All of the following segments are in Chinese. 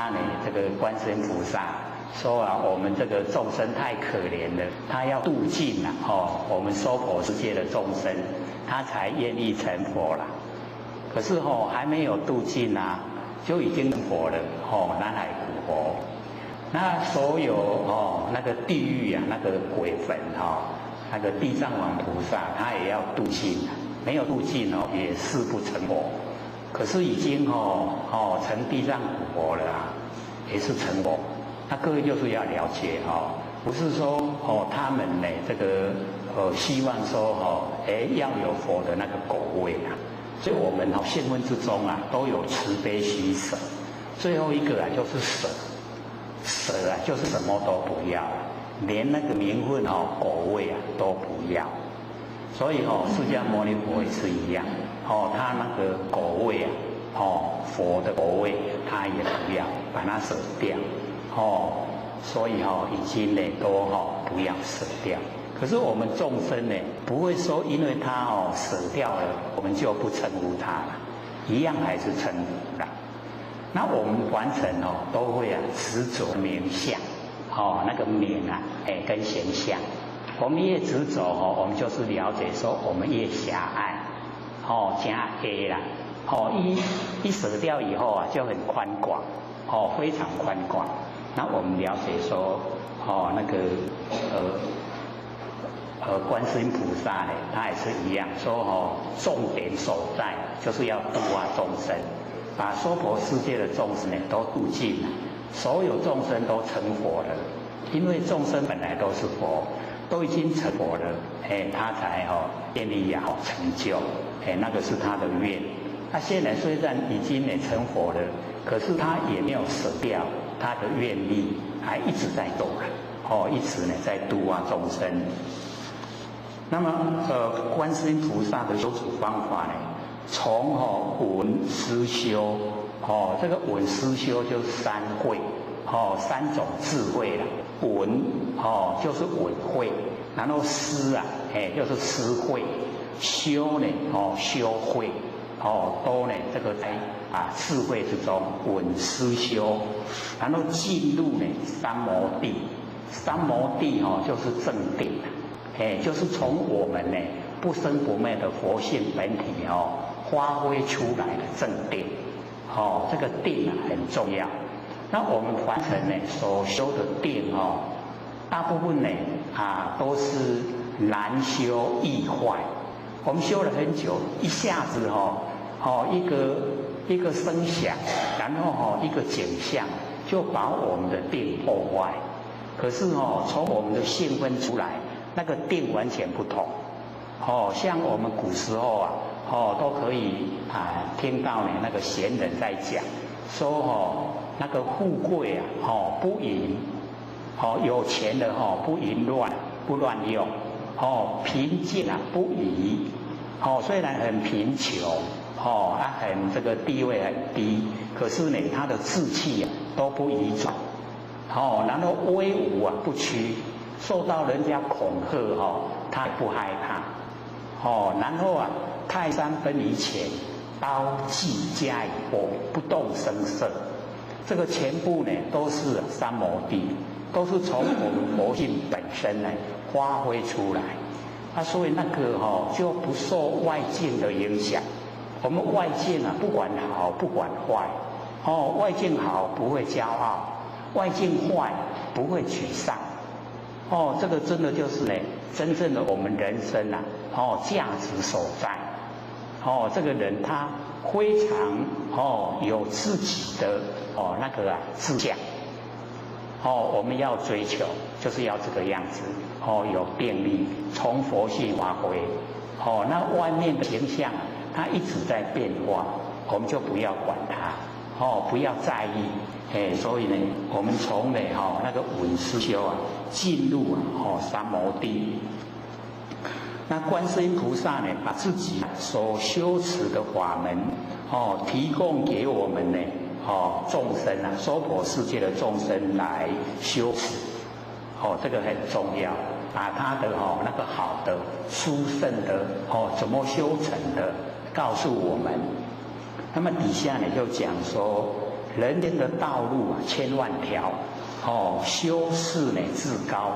他呢这个观世音菩萨说啊，我们这个众生太可怜了，他要度尽了我们娑婆世界的众生，他才愿意成佛了。可是还没有度尽啊，就已经成佛了南海苦佛。那所有那个地狱啊，那个鬼魂那个地藏王菩萨他也要度尽啊，没有度尽也是不成佛。可是已经成地藏苦佛了啊，也是成佛。那各位就是要了解不是说他们呢这个希望说要有佛的那个果位啊。所以我们现问之中啊，都有慈悲喜舍。最后一个啊，就是舍。舍啊，就是什么都不要，连那个名分果位啊都不要。所以释迦牟尼佛也是一样他那个果位啊佛的果位他也不要，把它舍掉所以已经呢都不要舍掉。可是我们众生呢，不会说因为他舍掉了，我们就不称呼他了，一样还是称呼啦。那我们凡尘都会执着名相那个名啊跟形象，我们越执着我们就是了解说我们越狭隘加黑啦一舍掉以后啊就很宽广非常宽广。那我们了解说那个观世音菩萨呢，他也是一样说重点所在就是要度化众生，把娑婆世界的众生呢都度尽了，所有众生都成佛了。因为众生本来都是佛，都已经成佛了他才愿意成就那个是他的愿。他现在虽然已经成佛了，可是他也没有舍掉他的愿力，还一直在度一直在度化众生。那么观世音菩萨的修持方法呢，从闻思修这个闻思修就是三慧三种智慧啦。闻就是闻慧，然后思啊就是思慧，修呢修慧都呢这个在智慧之中闻思修，然后进入呢三摩地。三摩地就是正定就是从我们呢不生不灭的佛性本体发挥出来的正定这个定很重要。那我们凡尘呢所修的定大部分呢都是难修易坏。我们修了很久，一下子一个声响，然后一个景象，就把我们的定破坏。可是从我们的性分出来，那个定完全不同像我们古时候都可以听到呢那个贤人在讲说那个富贵不淫有钱的不淫乱不乱用贫贱不移虽然很贫穷很这个地位很低，可是呢他的志气都不移转然后威武不屈，受到人家恐吓他也不害怕然后泰山崩于前，刀既加以后，不动声色。这个全部呢都是三摩地，都是从我们佛性本身呢发挥出来所以那个就不受外境的影响。我们外境不管好不管坏外境好不会骄傲，外境坏不会沮丧这个真的就是呢真正的我们人生价值所在这个人他非常有自己的那个志向我们要追求就是要这个样子有定力，从佛性发挥那外面的形象它一直在变化，我们就不要管它不要在意所以呢我们从呢那个闻思修进入三摩地。那观世音菩萨呢把自己所修持的法门提供给我们呢众生娑婆世界的众生来修持这个很重要，把他的那个好的殊胜的怎么修成的告诉我们。那么底下呢就讲说人间的道路啊千万条，修士呢至高，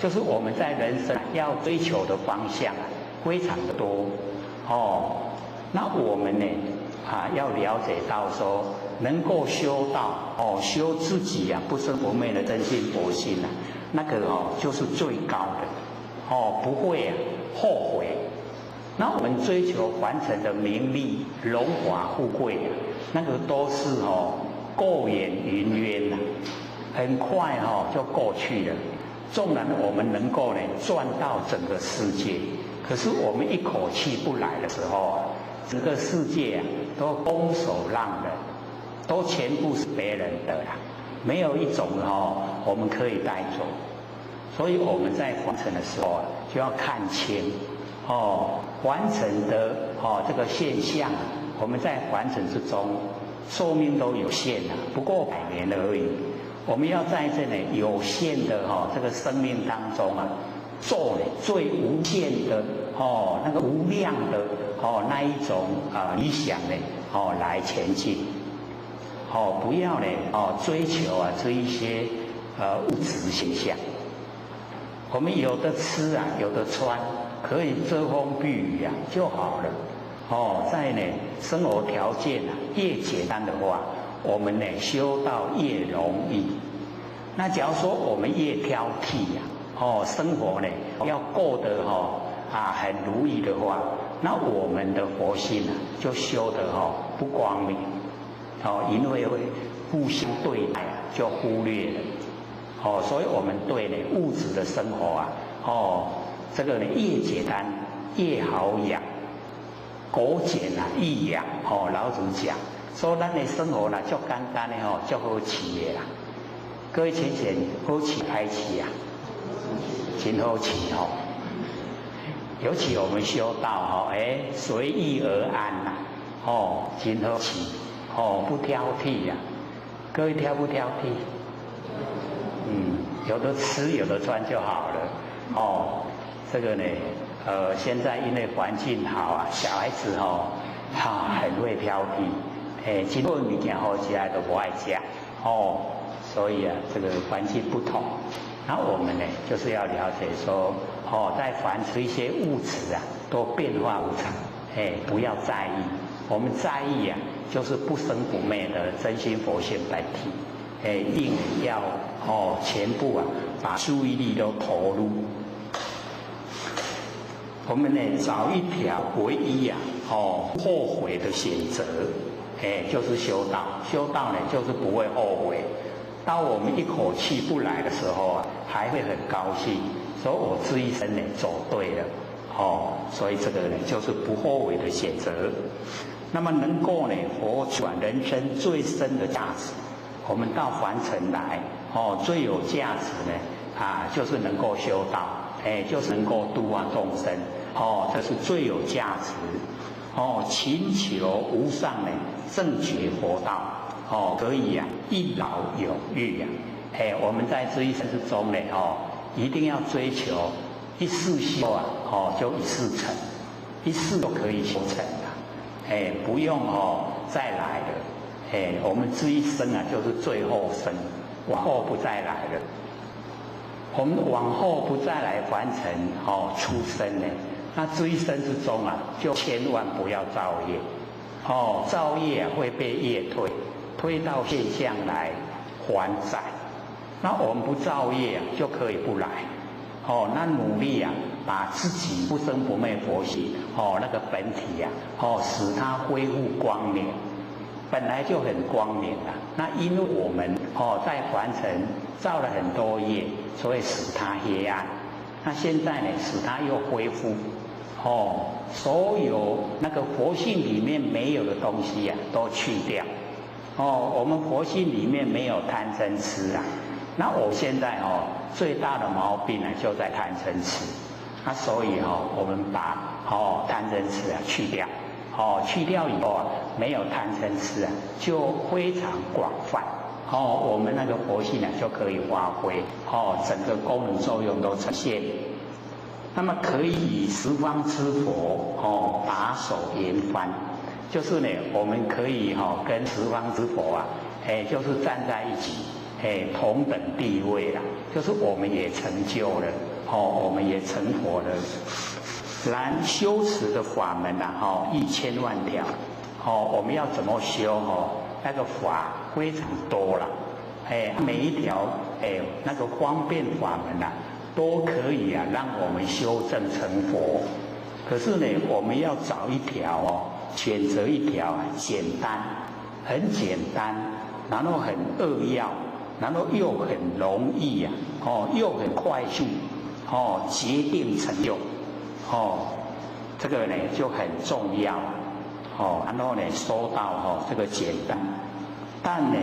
就是我们在人生要追求的方向啊非常的多，那我们呢要了解到说，能够修道修自己啊不生不灭的真心佛心啊，那个就是最高的，不会后悔。那我们追求凡尘的名利、荣华富贵啊，那个都是过眼云烟呐，很快就过去了。纵然我们能够呢赚到整个世界，可是我们一口气不来的时候，整个世界都空手让人，都全部是别人的啦，没有一种我们可以带走。所以我们在凡尘的时候就要看清凡尘的这个现象，我们在凡尘之中，寿命都有限啊，不过100年而已。我们要在这里有限的这个生命当中啊，做最无限的那个无量的那一种理想呢来前进。不要呢追求这一些物质现象。我们有的吃啊，有的穿，可以遮风避雨啊就好了。在呢生活条件越简单的话，我们呢修道越容易。那假如说我们越挑剔生活呢要过得很如意的话，那我们的佛心就修得不光明。因为会互相对待就忽略了。所以我们对呢物质的生活这个呢越简单越好养，苟简易养。老子讲说咱的生活就简单的就好饲的啦。各位浅浅好饲歹饲啊？真好饲尤其我们修道随遇而安真好饲不挑剔呀。各位挑不挑剔？有的吃有的穿就好了。这个呢现在因为环境好小孩子很会挑剔，真多物件好吃都不爱吃所以这个环境不同。那我们呢就是要了解说在凡是一些物质都变化无常，不要在意。我们在意就是不生不灭的真心佛性本体。硬要全部把注意力都投入。我们呢找一条唯一后悔的选择，就是修道。修道呢就是不会后悔。当我们一口气不来的时候还会很高兴，说我这一生呢走对了。所以这个呢就是不后悔的选择。那么能够呢活出人生最深的价值。我们到凡尘来最有价值呢就是能够修道，就是能够度化众生，这是最有价值。勤求无上呢正觉佛道，可以一劳永逸我们在这一生之中呢一定要追求一世修就一世成，一世都可以修成不用再来了。我们这一生就是最后生，往后不再来了。我们往后不再来凡尘出生呢，那这一生之中就千万不要造业。造业会被业推到现象来还债。那我们不造业就可以不来。那努力把自己不生不灭佛性那个本体使它恢复光明。本来就很光明那因为我们在凡尘造了很多业，所以使它黑暗。那现在呢，使它又恢复所有那个佛性里面没有的东西都去掉。我们佛性里面没有贪嗔痴那我现在最大的毛病就在贪嗔痴。那所以我们把贪嗔痴去掉。去掉以后没有贪嗔痴就非常广泛。我们那个佛性就可以发挥整个功能作用都呈现。那么可以以十方之佛把手言翻，就是呢我们可以跟十方之佛就是站在一起，同等地位啦，就是我们也成就了，我们也成佛了。然修持的法门呐，1000万条，我们要怎么修？那个法非常多了，每一条，那个方便法门呐，都可以啊，让我们修正成佛。可是呢，我们要找一条选择一条简单，很简单，然后很扼要，然后又很容易呀，又很快速，决定成就，这个呢就很重要，然后呢说到这个简单，但呢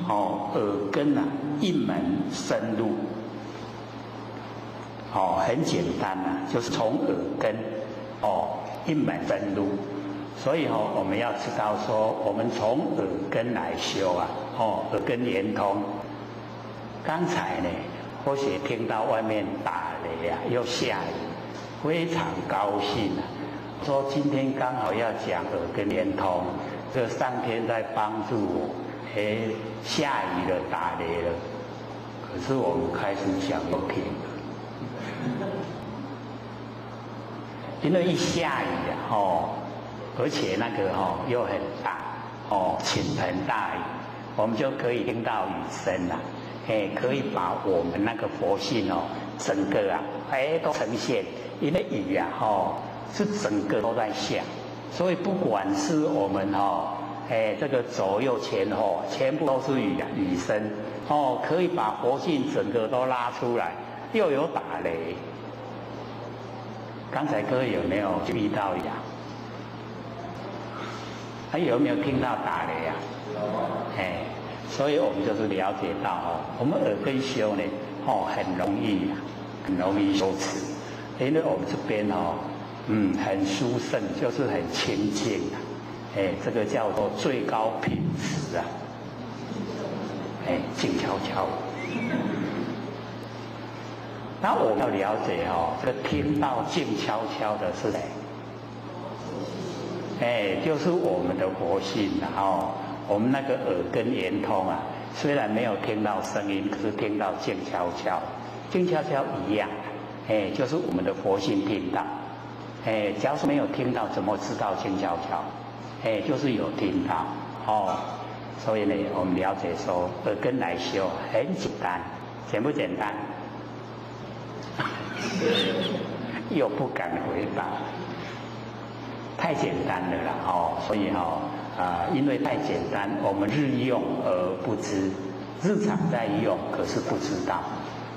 耳根啊一门深入，很简单就是从耳根一门深入，所以我们要知道说，我们从耳根来修啊，耳根圆通。刚才呢，或许听到外面打雷啊，又下雨，非常高兴啊，说今天刚好要讲耳根圆通，这上天在帮助我，下雨了，打雷了，可是我们开始讲又停了，因为一下雨啊，而且那个又很大，倾盆大雨，我们就可以听到雨声啦，可以把我们那个佛性整个啊，都呈现，因为雨啊，是整个都在下，所以不管是我们这个左右前后全部都是雨声，可以把佛性整个都拉出来，又有打雷。刚才各位有没有遇到呀？还有没有听到打雷呀？所以我们就是了解到我们耳根修呢，很容易，很容易修持，因为我们这边很殊胜，就是很清净这个叫做最高品质啊，静悄悄。那我们要了解这听到静悄悄的是谁？就是我们的佛性我们那个耳根圆通啊，虽然没有听到声音，可是听到静悄悄，静悄悄一样，就是我们的佛性听到。假如说没有听到，怎么知道静悄悄？就是有听到所以呢，我们了解说耳根来修很简单，简不简单？又不敢回答，太简单了啦所以因为太简单，我们日用而不知，日常在用，可是不知道，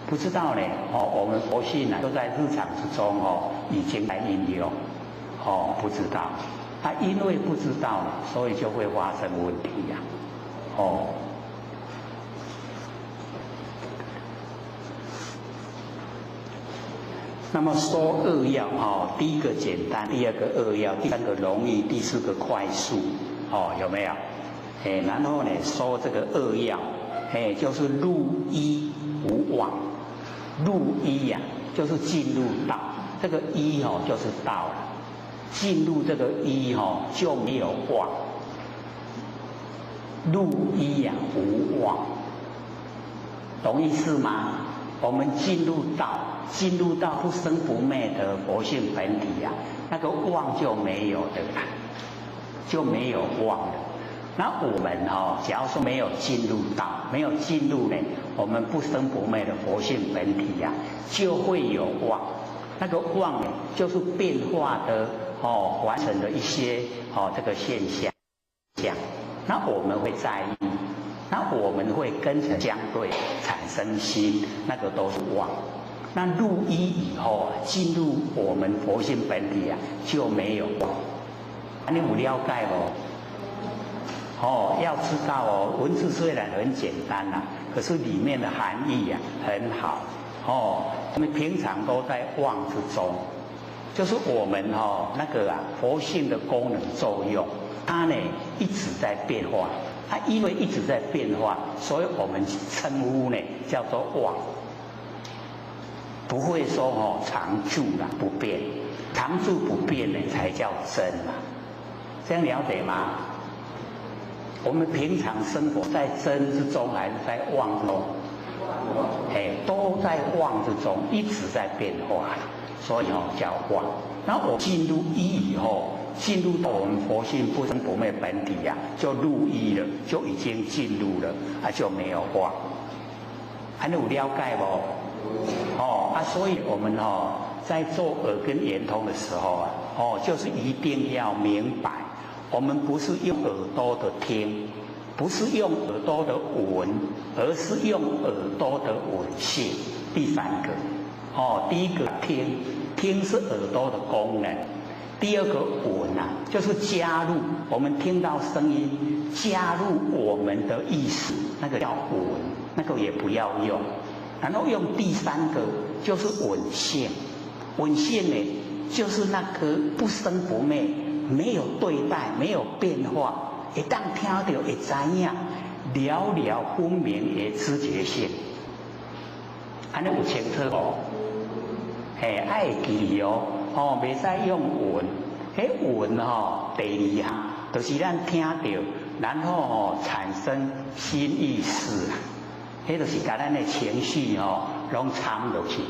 不知道呢我们佛性呢都在日常之中已经来应用不知道，因为不知道呢，所以就会发生问题呀那么说扼要第一个简单，第二个扼要，第三个容易，第四个快速有没有？然后呢说这个扼要，就是入一无妄，入一呀，就是进入道，这个一就是道了，进入这个一就没有妄，入一呀无妄，懂意思吗？我们进入道不生不灭的佛性本体呀，那个妄就没有的啦，就没有妄了。那我们假如说没有进入道，没有进入呢，我们不生不灭的佛性本体呀，就会有妄。那个妄呢，就是变化的完成的一些这个现象。那我们会在意，那我们会跟着相对产生心，那个都是妄。那入一以后进入我们佛性本体就没有妄。你有了解要知道文字虽然很简单可是里面的含义很好我们平常都在妄之中，就是我们那个佛性的功能作用，它呢一直在变化，它因为一直在变化，所以我们称呼呢叫做妄，不会说常住不变，常住不变呢才叫真这样了解吗？我们平常生活在真之中还是在妄之中？都在妄之中，一直在变化，所以叫妄。那我进入一以后，进入到我们佛性不生不灭本体呀，就入一了，就已经进入了，就没有妄。还有了解不？所以我们在做耳根圆通的时候就是一定要明白，我们不是用耳朵的听，不是用耳朵的闻，而是用耳朵的闻性。第三个，第一个听，听是耳朵的功能；第二个闻就是加入我们听到声音，加入我们的意识，那个叫闻，那个也不要用。然后用第三个就是闻性，闻性呢就是那个不生不灭，没有对待，没有变化，一旦听到会知影，了了分明的知觉性。安尼有清楚无？爱记袂使用闻，闻第二项就是咱听到，然后产生新意识就是把咱的情绪拢掺落去，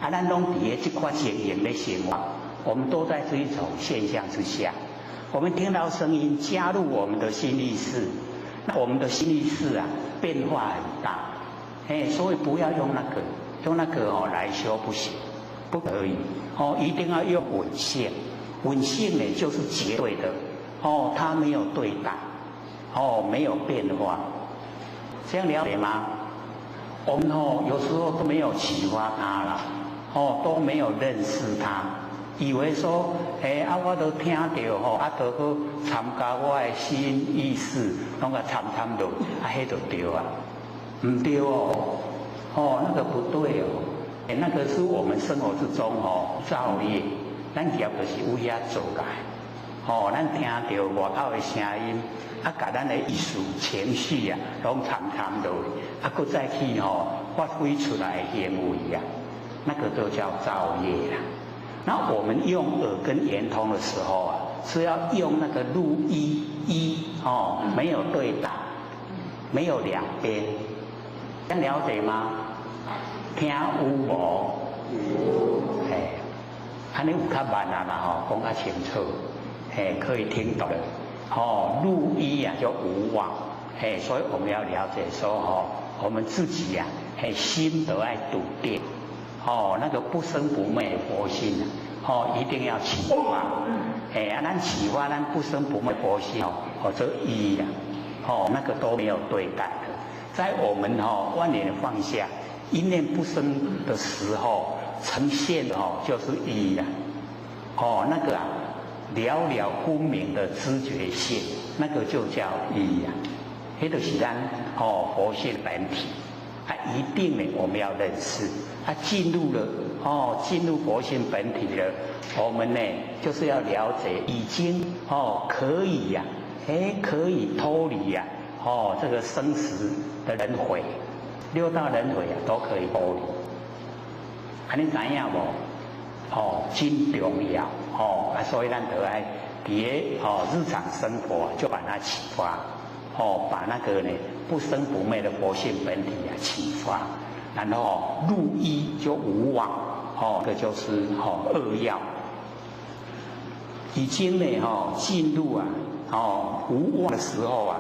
咱拢伫咧这块情形咧生活，我们都在这一种现象之下。我们听到声音，加入我们的心意识，那我们的心意识变化很大，所以不要用那个，用那个来修不行，不可以一定要用闻性。闻性呢就是绝对的它没有对待没有变化，这样了解吗？我们有时候都没有启发他啦，都没有认识他，以为说我都听到都好参加我的新意识，拢个参落，迄就对啊，唔对那个不对那个是我们生活之中造业，咱业就是有遐做来，咱听到外口的声音。甲咱的意识、情绪拢掺落，搁再去发挥出来的行为那个都叫造业啦。那我们用耳根圆通的时候是要用那个入一没有对打，没有两边，这样了解吗？听有无？安尼有较慢啦讲较清楚，可以听懂了。入一就无妄，所以我们要了解说我们自己心得爱笃定，那个不生不灭的佛性一定要启发，咱启发咱不生不灭佛性这一那个都没有对待的，在我们万念放下，一念不生的时候，呈现的就是一那个了了分明的知觉性，那个就叫一那就是咱佛性本体一定呢我们要认识进入了进入佛性本体了，我们呢就是要了解已经可以可以脱离这个生死的轮回，六道轮回都可以脱离，你知影无？真重要所以咱得爱日常生活就把它启发把那个呢不生不灭的佛性本体启发，然后入一就无妄这就是二要，已经呢进入无妄的时候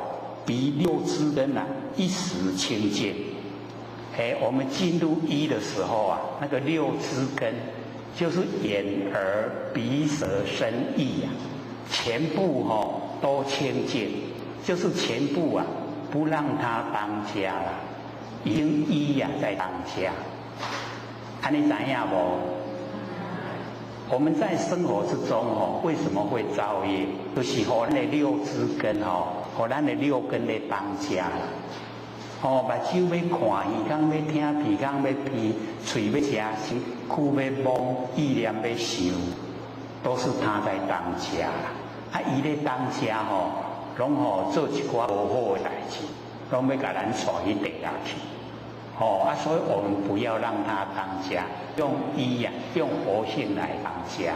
比六知根一时清净。我们进入一的时候那个六知根就是眼耳鼻舌身意全部都清净，就是全部不让它当家了，已经一在当家。你知影无？我们在生活之中为什么会造业？就是让咱的六知根让咱的六根来当家了。目睭要看，耳孔要听，鼻孔要闻，嘴要吃，身躯要摸，意念要想，都是他在当家啦。伊咧当家拢做一寡无好的代志，拢要甲咱带去地狱去。所以我们不要让他当家，用一用佛性来当家。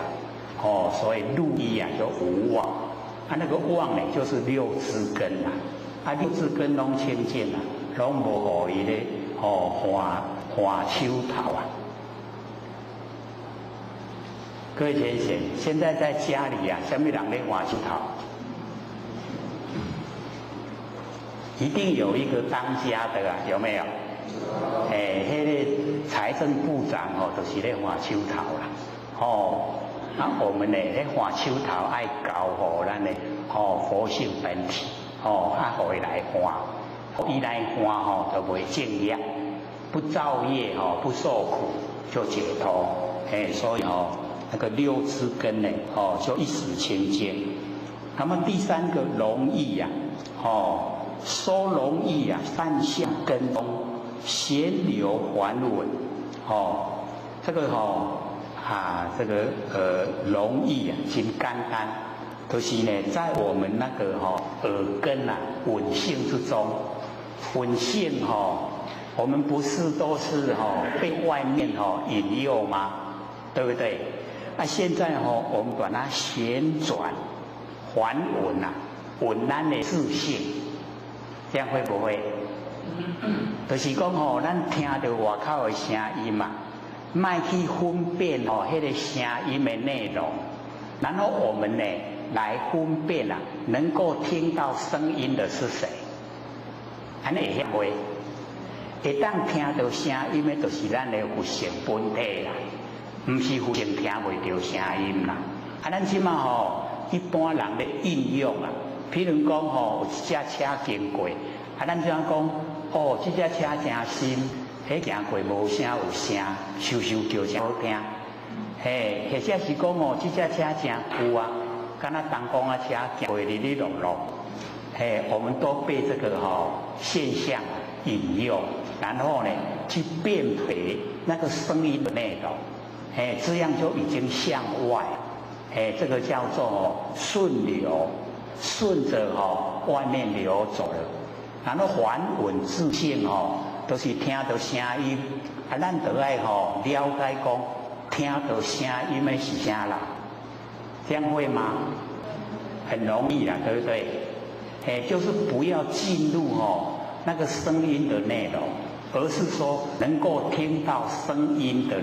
所以入一就无妄，那个妄呢就是六知根啦。啊，六字根拢清净啊，拢无互伊咧换手头啊。各位先生，现在在家里啊，什么人咧换手头？一定有一个当家的啊，有没有？迄个财政部长就是咧换手头啦，我们咧换手头爱交互咱咧佛性本体，互伊来换，伊来换就袂正业，不造业不受苦就解脱，所以那个六支根呢就一时清净。那么第三个容易呀，收容易啊，善相跟风，闲流还稳，这个这个容易啊，真简单，就是呢，在我们那个耳根啊稳性之中，稳性我们不是都是被外面引诱吗？对不对？啊，现在我们把它旋转还稳啊，稳咱的自性。这样会不会？就是讲咱听到外口的声音嘛，卖去分辨迄个声音的内容，然后我们呢来分辨啊，能够听到声音的是谁？安尼会晓袂？会当听到声音的，就是咱的佛性本体啦，唔是佛性听袂到声音啦。啊，咱即马一般人的应用啊。譬如讲有一只车经过，咱怎样讲？这只车真新，行过无声有声，咻咻叫真好听。或者是讲这只车真旧啊，敢若东公啊车行过哩哩落落。我们都被这个现象引诱，然后呢去辨别那个声音的内容，这样就已经向外，这个叫做顺流。顺着外面流走了，然后还稳自性都是听到声音，咱就爱了解讲听到声音的是啥啦，这样会吗？很容易啦，对不对？就是不要进入那个声音的内容，而是说能够听到声音的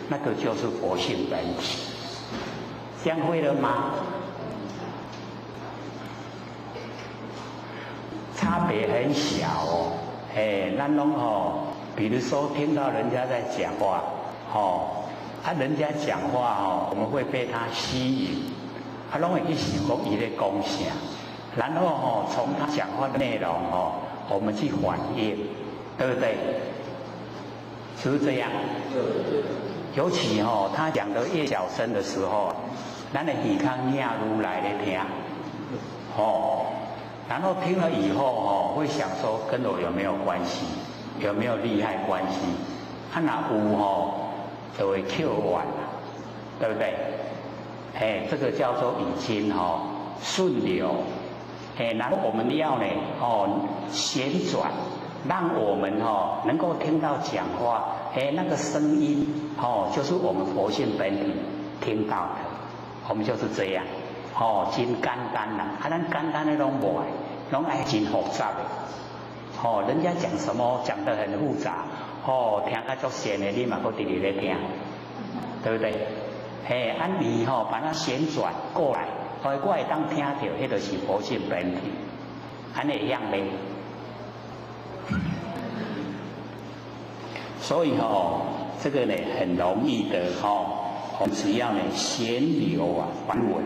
那个就是佛性本体，这样会了吗？差别很小咱拢比如说听到人家在讲话，人家讲话我们会被他吸引，拢会去想讲伊咧讲啥，然后从他讲话的内容我们去反应，对不对？是不是这样？尤其他讲得越小声的时候，咱的耳孔压入来咧听，然后听了以后会想说跟我有没有关系，有没有利害关系？那有就会扣完了，对不对？这个叫做已经顺流，然后我们要呢旋转，让我们能够听到讲话，那个声音就是我们佛性本体听到的，我们就是这样。真简单啦，咱简单的拢无爱，拢爱真复杂的。人家讲什么讲得很复杂，听较足闲的，你嘛搁直直咧听，对不对？按你把它旋转过来，我会当听到，迄就是佛性本体，安尼一样呗。所以这个呢很容易的我们只要呢旋流啊还稳。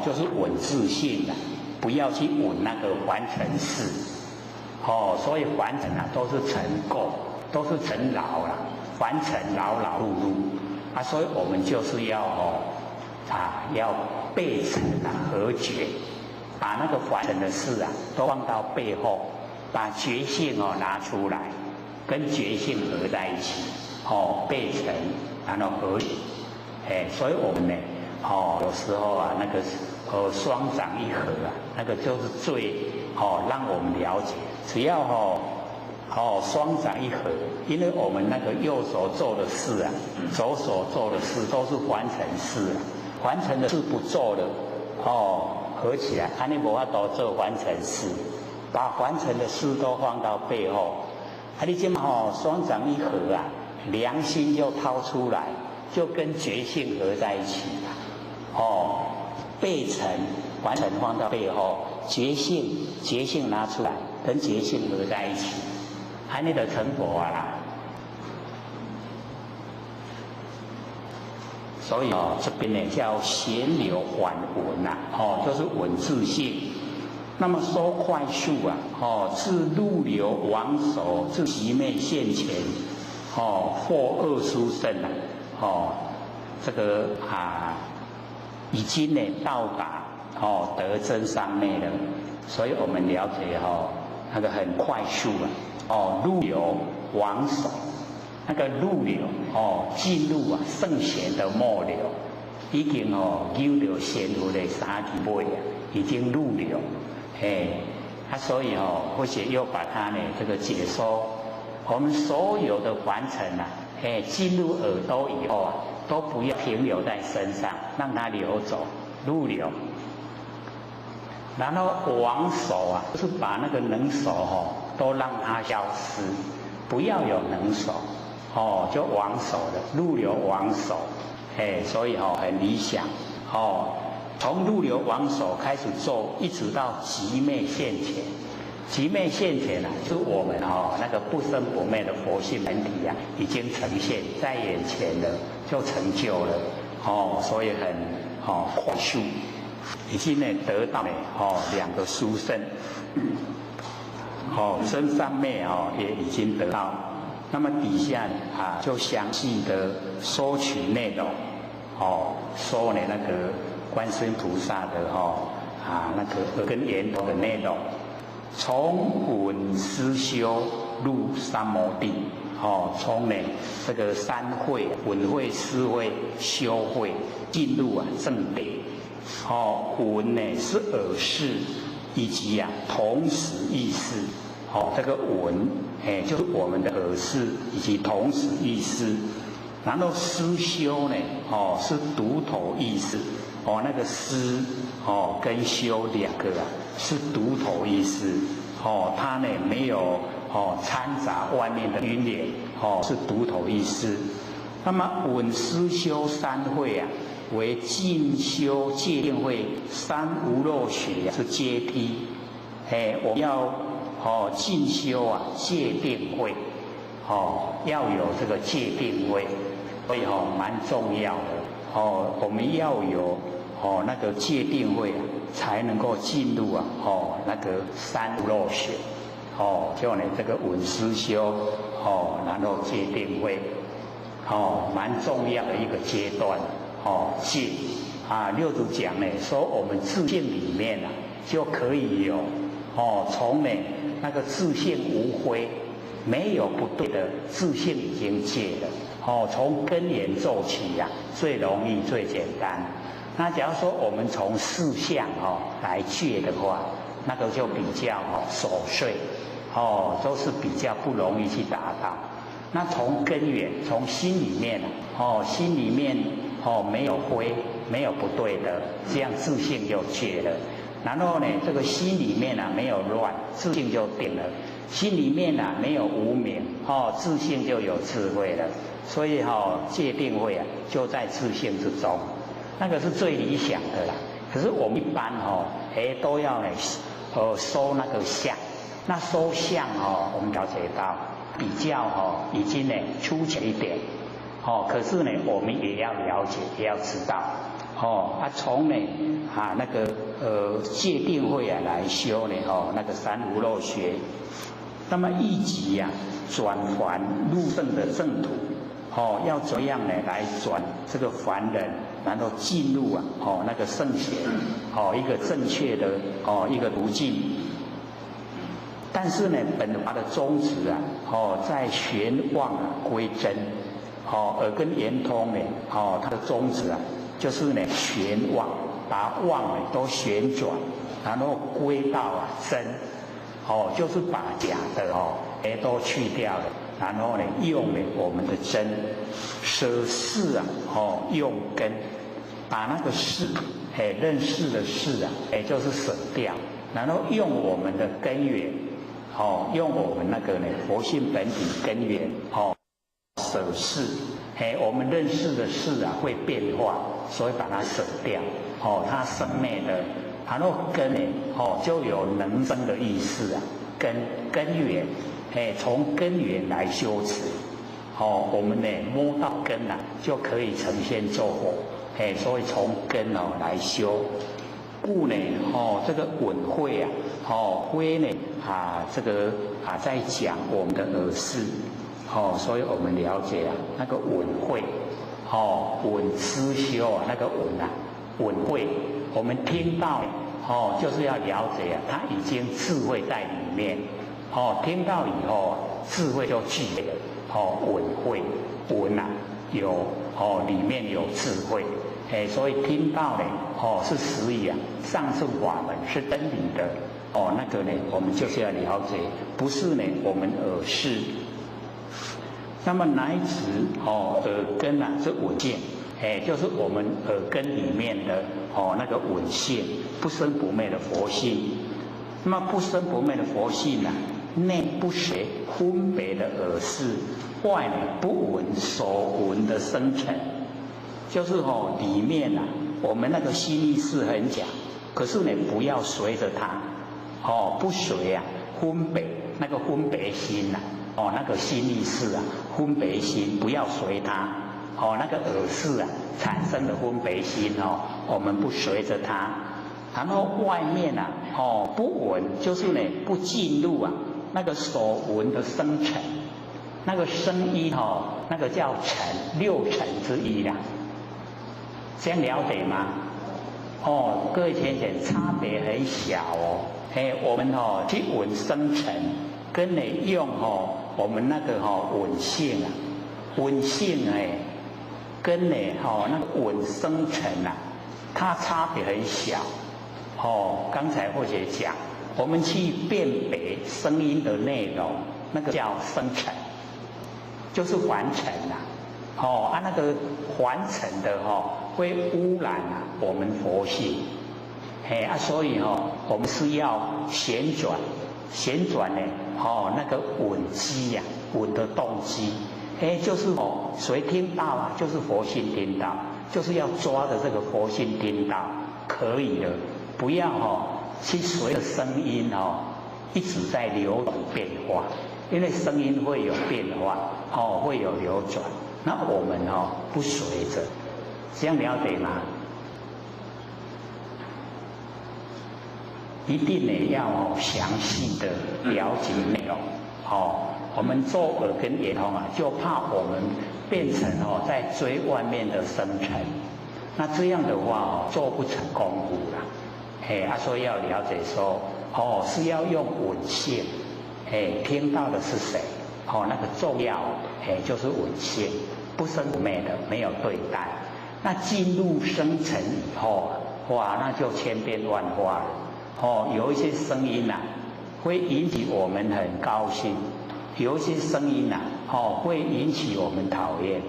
就是稳自性的，不要去稳那个凡尘事。所以凡尘啊都是尘垢，都是尘劳啦，凡尘劳劳碌碌啊，所以我们就是要要背尘和绝，把那个凡尘的事啊都放到背后，把觉性拿出来，跟觉性合在一起，背尘然后和解，所以我们呢。有时候啊，那个双掌一合啊，那个就是最让我们了解。只要双掌一合，因为我们那个右手做的事啊，左手做的事都是凡尘事啊，凡尘的事不做了，合起来，安尼无法度做凡尘事，把凡尘的事都放到背后，你这么双掌一合啊，良心就掏出来，就跟觉性合在一起了。背尘凡尘放到背后，觉性拿出来，跟觉性合在一起，你就成佛啦。所以这边呢叫闲流缓文呐，就是文字性。那么说快速啊，自入流往手，自极昧现前，或恶殊胜啊，这个已经呢到达得真三昧了。所以我们了解那个很快速入流往手。那个入流进入圣贤的末流，已经遇到仙佛的三体位已经入流，所以或许又把它呢这个解说，我们所有的凡尘进入耳朵以后都不要停留在身上，让它流走，入流，然后往手就是把那个能手都让它消失，不要有能手。就往手了，入流往手，所以很理想，从入流往手开始做，一直到极昧现前。极昧现前就是我们那个不生不灭的佛性本体已经呈现在眼前了，就成就了，所以很快速，已经呢得到了两个殊胜，真三昧也已经得到。那么底下就详细的说取内容，说呢那个观世音菩萨的那个耳根圆通的内容，从闻思修入三摩地，从呢这个三会闻会思会修会进入正定，闻呢是耳识以及同时意识，这个闻。就是我们的耳识以及同时意识，然后思修呢，是独头意识，那个思跟修两个是独头意识，它呢没有掺杂外面的因缘，是独头意识。那么闻思修三会为进修戒定慧，三无漏学是阶梯，我们要。进修戒定慧，要有这个戒定慧，所以蛮重要的。我们要有那个戒定慧才能够进入那个三无漏学，就呢这个闻思修，然后戒定慧，蛮重要的一个阶段。戒六祖讲呢说我们自性里面就可以有从呢。那个自性无非，没有不对的自性已经戒了。从根源做起最容易最简单。那假如说我们从四相来戒的话，那个就比较琐碎，都是比较不容易去达到。那从根源，从心里面心里面没有非，没有不对的，这样自性就戒了。然后呢，这个心里面没有乱，自性就定了；心里面没有无明，自性就有智慧了。所以戒定慧就在自性之中，那个是最理想的啦。可是我们一般都要呢收那个相，那收相我们了解到比较已经呢粗浅一点，可是呢我们也要了解，也要知道。从呢那个戒定慧来修呢那个三无漏学，那么一级转凡入正的正途，要怎么样呢来转这个凡人，然后进入那个圣贤，一个正确的一个途径。但是呢，本法的宗旨在玄妄归真，耳根圆通呢，它的宗旨就是呢玄妄，把妄都旋转，然后归到真，就是把假的都去掉了，然后呢用了我们的真，舍事用根，把那个事认识的事就是舍掉，然后用我们的根源，用我们那个呢佛性本体根源，舍事，我们认识的事啊会变化，所以把它舍掉，它生灭的，然后根呢，就有能生的意思啊，根源，从根源来修持，我们呢摸到根啊，就可以呈现作果，所以从根来修。故呢，这个稳慧啊，慧呢这个在讲我们的耳识，所以我们了解啊，那个稳慧，稳思修啊，那个稳啊，稳慧，我们听到，就是要了解啊，它已经智慧在里面，听到以后，智慧就具备了，稳慧，稳啊，有里面有智慧。所以听到呢，是实语啊，上顺法门是真理的，那个呢，我们就是要了解，不是呢我们耳识。那么乃至耳根啊是稳性，就是我们耳根里面的那个稳性，不生不灭的佛性。那么不生不灭的佛性啊，内不随分别的耳识，外呢不闻所闻的生成。就是里面啊，我们那个心意识很讲，可是呢，不要随着它，不随啊，分别那个分别心呐，那个心意识啊，分别心不要随它，那个耳识啊产生的分别心我们不随着它，然后外面啊，不闻，就是呢不进入啊那个所闻的生成，那个声音那个叫尘，六尘之一啦。这样了解吗？各位浅浅差别很小我们去闻生成，跟你用我们那个闻性啊，闻性跟你那个闻生成啊，它差别很小。刚才或者讲，我们去辨别声音的内容，那个叫生成，就是凡尘啊。那个凡尘的会污染我们佛性，所以我们是要旋转呢，那个闻机呀，闻的动机，就是谁听到啊，就是佛性听到，就是要抓着这个佛性听到，可以了，不要去随着声音一直在流转变化，因为声音会有变化，会有流转，那我们不随着。这样了解吗？一定呢要详细的了解内容。我们做耳根圆通啊，就怕我们变成在追外面的生成，那这样的话做不成功夫啦。所以要了解说，是要用闻性，听到的是谁？那个重要，就是闻性，不生不灭的，没有对待。那进入生成以后哇，那就千变万化了。有一些声音会引起我们很高兴；有一些声音会引起我们讨厌。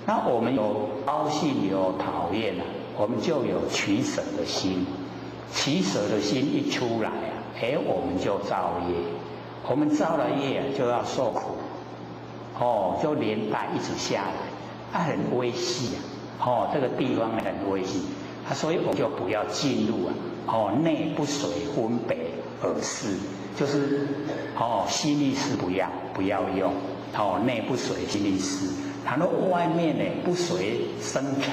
那我们有高兴有讨厌我们就有取舍的心。取舍的心一出来我们就造业。我们造了业就要受苦，就连带一直下来，很微细这个地方很微细，所以我就不要进入内不随分别耳识，就是心意识不要用，内不随心意识，然后外面呢不随生成，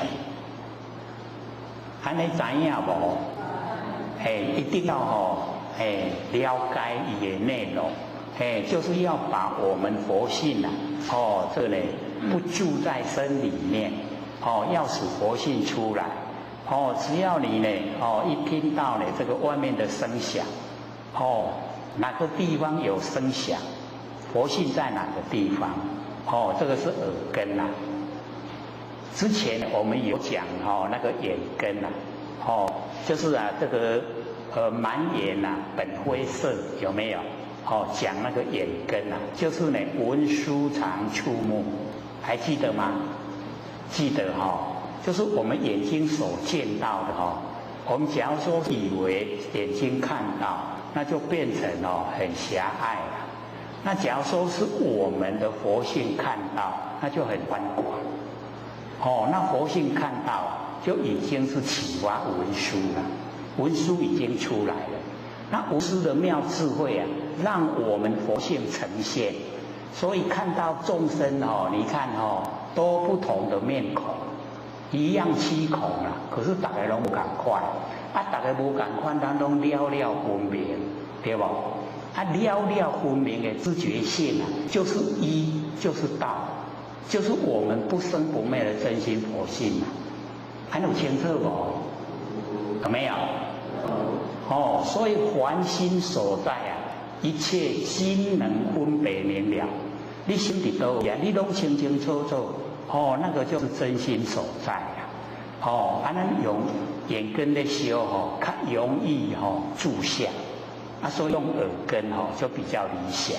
安尼知影无？一定要了解伊的内容，就是要把我们佛性这个呢不住在身里面。要使佛性出来，只要你呢，一听到呢这个外面的声响，哪个地方有声响，佛性在哪个地方，这个是耳根之前我们有讲那个眼根就是这个满眼本灰色有没有？讲那个眼根就是呢闻书常触目，还记得吗？记得就是我们眼睛所见到的我们假如说以为眼睛看到，那就变成很狭隘了。那假如说是我们的佛性看到，那就很宽广。那佛性看到就已经是启发文殊了，文殊已经出来了。那文殊的妙智慧啊，让我们佛性呈现。所以看到众生你看都不同的面孔，一样七孔啦，可是大家拢不同款。大家无同款，咱拢了了分明，对不？了了分明的知觉性啊，就是一，就是道，就是我们不生不灭的真心佛性啊。还有清楚不？有没有？所以凡心所在啊，一切心能分别明了。你心里都呀，你拢清清楚楚，那个就是真心所在啊。咱用眼根的修较容易住相。所以用耳根就比较理想，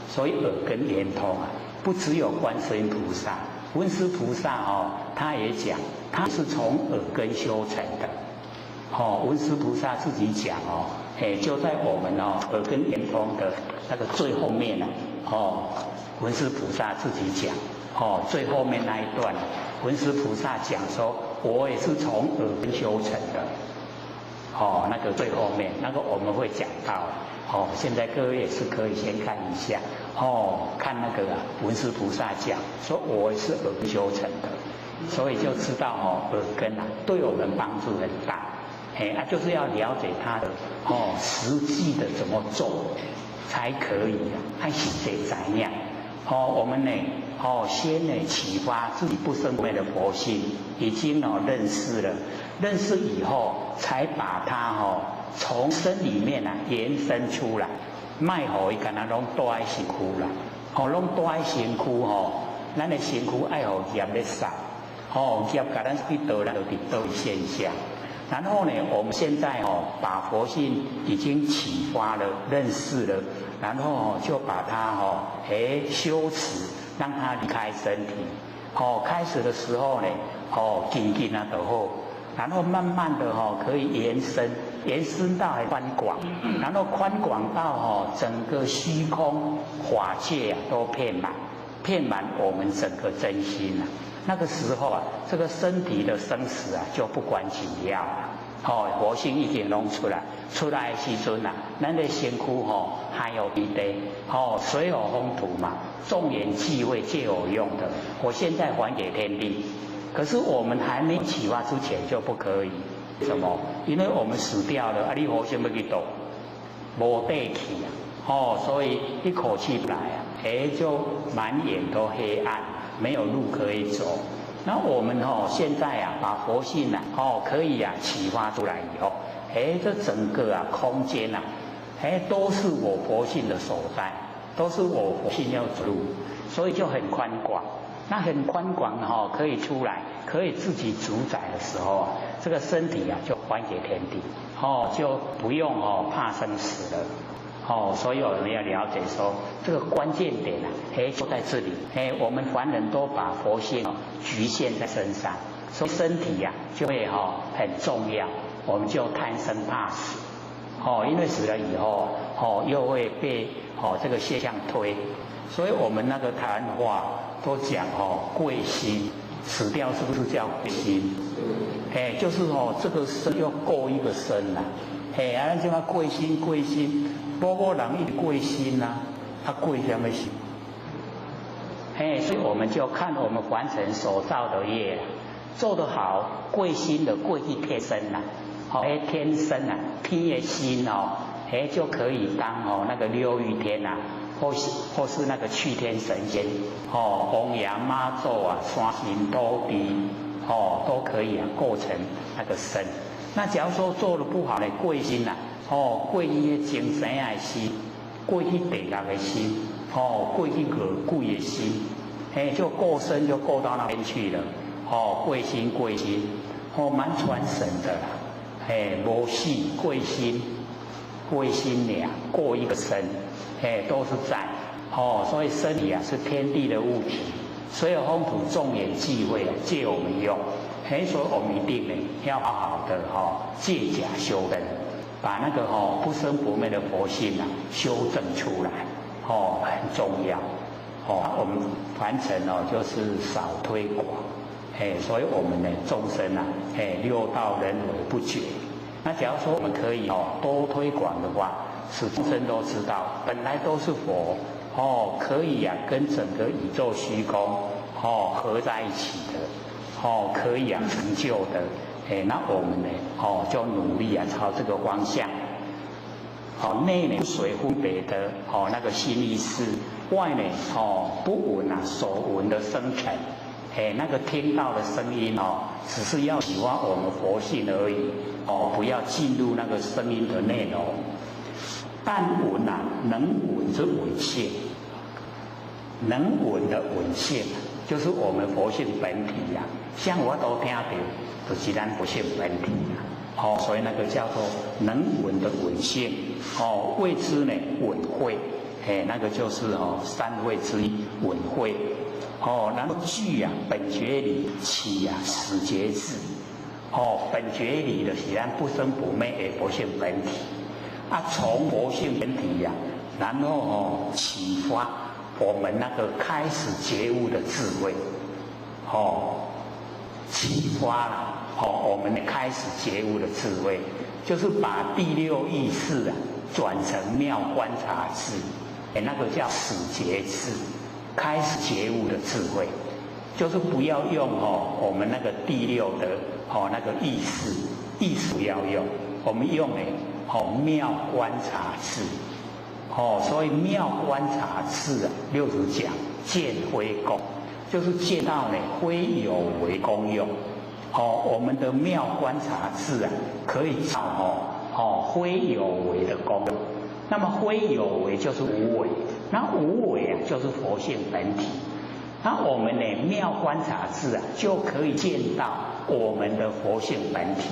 所以耳根圆通啊，不只有观世音菩萨，文殊菩萨他也讲，他是从耳根修成的。文殊菩萨自己讲就在我们耳根圆通的那个最后面文殊菩萨自己讲最后面那一段，文殊菩萨讲说，我也是从耳根修成的。那个最后面那个我们会讲到现在各位也是可以先看一下看那个文殊菩萨讲说我也是耳根修成的，所以就知道耳根对我们帮助很大。就是要了解它的实际的怎么做才可以按实际怎样我们呢先启发自己不生不灭的佛性，已经认识了，认识以后才把它从身里面延伸出来，卖互伊敢若拢住在身躯啦，拢住在身躯咱的身躯爱互业咧杀，业甲咱去倒来就伫倒现象。然后呢，我们现在把佛性已经启发了、认识了，然后就把它修持，让它离开身体。开始的时候呢，紧紧就好，然后慢慢的可以延伸到宽广，然后宽广到整个虚空法界都遍满我们整个真心那个时候这个身体的生死就不关紧要了。佛性已经弄出来的时阵咱的身躯还有一堆水火风土嘛，众缘际会皆有用的。我现在还给天地，可是我们还没启发之前就不可以。什么？因为我们死掉了你佛性要去倒，没地去所以一口气来就满眼都黑暗，没有路可以走。那我们现在把佛性可以启发出来以后，这整个空间都是我佛性的所在，都是我佛性要走路，所以就很宽广。那很宽广可以出来，可以自己主宰的时候这个身体就还给天地就不用怕生死了。所以我们要了解说这个关键点就在这里。我们凡人都把佛性局限在身上，所以身体就会很重要，我们就贪生怕死。因为死了以后又会被这个现象推，所以我们那个台湾话都讲贵心，死掉是不是叫贵心？就是这个身又够一个身啦。咱就贵心，某人一贵心贵什么心？所以我们就看我们凡尘所造的业，做得好，贵心的贵去天生天生天的心就可以当那个六欲天或是那个去天神仙王爷妈祖山神土地都可以构成那个身。那假如说做得不好的贵心贵去精神的心，贵去地狱的心贵去恶鬼的心就过身就过到那边去了贵心蛮传神的啦没死贵心俩过一个身都是在所以身体是天地的物体，所有风土众缘际会借我们用所以我们一定呢要好好的借假修真，把那个不生不灭的佛性修正出来，很重要。我们凡尘就是少推广，所以我们呢众生六道人为不绝。那假如说我们可以多推广的话，使众生都知道本来都是佛，可以跟整个宇宙虚空合在一起的，可以成就的，那我们呢就努力朝这个方向。内呢水分别的那个心意识，外呢不闻所闻的声尘，那个听到的声音只是要喜欢我们佛性而已，不要进入那个声音的内容。但闻能闻之闻性，能闻的闻性就是我们佛性本体像我都听到，就是咱佛性本体所以那个叫做能闻的闻性，谓之呢闻慧，那个就是三慧之一闻慧，然后具本觉理，起始觉智，本觉理的是咱不生不灭的佛性本体，从佛性本体然后启发我们那个开始觉悟的智慧，启发了我们开始觉悟的智慧，就是把第六意识转成妙观察智，那个叫始觉智，开始觉悟的智慧，就是不要用我们那个第六的那个意识不要用，我们用妙观察智，所以妙观察智六祖讲见非功，就是见到非有为功用。我们的妙观察智可以造非有为的功用。那么非有为就是无为，那无为就是佛性本体。那我们妙观察智就可以见到我们的佛性本体。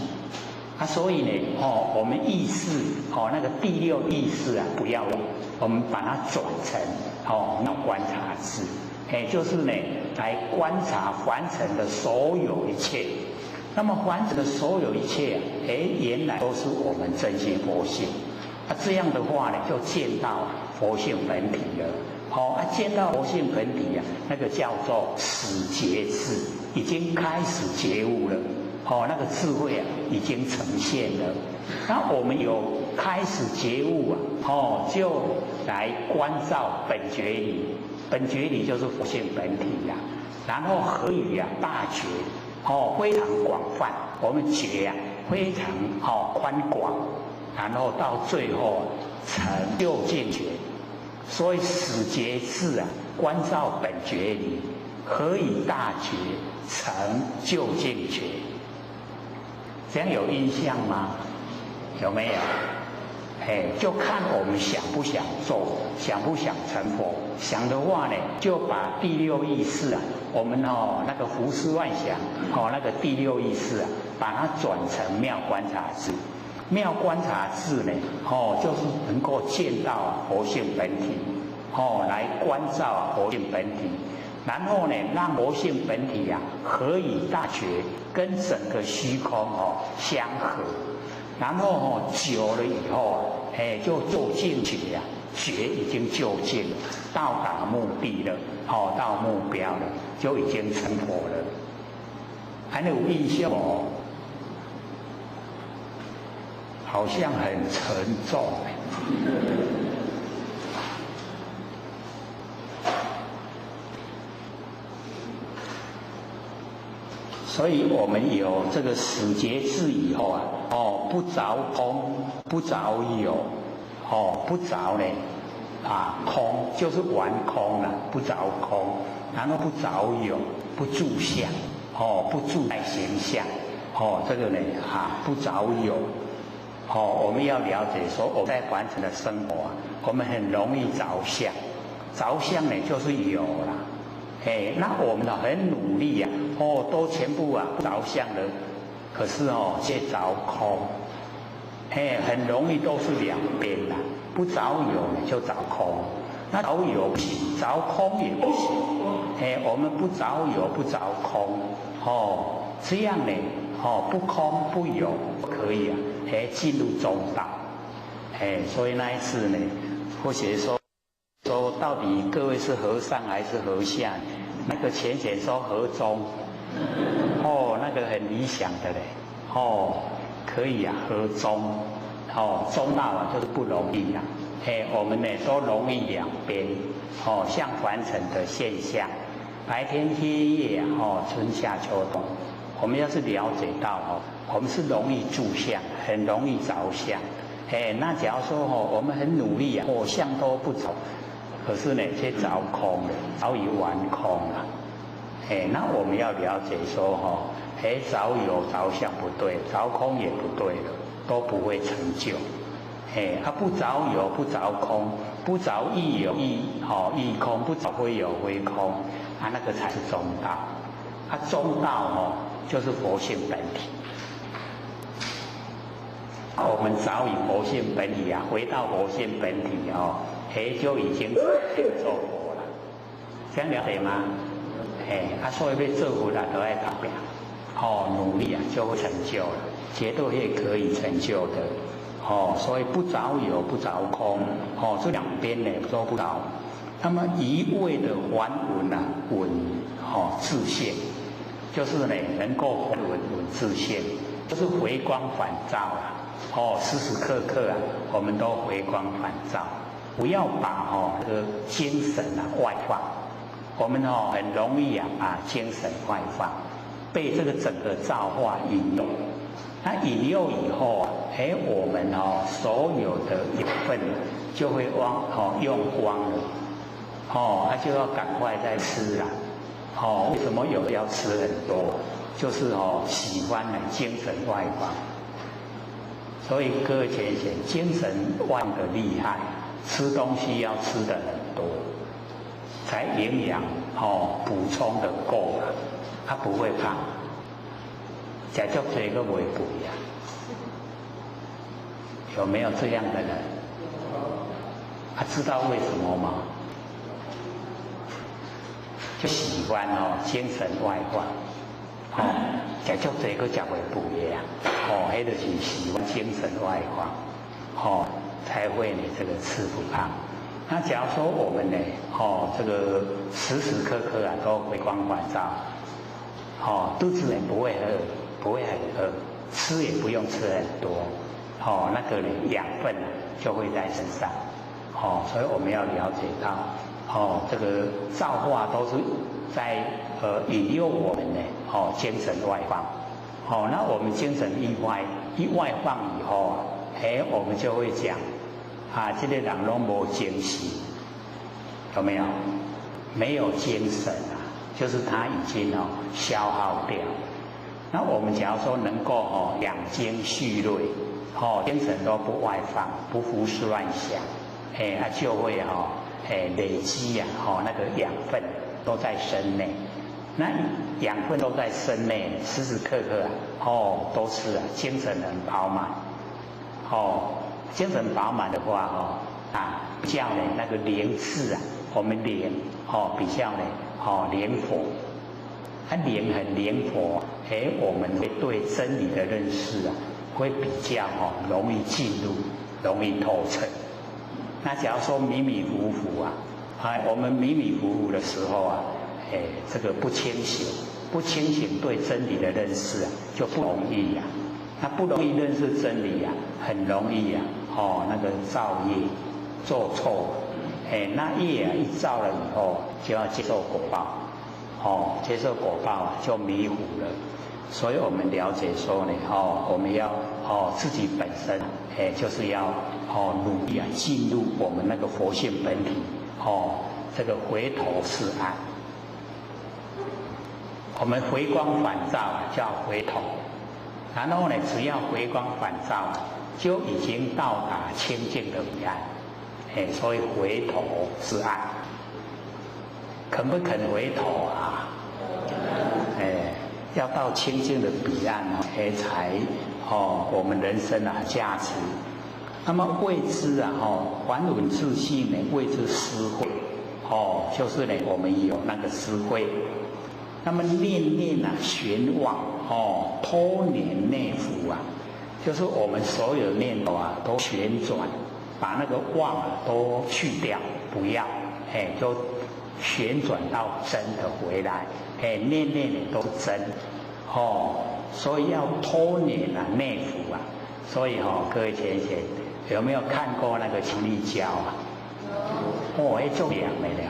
所以我们意识那个第六意识不要用，我们把它转成妙观察智，就是来观察凡尘的所有一切。那么凡尘的所有一切原来都是我们真心佛性。这样的话就见到佛性本体了。见到佛性本体那个叫做始觉智，已经开始觉悟了。那个智慧已经呈现了。那我们有开始觉悟就来关照本觉理，本觉理就是佛性本体然后合于大觉，非常广泛，我们觉非常宽广，然后到最后成就见觉。所以始觉智关照本觉理，合于大觉，成就见觉。这样有印象吗？有没有？就看我们想不想做，想不想成佛。想的话就把第六意识我们那个胡思乱想那个第六意识把它转成妙观察智。妙观察智就是能够见到佛性本体，来关照佛性本体。然后让佛性本体合于大觉，跟整个虚空相合。然后久了以后就就近觉觉已经就近了，到达目的了，到目标了，就已经成佛了。还有印象好像很沉重所以我们有这个始觉智以后不着空，不着有，不着空就是完空了，不着空，然后不着有，不住相，不住在形象，这个不着有。我们要了解说，我们在凡尘的生活我们很容易着相，着相就是有啦。那我们很努力都全部不着相了，可是却着空，很容易都是两边的，不着有就着空，那着有不行，着空也不行，我们不着有不着空，这样呢，不空不有可以啊，进入中道。所以那一次呢，或许说到底各位是和尚还是和尚？那个浅显说和中，那个很理想的嘞，可以啊，和中，中道啊就是不容易啊，我们呢都容易两边，像凡尘的现象，白天黑夜啊，春夏秋冬，我们要是了解到我们是容易住相，很容易着相，那假如说我们很努力啊，相都不着。可是呢，却着空了，早已完空了。那我们要了解说着有着相不对，着空也不对了，都不会成就。不着有不着空，不着亦有亦空，不着非有非空，那个才是中道。中道就是佛性本体。我们早已佛性本体啊，回到佛性本体就已经做佛了，这样了解吗？所以被做佛了都在达标，努力啊就会成就了，绝对会可以成就的，所以不着有不着空，这两边呢都不着，那么一味的还稳啊稳，自现，就是呢能够稳自现，就是回光返照啊，时时刻刻啊我们都回光返照。不要把这个精神外放，我们很容易把精神外放，被这个整个造化引诱。那引诱以后我们所有的养分就会用光了，就要赶快再吃了。为什么有要吃很多？就是喜欢精神外放。所以各位浅显，精神外的厉害。吃东西要吃的很多，才营养补充的够了，他不会胖。食足多个袂肥呀，有没有这样的人？知道为什么吗？就喜欢精神外放，食足多个食袂肥呀，迄就是喜欢精神外放，才会呢这个吃不胖。那假如说我们呢，这个时时刻刻都回光返照，肚子呢不会饿，不会很饿，吃也不用吃很多，那个呢养分就会在身上，所以我们要了解到，这个造化都是在引诱我们呢，精神外放，那我们精神一外放以后我们就会讲这个人都没精神，有没有？没有精神就是他已经消耗掉。那我们假如说能够养精蓄锐，精神都不外放，不胡思乱想，就会累积那个养分都在身内。那养分都在身内，时时刻刻都是精神很饱满，精神饱满的话比较呢那个灵智我们灵比较呢灵活，灵很灵活，我们会对真理的认识会比较容易进入，容易透彻。那假如说迷迷糊糊我们迷迷糊糊的时候这个不清醒，对真理的认识就不容易那不容易认识真理很容易那个造业做错，那业一造了以后就要接受果报，接受果报就迷糊了。所以我们了解说呢，我们要自己本身就是要努力进入我们那个佛性本体，这个回头是岸。我们回光返照叫回头，然后呢，只要回光返照，就已经到达清净的彼岸。所以回头是岸，肯不肯回头要到清净的彼岸才我们人生价值。那么谓之还稳自信呢，谓之思慧就是呢我们有那个思慧。那么念念啊，旋妄哦，脱念内伏啊，就是我们所有念头啊都旋转，把那个妄啊都去掉，不要，就旋转到真的回来，念念也都真，所以要脱念啊，内伏啊，所以各位贤贤有没有看过那个强力胶啊？就凉的嘞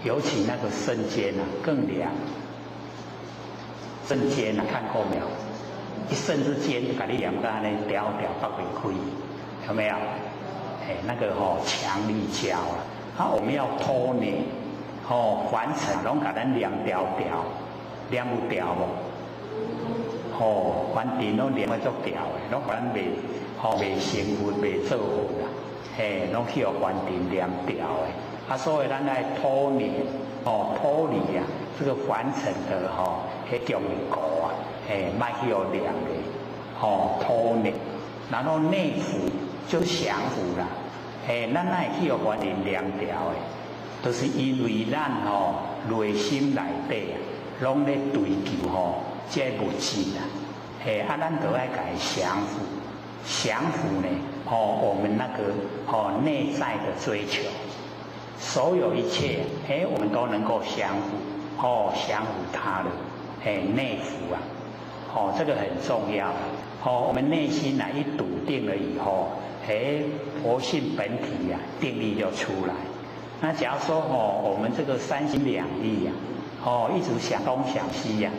尤其那个肾尖啊更凉。肾尖啊，看过没有？一肾之间就把你凉到那掉不会开，有没有？那个强力胶啊，我们要脱念，凡尘拢把咱凉掉，凉不掉无？凡尘拢凉得足掉的，拢把咱未成佛未做好啦，拢去互凡尘凉掉的。所以咱来脱念，脱离啊，这个凡尘的迄种果啊，莫去互凉的，脱念，然后内伏就降伏啦，咱哪会去互凡尘凉掉的？就是因为咱内心内底啊，拢咧追求这物质啊，咱就爱甲伊降伏，降伏呢，我们那个内在的追求。所有一切，我们都能够降服，降服它的，内服啊，这个很重要。我们内心一笃定了以后，佛性本体啊，定力就出来。那假如说我们这个三心两意呀，一直想东想西呀，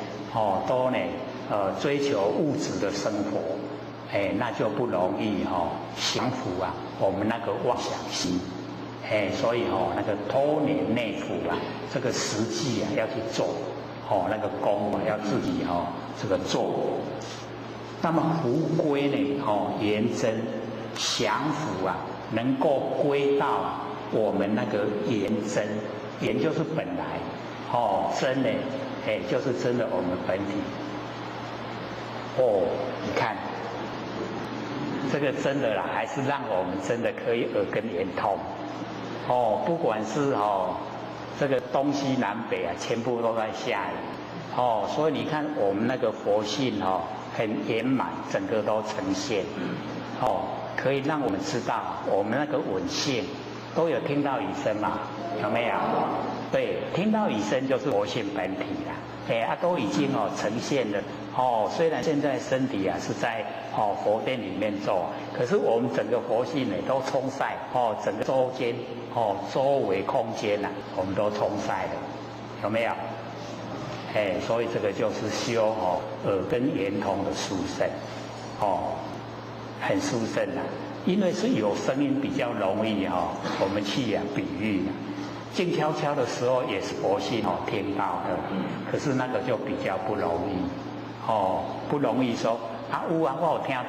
都呢追求物质的生活，那就不容易降服啊我们那个妄想心。所以那个脱念内伏啊，这个实际啊要去做，那个功啊要自己这个做。那么伏归呢，圆真降伏啊，能够归到我们那个圆真，圆就是本来，真呢，就是真的我们本体。你看这个真的啦，还是让我们真的可以耳根圆通。不管是这个东西南北啊，全部都在下雨，所以你看我们那个佛性很圆满，整个都呈现，可以让我们知道我们那个闻性都有听到语声嘛，有没有？对，听到语声就是佛性本体啦，都已经呈现了。虽然现在身体啊是在佛殿里面做，可是我们整个佛性呢都充塞，整个周间周围空间我们都充塞了，有没有？所以这个就是修耳根圆通的殊胜，很殊胜因为是有声音比较容易我们去比喻静悄悄的时候也是佛性听到的，可是那个就比较不容易不容易说有啊，我有听到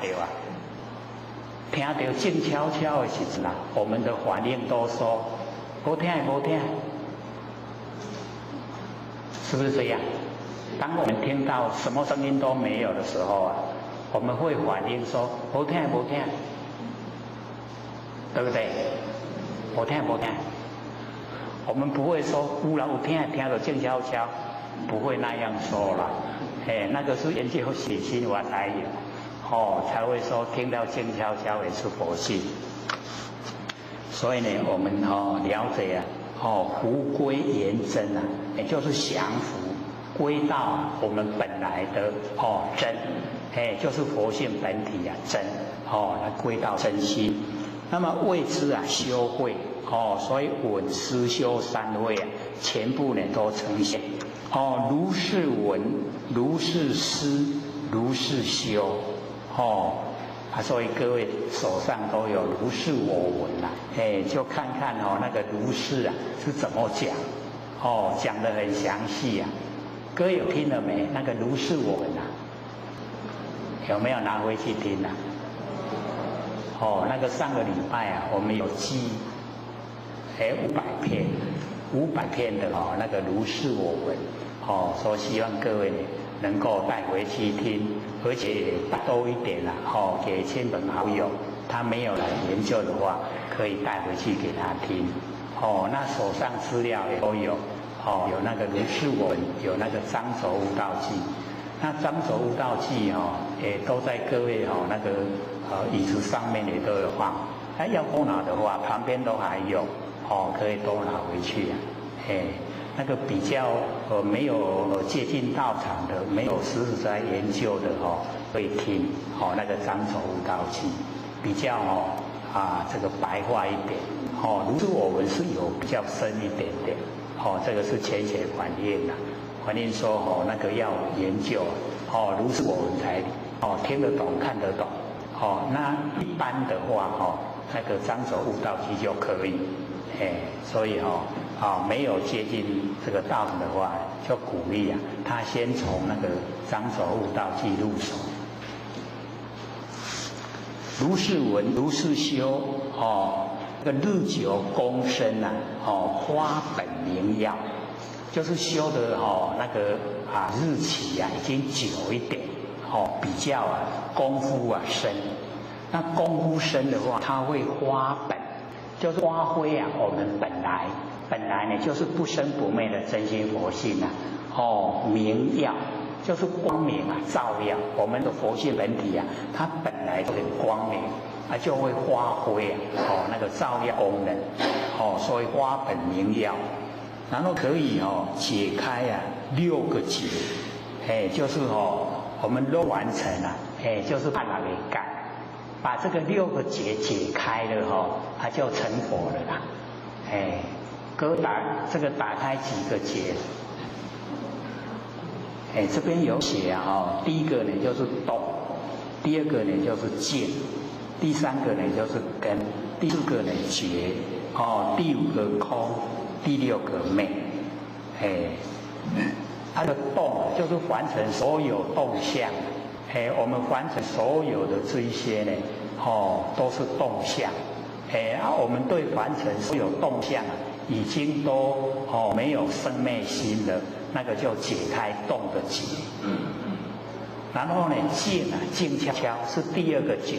听到静悄悄的时阵我们的反应都说无听无听，是不是这样？当我们听到什么声音都没有的时候我们会反应说无听无听，对不对？无听无听，我们不会说有啦有听到静悄悄，不会那样说啦。那个是研究写心我才有，才会说听到静悄悄也是佛性。所以呢，我们了解伏归圆真也就是降伏，归到我们本来的真，就是佛性本体真，来归到真心。那么为之修慧，所以闻思修三慧全部呢都呈现。如是闻，如是思，如是修，所以各位手上都有如是我闻就看看那个如是是怎么讲，讲得很详细各位有听了没？那个如是我闻有没有拿回去听那个上个礼拜我们有记500篇的那个如是我闻。所以希望各位能够带回去听，而且多一点给亲朋好友，他没有来研究的话，可以带回去给他听。那手上资料也都有，有那个如是文，有那个张轴悟道记。那张轴悟道记也都在各位那个椅子上面也都有放。要多拿的话，旁边都还有可以多拿回去啊。那个比较没有接近道场的，没有实实在研究的可以听那个张轴悟道记，比较这个白话一点。如是我闻是有比较深一点点。这个是浅显反应啦。反映说那个要研究如是我闻才听得懂看得懂。那一般的话那个张轴悟道记就可以。所以没有接近这个道的话，就鼓励他先从那个张轴悟道记入手。如是闻，如是修，这个日久功深花本明要，就是修的那个日期已经久一点，比较功夫深。那功夫深的话，它会花本，就是发挥我们本来呢就是不生不灭的真心佛性明耀，就是光明照耀我们的佛性本体它本来就很光明，就会发挥那个照耀功能所以花本明耀，然后可以解开6个结，就是我们都完成了，就是把它给干，把这个6个结解开了它就成佛了啦。打开几个结，这边有写第一个呢就是动，第二个呢就是静，第三个呢就是根，第四个呢觉，第5个空，第6个昧。它的动就是凡尘所有动向，我们凡尘所有的这一些呢都是动向。我们对凡尘所有动向已经都没有生灭心了，那个就解开动的结。然后呢静悄悄是第2个结，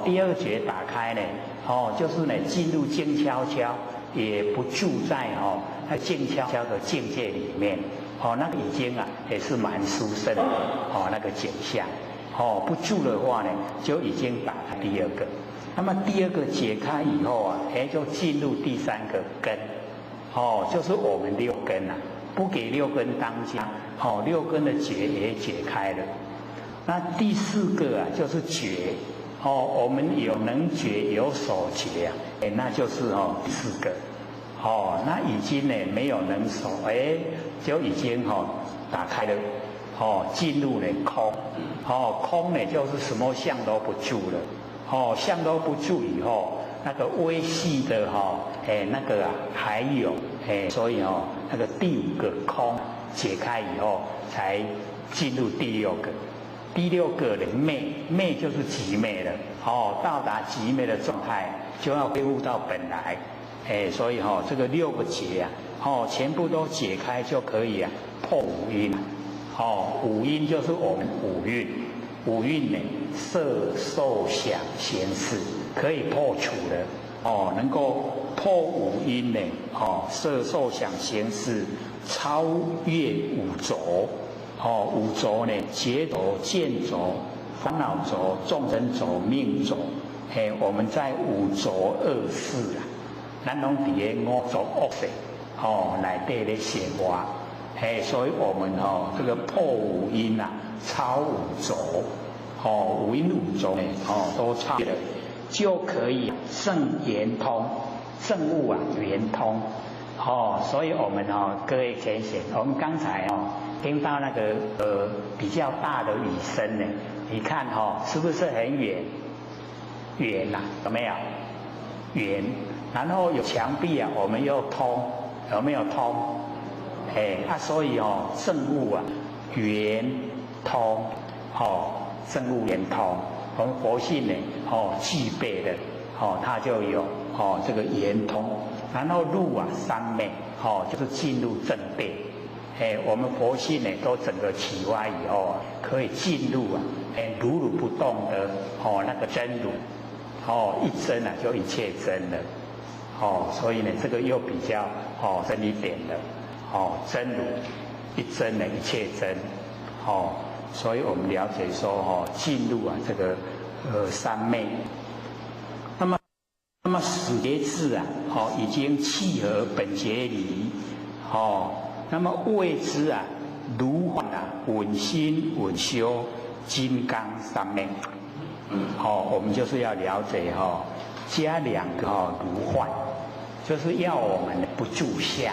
第2个结打开呢就是呢进入静悄悄，也不住在那静悄悄的境界里面，那个已经也是蛮殊胜的那个景象。不住的话呢，就已经打开第2个。那么第2个解开以后就进入第3个根，就是我们6根不给6根当家，6根的结也解开了。那第4个就是觉，我们有能觉有所觉那就是第4个。那已经呢没有能所，就已经打开了，进入了空，空呢就是什么相都不住了，相都不住以后，那个微细的那个还有，所以那个第5个空解开以后，才进入第6个。第6个的昧就是极昧了，到达极昧的状态，就要恢复到本来。所以这个6个结全部都解开就可以破5阴。5阴就是我们5蕴，5蕴呢色受想行识可以破除的，能够破5阴呢，色受想行识超越5浊，5浊呢结浊、见浊、烦恼浊、众生浊、命浊，我们在5浊恶世咱拢伫个5浊恶世内底咧生活，所以我们这个破5阴超5浊，5阴5浊呢都超了，就可以证圆通，证悟圆通。所以我们各位浅显，我们刚才听到那个比较大的雨声呢，你看是不是很远？远有没有？远。然后有墙壁我们又通，有没有通？所以证悟圆通，证悟圆通，我们佛性呢具备的它就有这个圆通，然后入三昧就是进入正定。我们佛性呢都整个启发以后可以进入如如不动的那个真如，一真就一切真了。所以呢这个又比较深一点的。真如一真的一切真，所以我们了解说进入这个三昧。那么始觉智已经契合本觉理，那么谓之如幻稳心稳修金刚三昧。我们就是要了解加两个如幻，就是要我们不住相，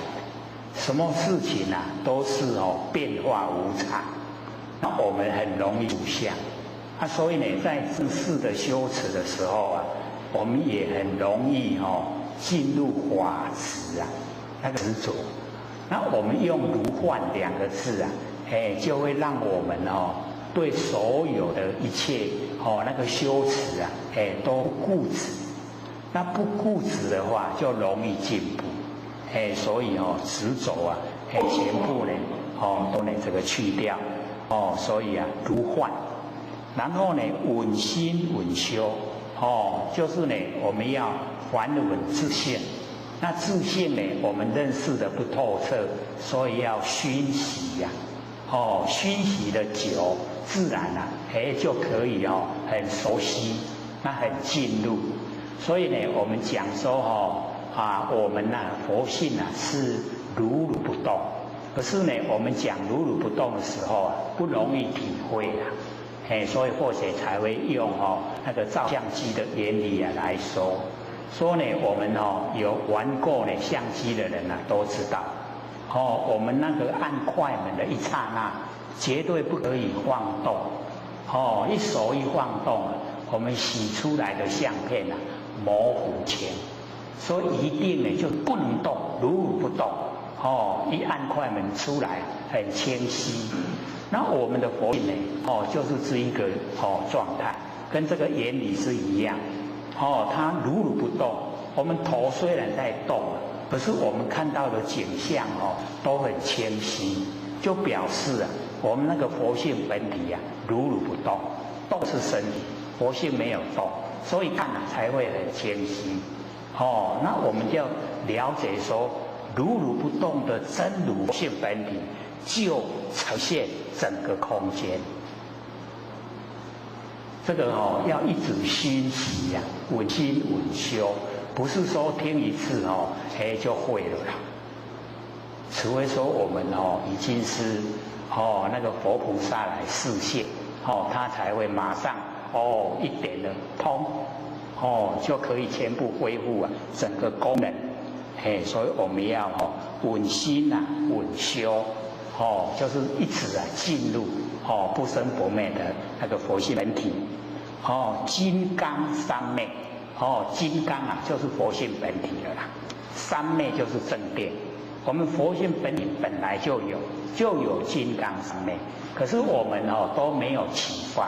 什么事情都是变化无常，那我们很容易住相所以呢，在正式的修持的时候我们也很容易进入法执那个执着。那我们用如幻两个字就会让我们对所有的一切那个修持都固执。那不固执的话，就容易进步。所以执着全部呢都这个去掉。所以如幻，然后呢稳心稳修。就是呢，我们要还稳自性。那自性呢，我们认识的不透彻，所以要熏习熏习的久，自然就可以很熟悉，那很进入。所以呢，我们讲说我们佛性是如如不动。可是呢，我们讲如如不动的时候不容易体会所以或许才会用那个照相机的原理来说呢，我们有玩过相机的人都知道，我们那个按快门的一刹那，绝对不可以晃动，一手一晃动我们洗出来的相片模糊前，所以一定呢就不能动，如如不动，一按快门出来很清晰。那我们的佛性呢就是这一个状态，跟这个原理是一样。它如如不动，我们头虽然在动，可是我们看到的景象都很清晰，就表示我们那个佛性本体如如不动，动是身体，佛性没有动，所以看才会很清晰。那我们就了解说，如如不动的真如性本体，就呈现整个空间。这个要一直熏习稳心稳修，不是说听一次就会了啦。除非说我们已经是那个佛菩萨来示现，他才会马上一点的通，就可以全部恢复整个功能。所以我们要稳心稳修，就是一直进入不生不灭的那个佛性本体。金刚三昧，金刚就是佛性本体了啦，三昧就是正殿。我们佛性本体本来就有金刚三昧，可是我们都没有启发，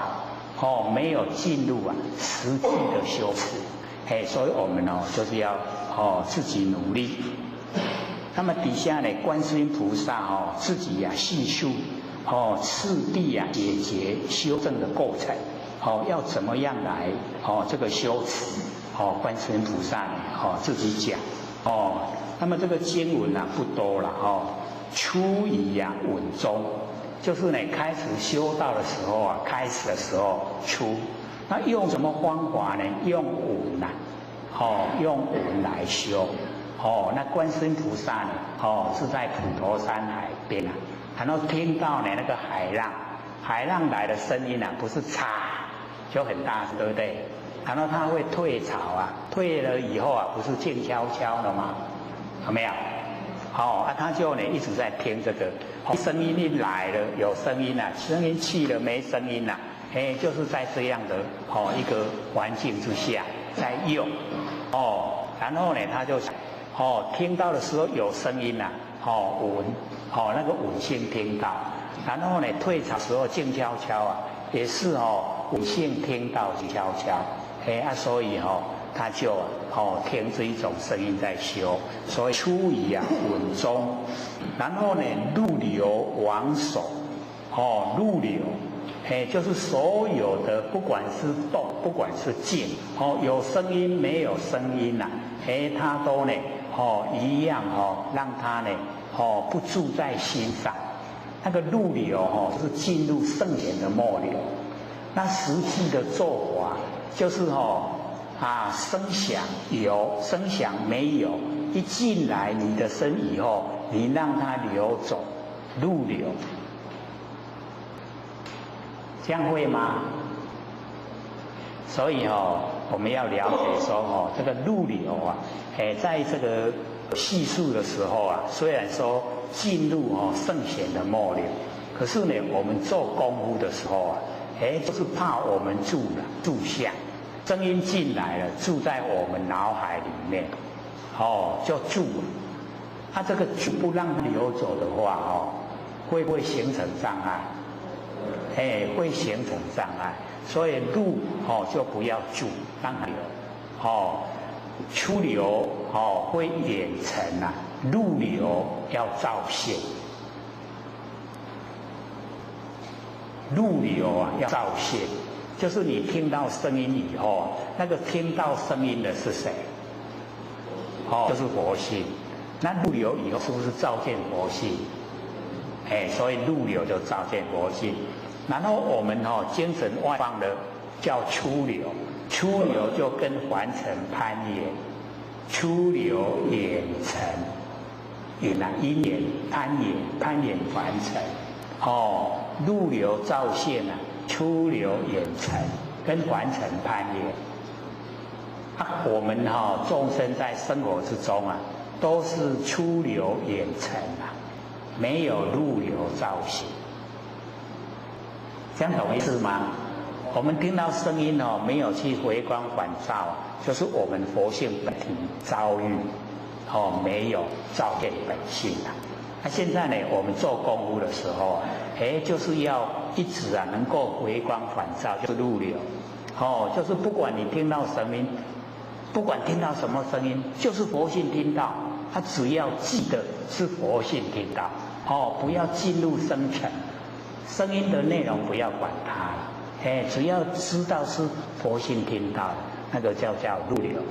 没有进入实际的修持，所以我们就是要自己努力。那么底下呢，观世音菩萨自己细数次第解决修正的过程，要怎么样来这个修持，观世音菩萨呢自己讲那么这个经文不多了初以稳中，就是呢开始修道的时候开始的时候初，那用什么方法呢？用稳用稳来修。那观世音菩萨呢是在普陀山海边然后听到呢那个海浪来的声音不是嚓就很大声，对不对？然后它会退潮退了以后不是静悄悄的吗？有没有？他就呢一直在听这个，声音一来了有声音声音去了没声音就是在这样的一个环境之下在用然后呢他就听到的时候有声音稳那个稳性听到，然后呢退潮的时候静悄悄也是稳性听到静悄悄所以他就听这一种声音在修，所以初以稳中，然后呢入流往守入流就是所有的不管是动不管是静有声音没有声音他都呢一样让他呢不住在心上。那个入流是进入圣贤的末流。那实际的做法就是声响有，声响没有，一进来你的身以后，你让它流走，入流，这样会吗？所以我们要了解说这个入流在这个细数的时候虽然说进入圣贤的末流，可是呢，我们做功夫的时候就是怕我们住相，声音进来了，住在我们脑海里面，就住了。它这个不让流走的话会不会形成障碍？会形成障碍。所以入就不要住，让它流。出流会掩尘入流要照现。入流要照现，就是你听到声音以后那个听到声音的是谁？就是佛性。那入流以后是不是照见佛性？所以入流就照见佛性。然后我们精神外放的叫出流，出流就跟凡尘攀缘，出流眼尘，因缘攀缘凡尘。入流照现出流眼尘，跟凡尘攀缘。我们众生在生活之中都是出流眼尘没有入流照现。这样懂意思吗？我们听到声音没有去回光返照就是我们佛性本体遭遇没有照见本性那现在呢，我们做功夫的时候就是要一直能够回光返照，就是入流就是不管你听到声音，不管听到什么声音，就是佛性听到，他只要记得是佛性听到不要进入生尘。声音的内容不要管它了，只要知道是佛性听到的，那个叫入流。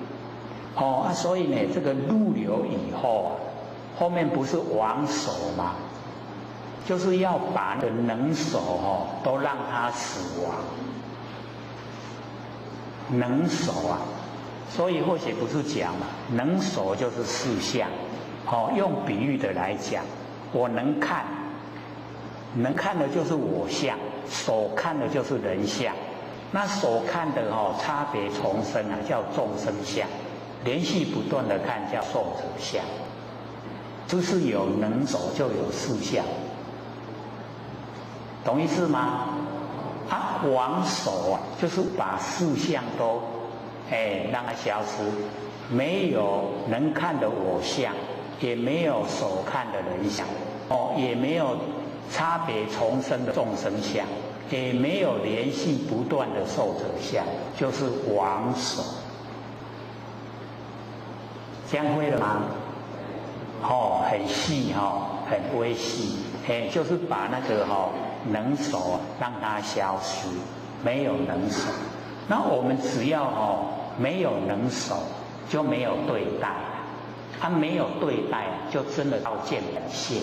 所以呢，这个入流以后后面不是亡手吗？就是要把那个能手都让它死亡。能手所以或许不是讲嘛，能手就是四相。用比喻的来讲，我能看。能看的就是我相，所看的就是人相。那所看的差别重生叫众生相，连续不断的看叫受者相。就是有能手就有四相，懂意思吗？亡手就是把四相都让它消失，没有能看的我相，也没有所看的人相，也没有差别重生的众生相，也没有连续不断的受者相，就是亡手。这样会了吗？很细很微细，就是把那个能手让它消失，没有能手。那我们只要没有能手，就没有对待，没有对待就真的照见本性。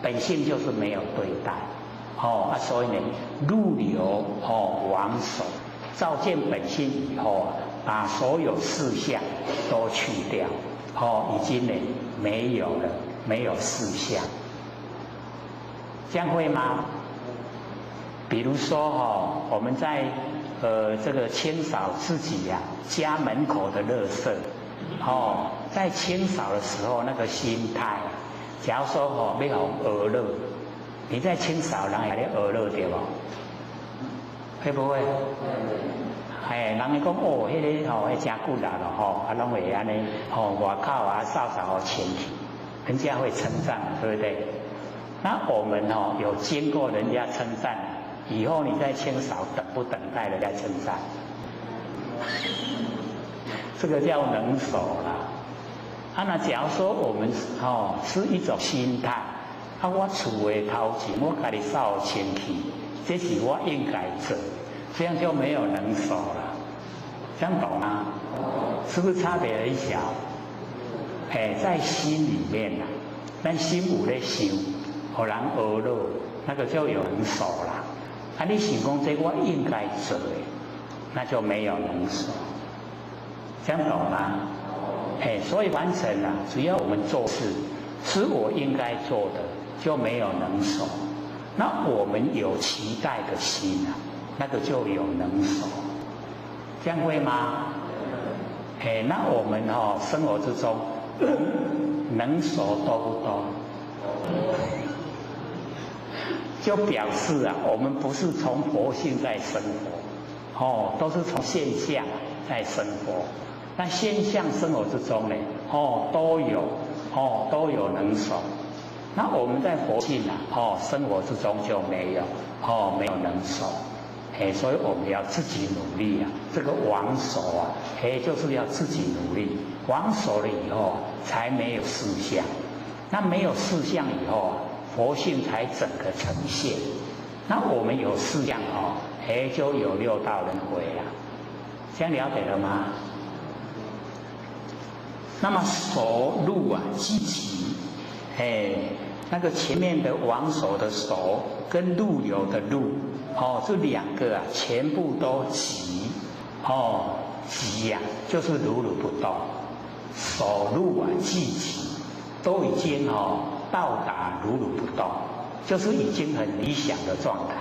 本性就是没有对待，所以呢，入流亡手，照见本性以后把所有四相都去掉，已经呢没有了，没有四相。这样会吗？比如说我们在这个清扫自己家门口的垃圾，在清扫的时候那个心态。假如说要娱乐，你在清扫人会娱乐对不？会不会？人会讲迄个迄真久啦咯拢会安尼外口扫扫清气，人家会称赞，对不对？那我们有经过人家称赞，以后你在清扫等不等待人家称赞？这个叫能手啦。那假如说我们是一种心态，我厝的头前我家己扫清气，这是我应该做，这样就没有能手了，这样懂吗？是不是差别很小？在心里面咱心有咧想，互人学乐，那个就有能守啦。啊，你想讲这我应该做的，那就没有能守。这样懂吗？所以完成了，只要我们做事是我应该做的，就没有能守。那我们有期待的心啊，那个就有能守。这样会吗？那我们生活之中能守多不多？就表示啊，我们不是从佛性在生活，都是从现象在生活。那现象生活之中呢，都有能守。那我们在佛性啊，生活之中就没有能守。所以我们要自己努力啊，这个往守啊，就是要自己努力，往守了以后才没有事相，那没有事相以后啊，佛性才整个呈现。那我们有事相就有六道轮回了，这样了解了吗？那么守路啊，积极，那个前面的往守的守跟入流的入。这两个啊，全部都急，急呀，就是如如不动，守路啊，积极，都已经到达如如不动，就是已经很理想的状态，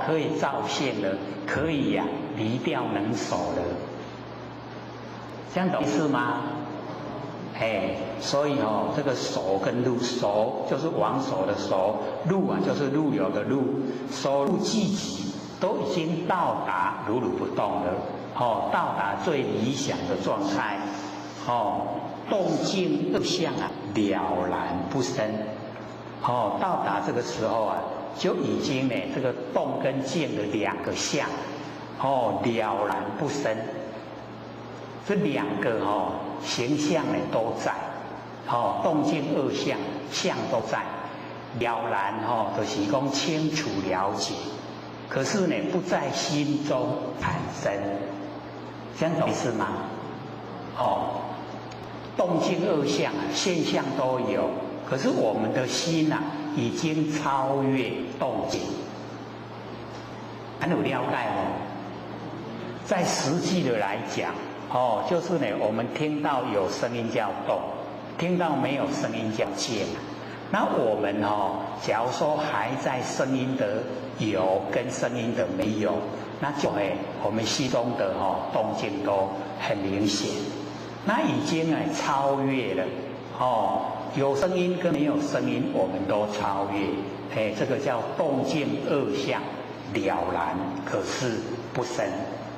可以照现了，可以呀，离掉能守了，这样懂意思吗？所以这个守跟入，守就是往守的守，入啊就是入流的入，守入积极，都已经到达如如不动了，到达最理想的状态，动静二相啊了然不生，到达这个时候啊，就已经呢这个动跟静的两个相，了然不生。这两个形象呢都在，动静二相相都在，了然就是讲清楚了解，可是呢不在心中产生，这样懂意思吗？动静二相啊现象都有，可是我们的心啊已经超越动静，还有了解在实际的来讲。就是呢，我们听到有声音叫动，听到没有声音叫静。那我们假如说还在声音的有跟声音的没有，那就我们心中的动静都很明显。那已经超越了有声音跟没有声音，我们都超越。这个叫动静二相了然，可是不生。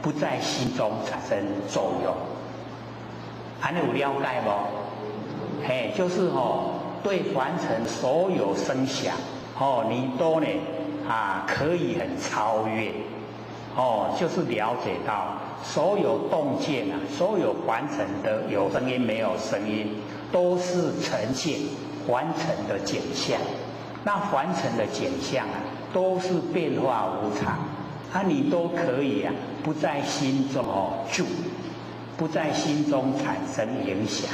不在心中产生作用，还有了解不？就是对凡尘所有声响，你都呢可以很超越，就是了解到所有动静啊，所有凡尘的有声音没有声音，都是呈现凡尘的景象。那凡尘的景象啊，都是变化无常。你都可以啊，不在心中住，不在心中产生影响，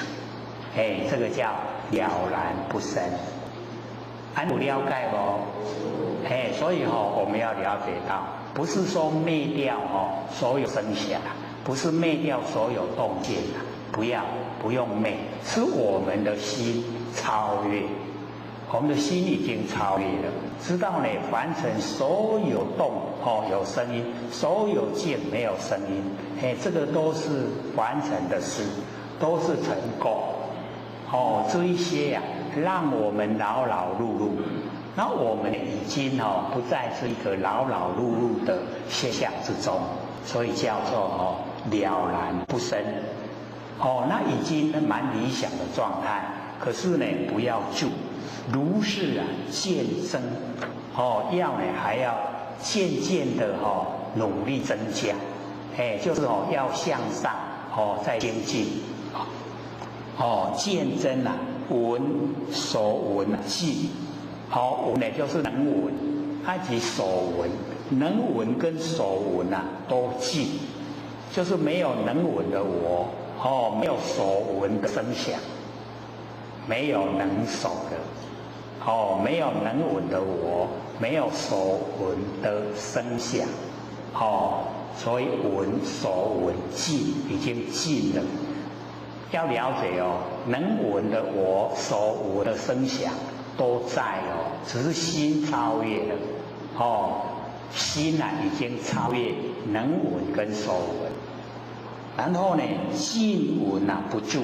这个叫了然不生。有了解不？所以我们要了解到，不是说灭掉所有声响，不是灭掉所有动静不用灭，是我们的心超越。我们的心已经超越了，知道呢，凡尘所有动有声音，所有静没有声音，这个都是凡尘的事，都是成功。这一些呀，让我们劳劳碌碌，那我们已经不再是一个劳劳碌碌的现象之中，所以叫做了然不生。那已经蛮理想的状态，可是呢，不要住。如是啊，渐增，要呢还要渐渐的努力增加，就是要向上再精进，渐增啊，闻所闻记，闻呢就是能闻，及所闻，能闻跟所闻啊都记，就是没有能闻的我，没有所闻的声响。没有能守的，没有能闻的我，没有所闻的声响，所以闻所闻尽，已经尽了。要了解能闻的我，所闻的声响都在只是心超越了，心已经超越能闻跟所闻，然后呢，尽闻不住，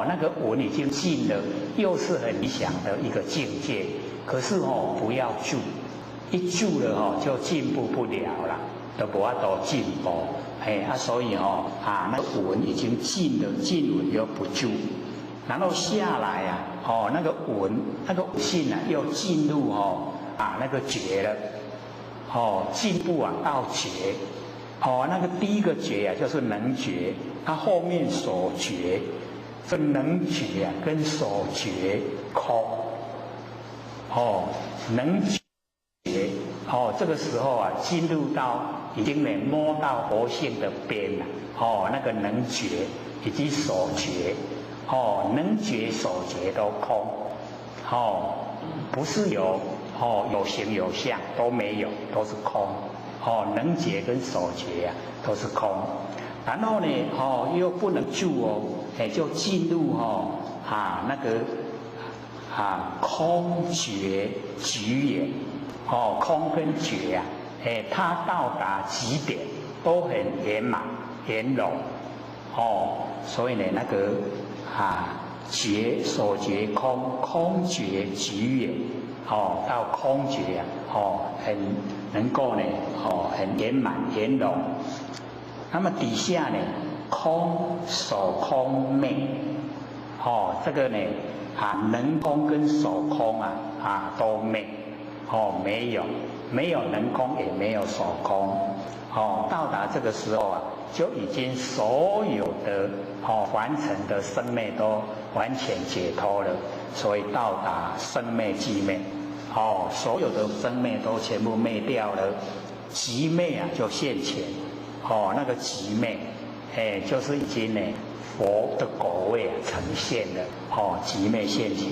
那个闻已经尽了，又是很理想的一个境界。可是不要住，一住了就进步不了了，都不要都进步。所以那个闻已经尽了，尽闻又不住，然后下来那个闻那个性又进入那个觉了，进步到觉，那个第一个觉就是能觉，它后面所觉，这能觉跟所觉空，能觉。这个时候进入到已经摸到佛性的边了，那个能觉以及所觉，能觉所觉都空，不是有形有相都没有，都是空，能觉跟所觉都是空。然后呢，又不能住就进入那个空觉局也。空跟觉它到达极点都很圆满圆融，所以呢，那个觉所觉空，空觉局也，到空觉很能够呢，很圆满圆融。那么底下呢，空守空昧，这个呢，能空跟守空都昧。没有能空，也没有所空，到达这个时候就已经所有的凡尘的生灭都完全解脱了，所以到达生灭寂灭，所有的生灭都全部灭掉了，寂灭就现前，那个寂灭，就是已经呢佛的果位呈现了，寂灭现前。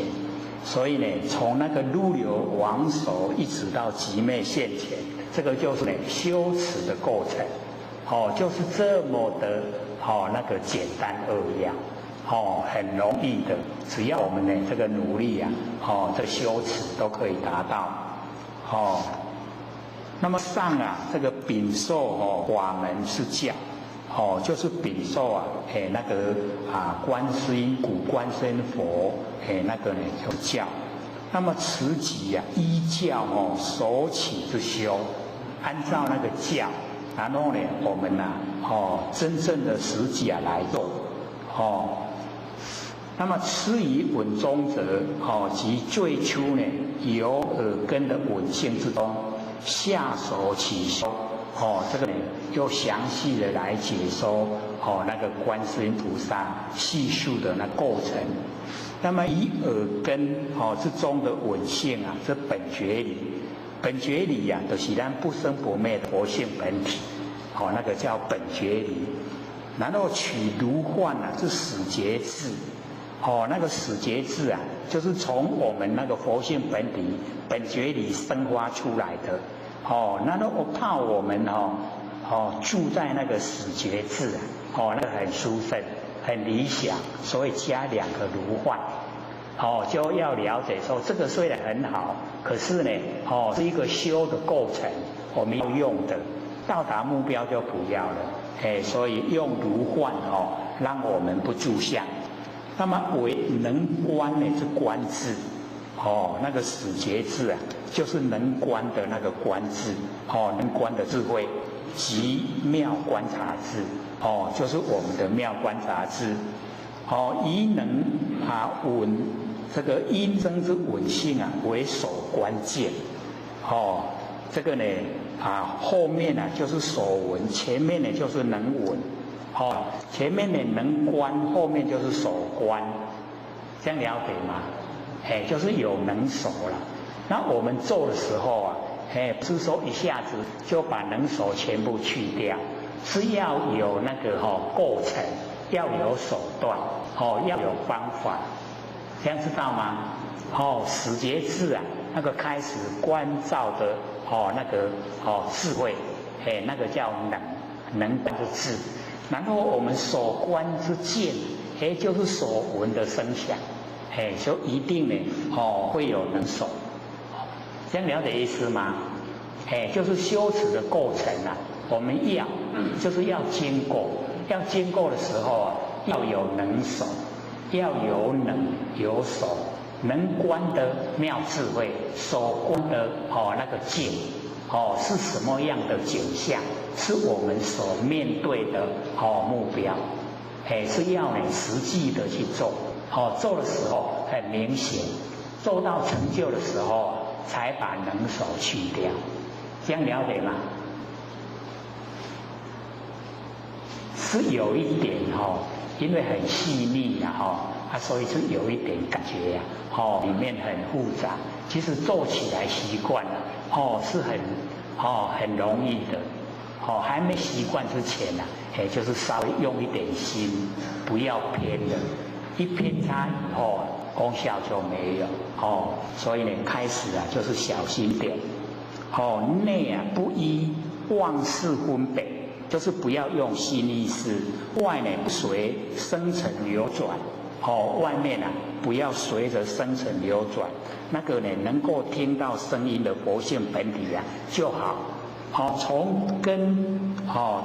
所以呢，从那个入流往守一直到寂灭现前，这个就是呢修持的过程，就是这么的那个简单扼要，很容易的，只要我们呢这个努力这修持都可以达到，那么上这个禀受法门是教，就是禀受那个观世音古观世音佛。那个呢就教，那么此即依教所起之修，按照那个教，然后呢我们真正的实际来做，那么此以稳中者，即最初呢由耳根的稳性之中下手起修，这个呢又详细的来解说那个观世音菩萨细数的那过程。那么以耳根之中的稳性这本觉理，本觉理就是咱不生不灭的佛性本体，那个叫本觉理。然后取如幻是始觉智，那个始觉智就是从我们那个佛性本体本觉理生发出来的，然后我怕我们住在那个始觉智那个很殊胜。很理想，所以加两个如幻，就要了解说这个虽然很好，可是呢，是一个修的过程，我们要用的，到达目标就不要了，所以用如幻让我们不住相。那么为能观呢是观智，那个始觉智就是能观的那个观智，能观的智慧，即妙观察智。就是我们的妙观察智，以能稳这个因声之稳性为首关键，这个呢后面就是所闻，前面呢就是能闻，前面呢能观，后面就是所观，这样了解吗？就是有能守了。那我们做的时候不是说一下子就把能守全部去掉。是要有那个过程，要有手段，要有方法，这样知道吗？始觉智啊，那个开始观照的那个智慧，那个叫能观之智。然后我们所观之见，就是所闻的声响，就一定呢会有能守。这样了解意思吗？就是修持的过程啊，我们就是要经过，要经过的时候啊，要有能守，要有能有守，能观的妙智慧，所观的那个境，是什么样的景象，是我们所面对的目标，是要你实际的去做，做的时候很明显，做到成就的时候才把能守去掉，这样了解吗？是有一点因为很细腻所以是有一点感觉里面很复杂。其实做起来习惯了是很容易的还没习惯之前就是稍微用一点心，不要偏了，一偏差以后功效就没有所以呢，开始就是小心点内不依妄事分别，就是不要用心意识，外呢不随生成流转外面不要随着生成流转，那个呢能够听到声音的佛性本体就好从根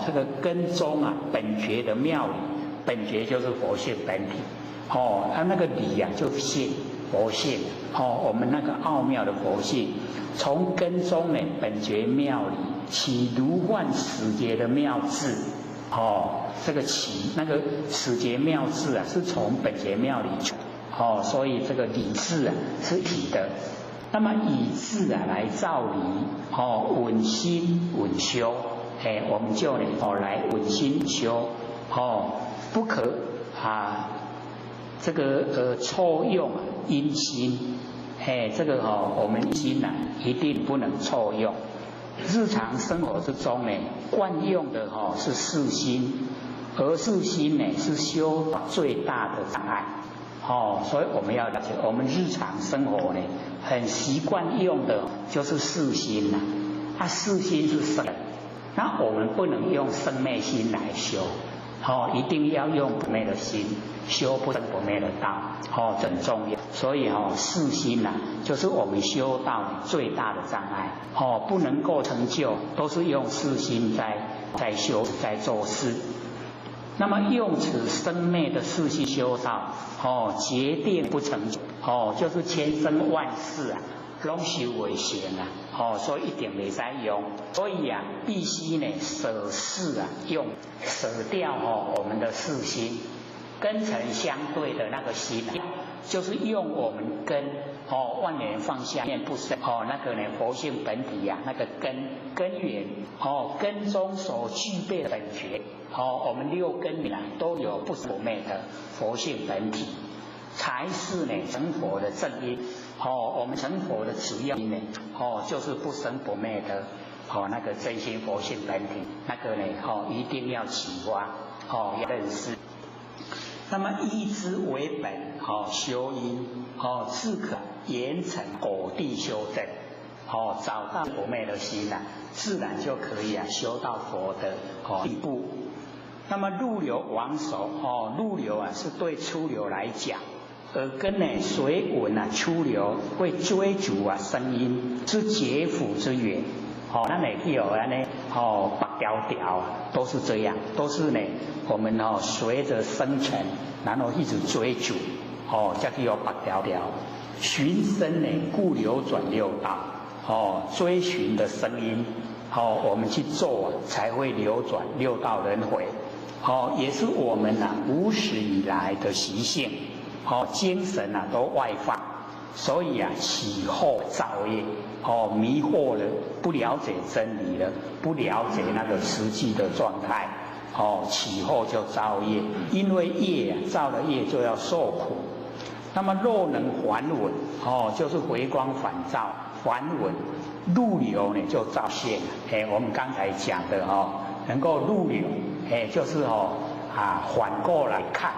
这个根中本觉的妙理，本觉就是佛性本体那个理就是性佛性我们那个奥妙的佛性，从根中呢本觉妙理起如幻始觉的妙智这个起那个始觉妙智是从本觉妙理所以这个理智是体的。那么以智来照理稳心稳修我们就呢来稳心修不可这个错用阴心这个我们心一定不能错用。日常生活之中呢惯用的是四心，而四心呢是修最大的障碍所以我们要了解，我们日常生活呢很习惯用的就是四心四心是生，那我们不能用生灭心来修一定要用不灭的心修不生不灭的道很重要。所以四心就是我们修道最大的障碍不能够成就，都是用四心在修在做事。那么用此生灭的四心修道决定不成就就是千生万世拢修为成所以一定没在用。所以必须呢舍事用舍掉我们的四心，根尘相对的那个心就是用我们根万缘放下念不生那个呢佛性本体那个根源根中所具备的本觉我们六根里都有不生不灭的佛性本体，才是呢成佛的正因我们成佛的主要因呢就是不生不灭的那个真心佛性本体，那个呢一定要启发要认识。那么依之为本修因自可严成果地修正找到不灭的心自然就可以修到佛的地步。那么入流往守入流是对出流来讲，耳根呢随闻出流会追逐声音之结辅之源那每有白条条都是这样，都是呢我们随着生成，然后一直追逐这个有白条条寻声呢故流转六道追寻的声音我们去做才会流转六道轮回也是我们无始以来的习性精神都外放，所以起后造业迷惑了，不了解真理了，不了解那个实际的状态起后就造业，因为业造了业就要受苦。那么若能还稳就是回光返照，还稳入流呢就照现我们刚才讲的能够入流就是反过来看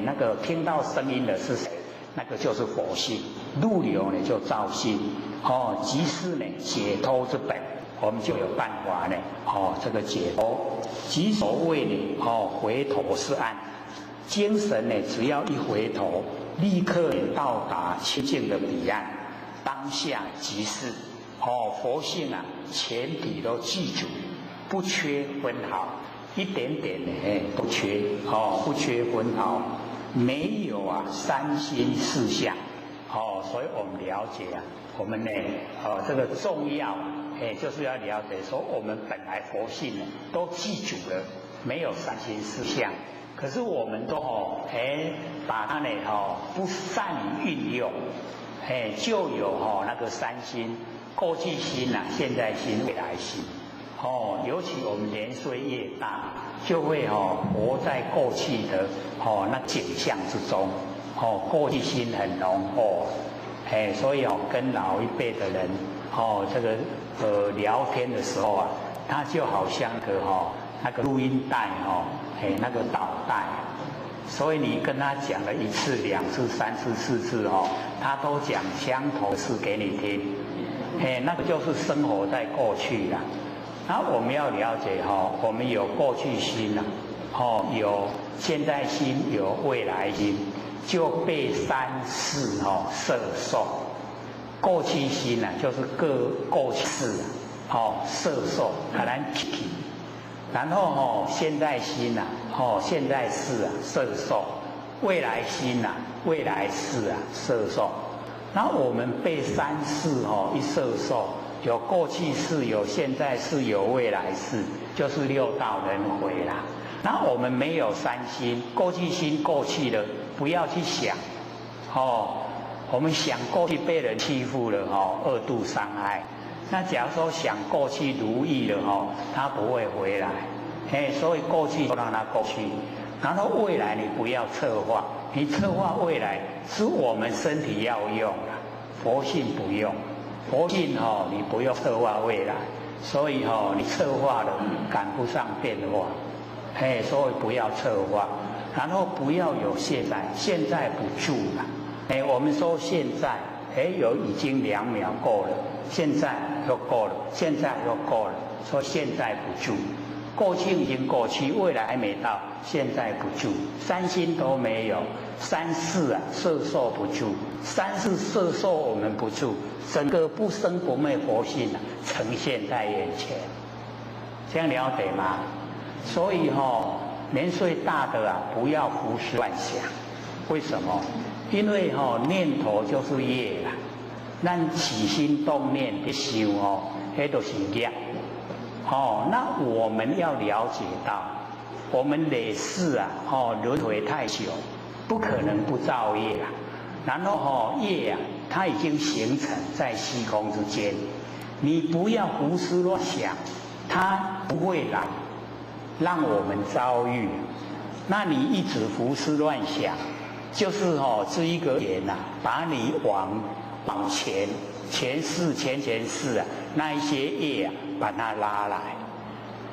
那个听到声音的是谁，那个就是佛性。入流呢就造性，即是呢解脱之本，我们就有办法呢，这个解脱。即所谓呢，回头是岸，精神呢只要一回头，立刻到达清净的彼岸，当下即是。佛性啊，全体都记住，不缺分毫，一点点呢，不缺，不缺分毫，没有啊三心四相，所以我们了解啊，我们呢，这个重要，就是要了解说，我们本来佛性呢都记住了，没有三心四相，可是我们都把它呢，不善于运用，就有那个三心。过去心啊，现在心、未来心，尤其我们年岁越大，就会活在过去的那景象之中，过去心很浓厚，所以跟老一辈的人这个聊天的时候啊，他就好像那个录音带那个导带，所以你跟他讲了1次、2次、3次、4次他都讲相同的事给你听。那个就是生活在过去啦。然后我们要了解我们有过去心啦，有现在心，有未来心，就被3世摄受。过去心就是各过去世摄受，可能起。然后现在心现在世摄受，未来心未来世摄受。然后我们被3世一摄受，有过去世，有现在世，有未来世，就是6道轮回啦。然后我们没有3心，过去心过去了，不要去想，我们想过去被人欺负了2度伤害。那假如说想过去如意了他不会回来，所以过去就让它过去。然后未来你不要策划，你策划未来是我们身体要用的，佛性不用。佛性你不用策划未来，所以你策划了赶不上变化，所以不要策划。然后不要有现在，现在不住了。我们说现在，已经2秒过了，现在又过了，现在又过了，说现在不住。过去已经过去，未来还没到，现在不住，3心都没有，3世摄受不住，3世摄受我们不住，整个不生不灭佛性呈现在眼前，这样了解吗？所以年岁大的不要胡思乱想，为什么？因为念头就是业啦，咱起心动念一想那都是业。那我们要了解到，我们累世轮回太久，不可能不造业啦。然后业它已经形成在虚空之间，你不要胡思乱想，它不会来让我们遭遇。那你一直胡思乱想，就是这一个缘把你往前世、前世那一些业把它拉来，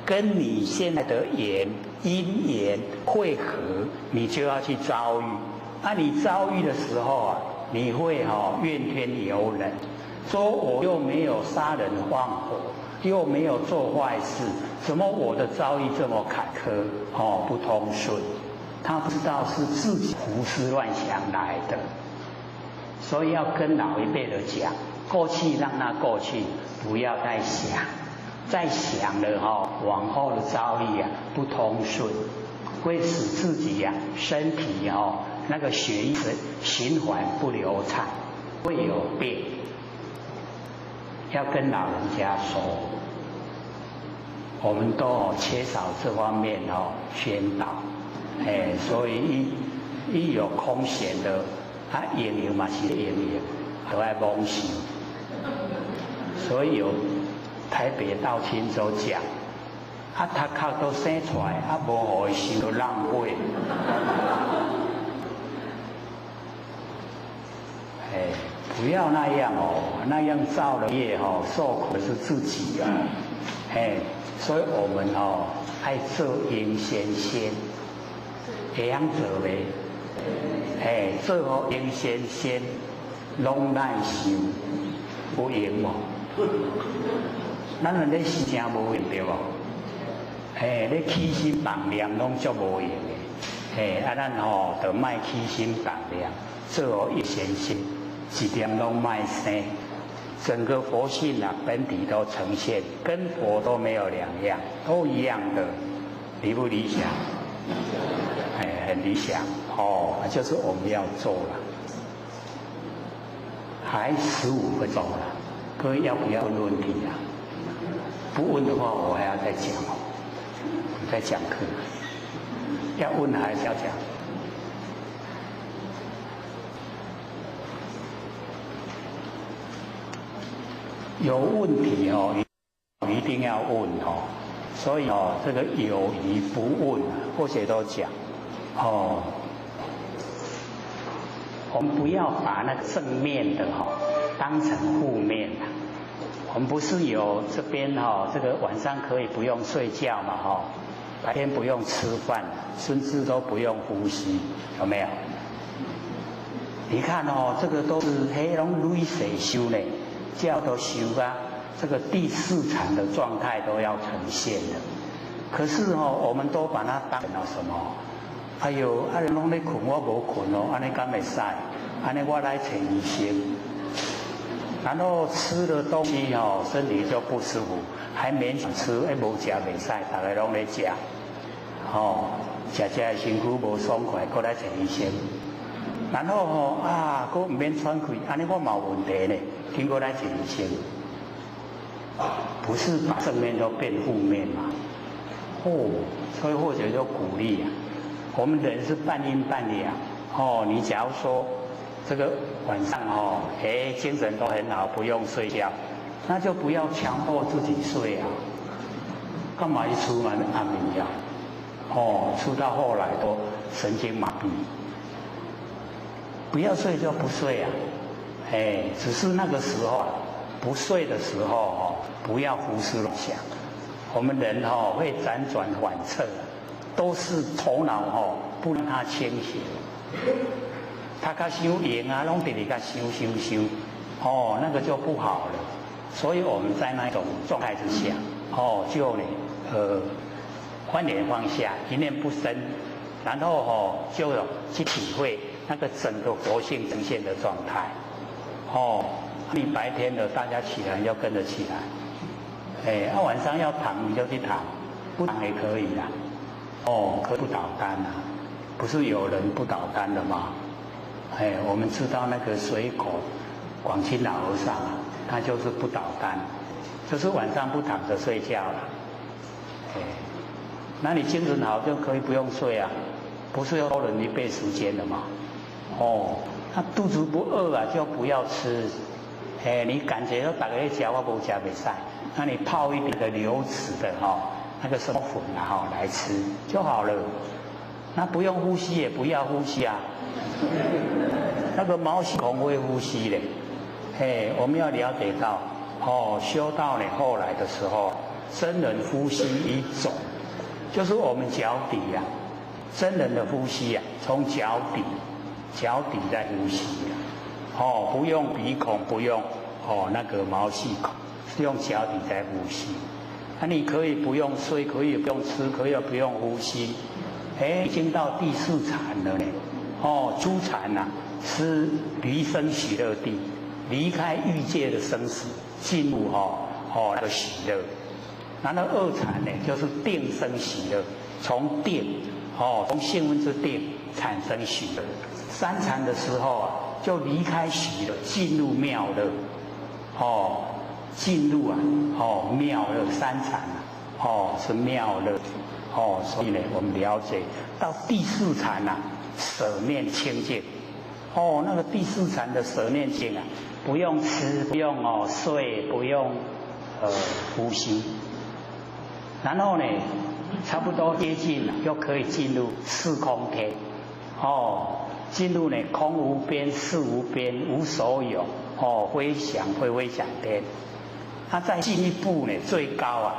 跟你现在的因缘汇合，你就要去遭遇。那你遭遇的时候你会怨天尤人，说我又没有杀人放火，又没有做坏事，怎么我的遭遇这么坎坷不通顺？他不知道是自己胡思乱想来的，所以要跟老一辈的讲，过去让它过去，不要再想，再想了往后的遭遇不通顺，会使自己身体那个血液循环不流畅，会有病。要跟老人家说，我们都缺少这方面宣导，所以一有空闲的，营养嘛是营养，都要妄想。所以有台北到青州讲，他靠都生出来，无好心都浪费。不要那样那样造了业受苦的是自己所以我们爱做因先，会晓做呗，最后应先拢耐受，有用无？咱人咧是真无用对无？咧起心动念拢足无用的。咱就莫起心动念，最后一先一点拢莫生。整个佛性啊，本体都呈现，跟佛都没有两样，都一样的，理不理想？很理想就是我们要做了。还15分钟了，各位要不要问问题啊？不问的话，我还要再讲再讲课。要问还是要讲？有问题一定要问所以这个有疑不问，或者都讲我们不要把那正面的当成负面的。我们不是有这边这个晚上可以不用睡觉嘛白天不用吃饭，甚至都不用呼吸，有没有？你看这个都是黑龙瑞水修呢，叫都修啊，这个第四禅的状态都要呈现的。可是我们都把它当成了什么？哎呦，你拢咧困，我无困安尼敢会使？安尼我来找医生，然后吃的东西身体就不舒服，还勉强吃，无食袂使，大家拢咧食，食的身躯无爽快，搁来找医生，然后搁唔免喘气，安尼我嘛有问题呢，经过来找医生，不是把正面都变负面嘛？所以或者就鼓励我们人是半阴半阳你假如说这个晚上精神都很好，不用睡觉，那就不要强迫自己睡干嘛一出门安眠药吃到后来都神经麻痹，不要睡就不睡只是那个时候不睡的时候不要胡思乱想。我们人会辗转反侧，都是头脑不让它清醒。他较想赢拢直直甲想，那个就不好了。所以我们在那种状态之下，就观点放下，一念不生，然后就有去体会那个整个佛性呈现的状态。你白天的大家起来要跟着起来。晚上要躺你就去躺，不躺也可以啦。可不倒单不是有人不倒单的吗？我们知道那个水口广清老和尚他就是不倒单，就是晚上不躺着睡觉了。那你精神好就可以不用睡不是要多人一倍时间的吗？那肚子不饿就不要吃。你感觉到大家吃我无吃袂使。那你泡一点的流质的那个什么粉来吃就好了。那不用呼吸也不要呼吸那个毛细孔会呼吸嘞。我们要了解到修道后来的时候，真人呼吸一种，就是我们脚底真人的呼吸从脚底在呼吸不用鼻孔，不用那个毛细孔。是用脚底在呼吸，你可以不用睡，可以不用吃，可以不用呼吸，已经到第4禅了呢。初禅是离生喜乐地，离开欲界的生死，进入那个喜乐。然后2禅呢，就是定生喜乐，从定从性温之定产生喜乐。3禅的时候就离开喜乐，进入妙乐。进入妙乐3禅是妙乐所以呢，我们了解到第4禅舍念清净那个第4禅的舍念清不用吃，不用睡，不用呼吸，然后呢，差不多接近就可以进入四空天进入呢空无边、事无边、无所有非想非想天。它再进一步呢，最高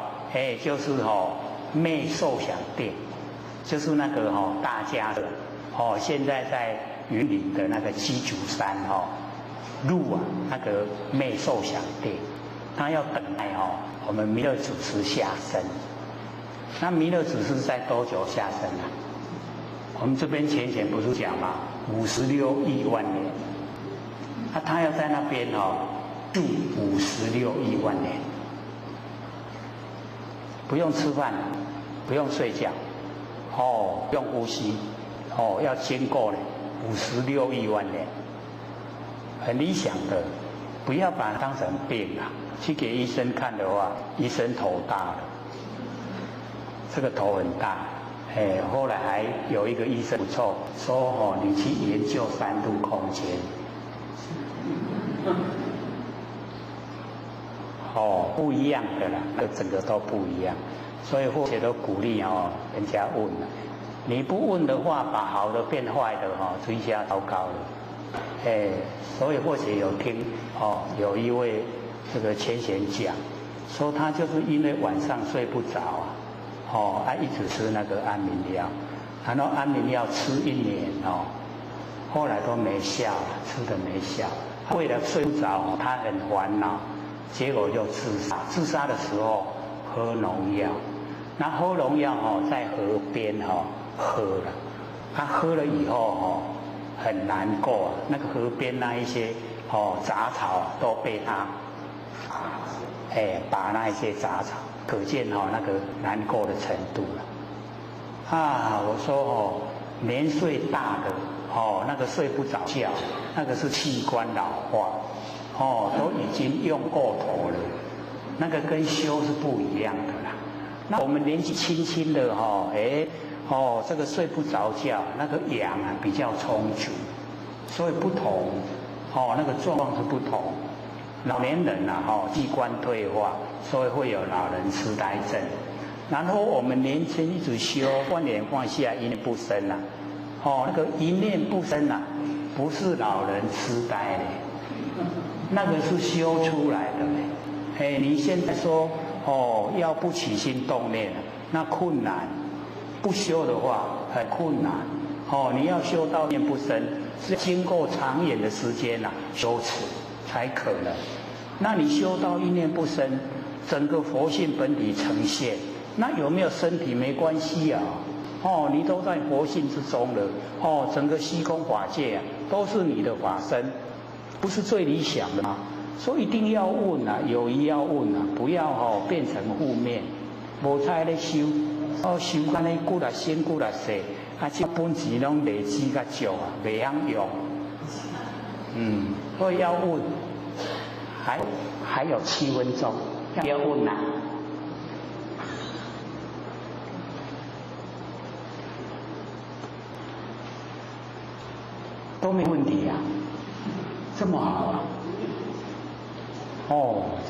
就是灭受想定，就是那个大家的哦，现在在云林的那个鸡足山哦，入啊那个媚受想殿，他要等待哦我们弥勒祖师下生。那弥勒祖师在多久下生啊？我们这边前不是讲嘛，56亿万年。他要在那边哦住56亿万年，不用吃饭，不用睡觉，哦，不用呼吸，哦，要经过呢56亿万年，很理想的，不要把它当成病啊。去给医生看的话，医生头大了，这个头很大。后来还有一个医生不错，说哦，你去研究3度空间。哦，不一样的啦，那整个都不一样，所以或者都鼓励哦，人家问了，你不问的话，把好的变坏的哈，追加糟糕了。所以或者有听哦，有一位这个前贤讲，说他就是因为晚上睡不着啊，一直吃那个安眠药，然后安眠药吃1年哦，后来都没效了，吃的没效。为了睡不着，他很烦恼，结果就自杀。自杀的时候喝农药，那喝农药在河边喝了，他喝了以后很难过啊。那个河边那一些杂草都被他拔那一些杂草，可见那个难过的程度了。我说年岁大的那个睡不着觉，那个是器官老化，都已经用过头了，那个跟修是不一样的啦。那我们年纪轻轻的这个睡不着觉，那个氧啊比较充足，所以不同，那个状况是不同。老年人器官退化，所以会有老人痴呆症。然后我们年轻一直修，换脸换下，一念不生啊。那个一念不生啊，不是老人痴呆嘞，那个是修出来的嘞。你现在说要不起心动念，那困难；不修的话很困难。你要修到念不生，是经过长远的时间修持才可能。那你修到一念不生，整个佛性本体呈现，那有没有身体没关系啊。你都在佛性之中了，整个虚空法界都是你的法身，不是最理想的吗？所以一定要问有疑要问不要变成负面。无在咧修，修安尼骨力身骨力细，这本钱拢累积较少袂晓用。所以要问，还有7分钟，要问都没问题这么好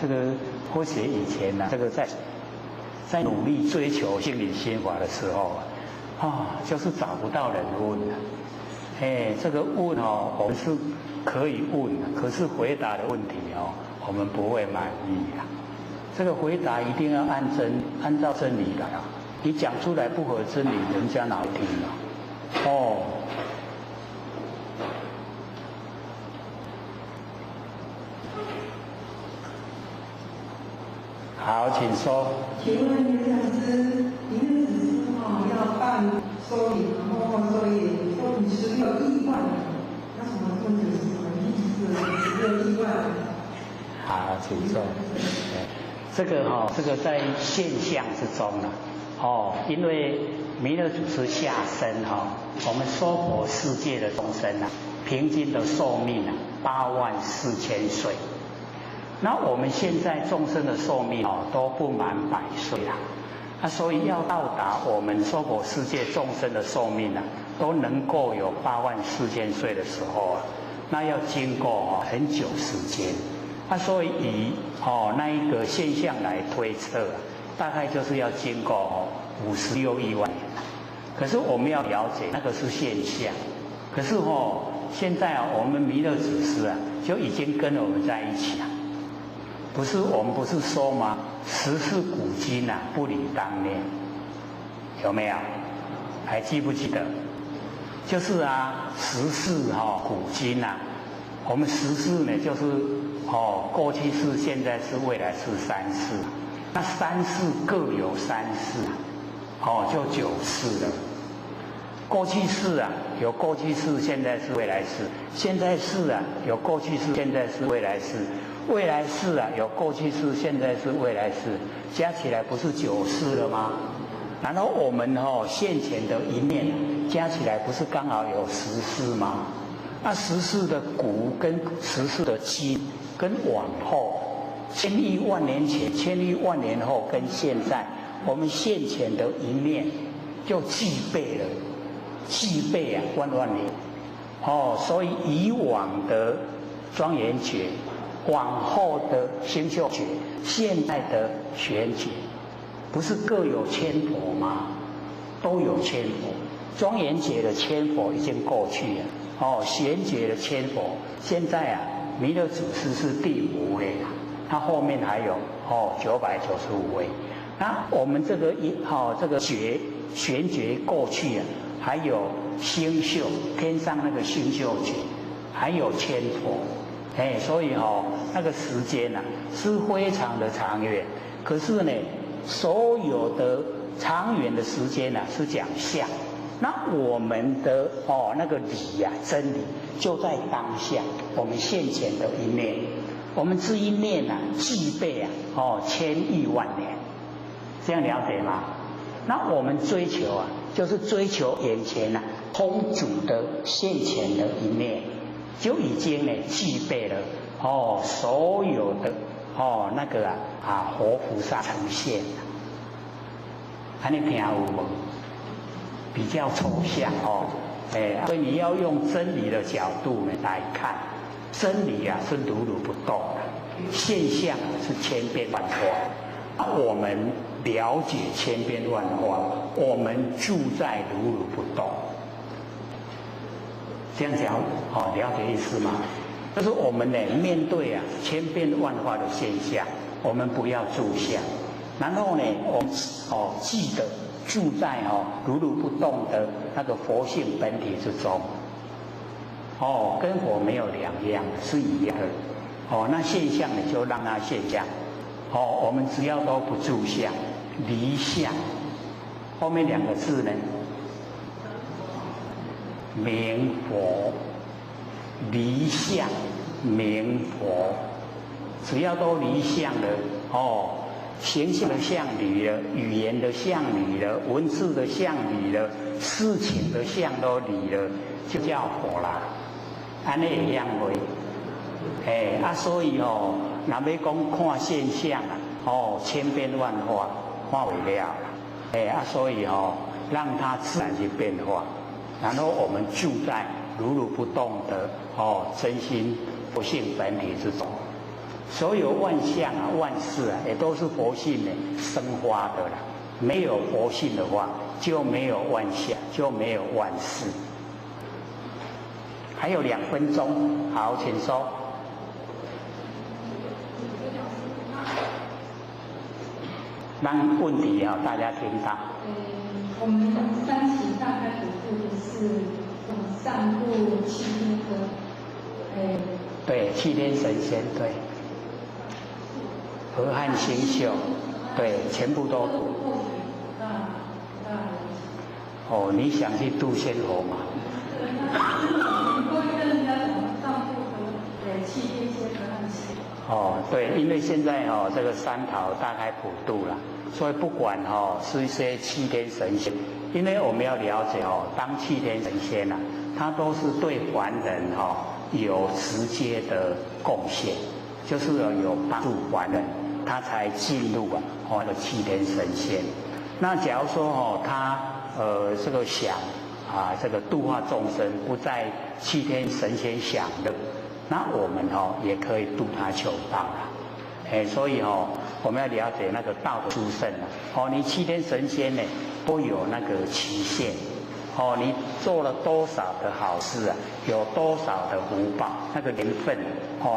这个或许以前这个在努力追求心理心法的时候就是找不到人问这个问我们是可以问可是回答的问题我们不会满意这个回答一定要按照真理来你讲出来不合真理，人家哪会听好，请说。请问袁讲师，您的指示要办收银，然后收银16亿万，那什么问题是什么意思？16亿万。好，请说。这个在现象之中因为弥勒祖师下生我们娑婆世界的众生平均的寿命84000岁。那我们现在众生的寿命都不满100岁所以要到达我们娑婆世界众生的寿命都能够有84000岁的时候那要经过很久时间所以以那一个现象来推测大概就是要经过56亿万年。可是我们要了解那个是现象，可是现在我们弥勒祖师就已经跟我们在一起不是我们不是说吗？时事古今不离当年，有没有？还记不记得？就是啊十世古今啊，我们十世呢就是过去世、现在世、未来世三世，那三世各有三世，就九世了。过去世啊有过去世、现在世、未来世；现在世啊有过去世、现在世、未来世；未来世啊有过去世、现在世、未来世，加起来不是九世了吗？然后我们现前的一念加起来不是刚好有十世吗？那十世的古跟十世的今跟往后，千亿万年前、千亿万年后跟现在，我们现前的一念就具备了，具备啊万年。所以以往的庄严觉，往后的星宿觉，现在的玄觉，不是各有千佛吗？都有千佛。庄严觉的千佛已经过去了，玄觉的千佛现在啊，弥勒祖师是第5位啊，他后面还有995位。那我们这个这个玄觉过去啊，还有星宿，天上那个星宿觉，还有千佛，所以那个时间啊是非常的长远。可是呢，所有的长远的时间啊是讲相，那我们的那个理啊真理就在当下，我们现前的一念，我们这一念啊具备啊千亿万年，这样了解吗？那我们追求啊，就是追求眼前啊空主的现前的一念，就已经呢具备了所有的那个活菩萨呈现了。安尼听有无？比较抽象所以你要用真理的角度呢来看，真理啊是如如不动的，现象是千变万化。我们了解千变万化，我们住在如如不动。这样讲了解意思吗？就是我们呢面对啊千变万化的现象，我们不要住相，然后呢我们记得住在如如不动的那个佛性本体之中，跟佛没有两样，是一样的。那现象呢就让它现象，我们只要都不住相，离相，后面2个字呢，明佛，离相明佛，只要都离相了形象的相离了，语言的相离了，文字的相离了，事情的相都离了，就叫佛啦。安尼会样未？所以若要讲看现象千变万化，看不了啦。所以让它自然去变化，然后我们住在如如不动的真心佛性本体之中。所有万象啊、万事啊，也都是佛性呢生发的啦。没有佛性的话，就没有万象，就没有万事。还有2分钟，好，请说。让问题大家听到。我们3期大开普度的是上部7天科，对，7天神仙，对。河汉星宿，对，全部都读。你想去度仙佛吗？对，因为现在这个三桃大开普度了，所以不管是一些7天神仙，因为我们要了解当7天神仙啊，他都是对凡人有直接的贡献，就是有帮助凡人，他才进入那个7天神仙。那假如说他这个想这个度化众生，不在7天神仙想的，那我们也可以度他求道啦。所以我们要了解那个道的殊胜啊。你7天神仙呢都有那个期限。你做了多少的好事啊，有多少的福报，那个年份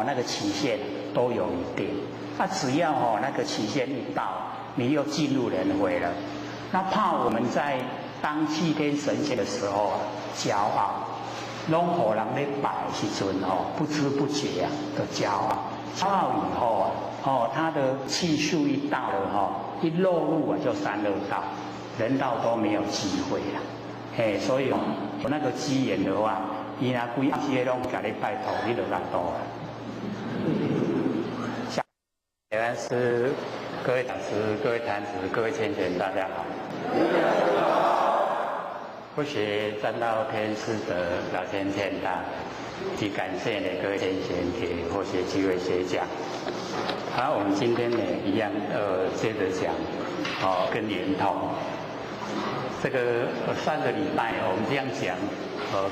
那个期限都有一定。那只要那个期限一到，你又进入轮回了。那怕我们在当7天神仙的时候骄傲，拢互人咧拜时阵不知不觉的骄傲，骄傲以后他的气数一到了一落入就三恶道，人道都没有机会了。所以有那个机缘的话，伊若规暗时拢甲你拜托，你就难多了。原来是各位讲师、各位坛子、各位千贤，大家好。不学占道天师的老千天大，及感谢各位千贤给或学机会学讲。好，我们今天呢一样接着讲跟圆通。这个上个礼拜我们这样讲，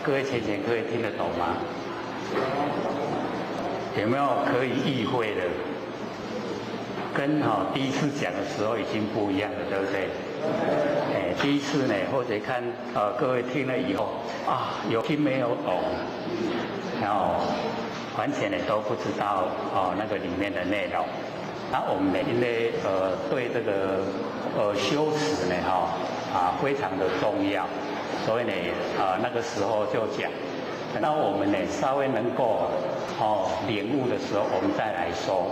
各位千贤可以听得懂吗？有没有可以意会的？跟第一次讲的时候已经不一样了，对不对？第一次呢，或者看各位听了以后有听没有懂，然后完全呢都不知道那个里面的内容。那我们呢，因为对这个修持呢非常的重要，所以呢那个时候就讲，等到我们呢稍微能够领悟的时候，我们再来说。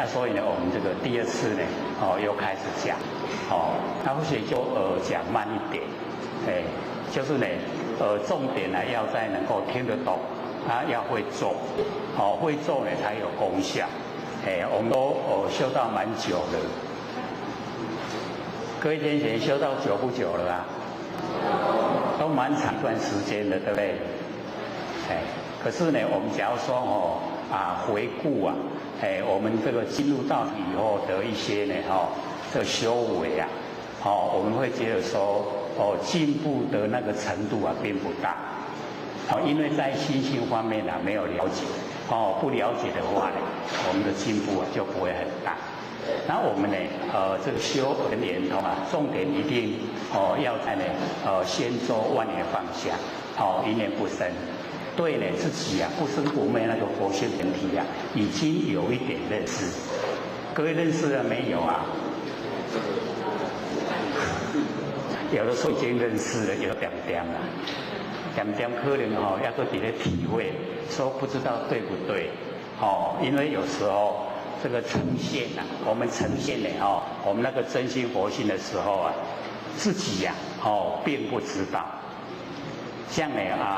所以呢，我们这个第二次呢，又开始讲，或许就讲慢一点，就是呢，重点呢要在能够听得懂，要会做，会做呢才有功效，我们都修到蛮久了，各位天贤修到久不久了啊？都蛮长一段时间的，对不对？可是呢，我们假如说回顾我们这个进入到以后的一些呢这个修为我们会觉得说进步的那个程度并不大，因为在心性方面没有了解，不了解的话呢，我们的进步就不会很大。然后我们呢这个修跟圆通重点一定要在呢先做万年放下，一念不生。对呢，自己不生不灭那个佛性本体已经有一点认识。各位认识了没有啊？有的时候已经认识了，有点点了，点可能要做别的体会，说不知道对不对？因为有时候这个呈现我们呈现呢我们那个真心佛性的时候自己并不知道。像呢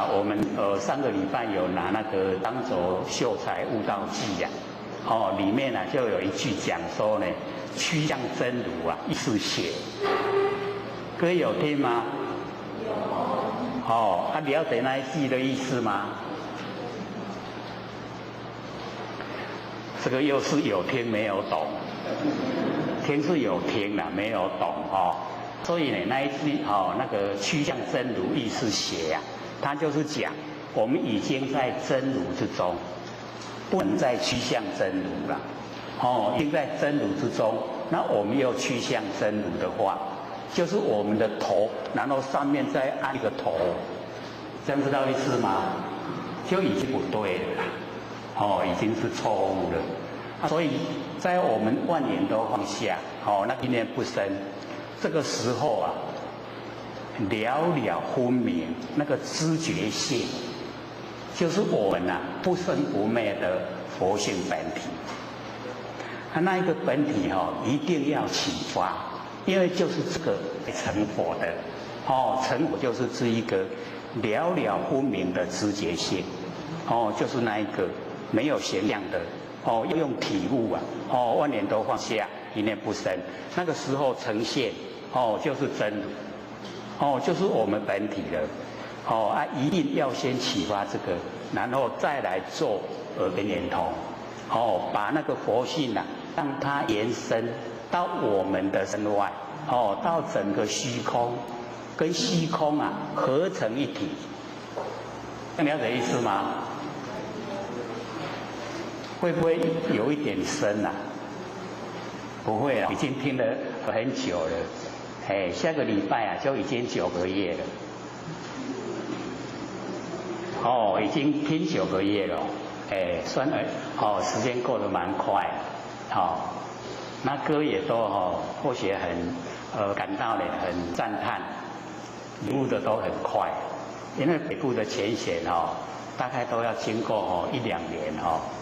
我们上个礼拜有拿那个《当走秀才悟道记》里面就有一句讲说呢，趋向真如亦是邪。各位有听吗？有。了解那一句的意思吗？这个又是有听没有懂，听是有听了，没有懂所以呢，那一句那个趋向真如亦是邪它就是讲我们已经在真如之中，不能再趋向真如了。已经在真如之中，那我们又趋向真如的话，就是我们的头，然后上面再按一个头，这样知道意思吗？就已经不对了已经是错误了。所以在我们万年都放下，那一念不生。这个时候了了分明，那个知觉性，就是我们不生不灭的佛性本体。那一个本体一定要启发，因为就是这个成佛的成佛就是这一个了了分明的知觉性就是那一个没有限量的要用体悟万年都放下，一念不生，那个时候呈现就是真如就是我们本体了一定要先启发这个，然后再来做耳根圆通把那个佛性让它延伸到我们的身外到整个虚空跟虚空合成一体，这样了解意思吗？会不会有一点深不会已经听了很久了。下个礼拜就已经9个月了。已经听9个月了。算时间过得蛮快。那歌也都或许很感到很赞叹，领悟的都很快。因为北部的浅显大概都要经过1-2年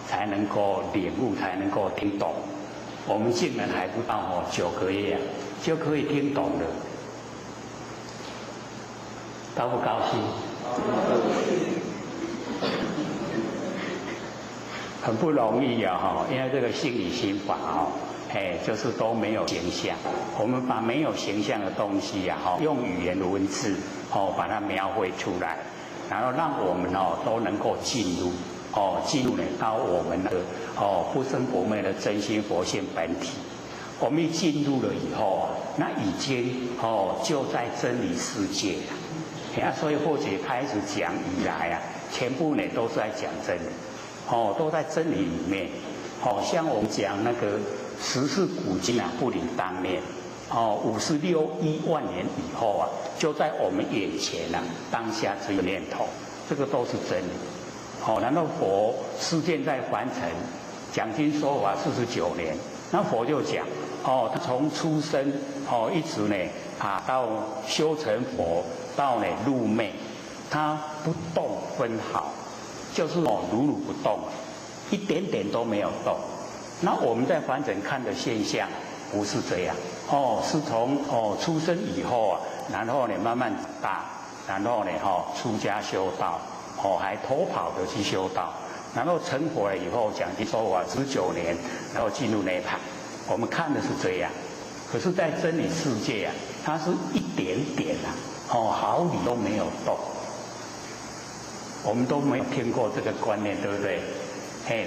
才能够领悟，才能够听懂。我们竟然还不到9个月就可以听懂了，高不高兴？很不容易因为这个心理心法就是都没有形象。我们把没有形象的东西用语言文字把它描绘出来，然后让我们都能够进入到我们的不生不灭的真心佛性本体。我们一进入了以后那已经就在真理世界了。所以或许开始讲以来全部呢都是在讲真理，都在真理里面。像我们讲那个十世古今不离当年，56亿万年以后就在我们眼前当下只有念头，这个都是真理。然后佛示现在凡尘，讲经说法49年，那佛就讲他从出生一直呢到修成佛，到呢入昧，他不动分毫，就是如如不动，一点点都没有动。那我们在凡尘看的现象不是这样是从出生以后然后呢慢慢长大，然后呢出家修道还偷跑的去修道，然后成佛了以后讲经说法19年，然后进入涅槃。我们看的是这样，可是在真理世界它是一点点毫厘都没有动。我们都没有听过这个观念，对不对？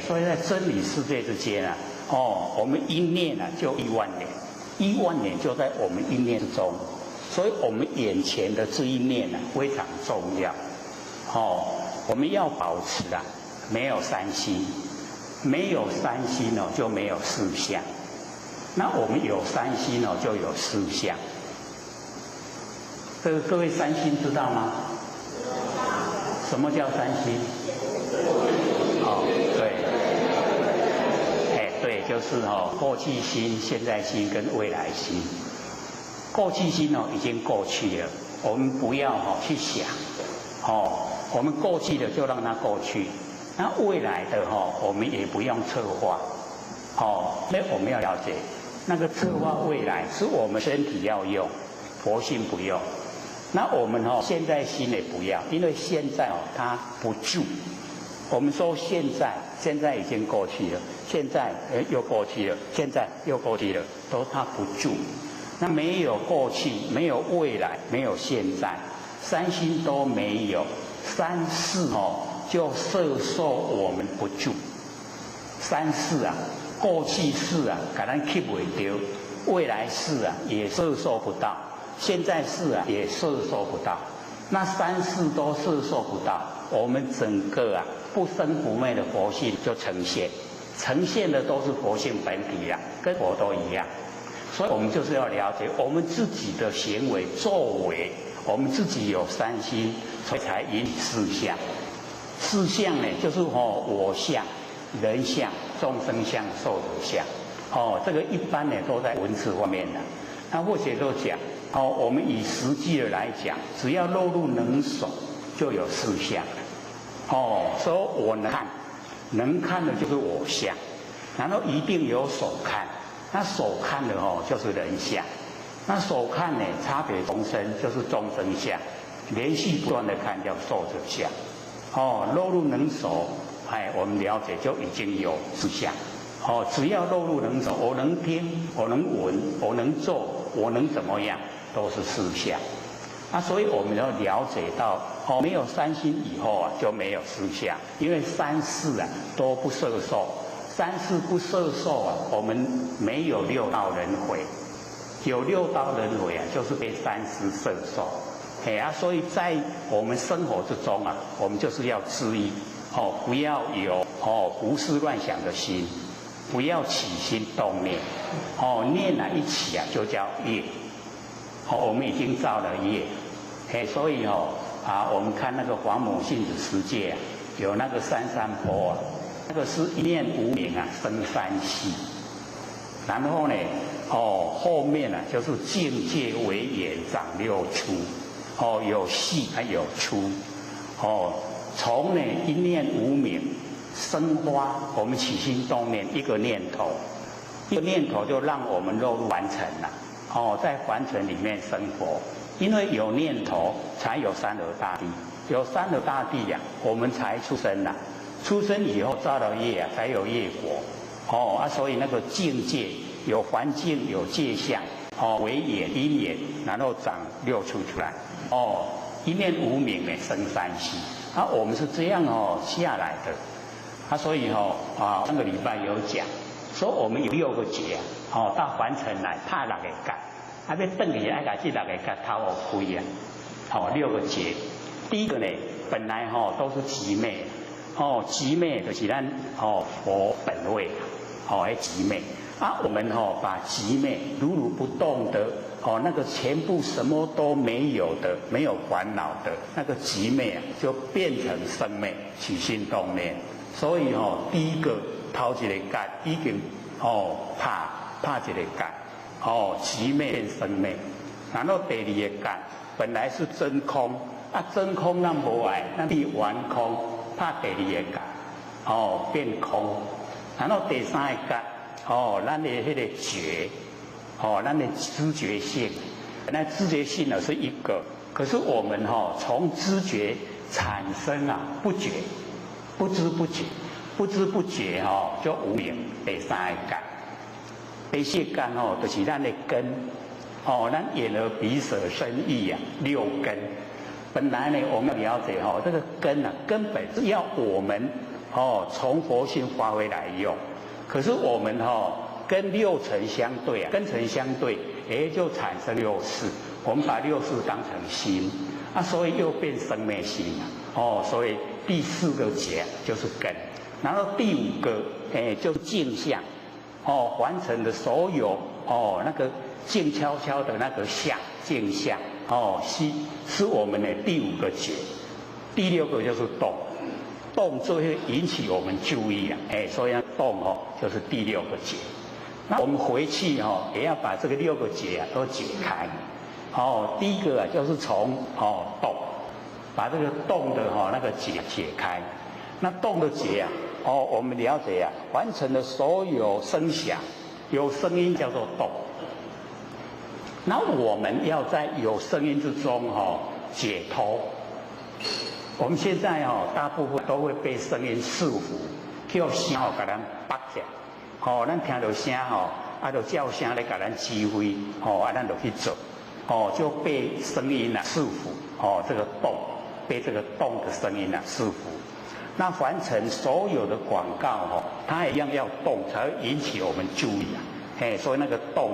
所以在真理世界之间我们一念就1万年，1万年就在我们一念之中，所以我们眼前的这一念非常重要。我们要保持没有三心，没有三心就没有四相。那我们有三心就有四相。这个各位三心知道吗？什么叫三心？对，就是过去心、现在心跟未来心。过去心已经过去了，我们不要去想，我们过去的就让它过去。那未来的我们也不用策划，那我们要了解，那个策划未来是我们身体要用，佛性不用。那我们现在心也不要，因为现在它不住。我们说现在已经过去了，现在又过去了，现在又过去了，都它不住。那没有过去，没有未来，没有现在，三心都没有，三世就摄受我们不住。三世过去世给咱吸不掉，未来世也摄受不到，现在世也摄受不到。那三世都摄受不到，我们整个不生不灭的佛性就呈现的都是佛性本体跟佛都一样。所以我们就是要了解我们自己的行为作为，我们自己有三心，所以才引四相。四相呢，就是我相、人相、众生相、寿者相。这个一般呢都在文字方面的。那或许都讲我们以实际的来讲，只要落入能手，就有四相。所以我能看的就是我相，然后一定有手看。那手看的就是人相，那手看呢差别众生就是众生相，连续不断的看叫寿者相。落入能手，我们了解就已经有四相。只要落入能手，我能听，我能闻，我能做，我能怎么样，都是四相。所以我们要了解到，没有三心以后就没有四相，因为三世都不摄受。三世不摄受我们没有六道轮回，有六道轮回就是被三世摄受。所以在我们生活之中我们就是要注意不要有胡思乱想的心，不要起心动念。念一起就叫业。我们已经造了业。所以我们看那个黄母性子十界有那个三山坡那个是一念无明生三系。然后呢后面就是境界为眼长六出。有细还有粗。从呢一念无明生发，我们起心动念一个念头，一个念头就让我们落入凡尘了。在凡尘里面生活，因为有念头才有三河大地，有三河大地呀，我们才出生了。出生以后造了业啊，才有业果。所以那个境界有环境有界相，为眼因缘，然后长六出出来。一念无明呢生三息。我们是这样下来的。所以上个礼拜有讲，说我们有6个劫到凡尘来怕6个劫，要转去爱把这6个劫掏开啊。6个劫，第一个呢，本来都是极昧，极昧就是咱佛本位，极昧。我们把极昧如不动的那个全部什么都没有的，没有烦恼的那个极昧啊，就变成生昧，起心动念。所以第一个头一个劫已经怕一个劫，极昧变生昧。然后第二个劫本来是真空，真空咱无爱，咱变完空，怕第二个劫，变空。然后第三个劫。咱的那个觉，咱的知觉性，那知觉性呢是一个，可是我们从知觉产生不觉，不知不觉，不知不觉就无明。第三个劫，第四个就是咱的根，咱眼耳鼻舌身意6根。本来呢，我们了解这个根根本是要我们从佛性发挥来用。可是我们跟6尘相对跟尘相对，就产生6识。我们把6识当成心，所以又变生灭心了。所以第4个劫就是根，然后第5个就是镜相，完成的所有那个静悄悄的那个相镜相，是我们的第5个劫。第6个就是动。动就会引起我们注意所以动就是第6个劫。那我们回去也要把这个6个劫都解开。第一个就是从动，把这个动的那个劫解开。那动的劫我们了解完成了所有声响，有声音叫做动。那我们要在有声音之中解脱。我们现在大部分都会被声音束缚，叫声给咱绑起来。咱听到声就叫声来给咱指挥，咱就去做，就被声音束缚。这个动，被这个动的声音束缚。那凡尘所有的广告它一样要动，才会引起我们注意所以那个动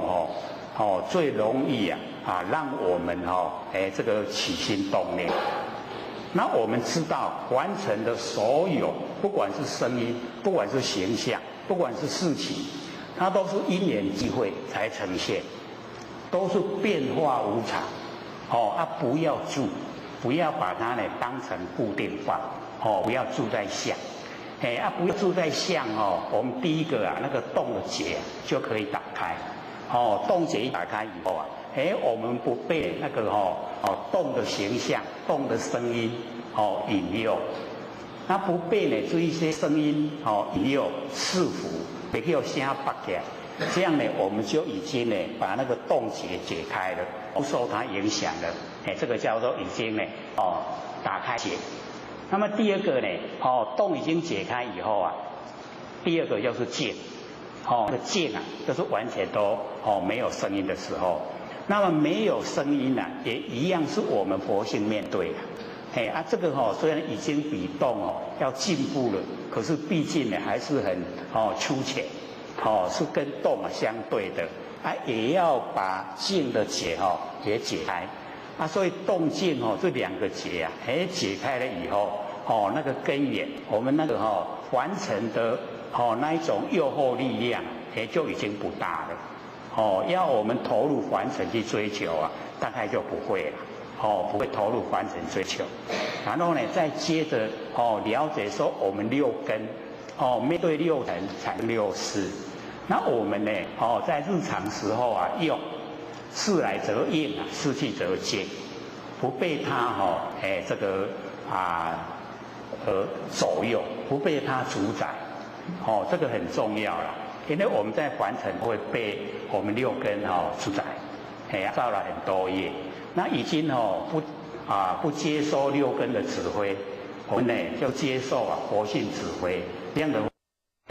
最容易让我们这个起心动念。那我们知道完成的所有，不管是声音，不管是形象，不管是事情，它都是因缘际会才呈现，都是变化无常。不要住，不要把它当成固定化。不要住在相。不要住在相我们第一个那个动的结就可以打开。动结一打开以后我们不被那个动的形象、动的声音引诱，那不被这一些声音引诱束缚，也叫声绑起来。这样我们就已经把那个动结解开了，不受它影响了。这个叫做已经打开结。那么第二个动已经解开以后第二个就是静。这个静就是完全都没有声音的时候。那么没有声音也一样是我们佛性面对的。这个虽然已经比动要进步了，可是毕竟还是很粗浅，是跟动相对的。也要把静的结也解开。所以动静这2个结解开了以后那个根源，我们那个完成的那一种诱惑力量就已经不大了。要我们投入凡尘去追求大概就不会了。不会投入凡尘追求。然后再接着了解说我们6根面对6尘产生6识。那我们在日常时候用事来则应，事去则静，不被它这个左右，不被它主宰。这个很重要啦，因为我们在凡尘会被我们六根主宰，造了很多业，那已经不接收六根的指挥，我们呢就接受佛性指挥，这样的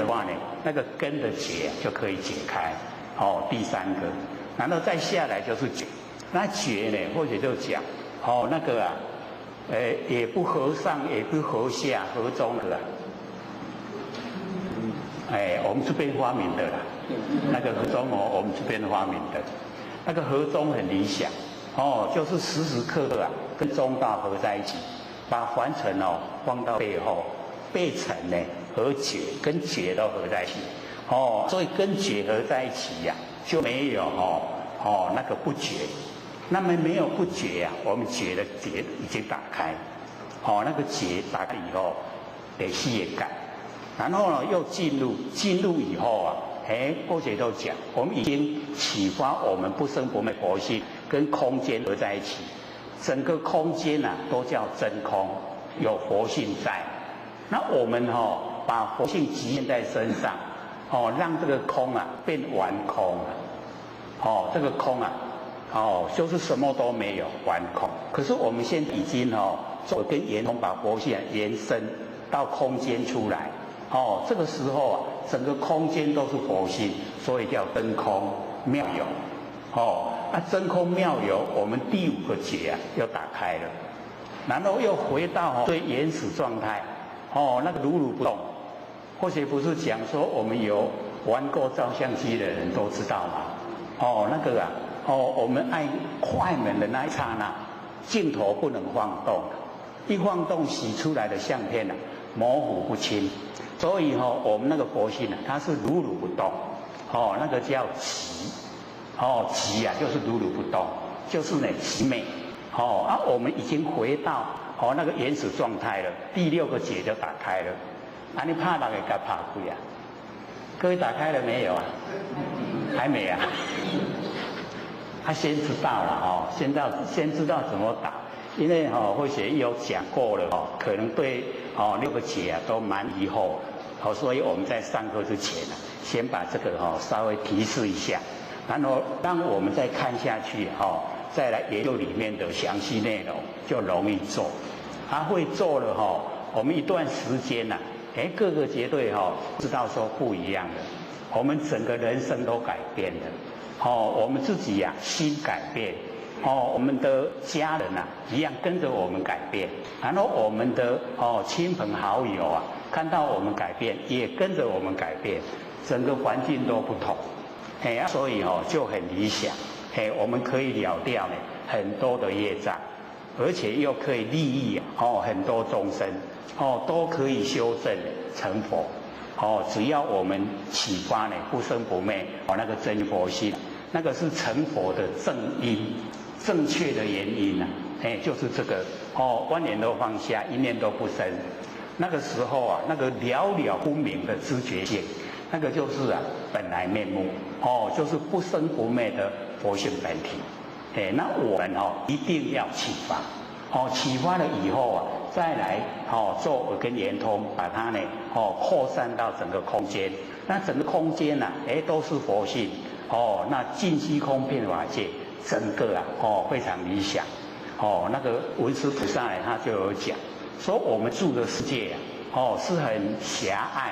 话呢，那个根的结就可以解开。第三个，然后再下来就是觉，那觉呢，或者就讲那个也不合上，也不合下，合中的我们这边发明的啦，那个合中我们这边发明的，那个合中很理想就是时时刻刻跟中道合在一起，把凡尘放到背后，背尘呢和觉跟觉都合在一起所以跟觉合在一起就没有那个不觉，那么没有不觉我们觉的觉已经打开那个觉打开以后得细感，然后呢又进入以后过去都讲，我们已经启发我们不生不灭佛性跟空间合在一起，整个空间都叫真空，有佛性在。那我们把佛性集现在身上让这个空变完空这个空就是什么都没有，完空。可是我们现在已经做跟圆通把佛性延伸到空间出来这个时候整个空间都是佛性，所以叫真空妙有真空妙有，我们第五个觉又打开了，然后又回到最原始状态那个如如不动。或许不是讲说我们有玩过照相机的人都知道嘛那个我们按快门的那一刹那，镜头不能晃动，一晃动洗出来的相片模糊不清，所以我们那个佛性它是如如不动那个叫寂寂就是如如不动，就是呢寂昧我们已经回到那个原始状态了，第六个觉就打开了。你怕哪个该怕鬼各位打开了没有还没他先知道了先知道怎么打，因为或许有讲过了可能对六个觉都蛮疑惑所以我们在上课之前先把这个稍微提示一下，然后当我们再看下去再来研究里面的详细内容就容易做。会做了我们一段时间各个绝对知道说不一样的，我们整个人生都改变了我们自己心改变我们的家人一样跟着我们改变，然后我们的亲朋好友看到我们改变也跟着我们改变，整个环境都不同所以就很理想我们可以了掉很多的业障，而且又可以利益很多众生都可以修正成佛只要我们启发不生不灭那个真佛性，那个是成佛的正因，正确的原因就是这个万念都放下，一念都不生，那个时候那个了了不明的知觉性，那个就是本来面目就是不生不灭的佛性本体那我们一定要启发启发了以后再来做耳根圆通，把它扩散到整个空间，那整个空间都是佛性那尽虚空遍法界，整个非常理想那个文殊菩萨他就有讲说，我们住的世界是很狭隘，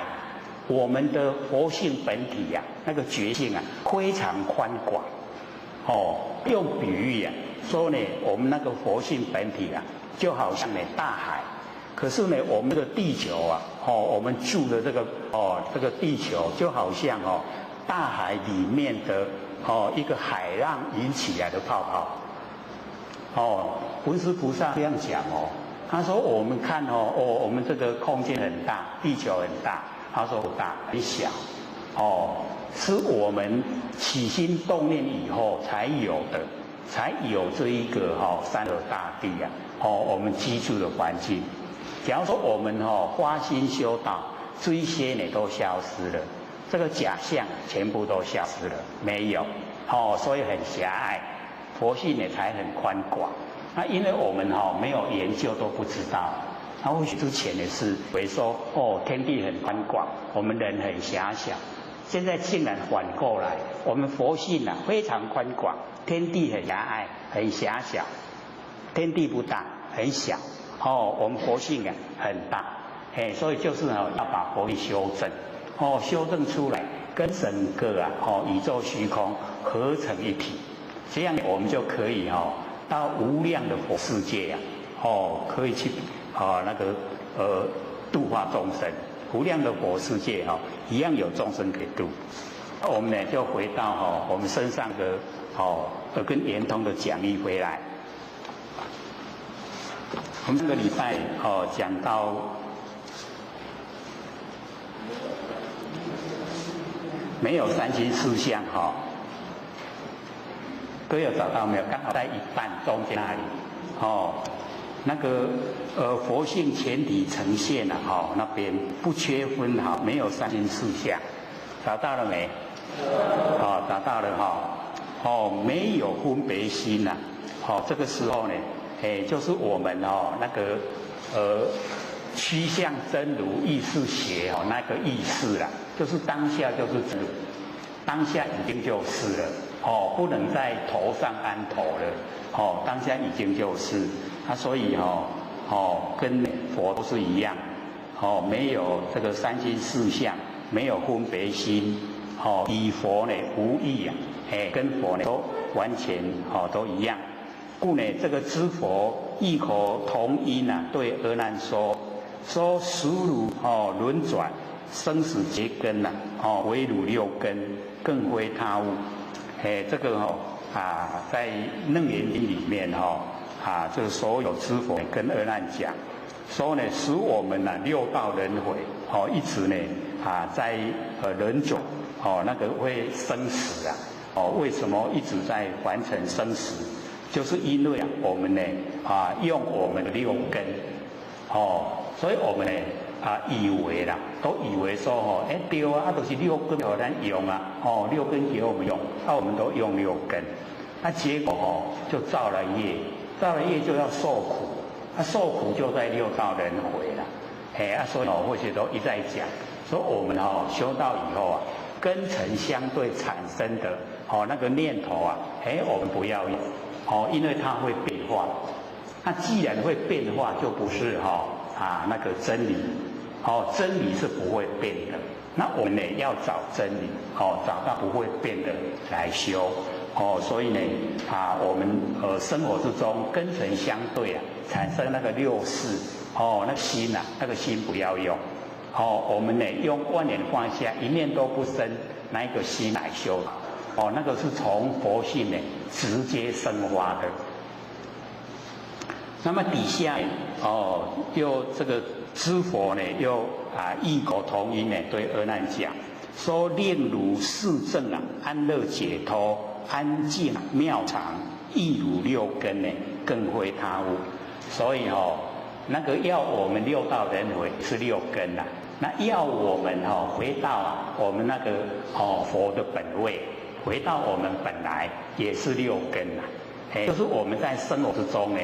我们的佛性本体那个觉性非常宽广用比喻说我们那个佛性本体就好像大海，可是我们这个地球我们住的这个地球就好像大海里面的一个海浪引起来的泡泡文殊菩萨这样讲他说我们看我们这个空间很大，地球很大，他说不大，很小是我们起心动念以后才有的，才有这一个三河大地我们居住的环境。假如说我们花心修道，这一些都消失了，这个假象全部都消失了，没有所以很狭隘，佛性才很宽广。那因为我们没有研究都不知道那或许之前也是会说哦，天地很宽广，我们人很狭小。现在竟然反过来，我们佛性啊非常宽广，天地很狭隘、很狭小，天地不大，很小。哦，我们佛性啊很大，所以就是要把佛性修正，修正出来，跟整个宇宙虚空合成一体，这样我们就可以到无量的佛世界可以去度化众生。无量的佛世界一样有众生可以度。那我们呢就回到我们身上的耳根圆通的讲义回来。我们这个礼拜讲到没有三心四相各位有找到没有？刚好在一半中间那里那个佛性全体呈现那边不缺分没有三心四相，找到了没？找到了没有分别心这个时候呢，就是我们那个虚相真如意识学那个意识啦，就是当下就是真如，当下已经就是了不能在头上安头了当下已经就是所以跟佛都是一样没有这个三心四相，没有分别心与佛呢无异跟佛呢都完全都一样。故呢这个知佛异口同音对阿难说实如轮转生死结根唯汝六根，更非他物。这个在楞严经里面这个所有知佛跟阿难讲说呢，使我们六道轮回一直呢在轮转那个会生死为什么一直在完成生死？就是因为我们呢用我们的六根所以我们呢以为啦，都以为说对都是六根给咱用六根给我们用，我们都用六根，结果就造了业，造了业就要受苦，受苦就在六道轮回了，所以或许都一再讲，说我们修道以后根尘相对产生的那个念头我们不要用因为它会变化，那既然会变化，就不是那个真理真理是不会变的。那我们呢要找真理找到不会变的来修所以呢我们生活之中根尘相对产生那个六识那个心那个心不要用我们呢用万念放下，一念都不生那一个心来修那个是从佛性呢直接生发的。那么底下又这个知佛呢又异口同音呢对阿难讲说，令如四正安乐解脱，安静妙常，亦如六根呢，更非他物。所以那个要我们六道轮回是六根那要我们回到我们那个佛的本位，回到我们本来也是六根就是我们在生活之中呢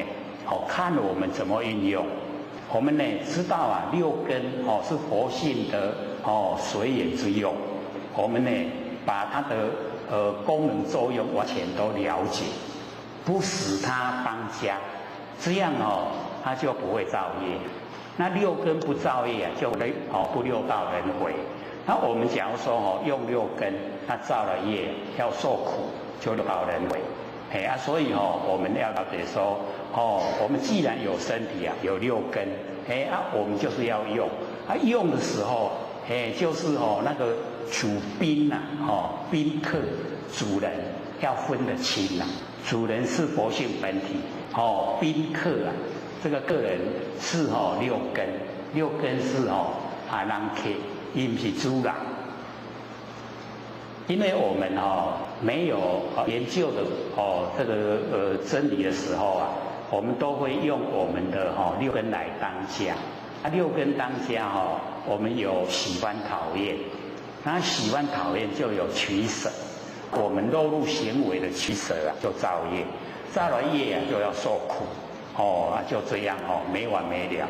看我们怎么运用。我们呢知道六根是佛性的随缘之用，我们呢把它的功能作用完全都了解，不使它当家，这样它就不会造业。那六根不造业就不六道轮回。那我们假如说用六根，那造了业要受苦，就六道轮回。所以我们要了解说我们既然有身体有六根我们就是要用用的时候就是那个主宾宾客主人要分得清主人是佛性本体宾客这个个人是六根，六根是人客，伊不是主人。因为我们没有研究的这个真理的时候我们都会用我们的六根来当家。六根当家我们有喜欢讨厌，那喜欢讨厌就有取舍，我们落入行为的取舍就造业，造了业就要受苦就这样没完没了。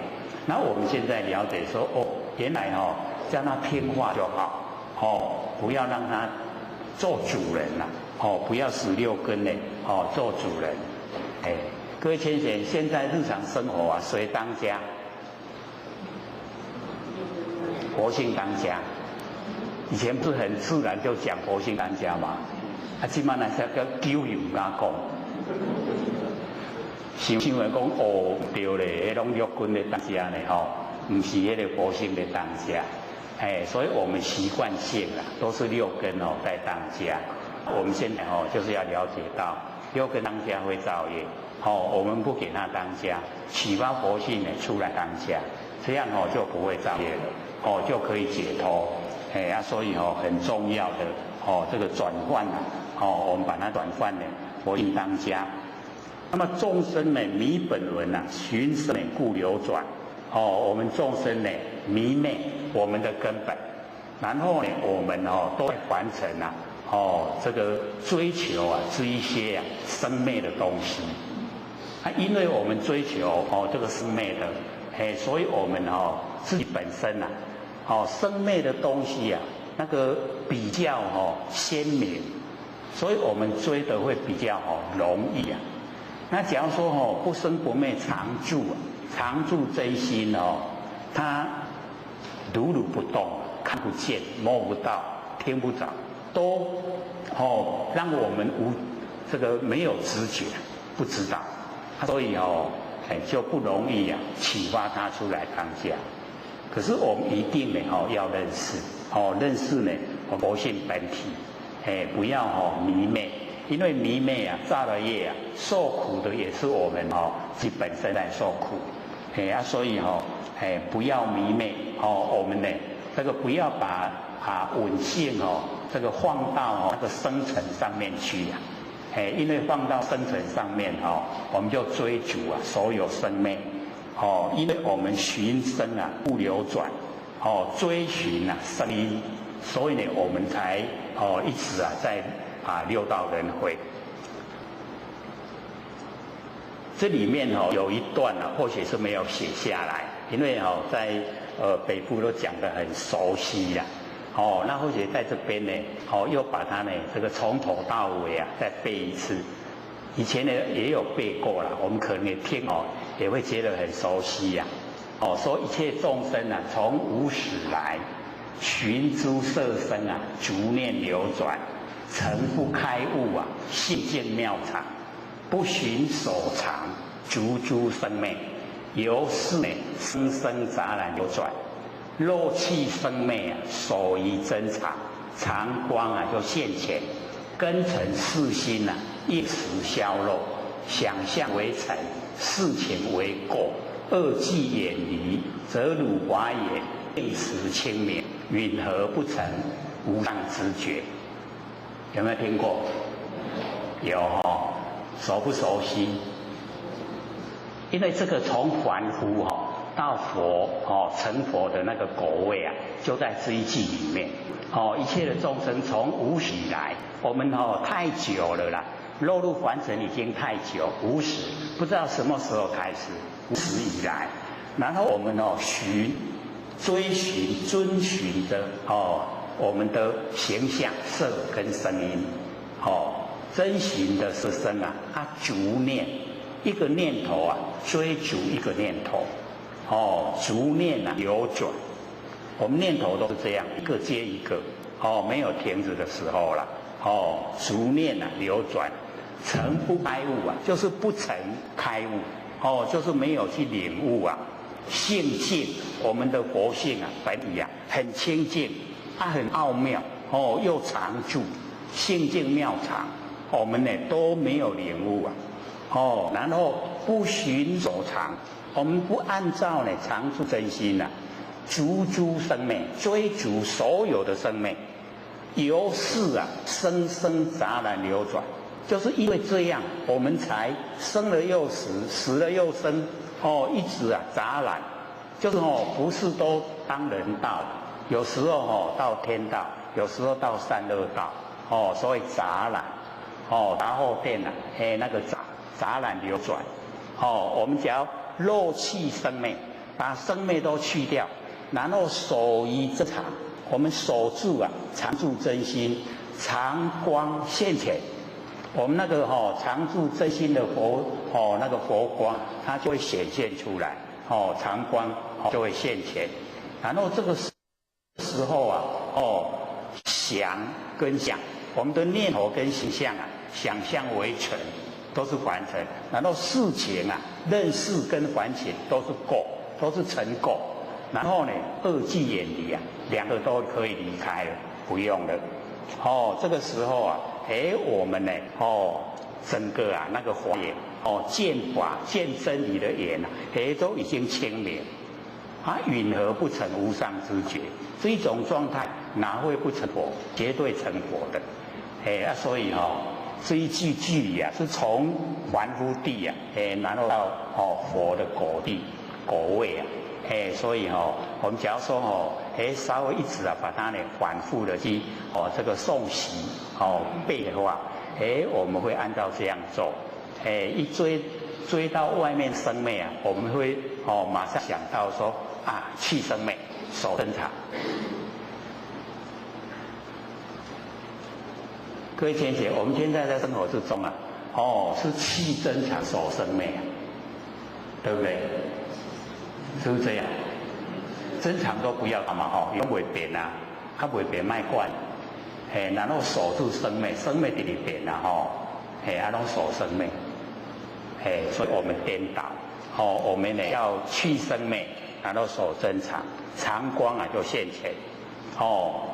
那我们现在了解说，哦，原来哦，叫他听话就好，哦，不要让他做主人啦，哦，不要16根呢，哦，做主人。哎，各位先生，现在日常生活啊，谁当家？佛性当家。以前不是很自然就讲佛性当家嘛？啊，今晚来才叫九又唔敢讲。想为讲哦，对咧，迄种六根的当家呢，吼，唔是迄个佛性的当家。哎，所以我们习惯性啊，都是6根哦在当家。我们现在哦，就是要了解到6根当家会造业，哦，我们不给他当家，启发佛性呢出来当家，这样哦就不会造业了，哦就可以解脱。哎啊，所以哦很重要的哦这个转换啊，哦我们把它转换呢佛性当家。那么众生呢迷本轮啊，寻生呢故流转。哦，我们众生呢迷昧我们的根本，然后呢我们哦都会凡尘啊，哦这个追求啊这一些啊生灭的东西。啊，因为我们追求哦这个生灭的，哎，所以我们哦自己本身啊。哦，生灭的东西啊，那个比较哦鲜明，所以我们追的会比较哦容易啊。那假如说哦不生不灭常住啊，常住真心哦，它如如不动，看不见、摸不到、听不着，都哦让我们这个没有知觉，不知道，所以哦哎就不容易啊启发它出来当家。可是我们一定呢，哦，要认识，哦，认识呢，佛性本体，哎，不要哦迷昧，因为迷昧啊，造了业啊，受苦的也是我们哦，自己本身在受苦，哎啊，所以哦，哎，不要迷昧，哦，我们呢，这个不要把稳性哦，这个放到哦那个生存上面去呀，哎，因为放到生存上面哦，我们就追逐啊所有生命。哦，因为我们寻生啊，不流转，哦，追寻啊声音，所以呢，我们才哦一直啊在六道轮回。这里面哦有一段啊，或许是没有写下来，因为哦在北部都讲得很熟悉呀、哦，那或许在这边呢，哦又把它呢这个从头到尾啊再背一次。以前呢也有背过了，我们可能也听哦，也会觉得很熟悉呀、哦，说一切众生啊，从无始来，寻诸色身啊，逐念流转，诚不开悟啊，性净妙常，不寻所常，逐诸生灭，由是呢生生杂染流转，肉气生灭啊，守于真常，常光啊就现前，根尘世心啊。一时消漏，想象为尘，事情为过，恶迹远离，则汝华也，定时清明，允和不成，无上知觉。有没有听过？有哦，熟不熟悉？因为这个从凡夫到佛成佛的那个果位啊，就在这一句里面。哦，一切的众生从无始以来，我们太久了啦。落入凡尘已经太久，无始不知道什么时候开始，无始以来，然后我们追寻、遵循着我们的形象、色跟声音，遵循的是生啊，逐念一个念头啊，追逐一个念头，逐念啊流转，我们念头都是这样，一个接一个，没有停止的时候了，逐念啊流转。诚不开悟啊，就是不曾开悟，就是没有去领悟啊。性净，我们的佛性啊，本体啊，很清净，它很奥妙，又常住，性净妙常，我们呢都没有领悟啊，然后不寻所常，我们不按照呢常住真心啊，逐诸生命，追逐所有的生命，由是啊生生杂染流转。就是因为这样，我们才生了又死，死了又生，一直啊杂染，就是不是都当人道，有时候到天道，有时候到三恶道，所以杂染，然后变了，那个杂染流转，我们只要肉气生命，把生灭都去掉，然后守于真常，我们守住啊，常住真心，常光现前。我们那个常住真心的佛那个佛光，它就会显现出来常光就会现前。然后这个时候啊想跟想，我们的念头跟形象啊，想象为成，都是凡尘。然后事情啊，认识跟凡情都是垢，都是尘垢。然后呢，二际远离啊，两个都可以离开了，不用了。这个时候啊，我们呢，整个啊那个法眼，见法见真理的眼啊，都已经清明。允何不成无上知觉？这一种状态哪会不成佛？绝对成佛的。所以这一句句里啊，是从凡夫地啊，然后到佛的果地果位啊。所以我们假如说稍微一直啊把它呢反复的去这个诵习背的话，我们会按照这样做。一追到外面生灭啊，我们会马上想到说去生灭，守真常。各位贤姐，我们现在在生活之中啊，是去真常守生灭啊，对不对？是不是这样？真常都不要嘛也袂变啊，袂变卖惯，然后守住生灭，生灭在里边啊拢守生灭，所以我们颠倒，我们呢要去生灭，然后守真常，常光啊就现前，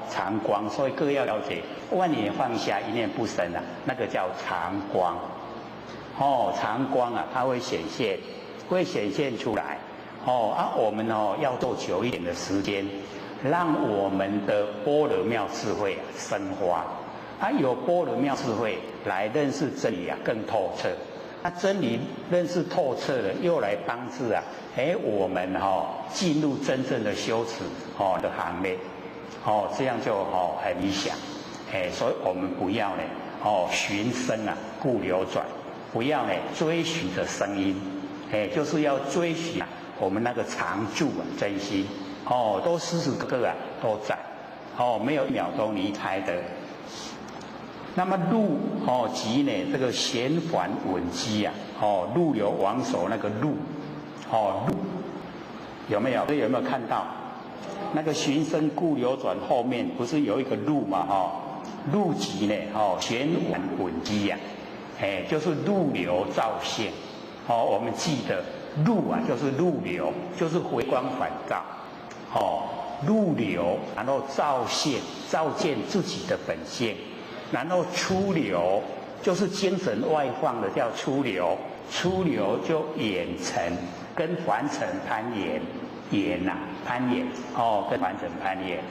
常光，所以各位要了解，万念放下，一念不生啊，那个叫常光，常光啊，它会显现出来。我们要做久一点的时间，让我们的般若妙智慧生花。有般若妙智慧来认识真理啊，更透彻。真理认识透彻了，又来帮助啊，我们进入真正的修持的行列，这样就很理想。所以我们不要呢寻声啊故流转，不要呢追寻着声音，就是要追寻我们那个常住真心，都时时刻刻啊都在，没有一秒钟离开的。那么入即呢这个弦缓稳机啊，入流王手那个入，入有没有？有没有看到？那个寻声故流转后面不是有一个入嘛？入即呢弦缓稳机呀，就是入流照现。我们记得。入啊，就是入流，就是回光返照，入流，然后照现，照见自己的本性，然后出流，就是精神外放的叫出流，出流就远尘，跟凡尘攀岩攀岩，跟凡尘攀岩，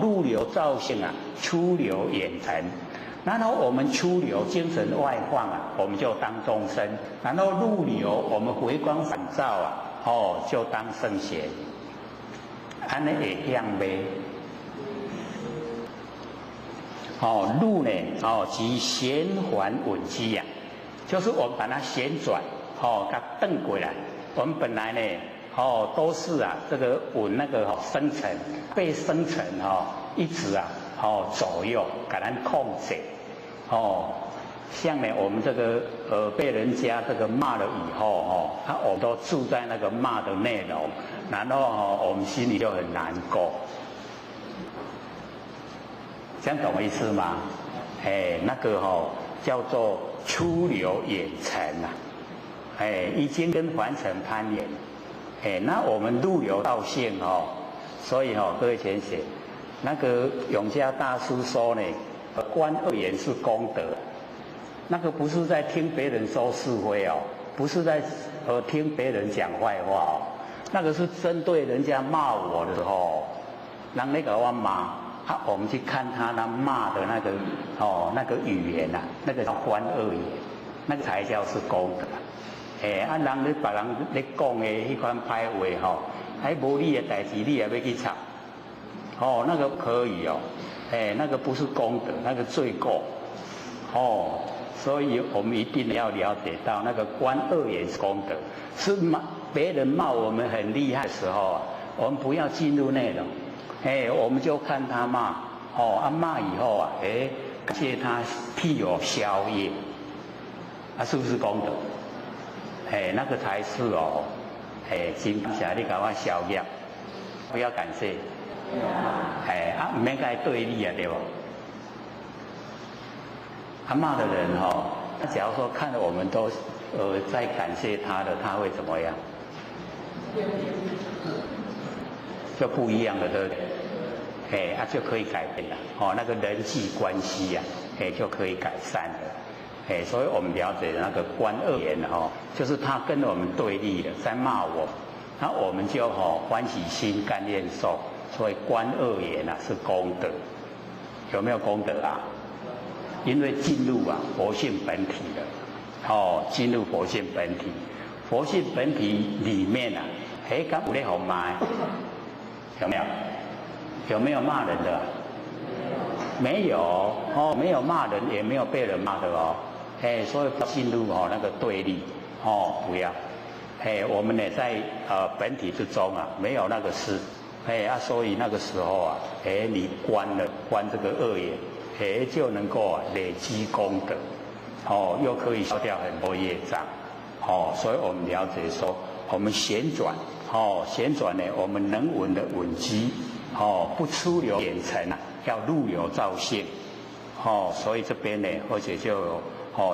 入流照现啊，出流远尘。然后我们出流精神外放啊，我们就当众生；然后入流，我们回光返照啊，就当圣贤。安尼会样呗？入呢，即旋缓稳机呀，就是我们把它旋转，给它蹬过来。我们本来呢，都是啊，这个稳那个生尘，被生尘一直啊。左右给咱控制，像呢我们这个被人家这个骂了以后我们都住在那个骂的内容，然后我们心里就很难过，这样懂我意思吗？那个叫做出流远尘啊，已经跟凡尘攀岩，那我们入流道性所以各位贤贤。那个永嘉大师说呢，观恶言是功德，那个不是在听别人说是非不是在听别人讲坏话那个是针对人家骂我的时候，让那个我骂我们去看他那骂的那个那个语言那个叫观恶言，那个才叫是功德。人咧别人咧讲的迄款歹话还无你的代志，你也要去插。那个可以那个不是功德，那个罪过所以我们一定要了解到那个观恶言是功德，是别人骂我们很厉害的时候啊，我们不要进入内容，我们就看他骂，骂以后啊，感谢他替我消业，是不是功德？那个才是哦，真正你给我消业，不要感谢，唔免该对立啊，对不？骂的人假如说看着我们都在感谢他的，他会怎么样？就不一样的，对不对？就可以改变了。那个人际关系啊，就可以改善了。所以我们了解那个观恶言就是他跟我们对立的，在骂我，那我们就欢喜心甘愿受。所以观恶言啊是功德，有没有功德啊？因为进入佛性本体了，进入佛性本体，佛性本体里面敢有咧好骂，有没有？有没有骂人的？没有没有骂人，也没有被人骂的所以不进入那个对立不要，我们呢在本体之中没有那个事，所以那个时候你观这个恶言。就能够累积功德，又可以消掉很多业障，所以我们了解说，我们旋转呢，我们能稳的稳机，不出流眼尘要入有照现，所以这边呢，而且就有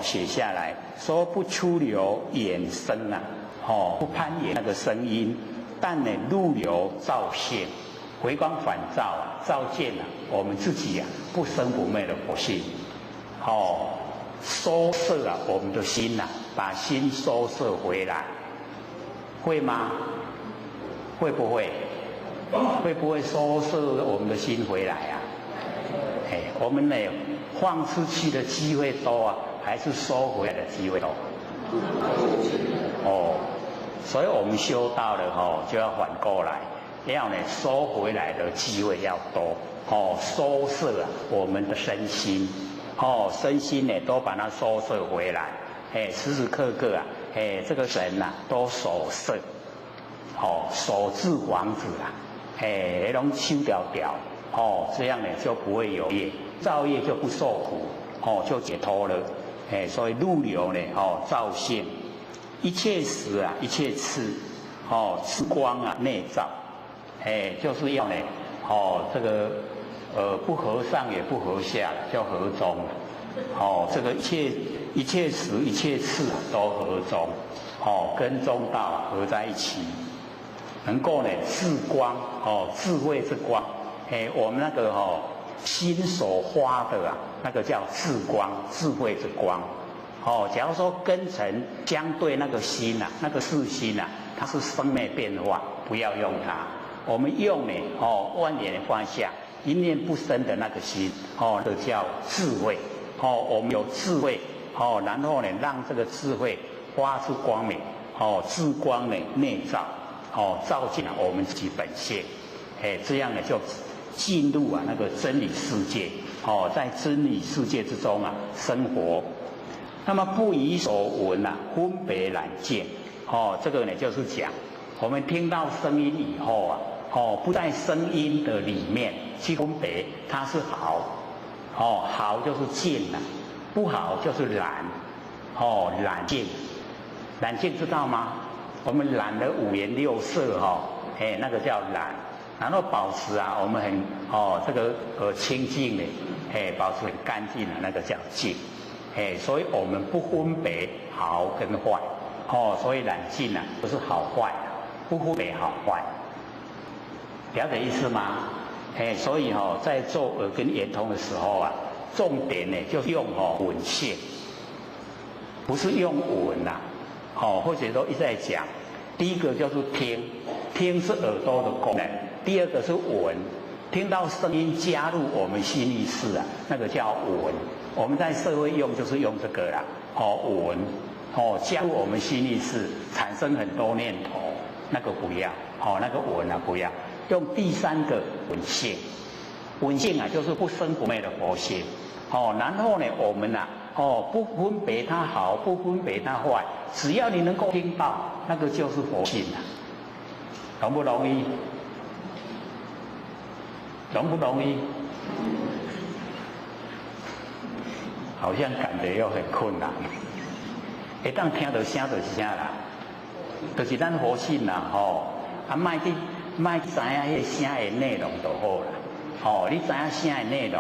写下来说不出流眼声不攀岩那个声音，但呢入流照现。回光返照照见我们自己不生不灭的佛性，收摄我们的心把心收摄回来，会吗？会不会？会不会收摄我们的心回来我们呢放出去的机会多还是收回来的机会多？所以我们修道了就要反过来。要呢收回来的机会要多收摄我们的身心身心呢都把它收摄回来时时刻刻这个人都守摄守制房子那种修掉这样呢就不会有业，造业就不受苦就解脱了所以入流呢照现一切时一切次次光内照。就是要呢，这个不合上也不合下，叫合中了。这个一切时一切次都合中，跟中道合在一起，能够呢智光智慧之光，我们那个心所发的那个叫智光，智慧之光。假如说根尘相对那个心那个是心它是生灭变化，不要用它。我们用呢万念放下，一念不生的那个心这叫智慧我们有智慧然后呢让这个智慧发出光明智光呢内照照进我们自己本性这样呢就进入那个真理世界在真理世界之中生活。那么不以所闻分别难见这个呢就是讲我们听到声音以后不在声音的里面去分别它是好好就是见不好就是染染净。染净知道吗？我们染了五颜六色那个叫染，然后保持我们很这个清净的保持很干净的那个叫净所以我们不分别好跟坏所以染净不是好坏不分别好坏，了解意思吗？所以在做耳根圆通的时候重点呢就用闻性，不是用闻或者说一直在讲，第一个就是听，听是耳朵的功能；第二个是闻，听到声音加入我们心意识那个叫闻。我们在社会用就是用这个啦，闻加入我们心意识，产生很多念头，那个不要那个闻不要。用第三个闻性，闻性就是不生不灭的佛性然后呢我们不分别它好，不分别它坏，只要你能够听到，那个就是佛性了，容不容易？容不容易？好像感觉又很困难。会当听到声就是啥啦，就是咱佛性啦，莫知影迄个声的内容就好啦。你知影声的内容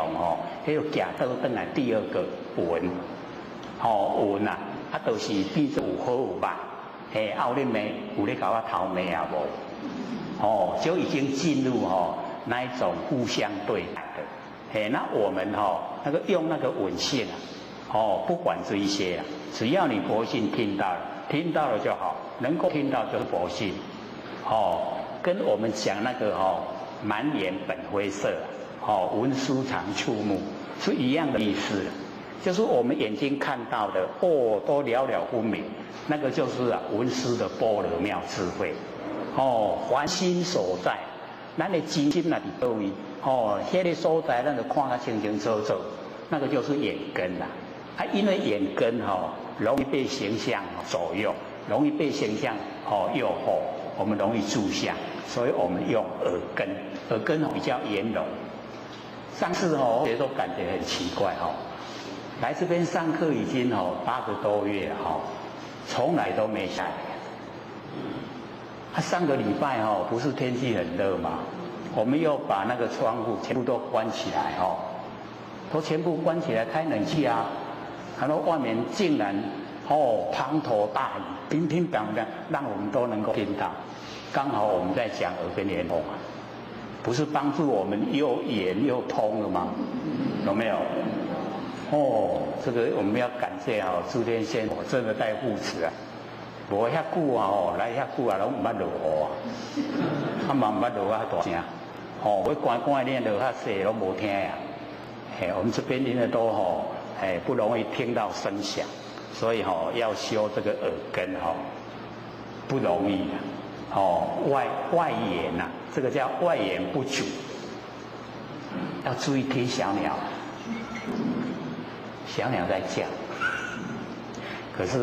迄个行倒转来第二个文，文啊，就是变做有好有歹，有咧骂，有咧甲我偷骂也无，就已经进入那一种互相对待的。那我们那个用那个文性啊，不管这一些啊，只要你佛性听到了就好，能够听到就是佛性。跟我们讲那个满眼本灰色，文殊常触目是一样的意思，就是我们眼睛看到的都了了分明，那个就是文殊的般若妙智慧。凡心所在，咱的真心那伫倒位，迄个所在咱就看得清清楚楚，那个就是眼根啦。因为眼根容易被形象左右，容易被形象诱惑，我们容易住相，所以我们用耳根，耳根比较圆融。上次我也都感觉很奇怪来这边上课已经8个多月了从来都没下来。上个礼拜不是天气很热吗？我们又把那个窗户全部都关起来都全部关起来开冷气啊。然后外面竟然滂沱大雨，乒乒乓乓，让我们都能够听到。刚好我们在讲耳根圆通不是帮助我们又圆又通了吗？有没有？这个我们要感谢诸天仙佛真的在护持啊！无遐久来遐久拢唔捌落雨嘛唔捌落大声，要关关念落较细拢无听呀。我们这边因为都不容易听到声响，所以要修这个耳根不容易外延这个叫外延不足，要注意听小鸟，小鸟在叫，可是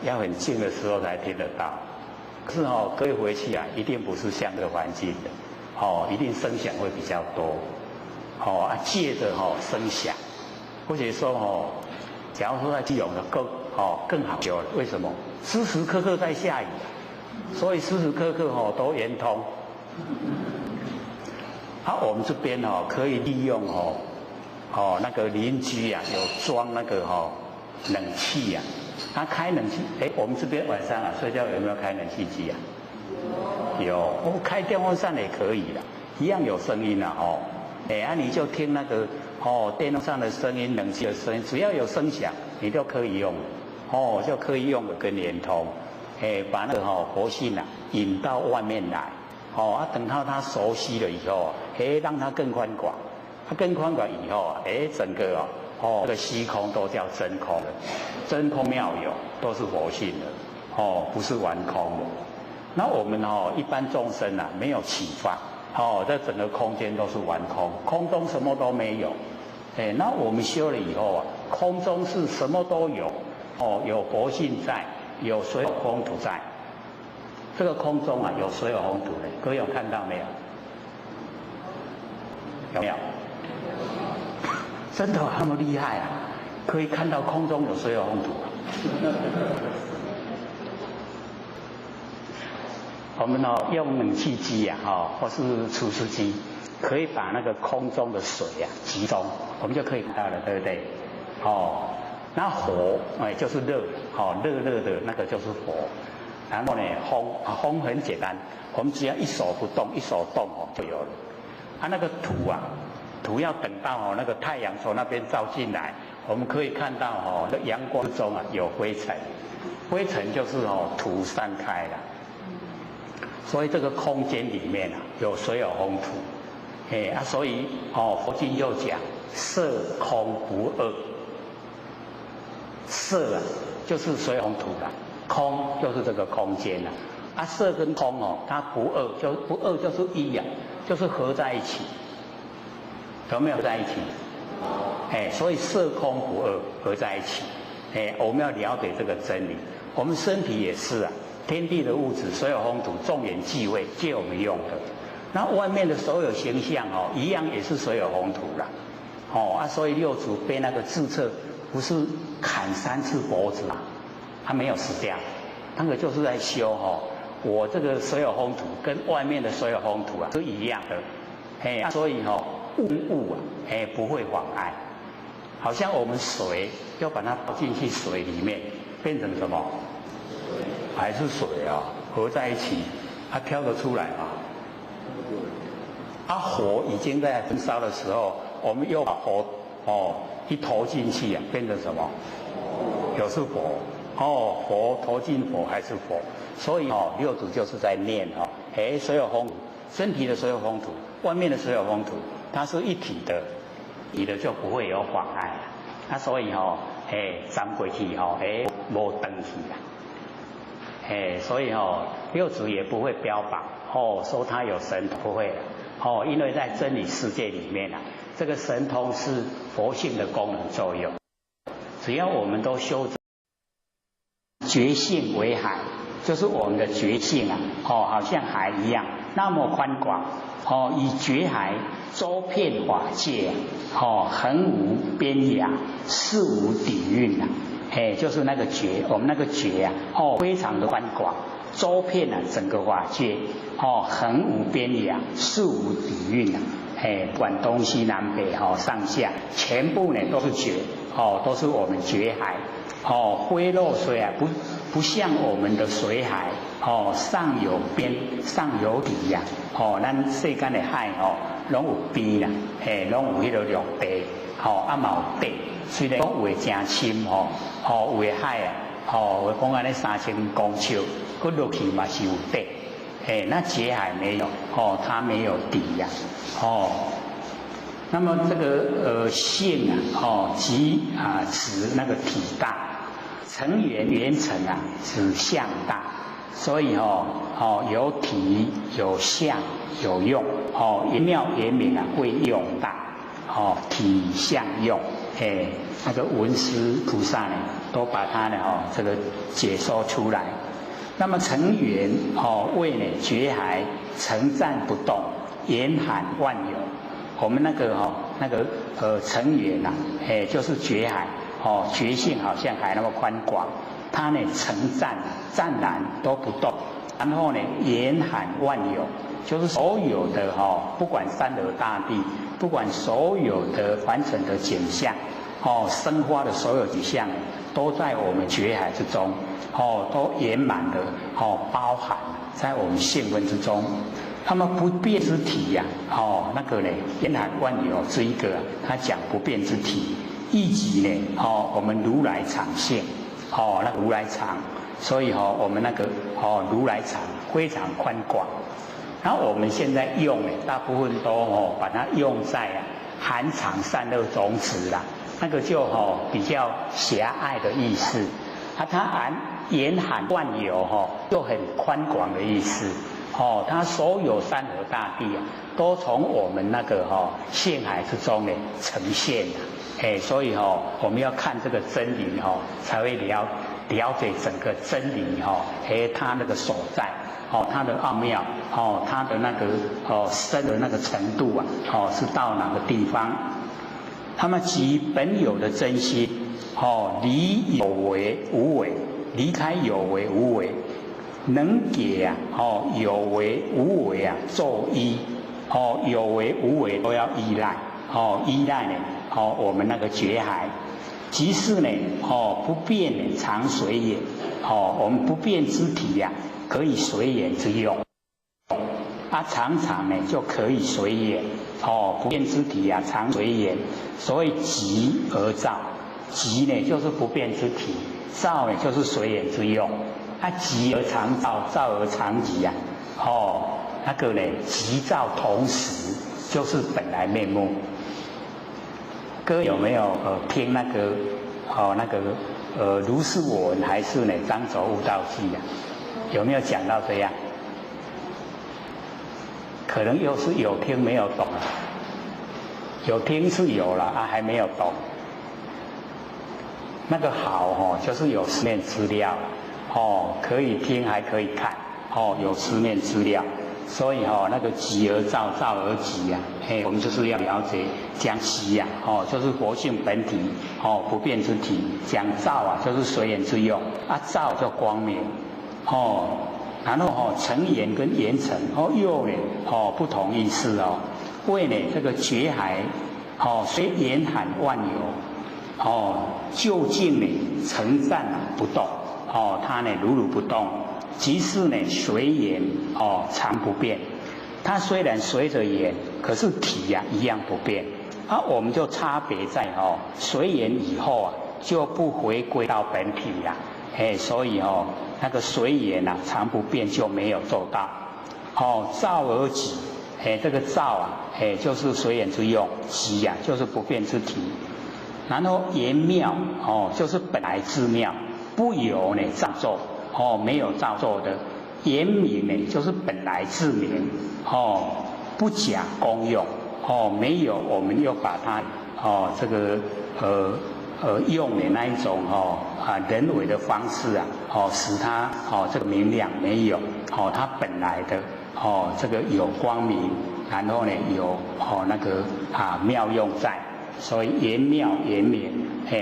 要很静的时候才听得到。可是各位回去一定不是像这个环境的一定声响会比较多借着声响。或者说假如说在基隆的更好修了，为什么？时时刻刻在下雨，所以时时刻刻都圆通。我们这边可以利用那个邻居有装那个冷气他开冷气，我们这边晚上睡觉有没有开冷气机有，开电风扇也可以的，一样有声音你就听那个电风扇的声音、冷气的声音，只要有声响，你都可以用就可以用耳根圆通，把那个佛性引到外面来，等到他熟悉了以后，让他更宽广，他更宽广以后整个这个虚空都叫真空了，真空妙有，都是佛性的不是玩空的。那我们一般众生没有启发。这整个空间都是玩空，空中什么都没有。那我们修了以后空中是什么都有，有佛性在，有水有风土在。这个空中有水有风土的，各位有看到没有？有没有？真的那么厉害可以看到空中有水有风土。我们用冷气机或是除湿机，可以把那个空中的水集中，我们就可以看到了，对不对？那火就是热，热的那个就是火。然后呢，风很简单，我们只要一手不动，一手动就有了。那个土要等到那个太阳从那边照进来，我们可以看到阳光中有灰尘，灰尘就是土散开了。所以这个空间里面有水有风土，所以佛经又讲色空不二，色就是水风土空就是这个空间色跟空它不二，不二就是一就是合在一起，有没有在一起？所以色空不二合在一起。我们要了解这个真理。我们身体也是啊，天地的物质，所有风土，众缘际会，皆我们用的。那外面的所有形象一样也是所有风土啦。所以六祖被那个智彻不是砍3次脖子嘛，他没有死掉，那个就是在修我这个所有风土跟外面的所有风土是一样的。所以物不会妨碍。好像我们水要把它倒进去水里面，变成什么？还是水合在一起，它飘得出来吗？火已经在焚烧的时候，我们又把火一投进去变成什么？又是火。火投进火还是火。所以六祖就是在念所有风土，身体的所有风土，外面的所有风土，它是一体的。你的就不会有妨碍所以站过去无登去所以六祖也不会标榜说他有神通，不会因为在真理世界里面这个神通是佛性的功能作用。只要我们都修觉性为海，就是我们的觉性好像海一样那么宽广以觉海周遍法界恒无边涯，事无底蕴就是那个觉，我们那个觉非常的宽广，周遍整个法界恒无边涯，事无底蕴不管东西南北上下，全部呢都是觉都是我们觉海灰漏水不像我们的水海上有边上有底咱世间的海拢有边啦拢有迄个陆地嘛有底，虽然讲有的真深有的海我讲安尼3000公尺佫落去嘛是有底那觉海没有它没有底那么这个性即指那个体大，成缘成指相大，所以有体有相有用圆妙圆明为用大体相用那个文殊菩萨呢都把它呢这个解说出来。那么成缘为呢觉海成暂不动，严含万有。我们那个成缘就是觉海觉性好像海那么宽广，它呢成暂暂然都不动，然后呢严含万有，就是所有的不管山河大地，不管所有的凡尘的景象生花的所有景象都在我们觉海之中都圆满的包含在我们性分之中。他们不变之体那个呢严含万有这一个他讲不变之体，亦即呢我们如来常性那个如来常，所以我们那个如来常非常宽广。然后我们现在用大部分都把它用在含藏善恶种子啦，那个就比较狭隘的意思它严含万有就很宽广的意思它所有山河大地都从我们那个性海之中呈现所以我们要看这个真理才会了解整个真理它那个所在它的奥妙它的那个深的那个程度是到哪个地方。他们即本有的真心离有为无为，离开有为无为，能给有为无为作依有为无为都要依赖依赖呢我们那个觉海，即是呢不变常随缘我们不变之体可以随缘之用常常呢就可以随缘不变之体常随缘。所谓即而照，即呢就是不变之体，照呢就是随缘之用即而常照，照而常即那个呢即照同时就是本来面目。各位有没有听那个如是我闻还是呢张轴悟道记有没有讲到这样？可能又是有听没有懂有听是有了啊，还没有懂。那个好就是有书面资料可以听还可以看有书面资料，所以那个极而造，造而极啊，我们就是要了解讲极啊就是佛性本体不变之体，讲造啊就是随缘之用啊，造就光明然后成言跟言成又呢不同意思为呢这个觉海虽言含万有究竟呢成暂不动它呢如如不动，即是呢随缘常不变。它虽然随着缘，可是体啊一样不变啊。我们就差别在随缘以后啊就不回归到本体呀所以那个随缘啊常不变就没有做到造而己这个造啊就是随缘之用，己啊就是不变之体。然后言妙就是本来之妙，不由呢造作没有造作的。言明呢就是本来之明不假功用没有我们又把它这个用的那一种人为的方式啊使它这个明亮，没有它本来的这个有光明，然后呢有那个妙用在，所以言妙言明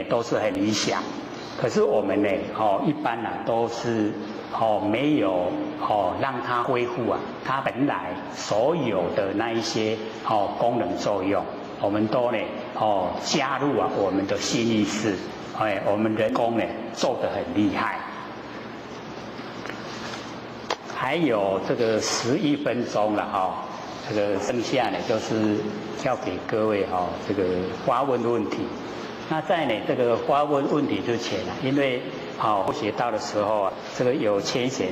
都是很理想。可是我们呢一般都是没有让它恢复啊它本来所有的那一些功能作用，我们都呢加入我们的心意识我们人工呢做得很厉害。还有这个11分钟了这个剩下呢就是交给各位这个发问问题。那在呢这个发问问题之前因为学到的时候这个有千贤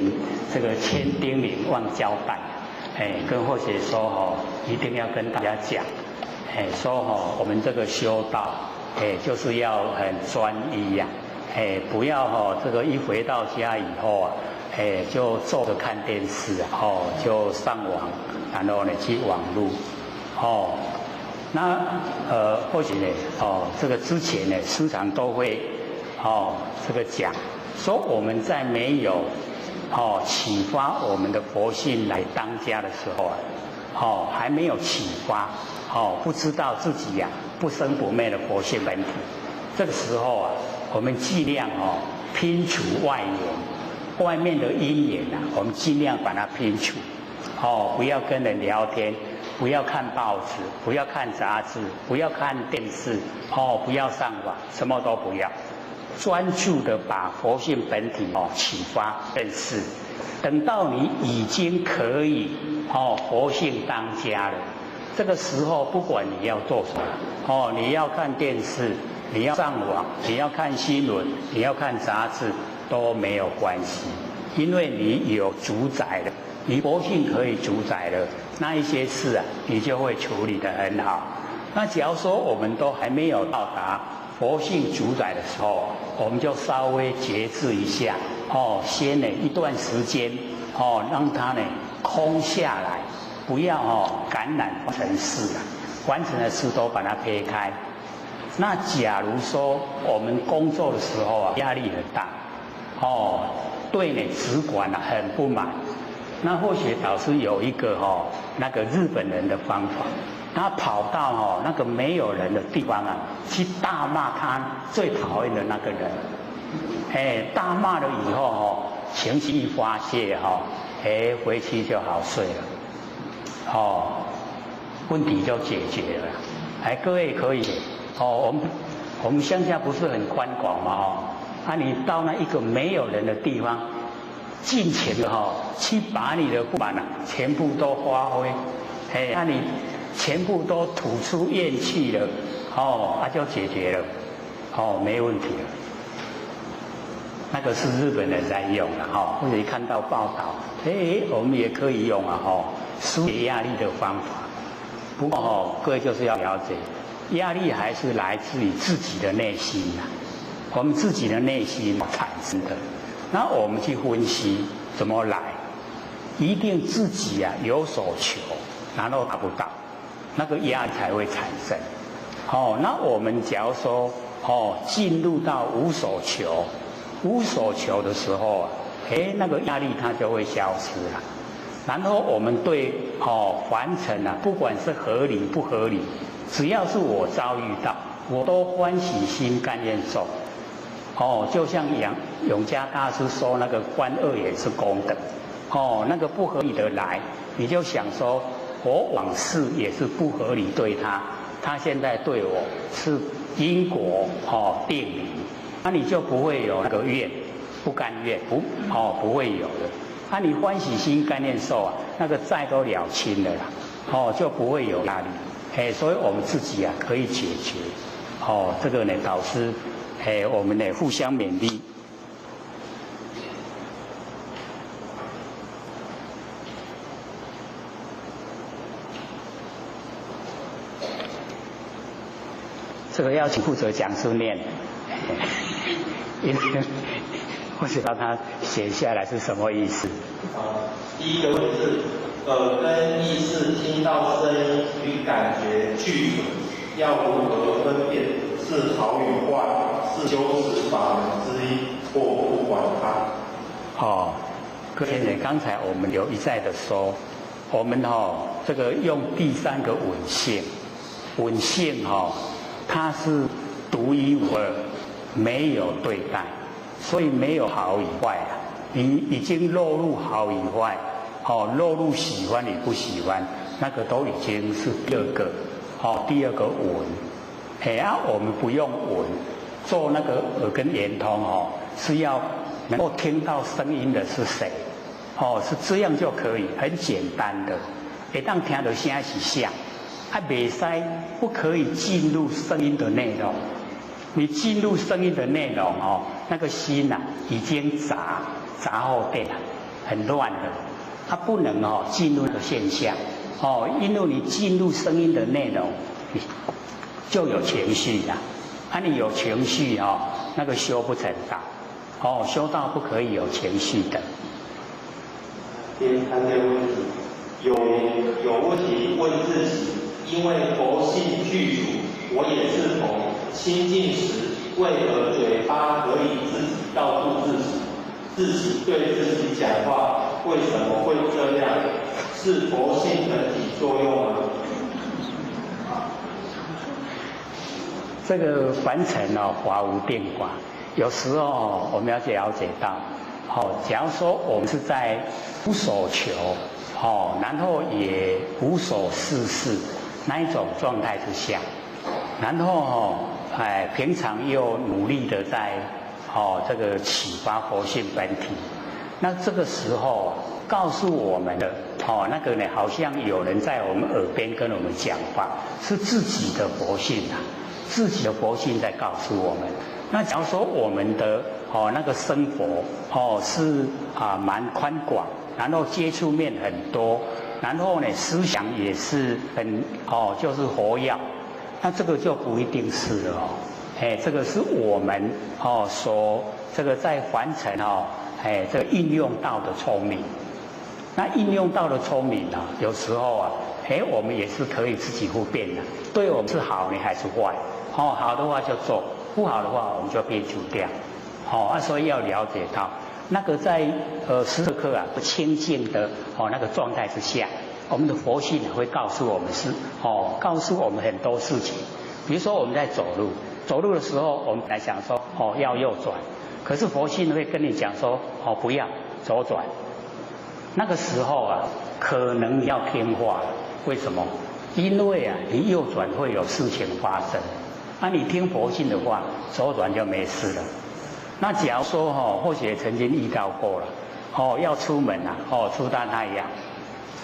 这个千叮咛万交代跟或学说一定要跟大家讲说我们这个修道就是要很专一呀不要这个一回到家以后就坐着看电视就上网，然后呢去网路那或许呢这个之前呢时常都会这个讲说我们在没有启发我们的佛性来当家的时候还没有启发不知道自己不生不灭的佛性本体，这个时候我们尽量拼除外缘，外面的因缘我们尽量把它拼除不要跟人聊天，不要看报纸，不要看杂志，不要看电视不要上网，什么都不要，专注的把佛性本体启发认识。等到你已经可以佛性当家了，这个时候不管你要做什么你要看电视，你要上网，你要看新闻，你要看杂志都没有关系，因为你有主宰了，你佛性可以主宰了，那一些事你就会处理得很好。那假如说我们都还没有到达佛性主宰的时候，我们就稍微节制一下先呢一段时间让它呢空下来，不要感染成事完成的事都把它撇开。那假如说我们工作的时候压力很大对呢主管很不满，那或许老师有一个那个日本人的方法，他跑到那个没有人的地方去大骂他最讨厌的那个人大骂了以后情绪一发泄回去就好睡了问题就解决了各位可以我们乡下不是很宽广吗你到那一个没有人的地方，尽情的去把你的不满全部都发挥你全部都吐出怨气了就解决了没问题了。那个是日本人在用的或者看到报道我们也可以用疏解压力的方法。不过各位就是要了解，压力还是来自于自己的内心我们自己的内心产生的。那我们去分析怎么来，一定自己有所求，然后达不到，那个压力才会产生。那我们假如说进入到无所求，无所求的时候啊，那个压力它就会消失了。然后我们对凡尘啊，不管是合理不合理，只要是我遭遇到，我都欢喜心甘愿受。就像永嘉大师说那个观恶也是功德。那个不合理的来，你就想说，我往事也是不合理对他，他现在对我是因果定理，那你就不会有那个怨，不甘愿，不会有的。你欢喜心甘愿受啊，那个债都了清了啦，就不会有压力。所以我们自己啊可以解决。这个呢，导师，我们呢互相勉励。这个要请负责讲书念，因为我知道他写下来是什么意思。第一个问题是，耳根意识听到声音与感觉俱存，要如何分辨是好与坏，是修持法门之一，或不管它？各位人，刚才我们有一再的说，我们这个用第三个稳性，稳性它是独一无二，没有对待，所以没有好与坏啊。你已经落入好与坏，落入喜欢与不喜欢，那个都已经是第二个稳。我们不用稳，做那个耳根圆通是要能够听到声音的是谁，是这样就可以，很简单的。当听到声是像。袂使不可以进入声音的内容。你进入声音的内容那个心已经杂后变了，很乱了。它不能进入的现象因为你进入声音的内容，你就有情绪啦。你有情绪那个修不成道修道不可以有情绪的。第三个问题，有问题问自己。因为佛性具足，我也是否清净时，为何嘴巴可以自己告诉自己，自己对自己讲话，为什么会这样？是佛性的体作用吗？这个凡尘华无定卦，有时候我们要了解到，假如说我们是在无所求，然后也无所事事。那一种状态之下，然后平常又努力的在这个启发佛性本体，那这个时候告诉我们的那个呢，好像有人在我们耳边跟我们讲话，是自己的佛性自己的佛性在告诉我们。那假如说我们的那个生活是蛮宽广，然后接触面很多。然后呢，思想也是很就是活跃，那这个就不一定是了这个是我们所这个在凡尘这个运用到的聪明。那运用到的聪明有时候我们也是可以自己分辨的，对我们是好呢还是坏？好的话就做，不好的话我们就变除掉。所以要了解到。那个在时时刻不清净的那个状态之下，我们的佛性会告诉我们告诉我们很多事情。比如说我们在走路的时候，我们本来想说要右转，可是佛性会跟你讲说不要左转。那个时候可能你要听话，为什么？因为你右转会有事情发生，你听佛性的话，左转就没事了。那假如说或许也曾经遇到过了，要出门出大太阳，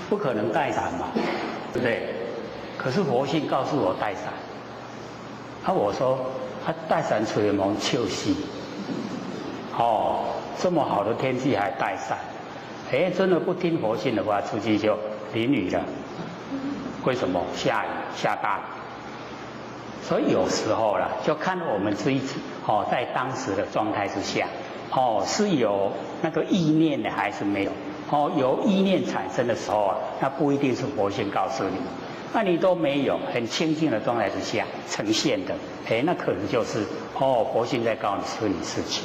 不可能带伞嘛，对不对？可是佛性告诉我带伞，我说带伞出门笑死，这么好的天气还带伞，真的不听佛性的话，出去就淋雨了。为什么？下雨下大雨。所以有时候就看我们自己在当时的状态之下，是有那个意念的还是没有？有意念产生的时候那不一定是佛性告诉你，那你都没有，很清净的状态之下呈现的，那可能就是佛性在告诉你事情。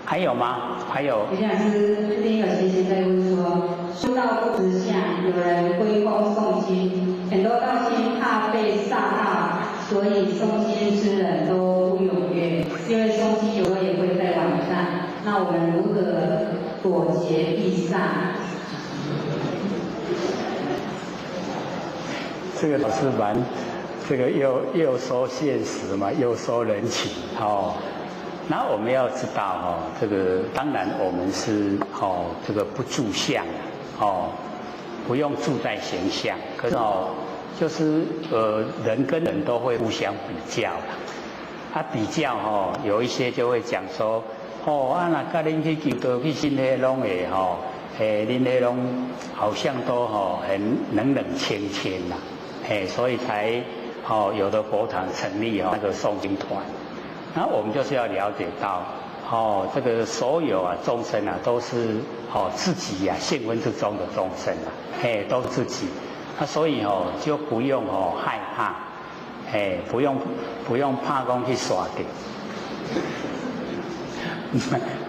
还有吗？还有？李老师，第一个学生在问说，修道不直相，有人归功诵经，很多道心怕被煞到，所以诵经之人都不踊跃，因为诵经有时候也会在晚上。那我们如何躲劫避煞？这个老师这个又说现实嘛，又说人情然后我们要知道这个当然我们是这个不住相不用住在形象，可是就是人跟人都会互相比较啦。比较有一些就会讲说那甲恁去求道去信迄拢会恁迄拢好像都很冷冷清清啦，所以才有的佛堂成立那个诵经团。然后我们就是要了解到，这个所有众生都是自己现闻之中的众生都是自己，所以就不用害怕，不用怕讲去耍的，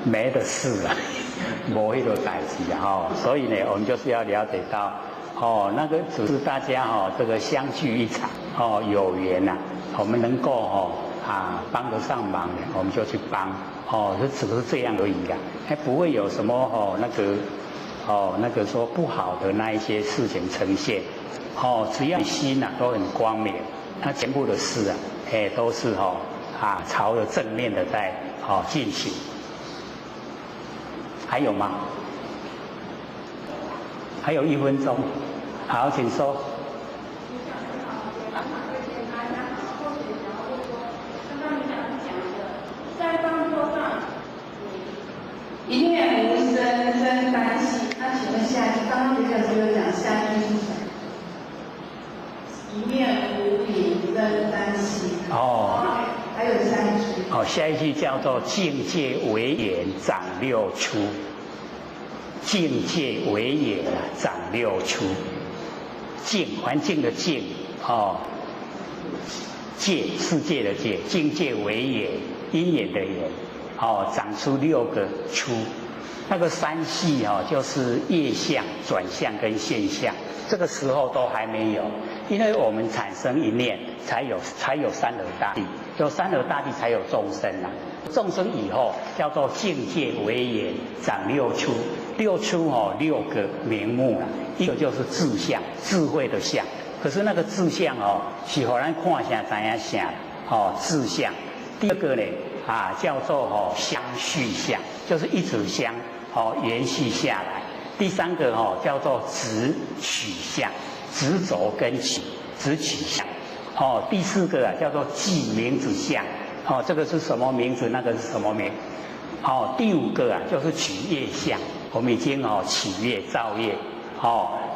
没的事了，没那个代志所以呢，我们就是要了解到，那个只是大家这个相聚一场有缘我们能够帮得上忙的，我们就去帮就只是这样而已还不会有什么那个说不好的那一些事情呈现只要你心都很光明，那全部的事都是朝着正面的在进行。还有吗？还有1分钟，好，请说。一念无生生担心。那请问下一句，刚刚李老师有讲下一句是什么？一念无理生担心。还有下一句。下一句叫做境界为眼长六出。境界为眼长六出。境，环境的境界，世界的界，境界为眼，因缘的缘长出6个出。那个3系就是业相、转相跟现象，这个时候都还没有，因为我们产生一念，才有三而大地，有三而大地才有众生众生以后叫做境界为眼，长6出，6出6个名目一个就是智相，智慧的相，可是那个智相是互咱看啥知影啥智相。第二个呢叫做相续相，就是一直相延续下来。第3个叫做直取相，直轴跟取，直取相。第4个叫做记名字相，这个是什么名字，那个是什么名。第5个就是取业相，我们已经起业造业。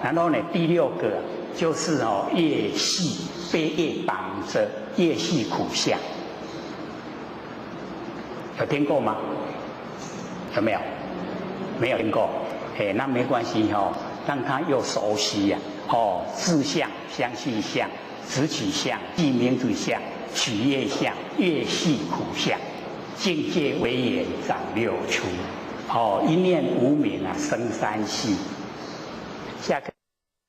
然后呢第6个就是业系，被业绑着，业系苦相。有听过吗？有没有？没有听过。那没关系让他又熟悉智相、相续相、直取相、记名字相、取业相、业系苦相，境界为眼长6出。一念无明生3系。下课。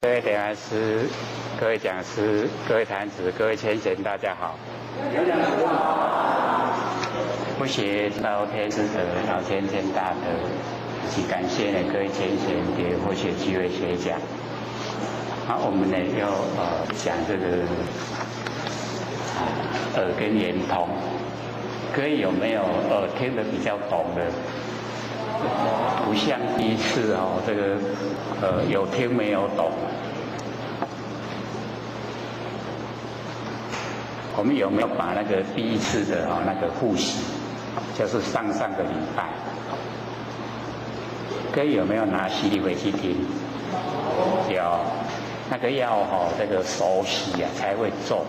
各位点老师、各位讲师、各位坛子、各位先贤，大家好。不学老天之德，老天天大德，以及感谢各位先贤给佛学机会学讲。我们呢要讲这个耳跟眼通，各位有没有耳听得比较懂的？不像第一次这个有听没有懂。我们有没有把那个第一次的那个复习，就是上个礼拜，各位有没有拿CD回去听？有，那个要这个熟悉才会做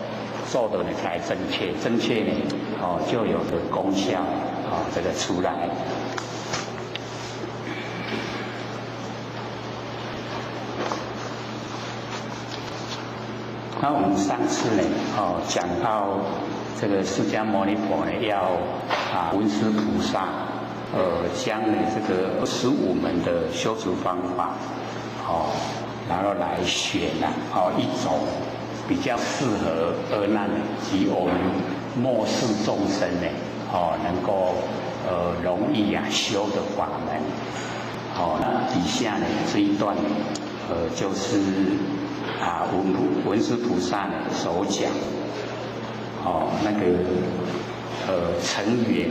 的呢才正确，正确呢就有的功效这个出来。那我们上次呢，讲到这个释迦牟尼佛呢，要文殊菩萨，将呢这个25门的修持方法，然后来选一种比较适合阿难及我们末世众生呢，能够容易修的法门。那底下呢这一段呢，就是文殊菩萨呢所讲，那个成缘，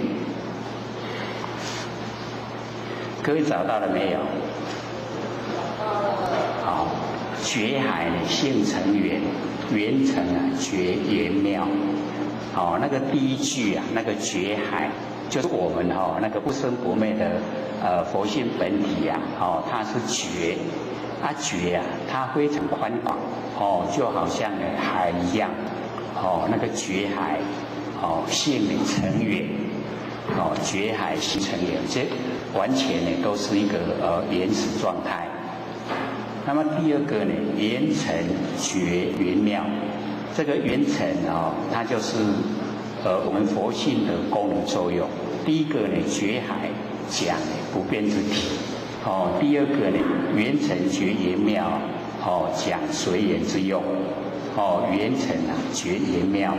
各位找到了没有？好，觉海呢现成缘，缘成觉缘妙。那个第一句那个觉海，就是我们那个不生不灭的佛性本体它是觉，觉它非常宽广，就好像海一样，那个觉海，现成缘，觉海现成缘，这完全呢都是一个原始状态。那么第二个呢，缘成觉缘妙，这个缘成它就是我们佛性的功能作用。第一个呢，觉海讲不变之体，第二个呢，缘成觉缘妙，讲随缘之用，缘成觉缘妙，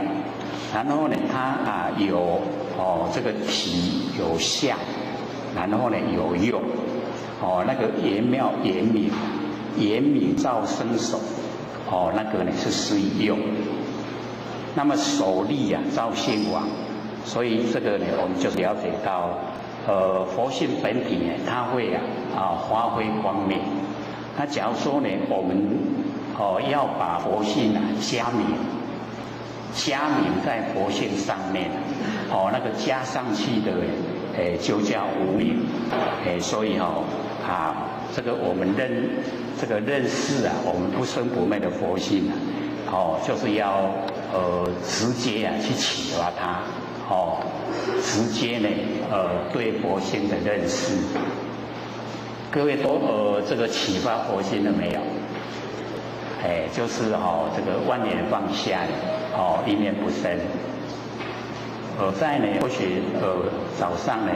然后呢，它有这个体有相，然后呢有用，那个缘妙缘明，缘明照生手，那个呢是施以用。那么手力照现往，所以这个呢，我们就了解到，佛性本体呢，它会发挥光明。那假如说呢，我们要把佛性加明在佛性上面，那个加上去的就叫无明。所以这个我们认识我们不生不灭的佛性就是要直接去启发它，直接呢对佛性的认识。各位都这个启发佛性了没有？就是这个万年放下一念不生。在呢或许早上呢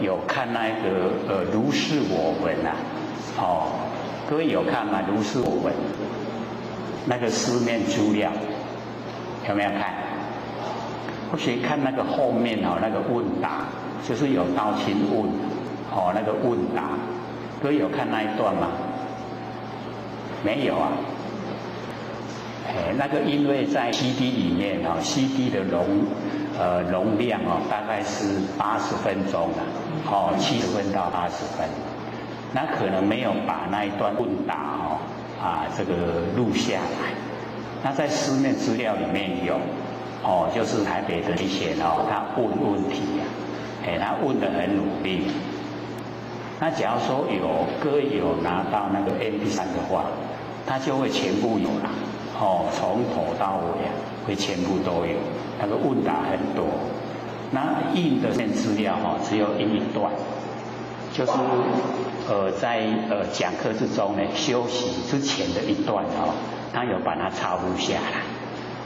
有看那个如是我闻各位有看吗？如是我闻那个书面资料有没有看？或许看那个后面那个问答，就是有道亲问那个问答，各位有看那一段吗？没有那个因为在 CD 里面CD 的容量大概是80分钟70分到80分，那可能没有把那一段问答这个录下来。那在书面资料里面有就是台北的一些他问问题他问得很努力。那假如说各位有拿到那个 MP3 的话，它就会全部有啦，从头到尾会全部都有，那个问答很多。那印的面资料只有印一段，就是在讲课之中呢，休息之前的一段他有把它抄录下来。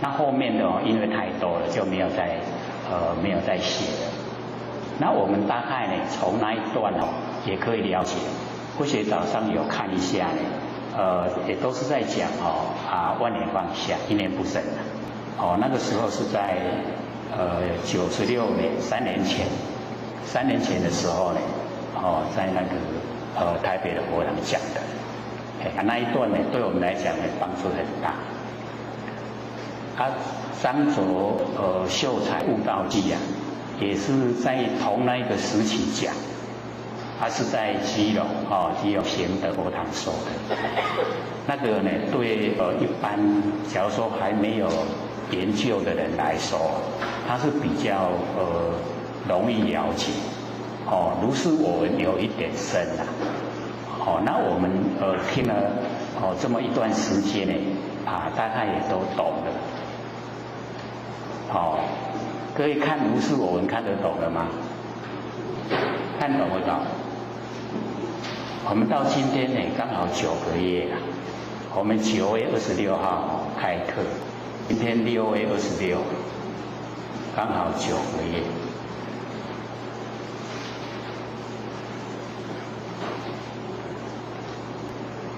那后面的因为太多了，就没有再写了。那我们大概呢，从那一段也可以了解。或许早上有看一下呢，也都是在讲万年放下，一念不生那个时候是在96年，3年前的时候呢，在那个台北的佛堂讲的。那一段呢，对我们来讲呢，帮助很大。张卓秀才悟道记也是在同那个时期讲，他是在基隆贤德佛堂说的。那个呢，对一般假如说还没有研究的人来说，他是比较容易了解。如是我闻有一点深那我们听了这么一段时间呢，大概也都懂了。各位看如是我闻看得懂了吗？看懂不懂？我们到今天呢，刚好9个月了。我们9月26号开课，今天6月26，刚好9个月。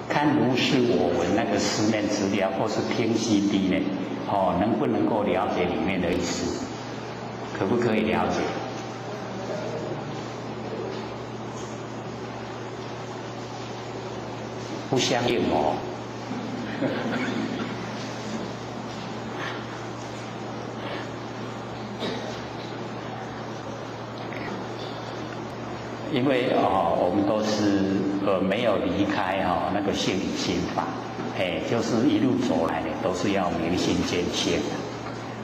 看如是我闻那个书面资料或是听 CD 呢，能不能够了解里面的意思？可不可以了解？不相应哦。因为我们都是没有离开那个性理心法，就是一路走来呢，都是要明心见性的。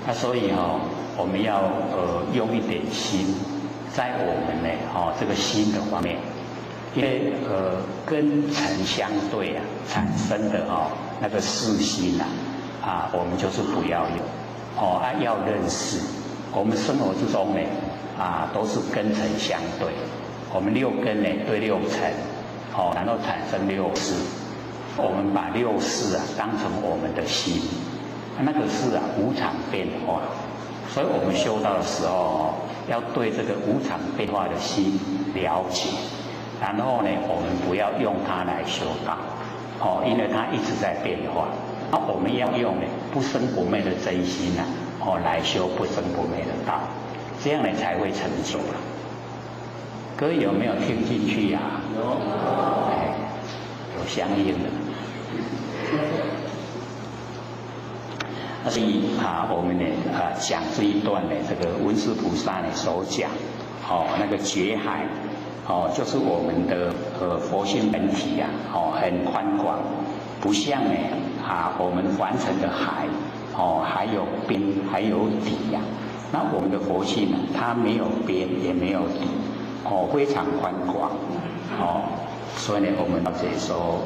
那所以我们要用一点心，在我们呢这个心的方面，因为跟尘相对啊产生的那个事心我们就是不要有要认识。我们生活之中呢都是跟尘相对。我们6根呢对6尘，然后产生6识。我们把6识当成我们的心，那个是无常变化。所以我们修道的时候要对这个无常变化的心了解，然后呢，我们不要用它来修道，因为它一直在变化。那我们要用不生不灭的真心来修不生不灭的道，这样呢才会成就了。各位有没有听进去呀？有，有相应的。所以我们呢讲这一段呢，这个文殊菩萨呢所讲，那个觉海，就是我们的佛性本体很宽广，不像呢我们凡尘的海，还有边还有底呀。那我们的佛性呢，它没有边也没有底。非常宽广，所以呢，我们了解说，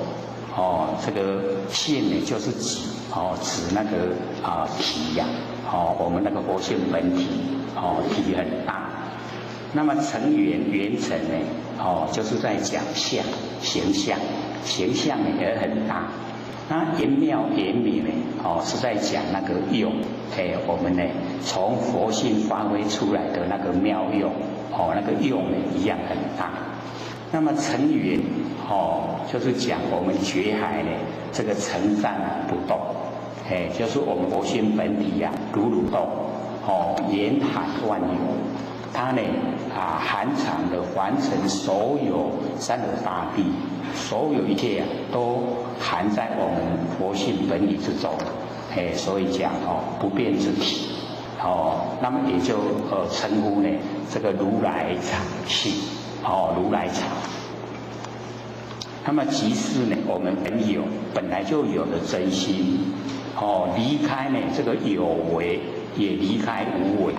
这个性呢就是指那个体呀，我们那个佛性本体，体很大。那么成缘成呢，就是在讲相形象，形象呢也很大。那圆妙圆明呢，是在讲那个用，我们呢从佛性发挥出来的那个妙用。那个用呢一样很大。那么成缘，就是讲我们觉海呢，这个成站不动，就是我们佛性本体如如动，严含万有，它呢含藏的凡尘所有三河大地，所有一切都含在我们佛性本体之中，所以讲不变之体。那么也就称呼呢这个如来藏性，如来藏。那么即是呢我们本来就有的真心，离开呢这个有为，也离开无为。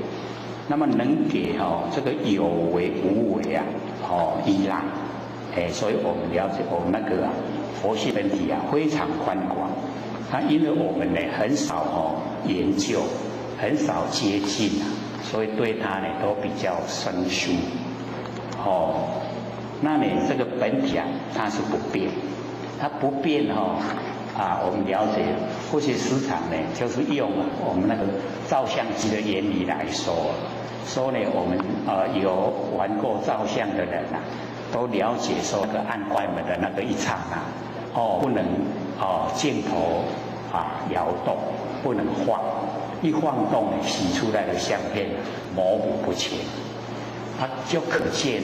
那么能给这个有为无为依赖，所以我们了解我们那个佛性本体非常宽广。因为我们呢很少研究。很少接近所以对它呢都比较生疏。那你这个本体它是不变，它不变我们了解过去时常呢就是用我们那个照相机的原理来说呢，我们有玩过照相的人都了解说那个按快门的那个一刹那不能镜头摇动，不能晃。一晃动呢，洗出来的相片模糊不清，它就可见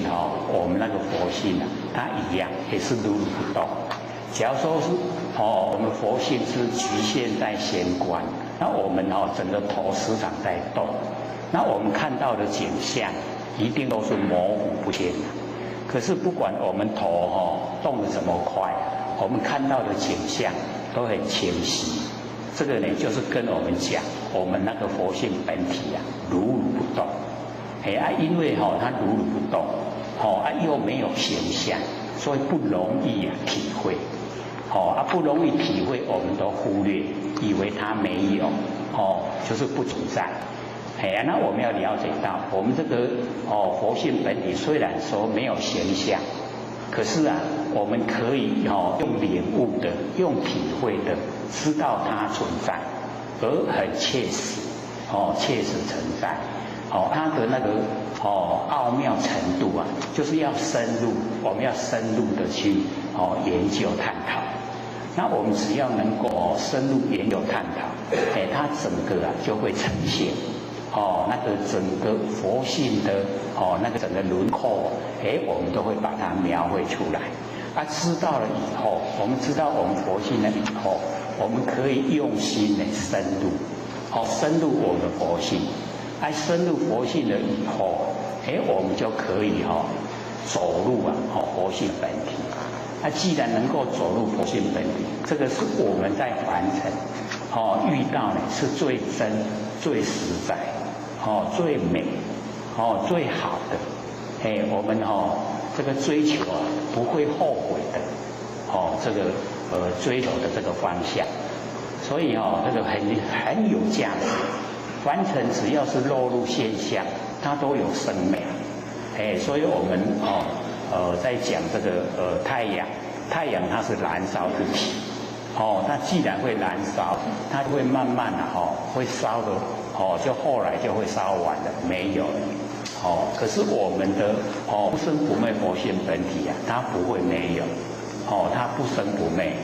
我们那个佛性它一样也是如如不动。假如说是我们佛性是局限在玄关，那我们整个头时常在动，那我们看到的景象一定都是模糊不清的。可是不管我们头动得怎么快，我们看到的景象都很清晰。这个呢，就是跟我们讲，我们那个佛性本体如如不动，因为它如如不动，又没有形象，所以不容易体会，不容易体会，我们都忽略，以为它没有，就是不存在，那我们要了解到，我们这个佛性本体虽然说没有形象，可是我们可以用领悟的，用体会的。知道它存在，而很切实，切实存在，它的那个奥妙程度啊，就是要深入，我们要深入的去研究探讨。那我们只要能够深入研究探讨，它整个就会呈现，那个整个佛性的那个整个轮廓，我们都会把它描绘出来。知道了以后，我们知道我们佛性了以后，我们可以用心的深入，深入我们的佛性。深入佛性了以后，我们就可以走入佛性本体。既然能够走入佛性本体，这个是我们在凡尘遇到呢是最真、最实在、最美、最好的。我们这个追求不会后悔的，这个追求的这个方向，所以这个很有价值。凡尘只要是落入现象，它都有生命。所以我们在讲这个太阳它是燃烧之体，它既然会燃烧，它会慢慢的会烧的就后来就会烧完了，没有了。可是我们的不生不灭佛性本体它不会没有，它不生不灭，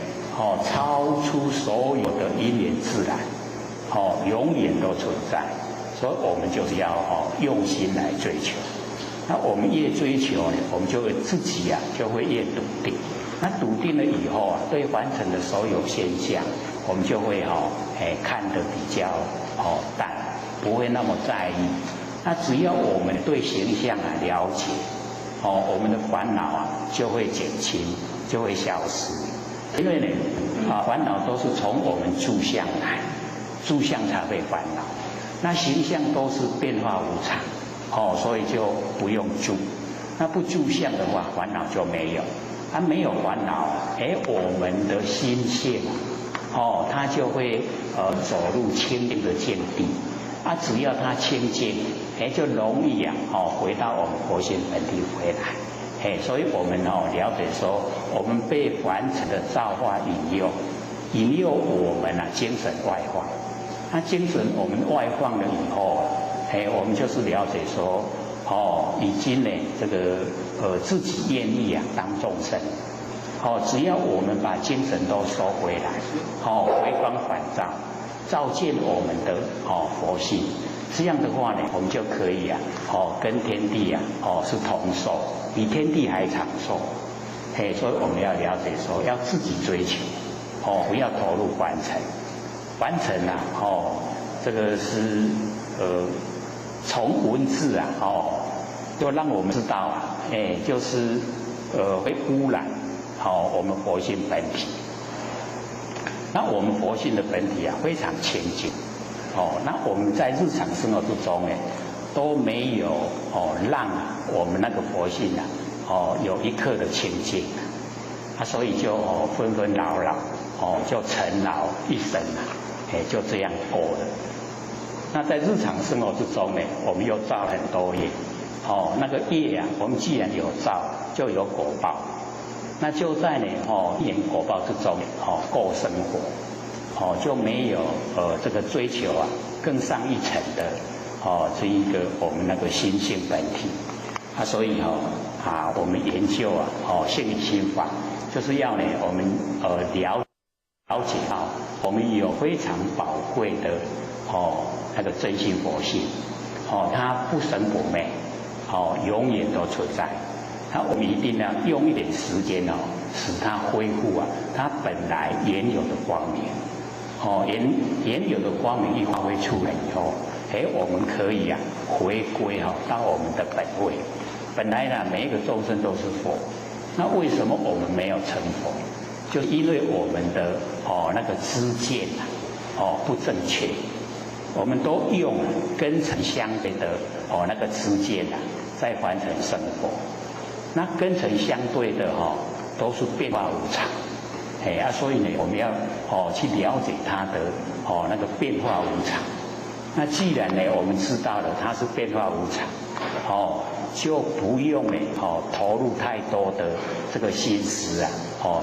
超出所有的因缘自然，永远都存在。所以我们就是要用心来追求。那我们越追求呢，我们就会自己就会越笃定。那笃定了以后对凡尘的所有现象，我们就会看得比较淡，不会那么在意。那只要我们对形象了解，我们的烦恼就会减轻，就会消失。因为呢，烦恼都是从我们住相来，住相才会烦恼。那形象都是变化无常，所以就不用住。那不住相的话，烦恼就没有。没有烦恼，我们的心性，它就会走入清净的境地。只要它清净，就容易回到我们佛性本体回来。所以我们了解说，我们被凡尘的造化引诱我们精神外放。那精神我们外放了以后，我们就是了解说，已经呢这个自己愿意当众生。只要我们把精神都收回来，回光返照，照见我们的佛性，这样的话呢，我们就可以跟天地是同寿，比天地还长寿。所以我们要了解说，要自己追求，不要投入凡尘。凡尘这个是从文字就让我们知道就是会污染我们佛性本体。那我们佛性的本体非常清净，那我们在日常生活之中都没有让我们那个佛性有一刻的清净，所以就纷纷扰扰就尘劳一生就这样过了。那在日常生活之中我们又造很多业，那个业我们既然有造，就有果报。那就在因果报之中过生活，就没有这个追求更上一层的这一个我们那个心性本体。所以我们研究性理心法，就是要我们了解到我们有非常宝贵的那个真心佛性，它不生不灭，永远都存在。那我们一定要用一点时间使它恢复它本来原有的光明。原有的光明一发挥出来以后，我们可以回归到我们的本位。本来每一个众生都是佛，那为什么我们没有成佛？就是因为我们的那个知见不正确，我们都用根尘相对的那个知见在凡尘生活。那根尘相对的都是变化无常，所以呢，我们要去了解它的那个变化无常。那既然呢，我们知道了它是变化无常，就不用投入太多的这个心思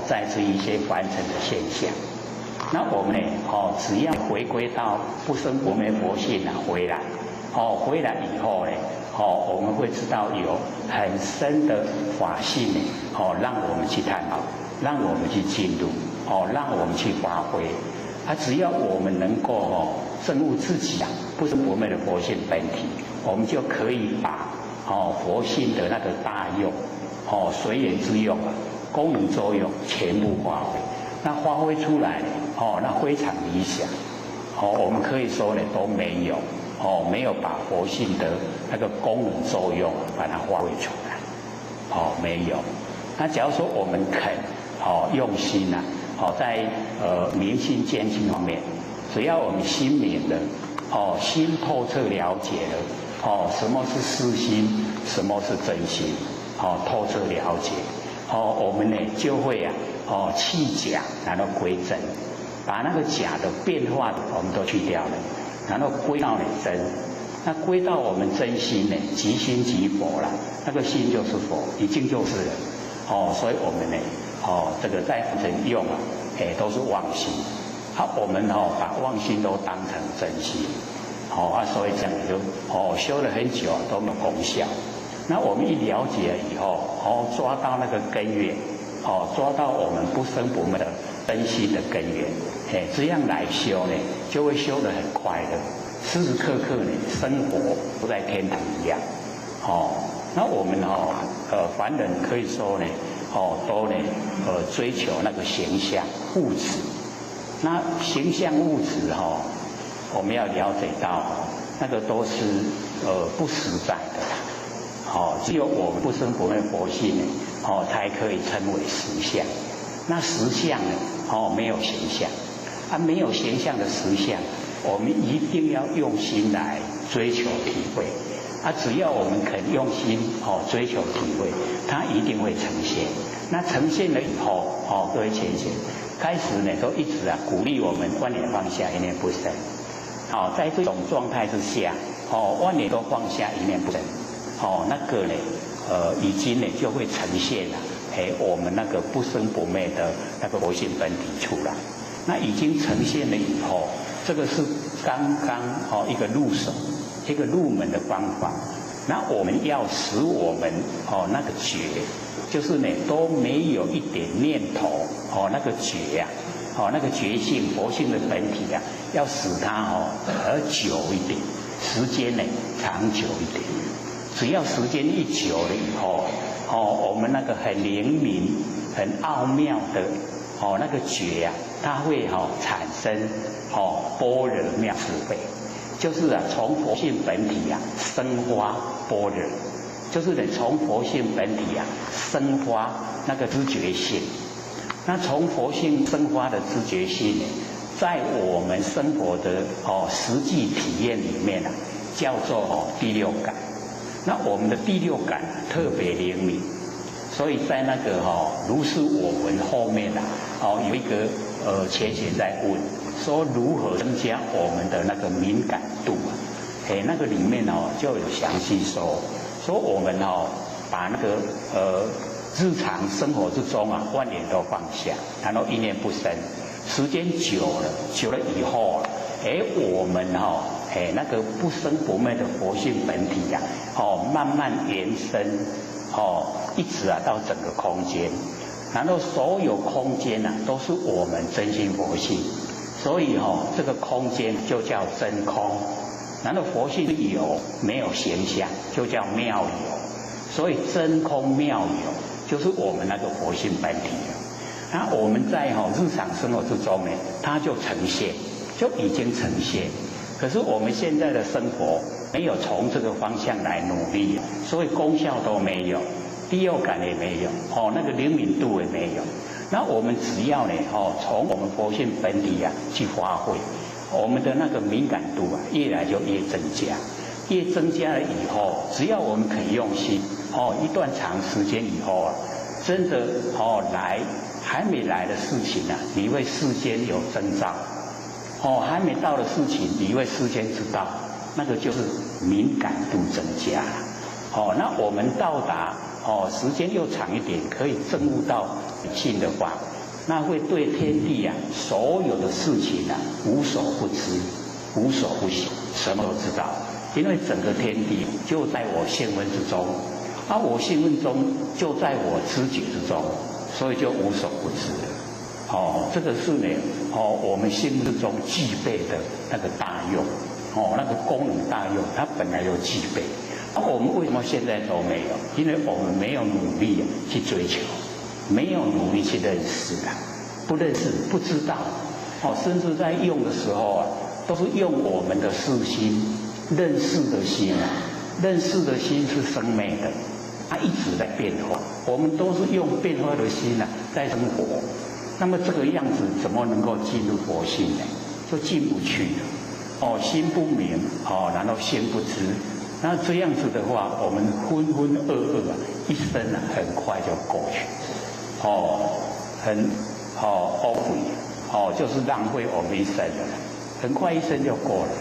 在这一些凡尘的现象。那我们呢，只要回归到不生不灭佛性回来，回来以后呢，我们会知道有很深的法性呢，让我们去探讨，让我们去进入，让我们去发挥。只要我们能够证悟自己不生不灭的佛性本体，我们就可以把佛性的那个大用，随缘之用功能作用全部发挥。那发挥出来那非常理想。我们可以说呢都没有，没有把佛性的那个功能作用把它发挥出来，没有。那假如说我们肯用心在明心见性方面，只要我们心明了，心透彻了解了，什么是私心，什么是真心，透彻了解，我们呢就会弃假，然后归真，把那个假的变化的我们都去掉了，然后归到真。那归到我们真心呢，即心即佛了，那个心就是佛，已经就是了。所以我们呢，这个在凡尘用都是妄心。我们把妄心都当成真心。所以这样就修了很久都没有功效。那我们一了解了以后，抓到那个根源，抓到我们不生不灭的真心的根源，这样来修呢，就会修得很快乐，时时刻刻呢，生活都在天堂一样。那我们凡人可以说呢，都呢追求那个形象物质。那形象物质我们要了解到那个都是不实在的。只有我们不生不灭佛性呢，才可以称为实相。那实相呢，没有形象，没有形象的实相，我们一定要用心来追求体会。只要我们肯用心追求体会，它一定会呈现。那呈现了以后，各位浅显，开始呢都一直鼓励我们万念放下，一念不生。在这种状态之下，万念都放下，一念不生。那个呢，已经呢就会呈现了，我们那个不生不灭的那个佛性本体出来。那已经呈现了以后，这个是刚刚一个入手。一个入门的方法，那我们要使我们那个觉，就是呢都没有一点念头那个觉那个觉性佛性的本体要使它久一点，时间呢长久一点。只要时间一久了以后，我们那个很灵敏、很奥妙的那个觉它会产生般若妙智慧。就是从佛性本体生发般若，就是从佛性本体生发那个知觉性。那从佛性生发的知觉性呢，在我们生活的实际体验里面叫做第六感。那我们的第六感特别灵敏，所以在那个如是我闻后面有一个浅显在问。说如何增加我们的那个敏感度那个里面就有详细说我们把那个日常生活之中万念都放下，然后一念不生。时间久了以后我们那个不生不灭的佛性本体慢慢延伸一直到整个空间，然后所有空间都是我们真心佛性。所以这个空间就叫真空，然后佛性有没有形象，就叫妙有。所以真空妙有就是我们那个佛性本体了。那我们在日常生活之中呢，它就呈现，就已经呈现。可是我们现在的生活没有从这个方向来努力，所以功效都没有，第六感也没有，那个灵敏度也没有。那我们只要呢，从我们佛性本体去发挥，我们的那个敏感度越来就越增加，越增加了以后，只要我们肯用心，一段长时间以后真的还没来的事情你会事先有征兆，还没到的事情你会事先知道，那个就是敏感度增加了。那我们到达时间又长一点，可以证悟到性的话，那会对天地啊所有的事情啊无所不知、无所不晓，什么都知道。因为整个天地就在我性分之中，而我性分中就在我知觉之中，所以就无所不知了。这个是呢，我们性分之中具备的那个大用，那个功能大用，它本来就具备。我们为什么现在都没有？因为我们没有努力去追求，没有努力去认识啊，不认识不知道，甚至在用的时候啊，都是用我们的视心、认识的心啊，认识的心是生灭的，它一直在变化，我们都是用变化的心啊在生活。那么这个样子怎么能够进入佛性呢？就进不去了。心不明，然后心不知。那这样子的话，我们浑浑噩噩啊，一生啊很快就过去，很懊悔，就是浪费我们一生了，很快一生就过了。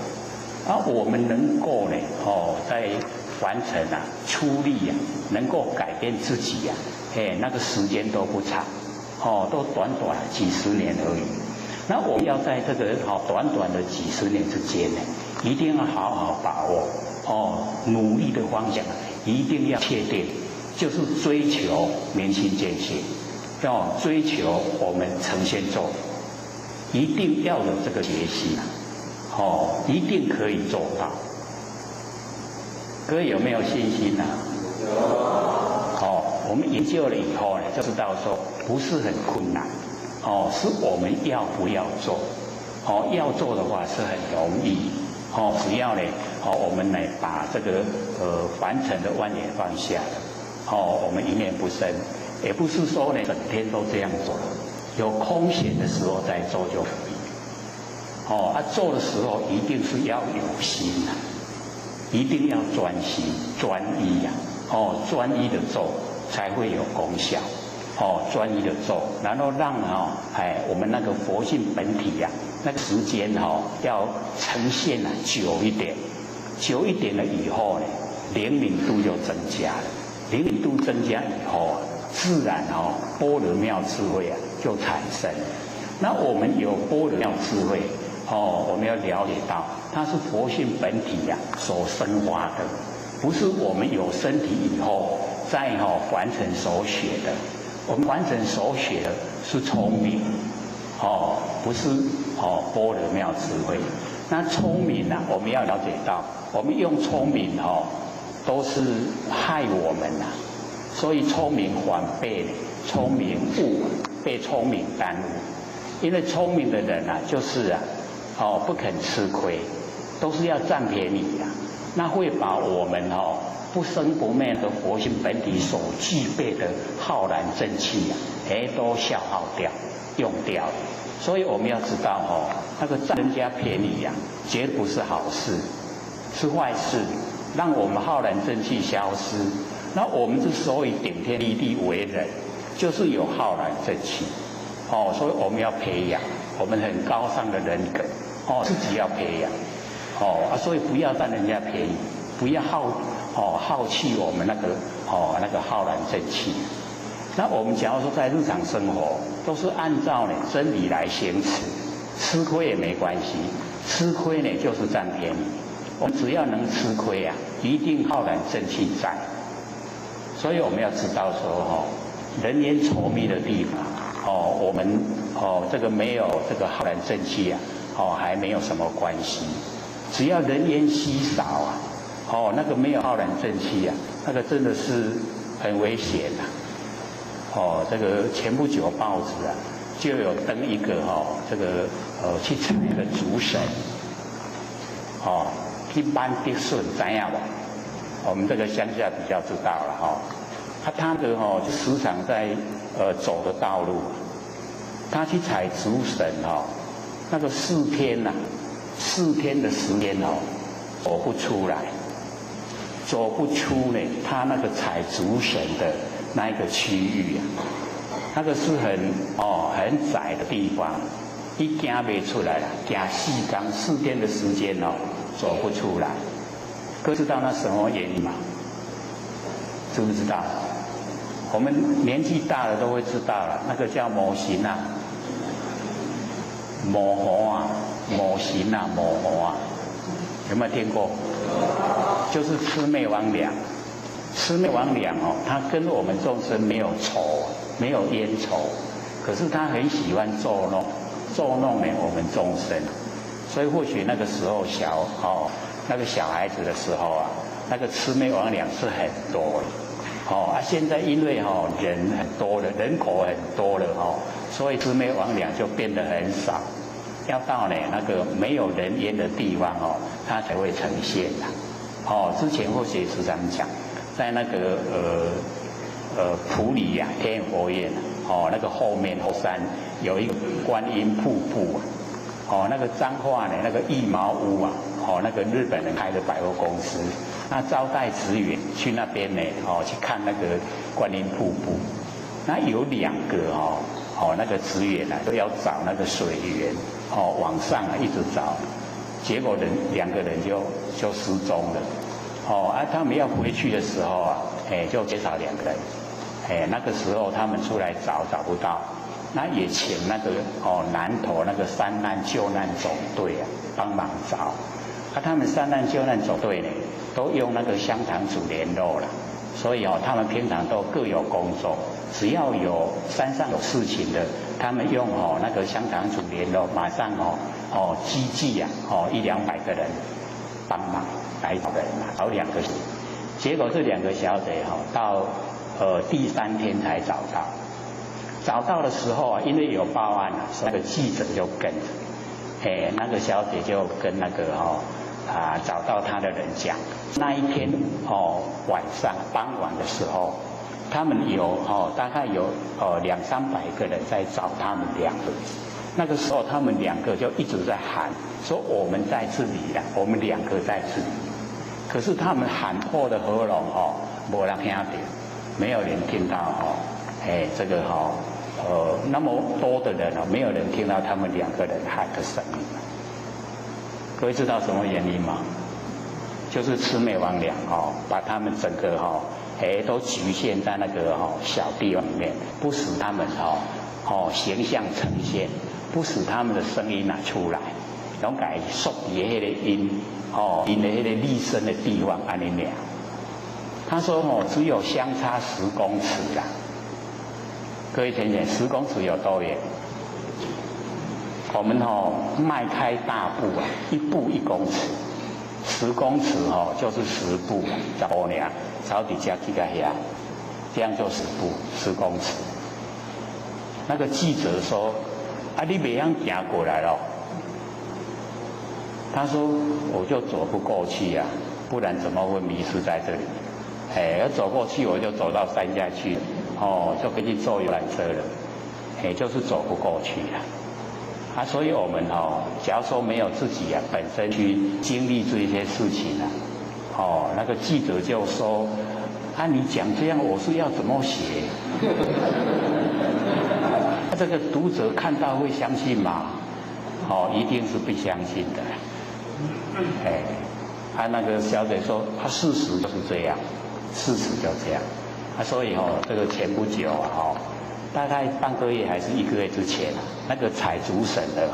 我们能够呢，在完成啊出力啊，能够改变自己呀，那个时间都不长，都短短几十年而已。那我们要在这个短短的几十年之间呢，一定要好好把握。努力的方向一定要确定，就是追求明心见性，要追求我们成仙咒，一定要有这个决心一定可以做到。各位有没有信心呢？有。我们研究了以后呢，就知道说不是很困难，是我们要不要做。要做的话是很容易。只要呢，我们呢把这个凡尘的万念放下了，我们一念不生，也不是说呢整天都这样做，有空闲的时候再做就可以。做的时候一定是要有心啊，一定要专心专一呀，专一的做才会有功效。专一的做，然后让我们那个佛性本体呀，那个时间要呈现久一点，久一点了以后呢，灵敏度就增加了，灵敏度增加以后自然般若妙智慧就产生。那我们有般若妙智慧，我们要了解到它是佛性本体所生发的，不是我们有身体以后再凡尘所学的。我们凡尘所学的是聪明，不是般若妙智慧。那聪明我们要了解到，我们用聪明都是害我们所以聪明反被聪明误，被聪明耽误。因为聪明的人就是不肯吃亏，都是要占便宜那会把我们不生不灭的佛性本体所具备的浩然正气都消耗掉、用掉了。所以我们要知道那个占人家便宜绝不是好事，是坏事，让我们浩然正气消失。那我们之所以顶天立地为人，就是有浩然正气。所以我们要培养我们很高尚的人格，自己要培养。所以不要占人家便宜，不要耗气我们那个浩然正气。那我们假如说在日常生活都是按照真理来行持，吃亏也没关系，吃亏就是占便宜。我们只要能吃亏一定浩然正气在。所以我们要知道说人烟稠密的地方我们这个没有这个浩然正气还没有什么关系。只要人烟稀少那个没有浩然正气那个真的是很危险这个前不久报纸就有登一个这个去采那个竹笋一般的笋怎样吧？我们这个乡下比较知道了他的就时常在走的道路，他去采竹笋那个4天的时间走不出来，走不出他那个采竹笋的那一个区域那个是很窄的地方，一走不出来走4天的时间走不出来。各位知道那什么原因吗？知不知道？我们年纪大了都会知道了，那个叫魔形啊，魔猴啊，魔形啊，魔猴啊，有没有听过？就是魑魅魍魉。魑魅魍魉哦，他跟我们众生没有仇，没有冤仇，可是他很喜欢捉弄我们众生，所以或许那个时候那个小孩子的时候啊，那个魑魅魍魉是很多的，现在因为人很多了，人口很多了所以魑魅魍魉就变得很少，要到那个没有人烟的地方它才会呈现的。之前或许时常讲，在那个埔里呀天佛院那个后山有一个观音瀑布那个彰化呢那个一毛屋啊那个日本人开的百货公司，那招待职员去那边呢去看那个观音瀑布，那有2个那个职员都要找那个水源往上一直找，结果2个人就失踪了。他们要回去的时候就减少2个人，那个时候他们出来找不到，那也请那个南投那个山难救难总队帮忙找，他们山难救难总队呢都用那个乡堂主联络了，所以他们平常都各有工作，只要有山上有事情的，他们用那个乡堂主联络，马上积聚100-200个人帮忙。来找人找2个，结果这2个小姐到第3天才找到。找到的时候因为有报案那个记者就跟着，那个小姐就跟那个找到她的人讲，那一天晚上傍晚的时候，他们有大概有200-300个人在找他们2个。那个时候他们2个就一直在喊说我们在这里啦，我们2个在这里。可是他们喊破的喉咙没人听到，没有人听到这个那么多的人没有人听到他们2个人喊的声音。各位知道什么原因吗？就是魑魅魍魉把他们整个都局限在那个小地方里面，不使他们形象呈现，不使他们的声音拿出来，拢改缩在那个因的那个立身的地方安尼俩。他说只有相差10公尺啦。各位想想10公尺有多远？我们迈开大步1步1公尺，10公尺就是10步，10步俩，草底下去个遐，这样就10步10公尺。那个记者说：“你不要行过来了。”他说：“我就走不过去呀，不然怎么会迷失在这里？要走过去我就走到山下去，就可以坐游览车了，就是走不过去了。所以我们假如说没有自己本身去经历这些事情那个记者就说：你讲这样我是要怎么写？这个读者看到会相信吗？一定是不相信的。那个小姐说，事实就是这样，事实就这样。所以这个前不久大概半个月还是1个月之前那个采竹省的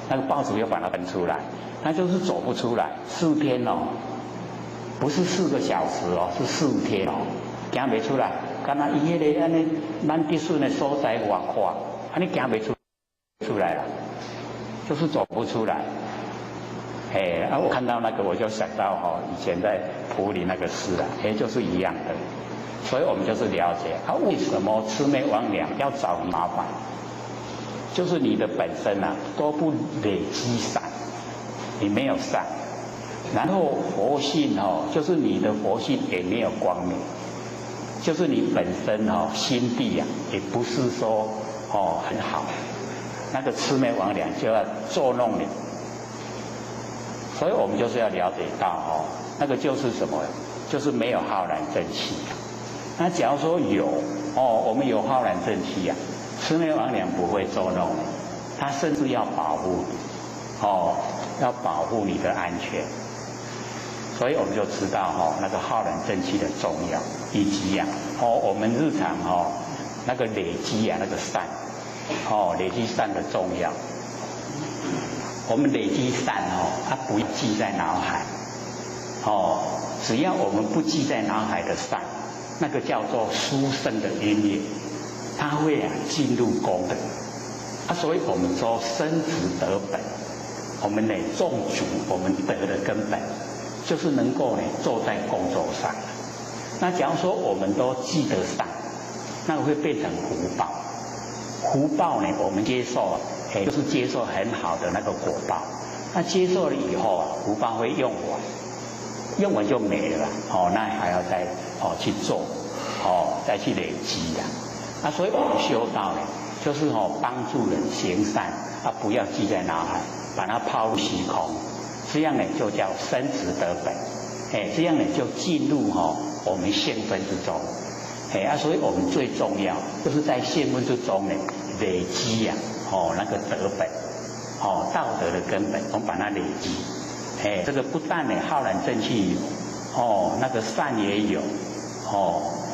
那个报纸又把它登出来，他就是走不出来，4天不是4个小时是4天行不出来，敢若伊迄个安尼咱滴顺的所在外扩，安尼行不出来了，就是走不出来。我看到那个我就想到以前在埔里那个事就是一样的。所以我们就是了解为什么魑魅魍魉要找你麻烦，就是你的本身都不累积善，你没有善，然后佛性就是你的佛性也没有光明，就是你本身心地也不是说很好，那个魑魅魍魉就要捉弄你。所以我们就是要了解到那个就是什么，就是没有浩然正气。那假如说有我们有浩然正气魑魅魍魉不会捉弄你，他甚至要保护你要保护你的安全。所以我们就知道那个浩然正气的重要，以及我们日常那个累积啊，那个善，累积善的重要。我们累积善它不记在脑海，只要我们不记在脑海的善，那个叫做殊胜的因缘，它会进入功德。所以我们说生子得本，我们种足我们德的根本，就是能够做在工作上。那假如说我们都记得善，那个会变成福报。福报我们接受就是接受很好的那个果报。那接受了以后福报会用完，用完就没了那还要再去做再去累积所以我们修道就是帮助人行善不要记在脑海，把它抛入虚空，这样就叫生子得本。这样就进入我们现分之中。所以我们最重要就是在现分之中累积那个德本，道德的根本，我们把它累积。这个不但浩然正气有，那个善也有，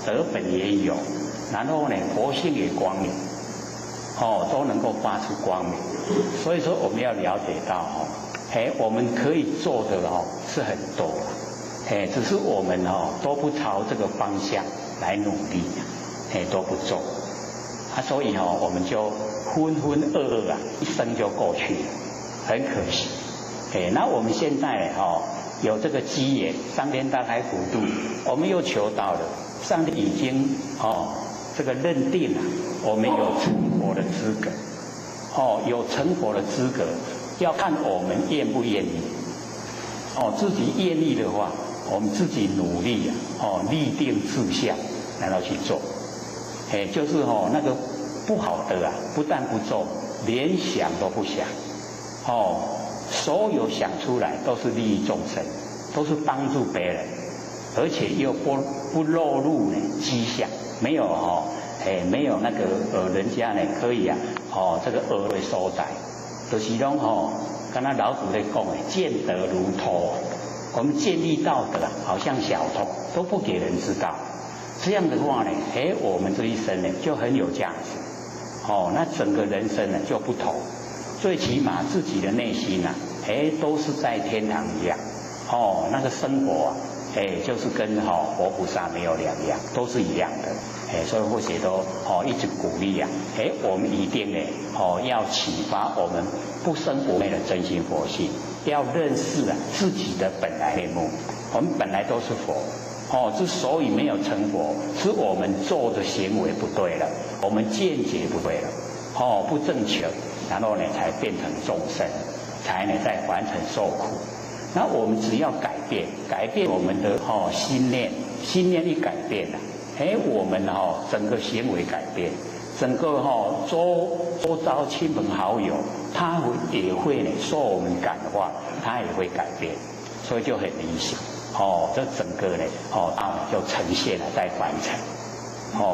德本也有，然后佛性也光明，都能够发出光明。所以说我们要了解到我们可以做的是很多只是我们都不朝这个方向来努力都不做所以我们就浑浑噩噩一生就过去了，很可惜。那我们现在有这个机缘，上天大开普渡，我们又求到了，上帝已经这个认定了我们有成佛的资格，有成佛的资格，要看我们愿不愿意。自己愿意的话，我们自己努力立定志向，然后去做。就是那个不好的不但不做，连想都不想。所有想出来都是利益众生，都是帮助别人，而且又不落入迹象，没有没有那个人家可以这个会所在，就是拢跟他老祖在讲见德如偷，我们建立道德好像小偷，都不给人知道。这样的话我们这一生就很有价值。那整个人生就不同。最起码自己的内心都是在天堂一样。那个生活就是跟活菩萨没有两样，都是一样的。所以或许都一直鼓励我们一定要启发我们不生不灭的真心佛性，要认识自己的本来面目。我们本来都是佛。之所以没有成佛，是我们做的行为不对了，我们见解不对了，不正确，然后才变成众生，才在凡尘受苦。那我们只要改变我们的心念，心念一改变了，我们整个行为改变，整个周遭亲朋好友，他也会受我们感化，他也会改变，所以就很理想。这整个道就呈现了在凡尘，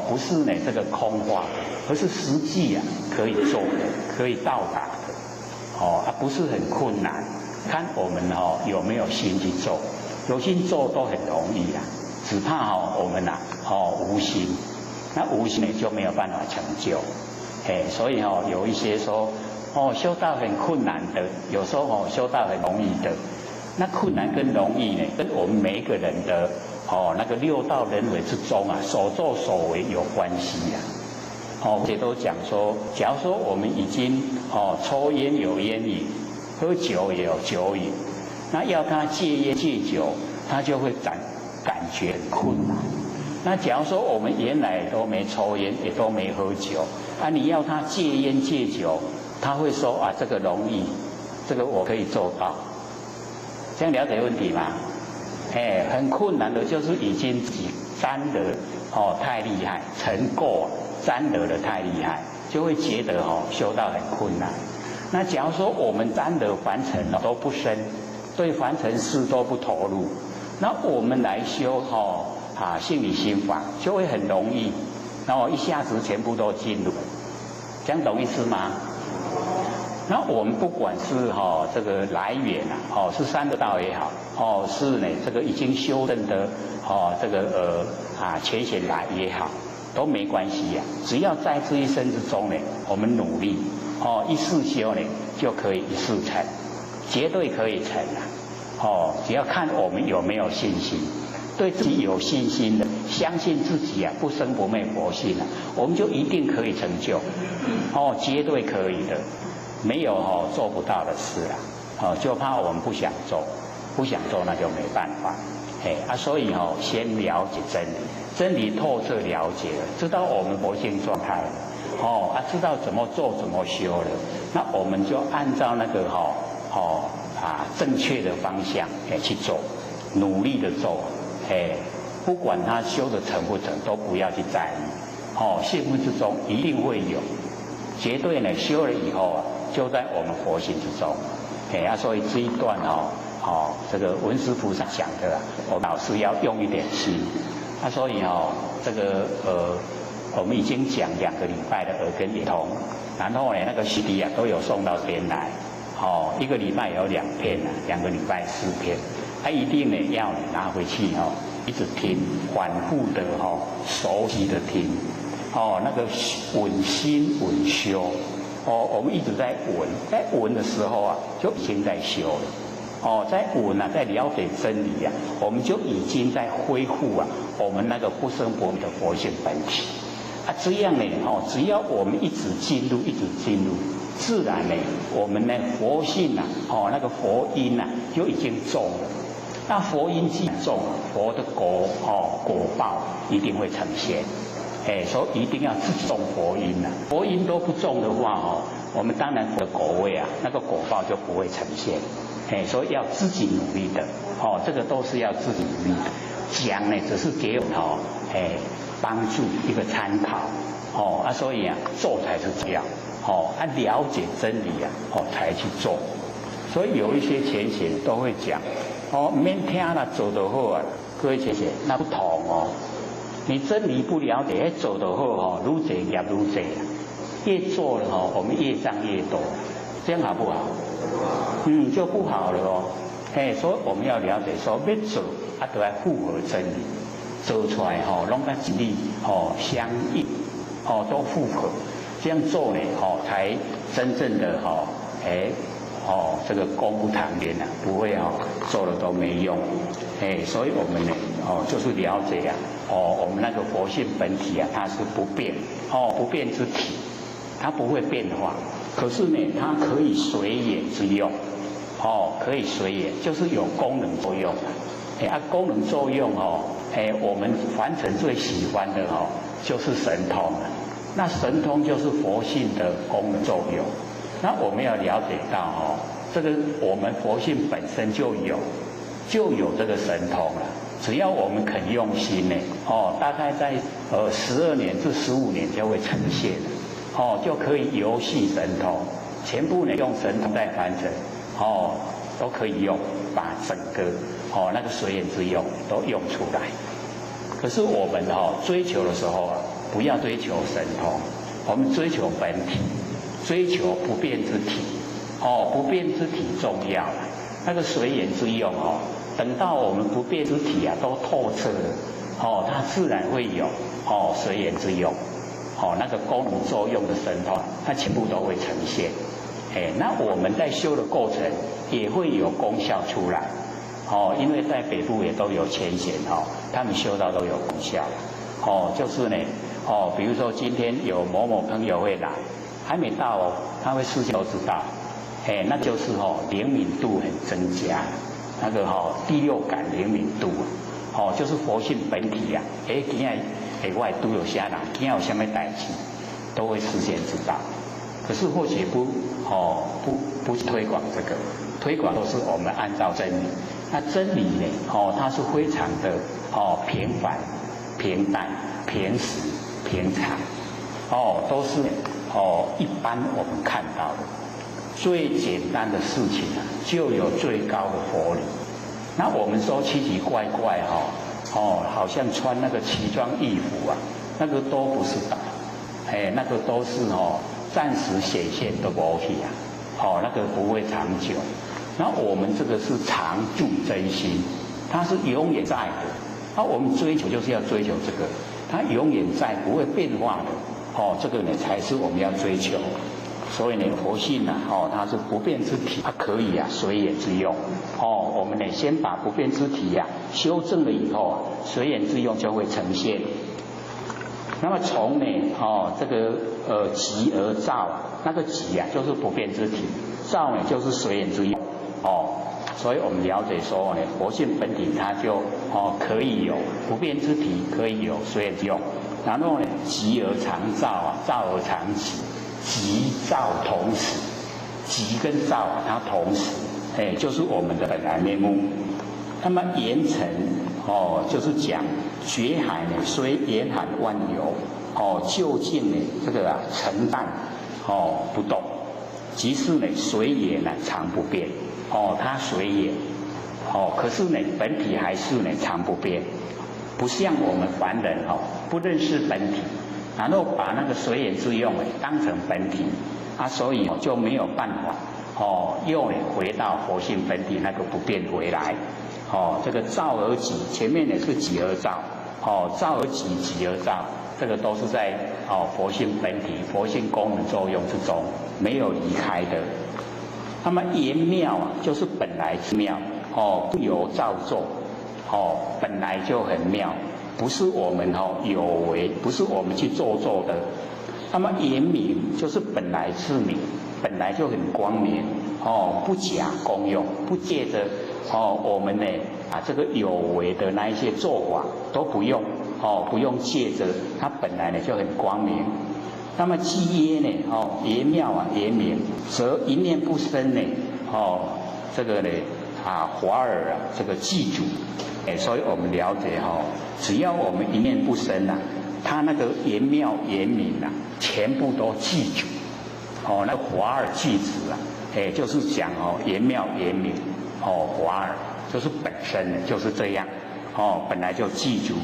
不是这个空话，而是实际可以做的，可以到达的，不是很困难，看我们有没有心去做，有心做都很容易只怕我们无心，那无心就没有办法成就，所以有一些说修道很困难的，有时候修道很容易的。那困难跟容易跟我们每一个人的那个六道人为之中所作所为有关系这都讲说，假如说我们已经抽烟有烟瘾，喝酒也有酒瘾，那要他戒烟戒酒，他就会感觉很困难。那假如说我们原来都没抽烟，也都没喝酒你要他戒烟戒酒，他会说这个容易，这个我可以做到。这样了解问题吗？很困难的，就是已经自己沾得太厉害，成过沾得的太厉害，就会觉得修道很困难。那假如说我们沾得凡尘都不深，对凡尘事都不投入，那我们来修心理心法就会很容易，然后一下子全部都进入，这样懂意思吗？那我们不管是这个来源啊，是三得道也好，是呢这个已经修正的这个前贤来也好，都没关系呀。只要在这一生之中呢，我们努力一世修呢，就可以一世成，绝对可以成只要看我们有没有信心。对自己有信心的，相信自己不生不灭佛性我们就一定可以成就，绝对可以的，没有做不到的事就怕我们不想做，不想做那就没办法，所以先了解真理，真理透彻了解了，知道我们佛性状态了，知道怎么做怎么修了，那我们就按照那个正确的方向去做，努力的做。不管他修的成不成，都不要去在意。幸福之中一定会有，绝对呢修了以后就在我们佛性之中。所以这一段这个文殊菩萨讲的我们老师要用一点心。所以这个我们已经讲2个礼拜的耳根圆通，然后呢那个CD都有送到这边来。1个礼拜有2篇2个礼拜4篇。一定呢要你拿回去一直听，反复的熟悉的听，那个稳心稳修，我们一直在稳，在稳的时候就已经在修了，在稳在了解真理我们就已经在恢复我们那个不生不灭的佛性本体这样呢只要我们一直进入，一直进入，自然呢我们呢佛性那个佛因就已经重了。那佛因既重，佛的果报一定会呈现，所以一定要自己种佛因佛因都不种的话我们当然的果位那个果报就不会呈现，所以要自己努力的，这个都是要自己努力的。讲呢只是给我们帮助一个参考，所以做才是这样，了解真理才去做。所以有一些前贤都会讲。免听了做得好各位姐姐，那不同你真理不了解，做得好愈做业愈多越做了我们业障越多，这样好不好？就不好了所以我们要了解说，要做都要符合真理，做出来拢跟真理相应都符合，这样做呢才真正的这个功不唐捐不会做了都没用，所以我们呢就是了解我们那个佛性本体它是不变，不变之体，它不会变化，可是呢它可以随缘之用，可以随缘，就是有功能作用功能作用我们凡尘最喜欢的就是神通那神通就是佛性的功能作用。那我们要了解到这个我们佛性本身就有这个神通了，只要我们肯用心呢，大概在12年至15年就会呈现了，就可以游戏神通，全部呢用神通在凡尘，都可以用，把整个那个随缘之用都用出来。可是我们追求的时候不要追求神通，我们追求本体。追求不变之体，不变之体重要那个随缘之用等到我们不变之体都透彻了，它自然会有随缘之用，那个功能作用的神通，它全部都会呈现。那我们在修的过程也会有功效出来，因为在北部也都有前贤他们修到都有功效，就是呢，比如说今天有某某朋友会来。还没到他会事先都知道，那就是灵敏度很增加，那个第六感灵敏度就是佛性本体今天外都有啥人，今天有什么代志，都会事先知道。可是或许不推广这个，推广都是我们按照真理。那真理呢，它是非常的平凡、平淡、平实、平常，都是。一般我们看到的最简单的事情就有最高的佛理。那我们说奇奇怪怪好像穿那个奇装异服那个都不是的，那个都是暂时显现的东西那个不会长久。那我们这个是常住真心，它是永远在的。那我们追求就是要追求这个，它永远在，不会变化的。这个呢才是我们要追求。所以呢，佛性呢，它是不变之体，它可以随缘之用。我们呢先把不变之体修正了以后随缘之用就会呈现。那么从呢，这个即而造，那个即就是不变之体，造呢就是随缘之用。所以我们了解说呢，佛性本体它就可以有不变之体，可以有随缘之用。然后呢，即而常造造而常即，即造同时，即跟造它同时，就是我们的本来面目。那么言成就是讲觉海呢，虽严寒万有，究竟呢这个沉淡不动，即是呢随缘常不变。它随缘，可是呢本体还是呢常不变，不像我们凡人不认识本体，然后把那个随缘之用当成本体，所以就没有办法又回到佛性本体那个不变回来。这个造而己，前面呢是己而造，造而己，己而造，这个都是在佛性本体、佛性功能作用之中没有离开的。那么言妙就是本来之妙，不由造作，本来就很妙，不是我们有为，不是我们去做的。那么言明就是本来之明，本来就很光明，不假功用，不借着我们呢这个有为的那一些做法都不用，不用借着，它本来呢就很光明。那么既耶呢，言妙言明，则一念不生呢，这个呢华尔这个记住，所以我们了解只要我们一念不生他那个言妙言明全部都记住，那华尔句子就是讲言妙言明，华尔就是本身呢就是这样，本来就记住。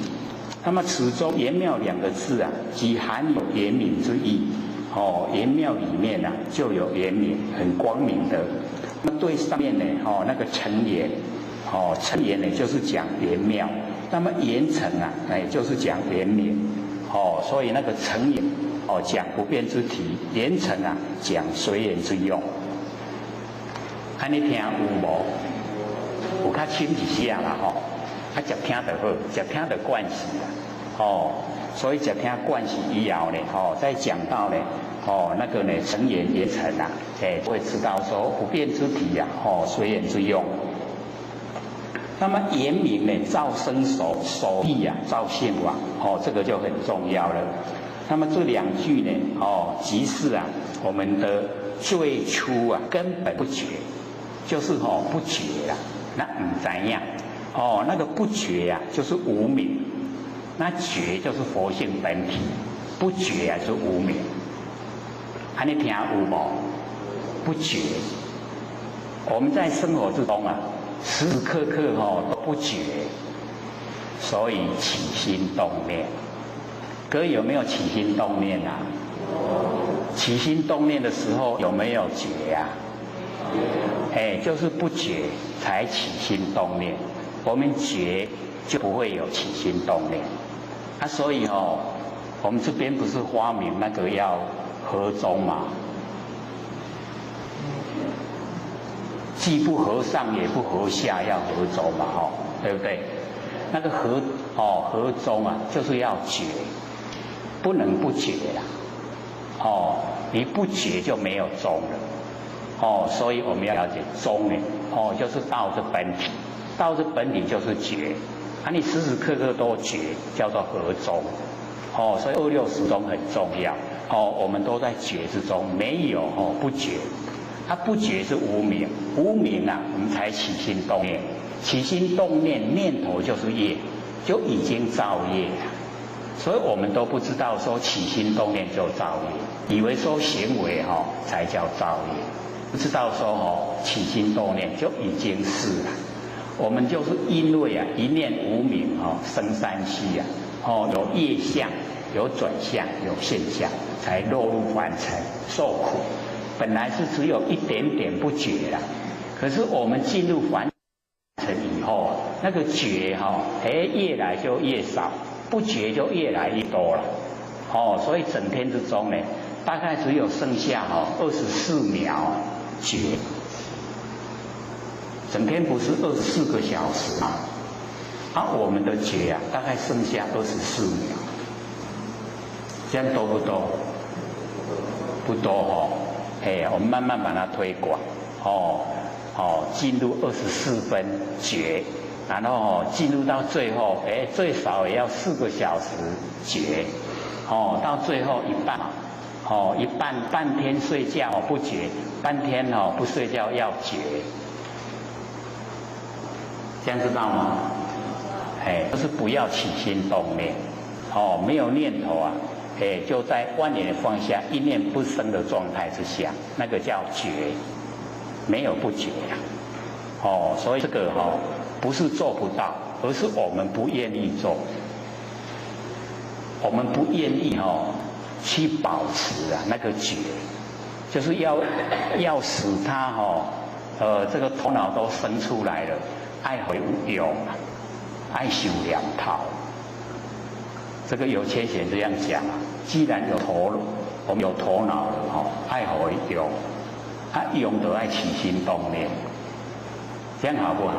那么此中言妙两个字即含有言明之意，言妙里面就有言明，很光明的。那么对上面呢，那个成言，成言呢就是讲言妙，那么言成就是讲言明，所以那个成言讲不变之体，言成讲随缘之用。安尼听有无？有较深一下啦接听就好，接听就惯习所以接听惯习以后呢，再讲到呢，那个呢成言言成会知道说不变之体随缘之用。那么言明呢，造生手意造性网，这个就很重要了。那么这两句呢，即是我们的最初根本不觉，就是不觉那唔知样。那个不觉就是无明，那觉就是佛性本体，不觉就是无明。安尼听有无？不觉，我们在生活之中时时刻刻都不觉，所以起心动念。各位有没有起心动念起心动念的时候有没有觉就是不觉才起心动念。我们觉就不会有起心动念所以我们这边不是发明那个要合中嘛，既不合上也不合下，要合中嘛对不对？那个合中就是要觉，不能不觉你不觉就没有中了所以我们要了解中呢就是道这本体。道这本体就是觉你时时刻刻都觉，叫做合中所以260中很重要我们都在觉之中，没有不觉。不觉是无明，无明我们才起心动念，起心动念念头就是业，就已经造业了。所以我们都不知道说起心动念就造业，以为说行为才叫造业，不知道说起心动念就已经是了。我们就是因为一念无明生三息有业相，有转相，有现象，才落入凡尘受苦。本来是只有一点点不觉啦，可是我们进入凡尘以后，那个觉越来就越少，不觉就越来越多了。所以整天之中呢，大概只有剩下24秒觉。整天不是24个小时吗？我们的觉大概剩下24秒，这样多不多？不多我们慢慢把它推广进入24分觉，然后进入到最后最少也要4个小时觉，到最后一半半天睡觉不觉，半天不睡觉要觉，这样知道吗？就是不要起心动念，没有念头就在万念放下，一念不生的状态之下，那个叫觉，没有不觉所以这个不是做不到，而是我们不愿意做，我们不愿意去保持那个觉，就是要使它这个头脑都生出来了，爱回用，爱修两套。这个有缺贤这样讲既然有我们有头脑了爱回用，用都爱起心动念，这样好不好？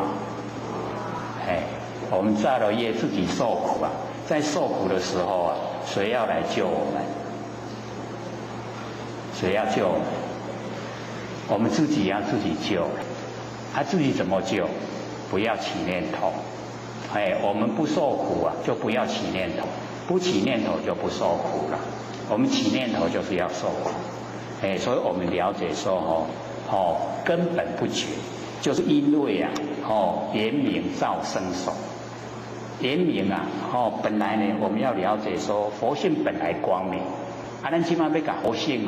我们造了业自己受苦在受苦的时候谁要来救我们？谁要救我们？我们自己要自己救，自己怎么救？不要起念头。我们不受苦就不要起念头，不起念头就不受苦了。我们起念头就是要受苦。所以我们了解说根本不觉，就是因为怜悯造生受。怜悯本来呢，我们要了解说佛性本来光明，咱今晚要把佛性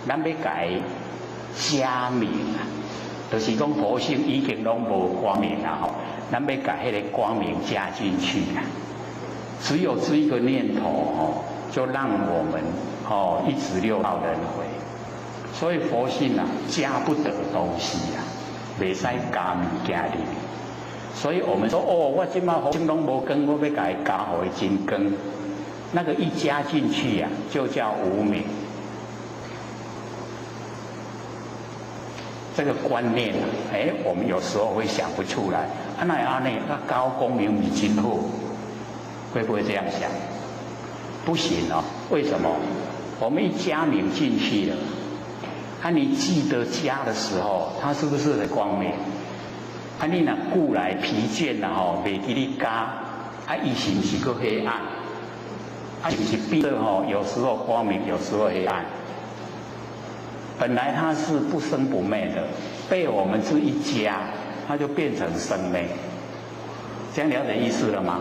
咱要改加明就是讲佛性已经拢无光明了咱要把那个光明加进去只有这一个念头就让我们一直六道轮回。所以佛性加不得东西袂使加物件里。所以我们说我今嘛佛性拢无光，我要改加回真光，那个一加进去就叫无明。这个观念我们有时候会想不出来。那高光明比今后会不会这样想？不行为什么？我们一加明进去了，你记得加的时候，它是不是很光明？你若故来疲倦袂记你加，伊是不是个黑暗？是不是变得有时候光明，有时候黑暗？本来它是不生不灭的，被我们这一加，它就变成生灭。这样了解意思了吗？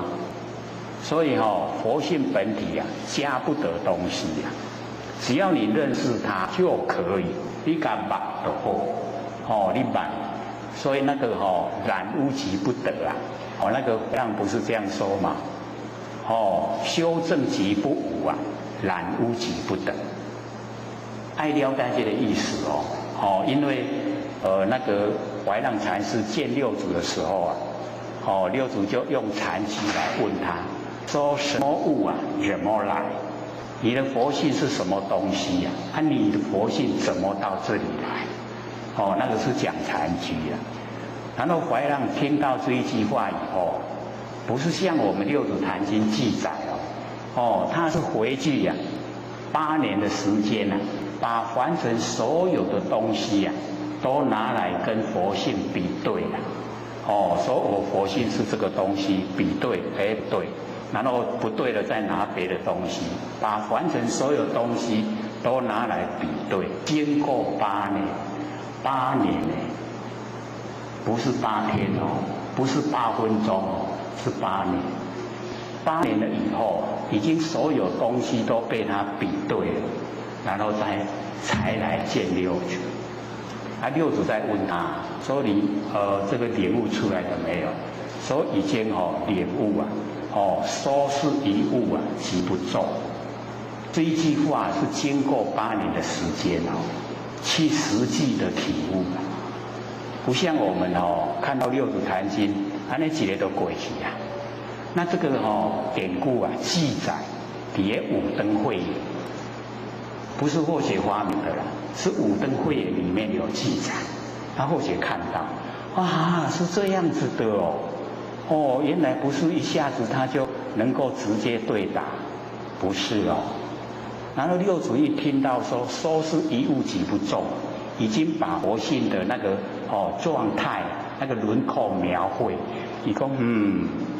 所以佛性本体加不得东西只要你认识它就可以。你敢把就好，你把，所以那个染污即不得那个让不是这样说嘛？修正即不无染污即不得。爱了解这个意思因为那个怀让禅师见六祖的时候六祖就用禅机来问他，说什么物怎么来？你的佛性是什么东西你的佛性怎么到这里来？那个是讲禅机然后怀让听到这一句话以后，不是像我们六祖坛经记载他是回去8年的时间把凡尘所有的东西都拿来跟佛性比对说我佛性是这个东西，比对不对，然后不对了再拿别的东西，把凡尘所有东西都拿来比对。经过8年，8年不是8天不是8分钟是8年。8年了以后，已经所有东西都被他比对了，然后才来见六祖。六祖在问他说：“你这个领悟出来了没有？”说已经领悟说是一悟即不中。这一句话是经过8年的时间去实际的体悟，不像我们看到《六祖坛经》，那几个都过去啊。那这个典故啊记载，也五灯会演，不是或许发明的啦，是五灯会演里面有记载。他或许看到，啊，是这样子的哦，原来不是一下子他就能够直接对答，不是哦。然后六祖一听到说收是一物即不中，已经把佛性的那个状态、那个轮廓描绘，一共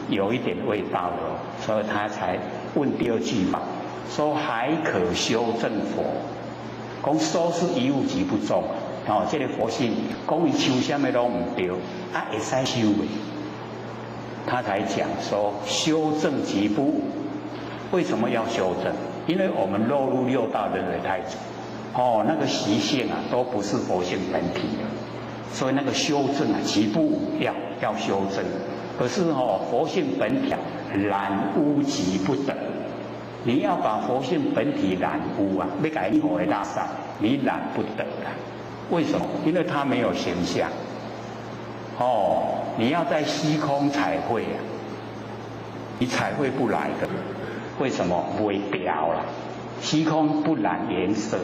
有一点味道了，所以他才问第二句嘛，说还可修正佛，讲收是一物即不中。这个佛性，讲伊修什么拢唔对，会使修的。他才讲说修正即不误。为什么要修正？因为我们落入六道轮回太久，那个习性啊，都不是佛性本体的，所以那个修正啊，即不误要修正。可是佛性本体染污即不得。你要把佛性本体染污啊，要改你我的大善，你染不得啊。为什么？因为它没有形象。你要在虚空彩绘啊，你彩绘不来的。为什么？袂调啦，虚空不染颜色，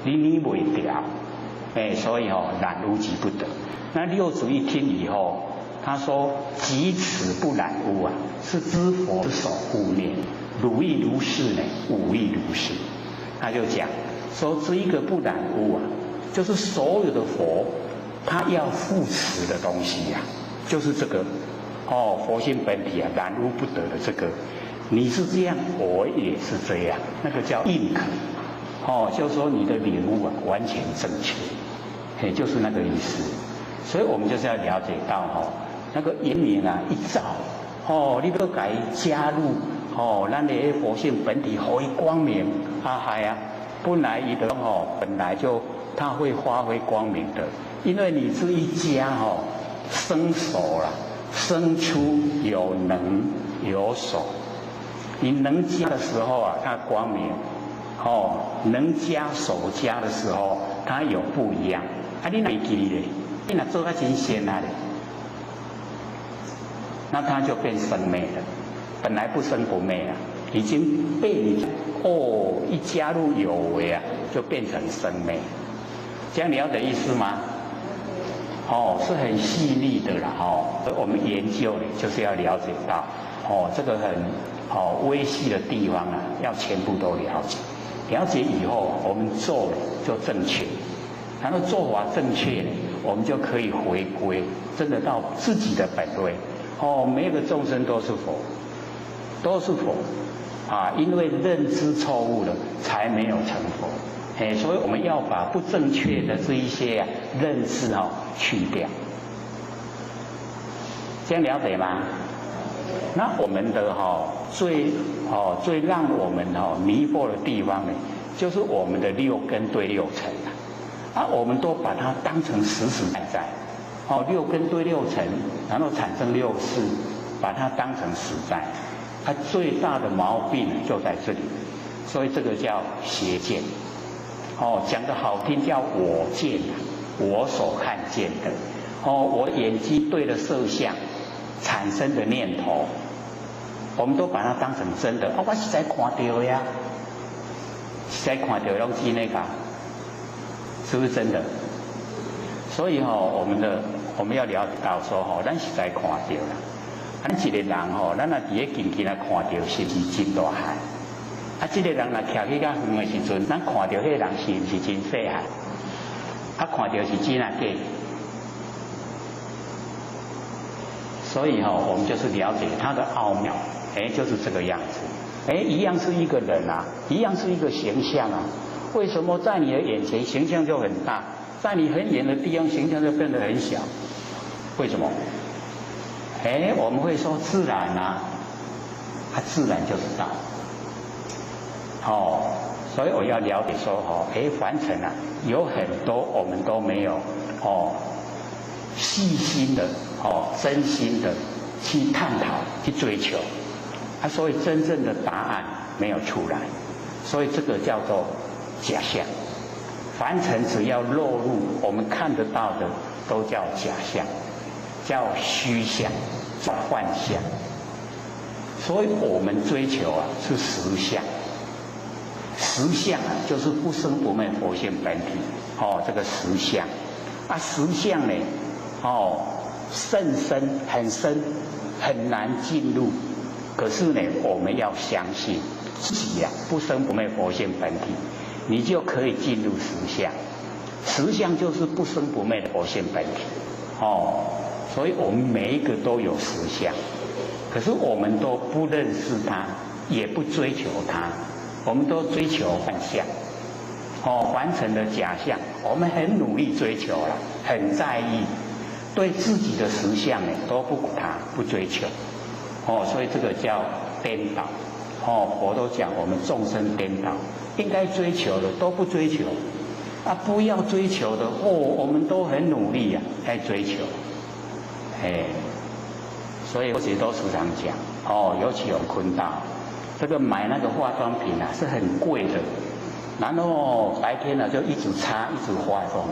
你袂调，所以染污即不得。那六祖一听以后，他说：即此不染污啊，是知佛之守护念，如亦如是呢，无亦如是。他就讲说，这一个不染污啊，就是所有的佛他要护持的东西呀，就是这个佛性本体啊，染污不得的这个。你是这样，我也是这样，那个叫印可，就是说你的领悟啊完全正确，就是那个意思。所以我们就是要了解到那个因缘啊一照，你都该加入咱的佛性本体可以光明本来伊的本来就它会发挥光明的，因为你这一加生手啦，生出有能有手。你能加的时候啊，它光明；能加手加的时候，它有不一样。你哪记咧？你哪做到真仙啊咧？那它就变生昧了。本来不生不昧啊，已经被你一加入有为啊，就变成生昧。这样了解意思吗？是很细腻的啦。我们研究呢，就是要了解到这个很。微细的地方啊，要全部都了解。了解以后，我们做了就正确。然后做法正确呢，我们就可以回归，真的到自己的本位。每一个众生都是佛，都是佛啊！因为认知错误了，才没有成佛。所以我们要把不正确的这一些认知去掉。这样了解吗？那我们的最让我们迷惑的地方呢，就是我们的六根对六尘我们都把它当成实实在在，六根对六尘，然后产生六识，把它当成实在，最大的毛病就在这里，所以这个叫邪见，讲得好听叫我见，我所看见的，我眼睛对了色相产生的念头。我们都把它当成真的，我实在看到呀，实在看到拢是那个，是不是真的？所以我们要了解到说咱实在看到啦，咱一个人咱若伫咧近近啊看到，是不是真大汉？这个人若徛去较远的时阵，咱看到迄个人是不是真细汉？看到是真啊假？所以我们就是了解它的奥妙。就是这个样子。一样是一个人啊，一样是一个形象啊。为什么在你的眼前形象就很大，在你很远的地方形象就变得很小？为什么？我们会说自然啊，自然就是道。所以我要了解说凡尘啊，有很多我们都没有细心的真心的去探讨去追求。所以真正的答案没有出来，所以这个叫做假象。凡尘只要落入我们看得到的，都叫假象，叫虚想，叫幻象。所以我们追求是实相。实相就是不生不灭佛性本体，这个实相。实相呢，甚深很深，很难进入。可是呢，我们要相信自己不生不灭佛性本体，你就可以进入实相。实相就是不生不灭的佛性本体，所以我们每一个都有实相，可是我们都不认识它，也不追求它，我们都追求幻象，凡尘的假象，我们很努力追求了，很在意，对自己的实相呢都不管它，不追求，所以这个叫颠倒，佛都讲我们众生颠倒，应该追求的都不追求，不要追求的我们都很努力在追求，所以我其实都时常讲，尤其有坤道，这个买那个化妆品是很贵的，然后白天就一直擦一直化妆，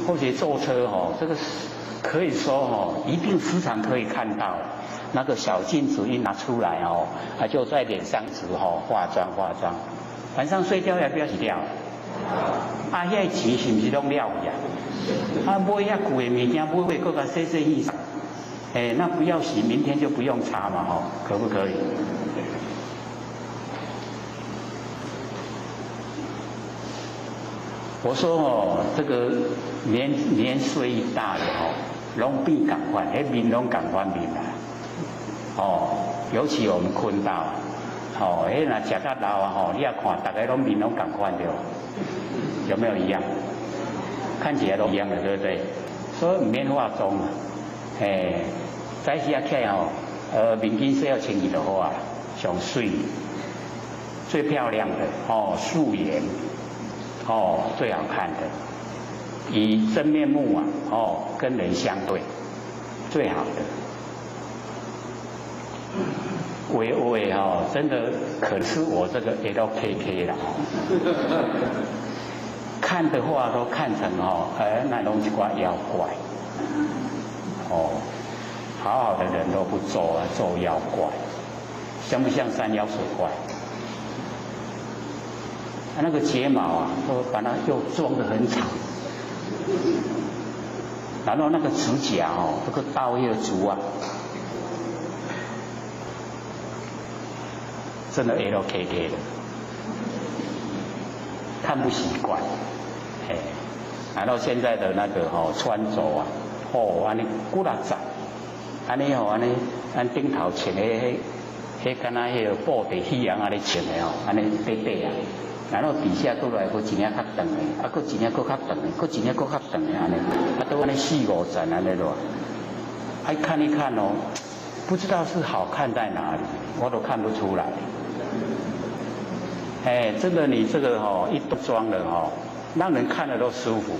或者坐车这个可以说一定时常可以看到，那个小镜子一拿出来就在脸上一直化妆，晚上睡觉要不要洗掉？那钱是不是拢了呀？买遐贵的物件，买会搁甲洗衣裳，那不要洗，明天就不用擦嘛可不可以？我说这个年岁一大的拢变同款，面拢同款面尤其我们坤道若食到老你也看大家拢面拢同款的，有没有一样？看起来都一样的，对不对？所以唔免化妆早时起来面巾洗要清理就好上水，最漂亮的素颜最好看的，以真面目跟人相对，最好的。微真的可是我这个 LKK 了看的话都看成那拢一挂妖怪好好的人都不做做妖怪，像不像山妖水怪？那个睫毛都把它又装得很长，然后那个指甲这个倒叶竹真的 LKK 的，看不习惯，然后现在的那个穿着安尼古拉杂，安尼安顶头穿的迄敢若迄个布地喜洋安尼穿的安尼短短然后底下过来搁一领较长的，搁一领搁较长的，搁一领搁较长的安尼，都安尼4、5层安尼咯。看一看不知道是好看在哪里，我都看不出来。真的你这个一装了让人看了都舒服。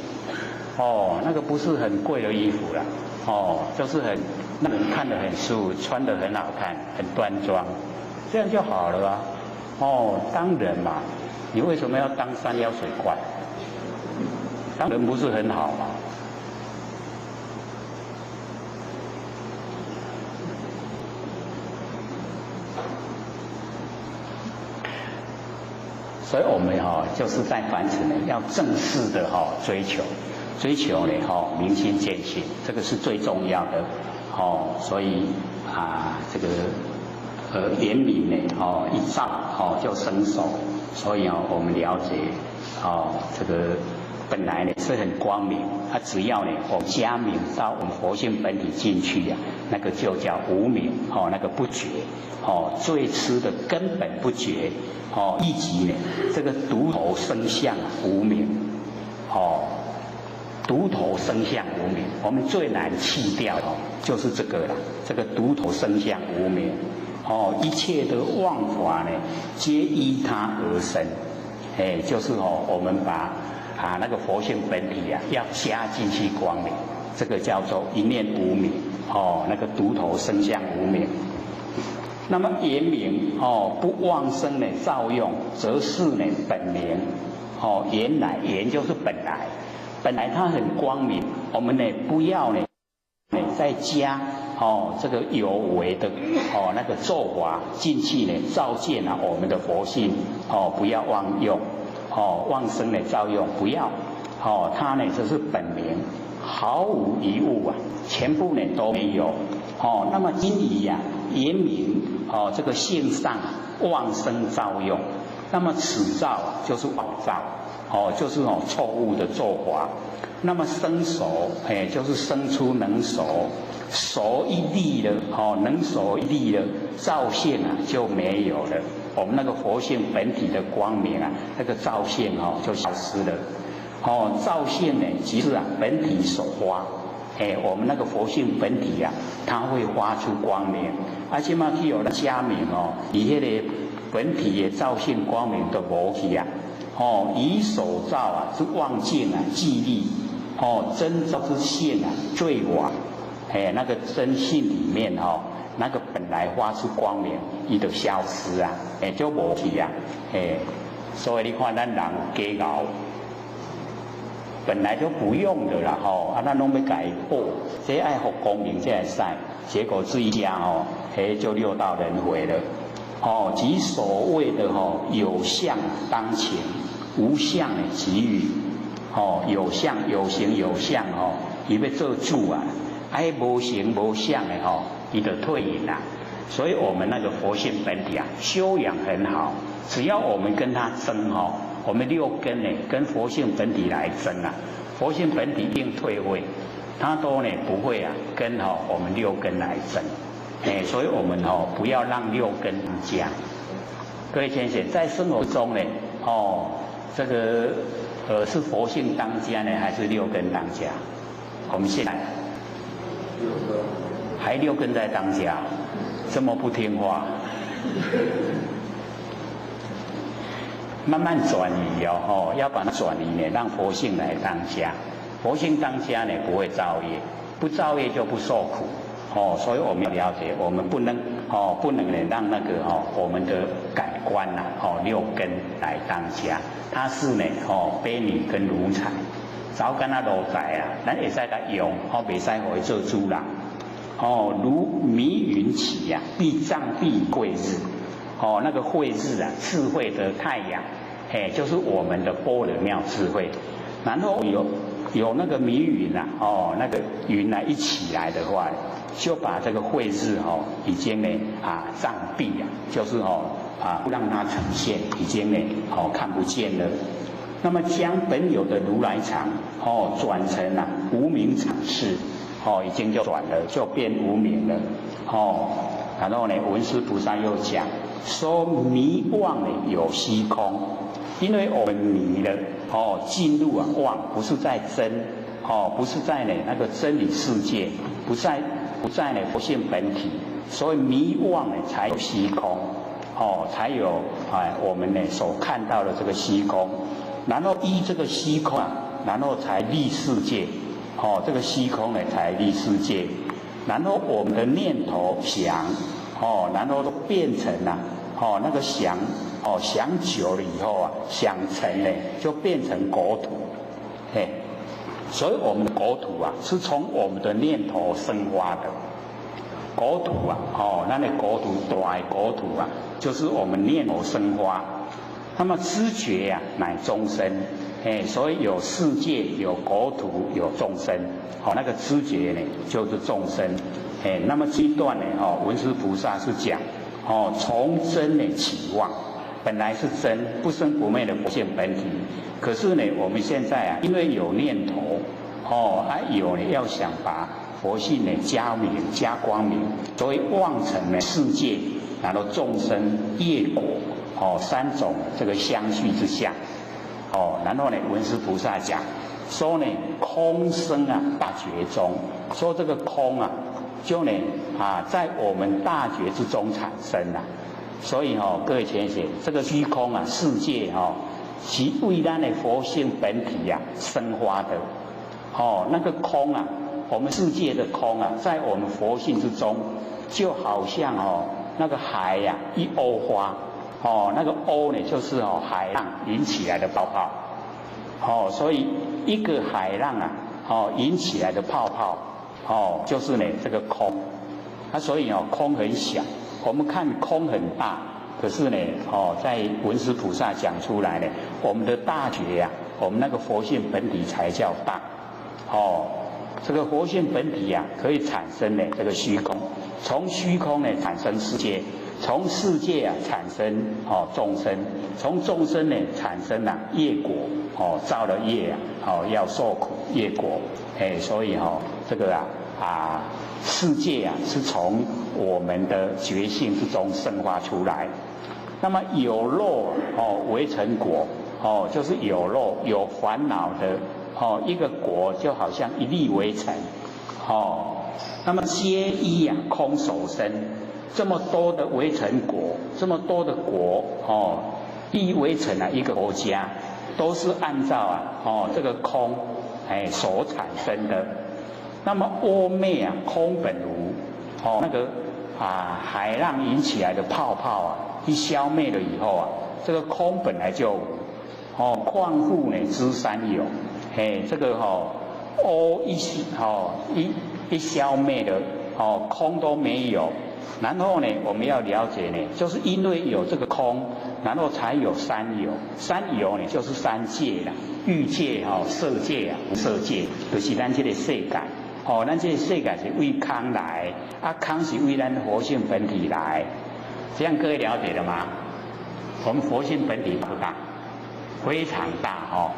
那个不是很贵的衣服啦，就是很让人看得很舒服，穿得很好看，很端庄，这样就好了当人嘛。你为什么要当山妖水怪？当人不是很好吗？所以我们就是在凡尘要正式的追求呢明心见性，这个是最重要的所以这个怜悯呢一照就生熟。所以我们了解这个本来呢是很光明，只要呢我们加明到我们佛性本体进去那个就叫无明那个不觉最初的根本不觉以及呢这个独头生相无明独头生相无明，我们最难弃掉就是这个了，这个独头生相无明。一切的妄法呢，皆依它而生，就是我们把那个佛性本体要加进去光明，这个叫做一念无明，那个独头生相无明。那么言明不妄生呢造用，则是呢本明，哦，原来原就是本来，本来它很光明，我们呢不要呢再加哦这个有为的哦那个做法进去呢照见啊我们的佛性哦，不要妄用哦，妄生的造用不要哦，它呢就是本名，毫无一物啊，全部呢都没有哦。那么因以呀言明哦这个性上妄生造用，那么此造啊就是妄造哦，就是哦错误的做法。那么生熟就是生出能熟，熟一粒了哦，能熟一粒了，造性啊就没有了。我们那个佛性本体的光明啊，那个造性哦就消失了。哦，造性呢，即是啊本体所发。我们那个佛性本体啊，它会发出光明，而且嘛，去有了加明哦，以迄个本体的造性光明都无去啊。哦，以所造啊是妄境啊，寂力。哦，真造之性啊，最晚，那个真性里面哦，那个本来发出光明，伊就消失啊，就无去啊，所以你看咱人加熬，本来就不用的啦吼，咱拢要改破，这爱好光明这来使，结果这一家哦，就六道轮回了，哦，即所谓的有相当前，无相的给予。哦，有相有形有相哦，伊要做主啊，无形无相的哦，伊就退隐啦。所以我们那个佛性本体啊，修养很好，只要我们跟他争哦，我们六根呢跟佛性本体来争啊，佛性本体一定退位，他都呢不会啊跟我们六根来争，所以我们不要让六根家。各位先生，在生活中呢这个。是佛性当家呢，还是六根当家？我们现在还六根在当家，这么不听话，慢慢转移哦，要把它转移呢，让佛性来当家。佛性当家呢，不会造业，不造业就不受苦哦。所以我们要了解，我们不能呢让那个我们的感官呐六根来当家。它是呢悲悯跟奴才，早跟他奴才啊，咱会使甲用，袂使互伊做主人。如迷云起啊，必障必慧日。那个慧日啊，智慧的太阳，就是我们的般若妙智慧。然后有那个迷云啊，那个云啊一起来的话，就把这个慧日已经呢障蔽啊，就是让它呈现，已经呢看不见了。那么将本有的如来藏转成无明常事，已经就转了，就变无明了。然后呢，文殊菩萨又讲说迷妄呢有虚空，因为我们迷了进入妄，不是在真不是在呢那个真理世界，不在呢佛性本体，所以迷妄呢才有虚空。才有我们呢所看到的这个虚空，然后依这个虚空然后才立世界，这个虚空呢才立世界，然后我们的念头想，然后都变成那个想，想久了以后想成呢就变成国土，所以我们的国土是从我们的念头生发的。国土咱的国土大的国土就是我们念头生发。那么知觉乃众生，所以有世界、有国土、有众生，那个知觉呢就是众生。那么这一段呢，文殊菩萨是讲，从真呢起妄，本来是真不生不灭的佛性本体，可是呢，我们现在因为有念头，有呢要想把佛性呢加明加光明，所以妄成呢世界，然后众生业果三种这个相续之相，然后呢文殊菩萨讲说呢空生大觉中，说这个空就呢在我们大觉之中产生所以各位前贤，这个虚空世界其为咱的佛性本体生发的那个空我们世界的空在我们佛性之中，就好像那个海一欧花，那个欧呢就是海浪引起来的泡泡，所以一个海浪啊，引起来的泡泡，就是呢这个空。所以空很小，我们看空很大，可是呢，在文殊菩萨讲出来呢，我们的大觉呀，我们那个佛性本体才叫大。这个佛性本体呀，可以产生呢这个虚空，从虚空呢产生世界，从世界产生众生，从众生呢产生业果，造了业要受苦业果，所以这个世界是从我们的觉性之中生发出来。那么有漏为成果，就是有漏有烦恼的一个果，就好像一粒为尘。那么皆依空手身，这么多的为成果，这么多的果一为成一个国家，都是按照这个空所产生的。那么阿昧空本无，那个海浪引起来的泡泡一消灭了以后这个空本来就无，况复呢知三有，这个一消灭了，空都没有。然后呢，我们要了解呢，就是因为有这个空，然后才有三有。三有呢，就是三界啦，欲界色界无色界，就是咱这个世界。咱这个世界是为空来，空是为咱佛性本体来，这样各位了解了吗？我们佛性本体大不大？非常大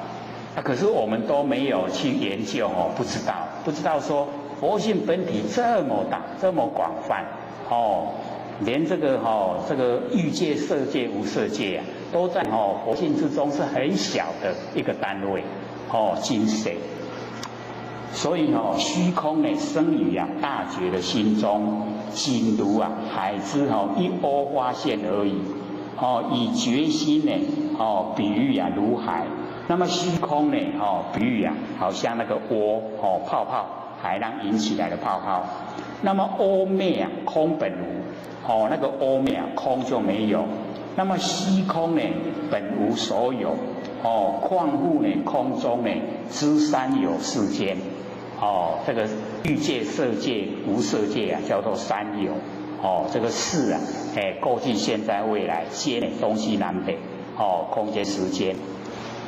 可是我们都没有去研究不知道说佛性本体这么大，这么广泛连这个欲界、色界、无色界都在佛性之中是很小的一个单位精髓。所以虚空呢生于大觉的心中，仅如海之一窝花现而已。以觉心呢比喻如海，那么虚空呢比喻好像那个窝泡泡，海浪引起来的泡泡。那么阿昧空本无，那个阿昧空就没有。那么虚空呢本无所有，况复呢空中呢知三有世间。这个欲界、色界、无色界叫做三有。这个世过去、现在、未来皆呢东西南北，空间、时间。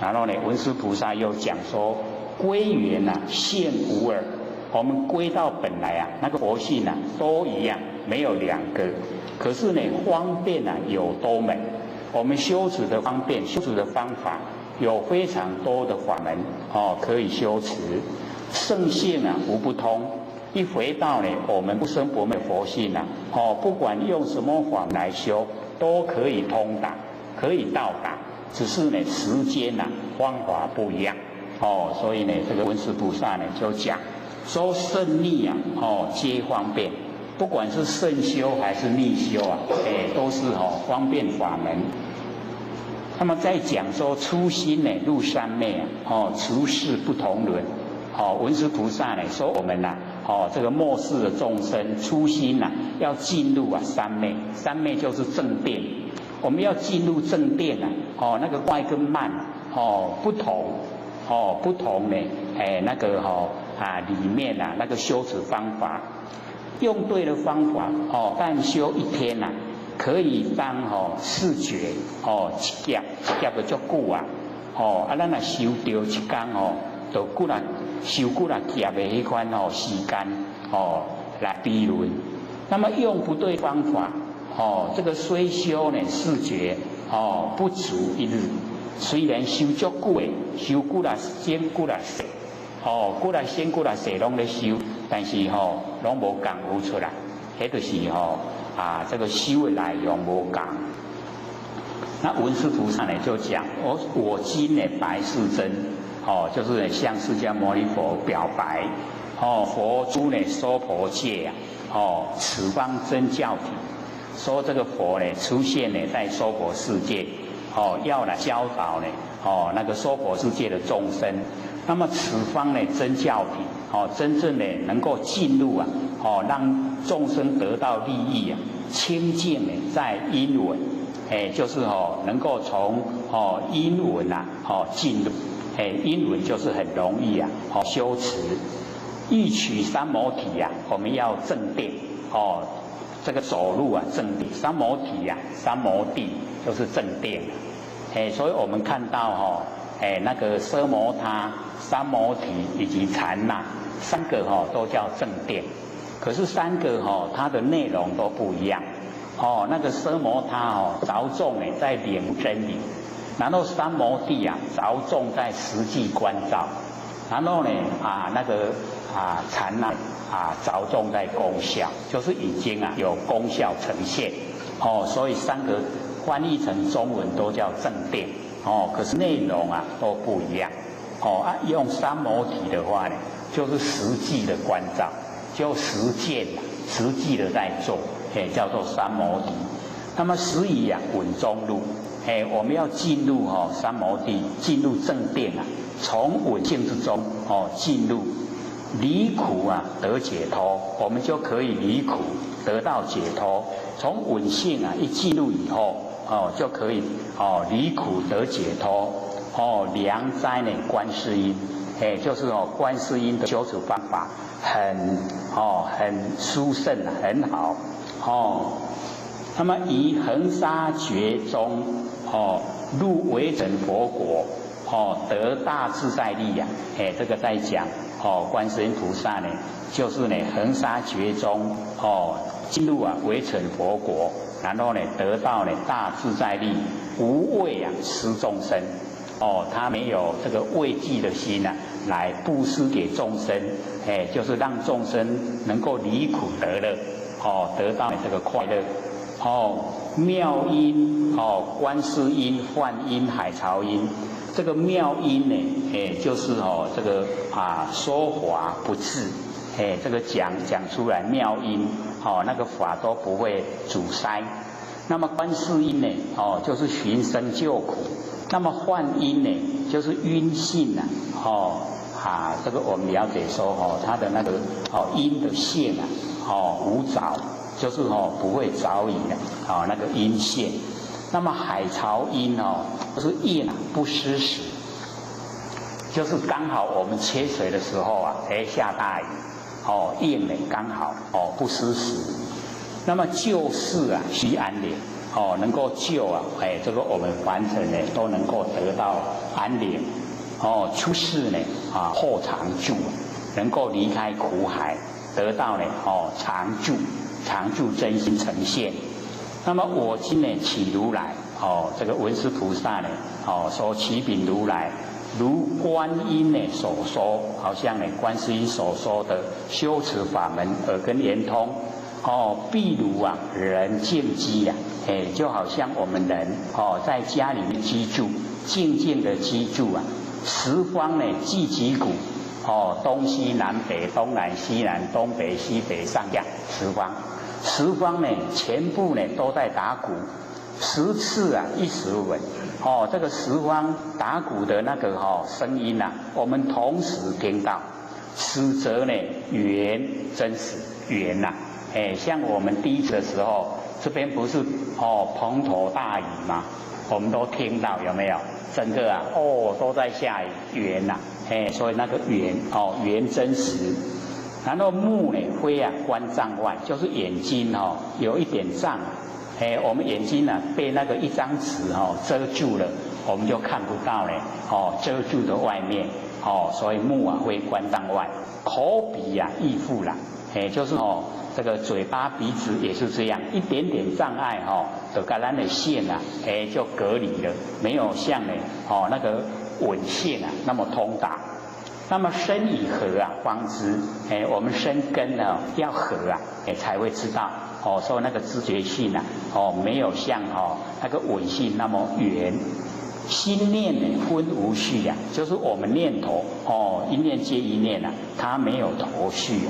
然后呢，文殊菩萨又讲说，归元现无二。我们归到本来那个佛性都一样，没有两个。可是呢，方便有多门。我们修持的方便，修持的方法有非常多的法门可以修持。圣性无不通。一回到呢我们不生不灭佛性不管用什么法来修，都可以通达，可以到达，只是呢时间方法不一样所以呢这个文殊菩萨呢就讲说圣逆皆方便，不管是圣修还是逆修都是方便法门。那么再讲说初心呢入三昧处事不同伦。文殊菩萨呢说我们这个末世的众生初心要进入三昧，三昧就是正殿。我们要进入正殿那个快跟慢不同呢那个里面那个修持方法，用对的方法但修一天可以当视觉一劫就足久咱若修掉一天就久啦，修久啦劫的迄款时间来比论。那么用不对方法这个虽修呢视觉不足一日，虽然修足久的，修久啦先久啦细久啦先久啦细拢咧修，但是拢无功夫出来，迄就是这个修的内容无共。那文殊菩萨呢就讲我今呢白世尊就是向释迦牟尼佛表白佛诸呢娑婆界此方真教体，说这个佛呢出现呢在娑婆世界要来教导呢那个娑婆世界的众生。那么此方呢真教体真正呢能够进入让众生得到利益清净呢在因闻就是能够从因闻进入英文就是很容易啊，修持。欲取三摩提呀，我们要正定这个走路啊正定，三摩提呀，三摩地就是正定。所以我们看到那个奢摩他、三摩提以及禅那三个都叫正定，可是三个它的内容都不一样。那个奢摩他着重在领真理，然后三摩地啊着重在实际关照，然后呢那个禅那着重在功效，就是已经有功效呈现。所以三个翻译成中文都叫正定。可是内容都不一样。用三摩提的话呢，就是实际的关照，就实践实际的在做，叫做三摩提。那么十以稳中路，我们要进入三摩地，进入正定从稳境之中进入离苦得解脱，我们就可以离苦得到解脱。从稳性一进入以后就可以离苦得解脱。良哉呢观世音，就是观世音的修持方法很殊胜很好。那么以恒沙觉中入微尘佛国得大自在力这个在讲观世音菩萨呢，就是呢恒沙觉中进入微尘佛国，然后呢得到呢大自在力，无畏施众生。他没有这个畏惧的心来布施给众生，就是让众生能够离苦得乐，得到这个快乐。妙音观世音、幻音、海潮音，这个妙音呢，就是这个说法不滞，这个讲出来妙音，那个法都不会阻塞。那么观世音呢，就是寻声救苦。那么幻音呢，就是晕性这个我们了解说它的那个音的线无着，就是不会着影的那个音线。那么海潮音就是应不失时，就是刚好我们切水的时候下大雨应呢刚好不失时。那么救世须安宁。能够救这个我们凡尘呢都能够得到安宁。出世呢后常住，能够离开苦海，得到呢常住真心呈现。那么我今呢起如来这个文殊菩萨呢说启禀如来，如观音呢所说，好像呢观世音所说的修持法门耳根圆通。譬如人静居就好像我们人在家里面居住，静静的居住十方呢既击鼓，东西南北，东南西南，东北西北，上下十方呢全部呢都在打鼓，10次10闻。这个十方打鼓的那个声音我们同时听到，此则呢圆真实圆像我们第一次的时候，这边不是滂沱大雨吗？我们都听到，有没有？整个都在下雨，圆所以那个圆圆真实。然后目呢非观障外，就是眼睛有一点障，我们眼睛被那个一张纸遮住了，我们就看不到遮住的外面所以目非观障外。口鼻亦复然，就是这个嘴巴鼻子也是这样，一点点障碍就跟咱的线就隔离了，没有像那个吻线那么通达。那么身以和方知，我们身根要和才会知道所以那个知觉性没有像那个吻性那么圆。心念分无序就是我们念头一念接一念它没有头绪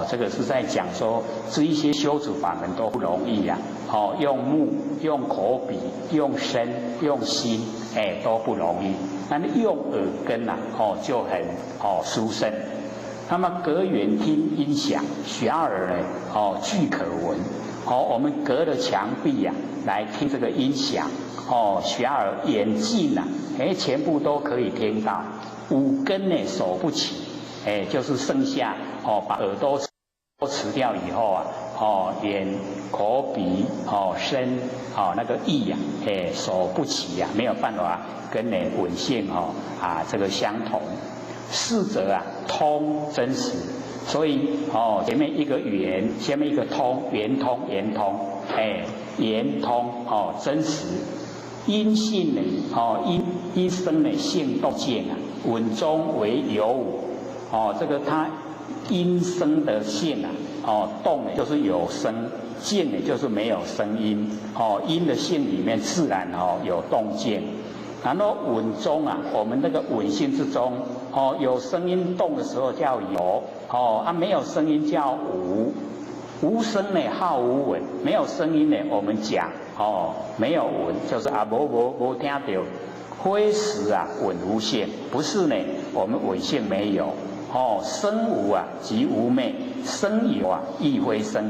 这个是在讲说这一些修持法门都不容易用目、用口鼻、用身、用心都不容易。但是用耳根就很殊胜。那么隔远听音响，小耳呢俱可闻。我们隔着墙壁呀、来听这个音响，小耳眼镜呐，全部都可以听到。五根呢手不齐，就是剩下把耳朵都吃掉以后啊，眼、口、鼻、身、那个意呀，手不齐呀，没有办法跟呢闻性这个相同。四者啊通真实，所以前面一个圆，下面一个通，圆通，圆通，圆通真实。因性呢，因生呢性动静啊，稳中为有无，这个它因生的性啊，动呢就是有声，静呢就是没有声音，因的性里面自然有动静。然后稳中啊，我们那个稳性之中，有声音动的时候叫有，没有声音叫无。无声呢号无稳，没有声音呢我们讲没有稳，就是无听到。非实啊稳无性，不是呢我们稳性没有。声无啊即无昧，声有啊亦非声。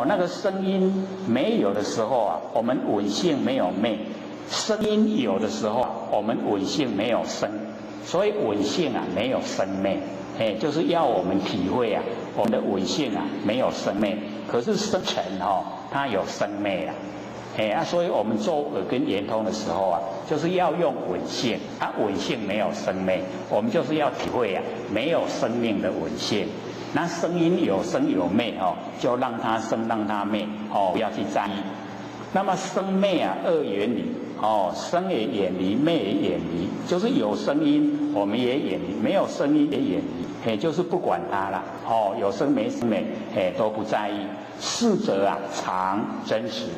那个声音没有的时候啊，我们稳性没有昧。声音有的时候，我们稳性没有生，所以稳性啊没有生昧，就是要我们体会啊，我们的稳性啊没有生昧，可是生成它有生昧啊，所以我们做耳根圆通的时候啊，就是要用稳性，稳性没有生昧，我们就是要体会啊没有生命的稳性。那声音有生有昧就让它生让它昧不要去在意。那么生昧啊二远离。生也远离，昧也远离，就是有声音我们也远离，没有声音也远离，就是不管它了。有声没声没，都不在意。四者啊常真实，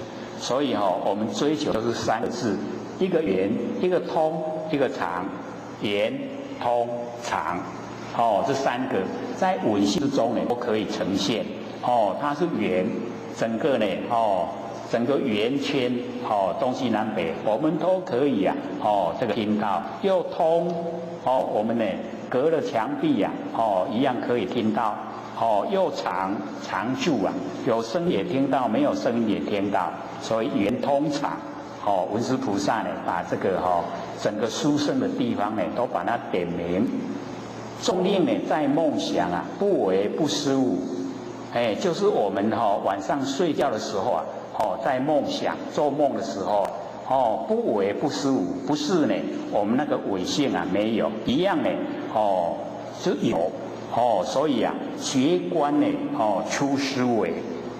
所以我们追求就是三个字：一个圆，一个通，一个常。圆、通、常，这三个在稳性之中呢都可以呈现。它是圆，整个呢整个圆圈东西南北我们都可以啊这个听到，又通我们呢隔了墙壁啊一样可以听到，又常住啊，有声也听到，没有声也听到，所以圆通常文殊菩萨呢把这个整个殊胜的地方呢都把它点明。众令呢在梦想啊不为不失误，就是我们晚上睡觉的时候啊在梦想做梦的时候不为不失误，不是呢我们那个伪性啊没有一样呢是有所以啊觉观呢出思维，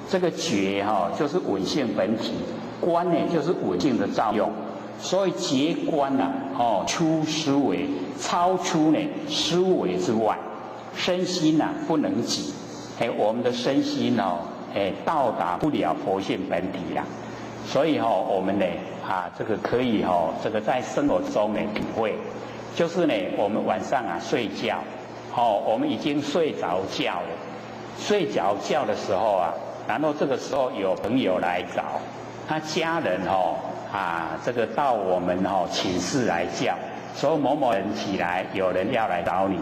这个觉就是伪性本体，观呢就是伪性的造用，所以觉观啊出思维，超出呢思维之外，身心啊不能及，我们的身心到达不了佛性本体啦，所以我们呢这个可以这个在生活中呢体会，就是呢我们晚上啊睡觉，我们已经睡着觉了，睡着觉的时候啊，然后这个时候有朋友来找，他家人这个到我们寝室来叫，说某某人起来，有人要来找你，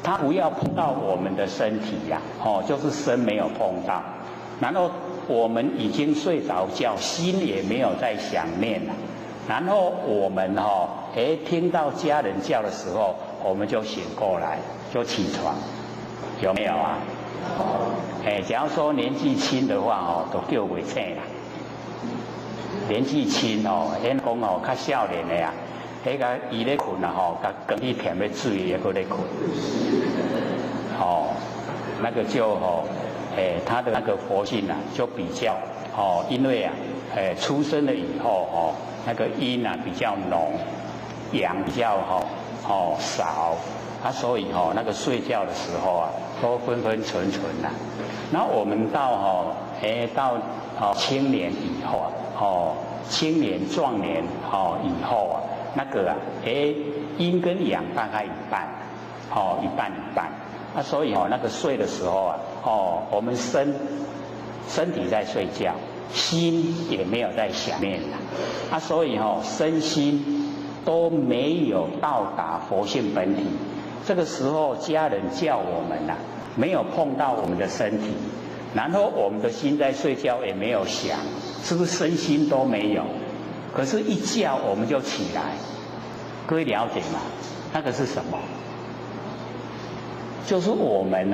他不要碰到我们的身体呀，就是身没有碰到。然后我们已经睡着觉，心也没有在想念了。然后我们听到家人叫的时候，我们就醒过来，就起床，有没有啊？假如说年纪轻的话都叫袂醒啦。年纪轻咱讲较少年的啊，迄个伊咧困啊甲光去添咧水也搁咧困，那个就他的那个佛性啊，就比较因为啊，出生了以后那个阴啊比较浓，阳比较少，所以那个睡觉的时候啊，都昏昏沉沉啦。然后我们到到青年以后青年壮年以后啊，那个阴跟阳大概一半，一半一半。所以那个睡的时候啊，我们身体在睡觉，心也没有在想念了，所以身心都没有到达佛性本体。这个时候家人叫我们没有碰到我们的身体，然后我们的心在睡觉也没有想，是不是身心都没有？可是，一觉我们就起来，各位了解吗？那个是什么？就是我们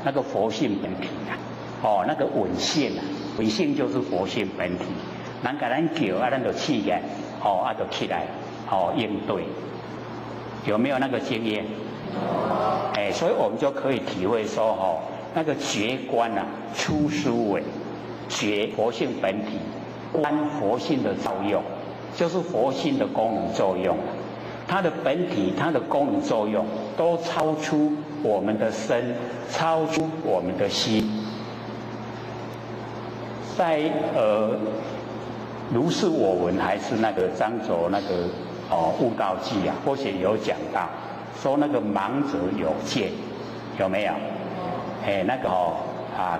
那个佛性本体啊，那个稳性啊，稳性就是佛性本体。人甲咱叫啊，咱就起来，就起来，应对。有没有那个经验？所以我们就可以体会说，那个觉观啊，出书为觉佛性本体，观佛性的作用，就是佛性的功能作用。它的本体、它的功能作用都超出我们的身，超出我们的心。在如是我闻还是那个张轴那个悟道记啊，或许有讲到说那个盲者有见，有没有？那个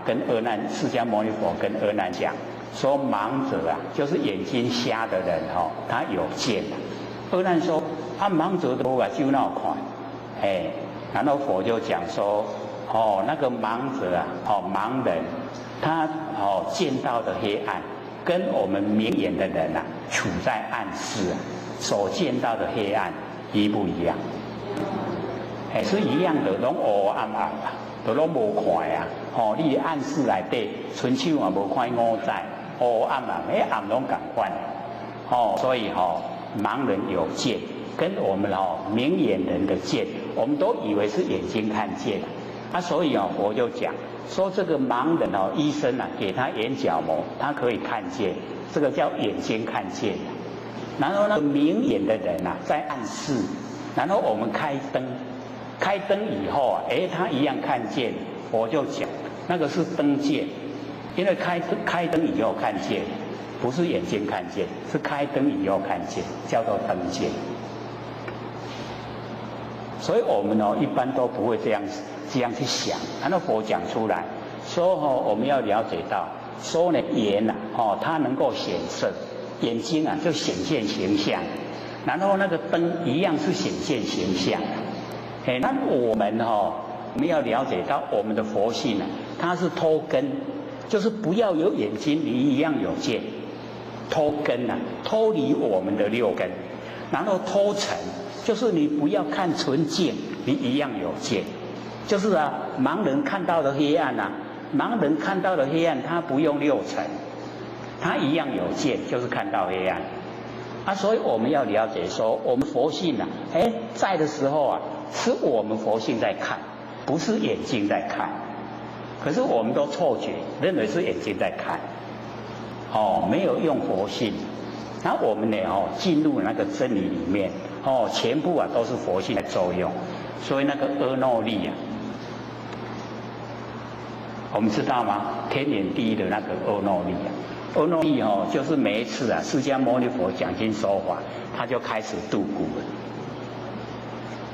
跟阿难释迦牟尼佛跟阿难讲说，盲者啊，就是眼睛瞎的人他有见。阿难说盲者都就那么看，然后佛就讲说，那个盲者啊，盲人他见到的黑暗，跟我们明眼的人啊，处在暗室啊，所见到的黑暗一不一样？是一样的，拢黑暗暗啊，都拢无看啊。你的暗室内底，伸手也无看五在，黑暗暗，暗拢同款。所以盲人有见，跟我们明眼人的见，我们都以为是眼睛看见所以佛就讲说，这个盲人医生给他眼角膜，他可以看见，这个叫眼睛看见。然后那个明眼的人在暗室，然后我们开灯，开灯以后他一样看见。佛就讲那个是灯见，因为开灯以后看见，不是眼睛看见，是开灯以后看见，叫做灯见。所以我们一般都不会这样去想。然后佛讲出来说我们要了解到说呢，眼它能够显色，眼睛就显现形象，然后那个灯一样是显现形象。那我们要了解到我们的佛性它是脱根，就是不要有眼睛，你一样有见。脱根脱离我们的六根，然后脱尘，就是你不要看纯净，你一样有见。就是盲人看到的黑暗盲人看到的黑暗，他不用六尘，他一样有见，就是看到黑暗。所以我们要了解说，我们佛性在的时候是我们佛性在看，不是眼睛在看。可是我们都错觉，认为是眼睛在看，没有用佛性。然后我们呢进入那个真理里面，全部都是佛性的作用。所以那个阿耨利我们知道吗？天眼第一的那个阿耨利阿耨利就是每一次释迦牟尼佛讲经说法，他就开始度孤了。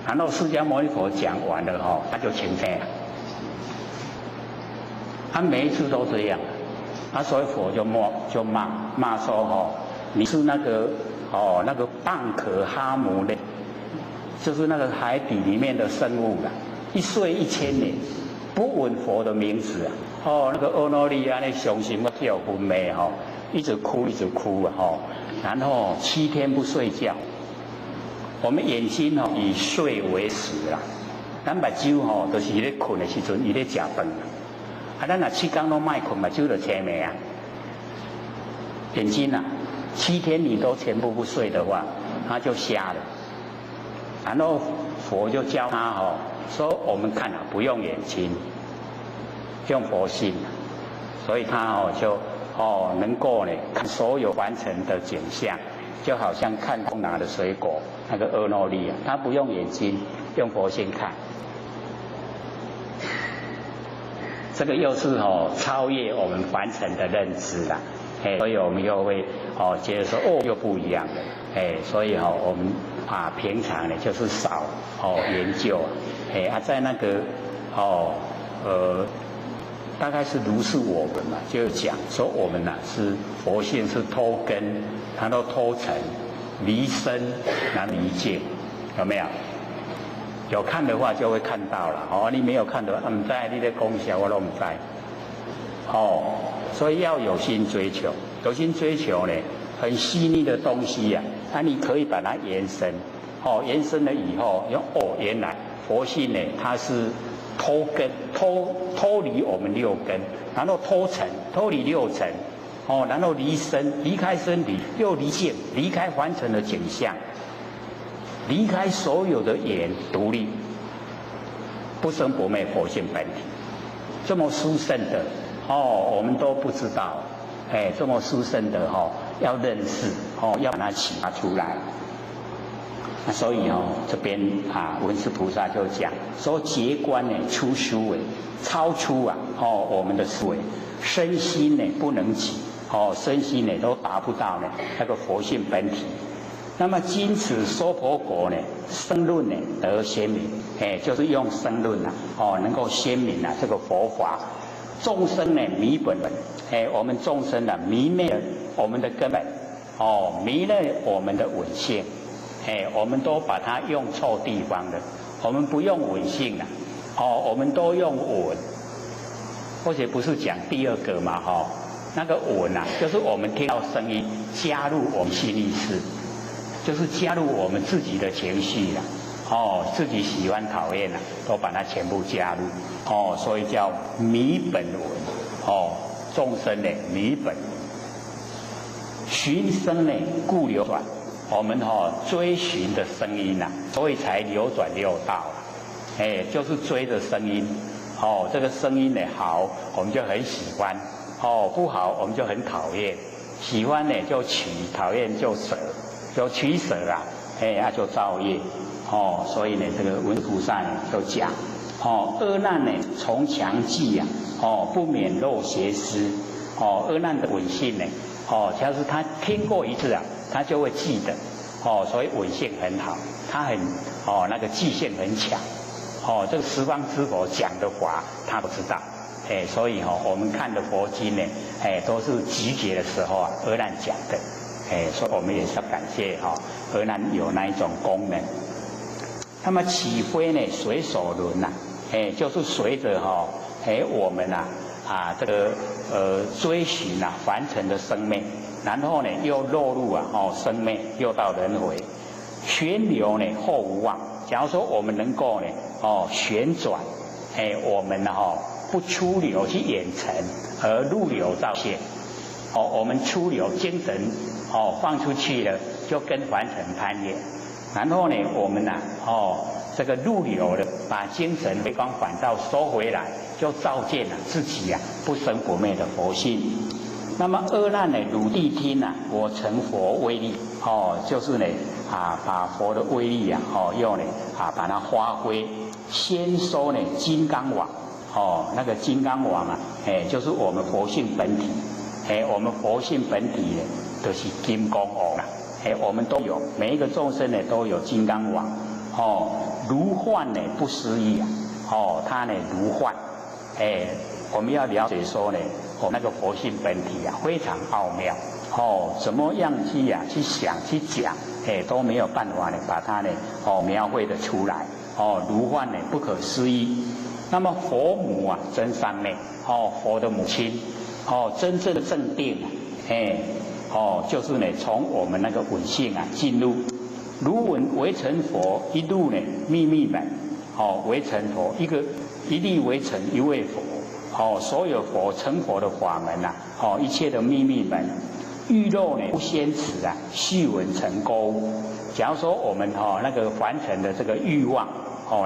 然后释迦牟尼佛讲完了他就清净了。他每一次都这样，所以佛就骂说你是那个蚌壳哈姆类，就是那个海底里面的生物一岁1000年，不闻佛的名字那个阿耨利那伤心要跳昏迷一直哭然后7天不睡觉。我们眼睛以睡为食咱目睭就是咧困的时阵，伊咧食饭咱7天都卖困，目睭就青霉眼睛7天你都全部不睡的话，他就瞎了。然后佛就教他说我们看不用眼睛，用佛性，所以他就能够呢看所有完成的景象，就好像看空拿的水果，那个阿耨利他不用眼睛，用佛性看。这个又是超越我们凡尘的认知所以我们又会觉得说又不一样了所以我们平常呢就是少研究在那个大概是如是我闻嘛，就讲说我们是佛性是脱根，然后脱尘，离身，然后离境，有没有？有看的话就会看到了你没有看的话，不知你在讲啥我都不知所以要有心追求，有心追求呢，很细腻的东西呀，你可以把它延伸，延伸了以后，原来佛性呢，它是脱根，脱离我们六根，然后脱离六尘，然后离身，离开身体，又离境，离开凡尘的景象，离开所有的眼，独立，不生不灭佛性本体，这么殊胜的我们都不知道，这么殊胜的要认识要把它启发出来。所以这边文殊菩萨就讲说，觉观呢出思维，超出我们的思维，身心呢不能及，身心呢都达不到呢那个佛性本体。那么今此娑婆国呢，声论呢得鲜明，就是用声论能够鲜明这个佛法。众生呢迷本文，我们众生呢迷昧了我们的根本，迷了我们的稳性。我们都把它用错地方了，我们不用稳性了，我们都用稳，或者不是讲第二个嘛，那个稳就是我们听到声音加入我们心意识，就是加入我们自己的情绪了，自己喜欢讨厌都把它全部加入，所以叫迷本稳，众生呢迷本，寻声呢故流转。我们追寻的声音所以才流转六道就是追着声音，这个声音呢好，我们就很喜欢，不好我们就很讨厌，喜欢呢就取，讨厌就舍，就取舍就造业，所以呢这个文殊菩萨就讲，恶难呢从强记不免漏邪思，恶难的稳性呢，假如他听过一次他就会记得，所以稳性很好，他很那个记性很强，这个十方之佛讲的法他都知道，所以我们看的佛经呢，都是集结的时候阿难讲的，所以我们也是要感谢阿难有那一种功能。那么起飞呢随所轮就是随着我们这个追寻凡尘的生命。然后呢，又落入生灭，又到轮回，旋流呢后无望。假如说我们能够呢旋转，我们不出流去远尘，而入流照现，我们出流精神放出去了，就跟凡尘攀缘。然后呢，我们这个入流了，把精神回光返照收回来，就照见了自己不生不灭的佛性。那么恶难呢，汝谛听我成佛威力，就是呢把佛的威力用呢把它发挥，先收呢金刚网，那个金刚网就是我们佛性本体，我们佛性本体呢就是金刚网我们都有，每一个众生呢都有金刚网，如幻呢不思议它呢如幻，我们要了解说呢。那个佛性本体非常奥妙，怎么样去想去讲，都没有办法呢把它呢描绘得出来，如幻呢不可思议。那么佛母真三昧，佛的母亲，真正的正定，就是呢从我们那个稳性进入，如稳为成佛，一路呢秘密门，为成佛一粒为成一位佛。所有佛成佛的法门一切的秘密门，欲漏呢不先持须闻成钩。假如说我们那个凡尘的这个欲望，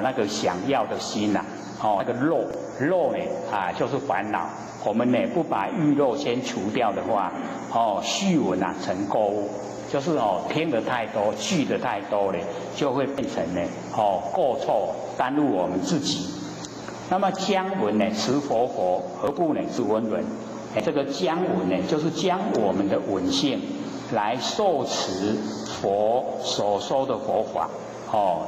那个想要的心那个漏呢就是烦恼。我们呢不把欲漏先除掉的话，须闻成钩，就是听得太多，聚得太多了，就会变成呢过错，耽误我们自己。那么将闻呢持佛佛，何不呢是闻闻？这个将闻呢，就是将我们的闻性来受持佛所说的佛法。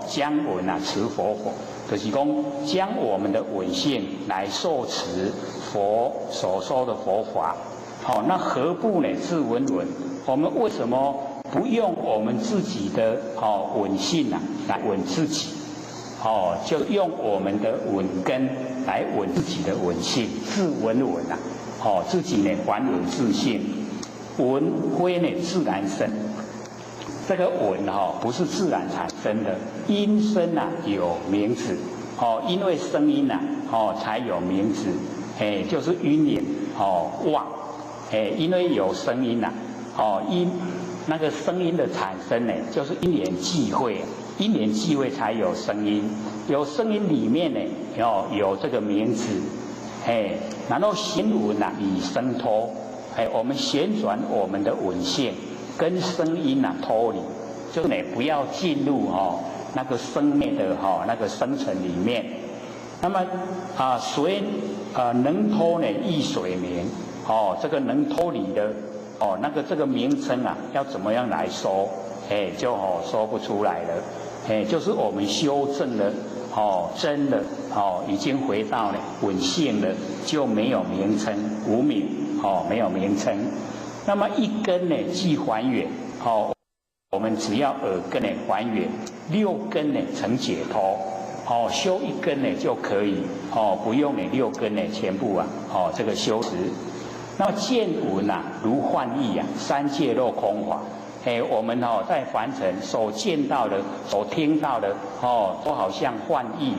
将闻持佛佛，就是讲将我们的闻性来受持佛所说的佛法。那何不呢是闻闻？我们为什么不用我们自己的闻性来闻自己？就用我们的闻根来闻自己的闻性，自闻闻自己呢还文自性，文非呢自然生。这个文不是自然产生的，音声有名字，因为声音才有名字，就是音言望，因为有声音那个声音的产生呢，就是因缘际会，因缘际会才有声音，有声音里面呢有这个名字，然后行文以声脱，我们旋转我们的文性跟声音脱离，就是呢不要进入那个生灭的那个生成里面。那么水能脱呢亦水明，这个能脱离的那个这个名称要怎么样来说，就说不出来了，就是我们修正了真的已经回到了稳性了，就没有名称，无名没有名称。那么一根呢即还原，我们只要耳根呢还原，6根呢成解脱，修一根呢就可以，不用呢6根呢全部这个修持。那么见闻如幻意三界若空法，我们在凡尘所见到的、所听到的，都好像幻意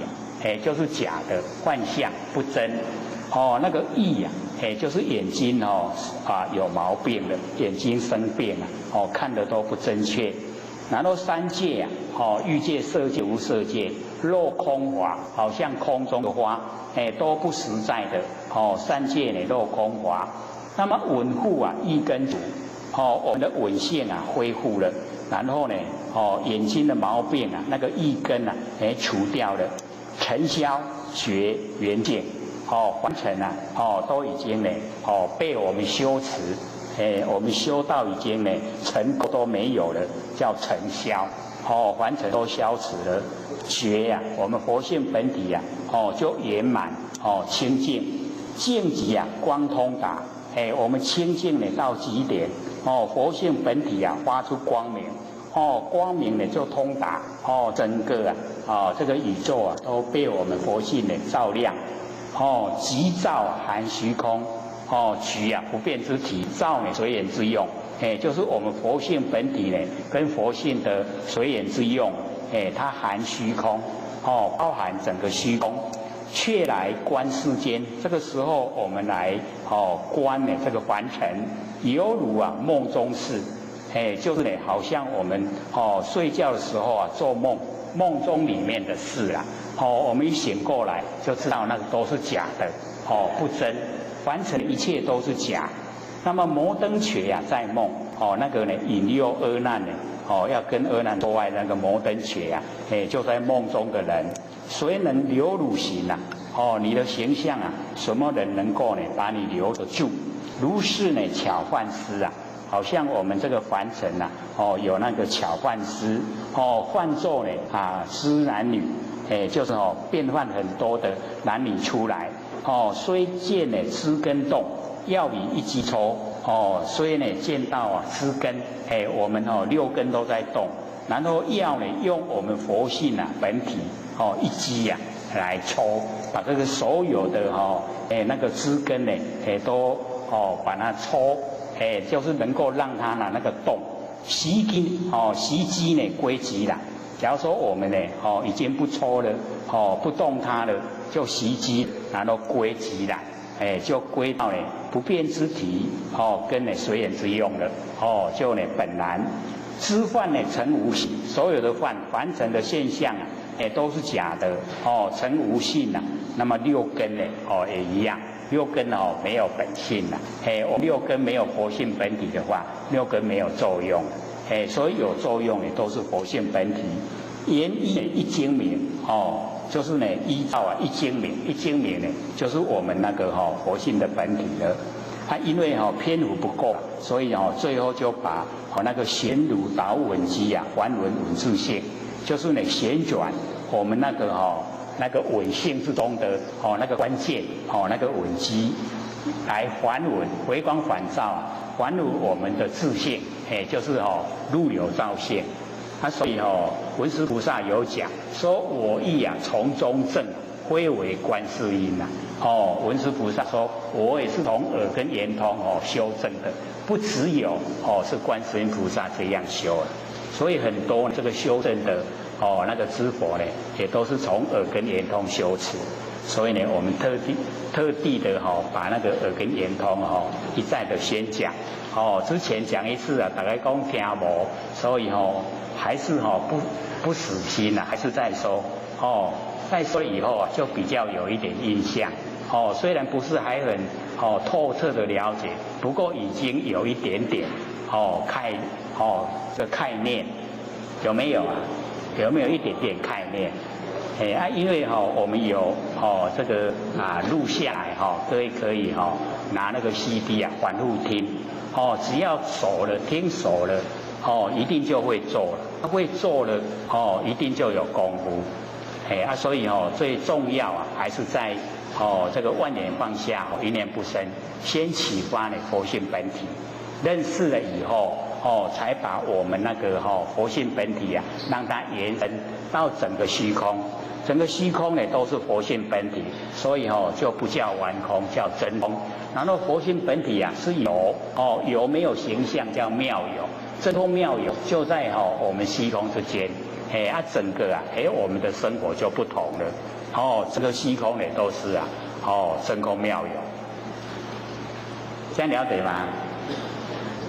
就是假的幻象，不真。那个意就是眼睛有毛病了，眼睛生病了，看的都不正确。然后三界欲界、色界、无色界，若空法，好像空中的花，都不实在的。三界呢若空法。那么稳护一根足，我们的稳性恢复了，然后呢，眼睛的毛病那个一根除掉了，尘消觉圆净，凡尘都已经呢，被我们修持，我们修到已经呢，尘都没有了，叫尘消，凡尘都消除了，觉我们佛性本体就圆满，清净，净极光通达。我们清净呢到极点，佛性本体发出光明，光明呢就通达，整个这个宇宙都被我们佛性呢照亮，极照含虚空，虚不变之体，照呢随缘之用，就是我们佛性本体呢跟佛性的随缘之用，它含虚空，包含整个虚空。却来观世间，这个时候我们来观呢这个凡尘，犹如梦中事，就是呢好像我们睡觉的时候做梦，梦中里面的事我们一醒过来就知道那个都是假的，不真，凡尘一切都是假。那么摩登伽在梦，那个呢引诱阿难呢，要跟阿难做爱那个摩登伽就在梦中的人。谁能留汝形你的形象什么人能够呢把你留得住？如是呢巧幻师好像我们这个凡尘有那个巧幻师，幻作呢施男女，就是变换很多的男女出来，虽见呢知根动，要以一击抽，虽呢见到知根，我们6根都在动，然后要呢用我们佛性本体一击来抽，把这个所有的那个枝根呢都把它抽，就是能够让它那个动习机呢归极了。假如说我们呢已经不抽了，不动它了，就习机，然后归极了，就归到呢不变之体，跟呢随缘之用了，就呢本然。知幻呢成无形，所有的幻凡尘的现象都是假的，成无性那么6根呢也一样，6根没有本性我们6根没有佛性本体的话，6根没有作用，所以有作用都是佛性本体。言一精明就是呢依照一精明，一精明呢就是我们那个佛性的本体了。因为篇幅不够，所以最后就把那个旋如导稳机还文稳自性，就是呢旋转我们那个稳性之中的那个关键那个稳机来还文，回光返照还如我们的自性，就是入流照现。所以文殊菩萨有讲说，我亦从中证归为观世音呐。文殊菩萨说，我也是从耳根圆通修正的，不只有是观世音菩萨这样修了，所以很多这个修正的那个知佛呢，也都是从耳根圆通修持。所以呢，我们特地的把那个耳根圆通一再的宣讲。之前讲一次啊，大家讲听无，所以还是不死心啊，还是在说再说以后就比较有一点印象。虽然不是还很透彻的了解，不过已经有一点点这概念，有没有啊？有没有一点点概念？因为我们有这个录下来各位可以拿那个 CD 反复听只要熟了听熟了一定就会做了，会做了一定就有功夫所以最重要还是在这个万年放下一念不生，先启发你佛性本体，认识了以后才把我们那个佛性本体让它延伸到整个虚空。整个虚空呢都是佛性本体，所以就不叫完空，叫真空。然后佛性本体是有有没有形象叫妙有，真空妙有就在我们虚空之间。整个我们的生活就不同了。这个虚空呢都是真空妙有，这样了解吗？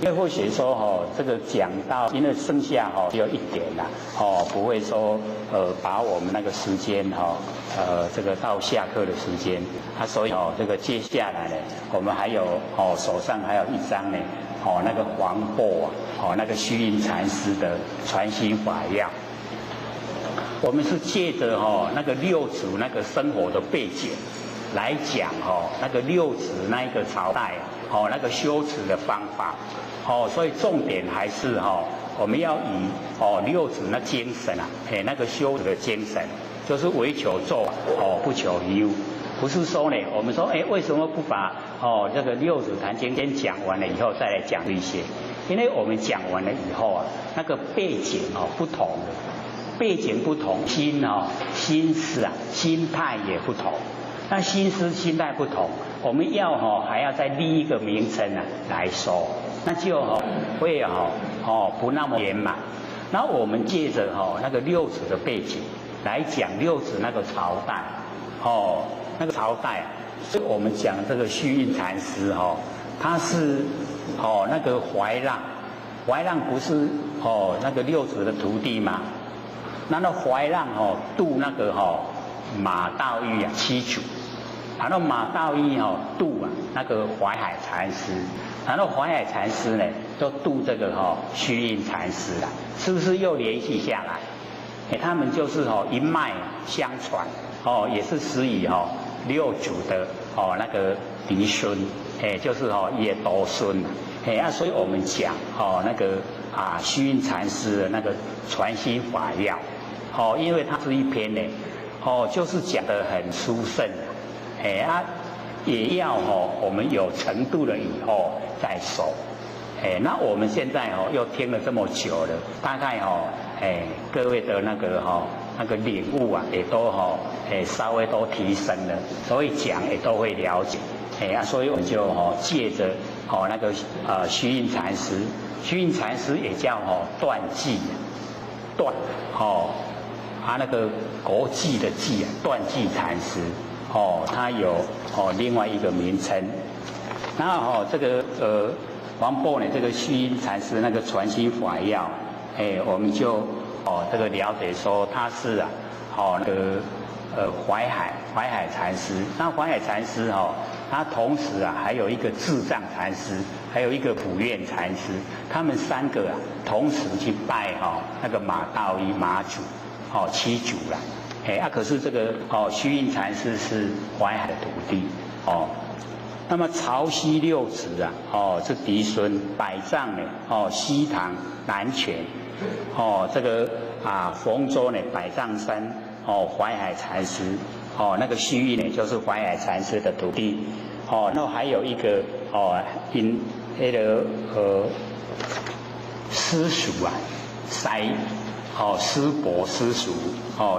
因为或许说这个讲到，因为剩下只有一点啦，不会说把我们那个时间这个到下课的时间所以这个接下来呢，我们还有手上还有一张呢那个黄檗那个虚云禅师的传心法要，我们是借着那个六祖那个生活的背景来讲那个六祖那一个朝代那个修持的方法。所以重点还是我们要以六祖那精神那个修持的精神，就是唯求做不求有。不是说呢，我们说为什么不把这个六祖坛经先讲完了以后再来讲这些？因为我们讲完了以后那个背景不同的，背景不同，心思心态也不同。那心思心态不同，我们要还要再立一个名称来说。那就会不那么圆满。然后我们借着那个六祖的背景来讲六祖那个朝代那个朝代所以我们讲这个虚云禅师他是那个怀让不是那个六祖的徒弟吗？那怀让度那个马道玉七祖，然后马道玉度那个淮海禅师。然后淮海禅师呢，就度这个虚云禅师了，是不是又联系下来？他们就是一脉相传，也是始于六祖的那个嫡孙，就是也多孙所以我们讲那个虚云禅师的那个传心法要，因为它是一篇呢，就是讲得很殊胜也要我们有程度了以后再说。那我们现在又听了这么久了，大概各位的那个领悟也都稍微都提升了，所以讲也都会了解。所以我们就借着那个虚云禅师，虚云禅师也叫断际，断那个国际的际断际禅师。它有另外一个名称。然后这个黄檗呢，这个虚云禅师那个传心法要，我们就这个了解说他是那个淮海禅师。那淮海禅师他同时还有一个智障禅师，还有一个普愿禅师，他们三个同时去拜那个马道一马祖七祖啦。可是这个虚云禅师是淮海的徒弟那么潮汐六祖是嫡孙，百丈呢西堂南泉这个丰州呢百丈山淮海禅师那个虚云呢就是淮海禅师的徒弟那还有一个那个私塾塞师伯师叔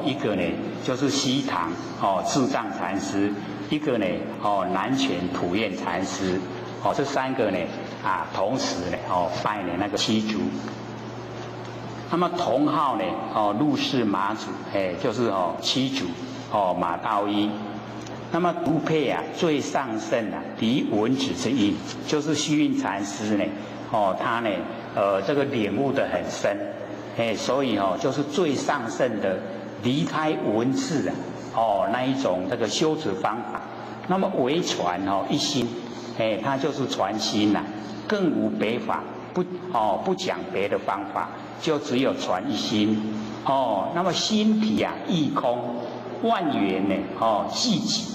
一个呢就是西塘智障禅师，一个呢南泉普愿禅师这三个呢同时呢拜呢那个七祖。那么同号呢陆氏马祖就是七祖马道一。那么独配最上圣离文子之意，就是虚云禅师呢他呢这个领悟得很深所以就是最上圣的离开文字那一种这个修持方法。那么唯传一心他就是传心更无别法，不讲别的方法，就只有传一心那么心体亦空，万缘呢寂寂，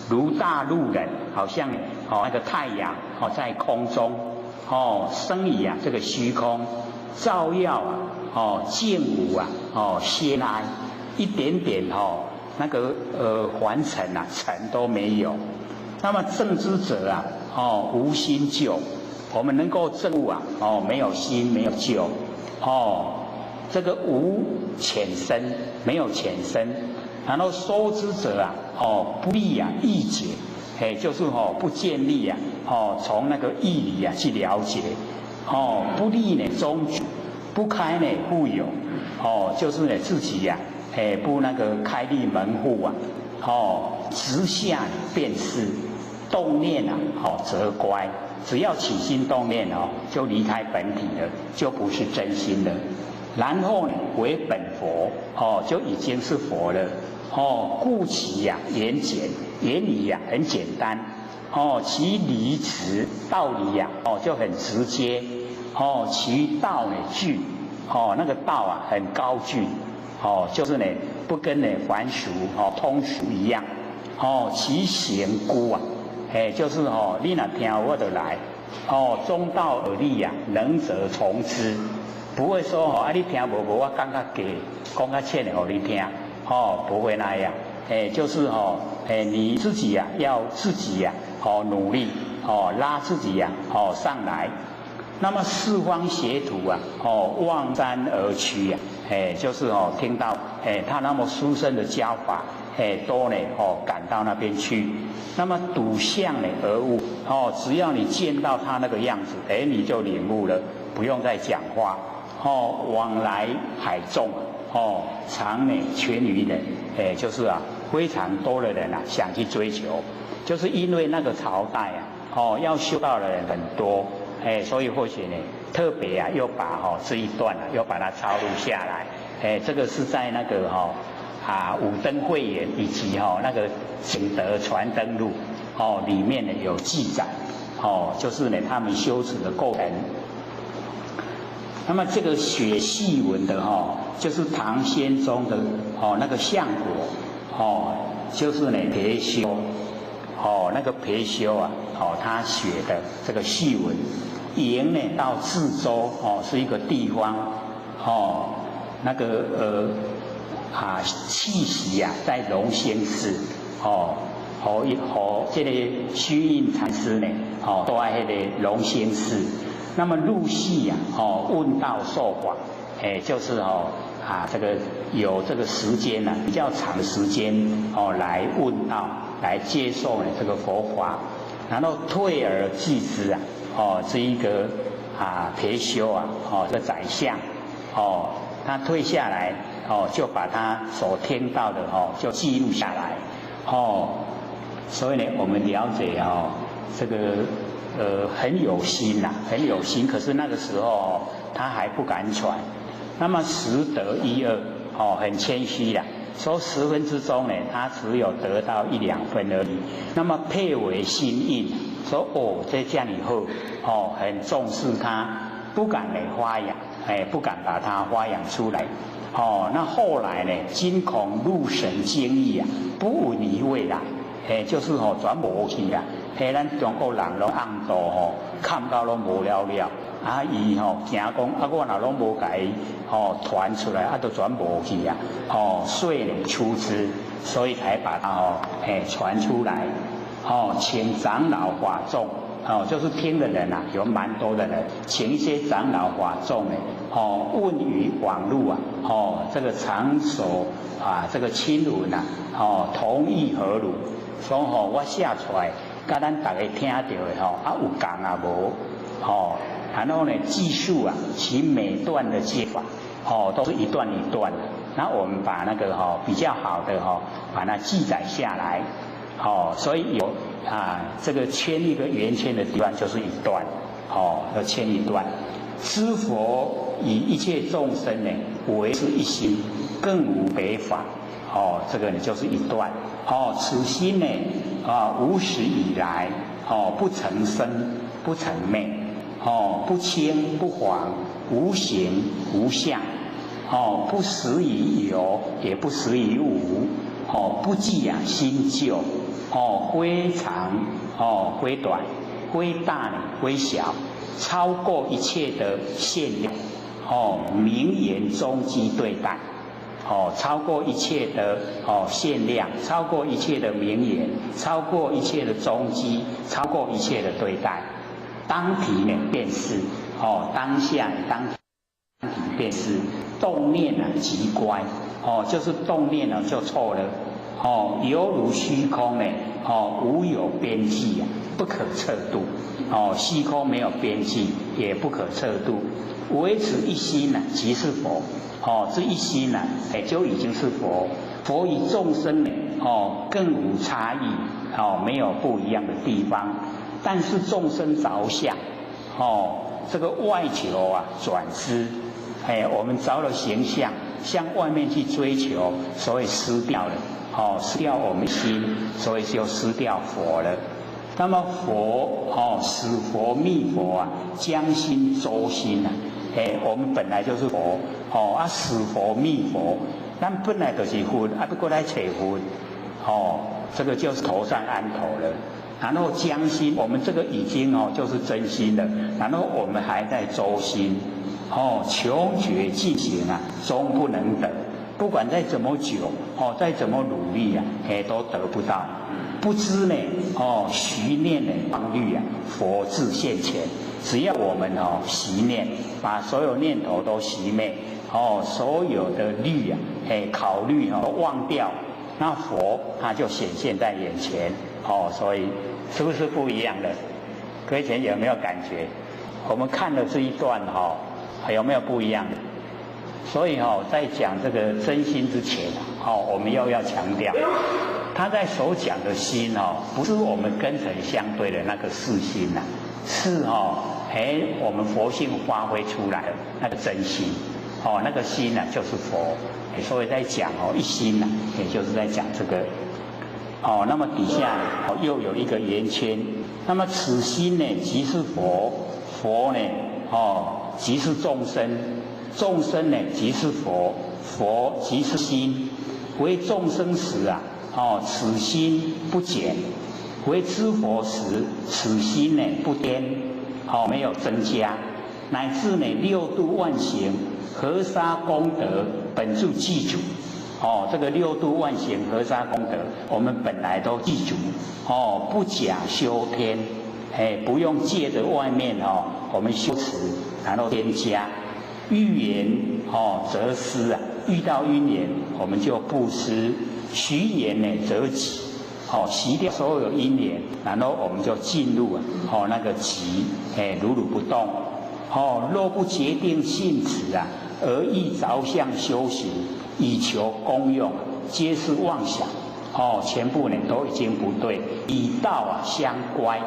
如大陆人，好像那个太阳在空中生以这个虚空，照耀净无歇哀，一点点那个凡尘尘都没有。那么正知者无心救，我们能够证悟没有心没有救这个无浅深，没有浅深。然后收之者不立意解就是不建立从那个义理去了解不立呢中举，不开呢户有就是呢自己不那个开立门户直下便是动念则乖，只要起心动念就离开本体了，就不是真心了。然后呢为本佛就已经是佛了故其言简，言语很简单其理直道理就很直接其道呢具那个道很高峻就是呢不跟呢凡俗通俗一样其行孤就是你若听我就来中道而立能者从之，不会说你听无我讲较假，讲较浅的给你听不会那样就是你自己要自己努力拉自己上来。那么四方邪徒望山而趋就是听到他那么殊胜的教法都呢赶到那边去。那么睹相呢而悟只要你见到他那个样子你就领悟了，不用再讲话往来海众常呢全于人就是非常多的人想去追求，就是因为那个朝代要修道的人很多所以或许呢特别又把这一段又把它抄录下来这个是在那个五灯会演以及那个景德传灯录里面呢有记载就是呢他们修持的过程。那么这个学细文的就是唐仙宗的那个相国就是呢裴修那个裴修他学的这个细文，营呢到智州是一个地方那个气息在龙兴寺这个虚印禅师呢都在那个龙兴寺。那么入系问道受法就是这个有这个时间比较长的时间来问道，来接受这个佛法。然后退而继之这一个裴修这个宰相他退下来就把他所听到的就记录下来所以呢我们了解这个很有心很有心，可是那个时候他还不敢传。那么识得一二很谦虚说10分之中呢他只有得到1、2分而已。那么配为心印，说这这样以后很重视他，不敢发扬不敢把它发扬出来那后来呢惊恐入神经意不闻一味就是转无去咱中国人拢暗道看到拢无了了伊惊讲我若拢无甲伊传出来都转无去遂呢出之，所以才把它传出来请长老法众就是听的人啊，有蛮多的人，请一些长老法众呢，问于网路啊，这个长手啊，这个亲文啊，同意何如？所以我写出来，甲咱大家听到的有共啊无？然后呢，记述啊，其每段的接法，都是一段一段的。然后我们把那个比较好的把它记载下来，所以有这个圈一个圆圈的地方就是一段，要圈一段。知佛以一切众生呢为是一心，更无别法，这个呢就是一段。此心呢无始以来不曾生不曾灭，不清不黄，无形无相，不实于有，也不实于无，不计新旧，非长非短，非大非小，超过一切的限量，名言中基对待，超过一切的限量，超过一切的名言，超过一切的中基，超过一切的对待。当体呢便是，当下当体便是，动念即乖，就是动念就错了，犹如虚空呢，无有边际不可测度，虚空没有边际，也不可测度。唯此一心即是佛，这一心就已经是佛。佛与众生呢，更无差异，没有不一样的地方。但是众生着相，这个外求转失，我们着了形象，向外面去追求，所以失掉了，失掉我们心，所以就失掉佛了。那么佛，使佛密佛将心周心我们本来就是佛，使佛密佛，咱本来就是佛，不过来找佛，这个就是头上安头了。然后将心，我们这个已经就是真心了，然后我们还在周心，求觉进行终不能得，不管再怎么久，再怎么努力都得不到。不知呢，徐念呢方虑佛自现前。只要我们习念，把所有念头都熄灭，所有的虑考虑都忘掉，那佛他就显现在眼前，所以是不是不一样的？各位前有没有感觉？我们看了这一段有没有不一样的？所以在讲这个真心之前我们又要强调，他在所讲的心不是我们根尘相对的那个世心是我们佛性发挥出来的那个真心，那个心就是佛，所以在讲一心也就是在讲这个。那么底下又有一个圆圈，那么此心呢即是佛，佛呢即是众生，众生呢即是佛，佛即是心。为众生时此心不减；为知佛时，此心呢不颠，没有增加，乃至呢六度万行，河沙功德本就记住。这个六度万行河沙功德，我们本来都记住，不假修添，不用借着外面我们修持，然后添加。遇缘则施遇到因缘我们就布施，许缘呢则己，习掉所有因缘，然后我们就进入那个己，如如不动。若不决定信持而意着相修行，以求功用，皆是妄想，全部呢都已经不对，以道相乖，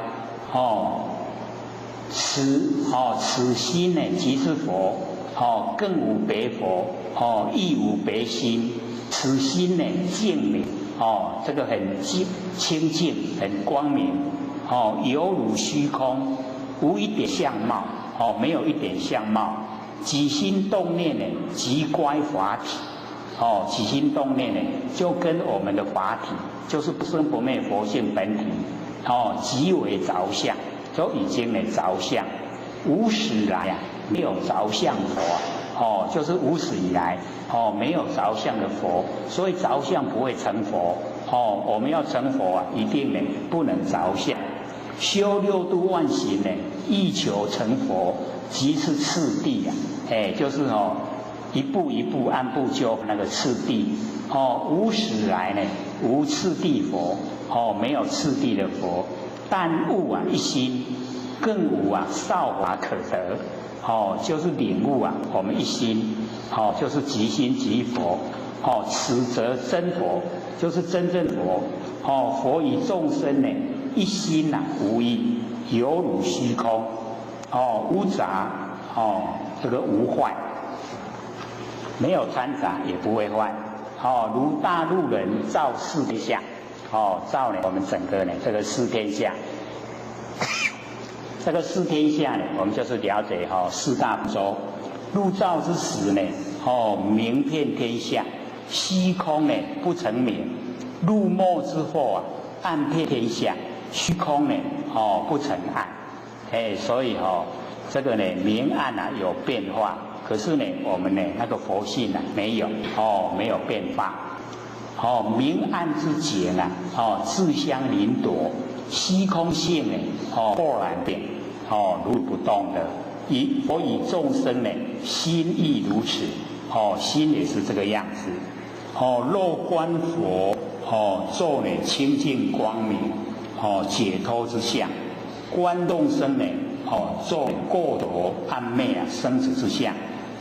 此心呢即是佛，更无别佛，亦无别心，此心呢净明，这个很清净，很光明，犹如虚空，无一点相貌，没有一点相貌，起心动念呢即乖法体。起心动念呢，就跟我们的法体，就是不生不灭佛性本体，即为着相，就已经着相。无始来没有着相佛，就是无始以来没有着相的佛，所以着相不会成佛。我们要成佛一定呢不能着相。修六度万行呢，欲求成佛，即是次第啊。就是一步一步按部就那个次第。无始来呢，无次第佛。没有次第的佛。但悟一心，更无少法可得。就是领悟我们一心，就是即心即佛。此则真佛，就是真正佛。佛与众生呢，一心无异，犹如虚空。无杂，这个无坏，没有掺杂也不会坏。如大陆人造四天下，造呢我们整个呢这个四天下。这个四天下呢，我们就是了解四大部洲。入造之时呢，明遍天下，虚空呢不成明；入没之后暗遍天下，虚空呢不成暗。所以这个呢明暗有变化，可是呢我们呢那个佛性没有没有变化。明暗之间自相邻夺，虚空性呢豁然变，如不动的。佛与众生呢心亦如此，心也是这个样子。若观佛，昼呢清净光明，解脱之相；观众生呢，昼过夺暗昧生死之相。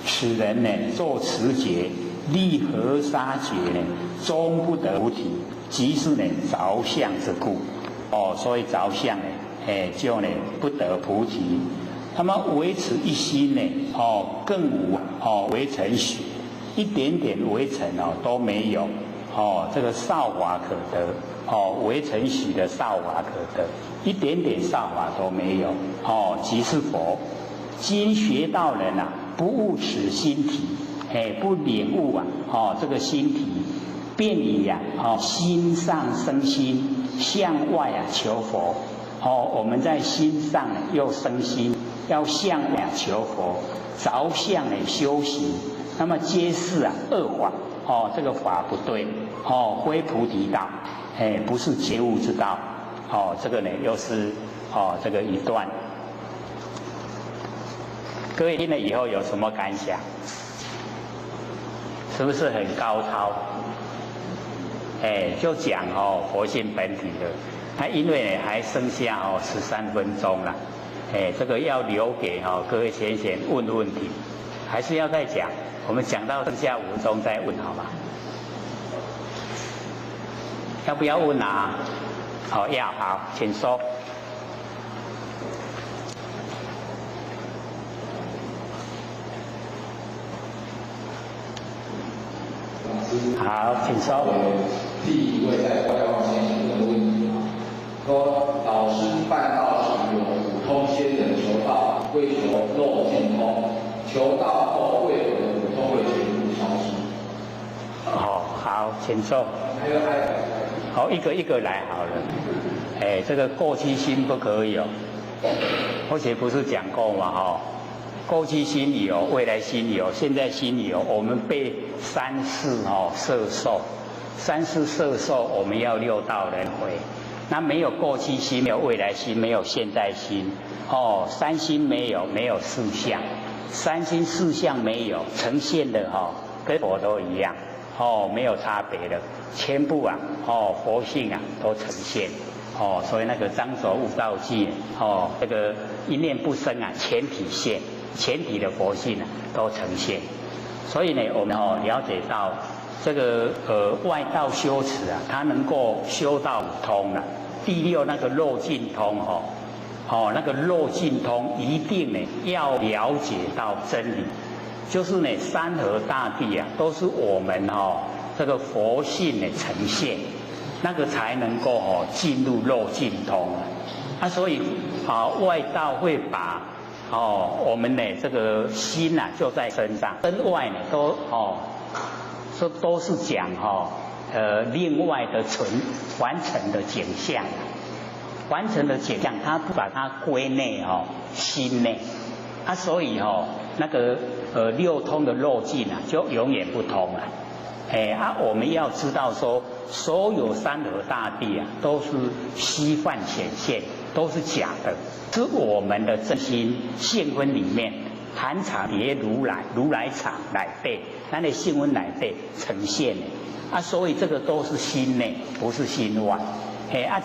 此人呢作持劫，立河沙劫呢，终不得菩提，即是呢着相之故。所以着相呢，就呢不得菩提。那么维持一心呢，更无为尘许，一点点为尘都没有。这个少法可得，为尘许的少法可得，一点点少法都没有。即是佛。今学道人不悟此心体，不领悟这个心体，便以心上生心，向外求佛。我们在心上又生心，要向外求佛，着相修行，那么皆是恶法。这个法不对，非菩提道，不是觉悟之道。这个呢又是这个一段。各位听了以后有什么感想？是不是很高超？就讲佛性本体的。因为还剩下13分钟了，这个要留给各位先生问问题，还是要再讲？我们讲到剩下5分钟再问好吗？要不要问啊？要，好，请说。好，请说。第一位在外望先生的问题说，老师办道时有普通仙人求道，为求漏尽通，求道后为何普通会全部消失？好，请说。一个一个来好了。这个过去心不可以而且不是讲过嘛过去心有，未来心有，现在心有，我们被三世摄受。三世摄受，我们要六道轮回。那没有过去心，没有未来心，没有现在心。三心没有，没有四相。三心四相没有，呈现的跟佛都一样。没有差别的，全部佛性都呈现。所以那个张轴悟道记，这个一念不生全体现，全体的佛性都呈现。所以呢，我们了解到这个外道修持它能够修到通了。第六那个漏尽通那个漏尽通一定呢要了解到真理，就是呢山河大地都是我们这个佛性的呈现，那个才能够进入漏尽通所以外道会把我们的这个心就在身上，身外呢都是讲另外的完成的景象，完成的景象，他不把它归内心内所以那个六通的漏尽就永远不通了。我们要知道说，所有山河大地都是虚幻显现，都是假的，是我们的真心性分里面含藏伫如来藏内底，咱的性分内底呈现的啊，所以这个都是心内，不是心外。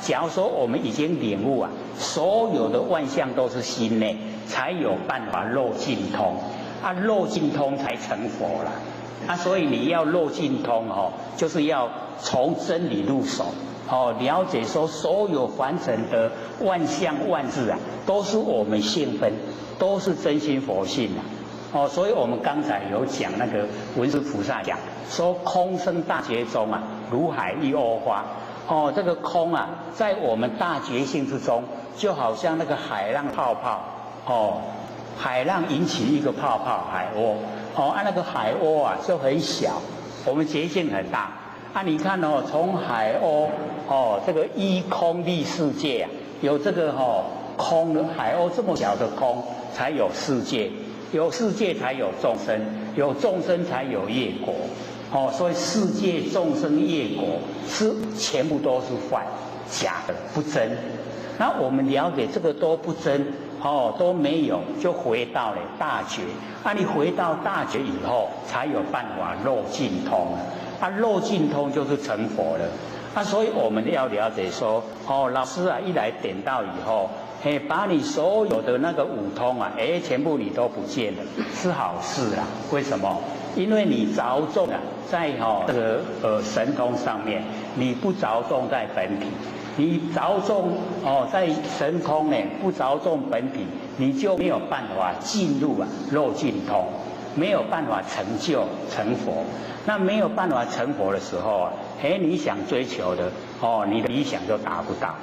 假如说我们已经领悟啊，所有的万象都是心内，才有办法漏尽通啊，漏尽通才成佛了啊，所以你要漏尽通就是要从真理入手了解说所有凡尘的万象万事啊，都是我们性分，都是真心佛性啊。所以我们刚才有讲那个文殊菩萨讲说空生大觉中啊，如海一欧花。这个空啊，在我们大觉性之中，就好像那个海浪泡泡，海浪引起一个泡泡海涡，那个海涡啊就很小，我们觉性很大啊。你看从海涡这个依空立世界啊，有这个空的海鸥这么小的空，才有世界，有世界才有众生，有众生才有业果。所以世界众生业果是全部都是幻假的，不真。那我们了解这个都不真，都没有，就回到了大觉。你回到大觉以后，才有办法漏尽通了。漏尽通就是成佛了。所以我们要了解说，老师啊，一来点到以后，把你所有的那个五通啊，全部你都不见了，是好事啊。为什么？因为你着重啊，在这个神通上面，你不着重在本体，你着重在神通呢，不着重本体，你就没有办法进入漏尽通，没有办法成就成佛。那没有办法成佛的时候啊，你想追求的你的理想就达不到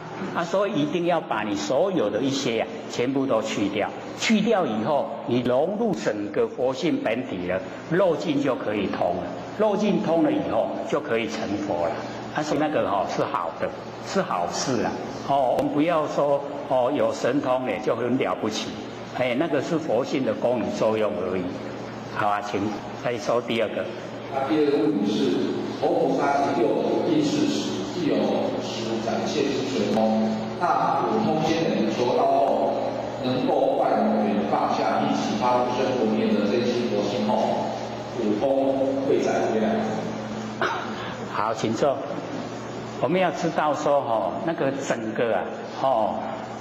所以一定要把你所有的一些全部都去掉。去掉以后，你融入整个佛性本体了，漏尽就可以通了。漏尽通了以后，就可以成佛了。所以那个是好的，是好事我们不要说有神通就很了不起，那个是佛性的功能作用而已。好啊，请再说第二个。第二个问题是，佛菩萨及六祖应世时，既有时展现之神通，那五通仙人求道后，能够万缘放下并启发无生不灭的真心佛性后，五通会再回来。好，请坐。我们要知道说那个整个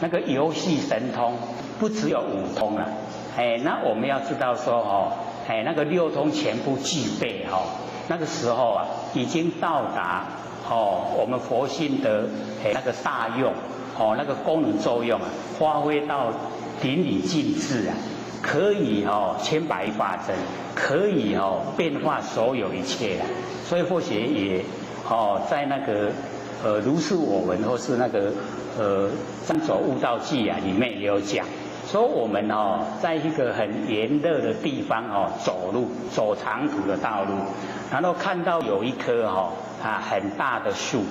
那个游戏神通不只有五通那我们要知道说那个六通全部具备那个时候已经到达我们佛性的那个大用那个功能作用发挥到淋漓尽致可以千百法真，可以变化所有一切所以佛学也在那个如是我闻或是那个三走悟道记里面也有讲。所以我们在一个很炎热的地方走长途的道路，然后看到有一棵很大的树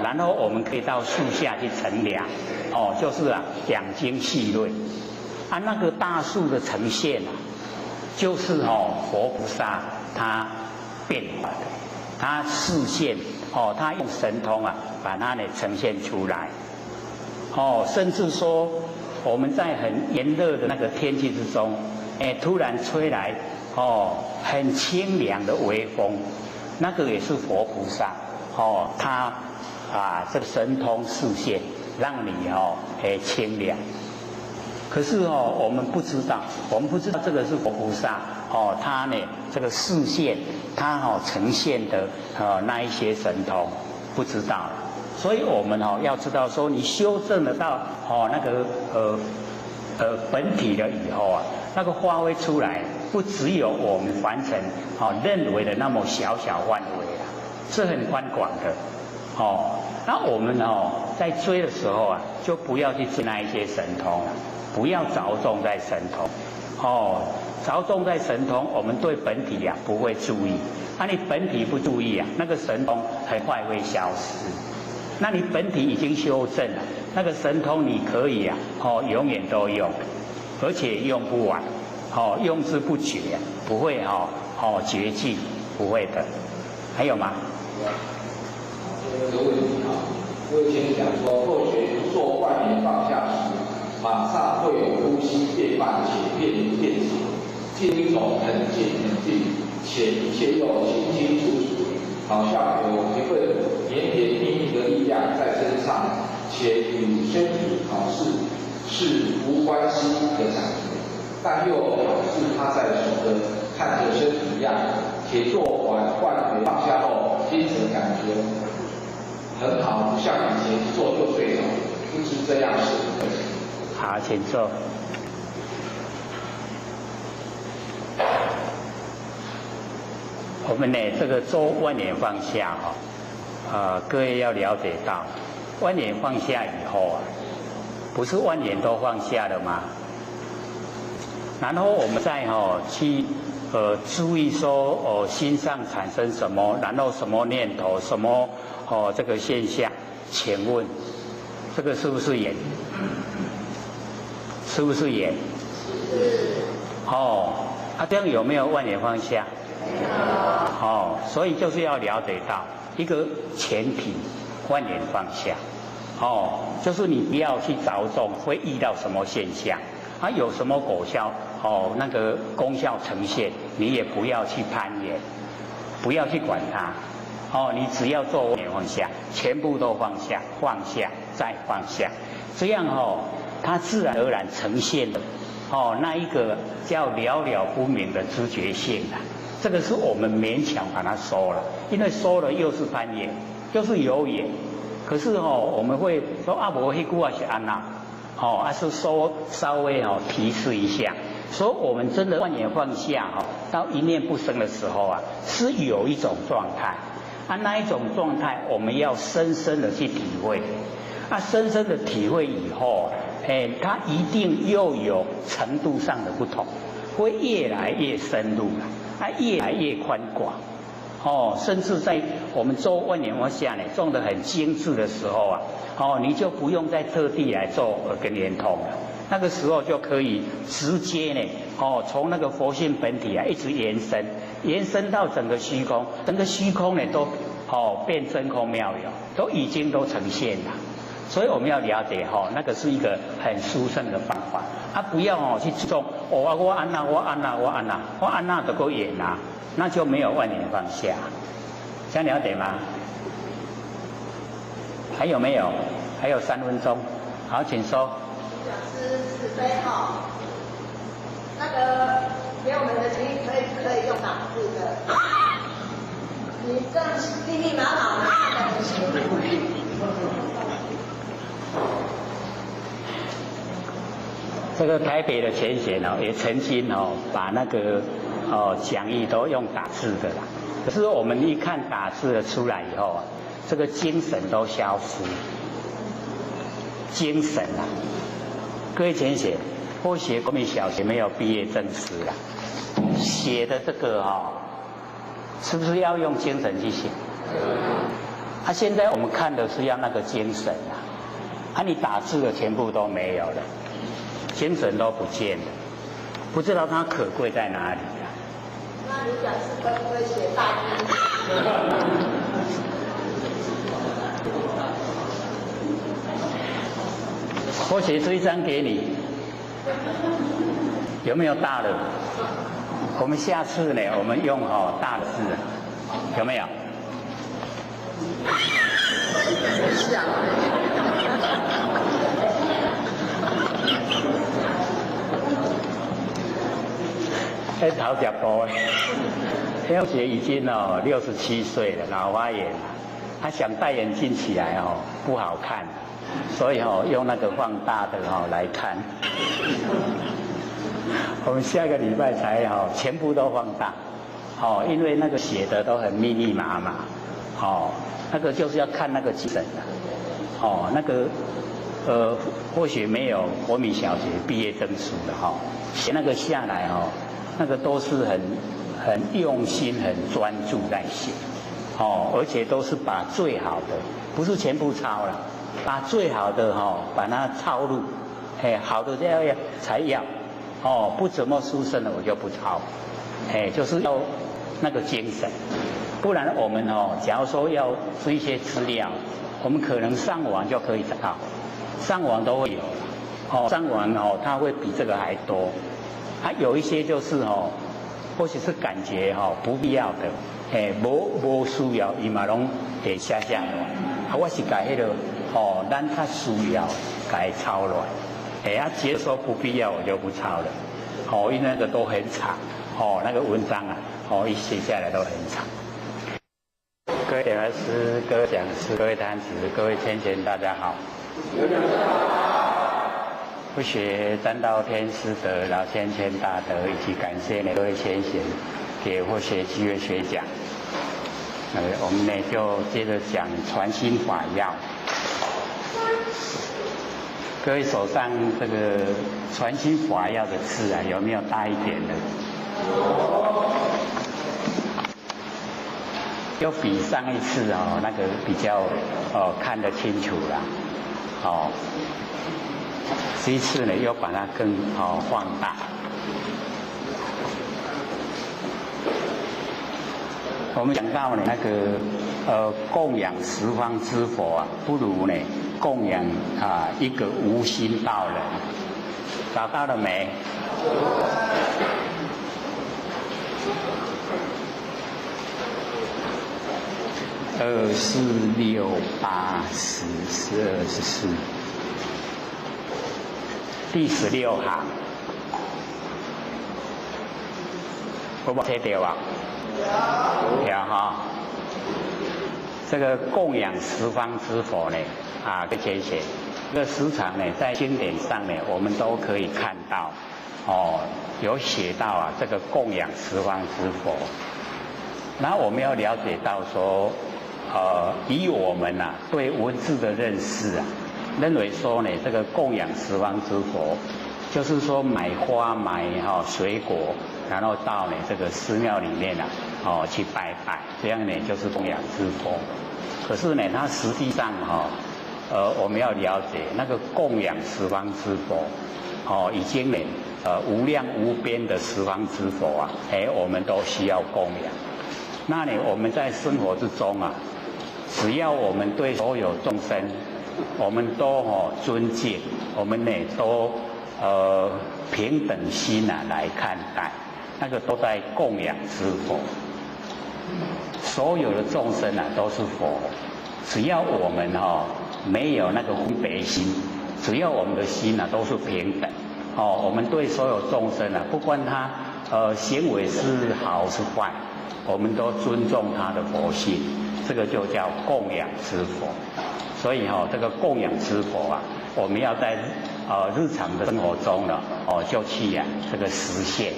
然后我们可以到树下去乘凉就是养精蓄锐那个大树的呈现就是佛菩萨他变化的，他示现他用神通把它呈现出来甚至说我们在很炎热的那个天气之中突然吹来很清凉的微风，那个也是佛菩萨他这个神通示现，让你清凉。可是我们不知道，这个是佛菩萨他这个示现，他呈现的那一些神通不知道了。所以我们要知道说，你修正得到那个本体了以后那个发挥出来不只有我们凡尘认为的那么小小范围是很宽广的那我们在追的时候就不要去追那一些神通不要着重在神通着重在神通，我们对本体不会注意你本体不注意那个神通很快会消失。那你本体已经修正了，那个神通你可以永远都用，而且用不完用之不绝不会绝迹，不会的。还有吗？有个问题我以前讲说，后学做万年放慢且变长，进入一种很静且一切又清清楚楚，好像有一份绵绵密密的力量在身上，且与身体好似是无关系的感觉，但又好似他在守着看着身体一样。且做完换回放下后，精神感觉很好，不像以前一做就睡着，不知这样是不可行。好，请坐。我们呢，这个做万年放下各位要了解到，万年放下以后不是万年都放下了吗？然后我们再去注意说心上产生什么，然后什么念头，什么这个现象，请问这个是不是眼？是不是眼？是。这样有没有万年放下？没有。所以就是要了解到一个前提，万年放下。就是你不要去着重会遇到什么现象，有什么果效那个功效呈现，你也不要去攀岩，不要去管它。你只要做万年放下，全部都放下，放下再放下，这样它自然而然呈现的那一个叫了了不明的知觉性这个是我们勉强把它收了，因为收了又是攀岩，又是有眼。可是我们会说无迄句是安那，是稍微提示一下，说我们真的万年放下到一念不生的时候是有一种状态，那一种状态我们要深深的去体会，深深的体会以后，它一定又有程度上的不同，会越来越深入越来越宽广。甚至在我们做万年放下种得很精致的时候你就不用再特地来做耳根圆通了。那个时候就可以直接从那个佛性本体一直延伸到整个虚空，整个虚空都变真空妙有，都已经都呈现了。所以我们要了解那个是一个很殊胜的方法不要去注重我安那我安那我安那我安那都够远那就没有万年放下，这样了解吗？还有没有？还有3分钟，好，请说。讲师慈悲那个给我们的经可以用打字的，你这样密密麻麻的不行。这个台北的前贤也曾经把那个讲义都用打字的啦，可是我们一看打字的出来以后这个精神都消失，精神各位前贤，或许国民小学没有毕业证书写的这个是不是要用精神去写？现在我们看的是要那个精神你打字的全部都没有了，精神都不见了，不知道它可贵在哪里那你讲是可不可以写大字？我写这一张给你，有没有大的？我们下次呢，我们用大的字，有没有？像。头吃补小姐已经67岁了，老花眼了，她想戴眼镜起来不好看，所以用那个放大的来看。我们下个礼拜才全部都放大，因为那个写的都很密密麻麻，那个就是要看那个精神的，那个或许没有国民小学毕业证书的写那个下来那个都是很用心、很专注在写，而且都是把最好的，不是全部抄了，把最好的把它抄录，好的才要，不怎么殊胜的我就不抄，就是要那个精神，不然我们假如说要追一些资料，我们可能上网就可以找到，上网都会有，上完它会比这个还多。有一些就是或许是感觉不必要的，无需要，伊嘛拢会写下来。我是把迄个咱较需要，给抄落来。觉得说不必要，我就不抄了。因为那个都很长，那个文章一写下来都很长。各位讲师、各位讲师、各位坛子、各位千贤，大家好。不学占道天师的老千贤大德，以及感谢各位千贤给或学机会学讲。我们呢就接着讲传心法要。各位手上这个传心法要的字有没有大一点的？又比上一次那个比较看得清楚了。这一次呢又把它更放大。我们讲到呢那个供养十方之佛不如呢供养一个无心道人。找到了没？2、4、6、8、10、12、14，第16行，有冇睇到啊？有哈。这个供养十方之佛呢，这些写，这个时常呢，在经典上呢，我们都可以看到，有写到这个供养十方之佛。然后我们要了解到说，以我们对文字的认识认为说呢，这个供养十方之佛，就是说买花买水果，然后到呢这个寺庙里面去拜拜，这样呢就是供养之佛。可是呢，它实际上我们要了解那个供养十方之佛，已经呢无量无边的十方之佛我们都需要供养。那呢，我们在生活之中只要我们对所有众生，我们都尊敬，我们呢都平等心来看待，那个都在供养之佛。所有的众生都是佛，只要我们没有那个分别心，只要我们的心都是平等，我们对所有众生不管他行为是好是坏，我们都尊重他的佛性，这个就叫供养之佛。所以这个供养之佛我们要在日常的生活中就去这个实现。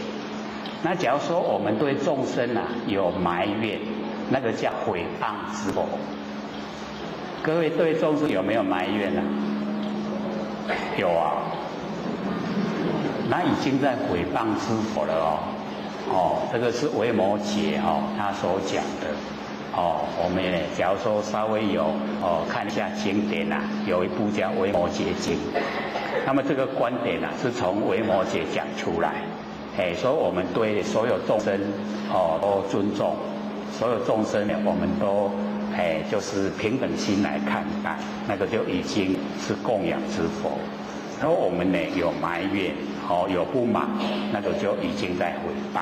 那假如说我们对众生有埋怨，那个叫毁谤之佛。各位对众生有没有埋怨有那已经在毁谤之佛了这个是维摩诘他所讲的我们呢，假如说稍微有看一下经典有一部叫《维摩诘经》，那么这个观点是从维摩诘讲出来，所以我们对所有众生都尊重，所有众生呢，我们都就是平等心来看待，那个就已经是供养之佛。然后我们呢有埋怨有不满，那个就已经在毁谤。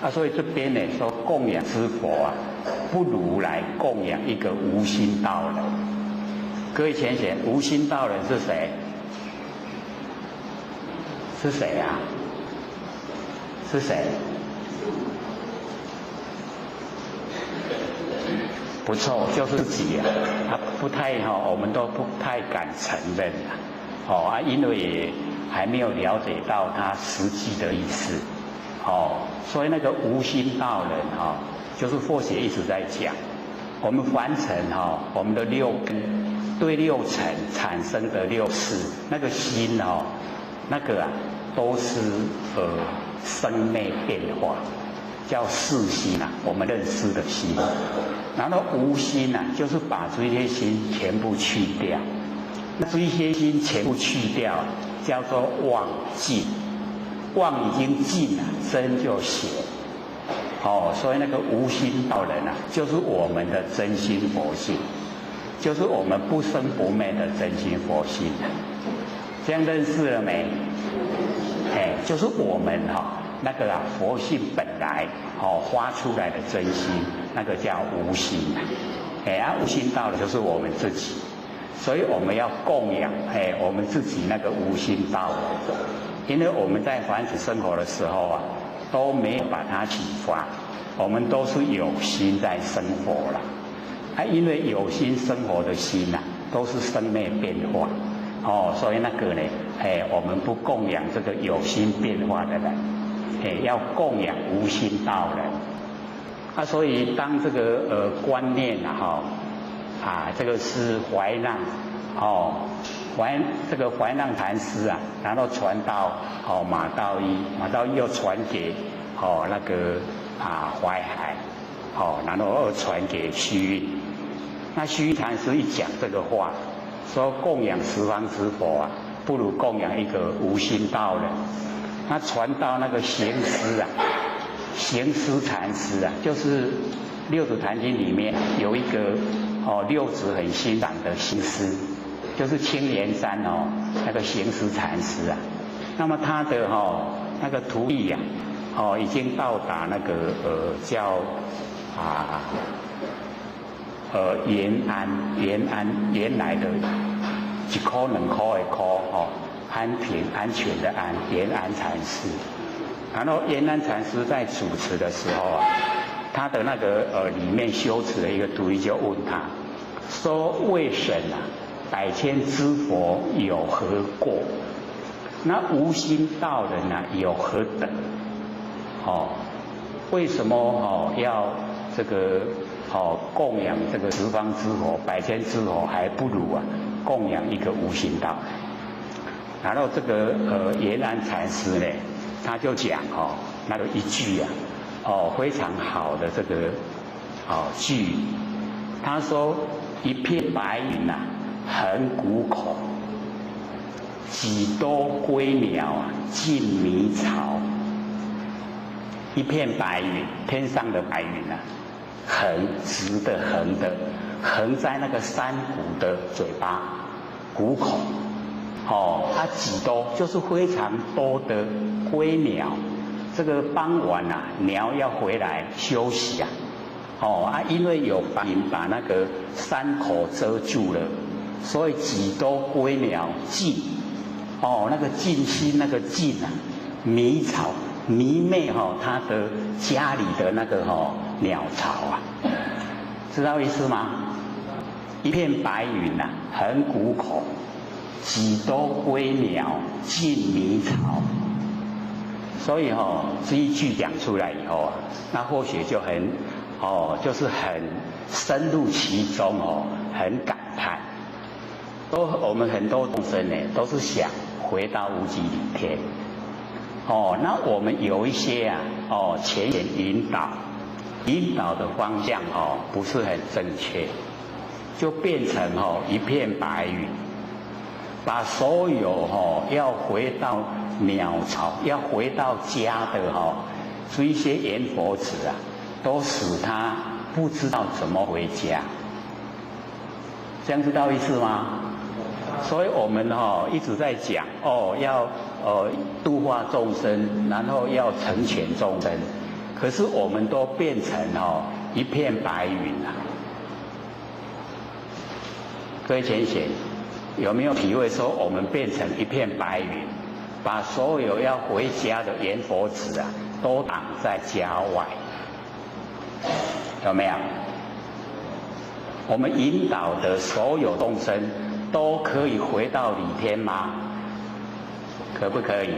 所以这边呢说供养之佛不如来供养一个无心道人。各位浅显，无心道人是谁？是谁是谁？不错，就是自己不太我们都不太敢承认因为还没有了解到他实际的意思所以那个无心道人就是佛学一直在讲，我们凡尘我们的六根对六尘产生的六识，那个心那个都是生灭变化，叫识心我们认识的心。然后无心就是把这些心全部去掉，那这些心全部去掉叫做妄尽，妄已经尽了，真就显所以那个无心道人就是我们的真心佛性，就是我们不生不灭的真心佛性这样认识了没？就是我们那个佛性本来发出来的真心，那个叫无心无心道了就是我们自己，所以我们要供养我们自己那个无心道了。因为我们在凡子生活的时候都没有把它启发，我们都是有心在生活了因为有心生活的心都是生灭变化所以那个呢我们不供养这个有心变化的人要供养无心道人所以当这个观念这个是怀让这个怀让禅师然后传到马道一，马道一又传给那个淮海然后又传给虚云。那虚云禅师一讲这个话，说供养十方之佛不如供养一个无心道人。那传到那个行思行思禅师就是六祖坛经里面有一个六祖很欣赏的行思，就是青莲山那个行思禅师那么他的那个徒弟已经到达那个叫延安原来的一块两块的块安平安全的安延安禅师。然后延安禅师在主持的时候他的那个里面修持的一个徒弟就问他说：为神百千之佛有何过？那无心道人有何等？为什么要这个供养这个十方之佛百千之佛，还不如供养一个无心道人？然后这个延安禅师呢，他就讲那个一句非常好的这个句，他说：一片白云横谷口，几多归鸟尽迷巢。一片白云，天上的白云横直的横在那个山谷的嘴巴谷口几多就是非常多的归鸟。这个傍晚鸟要回来休息因为有白云把那个山口遮住了，所以几多归鸟尽那个尽心那个尽迷巢迷昧他的家里的那个鸟巢知道意思吗？一片白云横谷口，几多归鸟尽迷巢。所以这一句讲出来以后那或许就很就是很深入其中很感叹。我们很多众生呢都是想回到无极里天那我们有一些前言引导的方向不是很正确，就变成一片白云，把所有要回到鸟巢要回到家的这一些阎佛子都使他不知道怎么回家。这样知道意思吗？所以我们一直在讲要度化众生，然后要成全众生，可是我们都变成一片白云各位浅显有没有体会说我们变成一片白云，把所有要回家的阎佛子都挡在家外？有没有？我们引导的所有众生都可以回到理天吗？可不可以？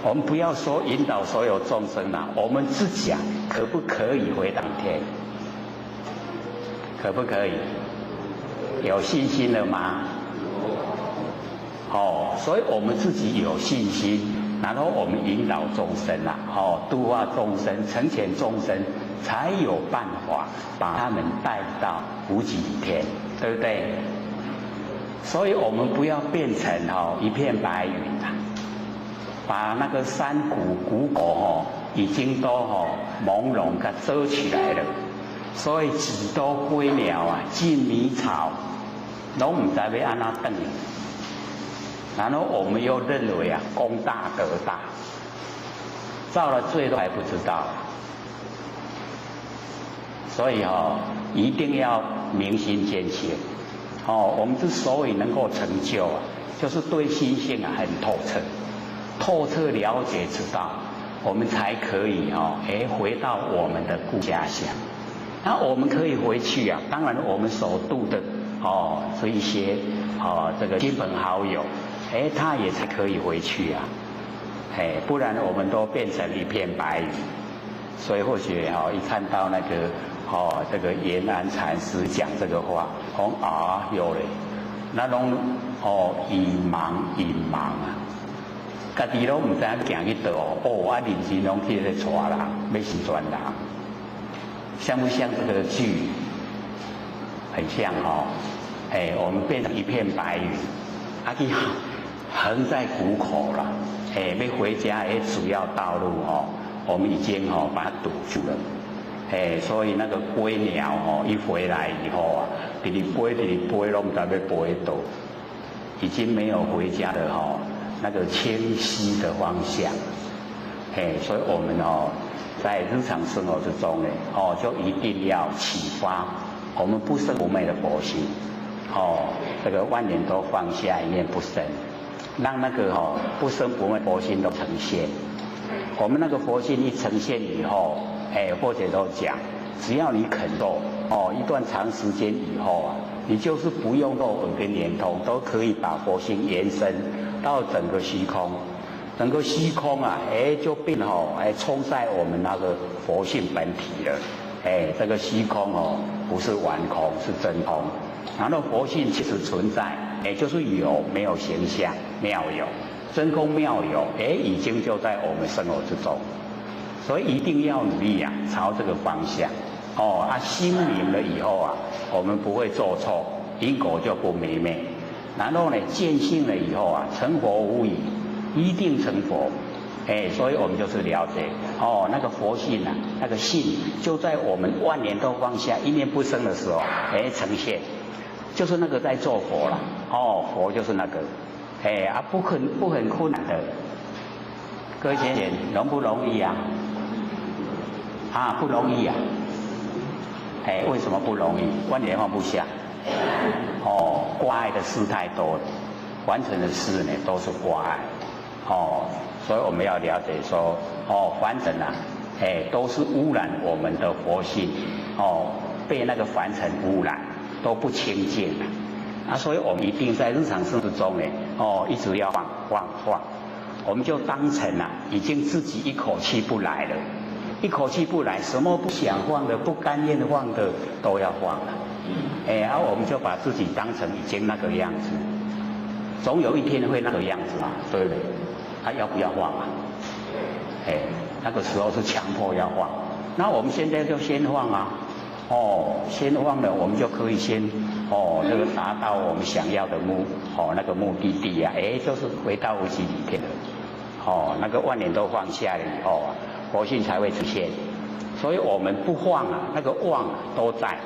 我们不要说引导所有众生我们自己可不可以回到理天？可不可以？有信心了吗？所以我们自己有信心，然后我们引导众生度化众生，成全众生，才有办法把他们带到无极里天，对不对？所以我们不要变成一片白云把那个山谷谷口已经都朦胧给遮起来了，所以几多归鸟尽迷巢，都不知道要怎么回。然后我们又认为啊，功大德大，造了罪都还不知道，所以一定要明心见性。我们之所以能够成就啊，就是对心性啊很透彻了解知道，我们才可以回到我们的故家乡。那我们可以回去啊，当然我们所度的这一些这个亲朋好友，他也才可以回去啊，不然我们都变成一片白云。所以或许一看到那个这个延安禅师讲这个话，有嘞，那种隐茫啊，家己都唔知行去倒我人生拢去咧带人，要是专人，像不像这个剧？很像我们变成一片白云，去横在谷口了，要回家主要道路我们已经把它堵住了。所以那个归鸟一回来以后啊，直直飞，拢唔知要飞倒，已经没有回家的那个清晰的方向。所以我们在日常生活之中呢，就一定要启发我们不生不灭的佛性。这个万年都放下，一念不生，让那个不生不灭佛性都呈现。我们那个佛性一呈现以后，或者都讲，只要你肯做一段长时间以后啊，你就是不用肉耳跟连通，都可以把佛性延伸到整个虚空。整个虚空啊，就变充在我们那个佛性本体了。这个虚空不是完空，是真空。然后佛性其实存在，就是有没有形象，妙有。真空妙有，已经就在我们生活之中，所以一定要努力啊，朝这个方向。心明了以后啊，我们不会做错，因果就不迷昧。然后呢，见性了以后啊，成佛无疑，一定成佛。所以我们就是了解那个佛性啊，那个性就在我们万年都放下，一念不生的时候，呈现，就是那个在做佛了。佛就是那个。不很困难的，各位姐姐，容不容易啊？不容易啊！为什么不容易？万年放不下。挂碍的事太多了，完成的事呢都是挂碍。所以我们要了解说，凡尘啊，都是污染我们的佛性，被那个凡尘污染，都不清净了。所以我们一定在日常生活中呢，一直要放，我们就当成已经自己一口气不来了，一口气不来，什么不想放的、不甘愿放的都要放了。我们就把自己当成已经那个样子，总有一天会那个样子嘛，对不对？要不要放啊？那个时候是强迫要放，那我们现在就先放啊。先放了，我们就可以先这个达到我们想要的那个目的地啊，就是回到无极里面的，那个万年都放下了以后啊，佛性才会出现。所以我们不放啊，那个妄都在，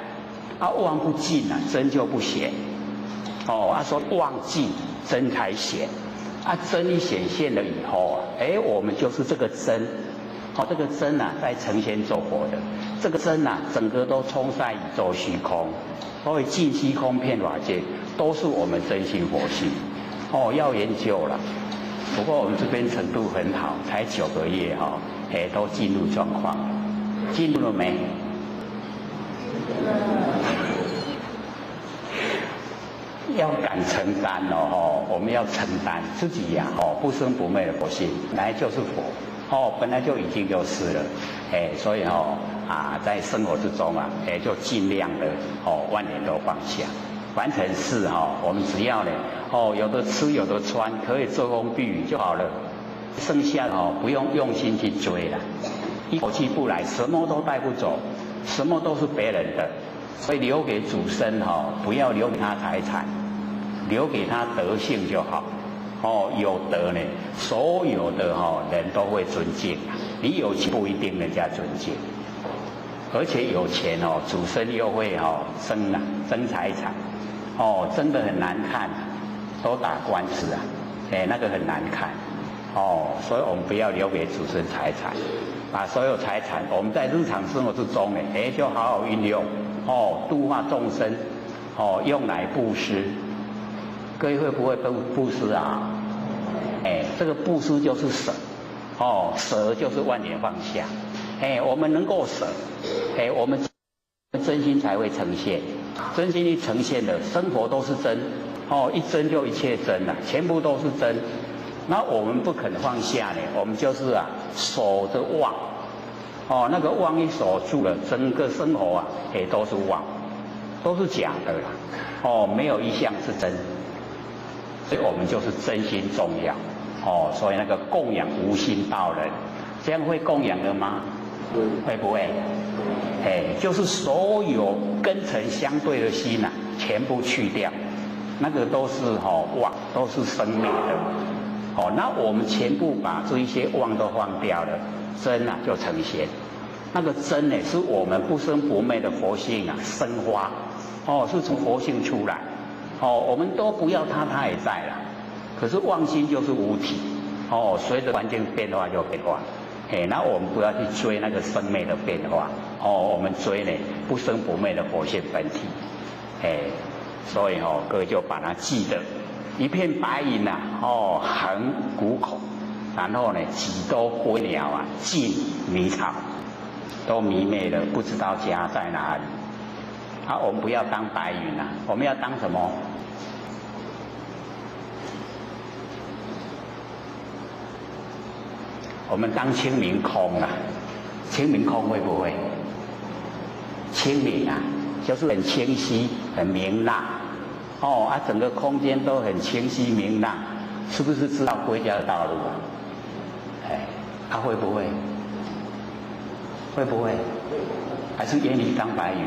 妄不尽啊，真就不显。说妄尽，真才显。真一显现了以后啊，我们就是这个真。这个真在呈现做佛的，这个真整个都充在宇宙虚空，所以尽虚空遍法界都是我们真心佛性。要研究了。不过我们这边程度很好，才9个月都进入状况，进入了没？要敢承担我们要承担自己呀不生不灭的佛性，本来就是佛。本来就已经就是了，所以在生活之中就尽量的万年都放下。凡尘事我们只要呢有的吃有的穿，可以遮风避雨就好了，剩下的不用用心去追了，一口气不来，什么都带不走，什么都是别人的，所以留给主身不要留给他财产，留给他德性就好。有德呢，所有的人都会尊敬。你有钱不一定人家尊敬，而且有钱主身又会争财产，争得很难看，都打官司那个很难看，所以我们不要留给子孙财产，把所有财产我们在日常生活之中呢，就好好运用，度化众生，用来布施。各位会不会布施啊？这个布施就是舍，舍就是万年放下，我们能够舍，我们真心才会呈现，真心一呈现的生活都是真，一真就一切真了，全部都是真。那我们不肯放下呢，我们就是守着妄，那个妄一守住了，整个生活都是妄，都是假的啦，没有一项是真，所以我们就是真心重要，所以那个供养无心道人，这样会供养的吗？会不会？就是所有跟尘相对的心全部去掉，那个都是妄，都是生灭的。那我们全部把这一些妄都放掉了，真就呈现。那个真呢，是我们不生不灭的佛性生花，是从佛性出来。我们都不要它，它也在了。可是妄心就是无体，随着环境变化就变化。那我们不要去追那个生灭的变化，我们追呢不生不灭的佛性本体。所以各位就把它记得，一片白云横谷口，然后呢几多归鸟尽迷巢，都迷昧了，不知道家在哪里。我们不要当白云我们要当什么？我们当清明空清明空会不会？清明就是很清晰、很明朗，整个空间都很清晰明朗，是不是知道归家的道路会不会？会不会？还是眼里当白云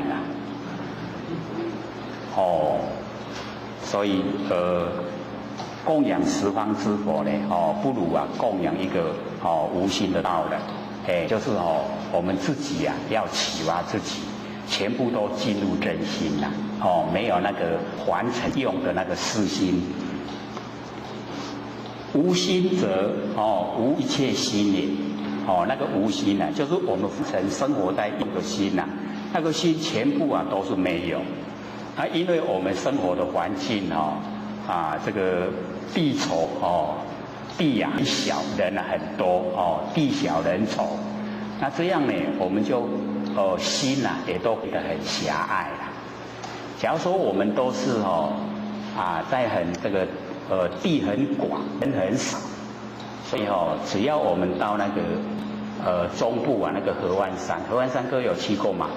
所以供养十方之佛呢，不如供养一个无心的道人，就是我们自己要启发自己，全部都进入真心没有那个凡尘用的那个私心。无心则无一切心也，那个无心就是我们凡尘生活在用的心那个心全部都是没有。因为我们生活的环境这个地稠地小，人很多地小人稠，那这样呢，我们就心也都变得很狭隘了。假如说我们都是在这个地很广，人很少，所以只要我们到那个中部那个合欢山，合欢山各位有去过吗？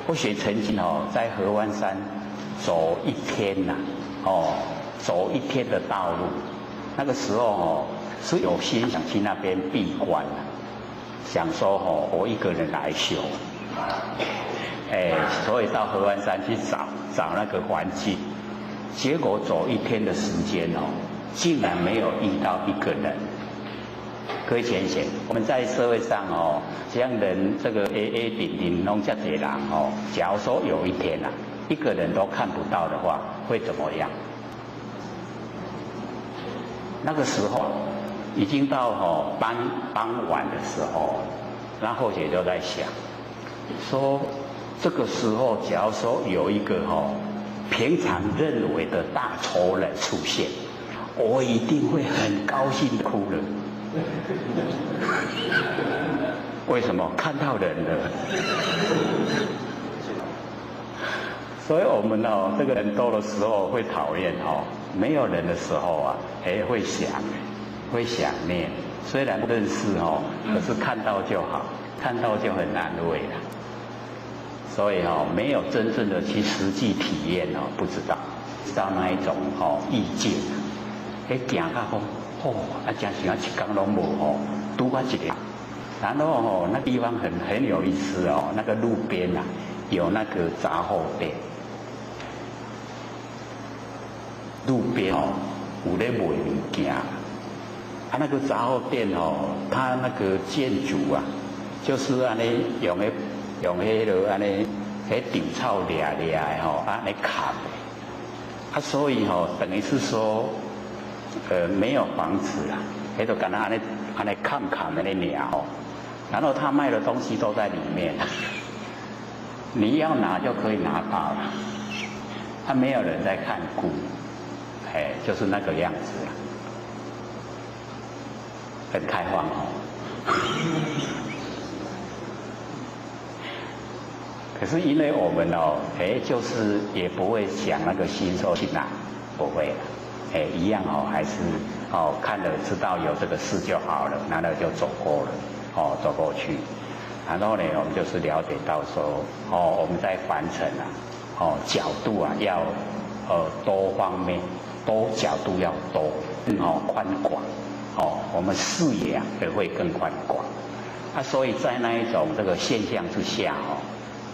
或许曾经在合欢山走一天走一天的道路，那个时候是有心想去那边闭关想说我一个人来修，所以到合欢山去找那个环境，结果走一天的时间竟然没有遇到一个人。各位浅显，我们在社会上这样人这个顶弄这些人假如说有一天一个人都看不到的话，会怎么样？那个时候已经到傍晚的时候，然后也就在想，说这个时候假如说有一个平常认为的大仇人出现，我一定会很高兴哭了。为什么？看到人了。所以我们这个人多的时候会讨厌没有人的时候会想念。虽然不认识可是看到就好，看到就很安慰了。所以没有真正的去实际体验不知道那一种意境行到真是一天拢无拄我一个，然后那地方很有意思那个路边有那个杂货店，路边有在卖物件，那个杂货店它那个建筑就是安尼用迄落安尼迄稻草掠的安尼砍的，所以等于是说，没有房子啊，就跟他安尼看的那鸟，然后他卖的东西都在里面，你要拿就可以拿到了，他没有人在看顾，就是那个样子啊，很开放可是因为我们就是也不会想那个新手去拿，不会了，一样还是看了知道有这个事就好了，然后就走过了，走过去，然后呢，我们就是了解到说，我们在凡尘啊，角度啊要多方面，多角度要多，宽广，我们视野也会更宽广，所以在那一种这个现象之下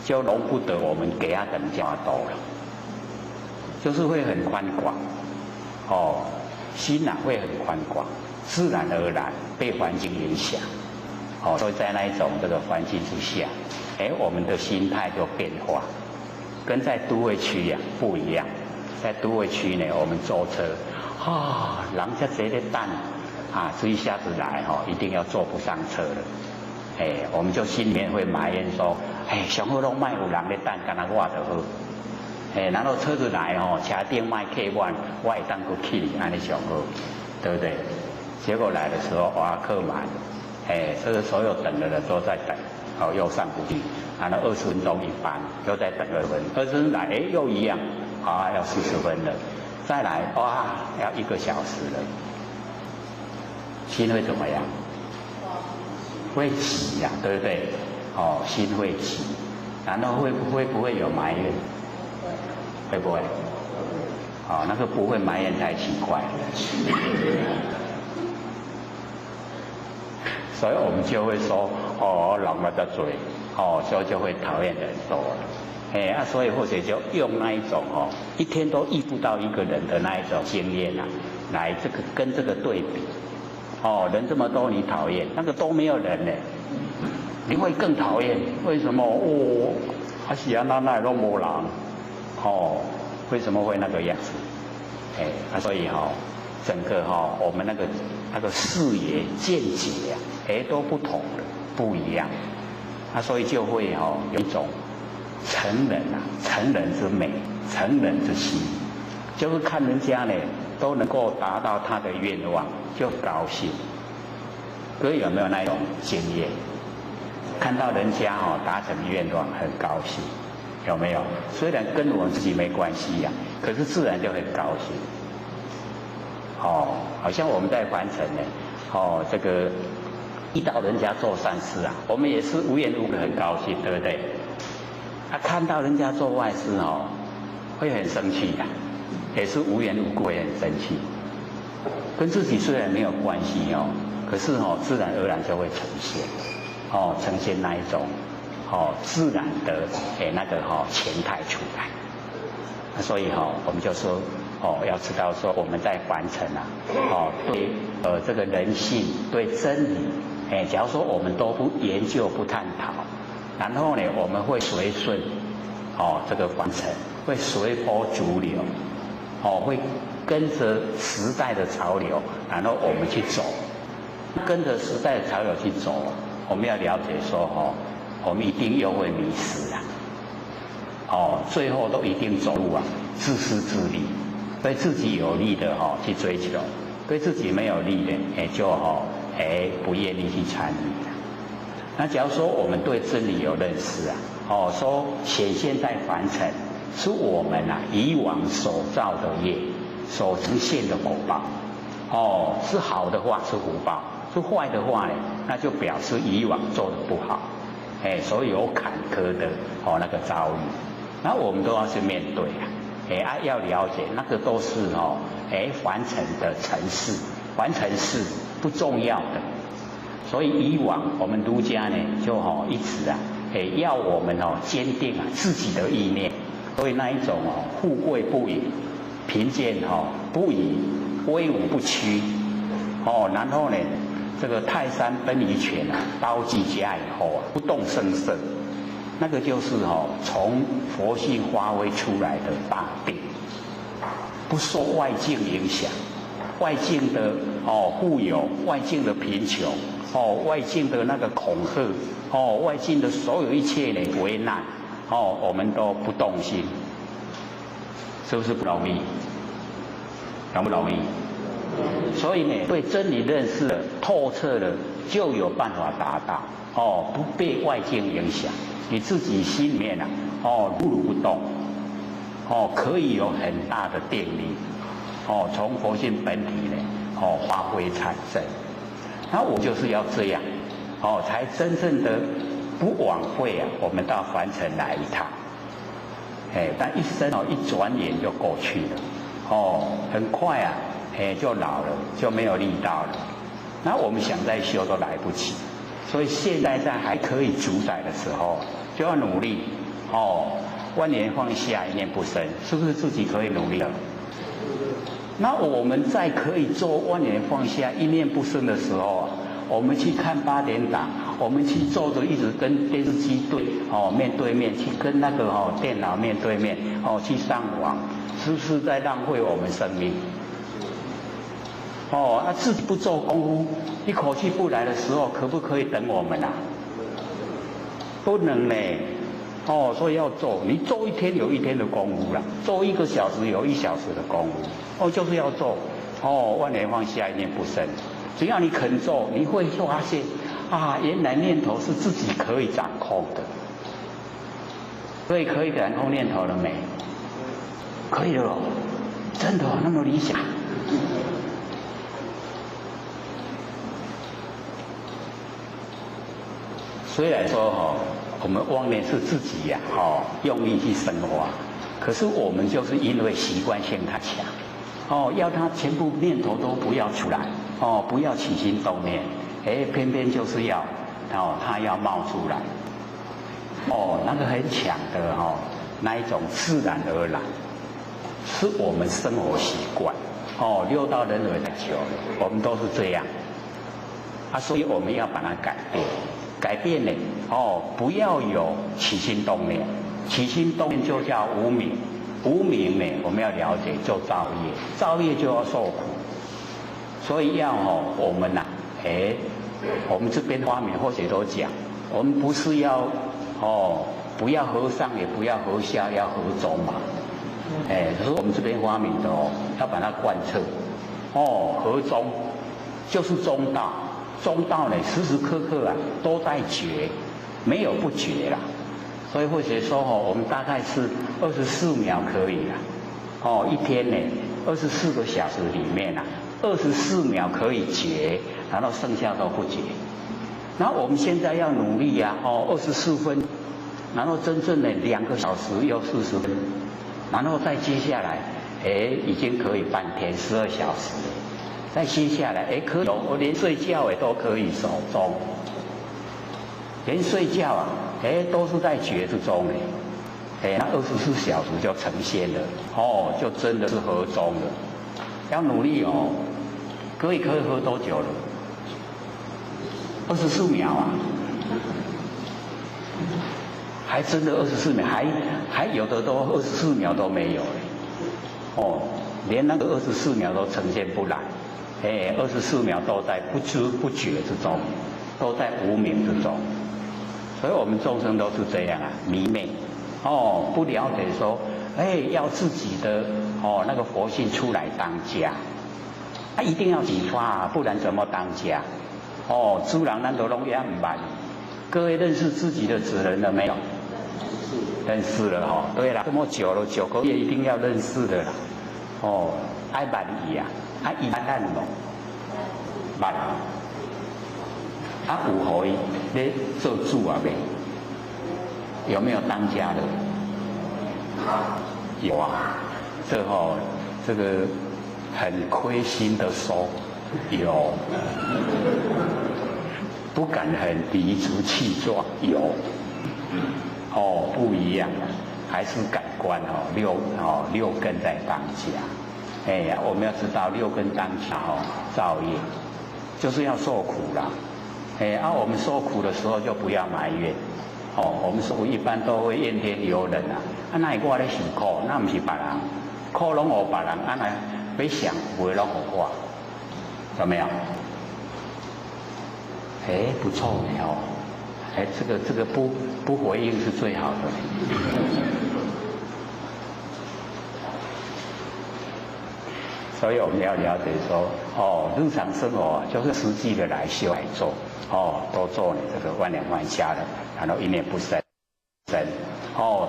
就容不得我们给他人家多了，就是会很宽广，心会很宽广，自然而然被环境影响，所以在那一种这个环境之下，我们的心态就变化，跟在都会区不一样。在都会区呢，我们坐车，人家这个等所以下次来一定要坐不上车了。我们就心里面会埋怨说，上好拢卖有人在等，干那我就好。然后车子来车顶卖客满，我会当过去，安尼上好，对不对？结果来的时候客满，这个所有等的人都在等，又上不去，然后20分钟一班，又在等20分钟来，又一样，要40分了，再来要1个小时了，心会怎么样？会急呀，对不对？心会急，然后会不会有埋怨？会不会？那个不会埋怨太奇怪了。所以我们就会说，人了的嘴，所以就会讨厌人多了。所以或者就用那一种一天都遇不到一个人的那一种经验来跟这个对比。人这么多你讨厌，那个都没有人呢，你会更讨厌。为什么？是啊，那都没人。为什么会那个样子？所以整个我们那个视野见解都不同了，不一样。所以就会有一种成人之美，成人之心，就是看人家呢都能够达到他的愿望，就高兴。各位有没有那种经验？看到人家达成愿望，很高兴，有没有？虽然跟我们自己没关系可是自然就很高兴。好像我们在凡尘呢，这个遇到人家做善事我们也是无缘无故很高兴，对不对？看到人家做坏事会很生气也是无缘无故会很生气。跟自己虽然没有关系可是自然而然就会呈现，呈现那一种自然的那个前态出来。所以我们就说要知道说我们在凡尘对这个人性对真理假如说我们都不研究不探讨，然后呢我们会随顺这个凡尘，会随波逐流，会跟着时代的潮流，然后我们去走，跟着时代的潮流去走，我们要了解说我们一定又会迷失最后都一定走入自私自利，对自己有利的去追求，对自己没有利的就不愿意去参与。那假如说我们对真理有认识说显现在凡尘是我们以往所造的业所呈现的果报，是好的话是福报，是坏的话呢，那就表示以往做的不好，所以有坎坷的那个遭遇，那我们都要去面对要了解那个都是凡尘的尘事，凡尘事不重要的。所以以往我们儒家呢就一直要我们坚定自己的意念，所以那一种富贵不移，贫贱不移，威武不屈然后呢这个泰山崩于前刀继家以后不动声色，那个就是从佛性发挥出来的大定。不受外境影响，外境的富有，外境的贫穷，外境的那个恐吓，外境的所有一切的为难，我们都不动心，是不是不容易？容不容易？所以呢，对真理认识了透彻了，就有办法达到不被外境影响，你自己心里面如如不动，可以有很大的定力，从佛性本体呢发挥产生。那我就是要这样，才真正的不枉费我们到凡尘来一趟。但一生一转眼就过去了，很快就老了，就没有力道了。那我们想再修都来不及，所以现在在还可以主宰的时候，就要努力。万年放下，一念不生，是不是自己可以努力了？那我们在可以做万年放下，一念不生的时候，我们去看8点档，我们去坐着一直跟电视机面对面，去跟那个电脑面对面，去上网，是不是在浪费我们生命？自己不做功夫，一口气不来的时候，可不可以等我们啊？不能呢。所以要做，你做一天有一天的功夫啦，做1个小时有1小时的功夫，就是要做，万年放下，一念不生。只要你肯做，你会发现原来念头是自己可以掌控的。所以可以掌控念头了没？可以了，真的那么理想。虽然说我们妄念是自己用力去生发，可是我们就是因为习惯性太强，要他全部念头都不要出来，不要起心动念，偏偏就是要，他要冒出来，那个很强的那一种自然而然，是我们生活习惯，六道轮回太久了，我们都是这样，所以我们要把它改变。改变呢，不要有起心动念，起心动念就叫无明，无明呢，我们要了解就造业，造业就要受苦，所以要我们我们这边发明或者都讲，我们不是要不要和尚，也不要和下，要和中嘛，可是我们这边发明的要把它贯彻，和中就是中道。中道呢，时时刻刻都在觉，没有不觉啦。所以或者说我们大概是24秒可以啦。一天呢，24个小时里面24秒可以觉，然后剩下都不觉。然后我们现在要努力24分，然后真正的2个小时又40分，然后再接下来，已经可以半天12小时了。再接下来，可以，我连睡觉都可以守中，连睡觉都是在觉之中那24小时就呈现了，就真的是合中了。要努力可以喝多久了？24秒还真的24秒，还有的都24秒都没有连那个24秒都呈现不来。24秒都在不知不觉之中，都在无明之中，所以我们众生都是这样迷昧，不了解说，要自己的那个佛性出来当家，一定要启发不然怎么当家？诸人咱都拢也唔捌，各位认识自己的职能了没有？认识了对了，这么久了9个月一定要认识的啦，爱捌伊伊捌咱无？捌有互伊咧做主未？有没有当家的？有这个很亏心的说有，不敢很理直气壮有，不一样还是感官六根在当家。我们要知道6根当家造业，就是要受苦啦。我们受苦的时候就不要埋怨。我们受苦一般都会怨天尤人那我咧受苦，那不是别人。苦拢互别人，安尼要想不会拢互我，有没有？不错呢哦，这个不回应是最好的。所以我们要了解说，日常生活就是实际的来修来做，多做你这个万念放下的，然后一念不生。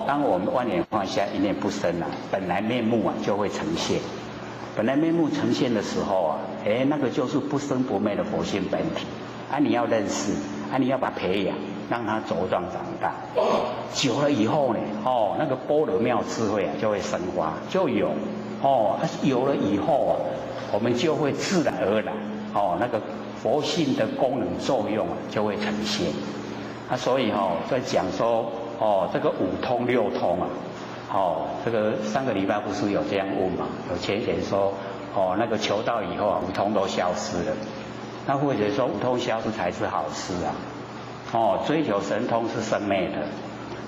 当我们万念放下，一念不生啊，本来面目啊就会呈现。本来面目呈现的时候啊，那个就是不生不灭的佛性本体。你要认识，你要把它培养，让它茁壮长大。久了以后呢，那个般若妙智慧啊就会生发，就有。有了以后啊，我们就会自然而然，那个佛性的功能作用啊就会呈现。所以在讲说，这个五通六通啊，这个上个礼拜不是有这样问嘛？有前贤说，那个求道以后啊，五通都消失了。那或者说五通消失才是好事啊，追求神通是生灭的。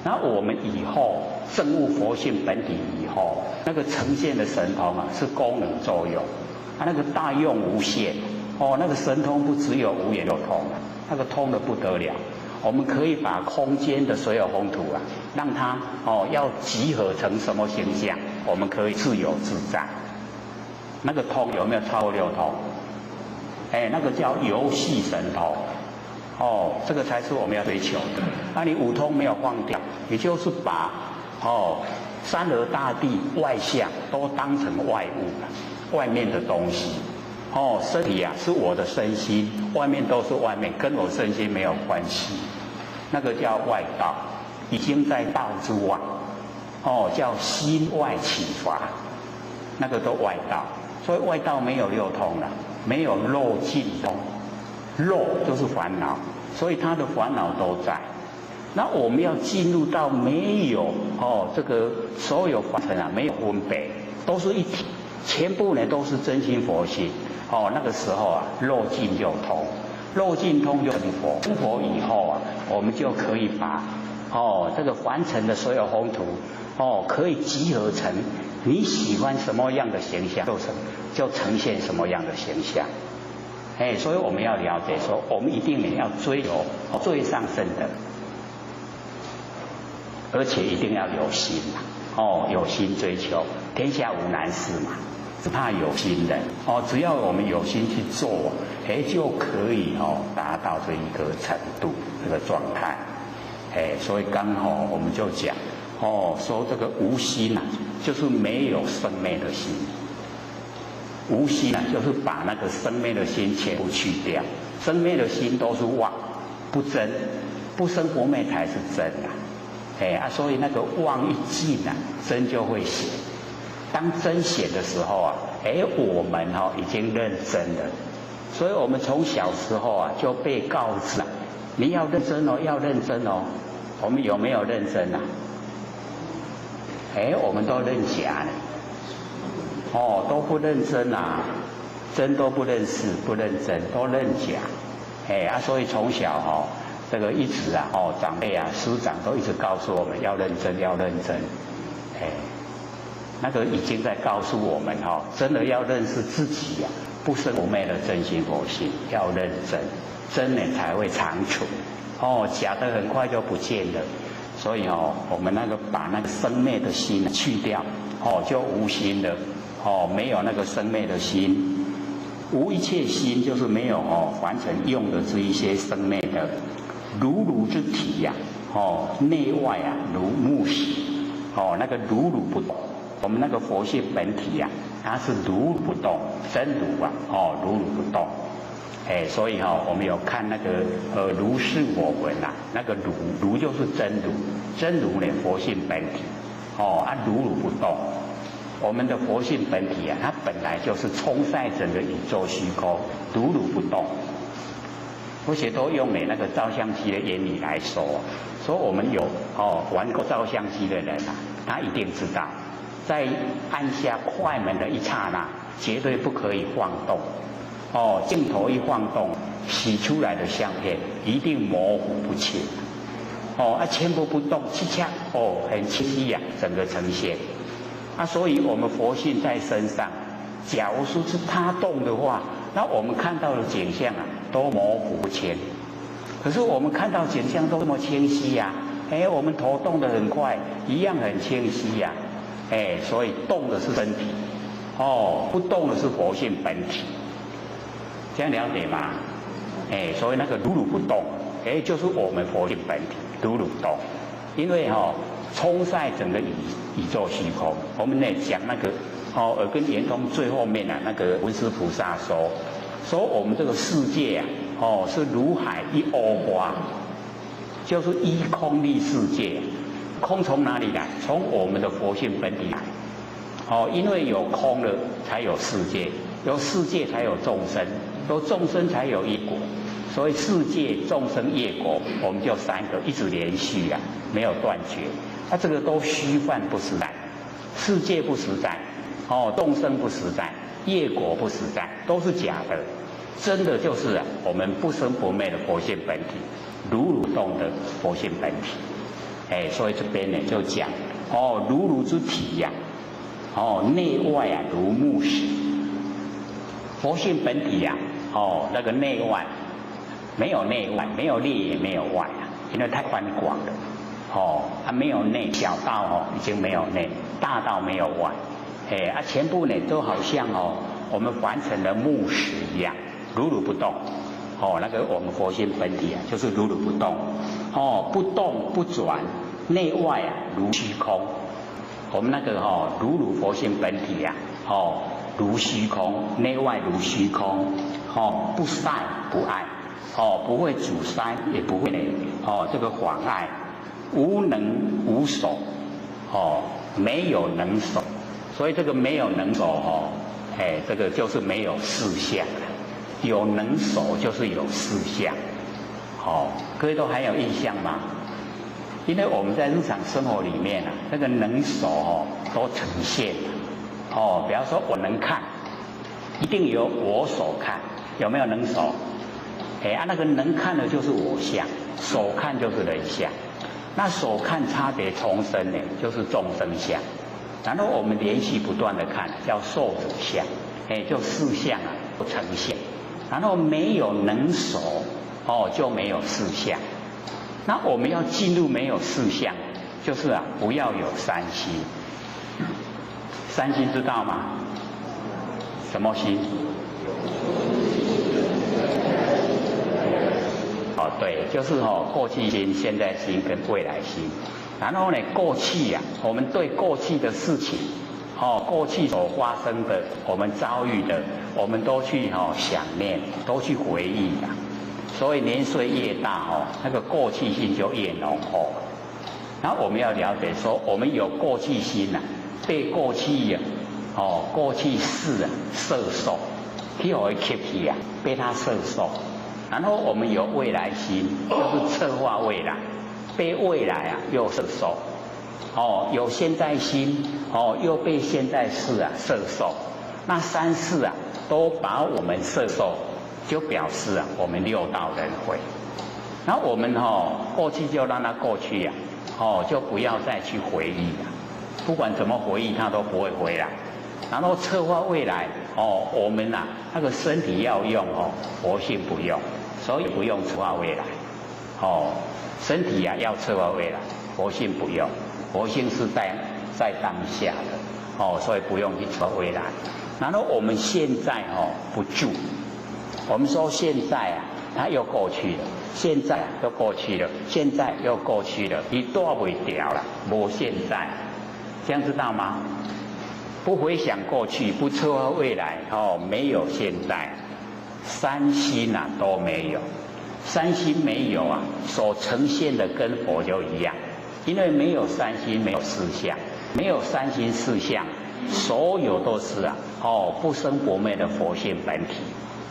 那我们以后证悟佛性本体以后，那个呈现的神通啊是功能作用，那个大用无限，那个神通不只有无眼有通，那个通的不得了。我们可以把空间的所有宏图啊，让它要集合成什么形象，我们可以自由自在。那个通有没有超过六通？那个叫游戏神通。这个才是我们要追求的。你五通没有放掉，也就是把山河大地外相都当成外物了，外面的东西。身体啊是我的身心，外面都是外面，跟我身心没有关系。那个叫外道，已经在道之外。叫心外启发，那个都外道。所以外道没有六通了，没有漏尽通。漏就是烦恼，所以他的烦恼都在。那我们要进入到没有这个所有凡尘啊，没有分别，都是一体，全部呢都是真心佛性。那个时候啊，漏尽就通，漏尽通就成佛。成佛以后啊，我们就可以把这个凡尘的所有宏图可以集合成你喜欢什么样的形象，就呈现什么样的形象。所以我们要了解说，我们一定也要追求最上圣的，而且一定要有心有心追求，天下无难事嘛，只怕有心人只要我们有心去做，就可以达到这一个程度，这个状态。所以刚好我们就讲说这个无心啊，就是没有生灭的心。无心啊，就是把那个生灭的心全部去掉，生灭的心都是妄，不真，不生不灭才是真啊。所以那个妄一尽啊，真就会显。当真显的时候啊，我们已经认真了。所以我们从小时候啊就被告知啊，你要认真要认真我们有没有认真啊？我们都认假呢。都不认真啊，真都不认识，不认真，都认假。所以从小这个一直啊，长辈啊、师长都一直告诉我们要认真，要认真。那个已经在告诉我们真的要认识自己呀，不生不灭的真心佛性，要认真，真呢才会长存。假的很快就不见了。所以我们那个把那个生灭的心去掉，就无心了。没有那个生灭的心，无一切心，就是没有凡尘用的这一些生灭的如之体呀，内外啊如木石，那个如不动。我们那个佛性本体呀，它是如不动，真如啊，如不动。所以我们有看那个如是我闻啊，那个如就是真如，真如呢佛性本体，如不动。我们的佛性本体啊，它本来就是充塞整个宇宙虚空，如不动。而且都用那个照相机的原理来说，所以我们有玩过照相机的人啊，他一定知道，在按下快门的一刹那，绝对不可以晃动。镜头一晃动，洗出来的相片一定模糊不清。全部不动，很清晰呀，整个呈现。所以我们佛性在身上，假如说是他动的话，那我们看到的景象啊都模糊不清。可是我们看到景象都这么清晰呀，我们头动得很快，一样很清晰呀，所以动的是身体，不动的是佛性本体，这样了解吗？所以那个如如不动，就是我们佛性本体如如不动，因为冲塞整个宇宙虚空。我们呢讲那个耳根圆通最后面那个文殊菩萨说我们这个世界是如海一欧花，就是依空立世界。空从哪里来？从我们的佛性本体来。因为有空了才有世界，有世界才有众生，有众生才有业果。所以世界、众生、业果，我们就三个一直连续啊，没有断绝。这个都虚幻不实在，世界不实在，众生不实在，业果不实在，都是假的。真的就是我们不生不灭的佛性本体，如如动的佛性本体。所以这边呢就讲如如之体呀，内外啊如木石。佛性本体呀，那个内外没有内外，没有内也没有外啊，因为太宽广了。没有内，小到已经没有内，大到没有外。全部呢都好像我们凡尘的木石一样，如如不动。那个我们佛性本体啊，就是如如不动。不动不转，内外啊如虚空。我们那个如如佛性本体啊，如虚空，内外如虚空。不塞不碍，不会阻塞，也不会这个妨碍。无能无守，没有能守。所以这个没有能守这个就是没有事相。有能守就是有事相。各位都还有印象吗？因为我们在日常生活里面啊，那个能守都呈现了。比方说我能看，一定有我所看，有没有能守？那个能看的就是我相，所看就是人相。那所看差别重生呢，就是众生相。然后我们连续不断的看，叫受者相，就事相啊不呈现。然后没有能守，就没有事相。那我们要进入没有事相，就是不要有三心。三心知道吗？什么心？对，就是过去心、现在心跟未来心。然后呢，过去我们对过去的事情，过去所发生的，我们遭遇的，我们都去想念，都去回忆所以年岁越大那个过去心就越浓厚。然后我们要了解说，我们有过去心被过去过去事摄受，去互伊吸去被它摄受。然后我们有未来心，就是策划未来，被未来又摄受。有现在心，又被现在事摄受。那三世都把我们摄受，就表示我们六道轮回。然后我们过去就让它过去就不要再去回忆不管怎么回忆它都不会回来。然后策划未来我们那个身体要用佛性不用，所以不用策划未来。身体要策划未来，佛性不用，佛性是在当下的所以不用去策划未来。然后我们现在不住，我们说现在它又过去了，现在又过去了，现在又过去了，你躲不掉了，没现在，这样知道吗？不回想过去，不策划未来没有现在，三心都没有。三心没有所呈现的跟佛就一样，因为没有三心，没有四相，没有三心四相，所有都是不生不灭的佛性本体。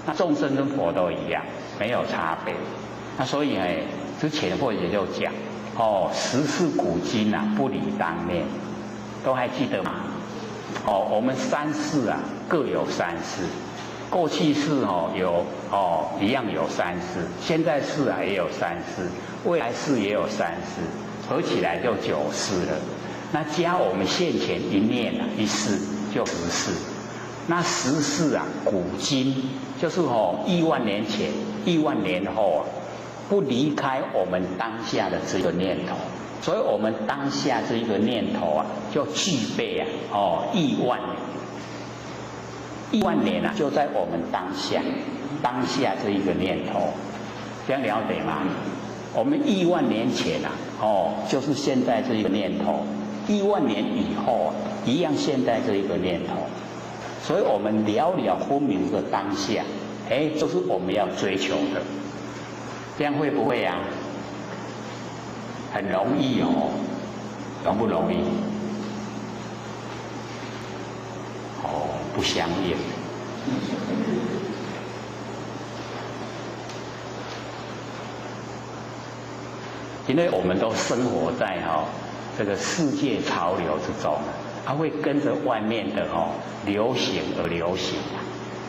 那众生跟佛都一样，没有差别。那所以之前或者就讲时事古今不离当面，都还记得吗？我们三世各有三世。过去世有一样有三世，现在世也有三世，未来世也有三世，合起来就九世了。那加我们现前一念啊，一世就14。那14啊，古今就是亿万年前、亿万年后啊，不离开我们当下的这个念头。所以我们当下这一个念头啊，就具备啊，亿万年。亿万年啊，就在我们当下这一个念头，这样了解吗？我们亿万年前啊，就是现在这一个念头；亿万年以后啊，一样现在这一个念头。所以我们了了分明的当下，就是我们要追求的。这样会不会啊？很容易哦，容不容易？不相应。因为我们都生活在这个世界潮流之中，它会跟着外面的流行而流行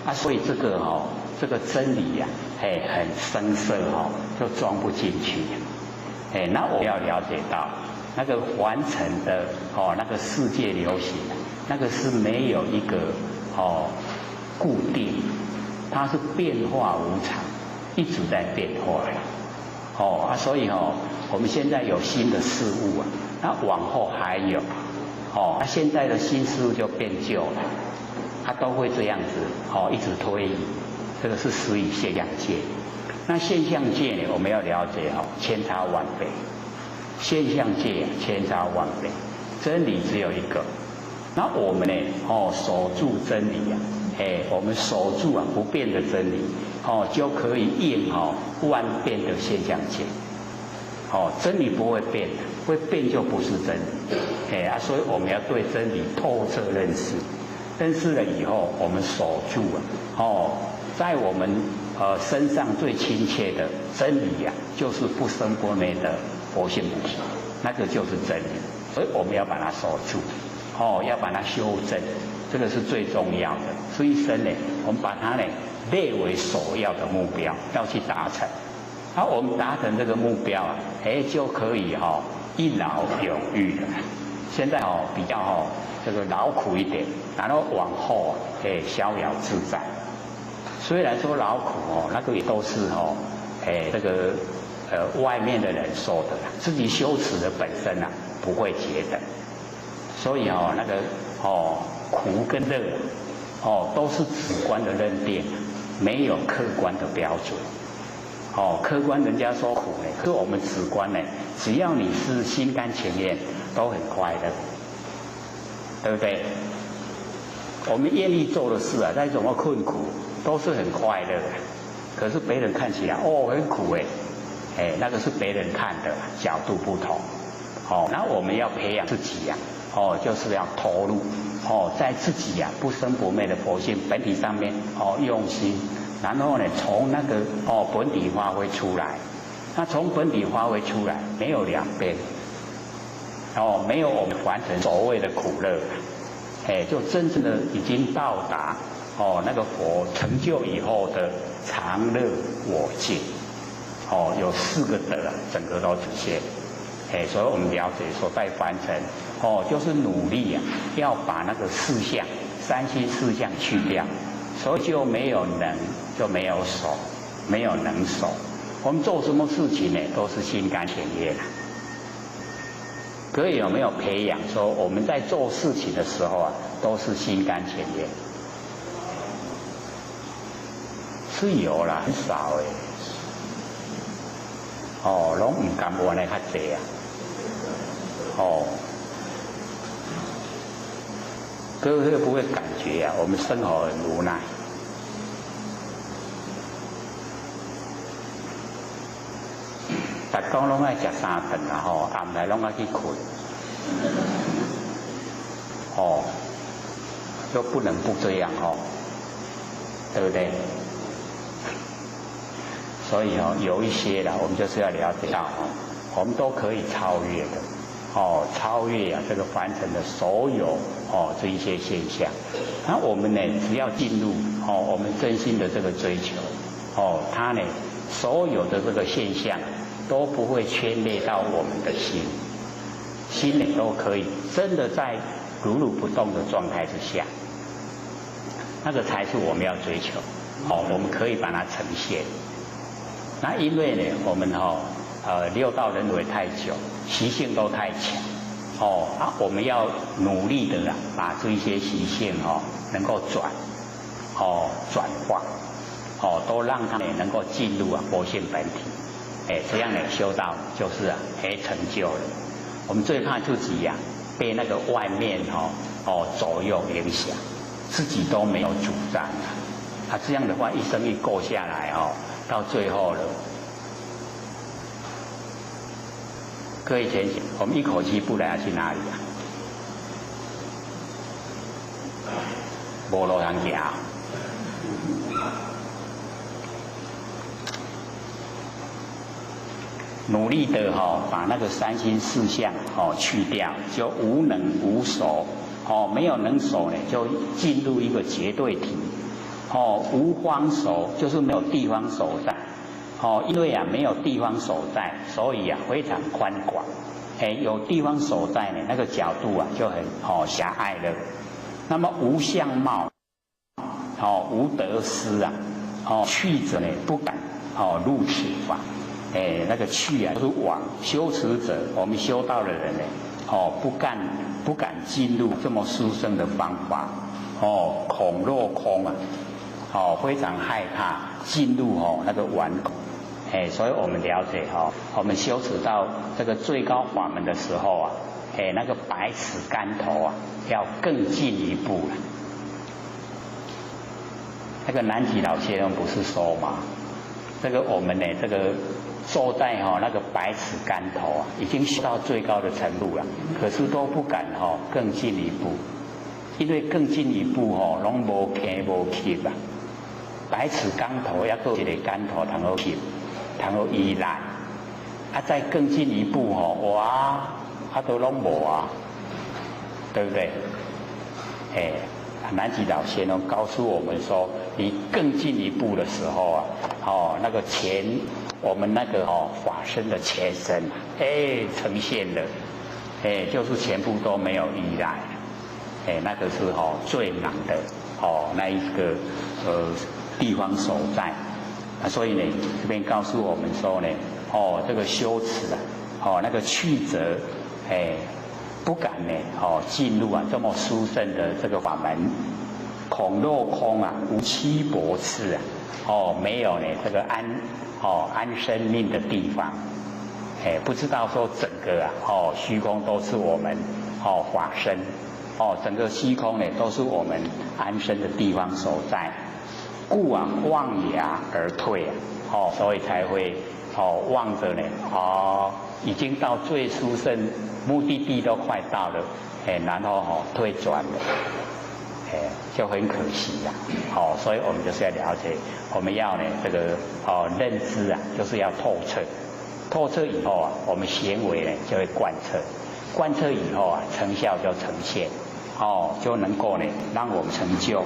啊，所以这个真理呀，很深色就装不进去。那我要了解到那个凡尘的那个世界流行，那个是没有一个固定，它是变化无常，一直在变化所以我们现在有新的事物啊，那往后还有那现在的新事物就变旧了，它都会这样子一直推移，这个是属于现象界。那现象界呢，我们要了解千差万别，现象界千差万别，真理只有一个。那我们呢守住真理啊，我们守住不变的真理就可以应万变的现象界。真理不会变，会变就不是真理。所以我们要对真理透彻认识，认识了以后，我们守住在我们身上最亲切的真理啊，就是不生不灭的佛性无常，那个就是真理。所以我们要把它守住，要把它修正，这个是最重要的。所以生呢，我们把它呢列为首要的目标，要去达成。我们达成这个目标啊，就可以一劳永逸了。现在比较这个劳苦一点，然后往后逍遥自在。虽然说劳苦那个也都是这个外面的人说的，自己修持的本身啊不会觉得。所以那个苦跟乐都是主观的认定，没有客观的标准。客观人家说苦呢，可是我们主观呢，只要你是心甘情愿，都很快乐，对不对？我们愿意做的事啊，再怎么困苦，都是很快乐的。可是别人看起来很苦那个是别人看的角度不同。那我们要培养自己呀，就是要投入在自己呀不生不灭的佛性本体上面用心。然后呢，从那个本体发挥出来，那从本体发挥出来，没有两边，没有我们凡尘所谓的苦乐，就真正的已经到达那个佛成就以后的常乐我净，有4个德整个都实现。所以我们了解说，在凡尘就是努力啊，要把那个4项3心4项去掉。所以就没有能，就没有守，没有能守。我们做什么事情呢，都是心甘情愿。可以有没有培养说我们在做事情的时候啊，都是心甘情愿？是有啦，很少拢唔甘愿的较济啊。各位会不会感觉啊，我们生活很无奈？逐天拢爱食3顿啊，暗来拢爱去困，就不能不这样对不对？所以有一些啦，我们就是要了解到我们都可以超越的。超越这个凡尘的所有这一些现象，那我们呢，只要进入我们真心的这个追求，它呢所有的这个现象都不会牵累到我们的心，心呢都可以真的在如如不动的状态之下，那个才是我们要追求。我们可以把它呈现。那因为呢，我们六道轮回太久，习性都太强，我们要努力的把这一些习性能够转化，都让它呢能够进入佛性本体，这样呢修道就是成就了。我们最怕自己被那个外面左右影响，自己都没有主张这样的话一生一过下来到最后了。各位前行，我们一口气不来要去哪里没路通行。努力的把那个三心四相去掉，就无能无所，没有能所呢，就进入一个绝对体，无方所就是没有地方所在。因为没有地方所在，所以非常宽广。有地方所在呢，那个角度就很狭隘了。那么无相貌，无得失去者呢不敢入此法。那个去就是往修持者，我们修道的人呢，不敢进入这么殊胜的方法，恐落空非常害怕进入那个顽空。所以我们了解我们修持到这个最高法门的时候那个百尺竿头要更进一步了。那个南极老先生不是说吗？这个我们呢，这个坐在那个百尺竿头已经修到最高的程度了，可是都不敢更进一步，因为更进一步拢无坑无吸百尺竿头要够一个竿头通好吸。通好依赖再更进一步哇都拢无对不对？南极老先生告诉我们说，你更进一步的时候那个我们那个法身的前身呈现了，就是全部都没有依赖，那个是最难的那一个地方所在。所以呢，这边告诉我们说呢，这个修持那个去者，不敢呢，进入这么殊胜的这个法门，恐落空无七驳次没有呢这个安生命的地方，不知道说整个虚空都是我们法身，整个虚空呢都是我们安身的地方所在。故望崖而退所以才会望着呢已经到最殊胜目的地都快到了，然后退转了，就很可惜所以我们就是要了解，我们要呢这个认知就是要透彻，透彻以后我们行为呢就会贯彻，贯彻以后成效就呈现就能够呢让我们成就。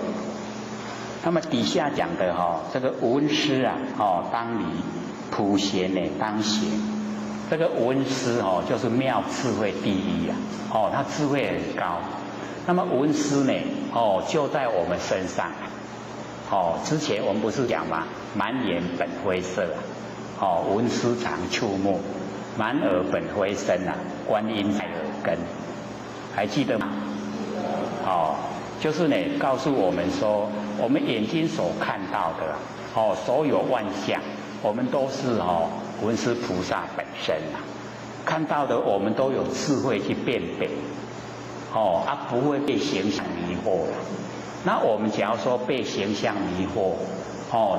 那么底下讲的这个闻思当离，普贤呢当行。这个闻思就是妙智慧第一他智慧很高。那么闻思呢就在我们身上之前我们不是讲吗？满眼本灰色闻思常触目，满耳本灰身观音在耳根，还记得吗？就是呢告诉我们说，我们眼睛所看到的所有万象，我们都是闻思菩萨本身看到的我们都有智慧去辨别不会被形象迷惑那我们假如说被形象迷惑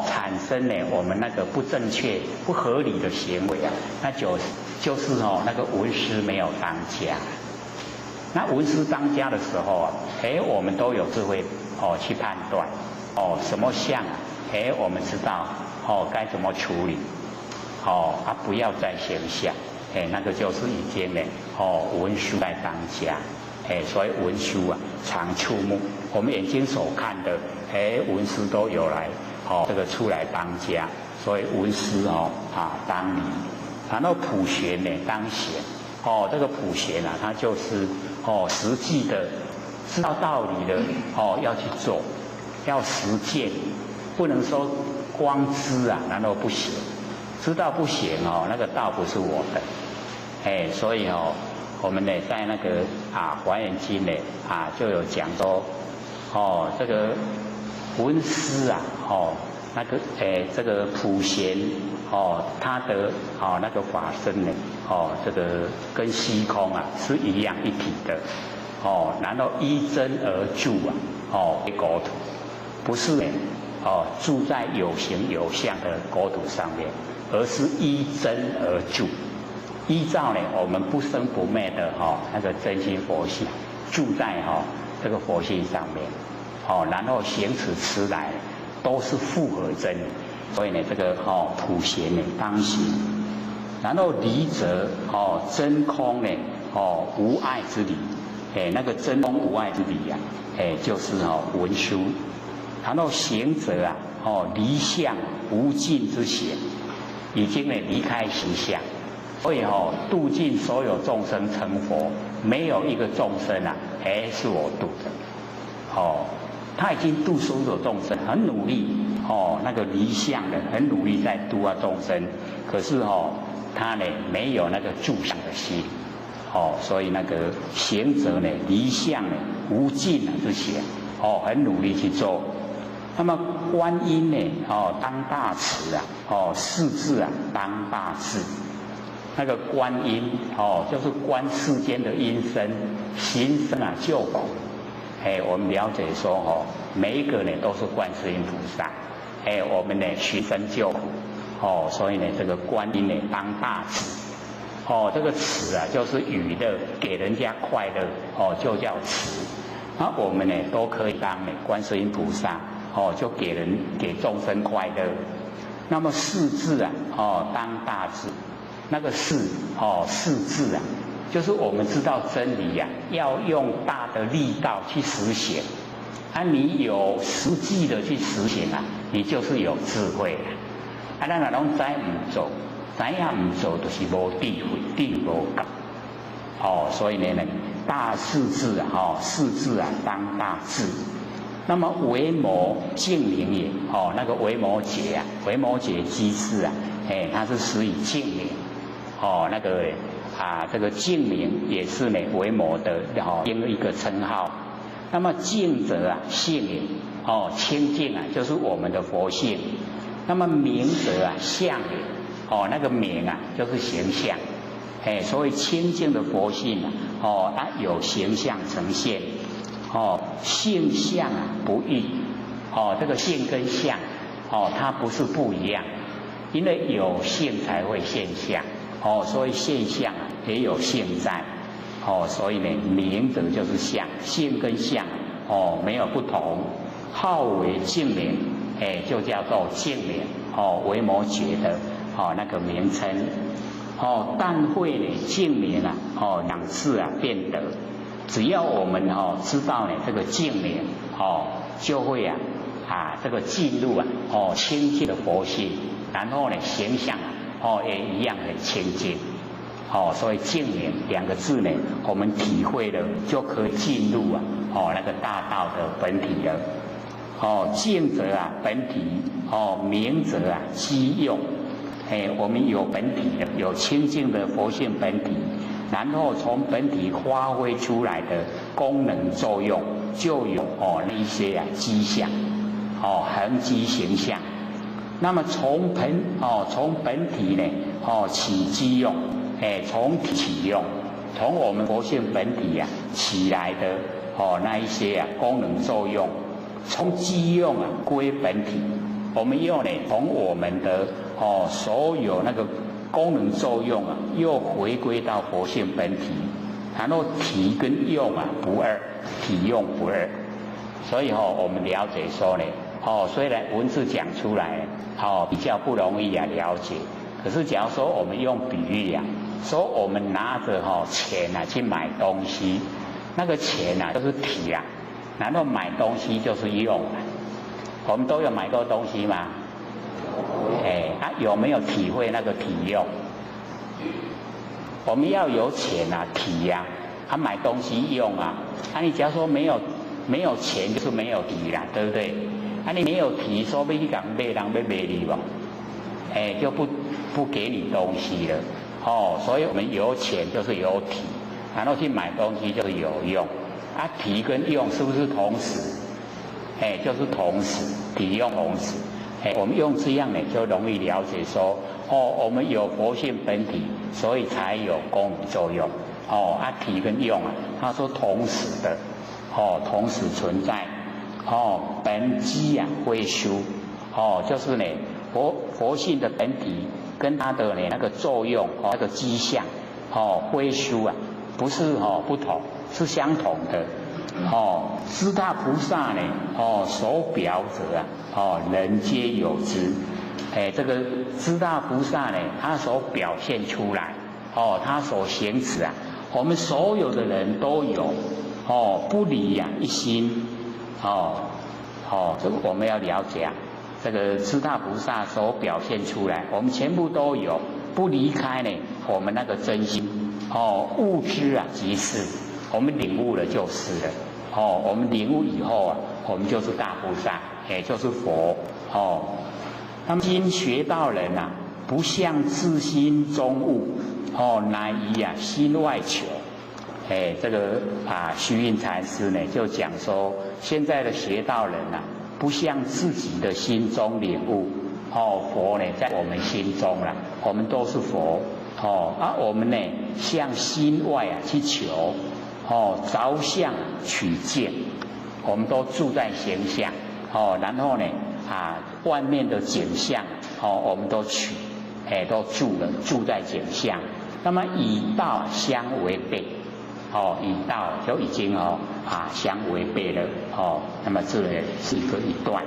产生呢我们那个不正确不合理的行为那就是那个闻思没有当家。那闻思当家的时候我们都有智慧去判断什么相我们知道该怎么处理不要再形象那个就是已经呢闻思在当家所以闻思常触目，我们眼睛所看的闻思都有来这个出来当家，所以闻思当离。然后普贤呢当贤这个普贤啊，他就是实际的知道道理的要去做，要实践，不能说光知啊，然后不行，知道不行那个道不是我的，所以我们呢在那个华严经呢就有讲说，这个文思啊，那个这个普贤他的那个法身呢，这个跟虚空啊是一样一体的，然后依真而住为国土，不是呢住在有形有相的国土上面，而是依真而住，依照呢我们不生不灭的那个真心佛性，住在这个佛性上面，然后行此持来都是复合真理，所以呢这个普贤呢当行，然后离则真空呢无碍之理，那个真空无碍之理啊，就是文殊，然后行者啊离相无尽之行，已经呢离开形象，所以度尽所有众生成佛，没有一个众生啊是我度的，他已经度所有众生，很努力那个离相的，很努力在度众生，可是他呢没有那个住相的心，所以那个行者呢离相呢无尽之行，很努力去做。那么观音呢当大慈啊，世智啊当大智，那个观音就是观世间的音声，行深啊救苦。我们了解说每一个呢都是观世音菩萨，我们呢寻声救苦，所以呢这个观音呢当大慈，这个慈啊就是娱乐，给人家快乐，就叫慈。那我们呢都可以当观世音菩萨，就给众生快乐。那么世智啊当大智，那个世智啊，就是我们知道真理啊，要用大的力道去实行，你有实际的去实行啊，你就是有智慧咱若拢知唔做，知影唔做就是无智慧，智无够。所以呢，大世智啊，世智啊当大智。那么维摩净明也，那个维摩诘啊，维摩诘居士啊，他是属于净明，那个这个净明也是呢维摩的一个称号。那么净者啊性也，清净啊就是我们的佛性。那么明者啊相也，那个明啊就是形象，所以清净的佛性啊，它有形象呈现，性相啊不异，这个性跟相，它不是不一样，因为有性才会现象，所以现象啊也有性在，所以呢明者就是相，性跟相没有不同，号为净明，就叫做净明，维摩诘的那个名称，但会呢净明啊，两次啊变得，只要我们知道呢这个净明，就会这个进入清净的佛性，然后呢形象也一样很清净，所以净明两个字呢，我们体会了就可以进入那个大道的本体了。净者啊本体，明者啊机用，我们有本体的，有清净的佛性本体，然后从本体发挥出来的功能作用，就有那一些迹象，痕迹形象。那么从本体呢起机用，从体起用，从我们佛性本体起来的那一些功能作用，从机用归本体，我们又呢从我们的所有那个功能作用又回归到佛性本体，然后体跟用不二，体用不二。所以我们了解说呢，虽然文字讲出来比较不容易了解，可是假如说我们用比喻说我们拿着钱去买东西，那个钱就是体然后买东西就是用，我们都有买过东西吗？有没有体会那个体用？我们要有钱啊，体呀，买东西用啊，你假如说没有钱，就是没有体啦，对不对？你没有体，说不定讲买人要买你吧，就不给你东西了。所以我们有钱就是有体，然后去买东西就是有用。体跟用是不是同时？就是同时，体用同时。我们用这样呢，就容易了解说，我们有佛性本体，所以才有功能作用。体跟用啊，它说同时的，同时存在。本机啊，归修。就是呢，佛性的本体跟它的那个作用，那个迹象，归修啊，不是不同，是相同的。知大菩萨呢，所表者啊，人皆有之。这个知大菩萨呢，他所表现出来，他所行持啊，我们所有的人都有，不离呀一心，这个我们要了解啊。这个知大菩萨所表现出来，我们全部都有，不离开呢我们那个真心。悟知啊即是，我们领悟了就是了。我们领悟以后啊，我们就是大菩萨，也就是佛。那么今学道人啊，不向自心中悟，乃以心外求。这个虚云禅师呢就讲说，现在的学道人啊，不向自己的心中领悟。佛呢在我们心中了，我们都是佛。我们呢向心外去求。着相取见，我们都住在形象。然后呢外面的景象，我们都取，都住在景象。那么以道相违背，以道就已经相违背了。那么这是一段。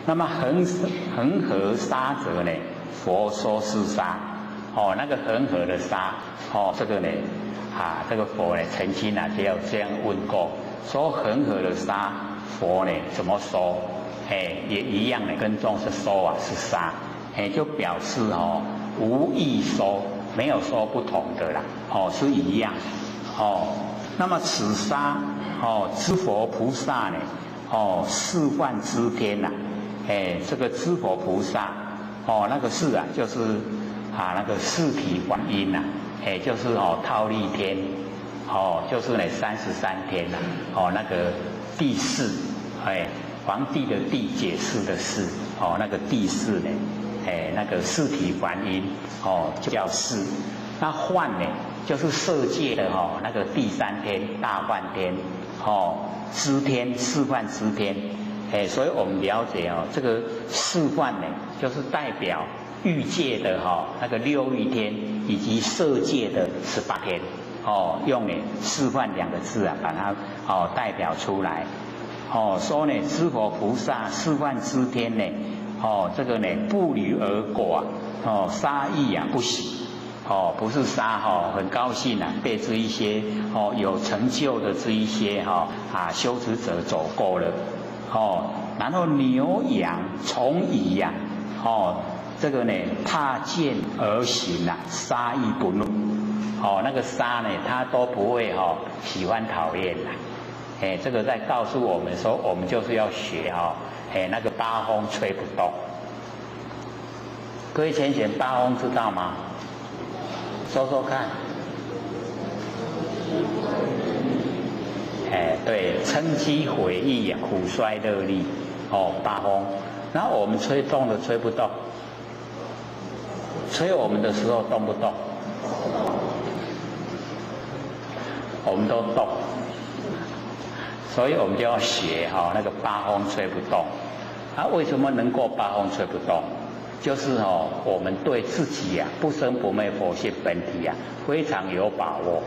那么恒河沙者呢，佛说是沙。那个恒河的沙，这个呢。这个佛呢，曾经就有这样问过，说恒河的沙，佛呢怎么说？也一样的，跟众生说是沙，就表示无异说，没有说不同的啦，是一样。那么此沙，知佛菩萨呢，示范知天呐，这个知佛菩萨，那个是就是那个四体观音呐。就是忉利天，就是呢33天呐，那个第四，皇帝的帝，解释的释，那个第四呢，那个四体观音，就叫释。那幻呢，就是色界的那个第3天大幻天，知天示范知天，所以我们了解这个示范呢，就是代表欲界的那个6欲天，以及色界的18天，用呢示范2个字把它代表出来。说呢知佛菩萨示范知天呢，这个呢不离而果杀意不喜，不是杀很高兴被这一些有成就的这一些修持者走过了，然后牛羊从矣这个呢踏剑而行杀意不怒，那个杀呢他都不会喜欢讨厌这个在告诉我们说，我们就是要学那个八风吹不动。各位浅显八风知道吗？说说看。对，嗔机毁意苦衰乐利，八风。然后我们吹动的吹不动，吹我们的时候动不动？我们都动，所以我们就要学那个八风吹不动。为什么能够八风吹不动？就是我们对自己不生不灭佛性本体非常有把握。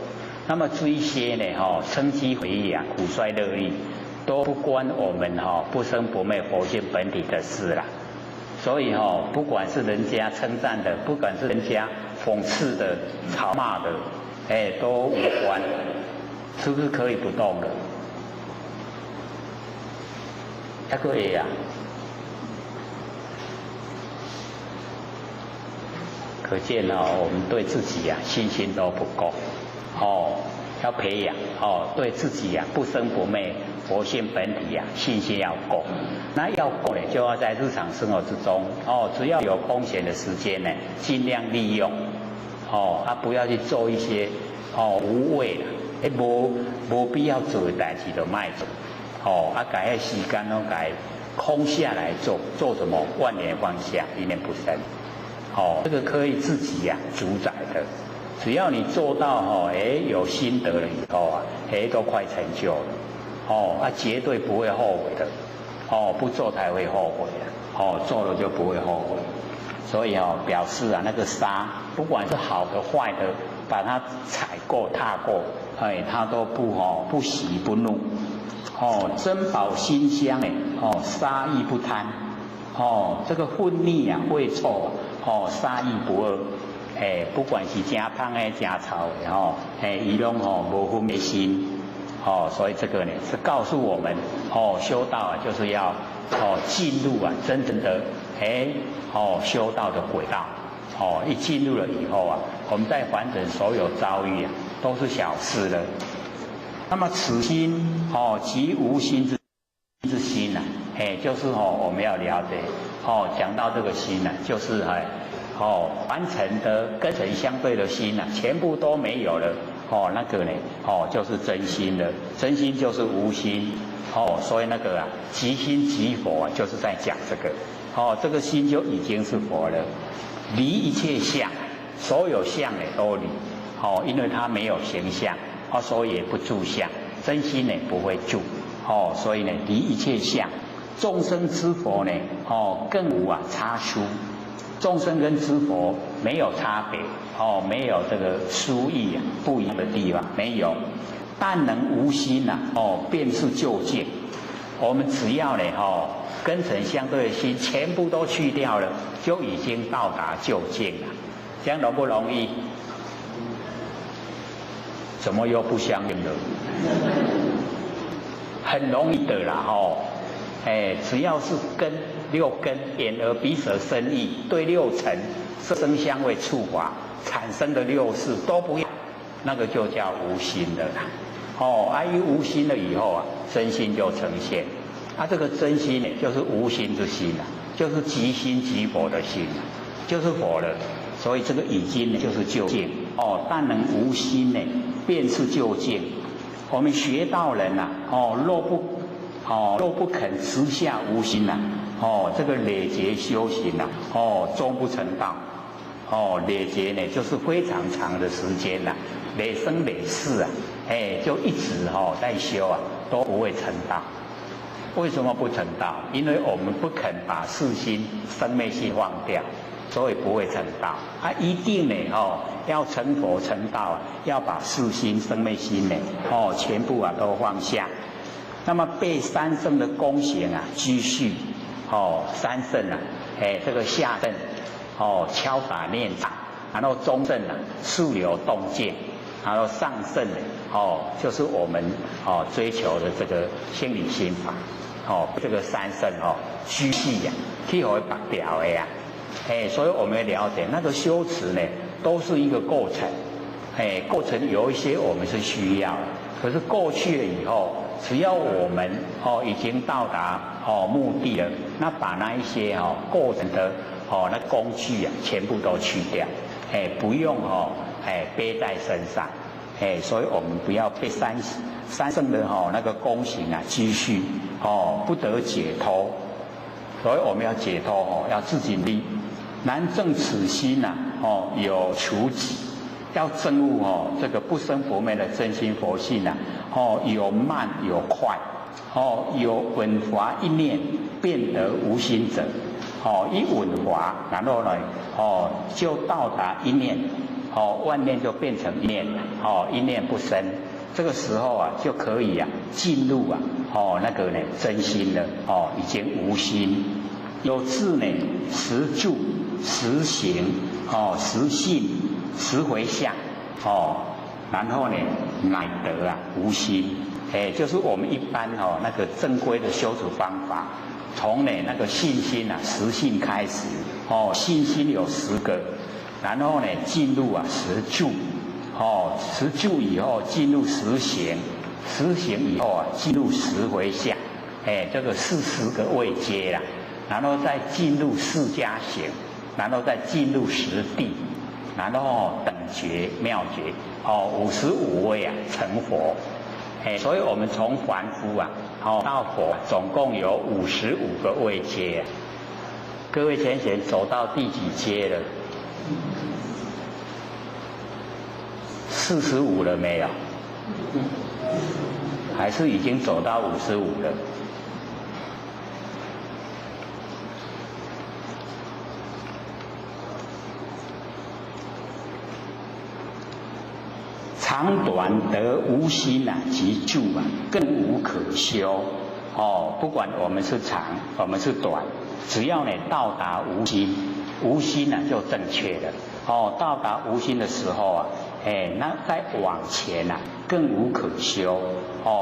那么这一些呢嗔机毁意苦衰乐利，都不关我们不生不灭佛性本体的事啦。所以不管是人家称赞的，不管是人家讽刺的、嘲骂的，都无关。是不是可以不动的？还可以可见我们对自己信心都不够要培养对自己不生不灭佛性本体信心要够。那要够呢，就要在日常生活之中只要有空闲的时间呢，尽量利用不要去做一些无谓的无必要做的代志就卖做把那时间给空下来做什么万年放下，一念不生这个可以自己主宰的。只要你做到有心得了以后都快成就了绝对不会后悔的不做才会后悔做了就不会后悔。所以表示那个沙不管是好的坏的，把它踩过踏过它都不喜不怒珍宝馨香杀意不贪这个混腻秽臭杀意不恶不管是真香的真臭的伊拢无分别心所以这个呢是告诉我们修道就是要进入真正的修道的轨道一进入了以后我们在凡尘所有遭遇都是小事了。那么此心即无心之心就是我们要了解讲到这个心就是凡尘的跟尘相对的心全部都没有了那个呢就是真心了。真心就是无心所以那个即心即佛就是在讲这个这个心就已经是佛了，离一切相，所有相都离因为它没有形象所以也不住相，真心呢不会住所以呢离一切相。众生之佛呢更无差殊，众生跟之佛没有差别没有这个殊异不一样的地方没有。但能无心便是究竟。我们只要呢跟尘相对的心全部都去掉了，就已经到达究竟了。这样容不容易？怎么又不相应了？很容易的啦只要是六根眼耳鼻舌身意对六尘色声香味触法产生的六识都不要，那个就叫无心的啦一无心了以后真心就呈现这个真心呢就是无心之心就是即心即佛的心就是佛了。所以这个已经呢就是究竟但能无心呢便是究竟。我们学道人若不肯持下无心这个累劫修行终不成道累劫呢就是非常长的时间累生累世就一直在修都不会成道。为什么不成道？因为我们不肯把世心生灭心忘掉，所以不会成道一定呢要成佛成道要把世心生灭心呢全部都放下。那么被三圣的功行继续三圣这个下圣敲打念场，然后中圣速流动静，然后上圣就是我们追求的这个心理心法这个三圣继续去会拔掉的所以我们要了解那个修持呢都是一个过程过程有一些我们是需要，可是过去了以后只要我们已经到达目的了，那把那一些过程的那工具全部都去掉不用背在身上所以我们不要被三圣的那个功行继续不得解脱。所以我们要解脱要自己力，难证此心有除己，要证悟这个不生不灭的真心佛性有慢有快有稳华一念变得无心者一稳华，然后呢就到达一念万念就变成一念一念不生。这个时候就可以进入那个呢真心了已经无心。有智呢实住实行实信实回向然后呢乃得无心就是我们一般那个正规的修持方法，从呢那个信心实信开始信心有10个然后呢进入10住，10住以后进入10行，10行以后进入10回向，这个40个位阶啦，然后再进入4加行，然后再进入10地，然后等觉妙觉，55位成佛。所以我们从凡夫到佛总共有55个位阶。各位贤贤走到第几阶了？45了没有？还是已经走到55了？长短得无心即住更无可修。不管我们是长，我们是短，只要呢到达无心，无心就正确了。到达无心的时候那再往前更无可修。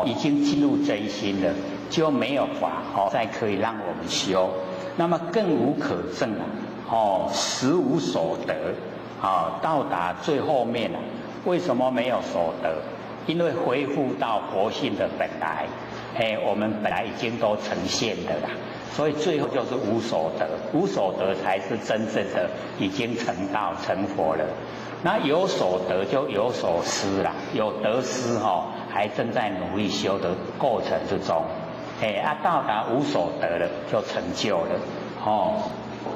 已经进入真心了，就没有法再可以让我们修。那么更无可证实无所得。到达最后面为什么没有所得？因为恢复到佛性的本来，我们本来已经都呈现的啦，所以最后就是无所得，无所得才是真正的已经成道成佛了。那有所得就有所失啦，有得失还正在努力修的过程之中，到达无所得了就成就了，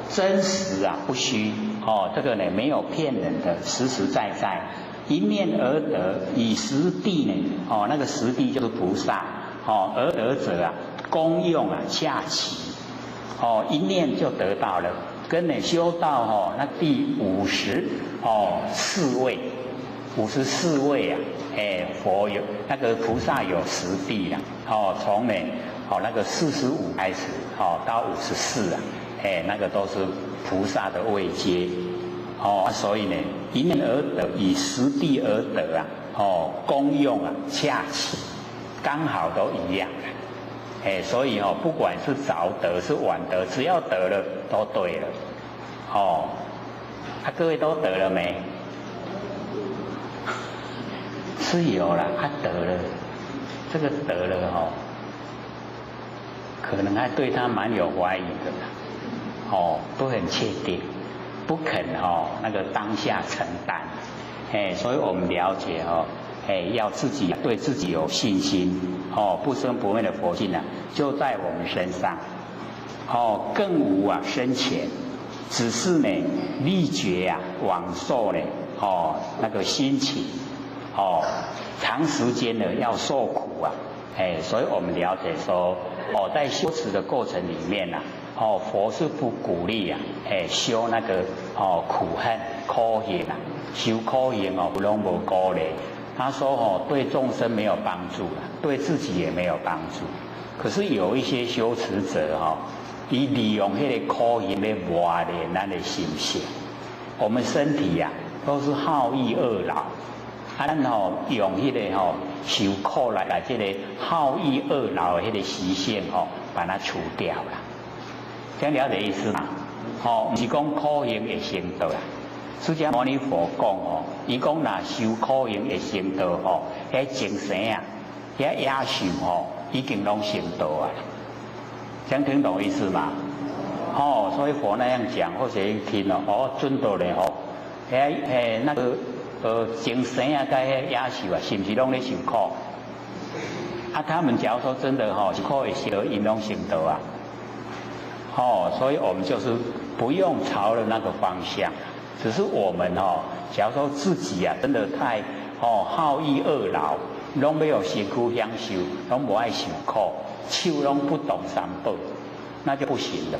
真实不虚，这个呢没有骗人的，实实在在。一念而得，以10地呢，那个10地就是菩萨，而得者功用恰齐，一念就得到了。跟你修到那第54位，54位佛有那个菩萨有10地啦，从呢那个45开始到54那个都是菩萨的位阶。所以呢，一念而得，以10地而得功用恰齐，刚好都一样。所以不管是早得是晚得，只要得了都对了。各位都得了没？是有了，得了，这个得了可能还对他蛮有怀疑的都很确定。不肯那个当下承担，所以我们了解要自己对自己有信心，不生不灭的佛性就在我们身上，更无深浅，只是呢力觉往受呢那个心情，长时间的要受苦所以我们了解说在修持的过程里面佛是不鼓励修那个苦恨苦行修苦行拢无鼓励。他说对众生没有帮助对自己也没有帮助。可是有一些修持者以利用那个苦行来磨练咱的心性。我们身体都是好逸恶劳，咱用那个受苦来这个好逸恶劳的那个习性把它除掉了。这样了解意思吗？不是讲苦行会成道啦。释迦牟尼佛讲伊讲若修苦行会成道迄精神遐野兽已经拢成道啊。这样听懂意思吗？所以佛那样讲，或者听准到咧遐那个精神甲遐野兽是不是拢咧受苦？他们假如说真的是苦会成道，因拢成道啊。所以我们就是不用朝着那个方向，只是我们假如说自己真的太好逸恶劳，拢没有身躯享受，拢不爱受苦，手拢不懂三宝，那就不行了。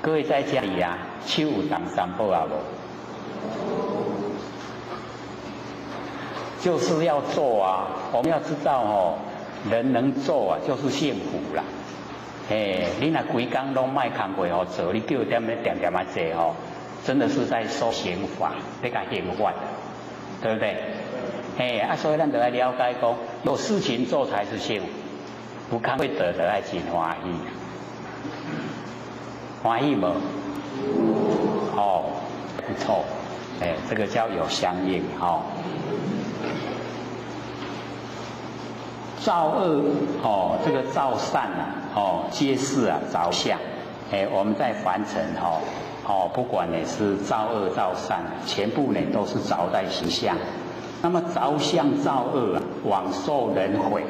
各位在家里手有懂三宝无？就是要做我们要知道人能做就是幸福啦。你若规工拢卖工过做，你叫点坐真的是在受刑罚，在甲刑罚，对不对？所以咱就要了解讲，有事情做才是幸福，有工会得爱真欢喜，欢喜无？不错，这个叫有相应哦。造恶哦，这个造善啊，哦，皆是啊着相。我们在凡尘不管呢是造恶造善，全部呢都是着在形象。那么着相造恶啊，枉受人毁。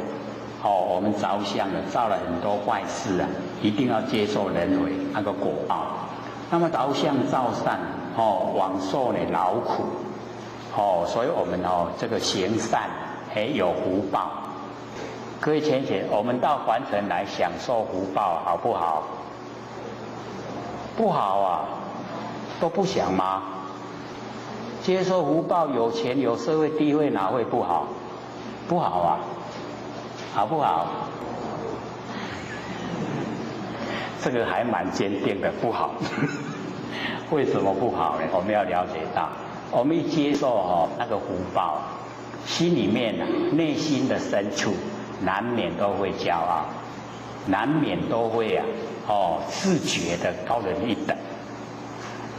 我们着相了，造了很多坏事啊，一定要接受人毁那个果报。那么着相造善，枉受呢劳苦。所以我们这个行善有福报。各位浅浅，我们到凡尘来享受福报，好不好？不好啊，都不想吗？接受福报，有钱有社会地位，哪会不好？不好啊，好不好？这个还蛮坚定的，不好。为什么不好呢？我们要了解到，我们一接受那个福报，心里面内心的深处，难免都会骄傲，难免都会自觉的高人一等。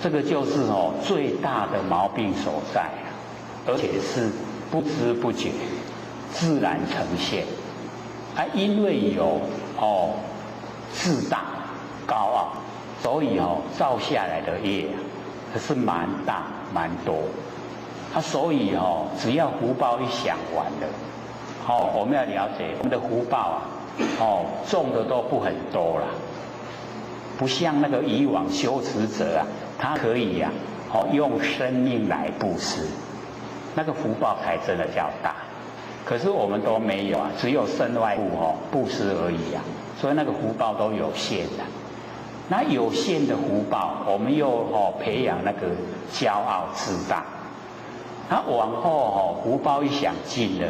这个就是最大的毛病所在，而且是不知不觉自然呈现。因为有自大高傲，所以造下来的业是蛮大蛮多。所以只要福报一享完了，我们要了解我们的福报种的都不很多了，不像那个以往修持者他可以用生命来布施，那个福报才真的较大。可是我们都没有只有身外物布施而已所以那个福报都有限的。那有限的福报，我们又培养那个骄傲自大，那往后福报一享尽了，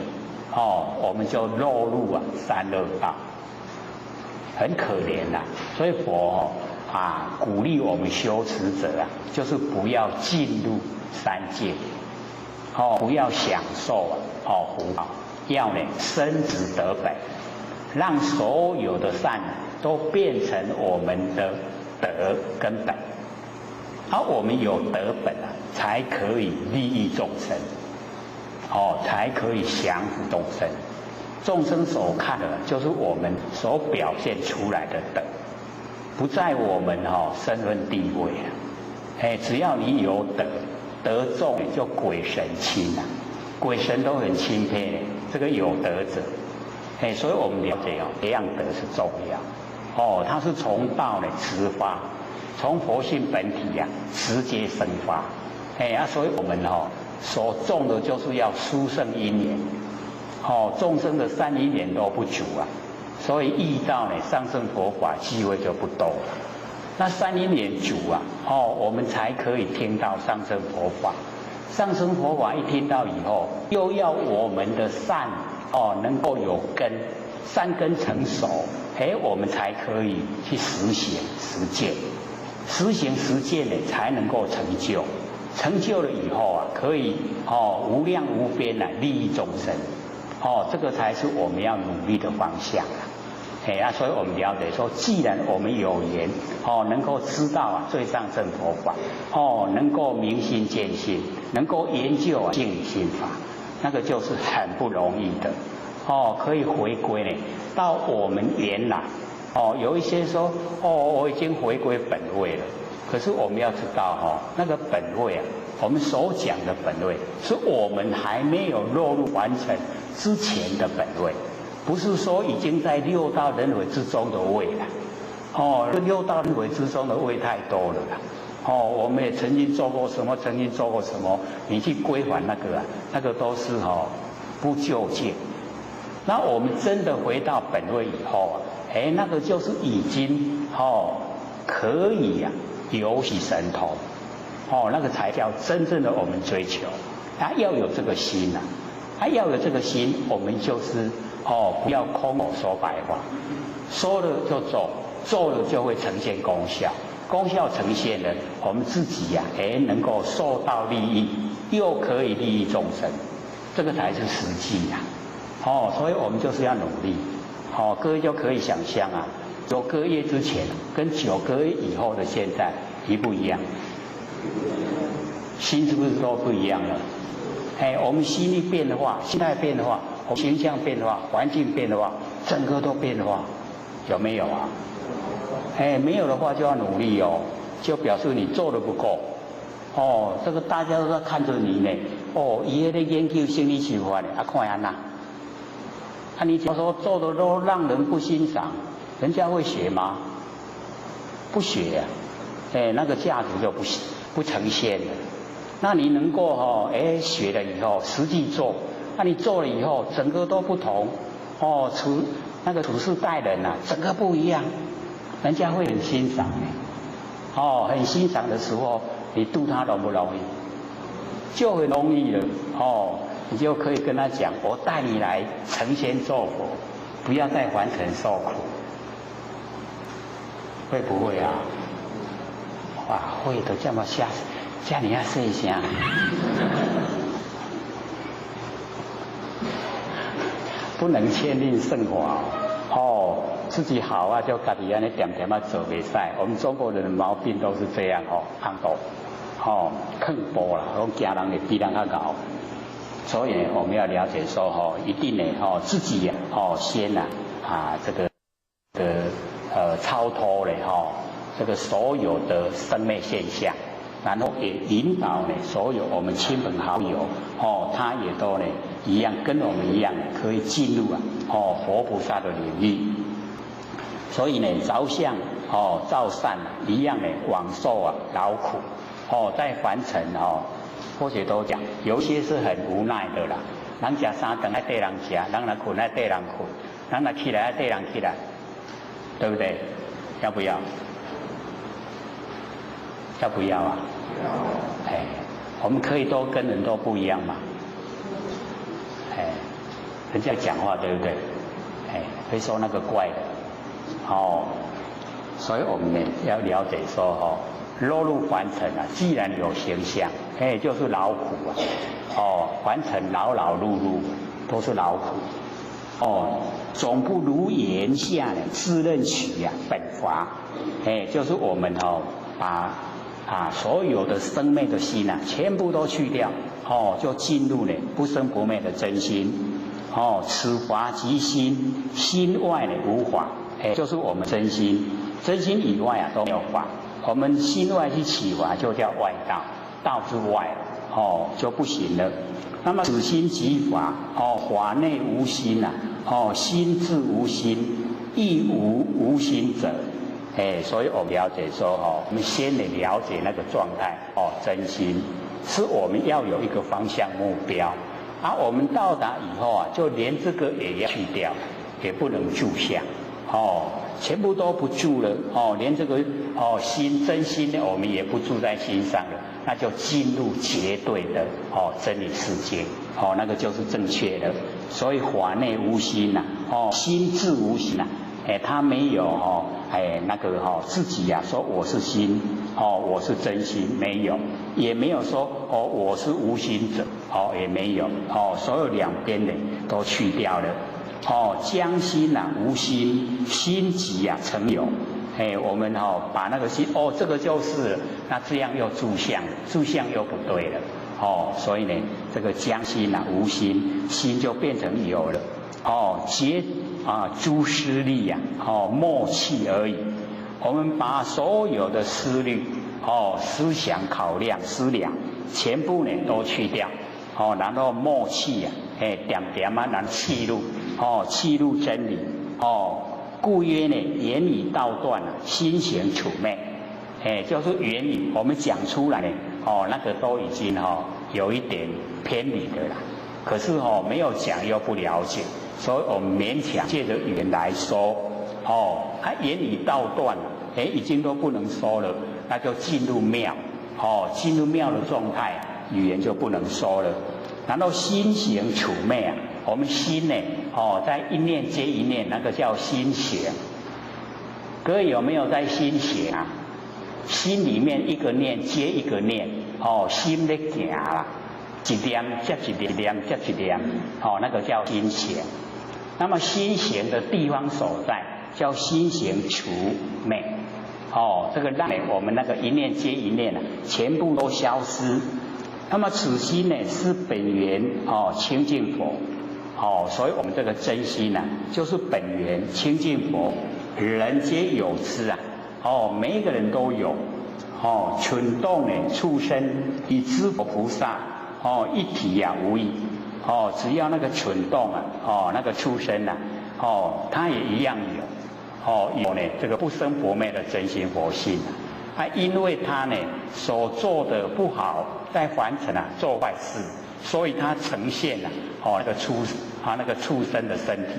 我们就落入三恶道，很可怜所以佛鼓励我们修持者就是不要进入三界，不要享受福报，要深植德本，让所有的善都变成我们的德跟本。我们有德本才可以利益众生，才可以降伏众生。众生所看的就是我们所表现出来的德，不在我们身份地位只要你有德，德重就鬼神亲鬼神都很钦佩这个有德者。所以我们了解培养德是重要它是从道直发，从佛性本体直接生发所以我们所种的就是要殊胜因缘众生的善因缘都不足所以遇到上乘佛法机会就不多了。那善因缘足我们才可以听到上乘佛法。上乘佛法一听到以后，又要我们的善能够有根，善根成熟，我们才可以去实行实践，实行实践才能够成就。成就了以后可以无量无边利益众生，这个才是我们要努力的方向所以我们了解说，既然我们有缘能够知道最上乘佛法能够明心见性，能够研究净理心法，那个就是很不容易的可以回归到我们原来有一些说我已经回归本位了。可是我们要知道那个本位我们所讲的本位是我们还没有落入完成之前的本位，不是说已经在六道轮回之中的位了六道轮回之中的位太多了我们也曾经做过什么，曾经做过什么，你去归还那个都是不究竟。那我们真的回到本位以后那个就是已经可以游戏神通那个才叫真正的我们追求。要有这个心要有这个心，我们就是不要空口说白话，说了就做，做了就会呈现功效，功效呈现了，我们自己能够受到利益，又可以利益众生，这个才是实际所以我们就是要努力各位就可以想象9个月之前跟9个月以后的现在一不一样心是不是都不一样了？我们心一变的话，心态变的话，我们形象变的话，环境变的话，整个都变的话，有没有啊？没有的话就要努力哦，就表示你做的不够。这个大家都在看着你呢。伊在研究心理学法的，看安呐。你假如说做的都让人不欣赏，人家会学吗？不学啊。那个价值就不呈现了。那你能够学了以后实际做，那你做了以后整个都不同处事待人啊，整个不一样，人家会很欣赏很欣赏的时候，你度他容不容易？就很容易了你就可以跟他讲，我带你来成仙做佛，不要再凡尘受苦，会不会啊？哇，会的，这么叫你要试一下。不能牵令圣法自己好啊，就自己安尼点点做袂使。我们中国人的毛病都是这样胖肚坑波啦，惊人比人较高。所以我们要了解说一定呢自己先这个超脱了这个所有的生灭现象，然后也引导呢所有我们亲朋好友他也都呢一样跟我们一样可以进入佛菩萨的领域。所以呢着相造善一样呢广受劳苦在凡尘或许都讲，有些是很无奈的啦。人吃三顿要对人吃，人来困要对人困，人来起来要对人起来，对不对？要不要？要不要啊？我们可以都跟人都不一样嘛。人家讲话对不对？会说那个怪的。所以我们呢要了解说落入凡尘既然有形象，就是劳苦凡尘劳劳碌碌都是劳苦总不如言下呢自认取本法，就是我们把所有的生灭的心全部都去掉就进入呢不生不灭的真心此法即心，心外呢无法，就是我们真心，真心以外都没有法。我们心外去起法就叫外道，道之外就不行了。那么此心即法法内无心心自无心，亦无心者。所以我们了解说我们先得了解那个状态真心是我们要有一个方向目标，我们到达以后就连这个也要去掉，也不能住相全部都不住了连这个心真心呢我们也不住在心上了，那就进入绝对的真理世界那个就是正确的。所以法内无心心自无心他没有那个自己说我是心我是真心，没有，也没有说我是无心者也没有所有两边的都去掉了将心无心，心即成有。我们把那个心这个就是了，那这样又住相，住相又不对了所以呢这个将心无心，心就变成有了皆诸思虑默契而已。我们把所有的思虑思想考量思量全部呢都去掉然后默契点点然后契入真理故曰呢言语道断心行处昧就是言语我们讲出来呢那个都已经有一点偏离的啦，可是没有讲又不了解，所以我们勉强借着语言来说言语道断已经都不能说了，那就进入妙进入妙的状态，语言就不能说了。然后心行处昧我们心呢在一念接一念，那个叫心行。各位有没有在心行心里面一个念接一个念心在行啦，一念接一念接一念那个叫心行。那么心行的地方所在叫心行除昧这个让我们那个一念接一念全部都消失那么此心呢是本源清净佛，所以我们这个真心呢，就是本源清净佛，人皆有之啊，每一个人都有，蠢动呢畜生与知佛菩萨，一体啊无异，只要那个蠢动啊，那个畜生啊，他也一样有呢这个不生不灭的真心佛性啊，因为他呢所做的不好，在凡尘啊做坏事，所以他呈现那个畜生的身体，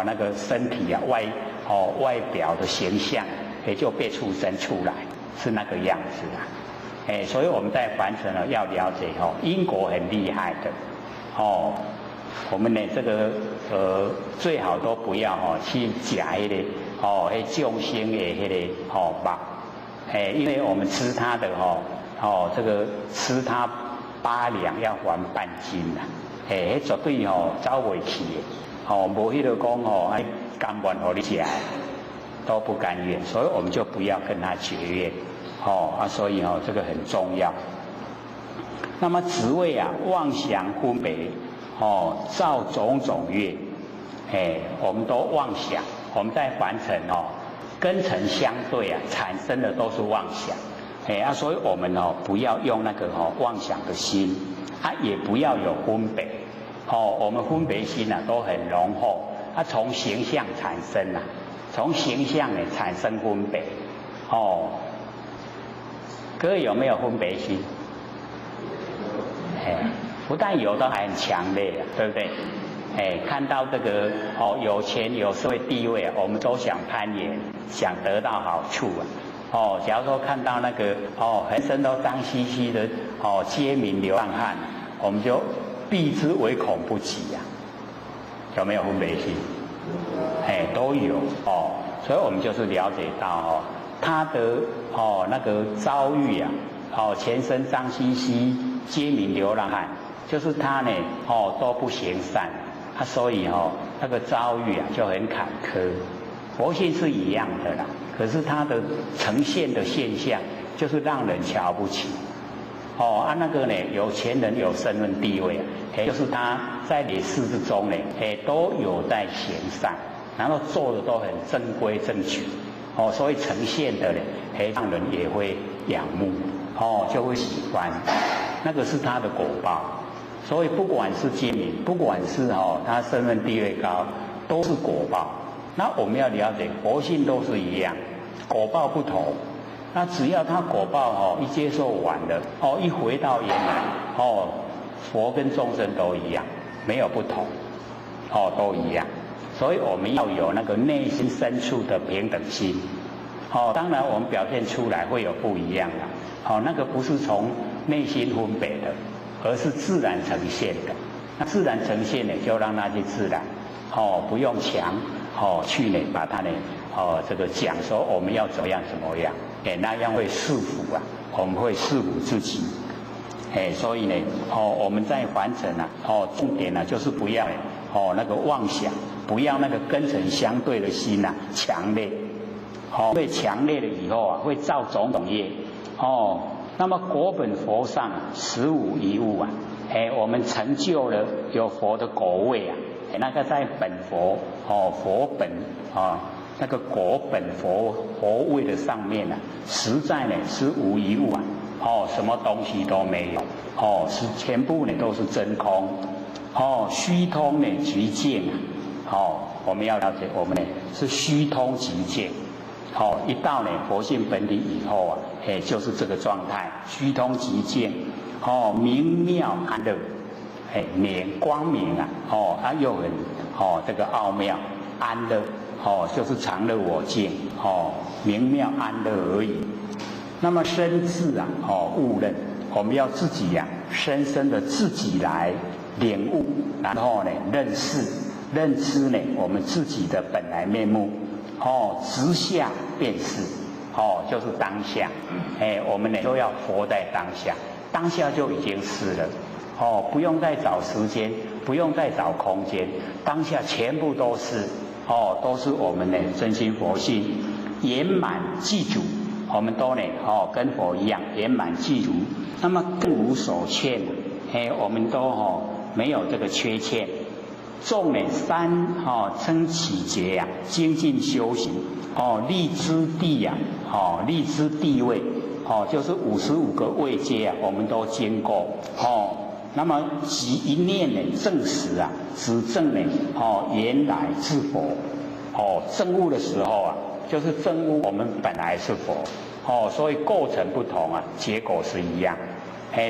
那个身体啊外表的形象也就被畜生出来，是那个样子啊，所以我们在凡尘要了解因果很厉害的，我们呢这个最好都不要去假那个众生的那个肉，因为我们吃它的这个吃它8两要还半斤啦，绝对走不去的，无迄个讲甘愿给你吃，都不甘愿，所以我们就不要跟他结怨，所以这个很重要。那么只为妄想分别，造种种业，我们都妄想，我们在凡尘根尘相对产生的都是妄想，所以我们不要用那个妄想的心，也不要有分别，我们分别心都很浓厚，从形象产生从形象产生分别，各位有没有分别心？不但有的还很强烈，对不对？看到这个有钱有社会地位，我们都想攀岩，想得到好处假如说看到那个浑身都脏兮兮的街民流浪汉，我们就避之唯恐不及有没有分别心？都有所以我们就是了解到他的那个遭遇全身脏兮兮街民流浪汉，就是他呢都不行善，所以那个遭遇就很坎坷。佛性是一样的啦，可是他的呈现的现象就是让人瞧不起。那个呢有钱人有身份地位就是他在理事之中呢都有在行善，然后做的都很正规正矩，所以呈现的呢让人也会仰慕，就会喜欢，那个是他的果报。所以不管是街民，不管是他身份地位高，都是果报。那我们要了解佛性都是一样，果报不同。那只要他果报一接受完了一回到原来佛跟众生都一样，没有不同都一样。所以我们要有那个内心深处的平等心当然我们表现出来会有不一样的那个不是从内心分别的，而是自然呈现的。那自然呈现呢，就让它去自然不用强去呢把它呢这个讲说我们要怎么样怎么样，那样会束缚我们会束缚自己。所以呢我们在凡尘重点就是不要那个妄想，不要那个根尘相对的心强烈，会强烈了以后会造种种业那么果本佛上实无一物我们成就了有佛的果位那个在本佛佛本那个果本佛位的上面实在呢是无一物什么东西都没有是全部呢都是真空虚通呢极静我们要了解我们呢是虚通极静一到呢佛性本体以后就是这个状态，虚通极静明妙安乐光明又很这个奥妙，安乐就是常乐我净明妙安乐而已。那么身自悟认，我们要自己深深的自己来领悟，然后呢认知呢我们自己的本来面目直下便是就是当下我们呢都要活在当下，当下就已经是了不用再找时间，不用再找空间，当下全部都是都是我们的真心佛性圆满具足我们都呢跟佛一样圆满具足，那么更无所欠，我们都没有这个缺欠。众呢三称起节呀，精进修行立之地呀，立之地位就是55个位阶啊，我们都经过那么即一念呢证实啊，指证呢原来是佛证悟的时候啊，就是证悟我们本来是佛所以构成不同啊，结果是一样。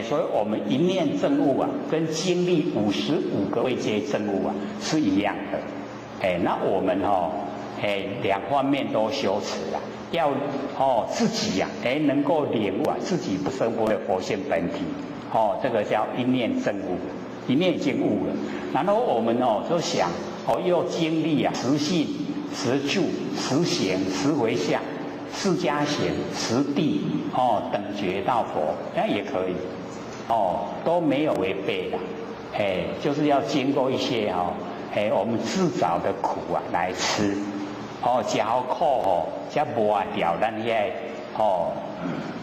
所以我们一念证悟啊，跟经历55个位阶证悟啊是一样的。那我们两方面都修持啊，要自己呀能够领悟啊自己不生不灭佛性本体这个叫一念证悟，一念已经悟了。然后我们就想又经历啊实性、实住、实行、实回向、释迦行、实地等觉到佛，那也可以都没有违背的。就是要经过一些我们自找的苦啊来吃吃好苦才磨掉咱遐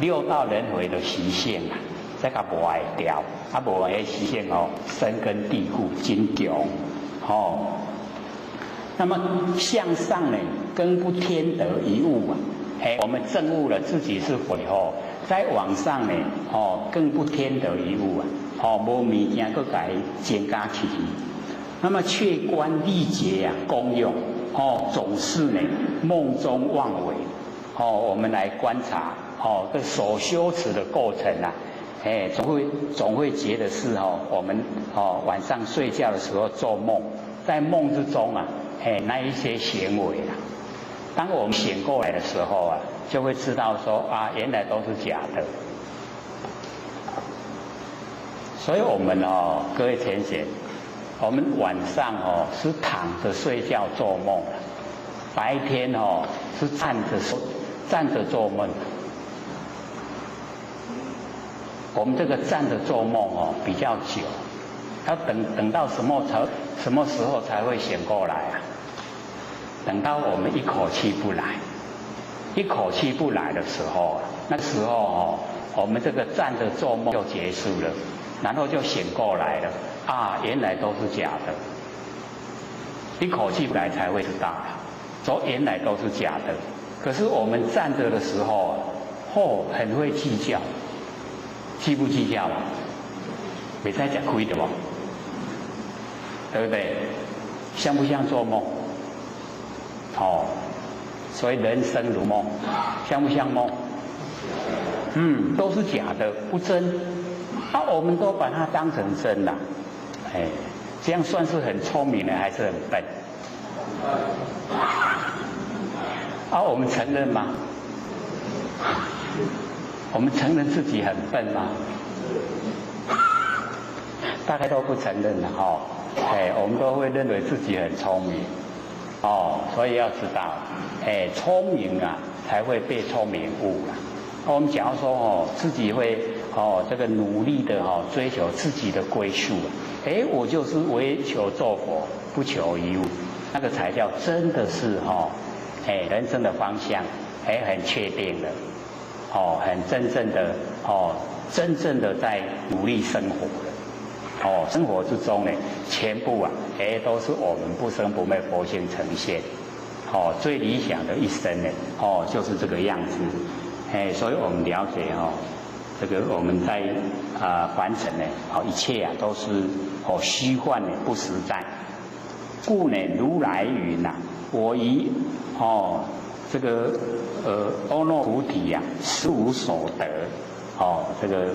六道轮回的习性啊，再甲磨掉磨迄习性深根蒂固真强那么向上呢，更不添得一物啊。我们证悟了自己是佛以后，再往上呢，更不添得一物啊。无物件搁改增加起去。那么却观历劫啊，功用总是呢梦中妄为我们来观察这所修持的过程啊，总会觉得是我们晚上睡觉的时候做梦，在梦之中啊。那一些行为啊，当我们醒过来的时候啊，就会知道说原来都是假的。所以我们各位浅显，我们晚上是躺着睡觉做梦，白天是站着做梦。我们这个站着做梦比较久，要等到什么时候才会醒过来啊？等到我们一口气不来的时候，那时候我们这个站着做梦就结束了，然后就醒过来了原来都是假的。一口气不来才会知道说原来都是假的。可是我们站着的时候很会计较，计不计较没在讲亏的对不对？像不像做梦？所以人生如梦，像不像梦？都是假的，不真。我们都把它当成真了，这样算是很聪明呢，还是很笨？我们承认吗？我们承认自己很笨吗？大概都不承认了我们都会认为自己很聪明所以要知道聪明啊才会被聪明误了。我们假如说自己会这个努力的追求自己的归宿我就是唯求做佛，不求一物，那个才叫真的是人生的方向很确定的很真正的在努力生活了生活之中呢，全部啊都是我们不生不灭佛性呈现最理想的一生呢就是这个样子所以我们了解这个我们在凡尘呢一切都是虚幻的不实在，故呢如来云我以这个阿耨菩提呀实无所得这个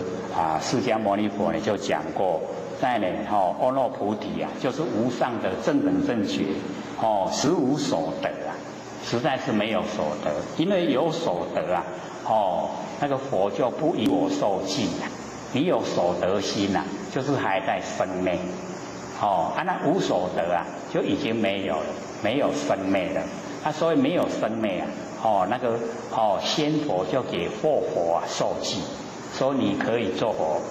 释迦牟尼佛呢就讲过，在呢阿耨菩提就是无上的正等正觉实无所得实在是没有所得，因为有所得那个佛就不以我受尽你有所得心就是还在生灭那无所得就已经没有了，没有生灭了所以没有生灭那个仙佛就给佛受记，说你可以做佛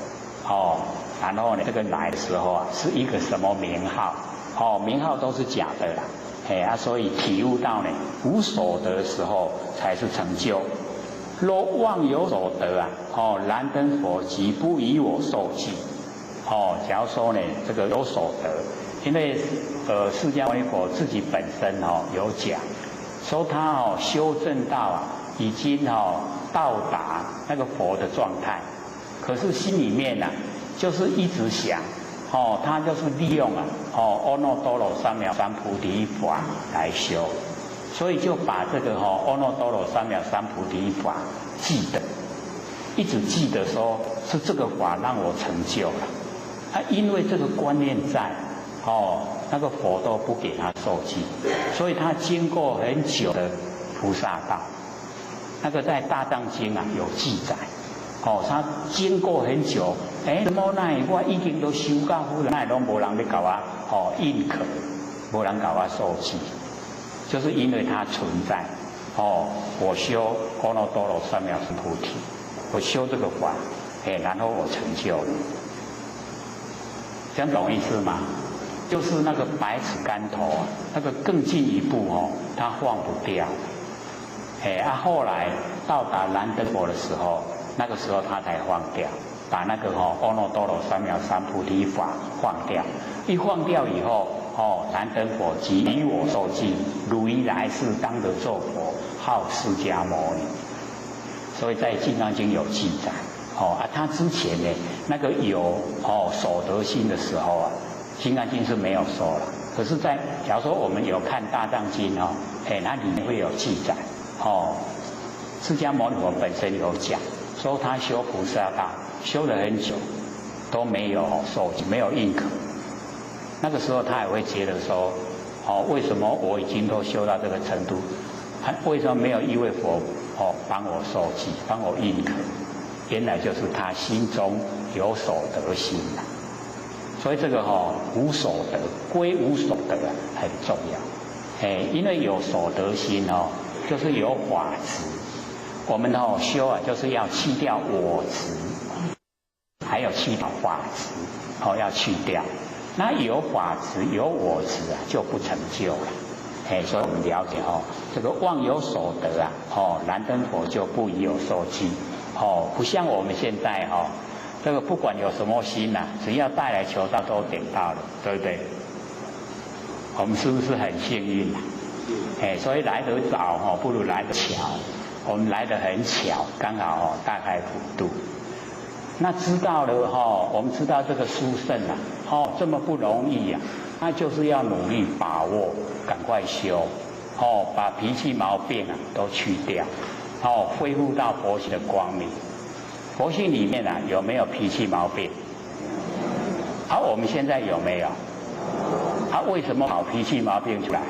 然后呢这个来的时候是一个什么名号名号都是假的啦所以体悟到呢无所得的时候才是成就若妄有所得啊，燃灯佛即不以我受记。假如说呢，这个有所得，因为释迦牟尼佛自己本身有讲，说他修正到啊，已经到达那个佛的状态，可是心里面啊，就是一直想，他就是利用啊，阿耨多罗三藐三菩提法来修，所以就把这个阿耨多罗三藐三菩提法记得，一直记得说是这个法让我成就了。因为这个观念在，那个佛都不给他受记，所以他经过很久的菩萨道，那个在《大藏经》啊有记载，他经过很久，什么那我已经都修到好了，那都没人来搞我，认可，没人搞我受记，就是因为它存在，我修阿耨多罗三藐三菩提，我修这个法，然后我成就了。这样懂意思吗？就是那个百尺竿头啊，那个更进一步他放不掉。后来到达燃灯佛的时候，那个时候他才放掉，把那个阿耨多罗三藐三菩提法放掉。一放掉以后，燃灯佛即以我受记，汝于来世当得作佛，号释迦牟尼。所以在《金刚经》有记载。他之前呢，那个有所得心的时候啊，《金刚经》是没有说了。可是在假如说我们有看《大藏经》那里面会有记载。释迦牟尼佛本身有讲，说他修菩萨道修了很久，都没有受记，没有认可。那个时候他也会觉得说，为什么我已经都修到这个程度，为什么没有一位佛帮我受记，帮我认可？原来就是他心中有所得心了，所以这个无所得归无所得啊很重要。因为有所得心就是有法执。我们修啊，就是要去掉我执，还有去掉法执，要去掉。那有法执有我执啊，就不成就了。所以我们了解这个妄有所得啊，燃灯佛就不以有受记。不像我们现在这个不管有什么心呐，只要带来求道都点到了，对不对？我们是不是很幸运啊？所以来得早不如来得巧，我们来得很巧，刚好大开普度。那知道了我们知道这个殊胜啊，这么不容易啊，那就是要努力把握，赶快修，把脾气毛病啊都去掉。恢复到佛性的光明。佛性里面有没有脾气毛病？我们现在有没有？为什么跑脾气毛病出来？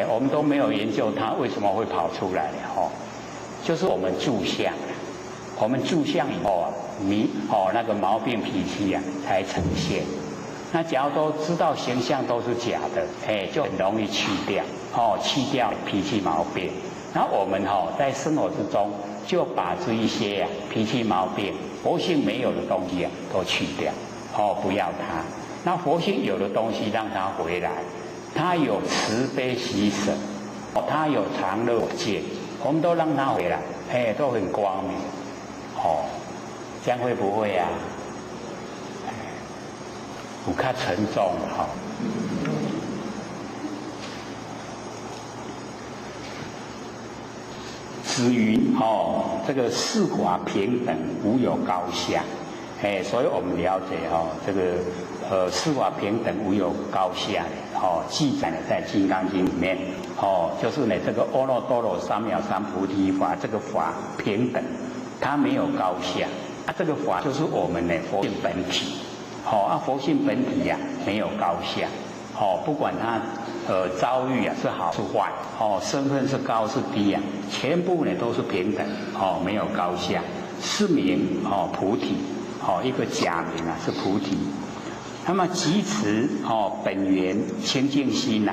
我们都没有研究它为什么会跑出来的就是我们住相，我们住相以后那个毛病脾气才呈现。那假如都知道形象都是假的，就很容易去掉，去掉脾气毛病。然后我们在生活之中就把这一些脾气毛病、佛性没有的东西都去掉，不要它。那佛性有的东西让它回来，它有慈悲喜舍，它有常乐见，我们都让它回来，都很光明，这样会不会啊？有较沉重至于这个四法平等，无有高下。所以我们了解这个四法平等无有高下记载在《金刚经》里面就是呢这个阿耨多罗三藐三菩提法，这个法平等，它没有高下。这个法就是我们的佛性本体。佛性本体没有高下，不管它遭遇是好是坏，身份是高是低全部呢都是平等，没有高下。是名菩提，一个假名是菩提。那么即持本源清净心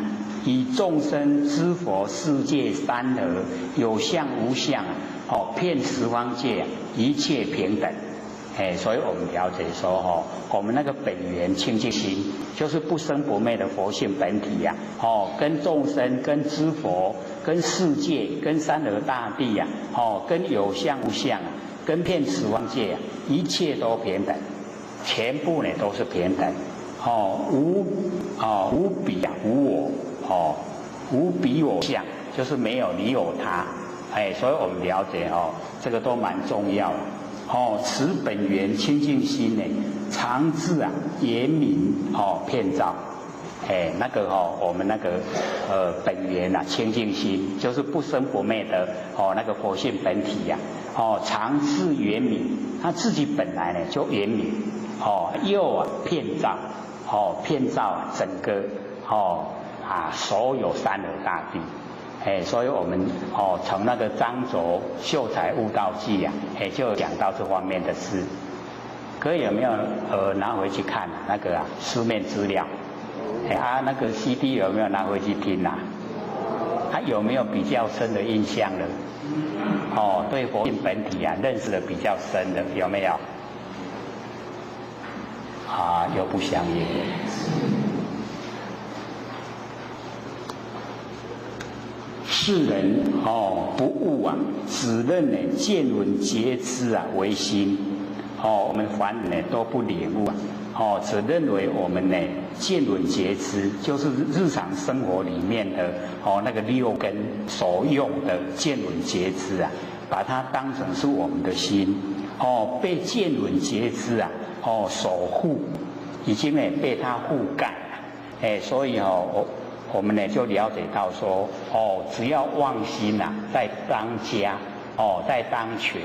以众生知佛世界三河，有相无相遍十方界一切平等。所以我们了解说我们那个本源清净心，就是不生不灭的佛性本体跟众生、跟知佛跟世界、跟山河大地啊，跟有相无相啊，跟遍十方界啊，一切都平等，全部呢都是平等，无比啊，无我，无比我相，就是没有你有他，所以我们了解这个都蛮重要的。持本源清净心呢，常自啊严明遍照。那个我们那个本源啊，清净心就是不生不灭的那个佛性本体呀，常自圆明，他自己本来呢就圆明，又啊遍照，遍照啊整个所有山河大地，所以我们从那个张轴秀才悟道记啊，就讲到这方面的事。各位有没有拿回去看那个书面资料？那个 CD 有没有拿回去听啊？有没有比较深的印象呢？对佛性本体啊认识的比较深的有没有？有不相应的。世人不悟啊，只认呢见闻觉知啊为心，我们凡人呢都不领悟啊，只认为我们呢见闻觉知就是日常生活里面的那个六根所用的见闻觉知啊，把它当成是我们的心，被见闻觉知啊守护，已经呢被它覆盖了，所以我们呢就了解到说，只要妄心啊在当家，在当权，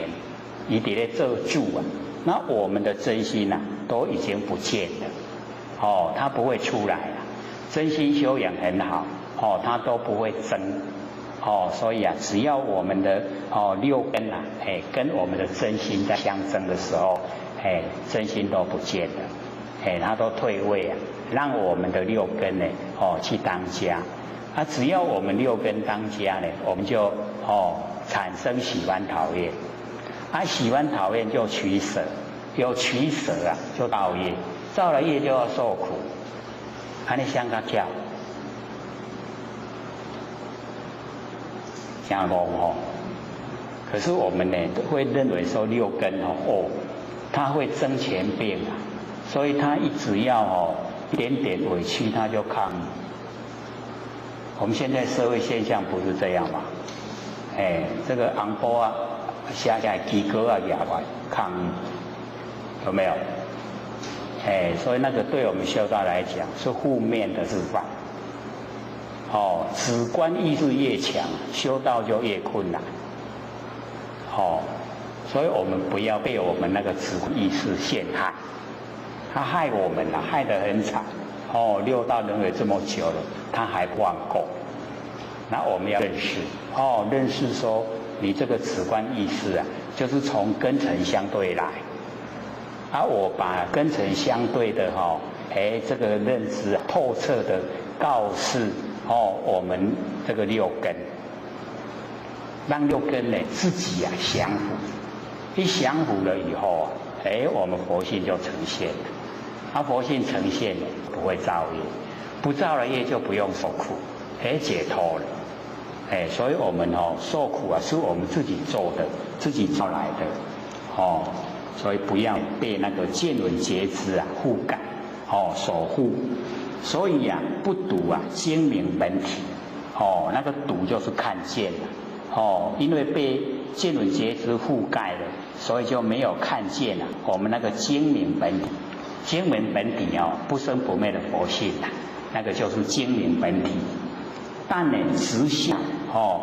你得来做主啊，那我们的真心啊都已经不见了，它不会出来了。真心修养很好，它都不会增，所以啊，只要我们的六根啊，跟我们的真心在相争的时候，真心都不见了，它都退位啊。让我们的六根呢，去当家，只要我们六根当家呢，我们就产生喜欢讨厌，喜欢讨厌就取舍，有取舍啊，就造业，造了业就要受苦，你想个跳，听懂可是我们呢会认为说六根它会增前病啊，所以它只要一点点委屈他就抗议。我们现在社会现象不是这样吗？这个昂波啊，下鸡哥啊也来抗议，有没有？所以那个对我们修道来讲是负面的示范。主观意识越强，修道就越困难。所以我们不要被我们那个主观意识陷害。他害我们了，害得很惨。六道轮回这么久了，他还不忘够。那我们要认识，认识说你这个主观意识啊，就是从根尘相对来。我把根尘相对的这个认知透彻的告示我们这个六根，让六根呢自己降伏。一降服了以后我们佛性就呈现了。佛性呈现了，不会造业，不造了业就不用受苦，解脱了。所以我们受苦是我们自己做的，自己造来的。所以不要被那个见闻觉知覆盖，守护。所以不睹精明本体。那个睹就是看见了。因为被见闻觉知覆盖了，所以就没有看见我们那个精明本体。精明本体不生不灭的佛性那个就是精明本体。但呢，直相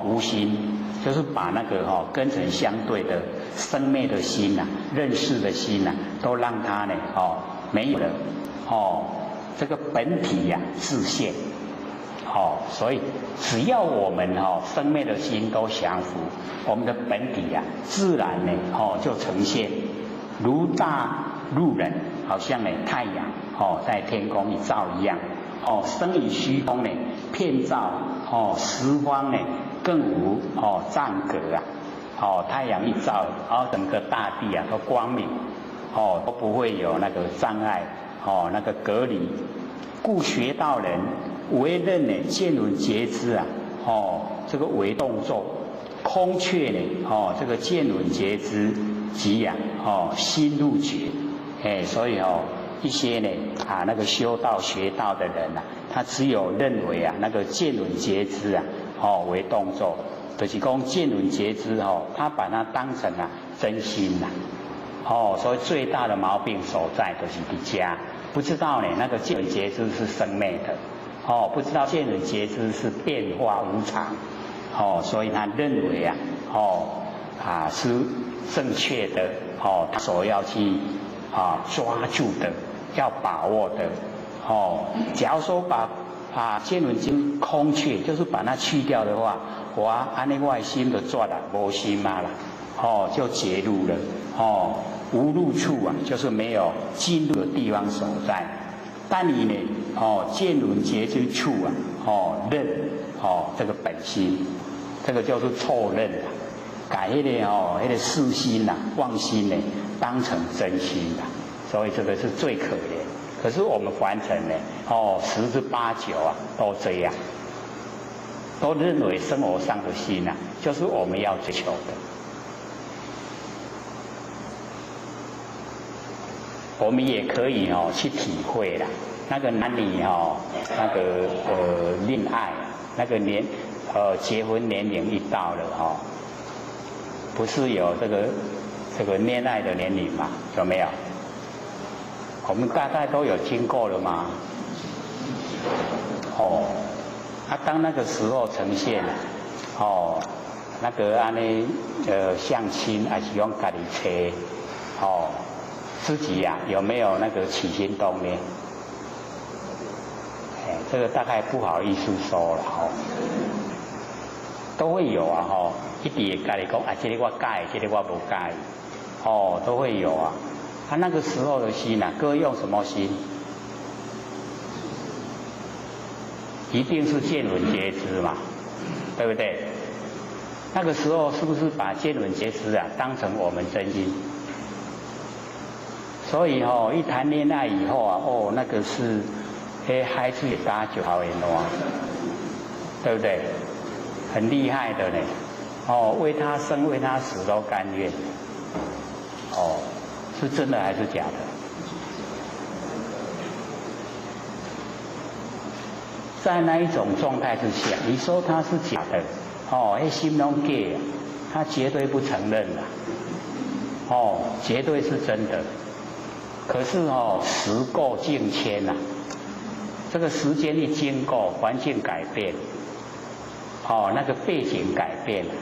无心，就是把那个根尘相对的生灭的心认识的心都让它呢没有了这个本体自现。所以只要我们生灭的心都降服，我们的本体自然呢就呈现如大路人，好像呢太阳在天空一照一样，生于虚空呢遍照十方呢更无障隔太阳一照，整个大地都光明，都不会有那个障碍那个隔离。故学道人唯认呢见闻觉知这个为动作，空却呢，这个见闻觉知即呀，心入觉，所以一些呢那个修道学道的人呐，他只有认为那个见闻觉知为动作，就是讲见闻觉知他把它当成真心呐，所以最大的毛病所在就是在家不知道呢那个见闻觉知是生灭的，不知道见闻觉知是变化无常，所以他认为是正确的，他所要去抓住的，要把握的，假如说把见闻经空去，就是把它去掉的话，安尼我的心就抓了，无心嘛啦，就截入了，无入处就是没有进入的地方所在。但你呢，见闻觉知处认，这个本心，这个就是错认了，把那个私心妄心呢当成真心了，所以这个是最可怜。可是我们凡尘呢，10之8九都这样，都认为生活上的心就是我们要追求的。我们也可以去体会啦，那个男女那个恋爱，那个结婚年龄一到了不是有这个恋爱的年龄嘛？有没有？我们大概都有经过了嘛？当那个时候呈现那个安尼相亲还是用家里车自己有没有那个起心动念？这个大概不好意思说了都会有一直家里讲这个我介意，这个我不介意，都会有那个时候的心各位用什么心？一定是见闻觉知嘛，对不对？那个时候是不是把见闻觉知当成我们真心？所以一谈恋爱以后那个是孩子也打9号人咯，对不对？很厉害的呢，为他生为他死都甘愿，是真的还是假的？在那一种状态之下，你说他是假的，心中假，他绝对不承认的，绝对是真的。可是时过境迁这个时间一经过，环境改变，那个背景改变了，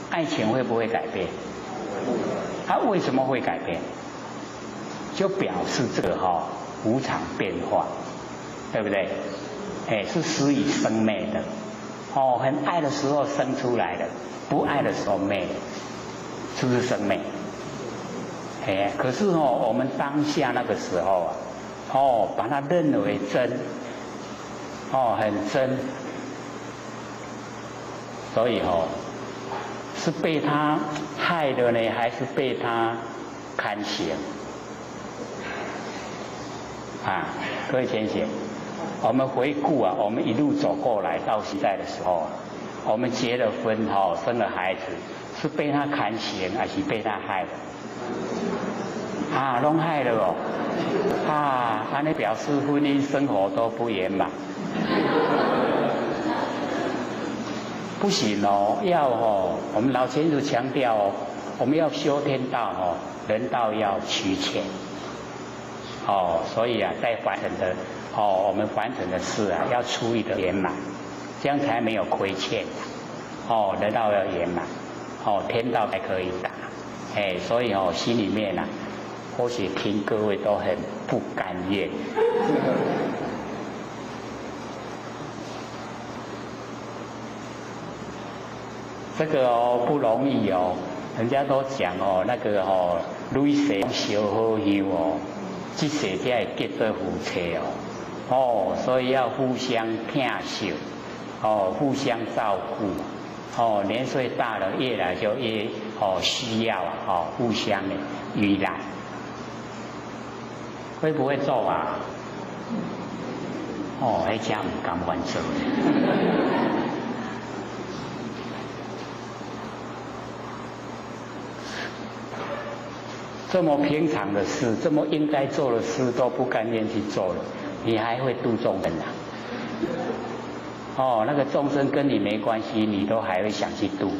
爱情会不会改变？它为什么会改变？就表示这个无常变化，对不对？是始于生灭的，很爱的时候生出来的，不爱的时候灭，是不是生灭？可是我们当下那个时候把它认为真，很真，所以是被他害的呢，还是被他看行？各位先生，我们回顾我们一路走过来到现在的时候，我们结了婚生了孩子，是被他看行还是被他害的？弄害了安尼表示婚姻生活都不圆满，不行要我们老前祖强调我们要修天道人道要齐全，所以在凡尘的我们凡尘的事要处理的圆满，这样才没有亏欠，人道要圆满，天道才可以打，所以心里面或许听各位都很不甘愿。这个不容易人家都讲那个累世烧好香这世才会结做夫妻所以要互相疼惜，互相照顾，年岁大了越来就越需要互相的依赖。会不会做那这样不敢完成。这么平常的事，这么应该做的事都不甘愿去做了，你还会度众生啊？哦，那个众生跟你没关系，你都还会想去度。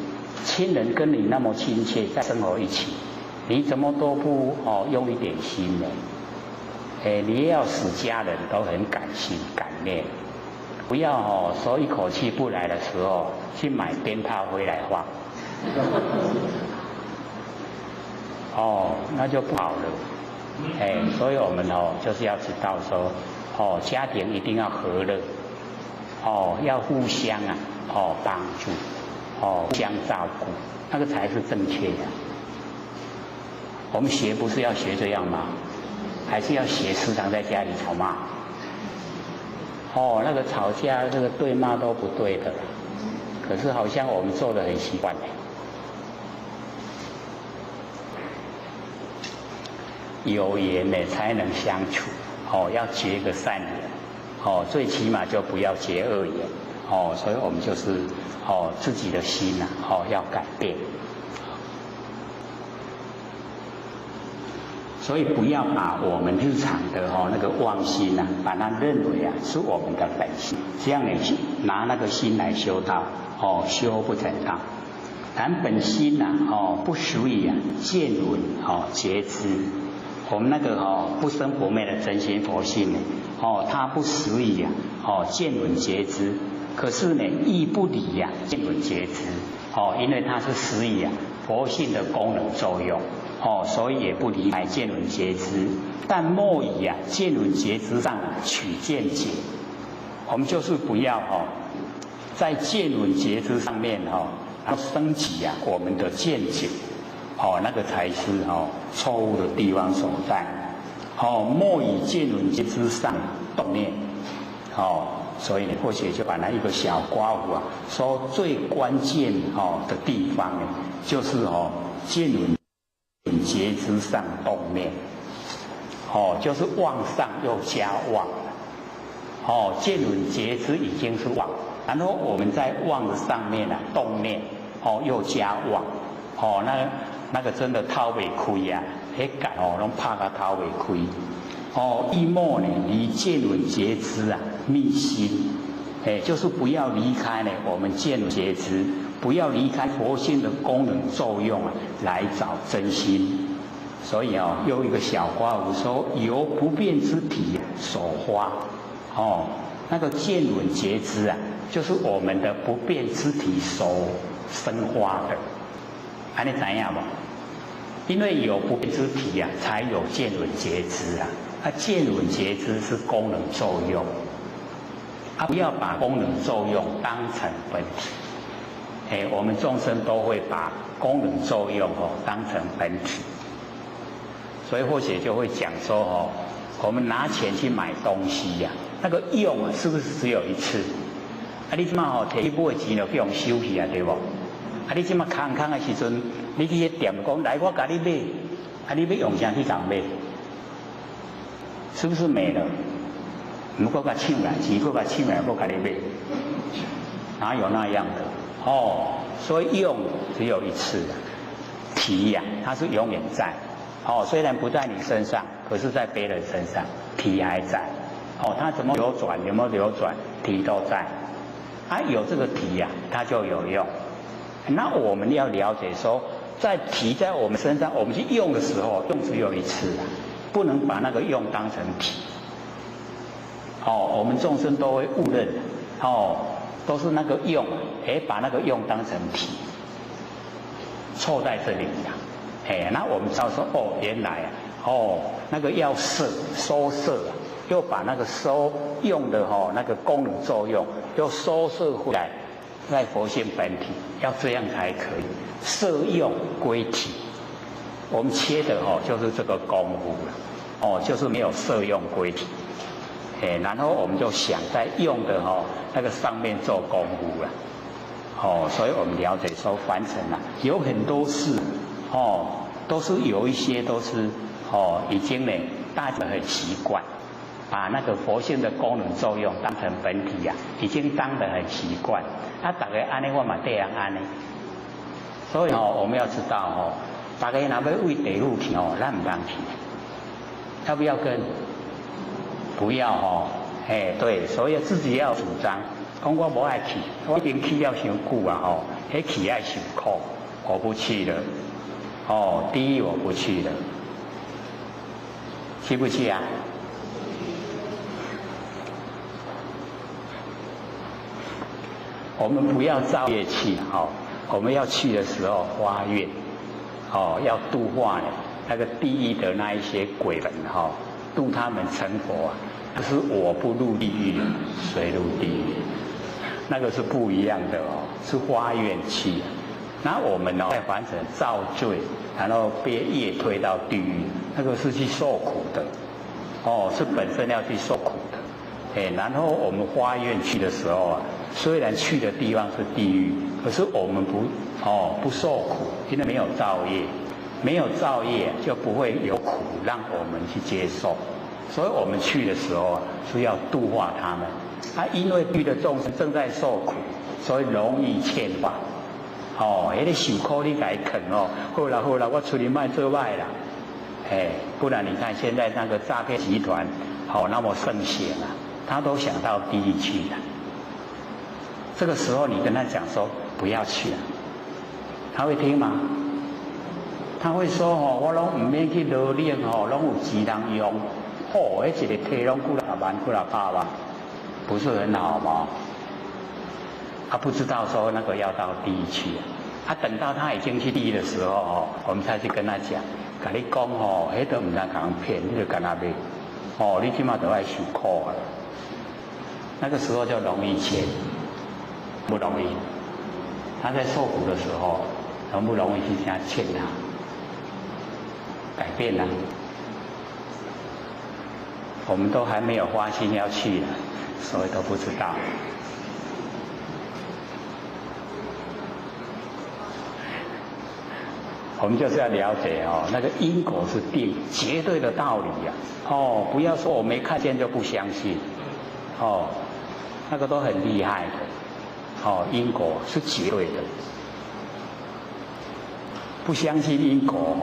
亲人跟你那么亲切，在生活一起，你怎么都不用一点心呢？你要使家人都很感心感念，不要说一口气不来的时候去买鞭炮回来放。那就不好了。所以我们就是要知道说，家庭一定要和乐，要互相帮助，互相照顾，那个才是正确的。我们学不是要学这样吗？还是要学时常在家里吵骂？那个吵架这个对骂都不对的，可是好像我们做得很习惯。有缘呢才能相处，要结个善缘，最起码就不要结恶缘，所以我们就是自己的心呐，要改变，所以不要把我们日常的那个妄心呐，把它认为是我们的本性，这样你拿那个心来修道，修不成道。咱本心呐，不属于见闻觉知。我们那个不生不灭的真心佛性呢，它不属于见闻觉知，可是呢亦不离见闻觉知，因为它是属于佛性的功能作用，所以也不离开见闻觉知，但莫以见闻觉知上取见解。我们就是不要在见闻觉知上面要升级我们的见解。那个才是错误的地方所在。莫以见闻觉知上动念。所以呢，或许就把那一个小刮胡说最关键的地方呢，就是见闻觉知上动念。就是妄上又加妄。见闻觉知已经是妄，然后我们在妄的上面动念，又加妄。那个真的掏袂开那感拢怕他掏袂开。一莫呢离见闻觉知密心，就是不要离开呢我们见闻觉知，不要离开佛性的功能作用来找真心。所以又一个小刮胡说，由不变之体所发。那个见闻觉知就是我们的不变之体所生发的。你知道吗？因为有不变之体才有见闻觉知见闻觉知是功能作用，不要把功能作用当成本体。我们众生都会把功能作用当成本体，所以或许就会讲说我们拿钱去买东西那个用是不是只有一次？你即马摕去买钱就去用收去对不？你即马空的时阵，你去迄店讲来，我甲你买，你要用啥去共买？是不是没了？唔过甲抢来，钱过甲抢来，过甲你买，哪有那样的？所以用只有一次体它是永远在。虽然不在你身上，可是在别人身上，体还在。它怎么流转？有没有流转？体都在。有这个体它就有用。那我们要了解说，在体在我们身上，我们去用的时候，用只有一次不能把那个用当成体。我们众生都会误认，都是那个用，把那个用当成体，错在这里那我们知道说，原来那个要收摄又把那个收用的那个功能作用又收摄回来。在佛性本体要这样才可以，摄用归体。我们切的就是这个功夫就是没有摄用归体。然后我们就想在用的那个上面做功夫了。所以我们了解说，凡尘有很多事都是有一些都是已经呢大家很习惯，把那个佛性的功能作用当成本体已经当得很习惯。大家安尼我嘛这样安尼，所以我们要知道大家若要为地府去哦，咱唔当去，要不要跟？不要哦，对，所以自己要主张，讲我无爱去，我已经去了伤久啊吼，迄去爱受苦，我不去了，地狱我不去了，去不去啊？我们不要造业去我们要去的时候发愿，要度化那个地狱的那一些鬼人度他们成佛啊，不是我不入地狱，谁入地狱？那个是不一样的是发愿去。那我们在凡尘造罪，然后被业推到地狱，那个是去受苦的，是本身要去受苦的。然后我们发愿去的时候啊，虽然去的地方是地狱，可是我们不受苦，因为没有造业，没有造业就不会有苦让我们去接受。所以我们去的时候是要度化他们。因为地狱的众生正在受苦，所以容易欠法。那个受苦你来啃好啦，我出去卖做卖啦。不然你看现在那个诈骗集团那么盛行啊，他都想到地狱去了。这个时候你跟他讲说不要去了，他会听吗？他会说我拢唔免去劳力拢有钱人用，那一个提拢几啊万几啊百万，不是很好吗？他不知道说那个要到地狱去等到他已经去地狱的时候我们才去跟他讲，跟你讲那都唔能讲骗，你就跟他买你起码都要受苦了。那个时候就容易欠，不容易。他在受苦的时候，容不容易去这样欠他？改变了，我们都还没有发心要去，所以都不知道。我们就是要了解那个因果是定绝对的道理呀。不要说我没看见就不相信，那个都很厉害的。因果是绝对的，不相信因果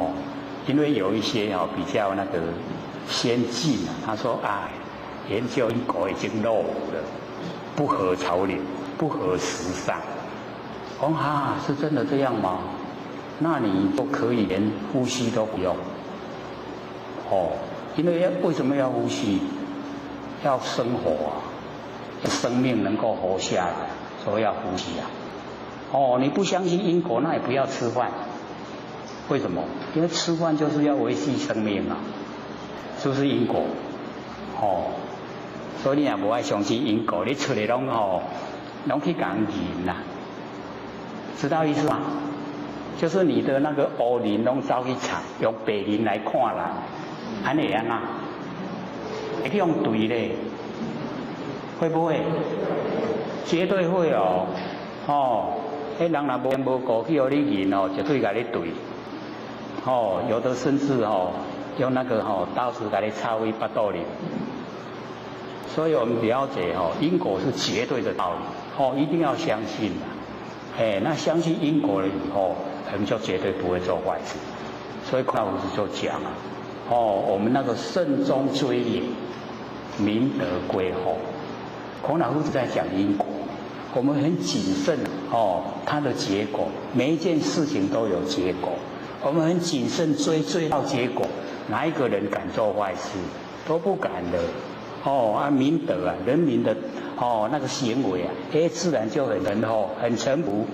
因为有一些比较那个先进他说研究因果已经落伍了，不合潮流，不合时尚。是真的这样吗？那你都可以连呼吸都不用因为为什么要呼吸？要生活生命能够活下来，所以要呼吸你不相信因果，那也不要吃饭。为什么？因为吃饭就是要维系生命是不是因果？所以你也不爱相信因果，你出来拢去讲人知道意思吗？就是你的那个乌人拢走去查，用白人来看人，安尼会去用对咧，会不会？绝对会人若无过去互你认绝对甲你对。有的甚至用那个刀子甲你插回巴肚里。所以我们了解因果是绝对的道理，一定要相信那相信因果了以后，我们就绝对不会做坏事。所以孔老夫子就讲我们那个慎终追远，明德归厚。孔老夫子在讲因果，我们很谨慎它的结果，每一件事情都有结果，我们很谨慎追到结果。哪一个人敢做坏事？都不敢的。明德人民的那个行为自然就很仁厚，很淳朴。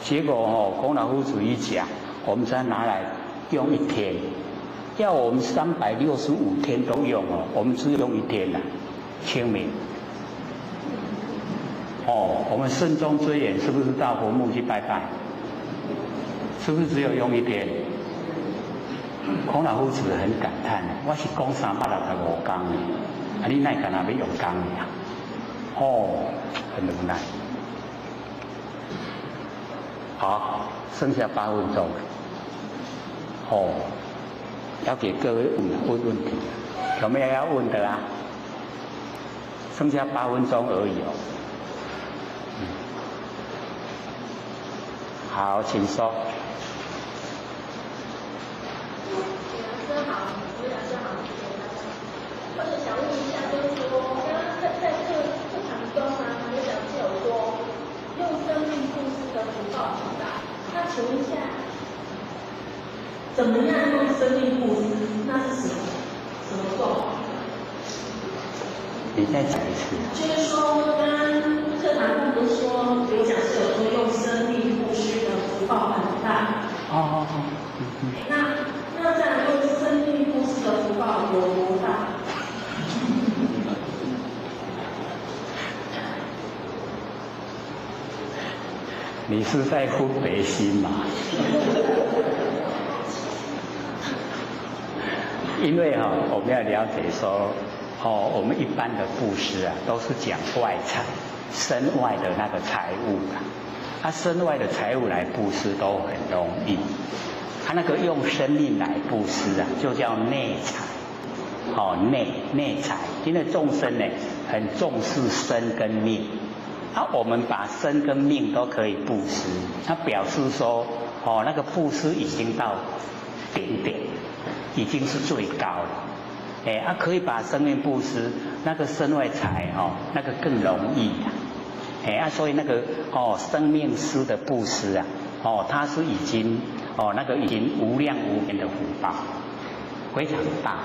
结果孔老夫子一讲，我们再拿来用一天，要我们365天都用我们只用一天清明。我们慎终追远，是不是到坟墓去拜拜？是不是只有用一天？孔老夫子很感叹我是讲365天你哪敢要用天很无奈。好，剩下8分钟要给各位问问题，有没有要问的剩下8分钟而已好，请说。是想问一下，就是说，刚刚在这场中啊，学长是有说用生命布施的福报很大。那请问一下，怎么样用生命布施？那是什么状况？你再讲一次。就是说，刚刚课堂不是说有讲是有说用生命布施的福报很大。那这样用生命布施的福报有多大？你是在分别心吗？因为我们要了解说，我们一般的布施啊，都是讲外财、身外的那个财物啊。身外的财物来布施都很容易。那个用生命来布施啊，就叫内财。内财，因为众生呢很重视身跟命。我们把身跟命都可以布施，它表示说，那个布施已经到顶点，已经是最高了。可以把生命布施，那个身外财那个更容易所以那个生命施的布施啊，它是已经那个已经无量无边的福报，非常大。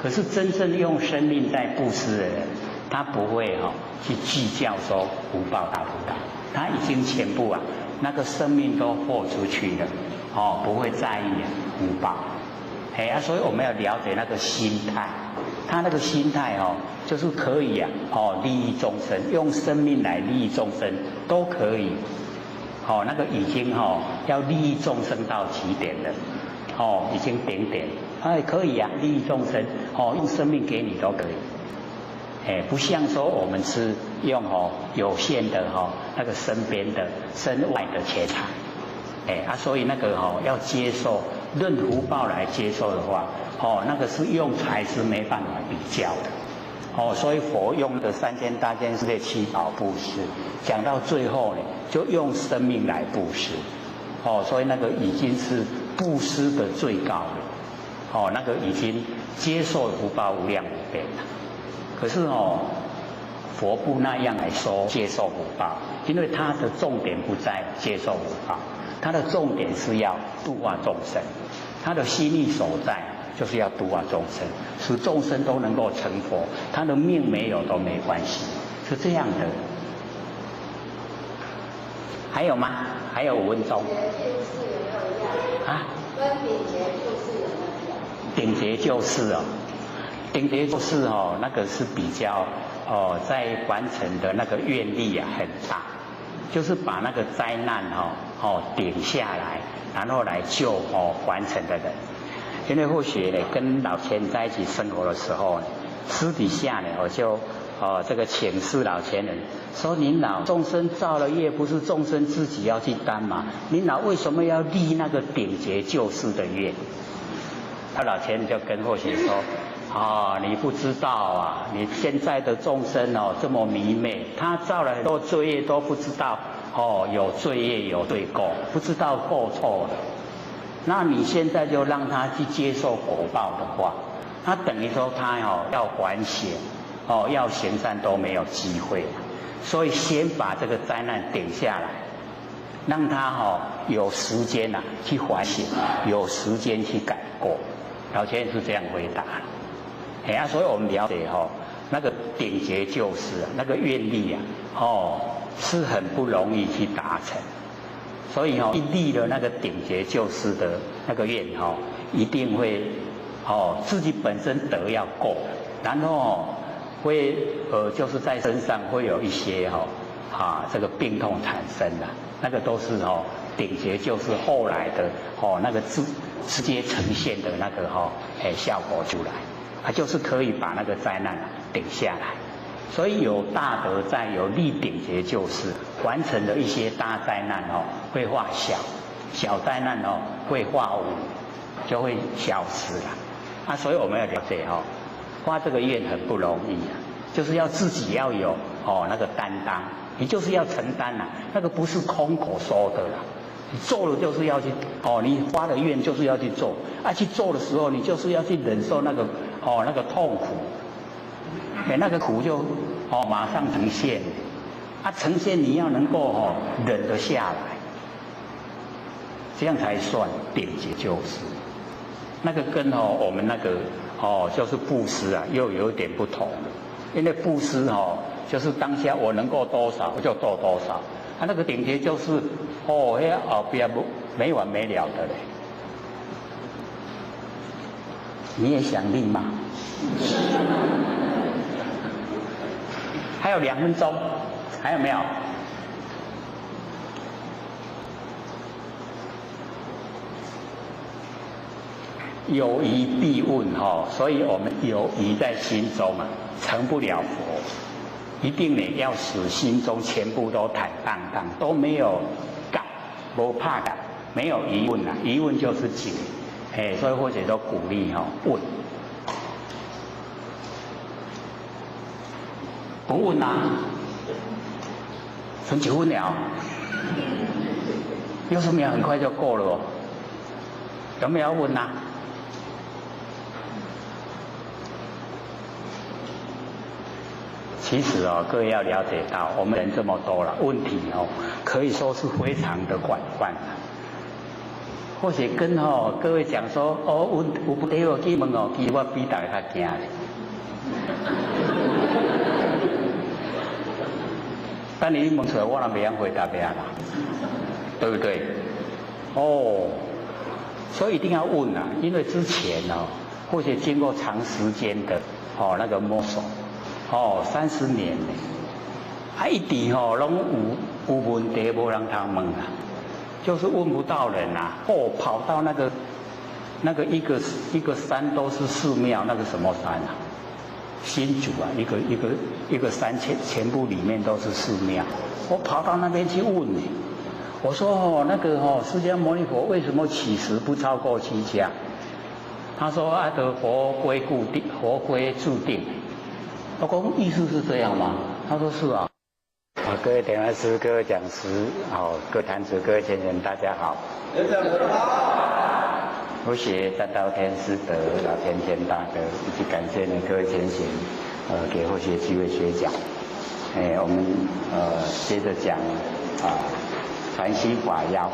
可是真正用生命在布施的人，他不会去计较说福报大不大，他已经全部那个生命都豁出去了，不会在意福报。所以我们要了解那个心态，他那个心态就是可以利益众生，用生命来利益众生都可以。那个已经要利益众生到极点了，已经顶点，可以利益众生，用生命给你都可以。不像说我们是用有限的那个身边的身外的钱财，所以那个要接受，论福报来接受的话，那个是用财是没办法比较的。所以佛用的3000大千世界7宝布施，讲到最后呢，就用生命来布施。所以那个已经是布施的最高了。那个已经接受福报无量无边了。可是佛不那样来说接受福报，因为他的重点不在接受福报，他的重点是要度化众生，他的心意所在就是要度化众生，使众生都能够成佛，他的命没有都没关系，是这样的。还有吗？还有5分钟。跟顶节就是有没有？顶节就是顶节就是那个是比较在完成的那个愿力很大，就是把那个灾难顶下来，然后来救完成的人。因为或许呢，跟老前在一起生活的时候呢，私底下呢，我就这个请示老前人说：“您老众生造了业，不是众生自己要去担吗？您老为什么要立那个顶节救世的愿？”他老前人就跟或许说：“你不知道你现在的众生这么迷昧，他造了很多罪业都不知道有罪业有罪过，不知道过错了。那你现在就让他去接受果报的话，他等于说他要还险要行善都没有机会。所以先把这个灾难顶下来，让他有时间去反省，有时间去改过。”老前人是这样回答。所以我们了解那个顶节救世那个愿力是很不容易去达成。所以一立了那个顶节救世的那个愿一定会自己本身德要够，然后会就是在身上会有一些这个病痛产生的，那个都是顶节就是后来的那个直接呈现的那个效果出来，就是可以把那个灾难顶下来。所以有大德在，有立顶节救世，完成了一些大灾难会化小，小灾难会化无，就会消失了。所以我们要了解发这个愿很不容易就是要自己要有那个担当，你就是要承担那个不是空口说的你做了就是要去你发了愿就是要去做去做的时候你就是要去忍受那个痛苦那个苦就马上呈现，呈现你要能够忍得下来，这样才算顶级救世。那个跟我们那个就是布施啊，又有一点不同，因为布施就是当下我能够多少我就做多少，那个顶级就是后边没完没了的嘞。你也想立吗？还有2分钟，还有没有？有疑必问所以我们有疑在心中成不了佛。一定呢要使心中全部都坦荡荡，都没有感，不怕感，没有疑问疑问就是解。所以或者都鼓励问，不问剩几分了，60秒很快就过了有没有要问其实各位要了解到，我们人这么多了，问题可以说是非常的广泛或许跟各位讲说有不对去问其实我比大家较惊咧。但你问出来，我也没人回答别啦，对不对？所以一定要问因为之前或许经过长时间的那个摸索，30年呢，一直拢有问题无人通问就是问不到人跑到那个一个山都是寺庙，那个什么山新竹一个山全部里面都是寺庙，我跑到那边去问我说那个释迦牟尼佛为什么起时不超过7家？他说得佛归固定，佛归注定。我说意思是这样吗？他说是啊。各位点完师、各位讲师、各位坛子、各位前人，大家好。我写占道天师德老天天大德，以及感谢各位前贤给后学机会学讲。我们接着讲传心法要。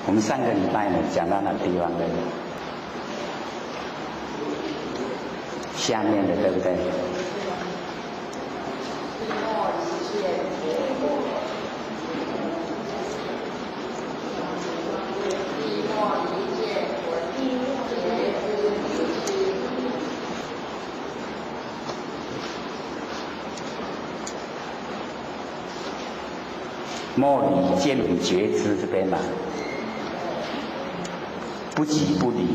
我们上个礼拜呢讲到哪地方的？下面的对不对？莫离见与觉知这边不急不离，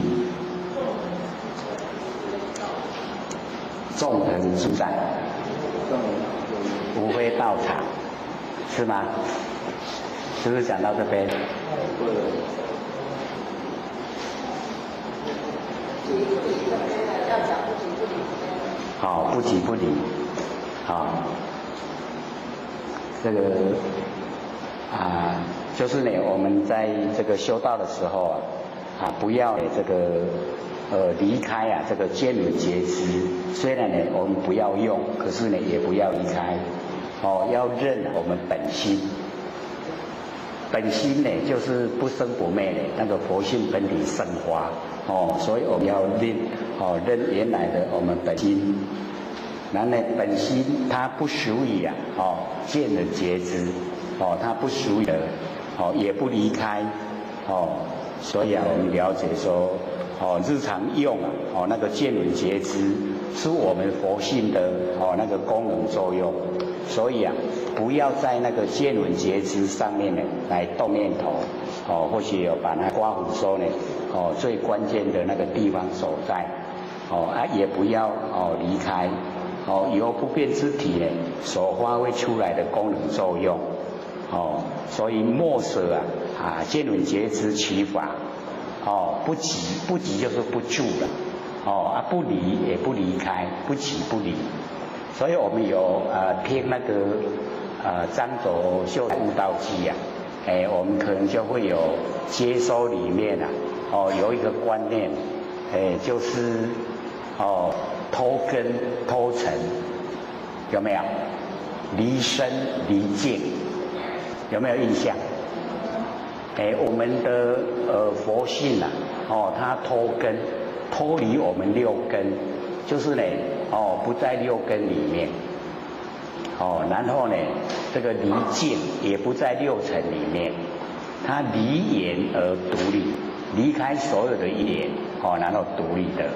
众人自在，无非道场，是吗？是不是讲到这边？不急不离，这个就是呢，我们在这个修道的时候不要这个离开这个见闻觉知，虽然呢我们不要用，可是呢也不要离开，要认我们本心。本心呢就是不生不灭的那个佛性本体生花，所以我们要认原来的我们本心。然后呢，本心它不属于见闻觉知，它不属于也不离开，所以我们了解说，日常用那个见闻觉知是我们佛性的那个功能作用，所以不要在那个见闻觉知上面呢来动念头，或许有把它刮胡说呢，最关键的那个地方所在，也不要离开，由不变之体呢所发挥出来的功能作用，所以莫舍见闻觉知其法，不急，不急就是不住了，不离也不离开，不急不离。所以我们有听那个张轴秀悟道记我们可能就会有接收里面有一个观念，就是偷根偷尘，有没有？离身离境，有没有印象？我们的佛性啊，它脱根，脱离我们六根，就是呢，不在六根里面，然后呢，这个离境也不在六尘里面，它离言而独立，离开所有的因缘，然后独立的，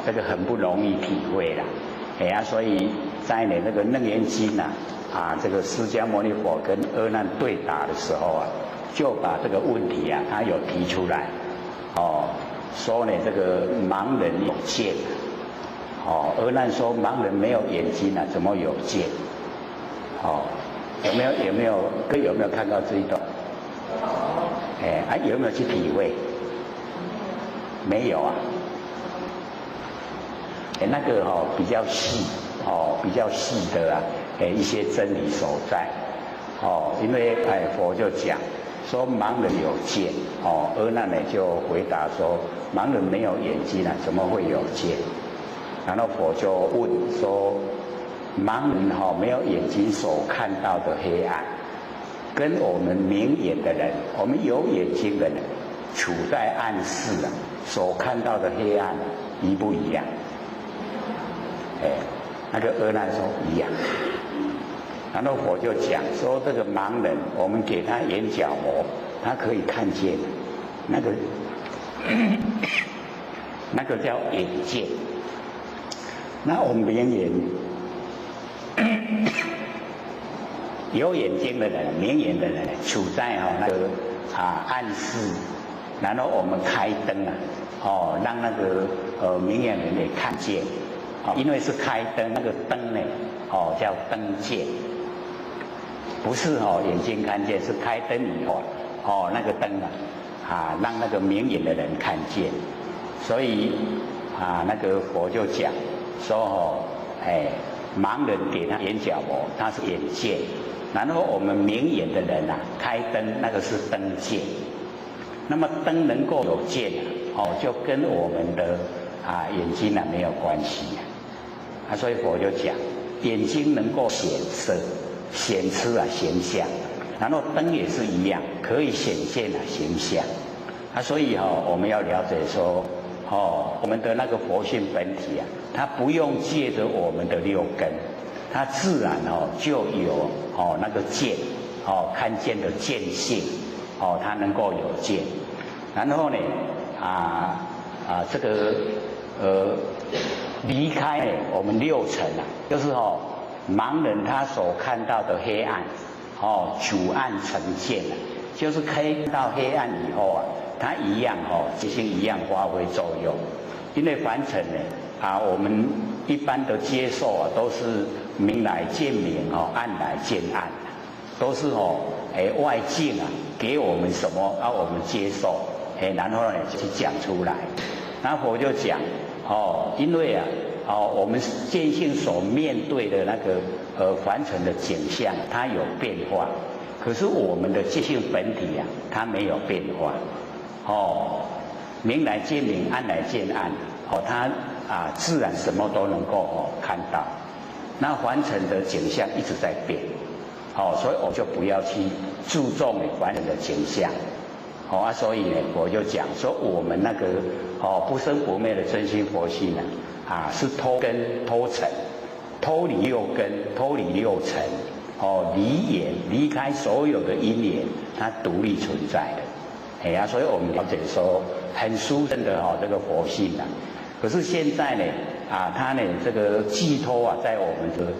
这个很不容易体会啦，所以在呢那个《楞严经》啊，这个释迦牟尼佛跟阿难对答的时候啊，就把这个问题啊，他有提出来，说呢这个盲人有见，阿难说盲人没有眼睛啊，怎么有见？有没有看到这一段？有没有去体会？没有啊。那个比较细，比较细的啊，一些真理所在，因为佛就讲说盲人有见，阿难呢就回答说盲人没有眼睛啊，怎么会有见？然后佛就问说，盲人没有眼睛所看到的黑暗，跟我们明眼的人，我们有眼睛的人，处在暗室啊，所看到的黑暗一不一样？那个阿难说一样。然后佛就讲说，这个盲人，我们给他眼角膜，他可以看见，那个叫眼见。那我们明眼有眼睛的人，明眼的人，处在那个暗室，然后我们开灯啊，让那个明眼人也看见。因为是开灯，那个灯呢，叫灯见，不是眼睛看见，是开灯以后，那个灯让那个明眼的人看见，所以那个佛就讲说盲人给他眼角膜，他是眼见，然后我们明眼的人开灯那个是灯见，那么灯能够有见就跟我们的眼睛没有关系所以佛就讲，眼睛能够显色、显示形象，然后灯也是一样，可以显现形象所以我们要了解说，我们的那个佛性本体它不用借着我们的六根，它自然就有那个见，看见的见性，它能够有见，然后呢这个离开我们六尘就是盲人他所看到的黑暗，主暗成见就是看到黑暗以后它一样即性一样发挥作用。因为凡尘呢我们一般的接受都是明来见明暗来见暗，都是外境给我们什么我们接受，然后呢就去讲出来。然后佛就讲因为我们见性所面对的那个凡尘的景象，它有变化，可是我们的见性本体它没有变化。明来见明，暗来见暗，它自然什么都能够看到。那凡尘的景象一直在变，所以我就不要去注重凡尘的景象。所以呢，我就讲说，我们那个不生不灭的真心佛性是脱根脱尘，脱离六根，脱离六尘，离眼，离开所有的因缘，它独立存在的。所以我们了解说，很殊胜的这个佛性可是现在呢它呢这个寄托在我们的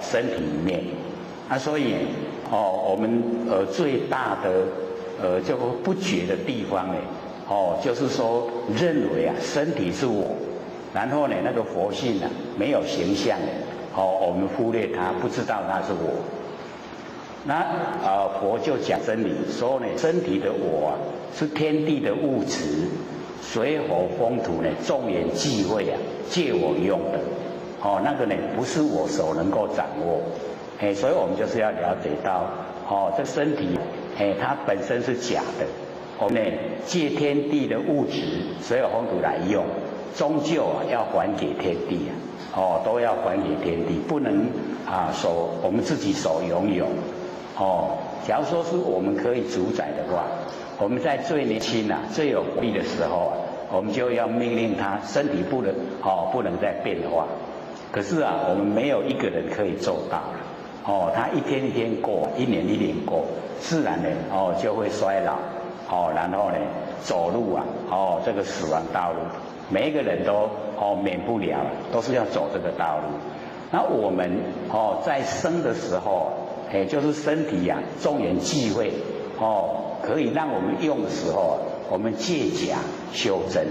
身体里面所以我们最大的就不觉的地方呢就是说认为身体是我，然后呢那个佛性没有形象我们忽略它，不知道它是我。那佛就讲真理说呢，身体的我是天地的物质，水火风土呢众缘际会借我用的那个呢不是我所能够掌握。所以我们就是要了解到这身体它本身是假的我们呢借天地的物质所有风土来用，终究要还给天地都要还给天地，不能我们自己所拥有假如说是我们可以主宰的话，我们在最年轻最有活力的时候我们就要命令他身体不能再变化。可是我们没有一个人可以做到了他一天一天过，一年一年过，自然呢就会衰老然后呢走路这个死亡道路，每一个人都免不了，都是要走这个道路。那我们在生的时候，就是身体众缘际会可以让我们用的时候，我们借假修真，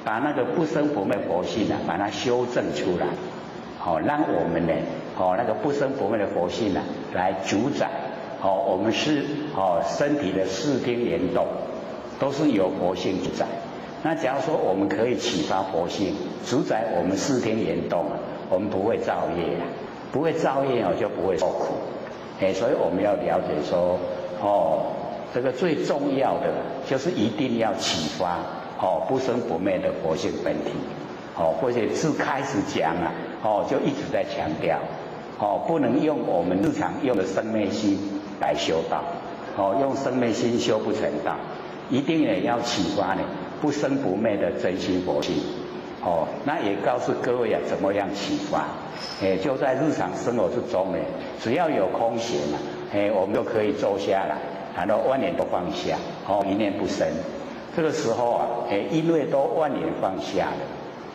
把那个不生不灭佛性把它修正出来，让我们呢那个不生不灭的佛性来主宰我们是身体的视听言动，都是由佛性主宰。那假如说我们可以启发佛性，主宰我们视听言动我们不会造业不会造业就不会受苦。所以我们要了解说这个最重要的就是一定要启发不生不灭的佛性本体或者自开始讲就一直在强调不能用我们日常用的生灭心来修道用生灭心修不成道，一定呢要启发呢不生不灭的真心佛性那也告诉各位怎么样启发就在日常生活之中呢，只要有空闲我们就可以坐下来，然后万念都放下一念不生。这个时候因为都万念放下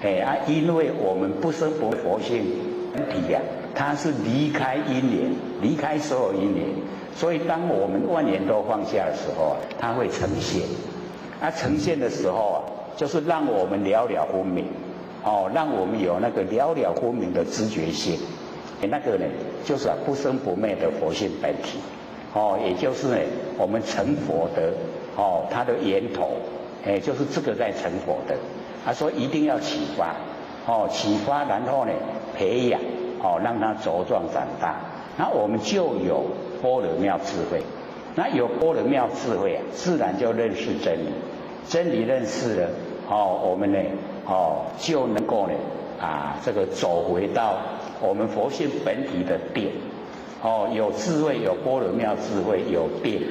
了因为我们不生不灭佛性本体它是离开因缘，离开所有因缘，所以当我们万念都放下的时候它会呈现呈现的时候就是让我们了了分明让我们有那个了了分明的知觉性那个呢就是不生不灭的佛性本体也就是呢我们成佛的它的源头就是这个在成佛的所以一定要启发启发，然后呢培养让它茁壮长大，那我们就有般若妙智慧。那有般若妙智慧自然就认识真理，真理认识了我们呢就能够呢这个走回到我们佛性本体的定有智慧，有般若妙智慧，有定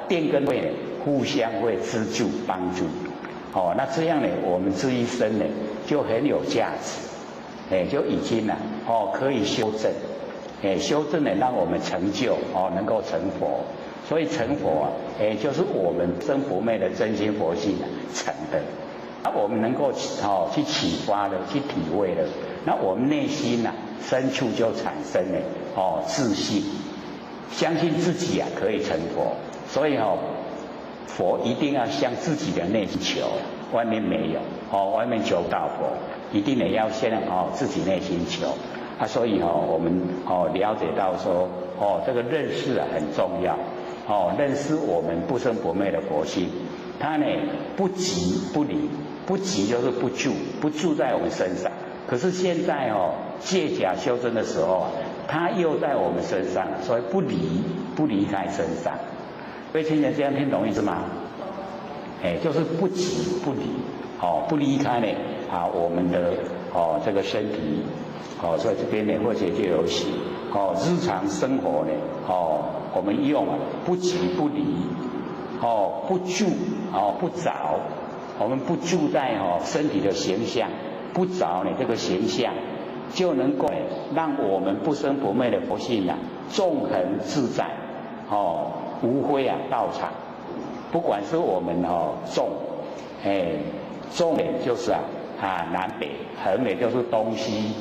定跟慧呢互相会资助帮助那这样呢我们这一生呢就很有价值就已经可以修正修正呢让我们成就能够成佛。所以成佛就是我们生不灭的真心佛性成的。那我们能够去启发了，去体会了，那我们内心深处就产生了自信，相信自己可以成佛。所以佛一定要向自己的内心求，外面没有外面求不到佛，一定也要先自己内心求所以我们了解到说这个认识很重要认识我们不生不灭的佛性，它呢不急不离，不急就是不住在我们身上。可是现在借假修真的时候它又在我们身上，所以不离开身上。各位亲人这样听懂意思吗？就是不急不离不离开呢我们的这个身体所以这边呢或者就有写日常生活呢我们用不急不离不住不着，我们不住在身体的形象，不着呢这个形象，就能够让我们不生不灭的佛性纵横自在无非道场。不管是我们纵纵呢就是南北，横呢就是东西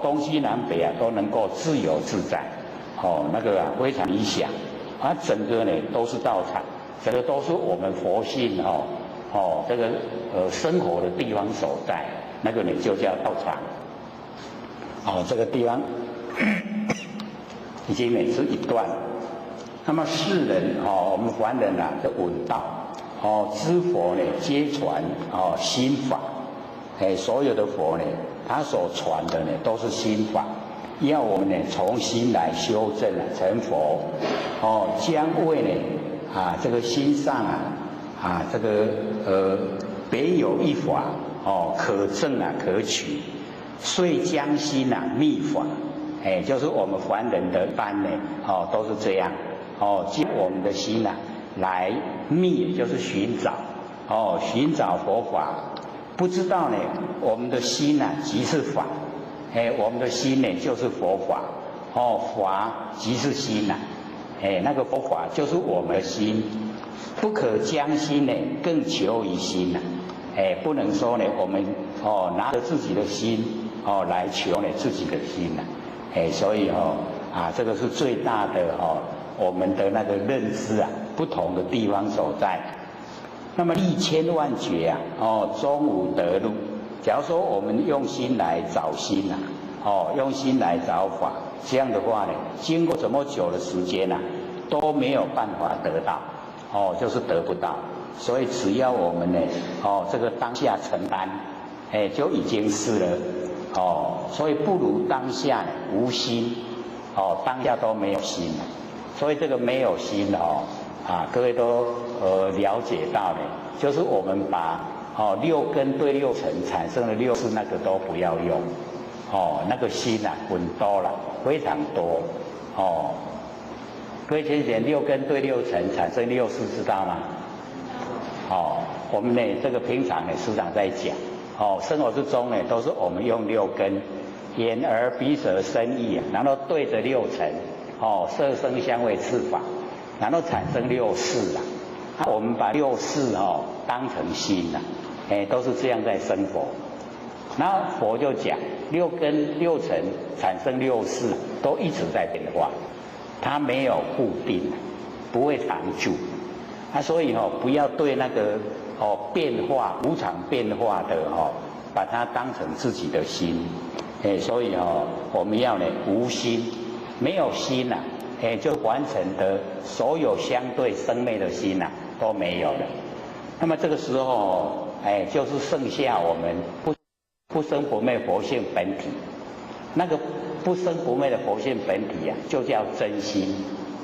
东西南北都能够自由自在那个非常理想整个呢都是道场，整个都是我们佛性这个生活的地方所在，那个呢就叫道场这个地方已经呢是一段。那么世人我们凡人的闻道知佛呢皆传心法所有的佛呢他所传的呢都是心法，要我们呢重新来修正成佛将为呢这个心上这个别有一法可证可取，遂将心觅法，就是我们凡人的班呢都是这样将我们的心来觅，就是寻找寻找佛法。不知道呢，我们的心即是法，我们的心呢就是佛法，法即是心那个佛法就是我们的心，不可将心呢更求于心不能说呢我们拿着自己的心来求呢自己的心所以这个是最大的我们的那个认知不同的地方所在。那么历千万劫终无得路。假如说我们用心来找心用心来找法，这样的话呢，经过这么久的时间都没有办法得到就是得不到。所以只要我们呢这个当下承担就已经是了所以不如当下无心当下都没有心所以这个没有心各位都了解到呢，就是我们把六根对六尘产生的六识那个都不要用那个心很多了，非常多各位先生，六根对六尘产生六识知道吗？我们呢这个平常呢时常在讲生活之中呢都是我们用六根眼耳鼻舌身意然后对着六尘色声香味触法，然后产生六识我们把六识当成心都是这样在生活。然后佛就讲六根六尘产生六识都一直在变化，它没有固定，不会常住所以不要对那个变化无常变化的把它当成自己的心所以我们要呢无心，没有心就完成的所有相对生灭的心都没有了。那么这个时候就是剩下我们不生不灭佛性本体，那个不生不灭的佛性本体就叫真心，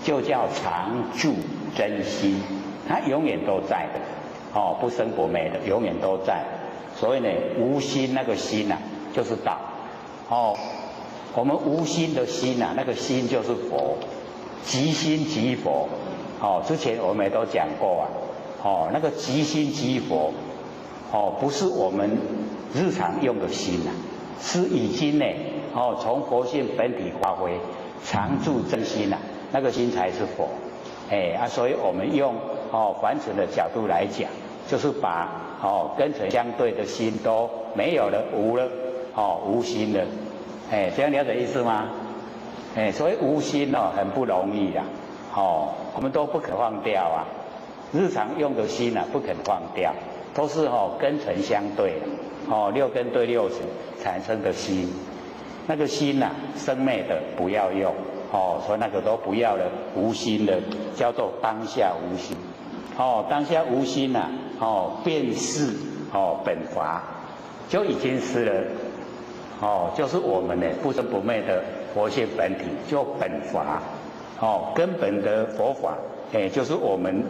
就叫常住真心，它永远都在的不生不灭的永远都在。所以呢无心那个心就是道我们无心的心那个心就是佛，即心即佛之前我们也都讲过那个即心即佛不是我们日常用的心是已经呢从佛性本体发挥常住真心那个心才是佛所以我们用凡尘的角度来讲，就是把跟尘相对的心都没有了，无了无心了这样了解意思吗？所以无心很不容易我们都不肯放掉日常用的心不肯放掉，都是跟尘相对的六根对六尘产生的心，那个心生灭的不要用所以那个都不要了，无心的叫做当下无心当下无心便是本法，就已经是了就是我们呢不生不灭的佛性本体，就本法根本的佛法就是我们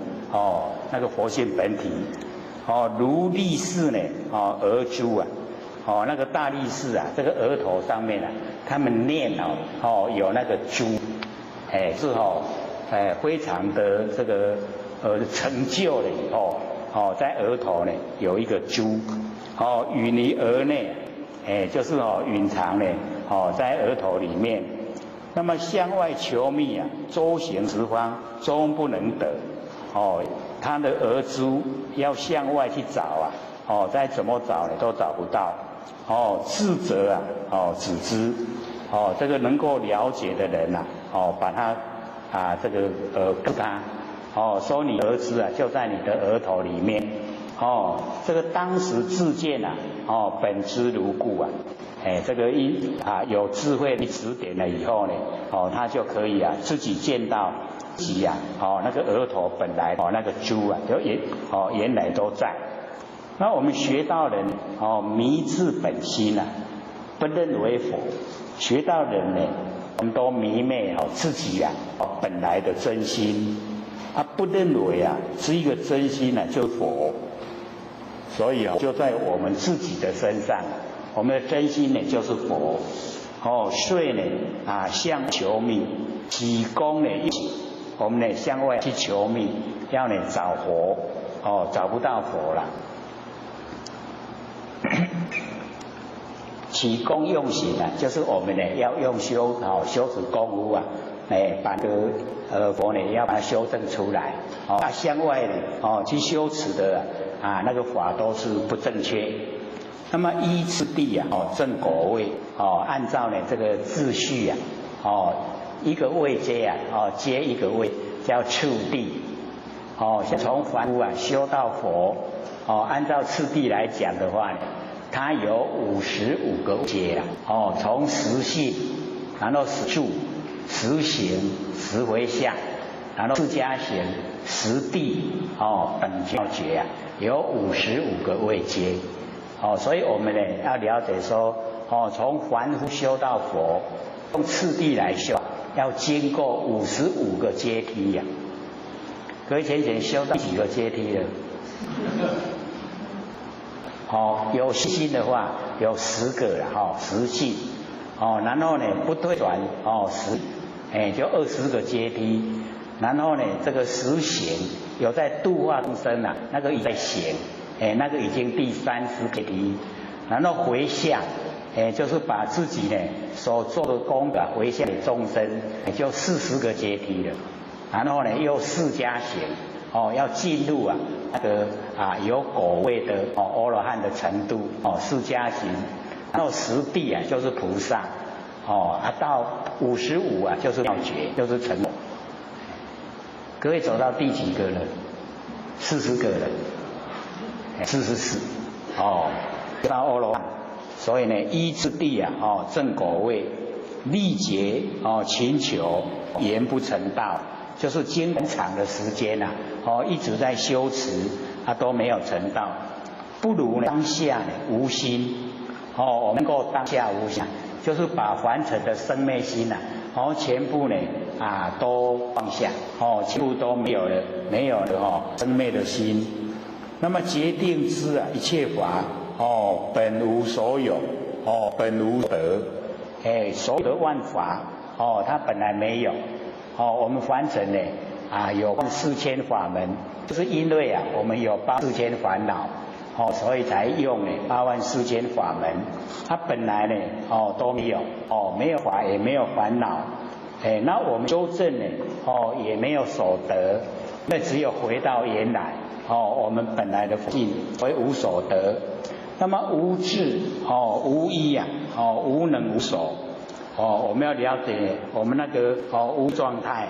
那个佛性本体如力士呢额珠那个大力士这个额头上面他们念有那个珠是非常的这个成就了以后在额头呢有一个珠与你额内就是蕴藏呢在额头里面。那么向外求觅周行十方终不能得他的额珠要向外去找再怎么找呢都找不到智者只知这个能够了解的人把他这个给他说你儿子就在你的额头里面这个当时自见本知如故这个有智慧的指点了以后呢他就可以自己见到自己那个额头本来那个珠就原来都在。那我们学到人迷自本心不认为佛，学到人呢我们都迷昧自己本来的真心不认为是一个真心就是佛。所以就在我们自己的身上，我们的真心呢就是佛。所以呢向求密，起功呢我们呢向外去求密，要呢找佛，找不到佛了。起功用行就是我们呢要用修持功夫把这个佛呢要把它修正出来。向外呢去修持的那个法都是不正确。那么依次第正果位按照呢这个秩序一个位接接一个位叫次第。从凡夫修到佛按照次第来讲的话呢，它有55个阶从实性，然后实住、实行、实回向，然后释迦行、实地本教觉有55个位阶。所以我们呢要了解说从凡夫修到佛，用次第来修，要经过55个阶梯各位浅修到几个阶梯了？有心的话有10个了实性然后呢不退转就20个阶梯。然后呢这个实行有在度化众生那个在行那个已经第30个阶梯。然后回向就是把自己呢所做的功德回向给众生，也就40个阶梯了。然后呢又释迦行要进入那个有果位的阿罗汉的程度释迦行。然后实地就是菩萨到55就是妙觉，就是成佛。各位走到第几个了？40个了，44到阿罗汉。所以呢依次第正果位力竭勤求言不成道，就是经很长的时间一直在修持都没有成道。不如呢当下呢无心我们能够当下无心，就是把凡尘的生灭心全部呢都放下全部都没有了生灭的心。那么决定知一切法本无所有本无得所有的万法它本来没有我们凡尘呢有4000法门，就是因为我们有84000烦恼所以才用84000法门。它本来呢都没有没有法也没有烦恼那我们修正呢也没有所得，那只有回到原来我们本来的性为无所得。那么无智无依无能无所我们要了解我们那个无状态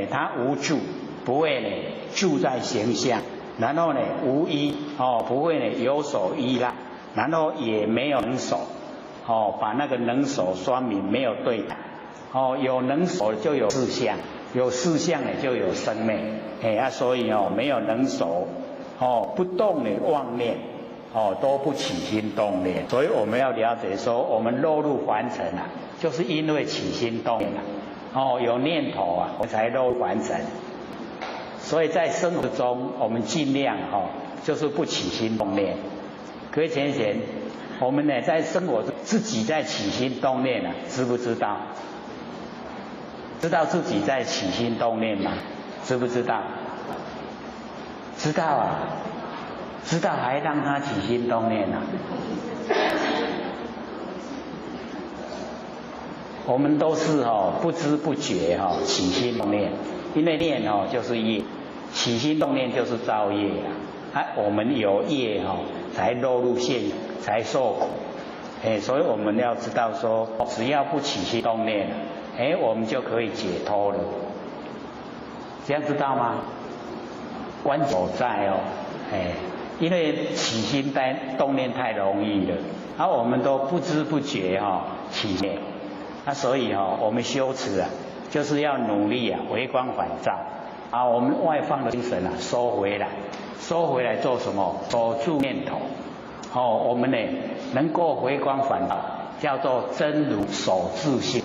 它无住，不会呢住在形象。然后呢无依不会呢有所依赖，然后也没有能手把那个能手双明没有对待有能手就有事相，有事相呢就有生灭所以没有能手不动的妄念都不起心动念。所以我们要了解说我们落入凡尘就是因为起心动念有念头我才落入凡尘。所以在生活中我们尽量就是不起心动念。各位浅显，我们呢在生活中自己在起心动念知不知道？知道自己在起心动念吗？知不知道？知道知道还让他起心动念我们都是不知不觉起心动念，因为念就是业，起心动念就是造业我们有业才落入现，才受苦所以我们要知道说只要不起心动念我们就可以解脱了。这样知道吗？关键所在因为起心动念太容易了我们都不知不觉起念所以我们修持就是要努力回光返照我们外放的精神收回来做什么？守住念头我们呢能够回光返照，叫做真如守自性。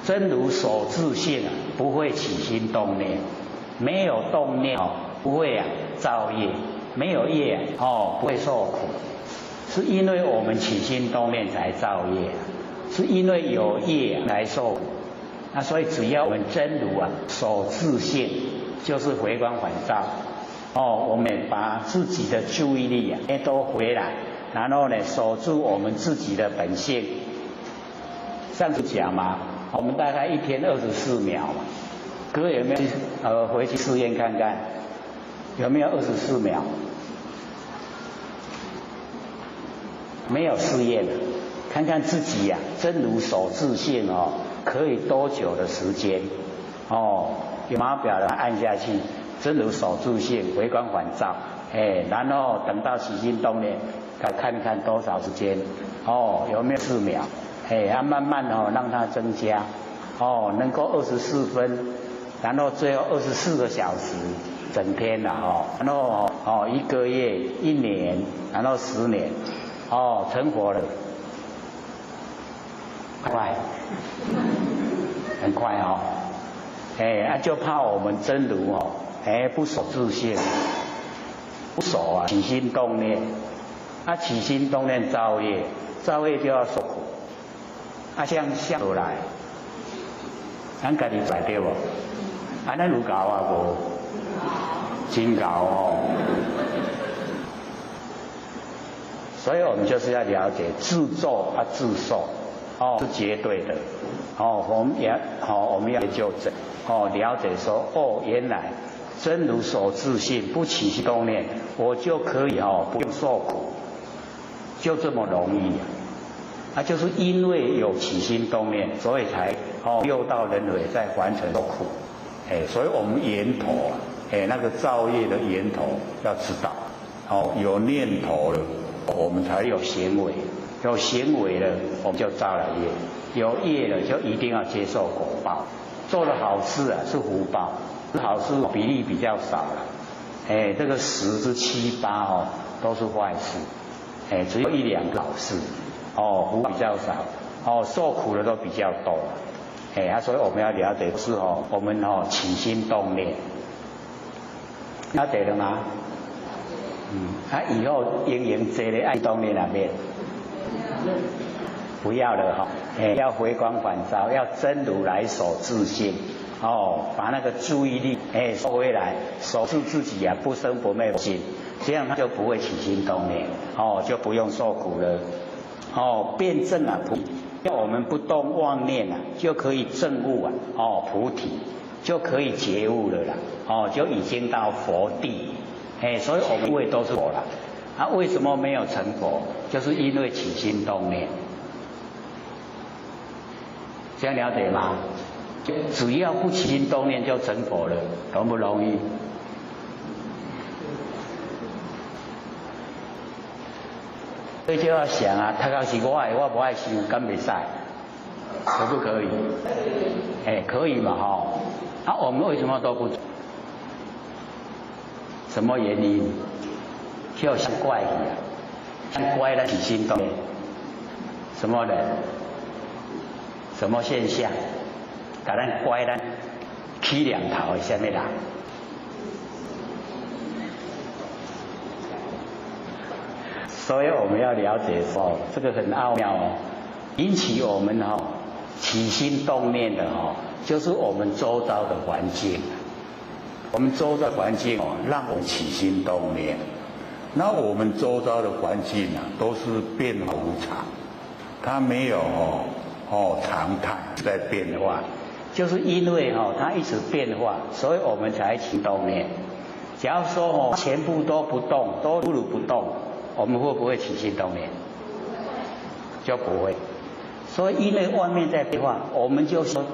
真如守自性不会起心动念没有动念哦，不会造业；没有业不会受苦。是因为我们起心动念才造业，是因为有业来受苦。那所以只要我们真如守自性，就是回光返照。我们把自己的注意力都回来，然后呢守住我们自己的本性。上次讲嘛，我们大概一天24秒嘛，各位有没有回去试验看看，有没有24秒？没有试验的，看看自己真如守自性可以多久的时间？有码表按下去，真如守自性，回光返照，然后等到起心动念，再看看多少时间？有没有4秒？慢慢让它增加，能够24分，然后最后24个小时，整天了然后1个月、1年，然后10年。成佛了，快，很快就怕我们真如不守自性，不守起心动念，起心动念造业，造业就要受苦，像下来，咱家己在对不？咱有搞无？真搞所以我们就是要了解自作自受，是绝对的。我们要纠正，了解说，原来真如守自性，不起心动念，我就可以不用受苦，就这么容易。就是因为有起心动念，所以才六道轮回在凡尘受苦。所以我们源头那个造业的源头要知道，有念头了。我们才有行为，有行为了，我们就造了业；有业了，就一定要接受果报。做了好事是福报，好事比例比较少了。这个10之7、8都是坏事。只有1、2个好事。福比较少。受苦的都比较多。所以我们要了解是我们起心动念，了解了吗？以后应用这个爱动念那边，不要了要回光返照，要真如来守自性，把那个注意力收回来，守住自己不生不灭的心，这样他就不会起心动念，就不用受苦了。辩证要我们不动妄念就可以证悟菩提，就可以觉悟了啦，就已经到佛地。所以我们因为都是佛了，为什么没有成佛？就是因为起心动念。这样了解吗？只要不起心动念就成佛了，容不容易？所以就要想他要是我不爱修，敢袂使，可不可以？可以嘛我们为什么都不做？什么原因？就像怪异像怪了起心动念，什么人？什么现象？把咱怪咱起两头的什么人？所以我们要了解这个很奥妙引起我们起心动念的就是我们周遭的环境。我们周遭环境让我们起心动念，那我们周遭的环境都是变化无常，它没有常态在变化，就是因为它一直变化，所以我们才起动念。假如说全部都不动，都如如不动，我们会不会起心动念？就不会。所以因为外面在变化，我们就说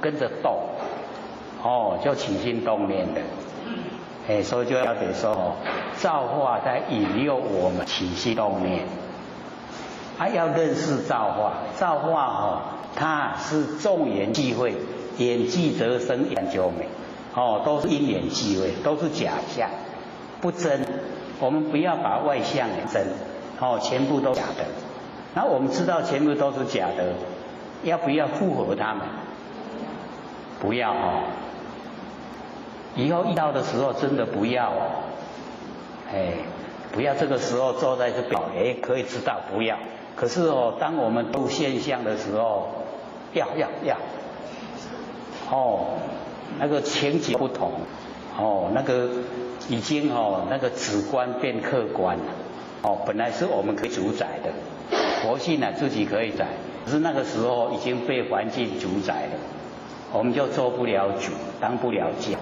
跟着动。就起心动念的，所以就要得说造化在引诱我们起心动念，要认识造化，造化它是众缘际会，缘际则生缘就美，都是因缘际会，都是假象，不真。我们不要把外相真，全部都假的。那我们知道全部都是假的，要不要附和他们？不要以后遇到的时候真的不要哦，不要这个时候坐在这边，可以知道不要。可是哦，当我们度现象的时候，要，那个情景不同，那个已经那个主观变客观了，本来是我们可以主宰的，佛性自己可以宰，可是那个时候已经被环境主宰了，我们就做不了主，当不了家，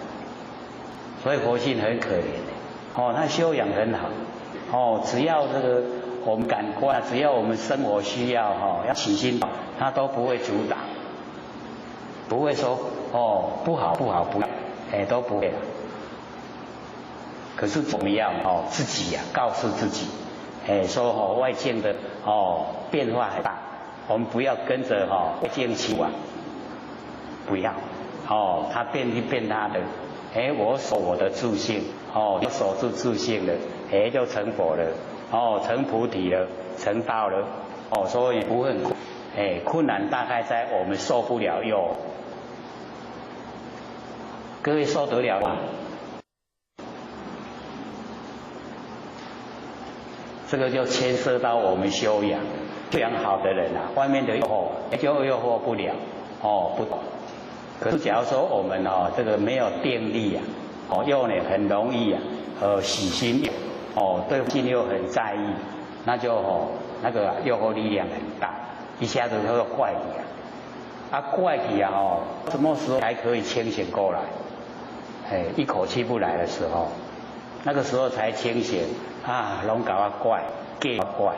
所以佛性很可怜他修养很好，只要这个我们感官，只要我们生活需要要起心，他都不会阻挡，不会说不好，都不会。可是我们要自己告诉自己，说外境的变化很大，我们不要跟着外境起舞，不要他变就变他的，我守我的自性，要守住自性了，就成佛了，成菩提了，成道了，所以不会很困难大概在我们受不了诱，各位受得了吗？这个就牵涉到我们修养好的人外面的诱惑就诱惑不了，不懂。可是假如说我们这个没有定力又呢很容易喜心对境又很在意，那就那个诱惑力量很大，一下子就会坏体怪体什么时候才可以清醒过来？一口气不来的时候，那个时候才清醒拢搞怪，给怪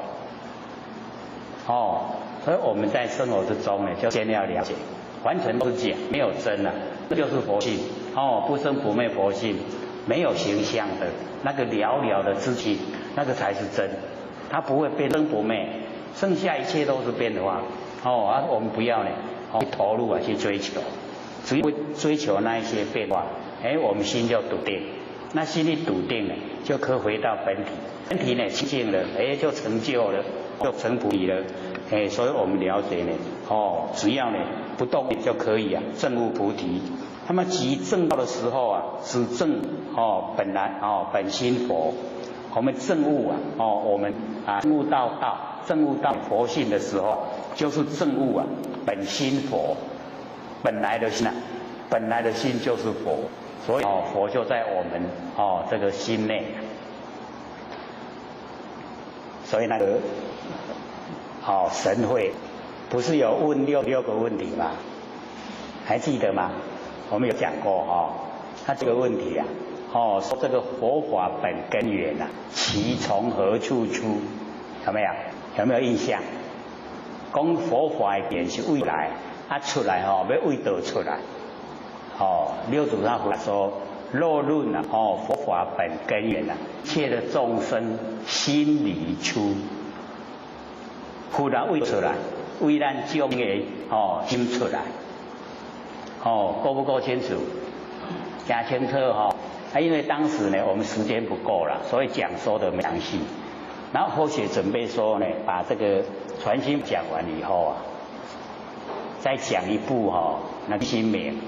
所以我们在生活之中呢，就先要了解，完全都是假，没有真这就是佛性不生不灭佛性，没有形象的那个寥寥的自己，那个才是真，它不会变生不灭，剩下一切都是变化我们不要呢去投入去追求，只会追求那一些变化，我们心就笃定，那心一笃定呢，就可以回到本体，本体呢清净了，就成就了，就成菩提了，所以我们了解呢，只要呢不动就可以证悟菩提。那么即证道的时候只证本来本心佛，我们证悟我们证悟到道，证悟到佛性的时候，就是证悟本心佛，本来的心本来的心就是佛，所以佛就在我们这个心内。所以那个神会不是有问六个问题吗？还记得吗？我们有讲过他这个问题说这个佛法本根源其从何处出？有没有？有没有印象？讲佛法的源是未来出来要为倒出来六祖他回说若论佛法本根源一切的众生心里出，忽然为出来，为咱众的心出来够不够清楚？讲清楚因为当时呢我们时间不够了，所以讲说的没详细。然后后学准备说呢，把这个传心讲完以后再讲一部那个心明，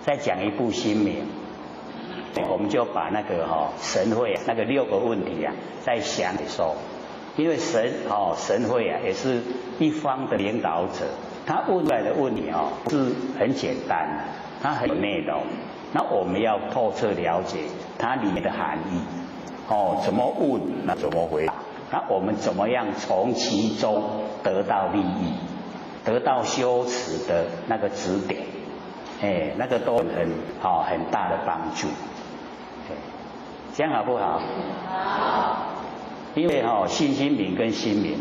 再讲一部心明，我们就把那个神会那个6个问题再详细说。因为神会也是一方的领导者，他问出来的问题是很简单的，它很有内容，那我们要透彻了解它里面的含义怎么问那怎么回答，那我们怎么样从其中得到利益，得到修持的那个指点那个都很大的帮助这样好不好？好。因为信心明跟心明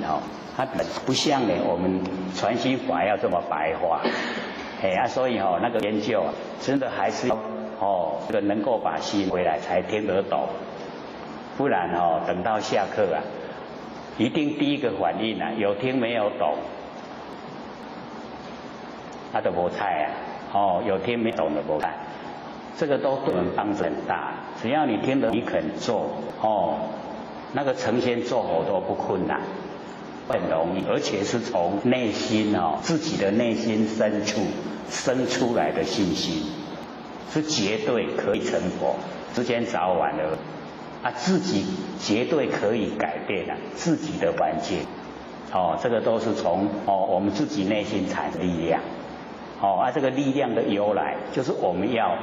它不像呢我们传心法要这么白话所以那个研究真的还是要这个能够把心回来才听得懂，不然等到下课一定第一个反应有听没有懂，他都没菜有听没懂的没菜，这个都对我们帮助很大。只要你听得你肯做那个成仙做佛都不困难，很容易，而且是从内心自己的内心深处生出来的信心，是绝对可以成佛，时间早晚了啊，自己绝对可以改变自己的环境。这个都是从我们自己内心产生力量。这个力量的由来，就是我们要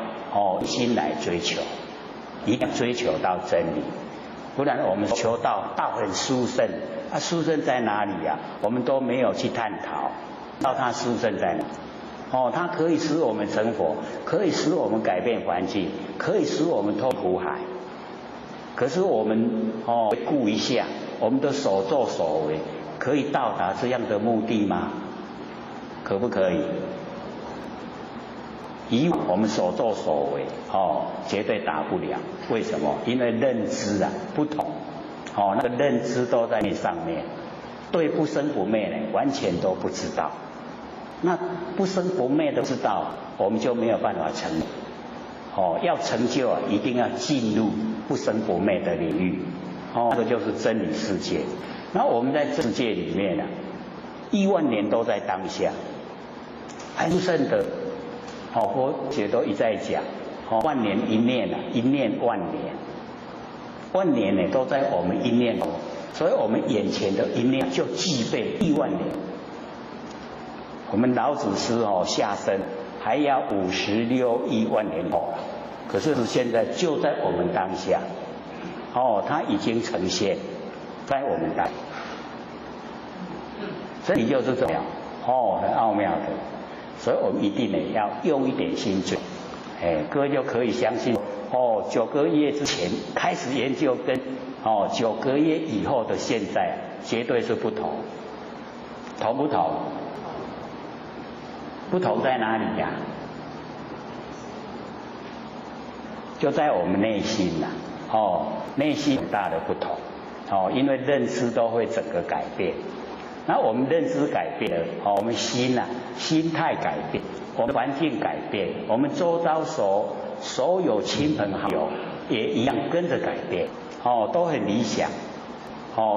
心来追求，一定要追求到真理，不然我们求道很殊胜，殊胜在哪里啊？我们都没有去探讨，到它殊胜在哪？它可以使我们成佛，可以使我们改变环境，可以使我们脱苦海。可是我们顾一下，我们的所作所为可以到达这样的目的吗？可不可以？以往我们所作所为绝对达不了。为什么？因为认知不同，那个认知都在那上面，对不生不灭呢完全都不知道。那不生不灭都知道，我们就没有办法成要成就一定要进入不生不灭的领域，那个就是真理世界。那我们在世界里面亿万年都在当下，很甚的佛学都一再讲，万年一念一念万年，万年呢都在我们一念中，所以我们眼前的一念就具备亿万年。我们老祖师下生还要56亿万年后，可是现在就在我们当下，它已经呈现在我们当下，真理就是这样，很奥妙的。所以我们一定呢要用一点心追，各位就可以相信，9个月之前开始研究跟9个月以后的现在绝对是不同，同不同？不同在哪里呀？就在我们内心内心很大的不同，因为认知都会整个改变。那我们认知改变了，我们心态改变，我们环境改变，我们周遭所有亲朋好友也一样跟着改变，都很理想。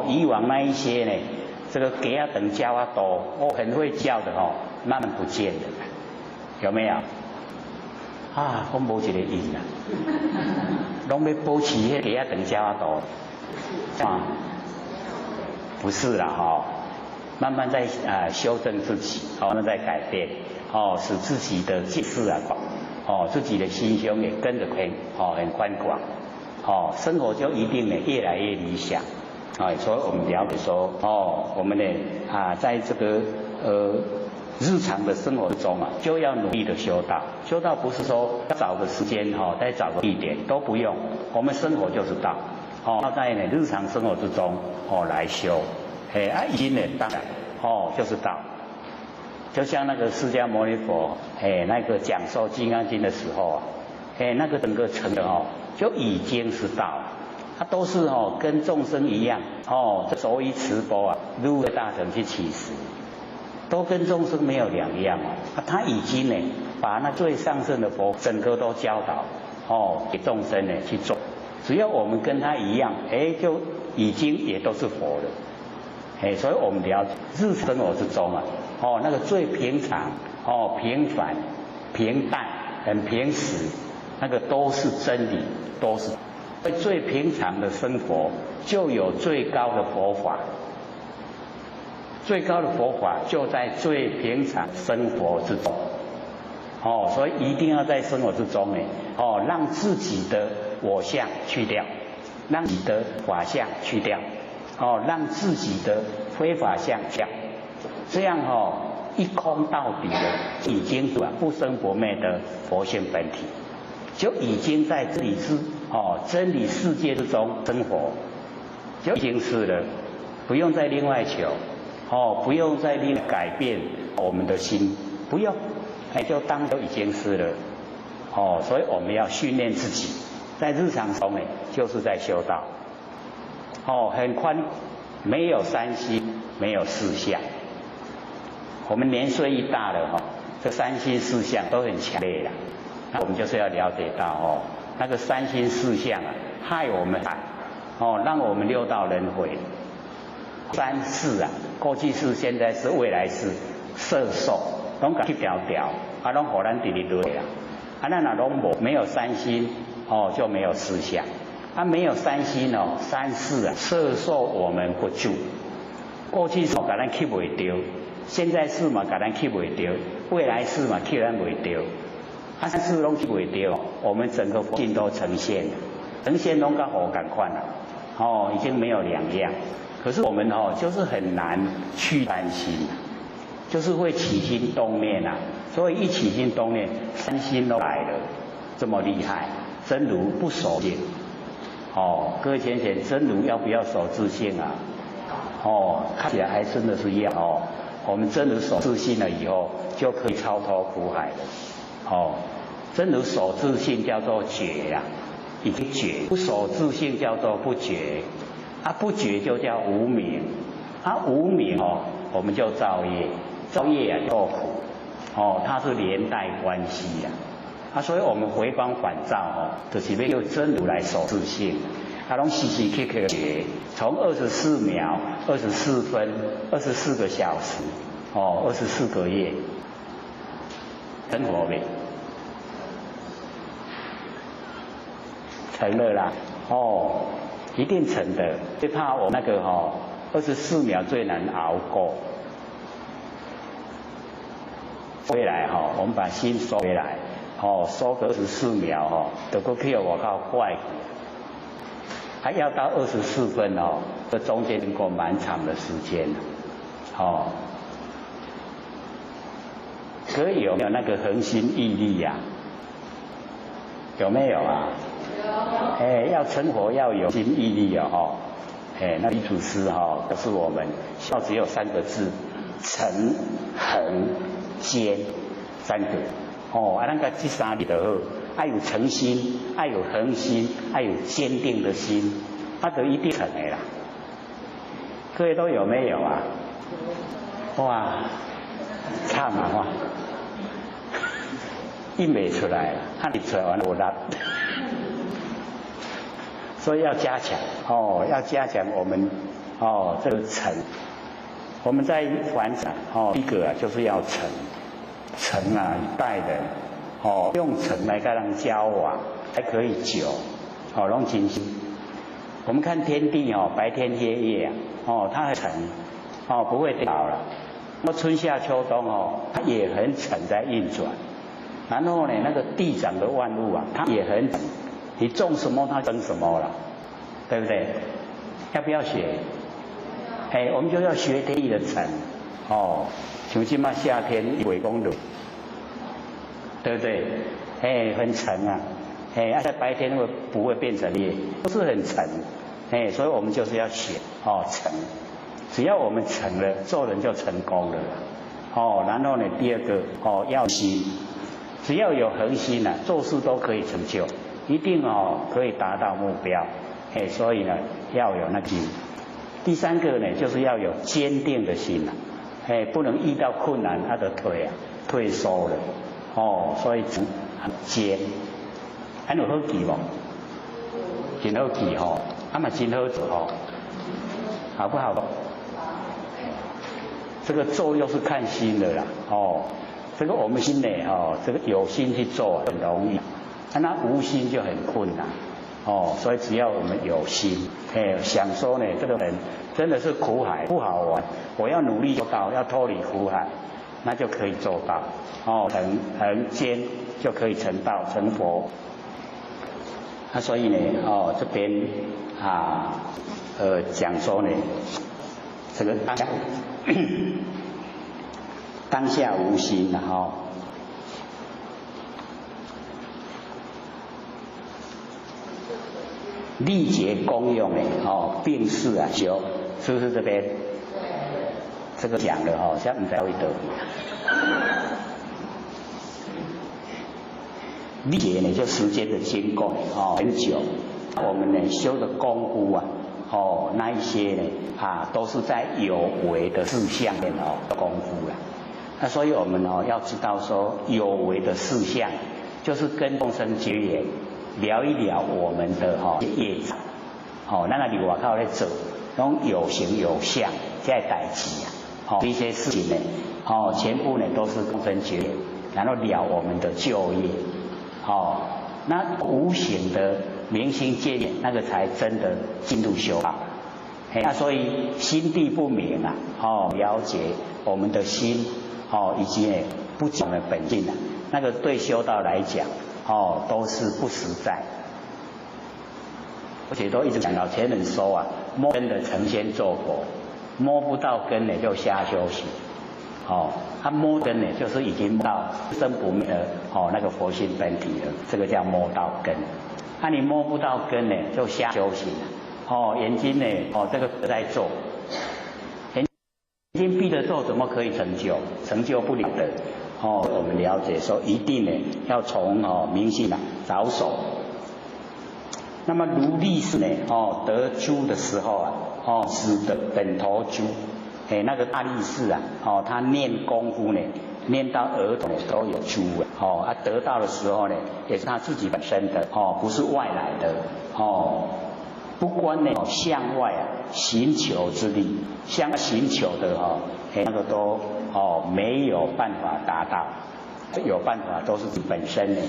以往那一些呢，这个给等教多，很会教的慢慢不见了，有没有？我没一个印拢要保持迄给等教多，不是啦慢慢在修正自己，慢慢在改变，使自己的见识自己的心胸也跟着很宽广，生活就一定越来越理想，所以我们了解说，我们呢在这个日常的生活中就要努力的修道。修道不是说要找个时间再找个地点都不用，我们生活就是道，要在日常生活之中来修。已经呢，当然就是道，就像那个释迦牟尼佛那个讲授《金刚经》的时候那个整个成的就已经是道了，它都是跟众生一样手以持钵如为大乘去起食，都跟众生没有两样他已经呢把那最上圣的佛整个都教导给众生呢去做，只要我们跟他一样就已经也都是佛了。所以我们了解日生活之中那个最平常平凡平淡很平实，那个都是真理，都是最平常的生活就有最高的佛法，最高的佛法就在最平常生活之中所以一定要在生活之中呢让自己的我相去掉，让自己的法相去掉，让自己的非法相掉，这样一空到底的，已经是不生不灭的佛性本体，就已经在这里是真理世界之中生活，就已经是了，不用再另外求不用再另改变我们的心，不用就当都已经是了所以我们要训练自己，在日常中就是在修道很宽，没有三心，没有四相。我们年岁一大了这三心四相都很强烈了，那我们就是要了解到那个三心四相害我们让我们六道轮回。三世过去世、现在世、未来世，色受拢去调调，拢互咱直直落啦。啊，那哪拢没有三心哦，就没有思想。啊，没有三心哦，三世啊，摄受我们不住。过去是把咱吸袂掉，现在世嘛，把咱吸袂掉，未来世嘛，吸咱袂掉。啊，三世拢吸袂掉，我们整个佛性都呈现了，呈现拢跟火赶快了，哦，已经没有两样。可是我们哦，就是很难去三心，就是会起心动念啊，所以一起心动念，三心都来了，这么厉害，真如不守性。哦，各位先生，真如要不要守自性啊？哦，看起来还真的是要哦。我们真如守自性了以后，就可以超脱苦海了。哦，真如守自性叫做觉呀，已经觉；不守自性叫做不觉。啊，不觉就叫无明。啊，无明哦，我们就造业，造业啊受苦。哦，它是连带关系呀。啊，所以我们回光返照哦，就是要用真如来守自性。啊，拢时时刻刻觉，从24秒、24分、24个小时，哦，24个月，成佛没？成了啦，哦，一定成的。最怕我那个24秒最难熬过。回来我们把心收回来。收个24秒就过去我靠快，还要到24分这中间经过蛮长的时间可以有没有那个恒心毅力呀？有没有啊？有。要成佛要有心毅力那李祖师告诉我们，孝只有3个字：诚、恒、坚，3个。那个这3个就好，要有诚心，要有恒心，要有坚定的心，那就一定成的啦。各位都有没有啊？哇，差嘛印没出来了，看你出来完了我拉。所以要加强要加强我们这个诚。我们在凡场第一个就是要诚。诚啊，待人用诚来跟人交往，才可以久拢真心。我们看天地白天黑夜它很诚不会倒了。那么春夏秋冬它也很诚在运转。然后呢，那个地长的万物啊，它也很诚，你种什么它生什么了，对不对？要不要学？我们就要学天地的诚像现在夏天袂讲热，对不对？很沉啊，在白天不会变成夜，都是很沉，所以我们就是要学沉。只要我们沉了，做人就成功了然后呢，第二个要心，只要有恒心啊，做事都可以成就，一定可以达到目标。所以呢，要有那个心。第3个呢，就是要有坚定的心不能遇到困难，他的腿退缩了所以很坚。还有好记无？真好记嘛真好做好不好？这个做又是看心的啦这个我们心呢这个有心去做很容易，那无心就很困难所以只要我们有心想说呢，这个人真的是苦海不好玩，我要努力做到，要脱离苦海，那就可以做到很坚就可以成道成佛。所以呢这边讲说呢，这个当下无心历劫功用病逝啊修，是不是这边？这个讲了现在不知道会得。历劫呢，就时间的经过很久。我们呢修的功夫啊，那一些呢都是在有为的事项面的功夫了。那所以我们要知道说，有为的事项就是跟众生结缘。聊一聊我们的业障咱个伫外口咧做，拢有形有相在代志这些事情呢全部呢都是众生结缘，然后了我们的旧业哦，那无形的明心见性，那个才真的进入修道。那所以心地不明啊，了解我们的心，以及呢不讲的本性啊，那个对修道来讲，都是不实在。而且都一直讲老前人说啊，摸根的成仙做佛，摸不到根呢就瞎修行。他摸根呢，就是已经摸到生不灭的那个佛性本体了，这个叫摸到根。你摸不到根呢，就瞎修行了。眼睛呢，这个在做，眼睛闭着做，怎么可以成就？成就不了的。我们了解说，一定呢要从明性着手。那么如力士呢，得珠的时候啊，是的本头珠。那个大力士啊，他练功夫呢，练到额头都有珠啊，得到的时候呢，也是他自己本身的不是外来的不关呢向外寻求之力，向寻求的那个都没有办法达到，有办法都是本身呢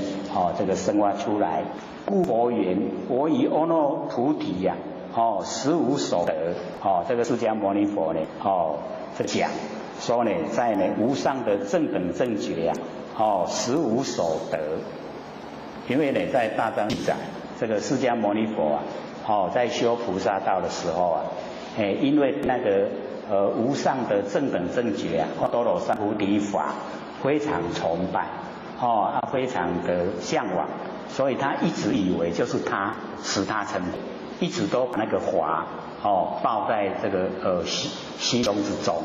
这个生发出来。故佛言：我以阿耨菩提呀。15手得，这个释迦牟尼佛呢，这讲说呢，在呢无上的正等正觉呀，15手得。因为呢，在大藏记载，这个释迦牟尼佛在修菩萨道的时候因为那个无上的正等正觉啊，多罗三菩提法非常崇拜，非常的向往，所以他一直以为就是他使他成佛。一直都把那个法抱在这个心中之中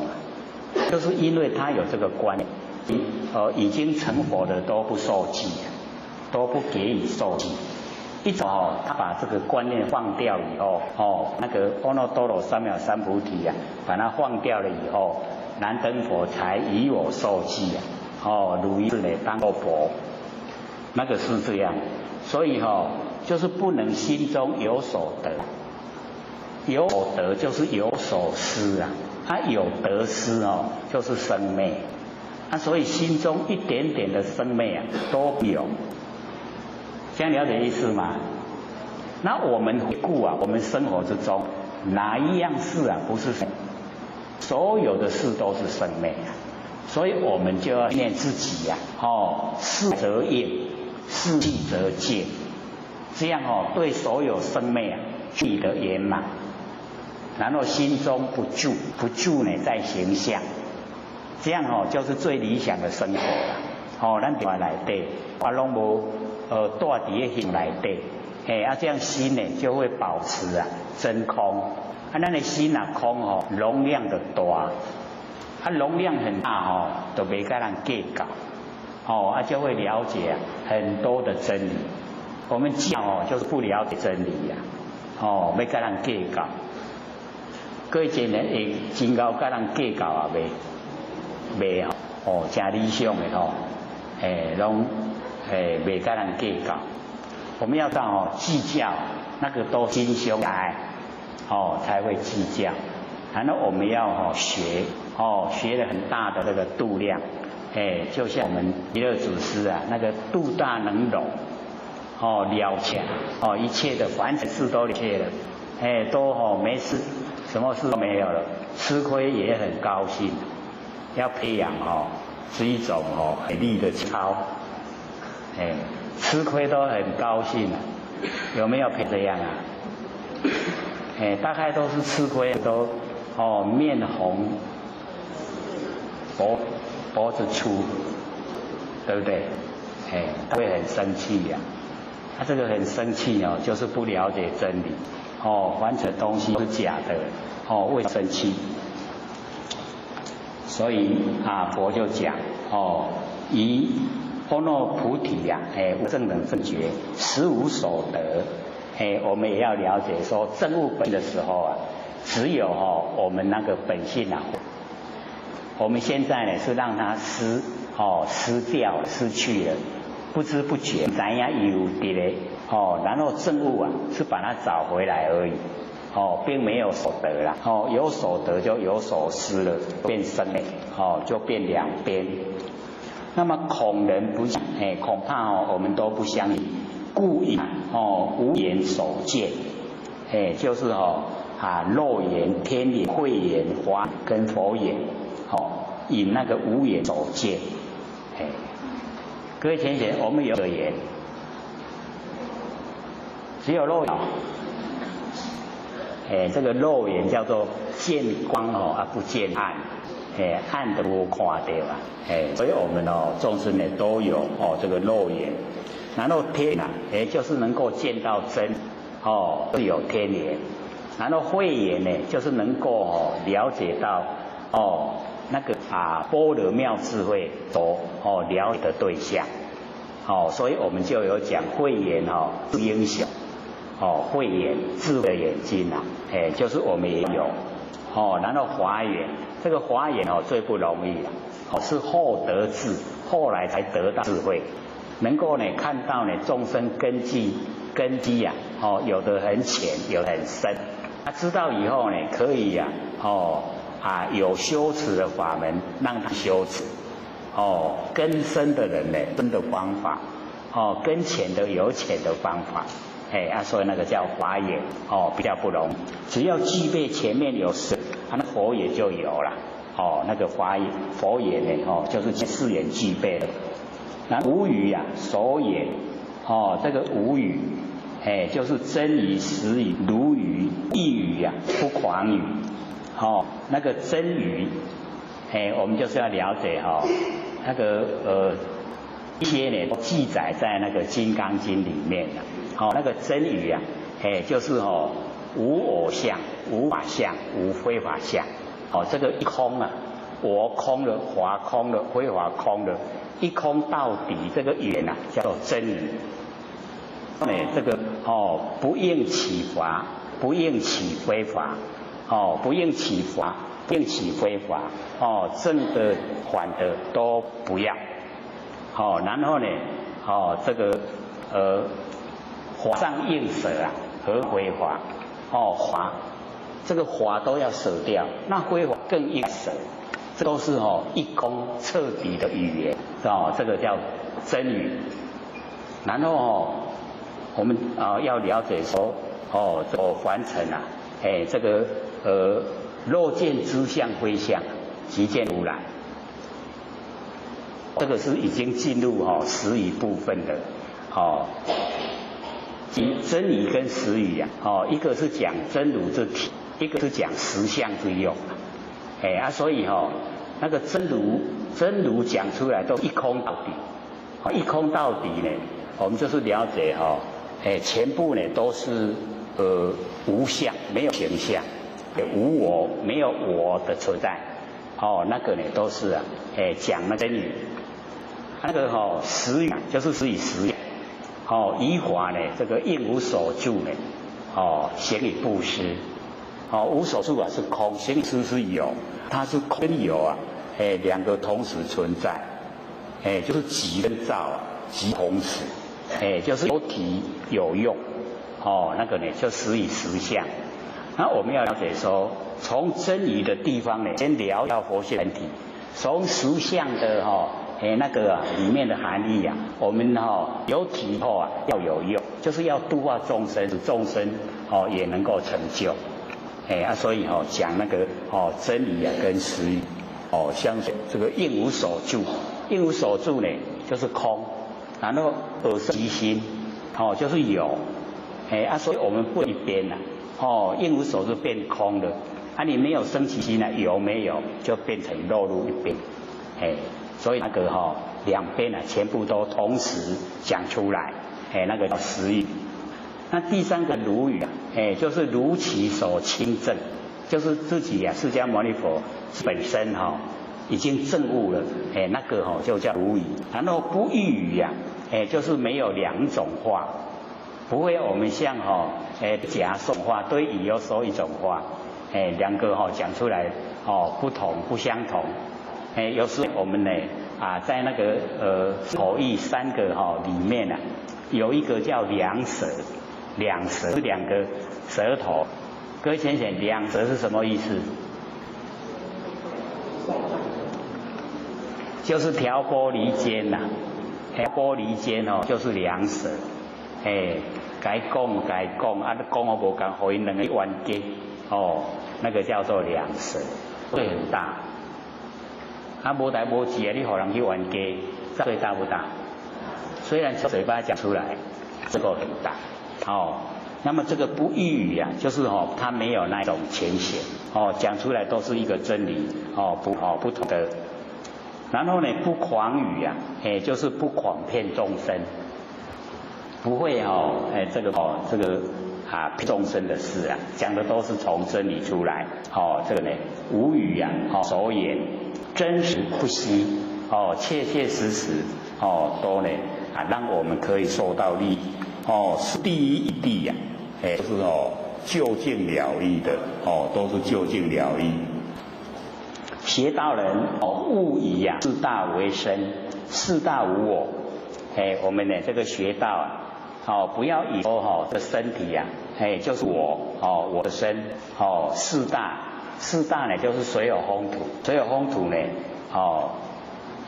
就是因为他有这个观念，已经成佛的都不受记，都不给予受记。一直他把这个观念放掉以后，那个阿耨多罗三藐三菩提把它放掉了以后，燃灯佛才以我受记如意呢当过佛，那个是这样。所以就是不能心中有所得，有所得就是有所失有得失就是生灭所以心中一点点的生灭都有，这样了解意思吗？那我们回顾我们生活之中哪一样事不是生灭？所有的事都是生灭所以我们就要念自己事则应，事既则见，这样对所有生灭具得圆满，然后心中不住，不住呢在形象，这样就是最理想的生活咱话内底拢无带伫个心内底这样心呢就会保持真空咱的心空容量就大容量很大就袂甲人计较就会了解很多的真理。我们教就是不了解真理要甲人计较，过一年会真够甲人计较袂真理想的拢袂甲人计较。我们要到计较，那个都心胸爱才会计较。然后我们要学学了很大的那个度量。就像我们弥勒祖师那个度大能容了解一切的凡事都了解了都没事，什么事都没有了，吃亏也很高兴。要培养是一种美丽的操吃亏都很高兴有没有这样大概都是吃亏都面红脖子粗，对不对？会很生气他这个很生气就是不了解真理凡尘东西是假的为生气。所以佛就讲以阿耨菩提无正等正觉15手得我们也要了解说证悟本的时候只有我们那个本性我们现在呢是让它失掉失去了，不知不觉咱也有的嘞然后证悟是把它找回来而已并没有所得啦有所得就有所失了，变生就变两边那么恐人不信，恐怕我们都不相信，故以无言守戒，就是肉眼、天眼、慧眼、华跟佛眼，以那个无眼守戒，各位同学，我们有个眼，只有肉眼，这个肉眼叫做见光不见暗，暗的不看到啊，所以我们众生呢都有这个肉眼，然后天就是能够见到真，是有天眼，然后慧眼呢就是能够了解到那个般若妙智慧所了解的对象，所以我们就有讲慧眼是英雄，慧眼智慧的眼睛就是我们也有，然后华眼，这个华眼最不容易是后得智，后来才得到智慧，能够呢看到呢众生根基有的很浅，有的很深，知道以后呢可以有修持的法门让他修持，根深的人呢深的方法，根浅的有浅的方法，所以那个叫华眼，比较不容易，只要具备前面有识，那佛眼就有了，那个佛眼呢就是四眼具备了。那无语守眼，这个无语，就是真语、实语、如语、意语不诳语。那个真语，我们就是要了解那个一些呢记载在那个《金刚经》里面的，那个真语就是无我相、无法相、无非法相，这个一空我空了、法空了、非法空了，一空到底，这个语叫做真语。这个不应起法，不应起非法。不应起法，不应起非法，正的反的都不要，然后呢，这个法上应舍和非法，法这个法都要舍掉，那非法更应舍，这都是一空彻底的语言，这个叫真语。然后我们要了解说，这个凡尘这个若见之相非相，即见如来。这个是已经进入实语部分的，真语跟实语一个是讲真如之体，一个是讲实相之用，所以那个真如讲出来都一空到底，一空到底呢，我们就是了解全部呢都是无相，没有形象。无我，没有我的存在，那个呢都是讲那真语，那个实语就是实以实语，依法呢这个应无所住呢，行以布施，无所住是空，行以施是有，它是空跟有两个同时存在，就是即跟造即同时，就是有体有用，那个呢就实以实相。那我们要了解说，从真语的地方呢，先聊到佛性本体；从实相的那个里面的含义我们有体后要有用，就是要度化众生，使众生也能够成就。所以讲那个真理跟实语相这个应无所住，应无所住呢就是空，然后耳色即心就是有，所以我们不一边应无所住变空了，你没有生起心有没有就变成落入一边，所以那个两边全部都同时讲出来，那个叫实语。那第三个如语就是如其所亲证，就是自己释迦牟尼佛本身已经证悟了，那个就叫如语。然后不异语就是没有两种话。不会，我们像假说话，对语有说一种话，两个讲出来不同不相同，有时我们呢在那个口译三个里面有一个叫两舌，两舌是两个舌头，各位想想两舌是什么意思？就是调拨离间呐，调拨离间哦，就是两舌，该讲该讲，啊，讲我无讲，互因两个冤家，哦，那个叫做两舌，罪很大。啊，无代无志啊，你互人去冤家，罪大不大？虽然嘴巴讲出来，这个很大，哦。那么这个不异语啊，就是它没有那种浅显，讲出来都是一个真理，不同的。然后呢，不诳语啊，就是不诳骗众生，不会这个骗众生的事啊，讲的都是从真理出来，这个呢无语啊，守言真实不虚，切切实实，都呢让我们可以受到利益，是第一义谛呀。都是就近了义的，都是就近了义。邪道人误以四大为身，四大无我。我们呢这个学道啊，不要以说这身体啊，就是我，我的身，四大呢就是水有风土，水有风土呢，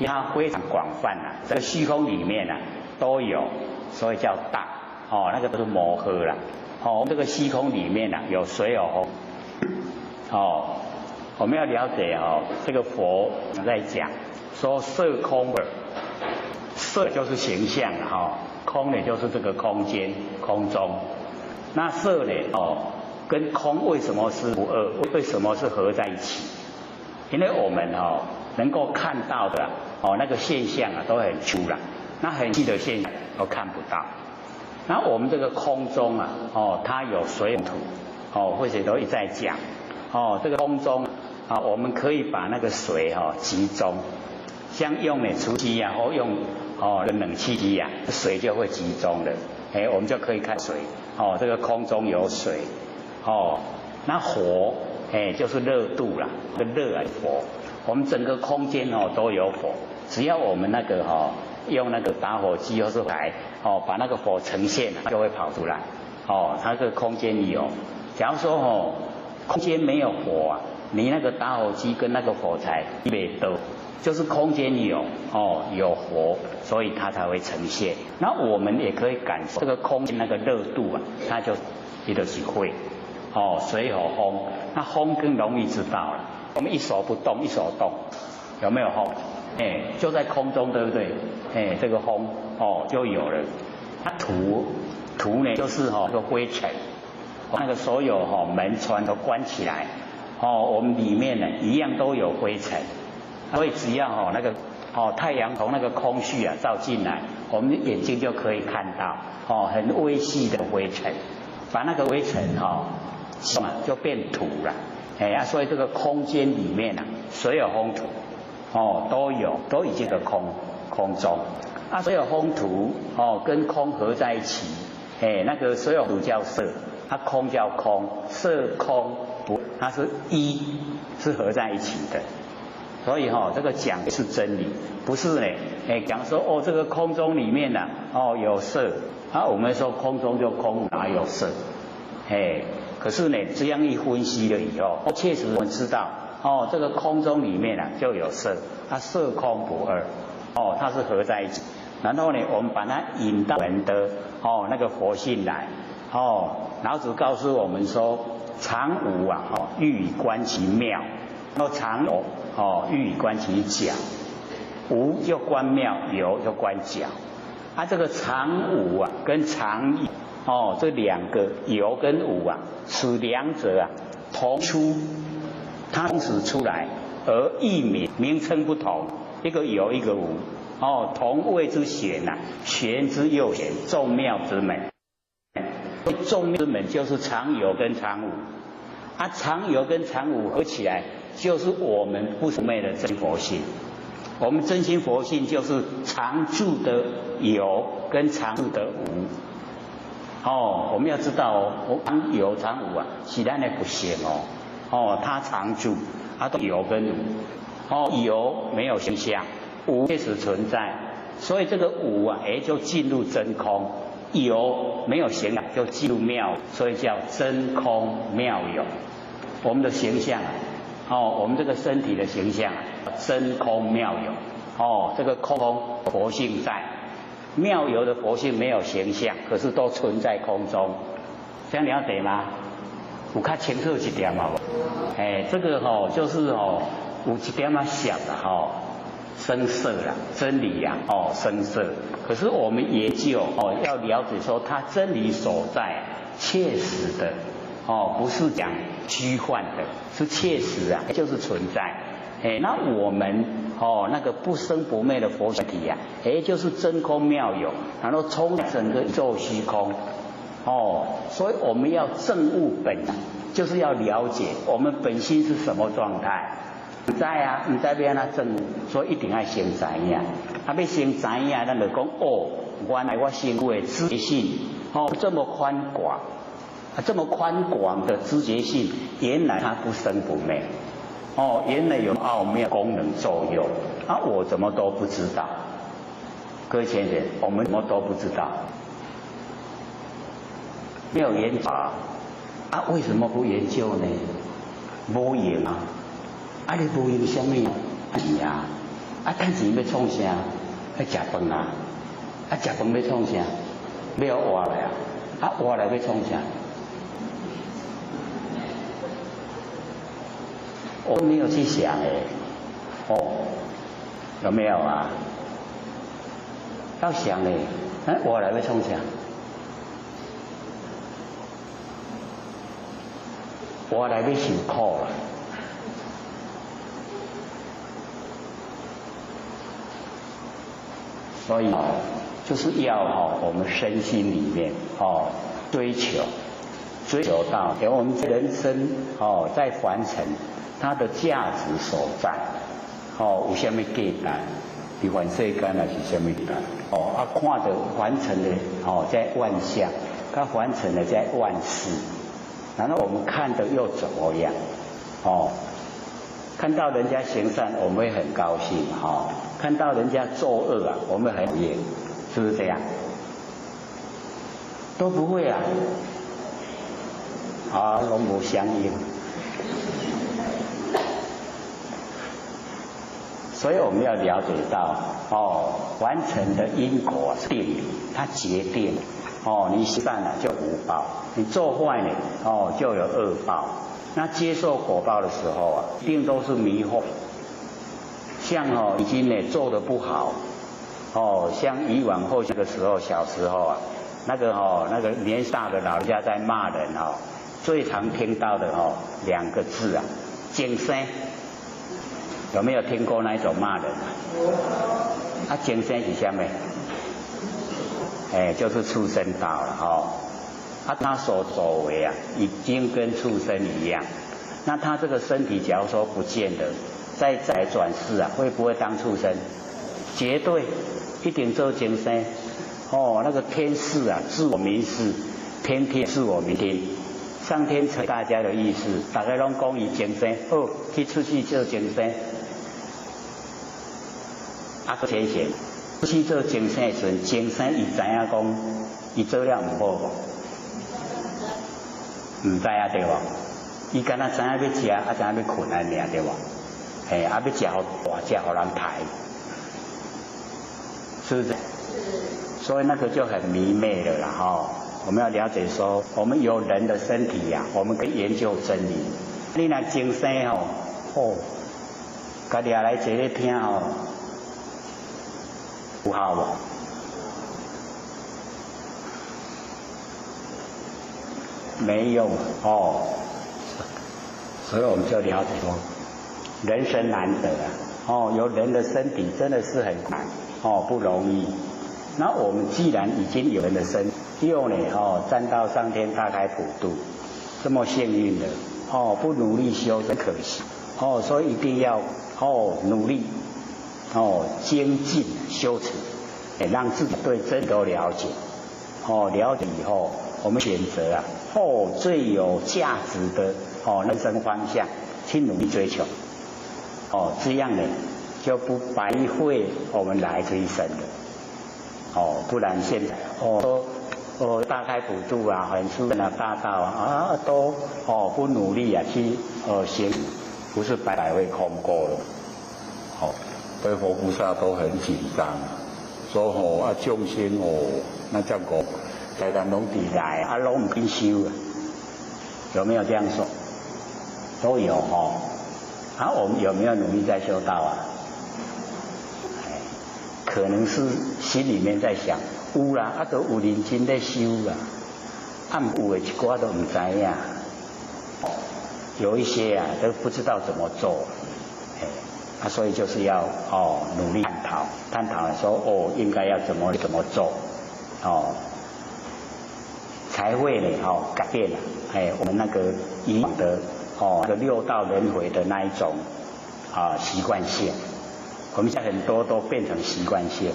它非常广泛啊，这个虚空里面啊都有，所以叫大，那个都是摩诃啦。这个虚空里面啊，有水有风，我们要了解这个佛在讲说色空的，色就是形象空呢就是这个空间空中，那色呢跟空为什么是不二？为什么是合在一起？因为我们能够看到的那个现象啊都很粗啦，那很细的现象都看不到。那我们这个空中啊，它有水有土，或者都一再讲，这个空中啊，我们可以把那个水集中，像用除湿机啊，或用冷气机啊，水就会集中的，我们就可以看水，这个空中有水，那火，就是热度啦，这热啊火，我们整个空间都有火，只要我们那个用那个打火机或是来把那个火呈现，就会跑出来。它这个空间里有。假如说空间没有火啊，你那个打火机跟那个火柴没得，就是空间里有有火，所以它才会呈现。那我们也可以感受这个空间那个热度啊，它就是会水和风，那风更容易知道了。我们一手不动，一手动，有没有风？就在空中，对不对？这个风就有了。它土呢，就是那个灰尘，那个所有门窗都关起来，我们里面呢一样都有灰尘，所以只要那个太阳从那个空隙啊照进来，我们眼睛就可以看到很微细的灰尘，把那个灰尘就变土了。所以这个空间里面啊，水有风土。都已经在空中，水有风土跟空合在一起，那个水有土叫色，空叫空，色空不，它是是合在一起的。所以这个讲的是真理，不是呢讲说这个空中里面呢有色，我们说空中就空，哪有色？可是呢这样一分析了以后，确实我们知道。这个空中里面啊就有色，它色空不二，它是合在一起。然后呢，我们把它引到我们的那个佛性来，老子告诉我们说，常无啊，欲以观其妙；然后常有，欲以观其假。无就观妙，有就观假。这个常无啊，跟常有，这两个有跟无啊，此两者啊同出。它同时出来，而异名称不同，一个有，一个无。同谓之玄呐，玄之又玄，众妙之门。众妙之门就是常有跟常无，常有跟常无合起来，就是我们不昧的真佛性。我们真心佛性就是常住的有跟常住的无。我们要知道常有常无啊，是咱的不行它常住，都有跟无，有没有形象，无确实存在，所以这个无啊，就进入真空；有没有形象，就进入妙，所以叫真空妙有。我们的形象我们这个身体的形象真空妙有，这个空佛性在，妙有的佛性没有形象，可是都存在空中，这样了解吗？有较清楚一点嘛？这个就是有一点想的深色啦，真理呀深色。可是我们研究要了解说它真理所在，切实的不是讲虚幻的，是切实啊，就是存在。那我们那个不生不灭的佛体呀，就是真空妙有，然后充整个宇宙虚空。所以我们要证悟本，就是要了解我们本心是什么状态。不知啊，不知要安怎证悟，所以一定要先知影。要先知影，咱就讲原来我心有的知觉性这么宽广，这么宽广的知觉性，原来它不生不灭。原来有奥妙功能作用，我怎么都不知道。各位先生，我们怎么都不知道？没有研究为什么不研究呢？没用啊！你无用什么钱啊？趁钱要创啥？要食饭啊！食饭要创啥？要活来活来要创啥？我没有去想有没有啊？要想活来要创啥？活来要受苦啦。所以就是要我们身心里面追求到我们人生在凡尘它的价值所在有什么价值？伫凡世间也是什么价值？看到凡尘的在万象，跟凡尘的在万事，然后我们看的又怎么样？看到人家行善，我们会很高兴看到人家作恶我们很讨厌，是不是这样？都不会啊，拢无相应。所以我们要了解到完成的因果定理，它决定你行善了就无报，你做坏了就有恶报。那接受果报的时候一定都是迷惑。像已经做得不好像以往后期的时候，小时候那个年大的老人家在骂人最常听到的两个字精生。有没有听过那一种骂人精生是什么？就是畜生道了他所作为已经跟畜生一样。那他这个身体假如说不见了，再转世会不会当畜生？绝对一定做精生那个天视自我明示，天天自我明听。上天成大家的意思，大家拢讲伊精生去出去做精生先生出去做精生的时阵，精生伊知影讲伊做了唔好唔知对无？伊敢若知影要食，知影要困安尔对无？要食好大食好人抬，是不是？所以那个就很迷昧了啦我们要了解说，我们有人的身体我们可以研究真理。你若精生家己来坐咧听有效无？没用所以我们就了解说，人生难得有人的身体真的是很难不容易。那我们既然已经有人的身体，又站到上天大开普度，这么幸运的不努力修真可惜所以一定要努力精进修持，让自己对真理都了解了解以后，我们选择最有价值的人生方向去努力追求这样呢就不白费我们来这一生的不然现在大开普度很殊胜大道都不努力去行，不是白白会空过了所以佛菩萨都很紧张，说众生那叫我台湾拢地来拢唔肯修啊，有没有这样说？都有我们有没有努力在修道啊？可能是心里面在想，有啦，都有认真在修啦，有的一寡都唔知呀，有一些都不知道怎么做，所以就是要努力探讨说应该要怎么做，才会呢改变了我们那个以往的那个六道轮回的那一种习惯性。我们现在很多都变成习惯性，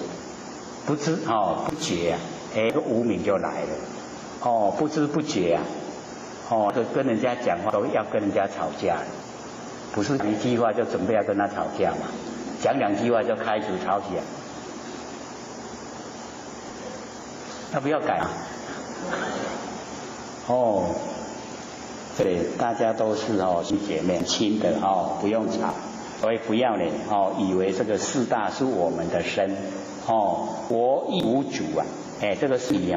不知不觉无明就来了，不知不觉跟人家讲话都要跟人家吵架，不是一句话就准备要跟他吵架嘛，讲2句话就开始吵起来，要不要改啊？对，大家都是兄姐妹亲的不用吵。所以不要呢以为这个四大是我们的身我亦无主啊，这个是你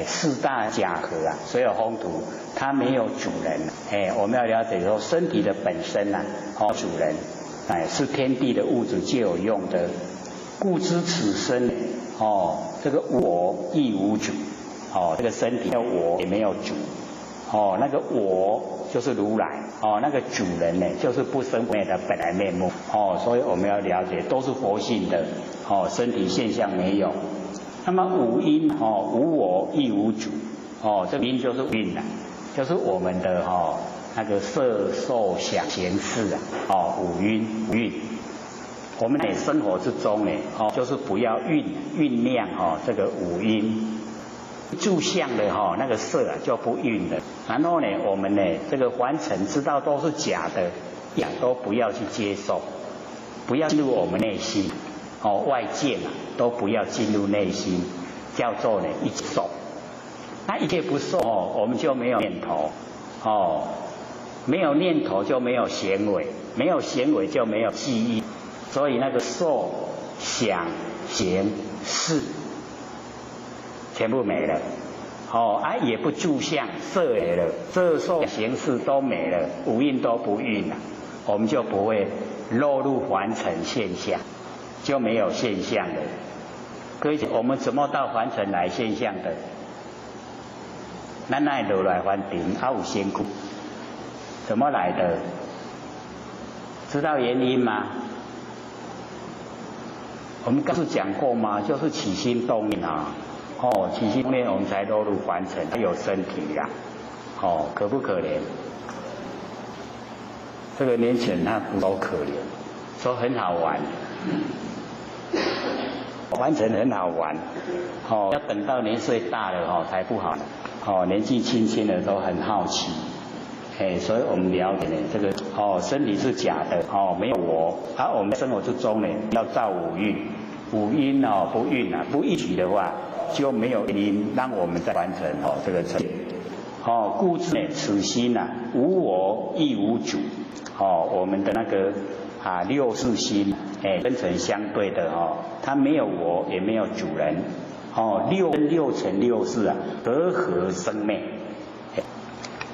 四大假合所有风土它没有主人我们要了解说身体的本身主人是天地的物质皆有用的，故知此身这个我亦无主这个身体的我也没有主那个我就是如来那个主人呢就是不生不灭的本来面目所以我们要了解都是佛性的身体现象没有。那么五阴无我亦无主这个阴就是蕴就是我们的那个色受想行识五蕴我们在生活之中呢就是不要酝酿这个五阴。住相的那个色就不蕴了，然后呢我们呢这个凡尘知道都是假的，都不要去接受，不要进入我们内心外界都不要进入内心，叫做呢一受。那一切不受我们就没有念头没有念头就没有行为，没有行为就没有记忆，所以那个受想行识全部没了也不住相，色没了，色受行识都没了，五蕴都不蕴了，我们就不会落入凡尘现象，就没有现象了。各位，我们怎么到凡尘来现象的？咱哪落来凡尘有身躯？怎么来的？知道原因吗？我们刚才讲过吗？就是起心动念起心动念我们才落入凡尘，才有身体呀可不可怜？这个年轻人他不都可怜，说很好玩，凡尘很好玩要等到年岁大了才不好年纪轻轻的都很好奇所以我们了解呢这个身体是假的没有我我们生活之中呢要造五蕴，五阴不蕴不一体的话就没有原因让我们在完成这个成故知呢此心无我亦无主我们的那个六识心分成相对的它没有我也没有主人六根六尘六识和合生灭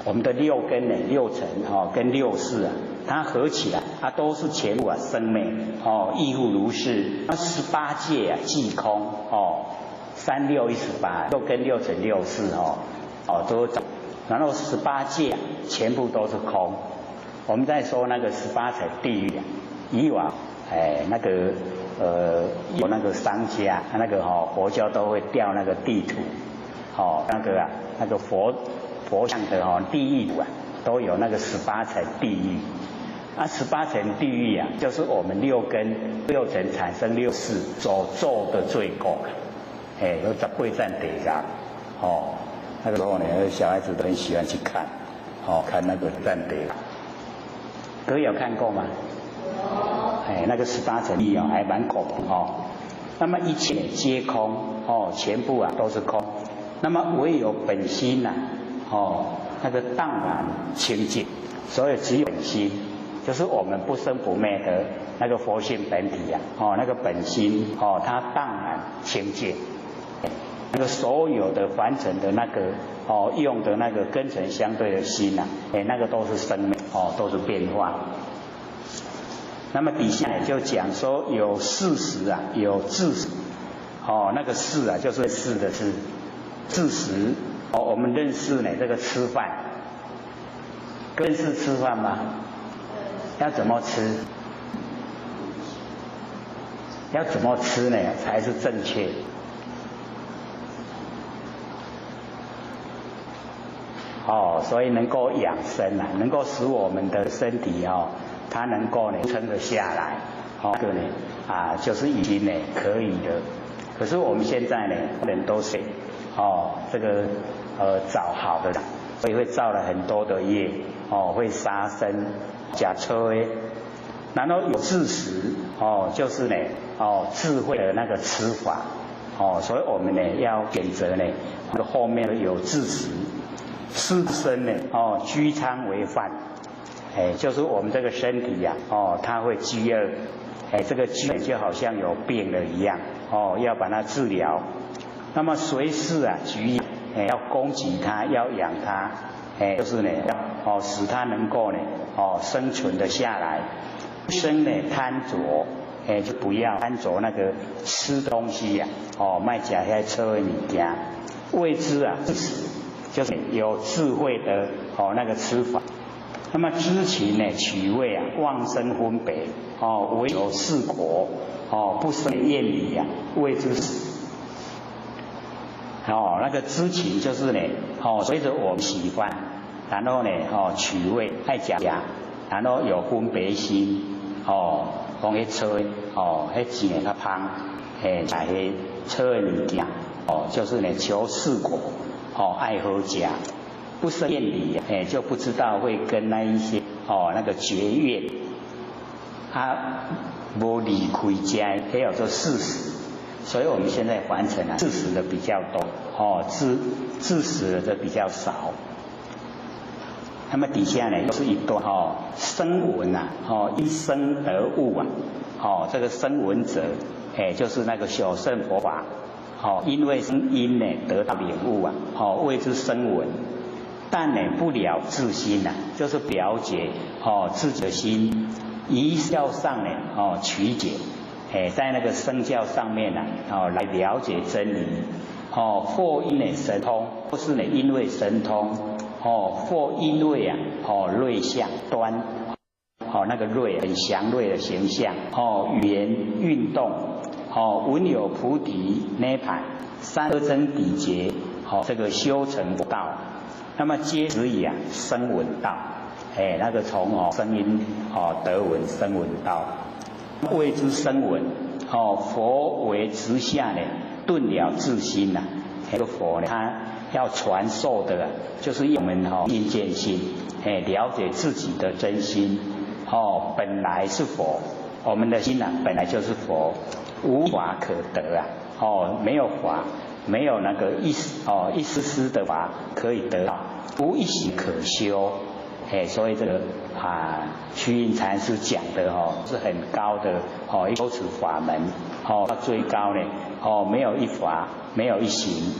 我们的六根呢六尘跟六识它合起来都是全部生灭亦复如是。那18界即空3、6、18，六根六尘六识都然后18界全部都是空。我们再说那个18层地狱以往那个有那个商家那个佛教都会调那个地图那个佛像的地狱都有那个18层地狱18层地狱就是我们六根六尘产生六识所做的罪过有18站地狱那个时候呢小孩子都很喜欢去看看那个站地狱。各位有看过吗？那个18层地狱还蛮恐怖那么一切皆空全部都是空。那么唯有本心那个荡然清净，所以只有本心，就是我们不生不灭的那个佛性本体呀，那个本心它荡然清净。那个所有的凡尘的那个用的那个根尘相对的心呐，那个都是生命都是变化。那么底下就讲说有事实啊，有自食。那个事啊，就是事的事，自食。我们认识呢，这个吃饭，认识吃饭吗？要怎么吃？要怎么吃呢？才是正确。所以能够养生啊，能够使我们的身体它能够呢撑得下来。这个呢就是已经呢可以的。可是我们现在呢，人都是这个找好的，所以会造了很多的业会杀生、假吹，然后有自食就是呢智慧的那个吃法所以我们呢要选择呢后面的有自食，吃身呢居仓为饭，就是我们这个身体呀它会饥饿。这个饥就好像有病了一样要把它治疗。那么随时啊举要供给它，要养它，就是呢要使它能够呢生存的下来。不生呢贪着，就不要贪着那个吃东西呀卖假遐臭的物件。谓之啊自食，就是有智慧的那个吃法。那么知情呢取味啊，妄生分别唯有四果不生厌离啊，谓之食。那个知情就是呢随着我们喜欢，然后呢取味爱食，然后有分别心讲迄臭迄钱较芳食迄臭的物件就是呢求四果爱好食。不生厌离就不知道会跟那一些那个结怨无离开家，也有做事实。所以我们现在凡尘啊，自食的比较多自食的比较少。那么底下呢又是一段声闻啊因声而悟啊这个声闻者就是那个小乘佛法因为声音呢得到领悟啊谓之声闻。但呢不了自心就是了解自己的心，依教上呢取解，在那个声教上面来了解真理。或因呢神通，或是呢因为神通，或因为瑞相端，那个瑞很祥瑞的形象，语言运动，闻有菩提涅槃三阿僧底劫，这个修成佛道。那么皆指以声闻道，那个从声音得闻声闻道，谓之声闻。佛为直下呢顿了自心这个佛呢，他要传授的就是我们心见性，了解自己的真心。本来是佛，我们的心本来就是佛，无法可得没有法。没有那个一丝丝的法可以得到，无一息可修，所以这个虚云禅师讲的是很高的一个修持法门到最高呢没有一法，没有一行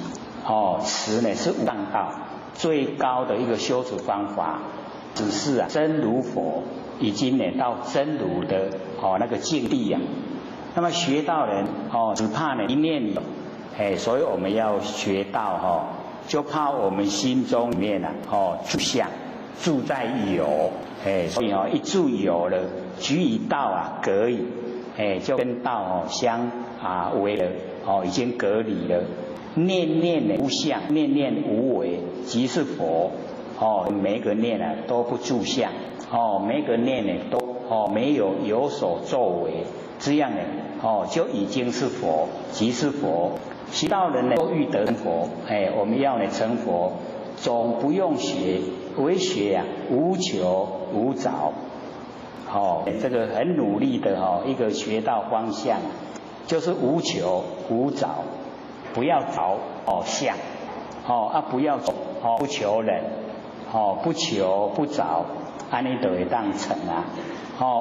持呢是无上道，最高的一个修持方法，只是真如佛已经呢到真如的那个境地那么学道人只怕呢一念所以我们要学道就怕我们心中里面住相，住在有，所以一住有了，举以道隔矣，就跟道相违了，已经隔离了。念念无相，念念无为，即是佛。每个念都不住相，每个念呢都没有所作为，这样呢就已经是佛，即是佛。其道人呢都欲得成佛，我们要呢成佛，总不用学，为学无求无着。这个很努力的一个学道方向，就是无求无着，不要着相，不要不求人，不求不着，安尼就会当成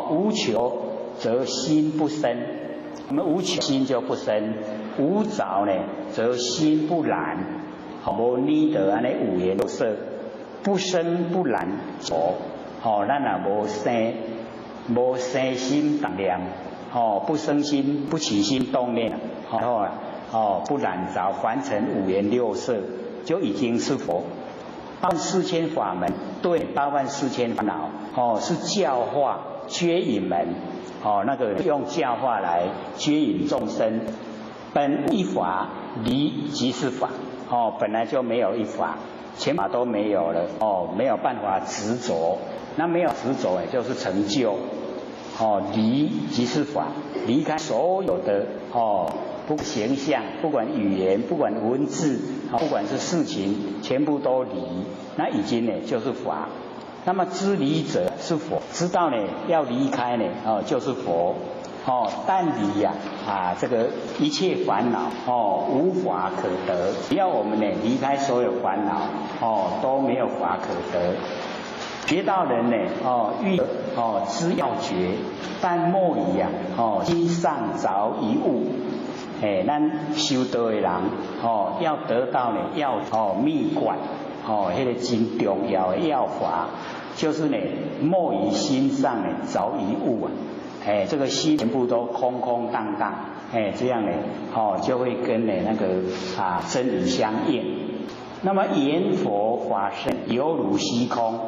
无求则心不生。我们无求心就不生，无着呢，则心不染。无呢得安尼五颜六色，不生不染着。咱也无生心动念，不生心不起心动念，不染着凡尘五颜六色，就已经是佛。84000法门，对84000烦恼，是教化接引门，那个用教化来接引众生。本无一法，离即是法，本来就没有一法，全法都没有了，没有办法执着，那没有执着也就是成就，离即是法，离开所有的不管形象，不管语言，不管文字，不管是事情，全部都离，那已经呢就是法。那么知离者是佛，知道呢要离开呢，就是佛。但离呀，这个一切烦恼，无法可得。只要我们呢离开所有烦恼，都没有法可得。学道人呢，欲知要觉，但莫以心上着一物。咱修道的人，要得到呢，要秘诀，那个真重要的要法，就是呢，莫以心上呢着一物啊。这个心全部都空空荡荡，这样呢，就会跟呢那个真理相应。那么言佛法身犹如虚空，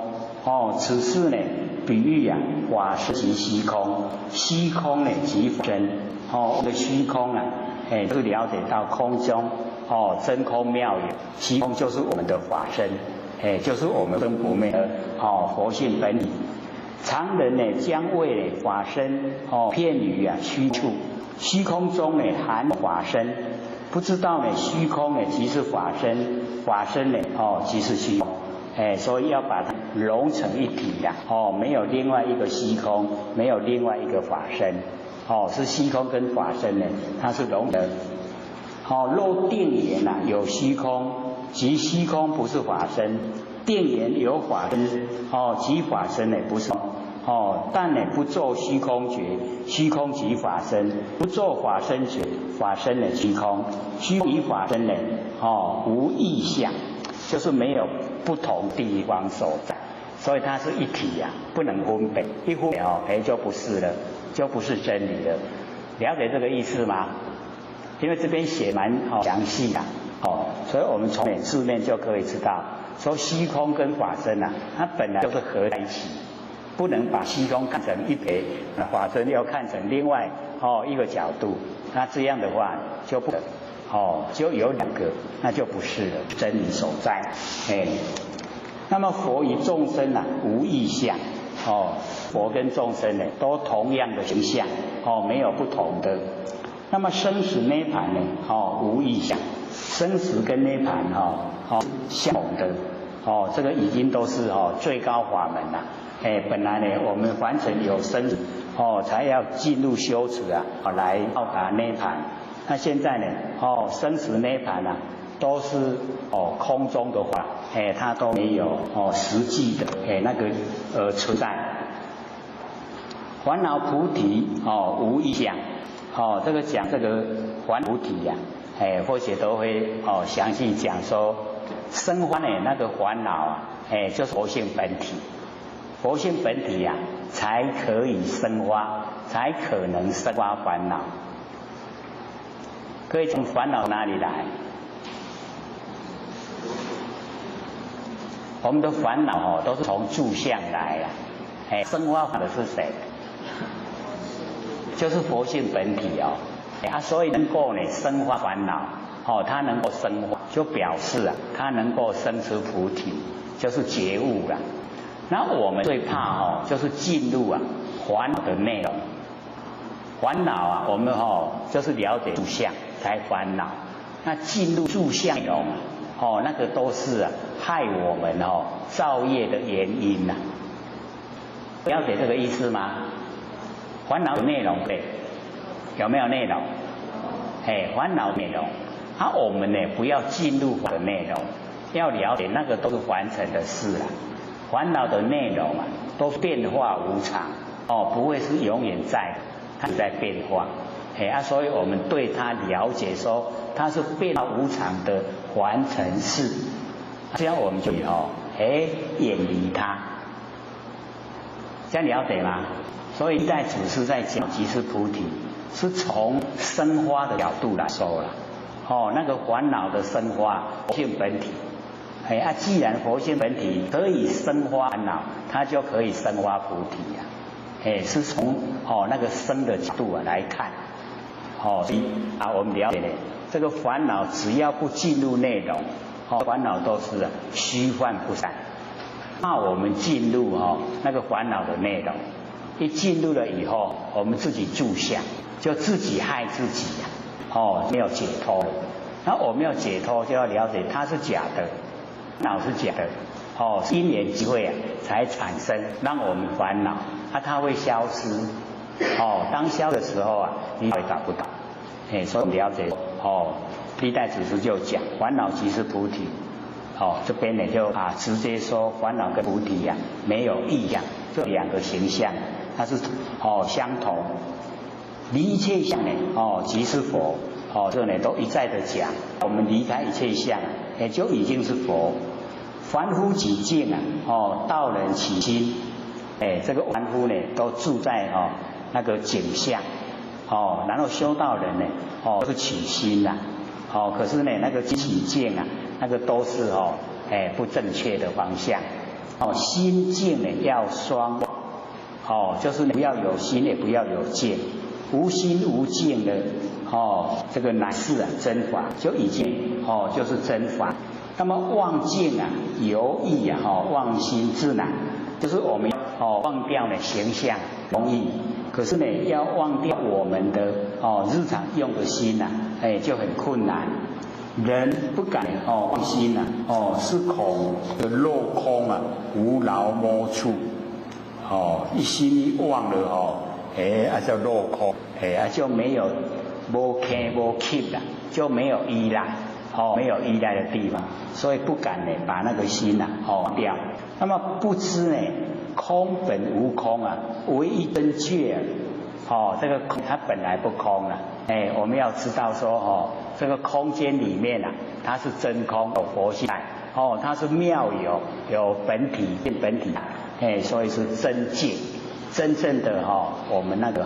此事呢，比喻法身即虚空，虚空呢即法身，这个虚空这个了解到空中，真空妙有，虚空就是我们的法身，就是我们跟佛妹的佛性本体。常人呢，将谓法身片于虚处，虚空中呢含法身，不知道呢虚空呢即是法身，法身呢即是虚空，所以要把它融成一体没有另外一个虚空，没有另外一个法身，是虚空跟法身呢，它是融的。若定言有虚空，即虚空不是法身；定言有法身，即法身呢不是。但呢不做虚空觉，虚空即法身；不做法身觉，法身呢虚空。虚空与法身呢，无异相，就是没有不同地方所在，所以它是一体不能分别。一分别就不是了，就不是真理了。了解这个意思吗？因为这边写蛮详细的，所以我们从字面就可以知道，说虚空跟法身它本来就是合在一起。不能把虚空看成一撇，法身要看成另外一个角度，那这样的话就不就有两个，那就不是了真理所在。那么佛与众生无异相，佛跟众生呢都同样的形象，没有不同的。那么生死涅槃呢无异相，生死跟涅槃相同的，这个已经都是最高法门了。本来呢，我们凡尘有生死，才要进入修持来到达涅槃。那现在呢，生死涅槃都是空中的话，它都没有实际的那个存在。烦恼菩提无异相，这个讲这个烦菩提或许都会详细讲说，生欢那个烦恼就是佛性本体。佛性本体才可以生发，才可能生发烦恼。各位，从烦恼哪里来？我们的烦恼都是从住相来生发的是谁？就是佛性本体所以能够呢生发烦恼，它能够生发，就表示它能够生出菩提，就是觉悟了。那我们最怕就是进入烦恼的内容。烦恼我们就是了解住相才烦恼。那进入住相内容那个都是害我们造业的原因了解这个意思吗？烦恼的内容对，有没有内容？烦恼内容。我们呢不要进入的内容，要了解那个都是凡尘的事烦恼的内容都变化无常不会是永远在的。它在变化，所以我们对它了解说它是变化无常的凡尘事，这样我们就远离它，这样了解吗？所以一代祖师在讲即是菩提，是从生花的角度来说了。那个烦恼的生花，佛性本体。既然佛性本体可以生发烦恼，它就可以生发菩提呀。是从那个生的角度来看。所以我们了解呢，这个烦恼只要不进入内容，烦恼都是虚幻不散。那我们进入那个烦恼的内容，一进入了以后，我们自己住相，就自己害自己呀。没有解脱了。那我们要解脱，就要了解它是假的。恼是假的，因缘机会才产生，让我们烦恼，它会消失，当消的时候你会找不到，所以我们了解，历代祖师就讲，烦恼即是菩提，这边呢就直接说烦恼跟菩提没有异样，这两个形象，它是相同，离一切相呢，即是佛。这呢都一再的讲，我们离开一切相，就已经是佛。凡夫己境道人起心，这个凡夫呢都住在那个景象，然后修道人呢都是起心啦，可是呢那个起境那个都是不正确的方向，心境呢要双，就是不要有心也不要有境，无心无境的。这个乃是真法，就已经就是真法。那么忘境由易忘心自难，就是我们忘掉了形象容易，可是呢要忘掉我们的日常用的心就很困难。人不敢忘心是恐的落空无劳摸处，一心一忘了叫落空，就没有。无牵无吸啦，就没有依赖，没有依赖的地方，所以不敢呢把那个心忘掉。那么不知呢，空本无空唯一真确这个空它本来不空了，我们要知道说这个空间里面它是真空，有佛性它是妙有本体本体，所以是真境，真正的我们那个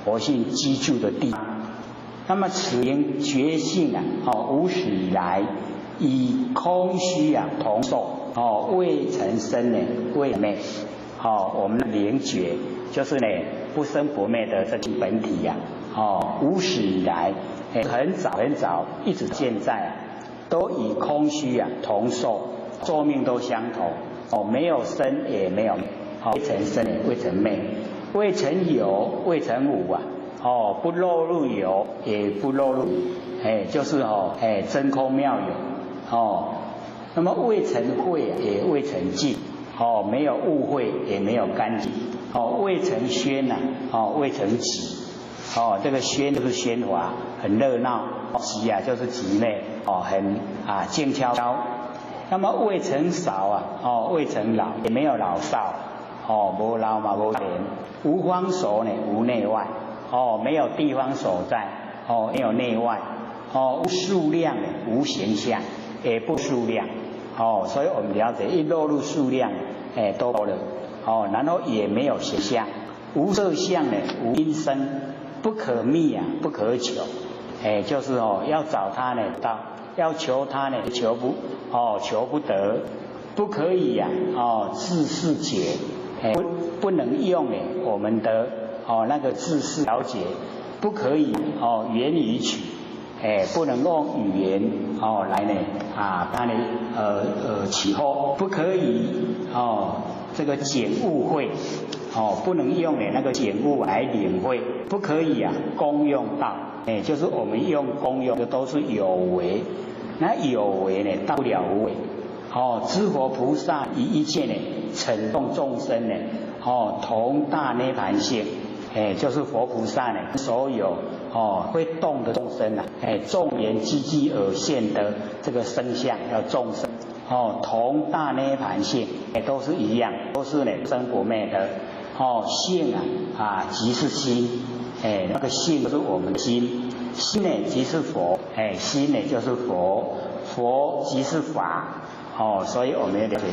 佛性居住的地方。那么此名觉性无始以来以空虚同受，未曾生呢未灭，我们的灵觉就是呢不生不灭的这个本体无始以来很早很早一直现在都以空虚同受，寿命都相同，没有生也没有灭，未曾生未曾灭，未曾有未曾无不落入有也不落入就是真空妙有那么未曾秽也未曾净没有误会也没有干净未曾喧未曾止这个喧就是喧哗很热闹，寂就是寂灭很静悄悄。那么未曾少未曾老也没有老少无老嘛无年，无方所呢无内外没有地方所在没有内外无数量无形象也不数量所以我们了解一落入数量都了然后也没有形象，无色相无音声，不可觅不可求就是要找它到，要求它求不得，不可以自是解不能用我们的那个自是了解，不可以言语取不能用语言来把你起后，不可以这个简悟会不能用那个简悟来领会，不可以功用道就是我们用功用的都是有为，那有为到不了无为知佛菩萨以一切乘动众生同大涅槃性就是佛菩萨所有会动的众生众缘积积而现的这个生相叫众生同大涅槃性都是一样，都是生不灭的性即是心，那个性就是我们的心，心呢即是佛，心呢就是佛，佛即是法，所以我们要了解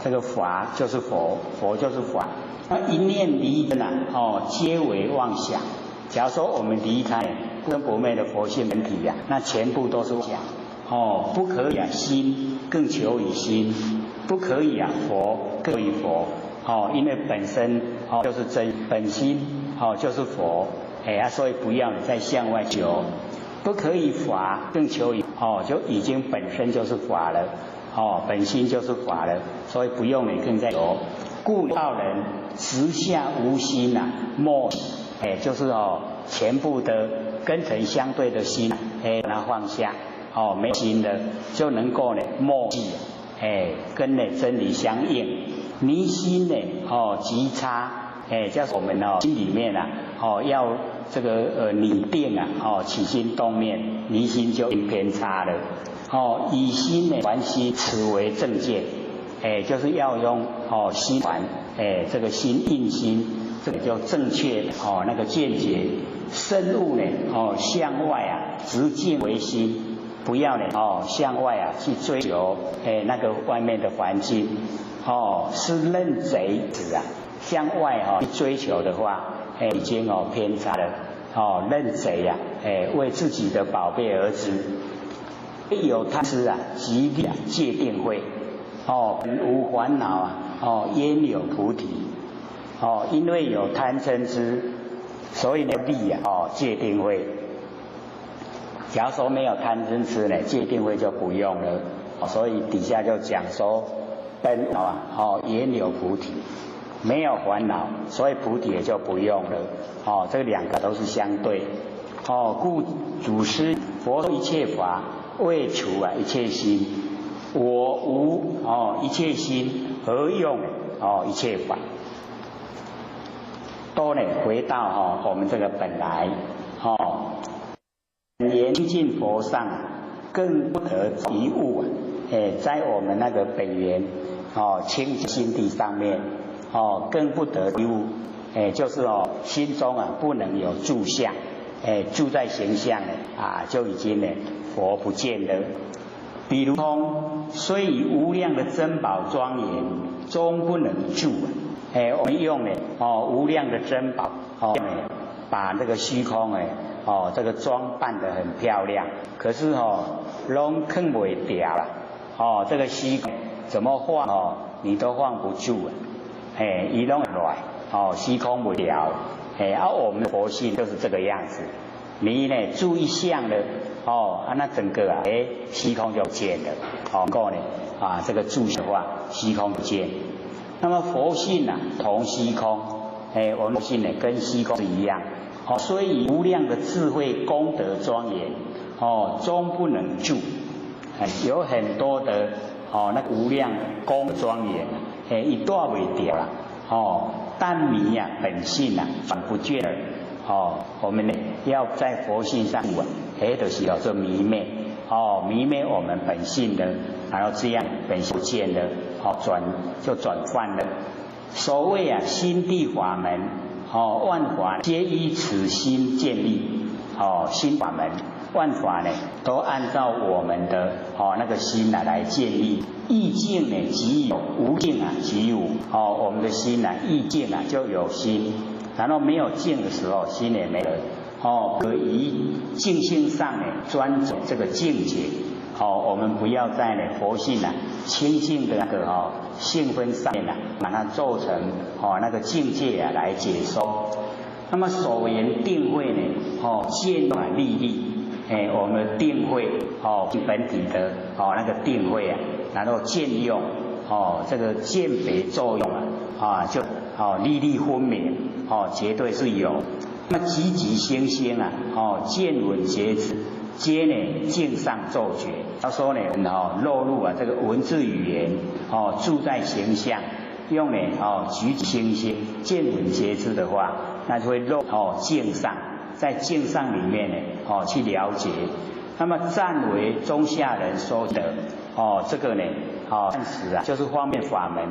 这个法就是佛，佛就是法。那一念离根皆为妄想。假如说我们离开故生不灭的佛性本体那全部都是妄想。不可以心更求于心，不可以佛更求于佛。因为本身就是真，本心就是佛，所以不要你再向外求。不可以法更求于就已经本身就是法了，本心就是法了，所以不用你更再求。故道人直下无心莫就是全部的根尘相对的心把它放下，没心的就能够默记，跟真理相应。离心极差，就是我们心里面要这个拟定起心动念，离心就偏差了。以心还心，此为正见。就是要用心还，这个心印心，这个叫正确那个见解。深悟向外直径为心，不要向外去追求那个外面的环境。是认贼子向外去追求的话，已经偏差了。认贼为自己的宝贝儿子，有贪痴即立戒定慧。无烦恼焉有菩提？因为有贪嗔痴，所以立戒定慧。假如说没有贪嗔痴戒定慧就不用了。所以底下就讲说，本焉有菩提，没有烦恼，所以菩提也就不用了。这两个都是相对。故祖师佛说一切法，为除一切心。我无一切心，何用一切法？都回到我们这个本来。言尽佛上，更不得一物在我们那个本源清净心地上面更不得一物，就是心中不能有住相，住在形象就已经佛不见了。比如虽以无量的珍宝庄严，终不能住。我们用无量的珍宝把这个虚空这个装扮得很漂亮，可是拢放不掉了。这个虚空怎么放你都放不住伊拢乱虚空不了。我们的佛性就是这个样子。你住一相的那整个虚空就不见了。够这个住的话，虚空不见。那么佛性同虚空，我们性跟虚空是一样。所以无量的智慧功德庄严，终不能住。有很多的那个无量功庄严，一段未掉了。但迷本性反不倦了。我们要在佛性上就是叫做迷昧，迷昧我们本性的，然后这样本性不见了，转换了。所谓心地法门，万法皆依此心建立。心法门，万法都按照我们的那个心来建立。意境即有，无境即无。我们的心意境就有心。然后没有境的时候，心也没了。可以境性上专走这个境界。我们不要在佛性清净的那个性分上面把它做成那个境界来解说。那么所言定慧见利利，我们的定慧本体的那个定慧然后见用这个鉴别作用就利利分明绝对是有。那么积极心性见闻觉知，皆境上奏觉。他说落入这个文字语言住在形象，用举止心性见闻觉知的话，那就会落境上，在境上里面去了解。那么暂为中下人说的这个暂时就是方便法门，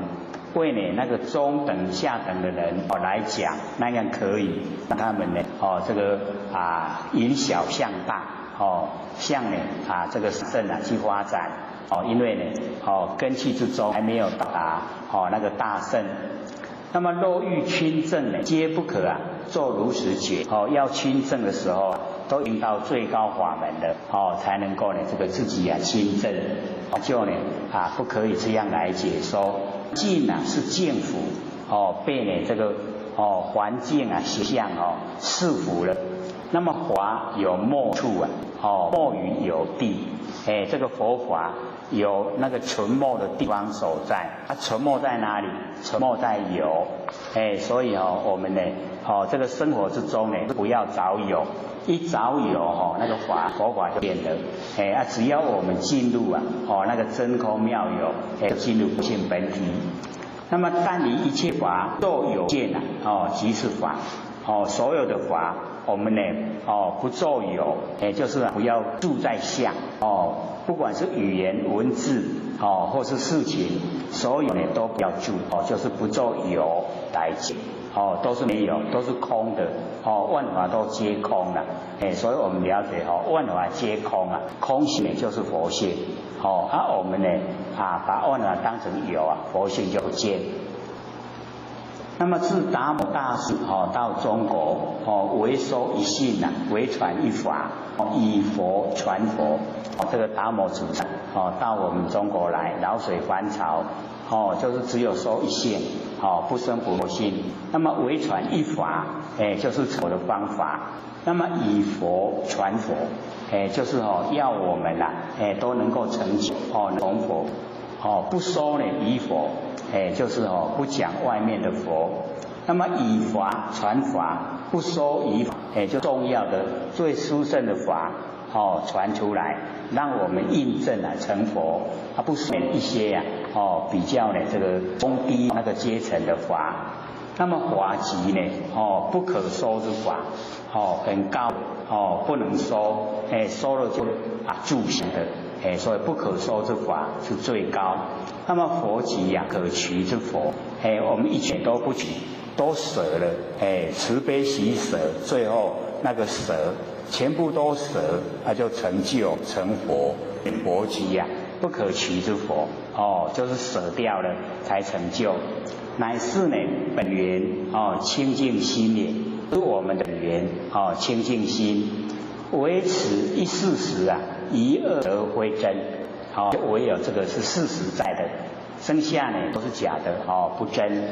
为呢那个中等下等的人来讲，那样可以让他们呢这个由小向大向呢这个圣去发展因为呢根器之中还没有到达那个大圣。那么若欲亲证呢，皆不可做如实解要亲证的时候都应到最高法门的才能够呢这个自己亲证就呢不可以这样来解说。境是境福被呢这个环境形象束缚了。那么法有末处末于有地这个佛法有那个存没的地方所在，存没在哪里？存没在有所以我们呢这个生活之中呢不要找有，一找有那个佛法就变得只要我们进入那个真空妙有进入不性本体。那么但离一切法若有见即是法所有的法我们呢不做有就是不要住在相不管是语言文字或是事情，所有呢都不要住就是不做有来解都是没有，都是空的万法都皆空了所以我们了解万法皆空空性呢就是佛性我们呢把万法当成有佛性就不见。那么自达摩大师到中国为收一信为传一法以佛传佛这个达摩祖师到我们中国来老水还朝就是只有收一信不生佛性。那么为传一法就是佛的方法。那么以佛传佛就是要我们都能够成就成佛不收呢以佛就是不讲外面的佛。那么以法传法，不收以法就重要的最殊胜的法传出来，让我们印证成佛不收一些比较呢这个中低那个阶层的法。那么法级呢不可收之法很高不能收收了就住行的所以不可收之法是最高。那么佛级可取之佛我们一切都不取，都舍了慈悲喜舍，最后那个舍全部都舍就成就成佛。佛级不可取之佛就是舍掉了才成就。乃是呢本源清净心也，是我们的本源清净心。维持一事实一恶而非真唯有这个是事实在的，剩下呢都是假的不真。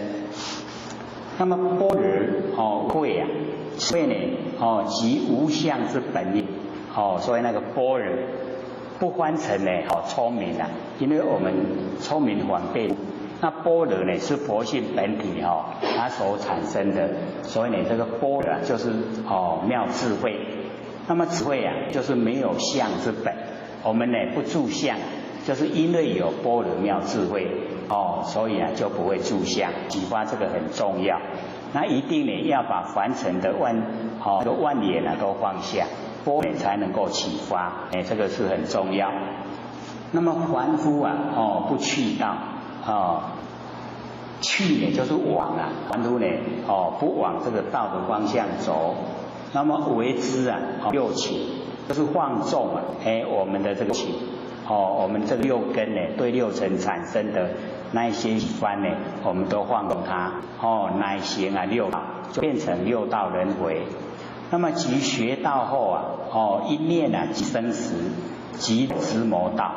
那么般若慧慧呢即无相之本也所以那个般若不翻成呢聪明因为我们聪明反被那般若呢是佛性本体它所产生的，所以呢这个般若就是妙智慧。那么智慧就是没有相之本，我们呢不住相，就是因为有般若妙智慧所以就不会住相。启发这个很重要，那一定呢要把凡尘的万念都放下，般若才能够启发这个是很重要。那么凡夫不去道去呢就是往凡夫呢不往这个道的方向走。那么为之六情就是放纵我们的这个情我们这个六根呢对六尘产生的那一些喜欢呢我们都放纵它乃行六道，就变成六道轮回。那么即学道后一念即生死，即知魔道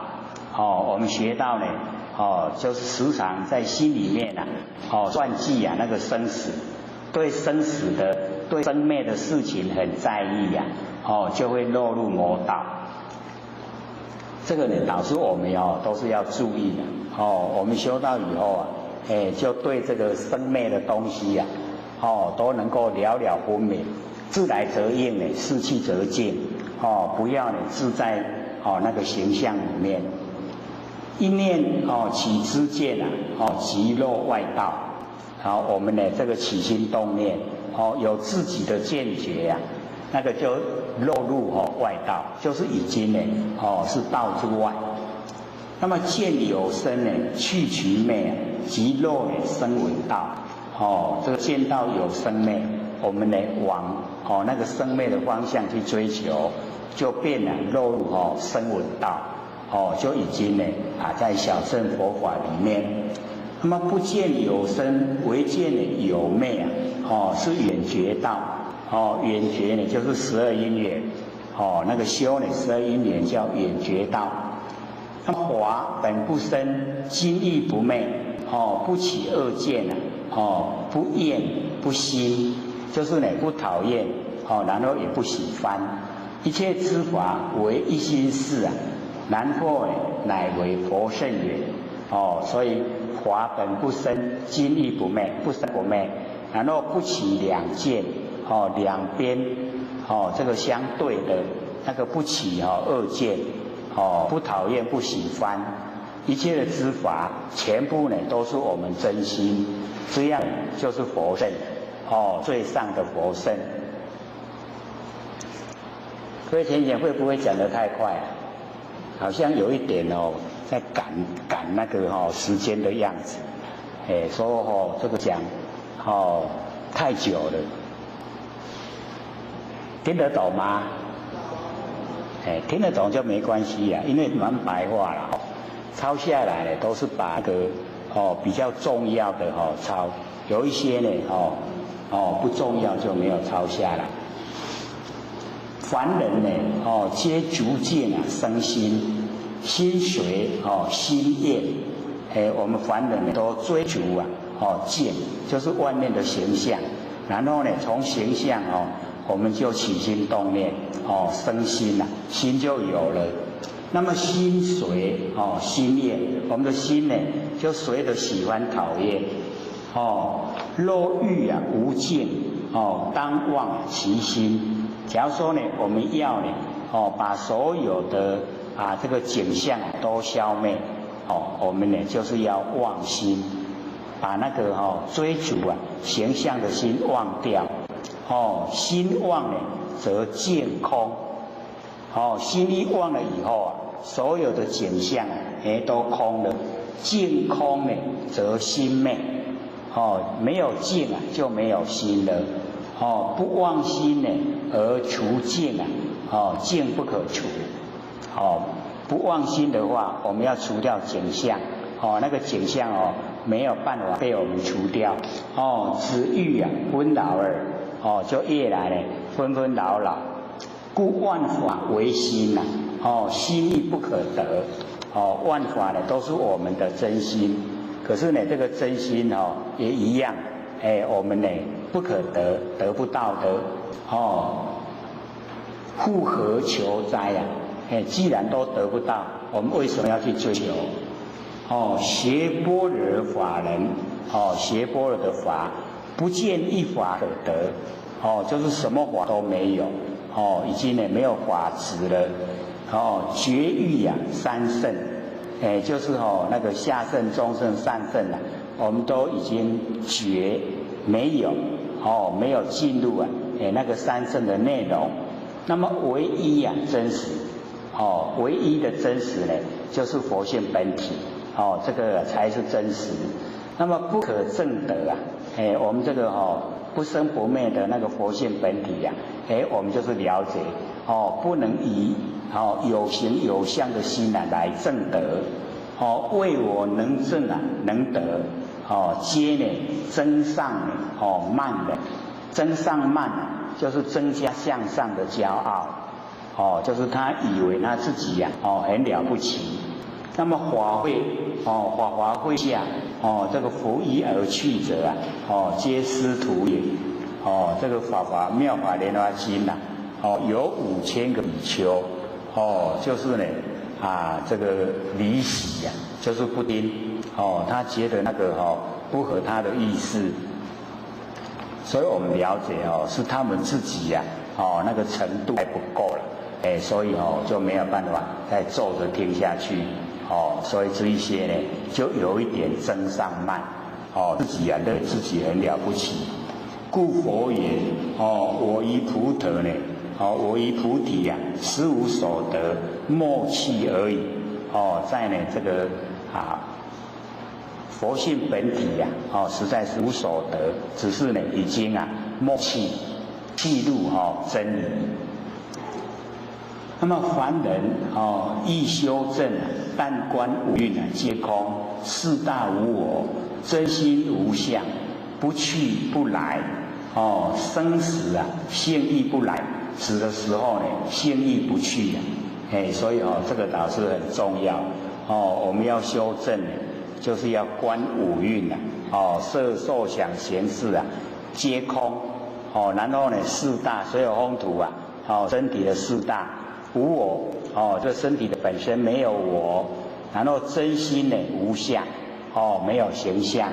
我们学到呢就是时常在心里面算计那个生死，对生死的对生灭的事情很在意就会落入魔道。这个呢导致我们都是要注意的我们修道以后就对这个生灭的东西都能够了了分明，自来则应事去则静不要自在那个形象里面。一念起知见即落外道我们呢这个起心动念有自己的见觉那个就落入外道，就是已经呢是道之外。那么见有生呢去其昧即肉呢生闻道，这个见到有生灭，我们呢往那个生灭的方向去追求，就变了落入生闻道，就已经呢在小乘佛法里面。那么不见有生，唯见呢有灭是远觉道，远觉呢就是12因缘，那个修呢12因缘叫远觉道。那么法本不生，今亦不昧，不起恶见不厌不欣，就是呢不讨厌，然后也不喜欢。一切之法为一心事然后乃为佛圣缘。所以法本不生，今亦不昧，不生不昧，然后不起两见，两边这个相对的那个不起恶见，不讨厌不喜欢，一切的知法全部呢都是我们真心，这样就是佛圣，最上的佛圣。各位田姐会不会讲得太快好像有一点在赶那个时间的样子，说这个讲太久了，听得懂吗？听得懂就没关系因为蛮白话了抄下来呢都是把那个比较重要的抄，有一些呢不重要就没有抄下来。凡人呢皆逐渐生心，心随心厌，我们凡人呢都追逐见，就是外面的形象，然后呢从形象我们就起心动念生心心就有了。那么心随心厌，我们的心呢就随着喜欢讨厌若欲无尽当忘其心。假如说呢我们要呢把所有的这个景象都消灭我们呢就是要忘心，把那个追逐形象的心忘掉心忘呢则见空心一忘了以后所有的景象都空了，见空呢则心灭没有见就没有心了不忘心呢而除见见不可除不忘心的话，我们要除掉景象那个景象没有办法被我们除掉只欲纷扰耳就越来呢纷纷扰扰，故万法唯心心亦不可得万法呢都是我们的真心，可是呢这个真心也一样我们呢不可得，得不到的复何求哉既然都得不到，我们为什么要去追求学般若法人学般若的法不见一法可得就是什么法都没有已经呢没有法执了绝欲三圣就是那个下圣中圣上圣我们都已经绝没有没有进入那个三圣的内容。那么唯一真实唯一的真实呢就是佛性本体这个才是真实。那么不可证得我们这个不生不灭的那个佛性本体我们就是了解不能以有形有相的心来证得为我能证能得皆呢增上慢的，增上慢就是增加向上的骄傲就是他以为他自己很了不起。那么法会法华会下这个拂衣而去者皆师徒也这个法华妙法莲华经有5000个比丘就是呢这个离喜就是不听他觉得那个不合他的意思，所以我们了解是他们自己那个程度还不够了所以就没有办法再坐着听下去所以这一些呢就有一点增上慢自己认为自己很了不起。故佛言我于菩提呢我于菩提实无所得，默契而已在呢这个佛性本体呀，实在是无所得，只是呢已经默契契入真理。那么凡人欲修正但观五蕴皆空，四大无我，真心无相，不去不来，生死性亦不来，死的时候呢性亦不去所以这个倒是很重要我们要修正就是要观五蕴色受想行识皆空然后呢四大所有风土身体的四大无我这身体的本身没有我，然后真心呢无相没有形象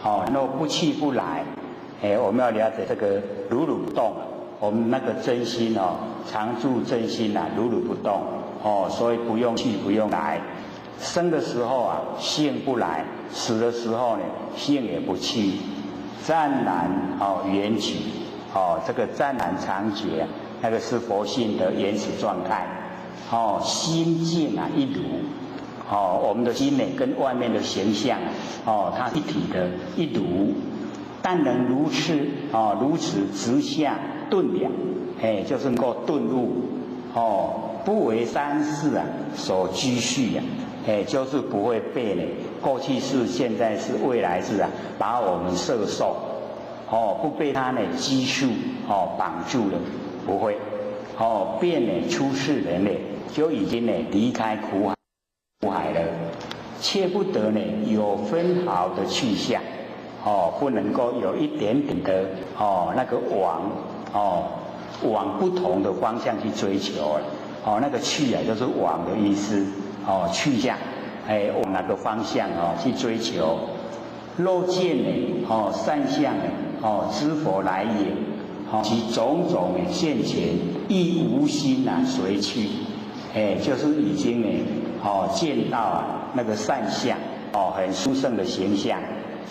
然后不去不来我们要了解这个如如不动我们那个真心常住真心如如不动所以不用去不用来，生的时候性不来，死的时候呢性也不去，湛然缘起这个湛然常觉那个是佛性的原始状态心境一如我们的心呢跟外面的形象它一体的一如，但能如此直下顿了就是能够顿悟不为三世所拘束就是不会被呢过去世现在世未来世把我们摄受不被它呢拘束绑住了，不会便呢出世人呢就已经呢离开苦海了，切不得呢有分毫的去向不能够有一点点的那个往不同的方向去追求那个去就是往的意思去向往哪个方向去追求。若见呢善相呢知佛来也其种种现前亦无心随去就是已经呢见到那个善相很殊胜的形象，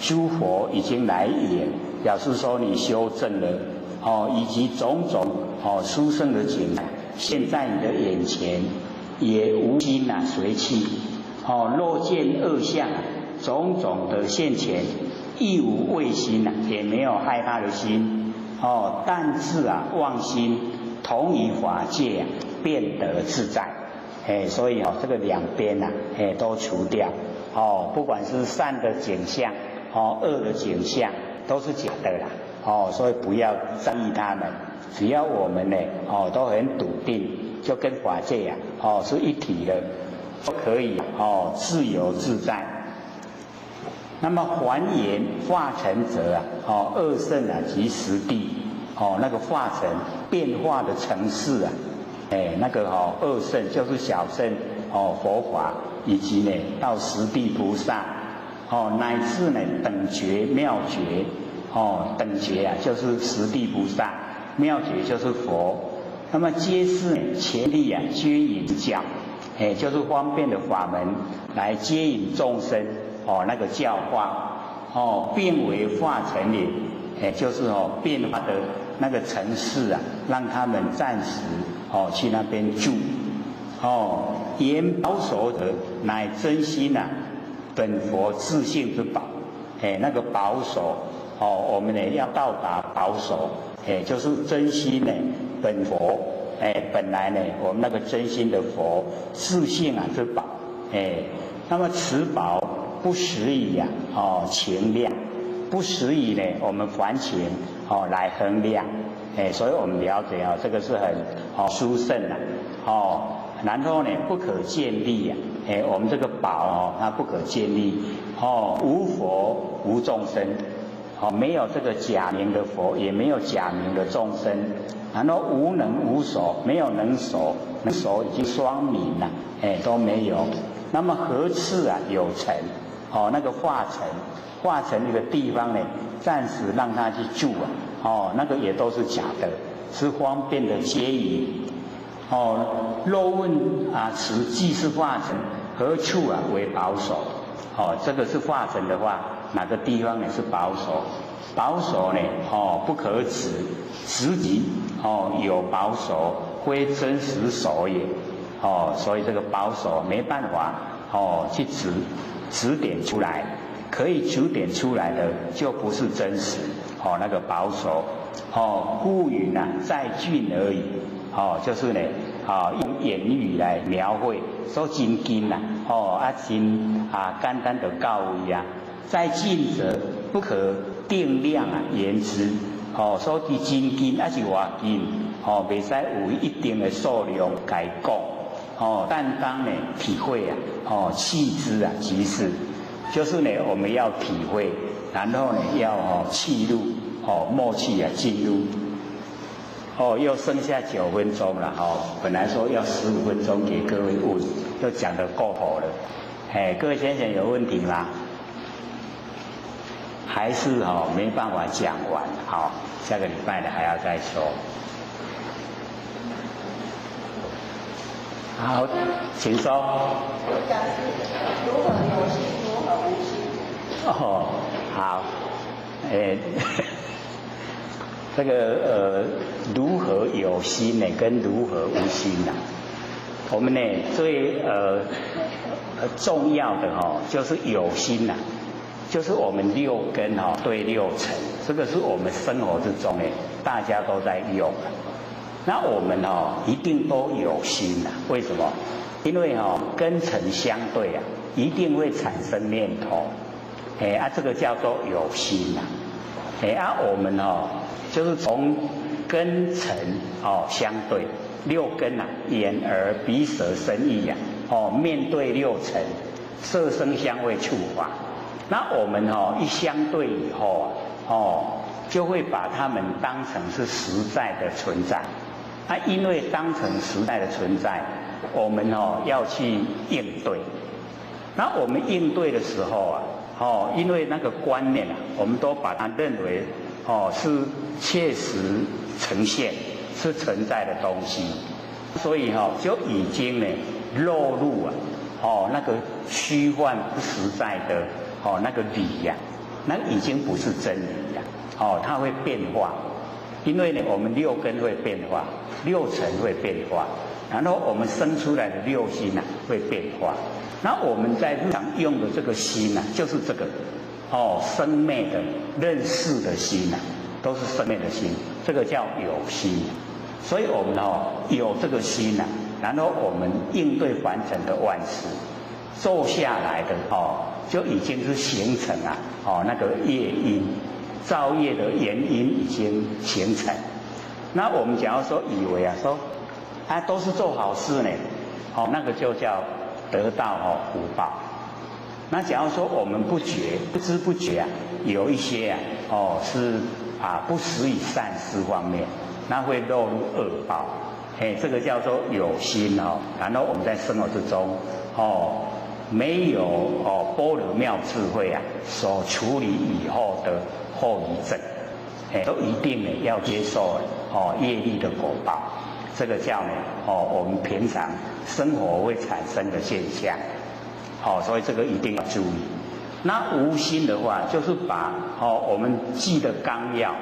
诸佛已经来也，表示说你修正了以及种种殊胜的景现在你的眼前，也无心随去若见恶相种种的现前，亦无畏心也没有害怕的心但自妄心同于法界变得自在所以这个两边都除掉不管是善的景象恶的景象都是假的啦所以不要在意他们，只要我们呢都很笃定，就跟法界是一体的，都可以自由自在。那么还原化成者二圣及实地那个化成变化的层次那个二圣就是小圣佛法，以及呢到实地菩萨乃至呢等觉妙觉等觉就是实地菩萨，妙觉就是佛。那么皆是前力接引教就是方便的法门来接引众生那个教化变为化成也就是变化的那个层次让他们暂时去那边住言保守者乃真心本佛自性之宝那个保守我们呢要到达保守就是真心呢本佛本来呢我们那个真心的佛自性之宝那么此宝不实以情量，不实以呢我们凡情来衡量所以我们了解这个是很殊胜然后呢不可见立我们这个宝它不可见立无佛无众生没有这个假名的佛，也没有假名的众生，然后无能无所，没有能所，能所已经双名了都没有。那么何次有成那个化成一个地方呢暂时让他去住那个也都是假的，是方便的接引若问此既是化成，何处为保守这个是化成的话，哪个地方呢是保守？保守呢不可指，指己有保守，非真实守也所以这个保守没办法去指点出来可以指点出来的就不是真实，那个保守，故云在俊而已，就是呢，用言语来描绘，说真经真简单的教义在近者不可定量言之，所以真经还是偌经，袂使有一定的数量来讲，但当呢体会弃之即是，就是呢我们要体会，然后呢要契入，默契进入。又剩下9分钟了，本来说要15分钟给各位问，都讲得够好了。各位先生有问题吗？还是没办法讲完，下个礼拜的还要再说。好，请说。讲是如何有心，如何无心。好，这个如何有心呢？跟如何无心我们呢最重要的就是有心就是我们6根对6尘，这个是我们生活之中大家都在用那我们一定都有心为什么？因为根尘相对一定会产生念头，这个叫做有心我们就是从根尘相对，6根眼耳鼻舌身意面对6尘，色声香味触法。那我们一相对以后就会把它们当成是实在的存在。因为当成实在的存在，我们要去应对。那我们应对的时候因为那个观念我们都把它认为是切实呈现，是存在的东西，所以就已经落入那个虚幻不实在的那个理那已经不是真理它会变化。因为我们6根会变化，6尘会变化，然后我们生出来的6心会变化。那我们在日常用的这个心就是这个生灭的认识的心都是生灭的心，这个叫有心。所以我们有这个心然后我们应对凡尘的万事，做下来的就已经是形成那个业因。造业的原因已经形成。那我们假如说以为说都是做好事呢，那个就叫得到福报。那假如说我们不知不觉有一些是不实以善事方面，那会落入恶报。这个叫做有心然后我们在生活之中没有般若妙智慧所处理以后的后遗症，都一定要接受业力的果报。这个叫我们平常生活会产生的现象，所以这个一定要注意。那无心的话，就是把我们记的纲要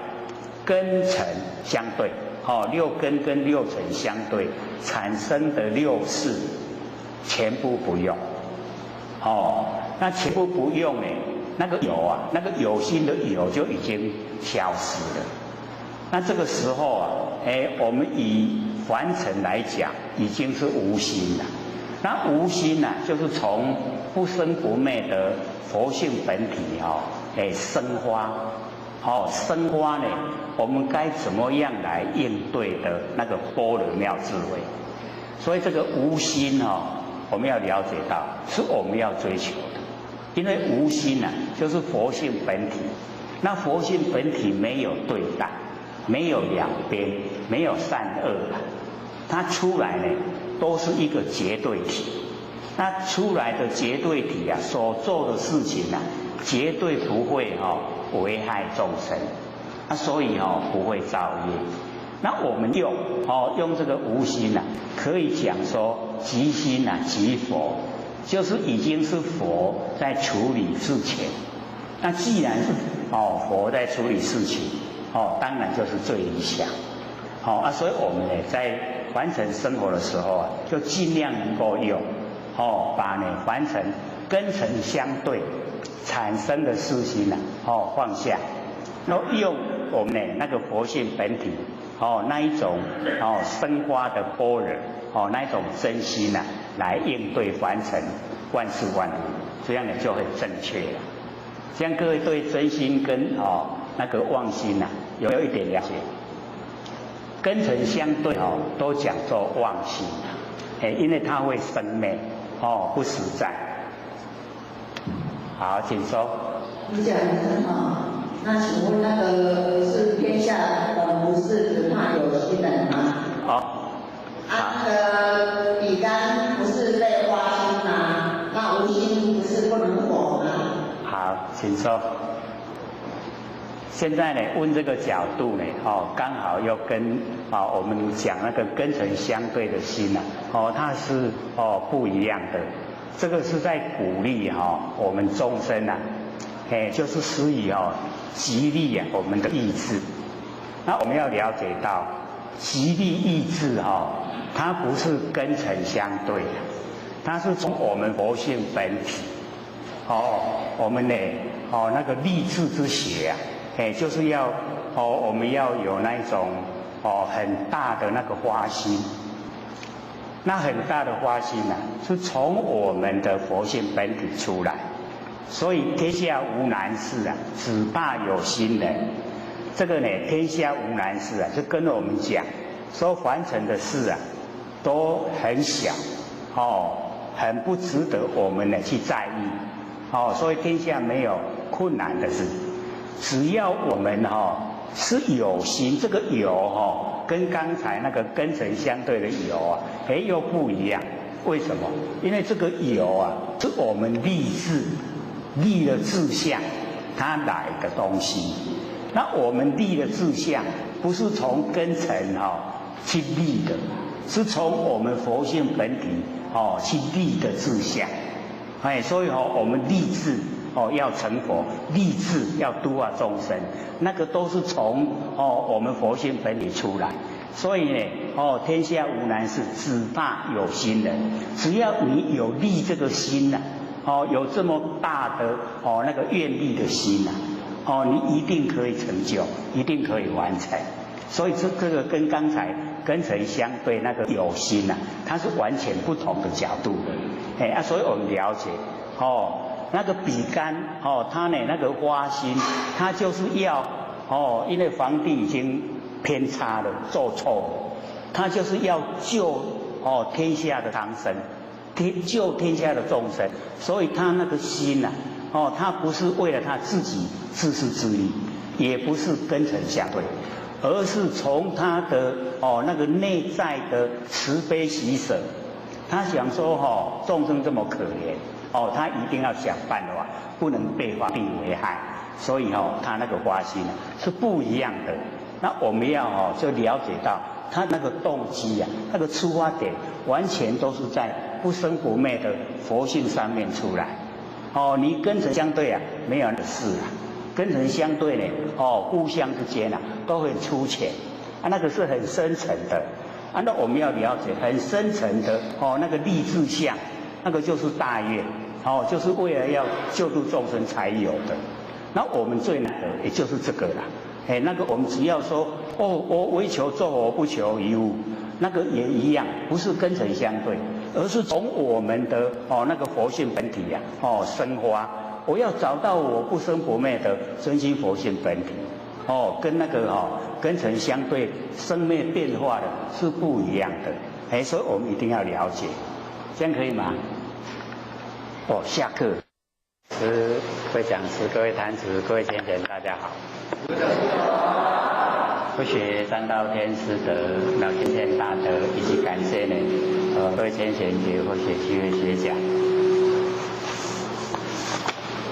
根尘相对，6根跟6尘相对产生的6事全部不用。那全部不用那个有那个有心的有就已经消失了。那这个时候我们以凡尘来讲，已经是无心了。那无心就是从不生不灭的佛性本体生花。生花我们该怎么样来应对的那个般若妙智慧？所以这个无心我们要了解到，是我们要追求的。因为无心就是佛性本体。那佛性本体没有对待，没有两边，没有善恶它出来都是一个绝对体。那出来的绝对体所做的事情绝对不会危害众生，所以不会造业。那我们用这个无心可以讲说即心即佛，就是已经是佛在处理事情。那既然是佛在处理事情当然就是最理想。所以我们在凡尘生活的时候就尽量能够用把凡尘根尘相对产生的私心放下，然后用我们那个佛性本体那一种生发的般若那一种真心来应对凡尘万事万物，这样就很正确了。这样各位对真心跟那个妄心有一点了解。跟尘相对都讲作妄心因为它会生灭不实在。好，请说。你讲的那请问那个是天下不是只怕有心人吗？那个比干不是被花心吗？那无心不是不能活吗？好，请说。现在呢，问这个角度呢，刚好又跟我们讲那个跟尘相对的心它是不一样的。这个是在鼓励我们众生就是施以极力我们的意志。那我们要了解到，极力意志它不是跟尘相对的，它是从我们佛性本体我们呢那个立志之学就是要我们要有那种很大的那个花心。那很大的花心是从我们的佛性本体出来。所以天下无难事只怕有心人。这个呢，天下无难事就跟我们讲说凡尘的事都很小很不值得我们去在意所以天下没有困难的事。只要我们是有心，这个有跟刚才那个跟尘相对的有又不一样。为什么？因为这个有是我们立了志向它来的东西。那我们立了志向不是从跟尘去立的，是从我们佛性本体去立的志向。所以我们立志要成佛，立志要度化众生，那个都是从我们佛性本体出来。所以呢天下无难事只怕有心人。只要你有立这个心有这么大的那个愿力的心你一定可以成就，一定可以完成。所以这个跟刚才跟尘相对那个有心它是完全不同的角度的。所以我们了解那个比干他呢那个花心，他就是要因为皇帝已经偏差了，做错了，他就是要救天下的苍生，救天下的众生。所以他那个心他不是为了他自己自私自利，也不是跟尘相对，而是从他的那个内在的慈悲喜舍。他想说众生这么可怜他一定要想办法，不能被皇帝危害。所以他那个花心是不一样的。那我们要就了解到他那个动机那个出发点完全都是在不生不灭的佛性上面出来。你跟尘相对没有的事跟尘相对呢互相之间都很粗浅那个是很深层的那我们要了解很深层的那个立志向，那个就是大愿就是为了要救度众生才有的。那我们最难的也就是这个啦。那个我们只要说我唯求做佛不求于物，那个也一样，不是跟尘相对，而是从我们的那个佛性本体生花。我要找到我不生不灭的真心佛性本体跟那个跟尘相对生灭变化的是不一样的。所以我们一定要了解，这样可以吗？下课。各位讲师、各位坛子、各位贤人，大家好。不学三道天师德，老先天大德，以及感谢呢各位贤贤节或学机会学讲。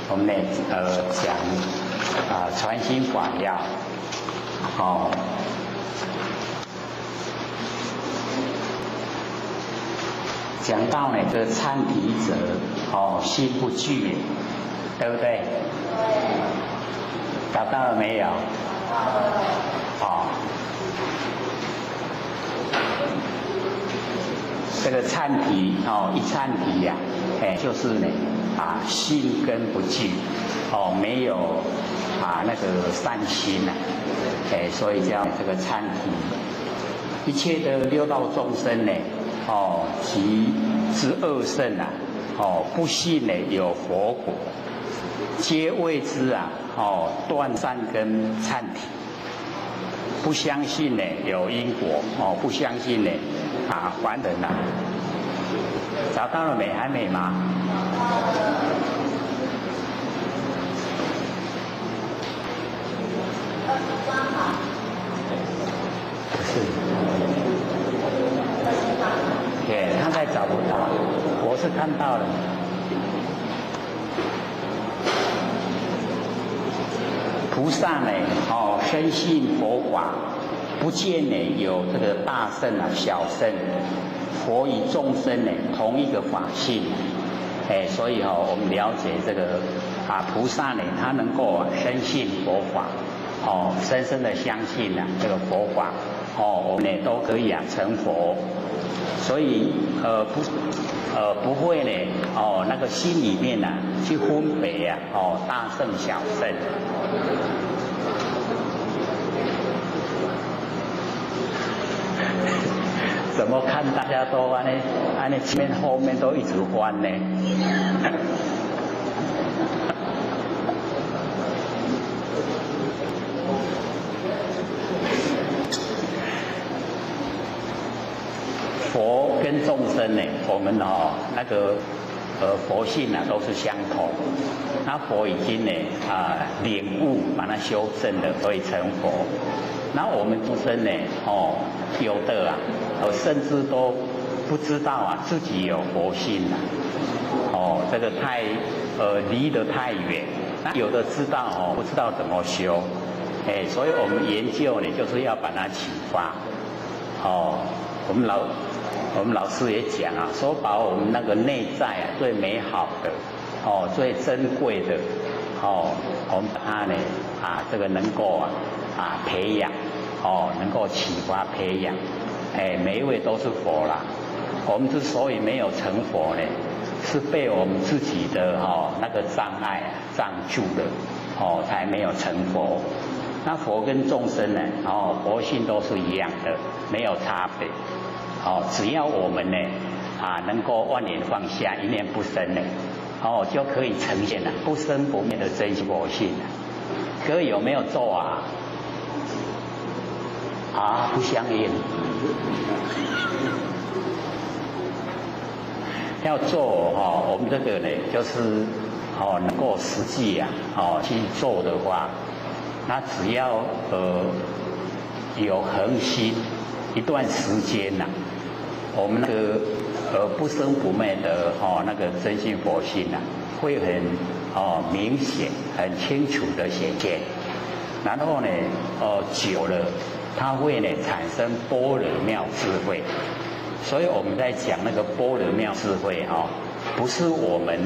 我们呢讲传心法要讲到呢这参体者心不惧，对不对？找到了没有？这个参体一参体就是呢心根不具，没有那个善心呐，所以叫这个参体。一切的六道众生呢，其之恶圣啊，不信呢有佛果，皆谓之断善根忏体。不相信呢有因果，不相信呢凡人啊，找到了没？还没吗？是，对，他在找不到，我是看到了。菩萨呢，深信佛法，不见呢有这个大圣小圣，佛与众生呢同一个法性，所以我们了解这个菩萨呢，他能够深信佛法，深深的相信这个佛法，我们呢都可以成佛，所以不会呢那个心里面去分别大圣小圣。怎么看大家都安尼前面后面都一直翻呢？佛跟众生呢，我们那个佛性都是相同。那佛已经呢领悟，把它修正了，可以成佛。那我们众生呢，有的甚至都不知道自己有佛性这个太离得太远。那有的知道不知道怎么修，所以我们研究呢，就是要把它启发。我们老师也讲说把我们那个内在最美好的最珍贵的我们把它呢这个能够培养能够启发培养，每一位都是佛啦。我们之所以没有成佛呢，是被我们自己的那个障碍障住了，才没有成佛。那佛跟众生呢，佛性都是一样的，没有差别。只要我们呢能够万念放下，一念不生呢，就可以呈现不生不灭的真心佛性。各位有没有做不相应。要做我们这个呢，就是能够实际去做的话，那只要有恒心一段时间我们那个不生不灭的那个真心佛性会很明显、很清楚的显现。然后呢，久了，它会呢产生般若妙智慧。所以我们在讲那个般若妙智慧不是我们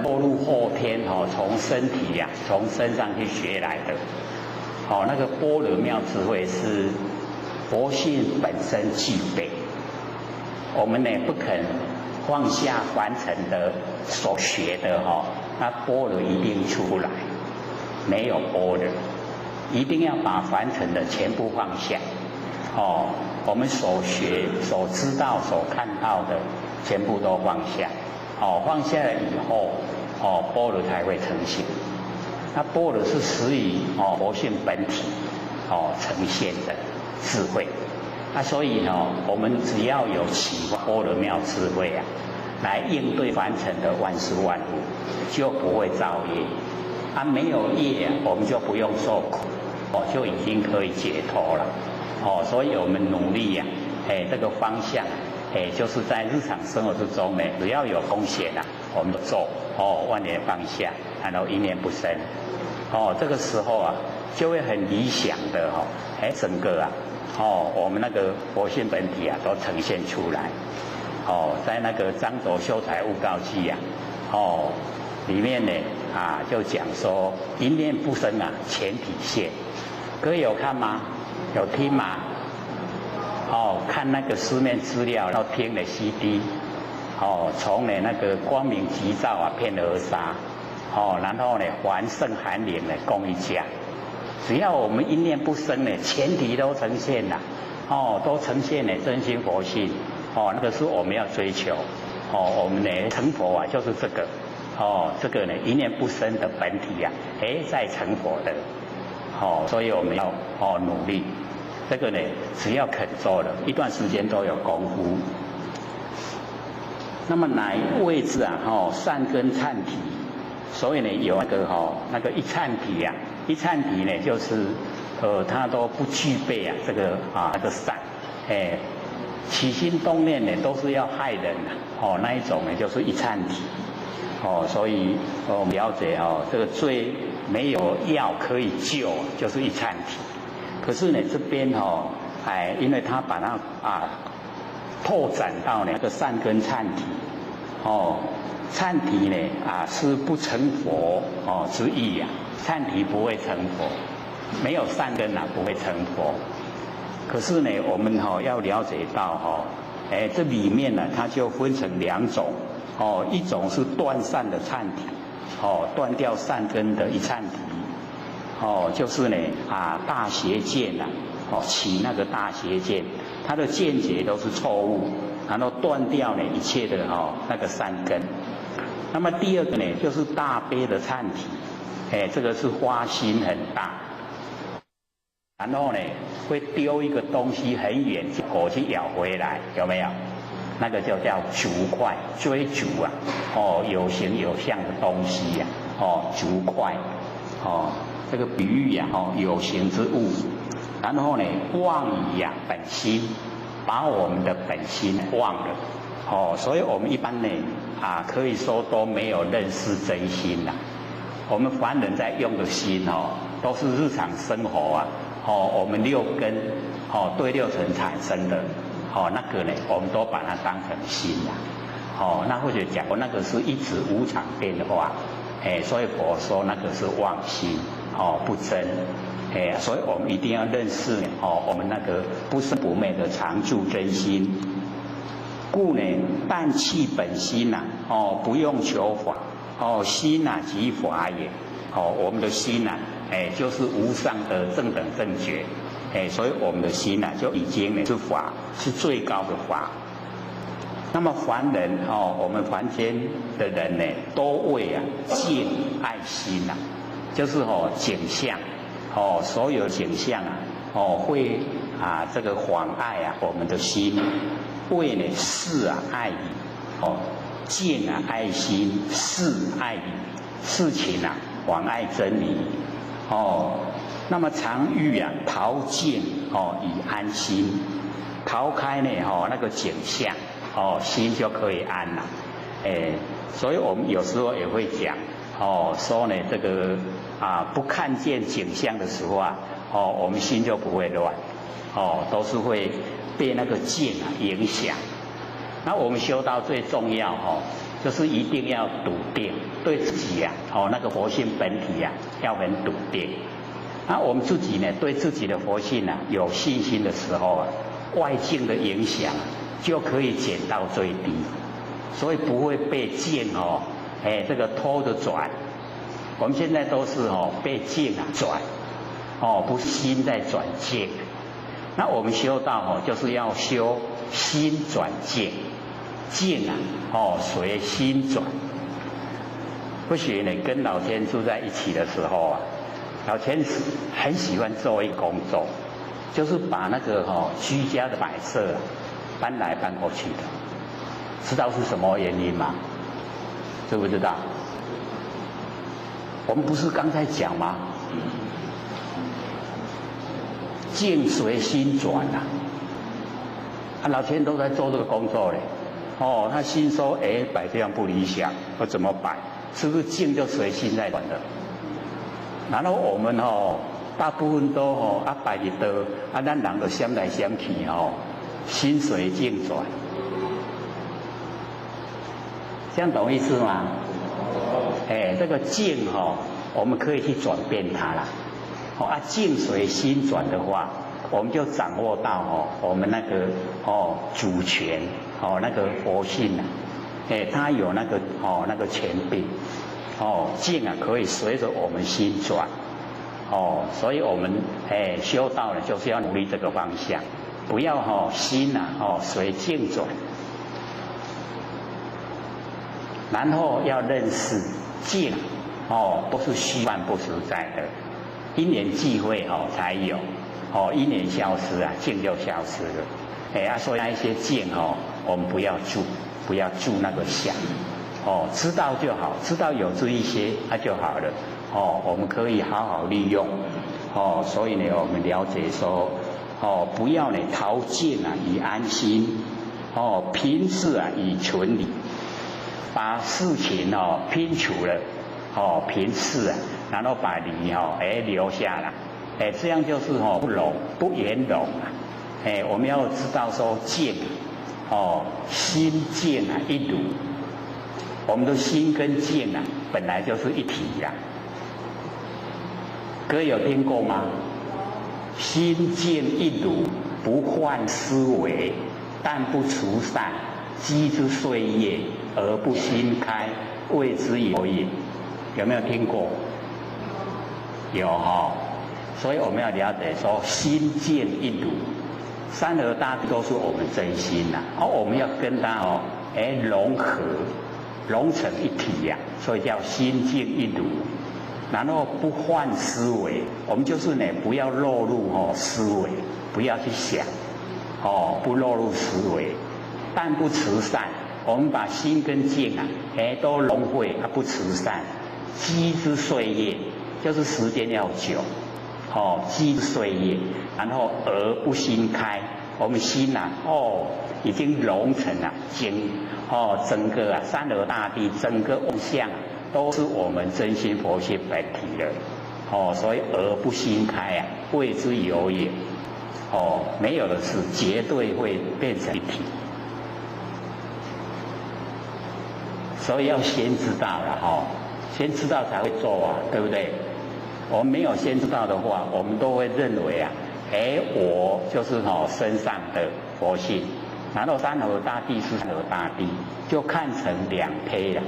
落入后天从身体从身上去学来的。那个般若妙智慧是佛性本身具备。我们呢不肯放下凡尘的所学的那般若一定出不来，没有般若，一定要把凡尘的全部放下。我们所学、所知道、所看到的，全部都放下。放下了以后，般若才会成型。那般若是始于佛性本体呈现的智慧。那所以我们只要有启发般若妙智慧来应对凡尘的万事万物，就不会造业。没有业我们就不用受苦，就已经可以解脱了。所以我们努力这个方向，就是在日常生活之中呢，只要有风险我们就做，万念放下，然后一念不生。这个时候就会很理想的整个我们那个佛性本体都呈现出来。在那个张卓修财悟告记里面呢就讲说一念不生全体现。各位有看吗？有听吗？看那个书面资料，然后听了 CD，从呢那个光明急躁啊，遍而杀，然后呢还圣寒灵呢共一家。只要我们一念不生呢，前提都呈现了，都呈现了真心佛性，那个是我们要追求，我们呢成佛啊就是这个，这个呢一念不生的本体啊，在成佛的，所以我们要努力，这个呢只要肯做了，一段时间都有功夫。那么乃位置啊，善根忏体，所以呢有那个一忏体啊，一忏体呢就是它都不具备啊这个那个善，起心动念呢都是要害人的，那一种呢就是一忏体，所以我们了解这个罪没有药可以救，就是一忏体。可是呢这边因为他把它拓展到那个善根忏体，忏体呢是不成佛之意呀，忏体不会成佛，没有善根不会成佛。可是呢我们要了解到这里面呢它就分成两种，一种是断善的忏体，断掉善根的一忏体，就是呢大邪见起那个大邪见，他的见解都是错误，然后断掉呢一切的那个善根。那么第二个呢就是大悲的忏体，这个是花心很大，然后呢会丢一个东西很远，狗去咬回来，有没有？那个就叫逐快，追逐啊，有形有相的东西呀，逐快，这个比喻呀，有形之物。然后呢，忘以本心，把我们的本心忘了，所以我们一般呢，可以说都没有认识真心啦。我们凡人在用的心都是日常生活啊，我们六根对六尘产生的，那个呢，我们都把它当成心啦。那或者讲那个是一直无常变化，所以佛说那个是妄心，不真。所以我们一定要认识我们那个不生不灭的常住真心。故呢，但弃本心不用求法，心即法也。我们的心就是无上的正等正觉，所以我们的心就已经是法，是最高的法。那么凡人我们凡间的人呢，都为见爱心就是景象。所有景象会这个妨碍我们的心，为呢事爱语，见爱心，事爱语，事情妨碍真理，那么常欲逃见以安心，逃开呢那个景象，心就可以安了。所以我们有时候也会讲说呢这个不看见景象的时候我们心就不会乱，都是会被那个见影响。那我们修道最重要就是一定要笃定，对自己那个佛性本体要很笃定。那我们自己呢，对自己的佛性有信心的时候外境的影响就可以减到最低，所以不会被见这个偷着转。我们现在都是被境转，不是心在转境。那我们修道就是要修心转境，境随心转。或许呢跟老天住在一起的时候老天很喜欢做一个工作，就是把那个居家的摆设搬来搬过去的。知道是什么原因吗？知不知道？我们不是刚才讲吗？境随心转老天都在做这个工作嘞。他心说摆这样不理想，我怎么摆？是不是境就随心在转的？然后我们大部分都摆的都咱人就想来想去心随境转，这样懂意思吗？这个境我们可以去转变它啦。境随心转的话，我们就掌握到我们那个主权那个佛性它有那个前臂，劲啊可以随着我们心转，所以我们修道呢就是要努力这个方向，不要心随劲转，然后要认识劲都是虚幻不实在的，因缘际会才有，因缘消失啊，劲就消失了，所以那一些劲我们不要住那个想，知道就好，知道有这一些就好了，我们可以好好利用，所以呢我们了解说，不要呢逃劲啊以安心，拼事啊以存理，把事情拼除了，拼事啊，然后把理留下来，这样就是不圆融啊，我们要知道说静。心静啊一如，我们的心跟静啊本来就是一体呀。各位有听过吗？心静一如，不患思维，但不除散，积之岁月而不心开，谓之有也。有没有听过？有所以我们要了解说心静一如。山河大地都是我们真心呐，我们要跟它融合，融成一体呀，所以叫心静一如。然后不患思维，我们就是呢不要落入思维，不要去想，不落入思维，但不辞散。我们把心跟静啊，都融汇，不辞散。积之岁月，就是时间要久。积岁月，然后而不心开，我们心呐，已经融成了整个山河大地，整个万象都是我们真心佛性本体了，所以而不心开啊，谓之有也，没有的是绝对会变成一体，所以要先知道了先知道才会做啊，对不对？我们没有先知道的话，我们都会认为啊，我就是身上的佛性，然后山河大地是山河大地，就看成两胚了，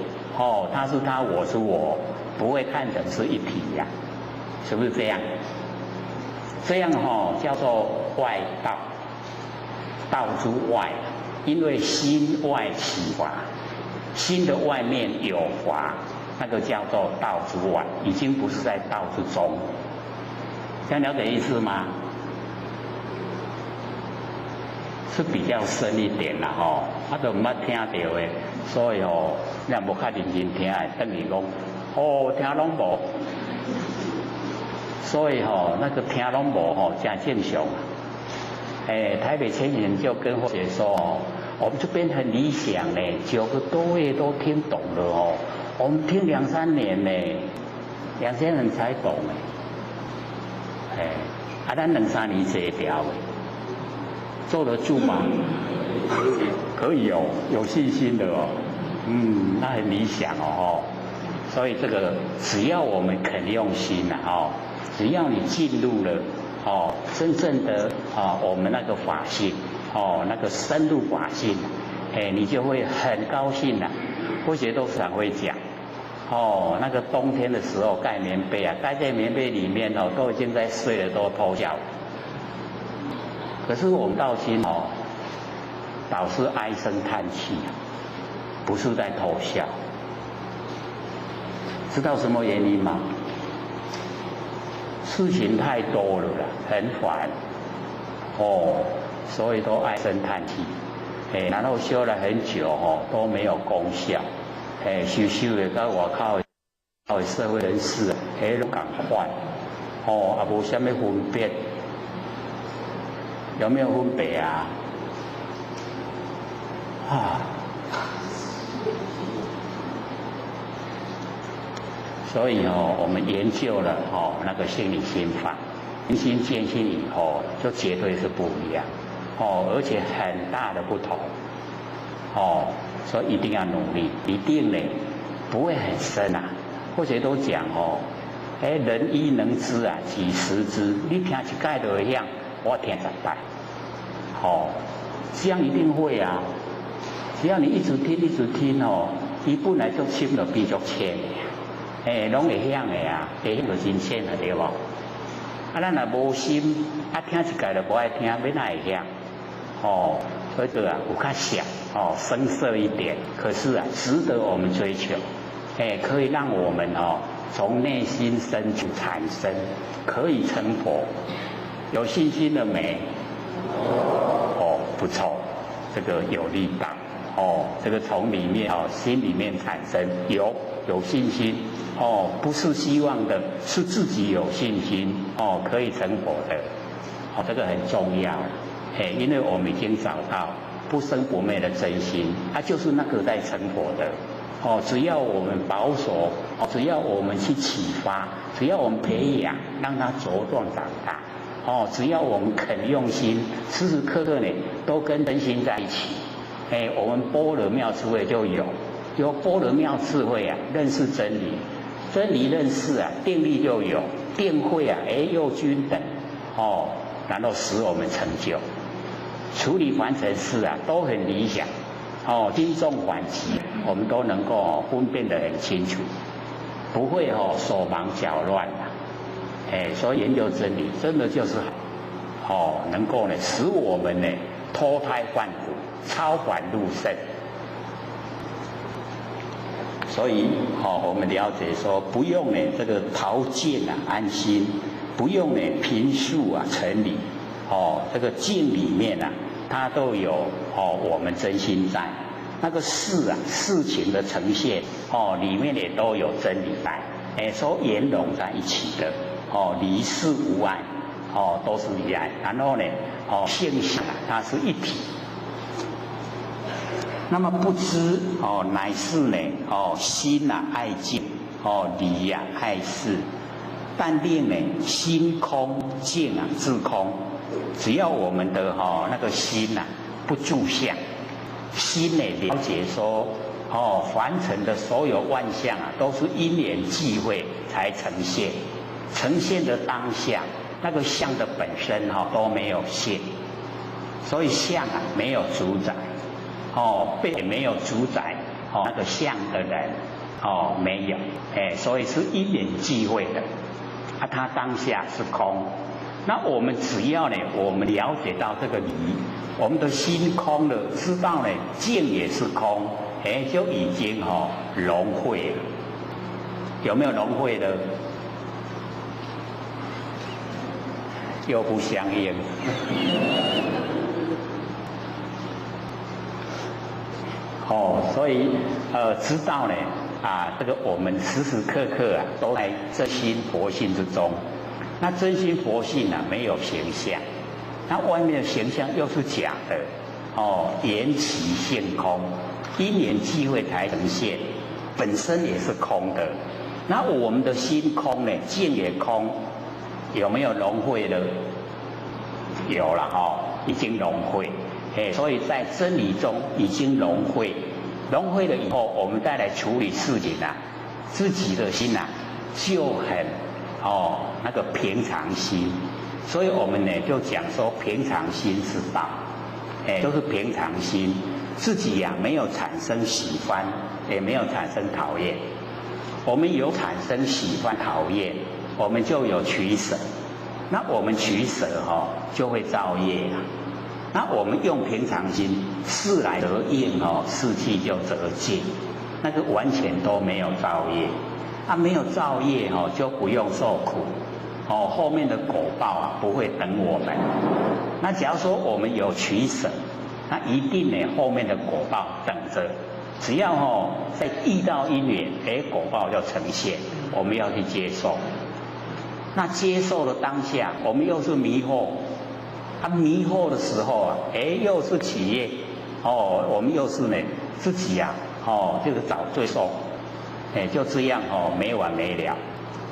他是他，我是我，不会看成是一体呀，是不是这样？这样叫做外道，道之外，因为心外起法，心的外面有法。那个叫做道之外，已经不是在道之中，这样了解意思吗？是比较深一点啦都唔捌听到的，所以你也无较认真听，等于讲听拢无，所以那个听拢无真正常。台北青年就跟我姐说我们这边很理想呢，9个多月都听懂了我们听2、3年呢，2、3年才懂咱2、3年这一条做得住吗？可以有信心的那很理想所以这个只要我们肯用心只要你进入了真正的我们那个法性那个深入法性你就会很高兴或许都常会讲那个冬天的时候盖棉被盖在棉被里面都已经在睡了，都偷笑。可是我们到今老是唉声叹气不是在偷笑。知道什么原因吗？事情太多了很烦所以都唉声叹气然后修了很久都没有功效修的到外口的社会人士都赶快也无什么分别，有没有分别啊？所以我们研究了那个心理心法，明心见性以后，就绝对是不一样而且很大的不同所以一定要努力，一定呢不会很深或者都讲人一能知几十知，你听一盖就会响，我听10摆这样一定会只要你一直听哦，伊本来就深就比较浅的，拢会响的啊，会响就真浅了对无？啊，咱若无心，听一届就无爱听，要哪会响？所以有较小深色一点，可是值得我们追求，可以让我们从内心深处产生，可以成佛，有信心了没？不错，这个有力道这个从里面心里面产生有信心不是希望的，是自己有信心可以成佛的这个很重要因为我们已经找到不生不灭的真心，就是那个在成佛的只要我们保守只要我们去启发，只要我们培养，让它茁壮长大只要我们肯用心，时时刻刻呢都跟真心在一起我们般若妙智慧就有般若妙智慧认识真理，真理认识定力就有，定慧又均等然后使我们成就，处理凡尘事都很理想轻重缓急我们都能够分辨得很清楚，不会手忙脚乱所以研究真理真的就是能够呢使我们呢脱胎换骨，超凡入圣。所以我们了解说，不用呢这个陶建安心，不用呢评述成理这个境里面它都有我们真心在，那个事情的呈现里面也都有真理在所圆融在一起的离事无碍都是一样，然后呢性相它是一体。那么不知乃是呢心爱境理爱事，但令呢心空境自空。只要我们的那个心不住相，心呢了解说凡尘的所有万象都是因缘际会才呈现，呈现的当下那个相的本身都没有现，所以相没有主宰被没有主宰那个相的人没有所以是因缘际会的它当下是空。那我们只要呢我们了解到这个理，我们的心空了，知道呢境也是空就已经融会了。有没有融会的？又不相应所以知道呢这个我们时时刻刻都在真心佛性之中。那真心佛性没有形象，那外面的形象又是假的缘起性空，因缘际会才呈现，本身也是空的。那我们的心空呢，境也空，有没有融会了？有了已经融会所以在真理中已经融会，融会了以后，我们再来处理事情自己的心就很那个平常心。所以我们呢就讲说平常心是道就是平常心，自己没有产生喜欢，也没有产生讨厌。我们有产生喜欢讨厌，我们就有取舍，那我们取舍就会造业那我们用平常心，事来得应事去就得尽，那个完全都没有造业没有造业就不用受苦后面的果报不会等我们。那假如说我们有取舍，那一定呢后面的果报等着，只要在遇到因缘果报就呈现，我们要去接受。那接受的当下，我们又是迷惑迷惑的时候又是起业我们又是呢自己这个找罪受就这样没完没了。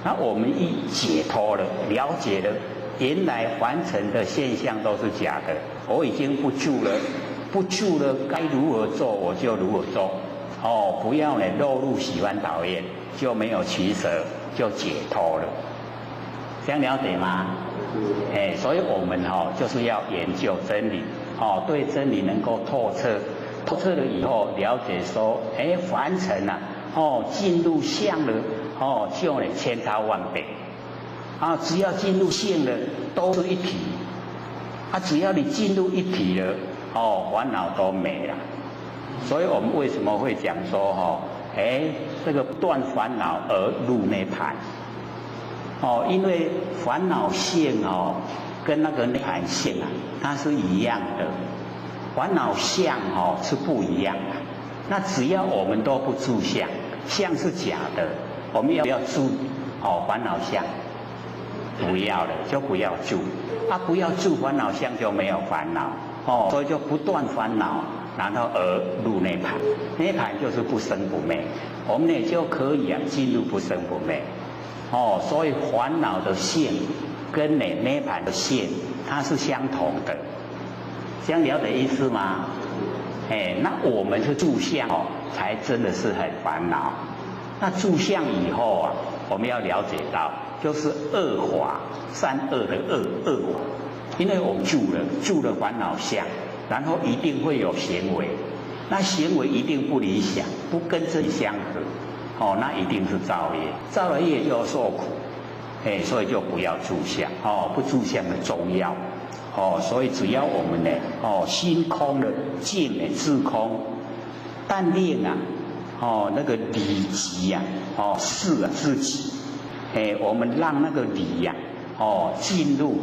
那我们一解脱了，了解了原来凡尘的现象都是假的，我已经不住了，该如何做我就如何做不要呢落入喜欢讨厌，就没有取舍，就解脱了。这样了解吗？所以我们就是要研究真理对真理能够透彻透彻了以后，了解说，凡尘啊，进入相了，就呢千差万别，啊，只要进入性了，都是一体，啊，只要你进入一体了，烦恼都没了。所以我们为什么会讲说，这个断烦恼而入涅槃？因为烦恼性跟那个涅槃性啊，它是一样的。烦恼相是不一样的。那只要我们都不住相，相是假的，我们要不要住烦恼相？不要了，就不要住。不要住烦恼相就没有烦恼，所以就不断烦恼，然后而入涅槃。涅槃就是不生不灭，我们也就可以进入不生不灭。所以烦恼的性跟涅槃的性它是相同的。这样了解意思吗？那我们是住相才真的是很烦恼。那住相以后啊，我们要了解到，就是恶法，善恶的恶法。因为我们住了烦恼相，然后一定会有行为，那行为一定不理想，不跟真相合，那一定是造业，造了业就要受苦，所以就不要住相，不住相的重要。所以只要我们呢，心空了，境呢自空，但令啊，那个理即呀，是自己，我们让那个理呀，进入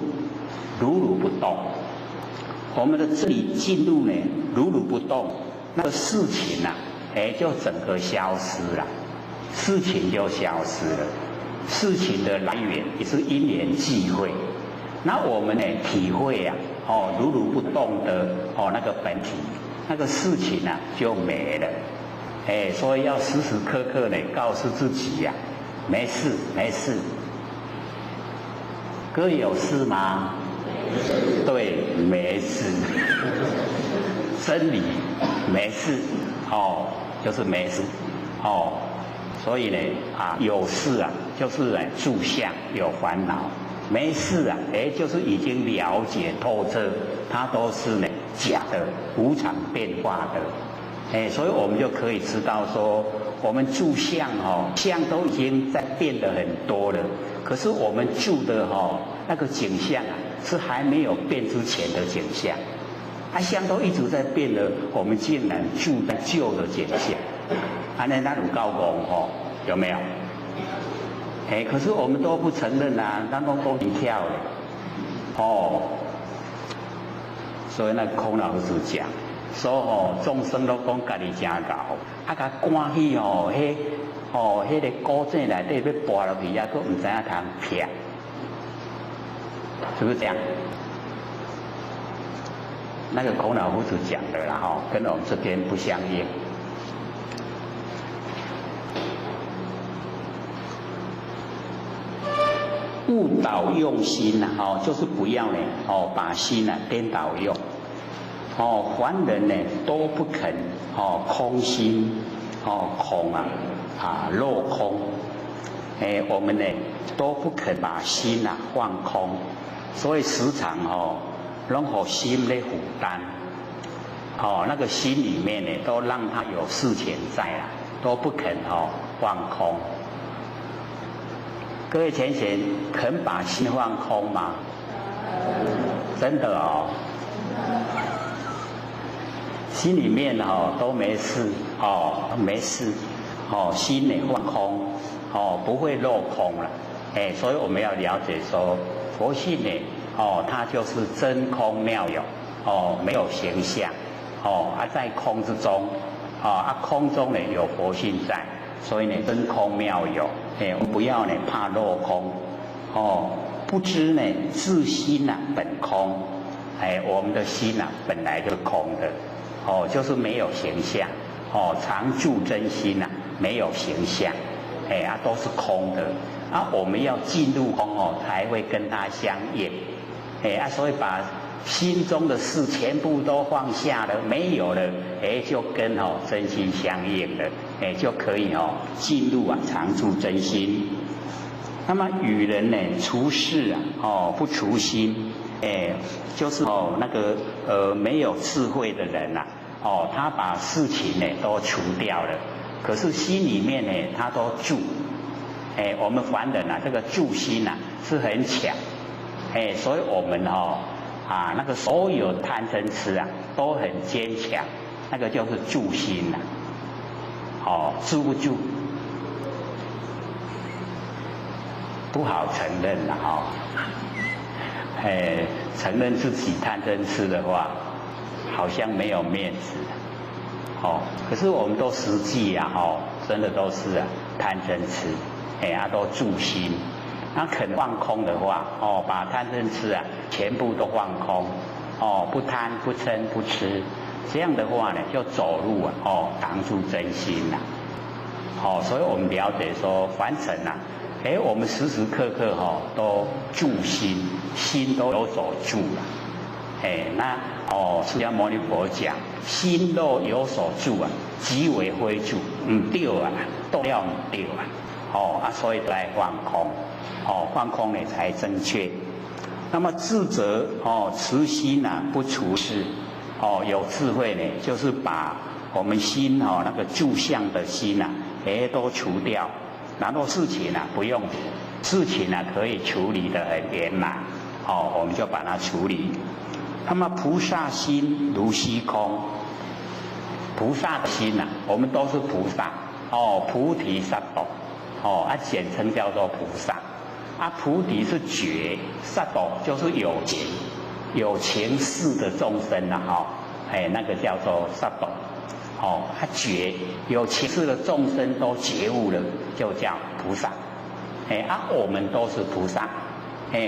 如不动，我们的这里进入呢如不动，那个事情啊，就整个消失了，事情就消失了，事情的来源也是因缘际会。那我们呢体会啊，如不动的那个本体，那个事情啊就没了，所以要时时刻刻呢告诉自己呀，没事没事。各位有事吗？对，没事。真理没事，就是没事，所以呢有事啊，就是住相有烦恼。没事啊，就是已经了解透彻，它都是呢假的，无常变化的，所以我们就可以知道说，我们住相相都已经在变得很多了，可是我们住的那个景象啊，是还没有变之前的景象，相都一直在变了，我们竟然住在旧的景象，那有够戆有没有？可是我们都不承认啊，咱都讲很跳的，所以那孔老师讲，说众生都讲家己真牛，甲赶去迄个古井内底要跋落去，还佫唔知影通撇，是不是这样？那个孔老夫子讲的啦，跟我们这边不相应。误导用心呐，就是不要呢，把心颠倒用，凡人呢都不肯，空心，空落空，我们呢都不肯把心放空，所以时常拢让心咧负担，那个心里面呢都让它有事情在啦，都不肯放空。各位浅显肯把心放空吗？真的心里面都没事没事心也放空不会落空了，所以我们要了解说，佛性呢它就是真空妙有没有形象在空之中空中呢有佛性在，所以呢真空妙有。我们不要呢怕落空，不知呢自心本空，我们的心本来就是空的，就是没有形象，常住真心没有形象，都是空的，我们要进入空才会跟它相应，所以把心中的事全部都放下了，没有了，就跟真心相应了。就可以进入常住真心。那么与人呢处事不除心，就是那个没有智慧的人他把事情呢都除掉了，可是心里面呢他都住。我们凡人啊，这个住心啊是很强。所以我们那个所有贪嗔痴啊都很坚强，那个就是住心呐。住不住？不好承认了承认自己贪嗔痴的话，好像没有面子。可是我们都实际啊，真的都是贪嗔痴，都住心。那肯放空的话，把贪嗔痴啊全部都放空，不贪不嗔不痴，这样的话呢，就走路挡住真心啦。所以我们了解说，凡尘啊，我们时时刻刻都住心，心都有所住了。那释迦牟尼佛讲，心若有所住啊，即为非住，唔对啊，都要唔对啊。所以来放空。放空呢才正确。那么智者慈心啊不除事，有智慧呢，就是把我们心那个住相的心啊，都除掉，然后事情啊不用，事情啊可以处理得很圆满，我们就把它处理。那么菩萨心如虚空，菩萨的心啊，我们都是菩萨，菩提萨埵，简称叫做菩萨。菩提是觉，萨埵就是有情，有情事的众生啊，那个叫做萨埵。觉有情事的众生都觉悟了，就叫菩萨。我们都是菩萨，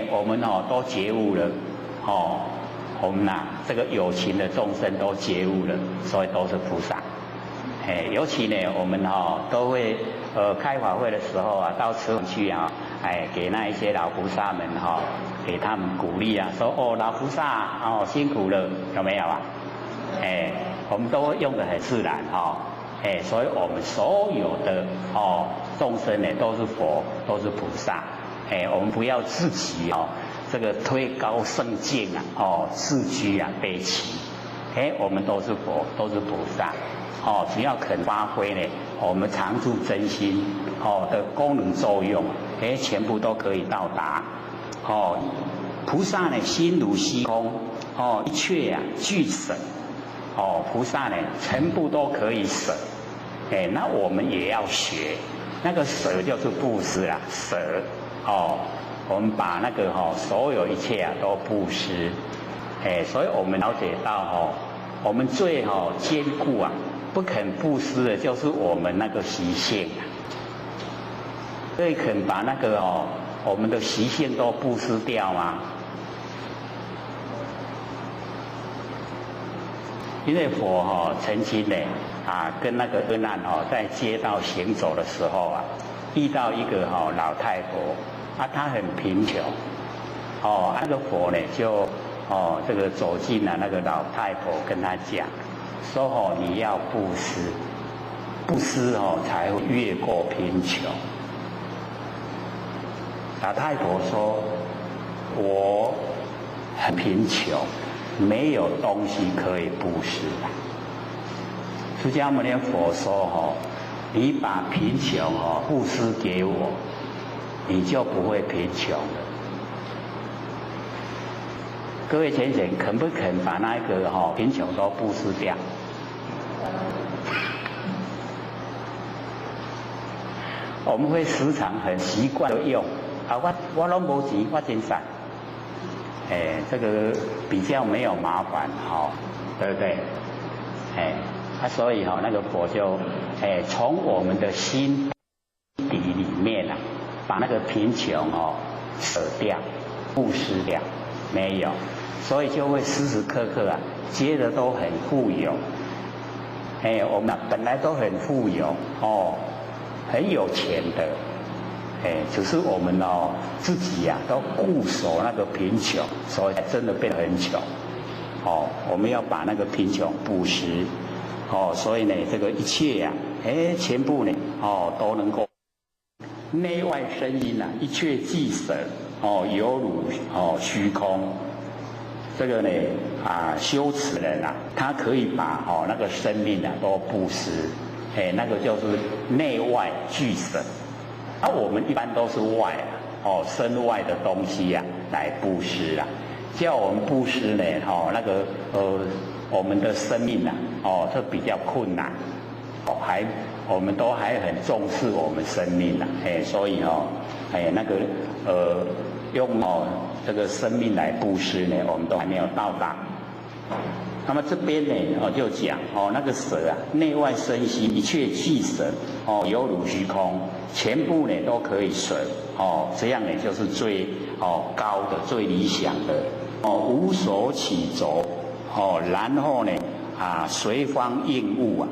我们都觉悟了，我们这个有情的众生都觉悟了，所以都是菩萨。尤其呢，我们都会开法会的时候啊，到祠堂去啊，给那一些老菩萨们给他们鼓励啊，说老菩萨辛苦了，有没有啊？我们都会用得很自然所以我们所有的众生呢都是佛，都是菩萨。我们不要自己这个推高圣境自居卑棋。我们都是佛，都是菩萨。只要肯发挥呢，我们常住真心的功能作用，全部都可以到达。菩萨呢心如虚空，一切俱舍。菩萨呢全部都可以舍。那我们也要学，那个舍就是布施啦，舍。我们把那个所有一切都布施。所以我们了解到我们最坚固不肯布施的就是我们那个习性所以肯把那个我们的习性都布施掉吗？因为佛曾经呢跟那个阿难在街道行走的时候遇到一个老太婆她很贫穷那个佛呢就这个走进了那个老太婆，跟她讲说你要布施，布施才会越过贫穷。老太婆说我很贫穷，没有东西可以布施。释迦牟尼佛说你把贫穷布施给我，你就不会贫穷了。各位浅浅肯不肯把那个贫穷都布施掉？我们会时常很习惯的用我拢无钱，我真善。这个比较没有麻烦对不对？所以那个佛就从我们的心底里面把那个贫穷舍掉，布施掉，没有。所以就会时时刻刻觉得都很富有。我们本来都很富有很有钱的，只是我们自己都固守那个贫穷，所以真的变得很穷。我们要把那个贫穷布施所以呢，这个一切全部呢都能够内外身音一切俱舍犹如虚空。这个呢修持人啊，他可以把那个生命啊都布施，那个就是内外俱舍。我们一般都是外身外的东西啊来布施啊。叫我们布施呢，那个我们的生命啊，这比较困难，我们都还很重视我们生命啊，所以那个用这个生命来布施呢，我们都还没有到达。那么这边呢，就讲那个舍啊，内外身心一切俱舍，犹如虚空，全部呢都可以舍，这样呢就是最高的、最理想的，无所起着，然后呢随方应物啊，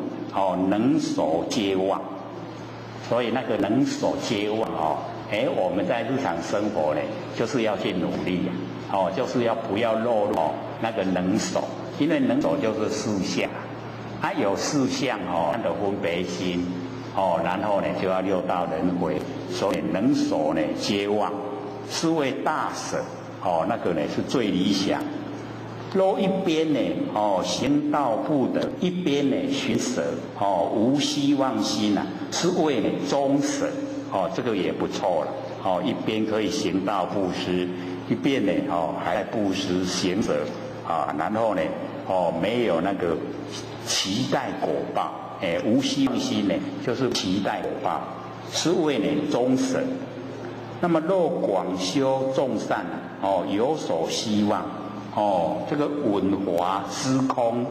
能所皆忘。所以那个能所皆忘我们在日常生活呢，就是要去努力就是要不要落入那个能所，因为能所就是四相，有四相的分别心然后呢就要六道轮回，所以能所呢皆忘，是为大舍那个呢是最理想。若一边呢行道不得，一边呢寻舍无希望心是为呢中舍这个也不错了一边可以行道布施，一边呢还在布施行舍然后呢没有那个期待果报无希望心呢就是期待果报，是为呢中舍。那么若广修众善有所希望这个稳华之空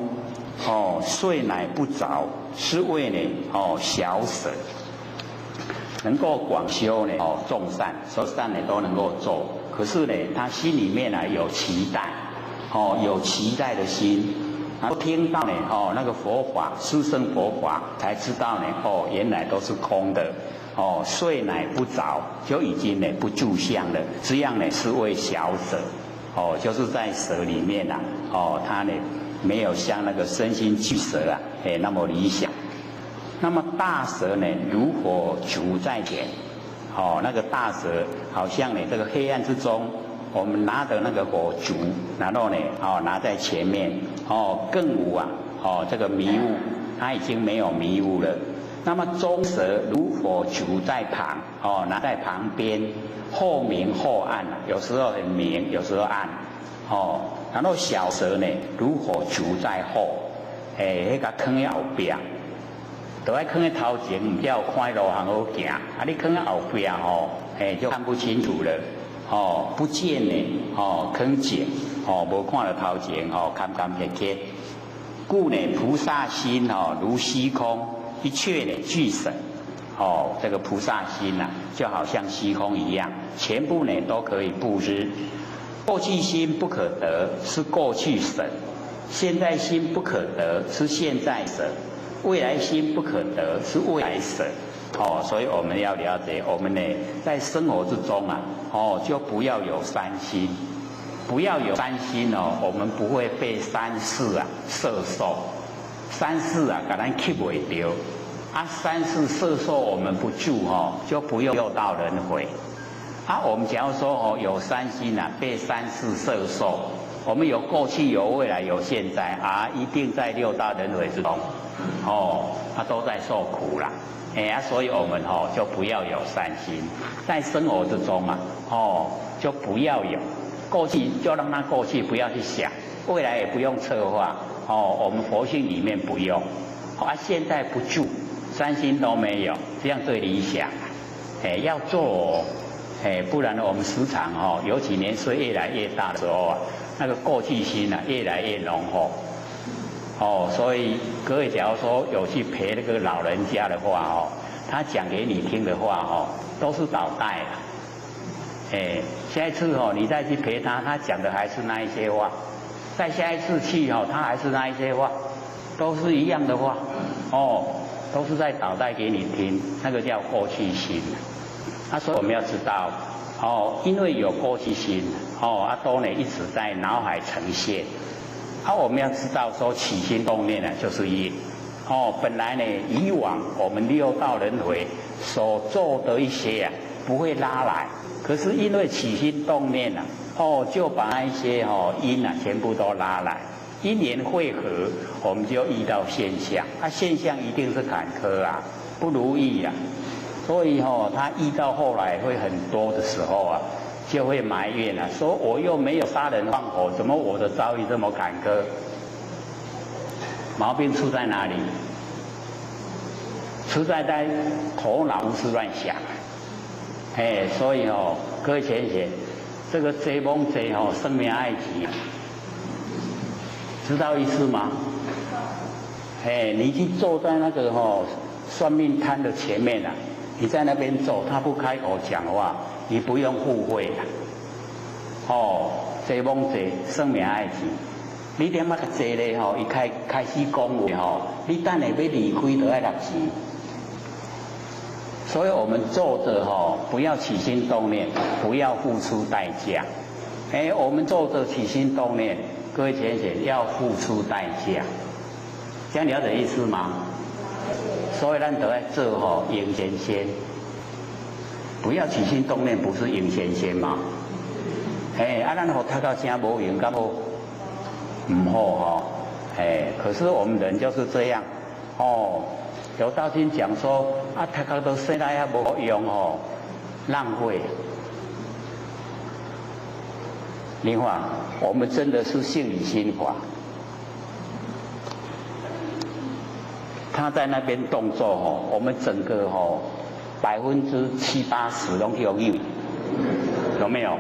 睡乃不着，是为呢小舍。能够广修呢众善，所有善呢都能够做，可是呢他心里面有期待有期待的心，然后听到呢那个佛法殊胜佛法，才知道呢原来都是空的睡乃不着，就已经呢不住相了，这样呢是为小舍就是在舍里面他呢没有像那个身心俱舍那么理想。那么大舍呢，如火烛在前那个大舍好像呢这个黑暗之中，我们拿的那个火烛，然后呢拿在前面更无这个迷雾，它已经没有迷雾了。那么中舍如火烛在旁拿在旁边，后明后暗有时候很明，有时候暗然后小舍呢如火烛在后，那个坑在后边，都要坑在头前，唔叫看路行好行，你坑在后边就看不清楚了不见呢坑井无看到头前看撇撇。故呢菩萨心如虚空，一切呢俱舍这个菩萨心就好像虚空一样，全部呢都可以布施。过去心不可得，是过去舍；现在心不可得，是现在舍；未来心不可得，是未来舍。所以我们要了解，我们呢在生活之中就不要有三心，不要有三心我们不会被三世摄受，三世把咱吸不掉三世摄受我们不住就不用六道轮回我们假如说有三心被三世摄受，我们有过去有未来有现在一定在六道轮回之中都在受苦啦所以我们就不要有三心，在生活之中就不要有过去，就让它过去，不要去想未来，也不用策划我们佛性里面不用现在不住，三心都没有，这样最理想要做不然我们时常尤其年岁越来越大的时候那个过去心越来越浓厚所以各位假如说有去陪那个老人家的话他讲给你听的话都是倒带下一次你再去陪他，他讲的还是那一些话，再下一次去他还是那一些话，都是一样的话都是在倒带给你听，那个叫过去心所以我们要知道因为有过去心都呢一直在脑海呈现我们要知道说起心动念就是业本来呢以往我们六道轮回所做的一些不会拉来，可是因为起心动念就把那一些因全部都拉来，因缘汇合，我们就遇到现象，现象一定是坎坷啊，不如意啊，所以他遇到后来会很多的时候啊，就会埋怨啊，说我又没有杀人放火，怎么我的遭遇这么坎坷？毛病出在哪里？出在头脑胡思乱想，所以各位浅显，这个贼蒙贼生命爱情，知道意思吗？你去坐在那个算命摊的前面啊，你在那边走，他不开口讲话，你不用附会啊。贼蒙贼生命爱情。你点仔个坐咧伊开始讲话你等下要离开就要6钱。所以我们做着不要起心动念，不要付出代价。我们做着起心动念，各位浅显要付出代价，这样了解意思吗？所以咱都要做赢先先，不要起心动念，不是赢先先吗？咱读到声无用，敢无？唔好可是我们人就是这样有道听讲说读到都生来还无用浪费。另外，我们真的是性理心法，他在那边动作我们整个70%-80%都有用，有没有？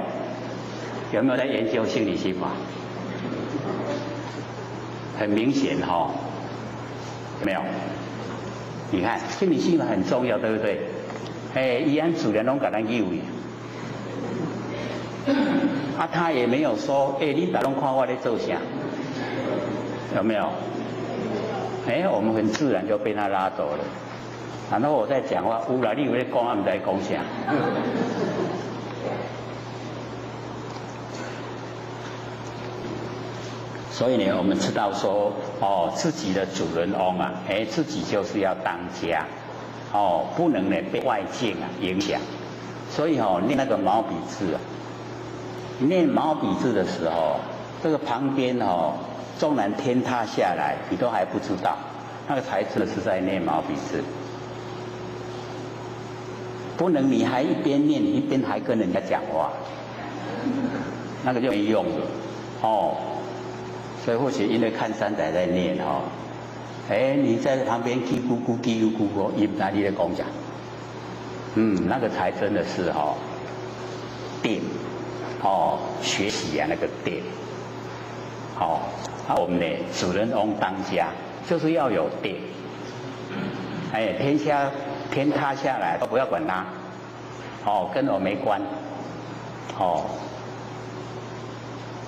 有没有在研究性理心法？很明显有没有？你看心理心法很重要，对不对？依然主人拢给咱诱他也没有说你打拢看我在做啥，有没有？我们很自然就被他拉走了。然后我在讲话，有啦，你以为讲我唔知讲啥？所以呢，我们知道说自己的主人翁啊，自己就是要当家不能呢被外境影响。所以念那个毛笔字啊，念毛笔字的时候，这个旁边纵然天塌下来，你都还不知道，那个才真的是在念毛笔字。不能你还一边念一边还跟人家讲话，那个就没用了所以或许因为看三仔在念你在旁边叽咕咕叽咕咕，伊哪里在讲讲？那个才真的是定学习那个定我们呢主人翁当家就是要有定，天塌下来都不要管它，跟我没关，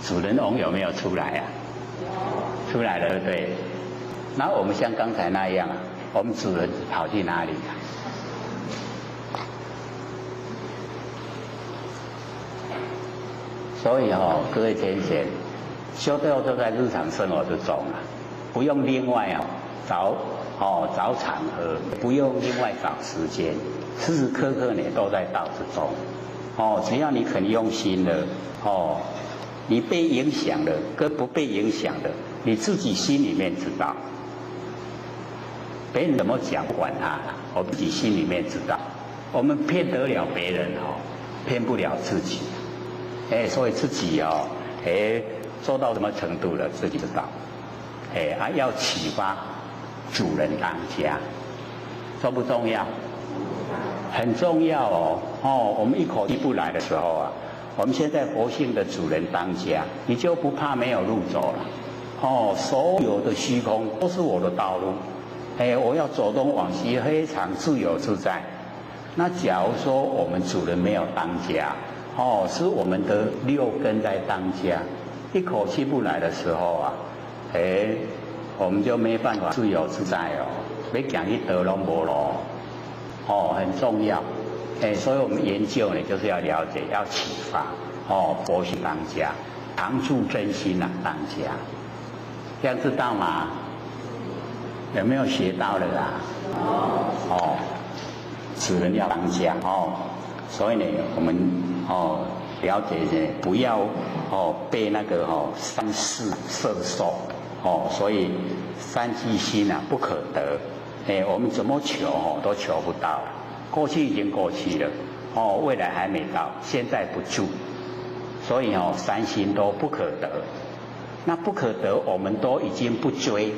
主人翁有没有出来啊？出来了，对不对？然后我们像刚才那样我们主人跑去哪里所以各位浅显，修道就在日常生活之中不用另外找场合，不用另外找时间，时时刻刻呢都在道之中只要你肯用心了你被影响了跟不被影响的，你自己心里面知道。别人怎么讲不管他我自己心里面知道。我们骗得了别人骗不了自己。所以自己做到什么程度了自己知道。要启发主人当家，重不重要？很重要我们一口气不来的时候我们现在佛性的主人当家，你就不怕没有路走了所有的虚空都是我的道路我要走东往西非常自由自在。那假如说我们主人没有当家是我们的六根在当家，一口气不来的时候我们就没办法自由自在要讲去得拢无咯很重要所以我们研究呢就是要了解，要启发佛性当家，常住真心当家，这样知道吗？有没有学到了主人要当家所以呢我们了解呢，不要被那个三世摄受所以三际心啊不可得，我们怎么求都求不到了，过去已经过去了未来还没到，现在不住，所以三心都不可得。那不可得，我们都已经不追，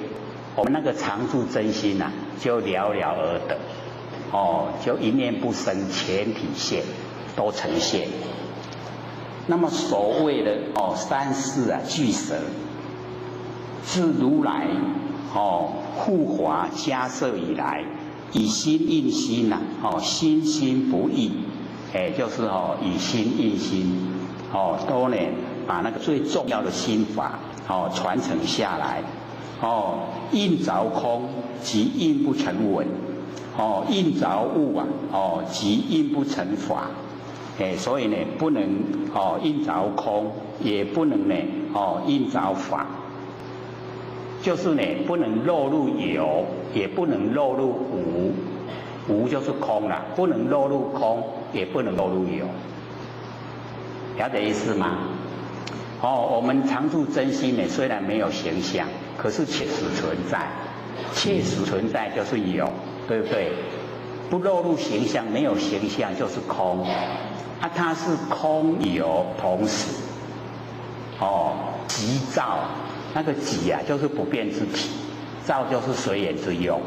我们那个常住真心啊，就了了而得就一念不生，全体现都呈现。那么所谓的三世啊俱舍，自如来护华迦摄以来，以心印心呐心心不异，就是以心印心都呢把那个最重要的心法传承下来印着空即印不成文印着物啊即印不成法所以呢不能印着空，也不能呢印着法，就是呢不能落入有，也不能落入无，无就是空啦，不能落入空，也不能落入有，了解意思吗？我们常住真心呢，虽然没有形象，可是切实存在，切实存在就是有，对不对？不落入形象，没有形象就是空它是空有同时即照，那个即啊就是不变之体，照就是随缘之用，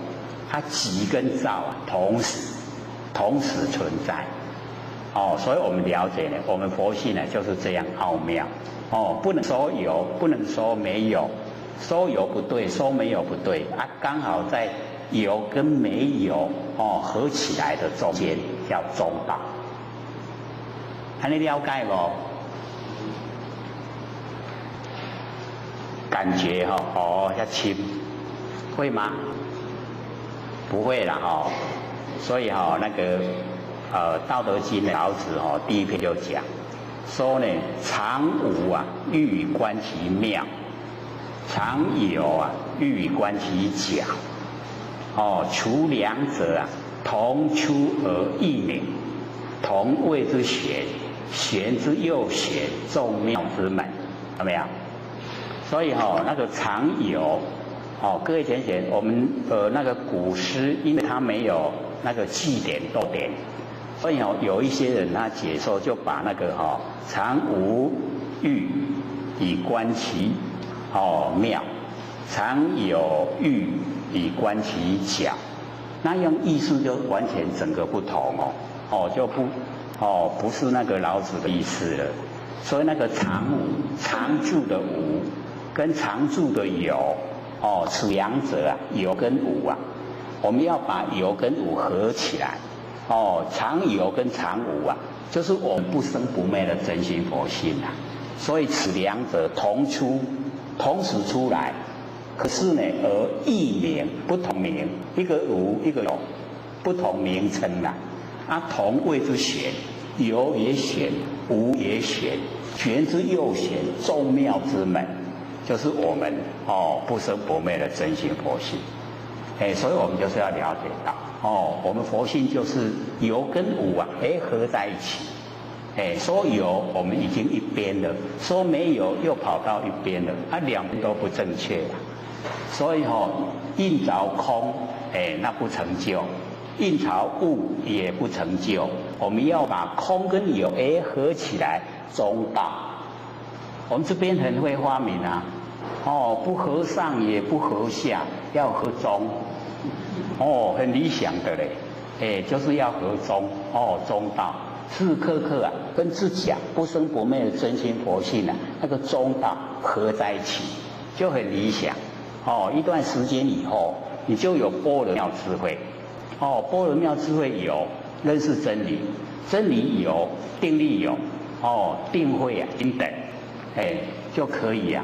它即跟照啊同时存在所以我们了解呢，我们佛性呢就是这样奥妙不能说有，不能说没有，说有不对，说没有不对刚好在有跟没有合起来的中间叫中道，还能了解不？感觉要轻，会吗？不会啦所以那个道德经老子第一篇就讲说呢，常无啊欲以观其妙，常有啊欲以观其假除两者啊同出而异名，同谓之玄，玄之又玄，众妙之门，有没有？所以那个常有各位浅显，我们那个古诗，因为它没有那个句点逗点，所以有一些人他解说就把那个常无欲以观其妙，常有欲以观其假，那样意思就完全整个不同就不是那个老子的意思了。所以那个常无，常住的无跟常住的有此两者啊，有跟无啊，我们要把有跟无合起来常有跟常无啊，就是我们不生不灭的真心佛性啊。所以此两者同时出来，可是呢而异名，不同名，一个无一个有，不同名称同谓之玄，有也玄，无也玄，玄之又玄，众妙之门，就是我们不生不灭的真心佛性所以我们就是要了解到我们佛性就是有跟无啊合在一起说有我们已经一边了，说没有又跑到一边了两边都不正确了。所以印着空那不成就，印着物也不成就，我们要把空跟有合起来中道。我们这边很会发明不合上也不合下，要合中很理想的嘞就是要合中中道，时时刻刻跟自己不生不灭的真心佛性那个中道合在一起就很理想一段时间以后你就有般若妙智慧般若妙智慧有认识真理，真理有定力有定慧平等就可以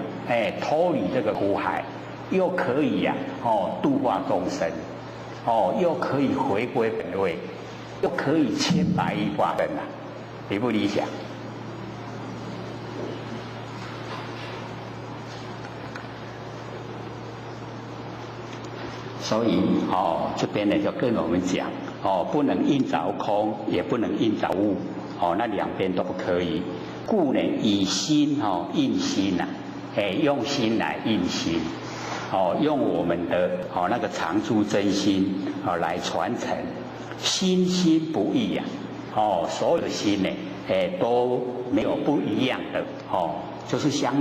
脱离这个苦海，又可以度化众生又可以回归本位，又可以千百亿化身理不理想？所以这边呢就跟我们讲不能印着空，也不能印着物那两边都不可以。故呢以心印心呐，用心来印心，用我们的那个常住真心来传承，心心不异呀，所有的心呢，都没有不一样的，就是相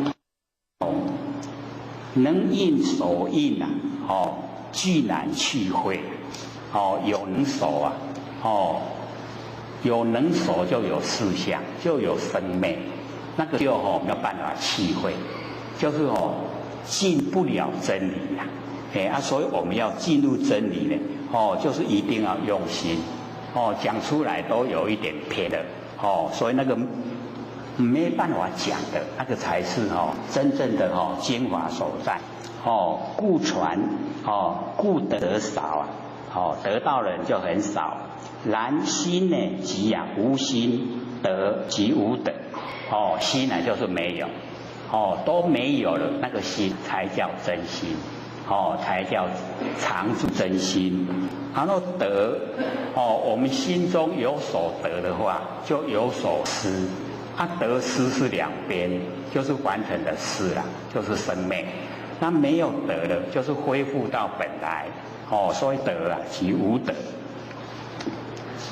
同，能印所印呐，俱难去会，有能守啊，有能守就有事相，就有生灭，那个就没有办法去会，就是进不了真理呀，所以我们要进入真理呢，就是一定要用心，讲出来都有一点偏的，所以那个没办法讲的，那个才是真正的精华所在，故传，故得少啊，得到的人就很少。然心呢即无心，得即无得，心呢就是没有，都没有了，那个心才叫真心，才叫常住真心。然后得，我们心中有所得的话，就有所失，得失是两边，就是完成的失啦，就是生灭。那没有得了，就是恢复到本来，所以得啊即无得。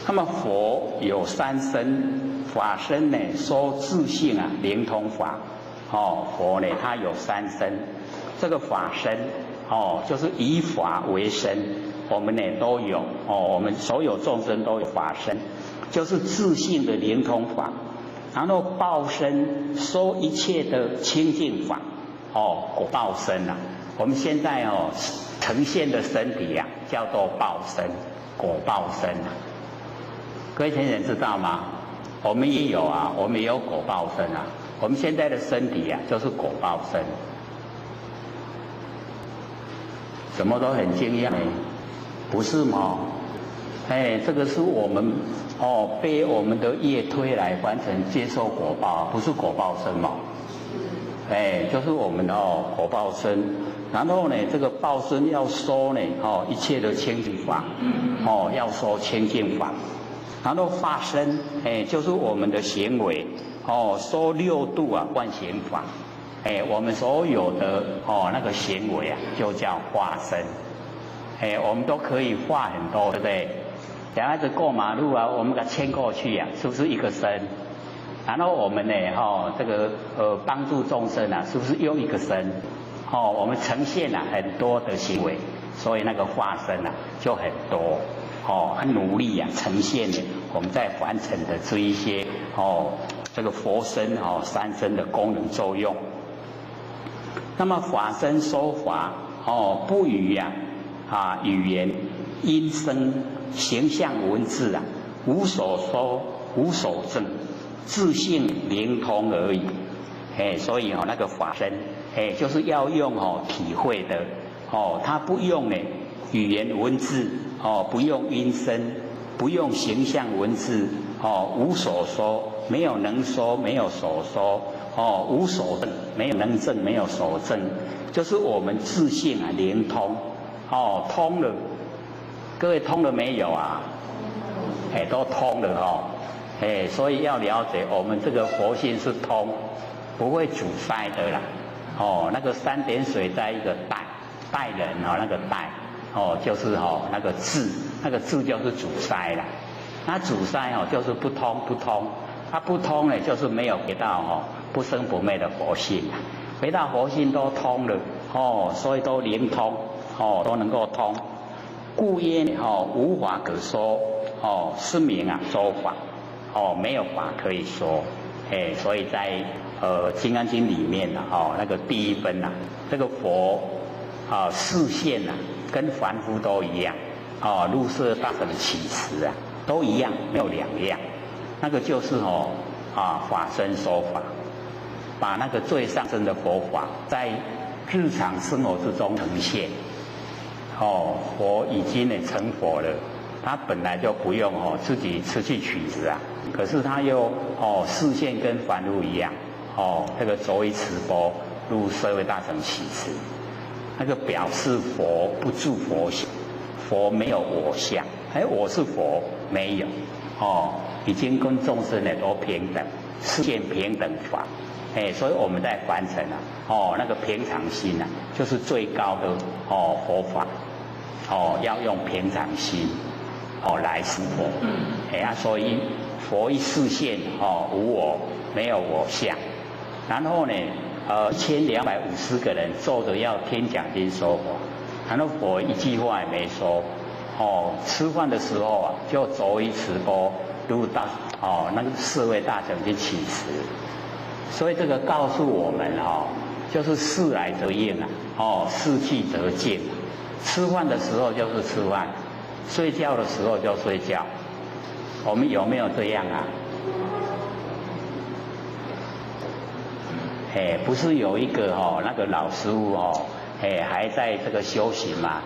那么佛有三身，法身呢说自性灵通法，佛呢他有三身，这个法身就是以法为身，我们呢都有，我们所有众生都有法身，就是自性的灵通法。然后报身说一切的清净法，果报身我们现在呈现的身体叫做报身，果报身各位先生知道吗？我们也有我们也有果报身我们现在的身体就是果报身。什么都很惊讶不是吗？这个是我们被我们的业推来完成接受果报，不是果报身嘛？就是我们果报身。然后呢，这个报身要说呢一切的清净法，要说清净法。然后法身，就是我们的行为，说六度万行法，我们所有的那个行为就叫化身，我们都可以化很多，对不对？小孩子过马路我们给他牵过去是不是一个身？然后我们呢，这个帮助众生是不是又一个身？我们呈现很多的行为，所以那个化身就很多。很努力呈现我们在完成的这一些这个佛身三身的功能作用。那么法身说法不语语言音声形象文字无所说无所证，自性灵通而已。所以那个法身就是要用体会的它不用语言文字不用音声，不用形象文字无所说，没有能说，没有所说无所证，没有能证，没有所证，就是我们自性灵通通了。各位通了没有都通了所以要了解我们这个佛性是通，不会阻塞的啦。那个三点水在一个带人那个带就是那个智，那个智就是阻塞啦。那阻塞就是不通，它不通呢就是没有回到不生不灭的佛性回到佛性都通了所以都灵通都能够通。故曰无法可说是名说法没有法可以说所以在金刚经里面那个第一分这个佛视线跟凡夫都一样入色大乘起持都一样，没有两样。那个就是法身说法，把那个最上乘的佛法在日常生活之中呈现。佛已经成佛了，他本来就不用自己吃去取食可是他又视线跟凡夫一样这个着于持钵入社会大乘起持，那个表示佛不住佛性，佛没有我相，我是佛没有已经跟众生都平等世间平等法。所以我们在凡尘那个平常心就是最高的佛法。要用平常心来生活。所以佛一示现无我，没有我相。然后呢，1250个人坐着要听讲经说法，然后佛一句话也没说。吃饭的时候就走一持钵入到那个四位大乘去乞食。所以这个告诉我们就是事来则应事去则静。吃饭的时候就是吃饭，睡觉的时候就睡觉。我们有没有这样不是有一个那个老师傅还在这个修行嘛？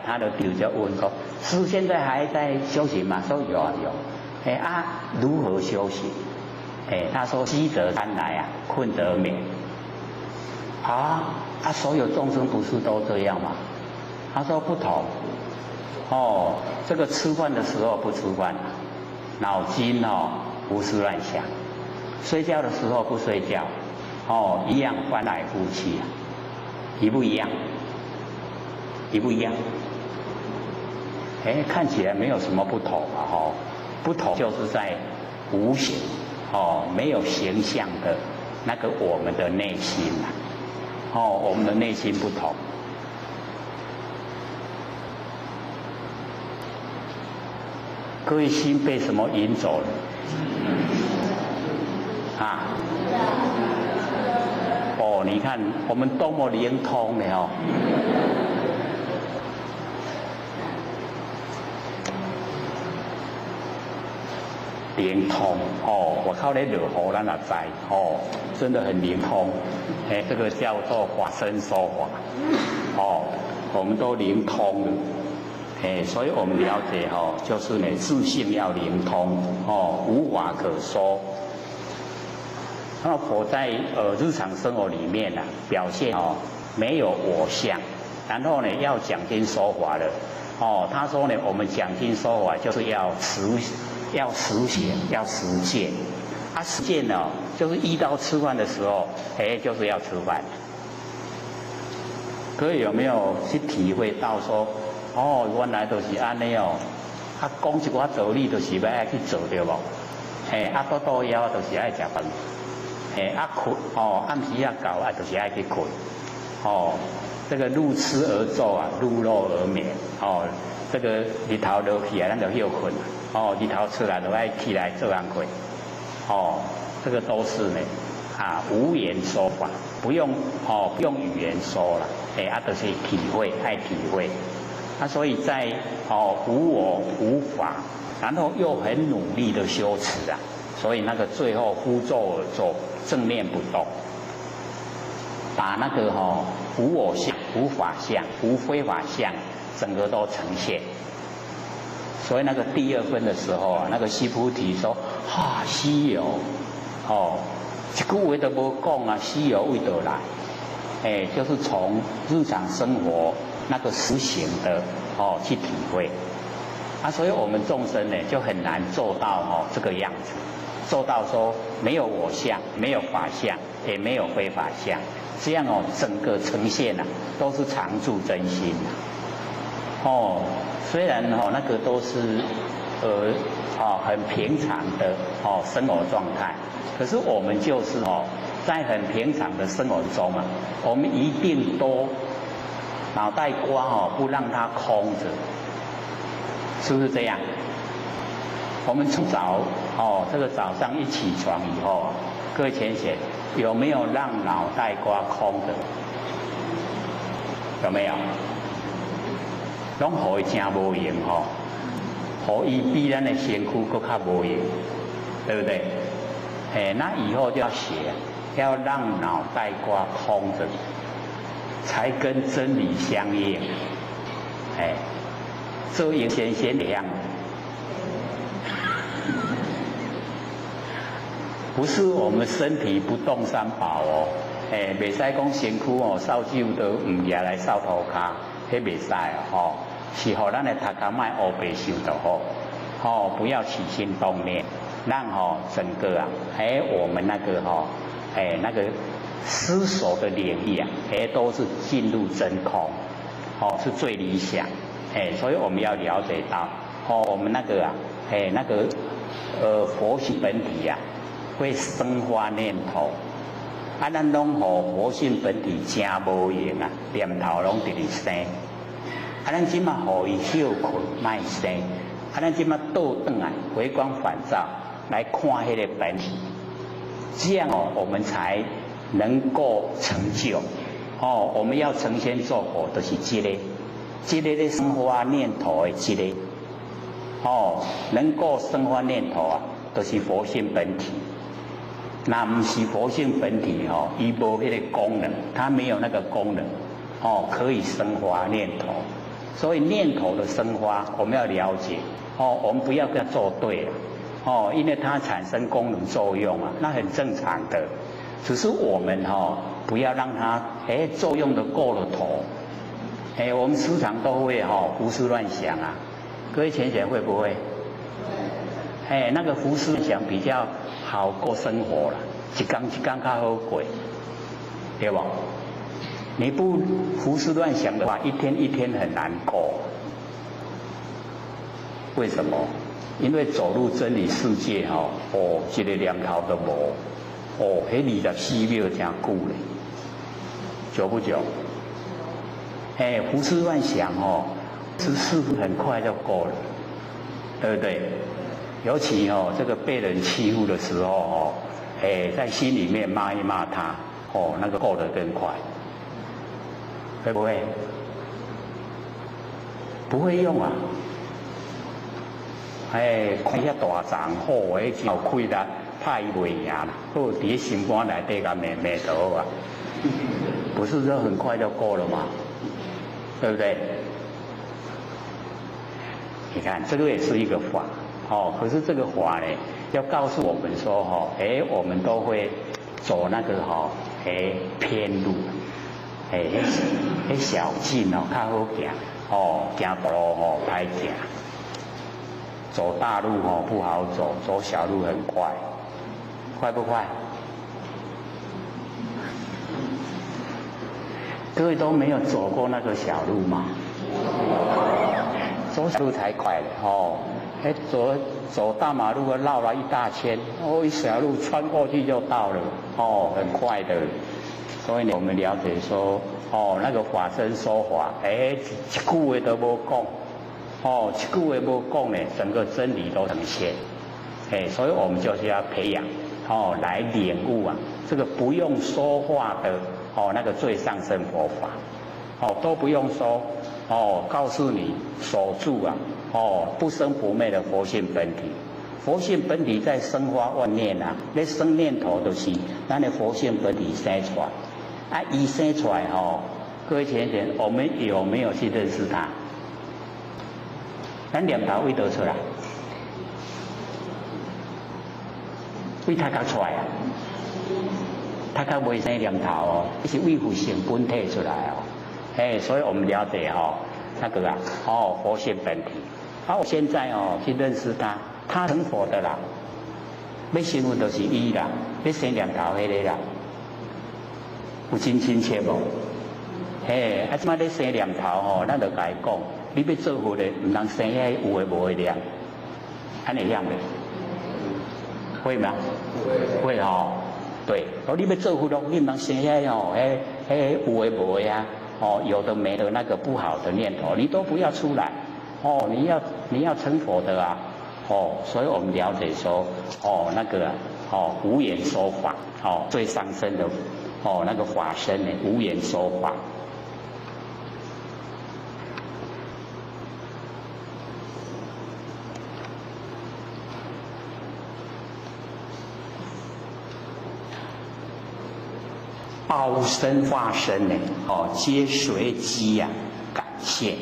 他的弟子就问说：“师父现在还在修行吗？”说有有。如何修行？他说：“饥则餐来困则眠。”所有众生不是都这样吗？他说不同。这个吃饭的时候不吃饭，脑筋胡思乱想；睡觉的时候不睡觉，一样翻来覆去一不一样？一不一样？看起来没有什么不同不同就是在无形没有形象的那个我们的内心我们的内心不同。各位心被什么引走了？你看我们多么灵通的灵通我靠那惹火咱哪在真的很灵通。这个叫做法身说法我们都灵通了。所以我们了解就是呢，自性要灵通无法可说。那佛在日常生活里面表现没有我相，然后呢要讲经说法的他说呢，我们讲经说法就是要实行，要实践。实践就是一到吃饭的时候，就是要吃饭。各位有没有去体会到说？原来就是安尼讲一寡道理就是要爱去做对无？倒枵就是爱食饭。困暗时到就是爱去困。这个入痴而坐入肉而眠。这个日头落去咱就休困。日头出来就爱起来做安困。这个都是呢无言说法，不用语言说了。就是体会，爱体会。所以在无我无法，然后又很努力的修持所以那个最后呼咒而坐，正念不动，把那个无我相、无法相、无非法相，整个都呈现。所以那个第二分的时候那个须菩提说：“西游一句话都无讲西游为何来？”就是从日常生活那个实行的去体会所以我们众生呢就很难做到这个样子，做到说没有我相，没有法相，也没有非法相，这样整个呈现都是常住真心虽然那个都是很平常的生活状态，可是我们就是在很平常的生活中我们一定都脑袋瓜不让它空着，是不是这样？我们从这个早上一起床以后各位浅显有没有让脑袋瓜空着？有没有？拢互伊真无用互伊比咱的身躯更较无用，对不对？那以后就要学，要让脑袋瓜空着，才跟真理相应。这应先的样子，不是我们身体不动三宝袂使讲身躯扫帚都唔拿来扫涂骹，迄袂使是互咱的头壳莫黑白想就好不要起心动念让整个我们那个那个思索的领域都是进入真空，是最理想，所以我们要了解到，我们那个那个佛性本体会生发念头，咱拢佛性本体真无用念头拢直直生，咱即马互伊休困卖生，咱即马倒转来回光返照来看迄个本体，这样我们才能够成就。我们要成仙做佛，就是这个的生发念头的这个，能够生发念头就是佛性本体。那不是佛性本体伊无迄个功能，它没有那个功能可以生发念头。所以念头的生发我们要了解我们不要跟它作对因为它产生功能作用那很正常的，只是我们不要让它作用的过了头。我们时常都会胡思乱想各位浅显会不会？那个胡思乱想比较好过生活了，一天一天较好过，对不？你不胡思乱想的话，一天一天很难过。为什么？因为走入真理世界一个念头都无，迄24秒真久咧，久不久？胡思乱想是很快就过了，对不对？尤其这个被人欺负的时候在心里面骂一骂他那个过得更快，会不会？不会用看遐大肠好真有气力，怕伊袂赢啦，好伫咧心肝内底甲骂就好不是说很快就过了吗？对不对？你看这个也是一个法可是这个法呢，要告诉我们说我们都会走那个偏路，小径较好行行大路歹行，走大路不好走，走小路很快，快不快？各位都没有走过那个小路吗？走小路才快走大马路绕了一大圈，一小路穿过去就到了很快的。所以呢，我们了解说那个法身说法一句话都无讲一句话无讲呢，整个真理都呈现所以我们就是要培养来领悟这个不用说话的那个最上乘佛法都不用说告诉你守住不生不灭的佛性本体。佛性本体在生发万念那生念头就是咱的佛性本体生出来伊生出来各位浅显，我们有没有去认识它？咱念头为得出来？为它搞出来它较袂生念头是为佛性本体出来所以我们了解那个佛性本体我现在去认识它成佛的啦，要成佛就是伊啦，要生念头迄个啦，有真亲切无？即摆咧生念头咱就甲伊讲，你要做佛的，唔通生遐有诶无诶念，安尼样的，会吗？会对，你要做佛咯，你唔通生遐有诶无诶有的没的那个不好的念头，你都不要出来你要成佛的所以我们了解说那个无言说法最上身的那个法身呢，无言说法。报身化身呢皆随机感现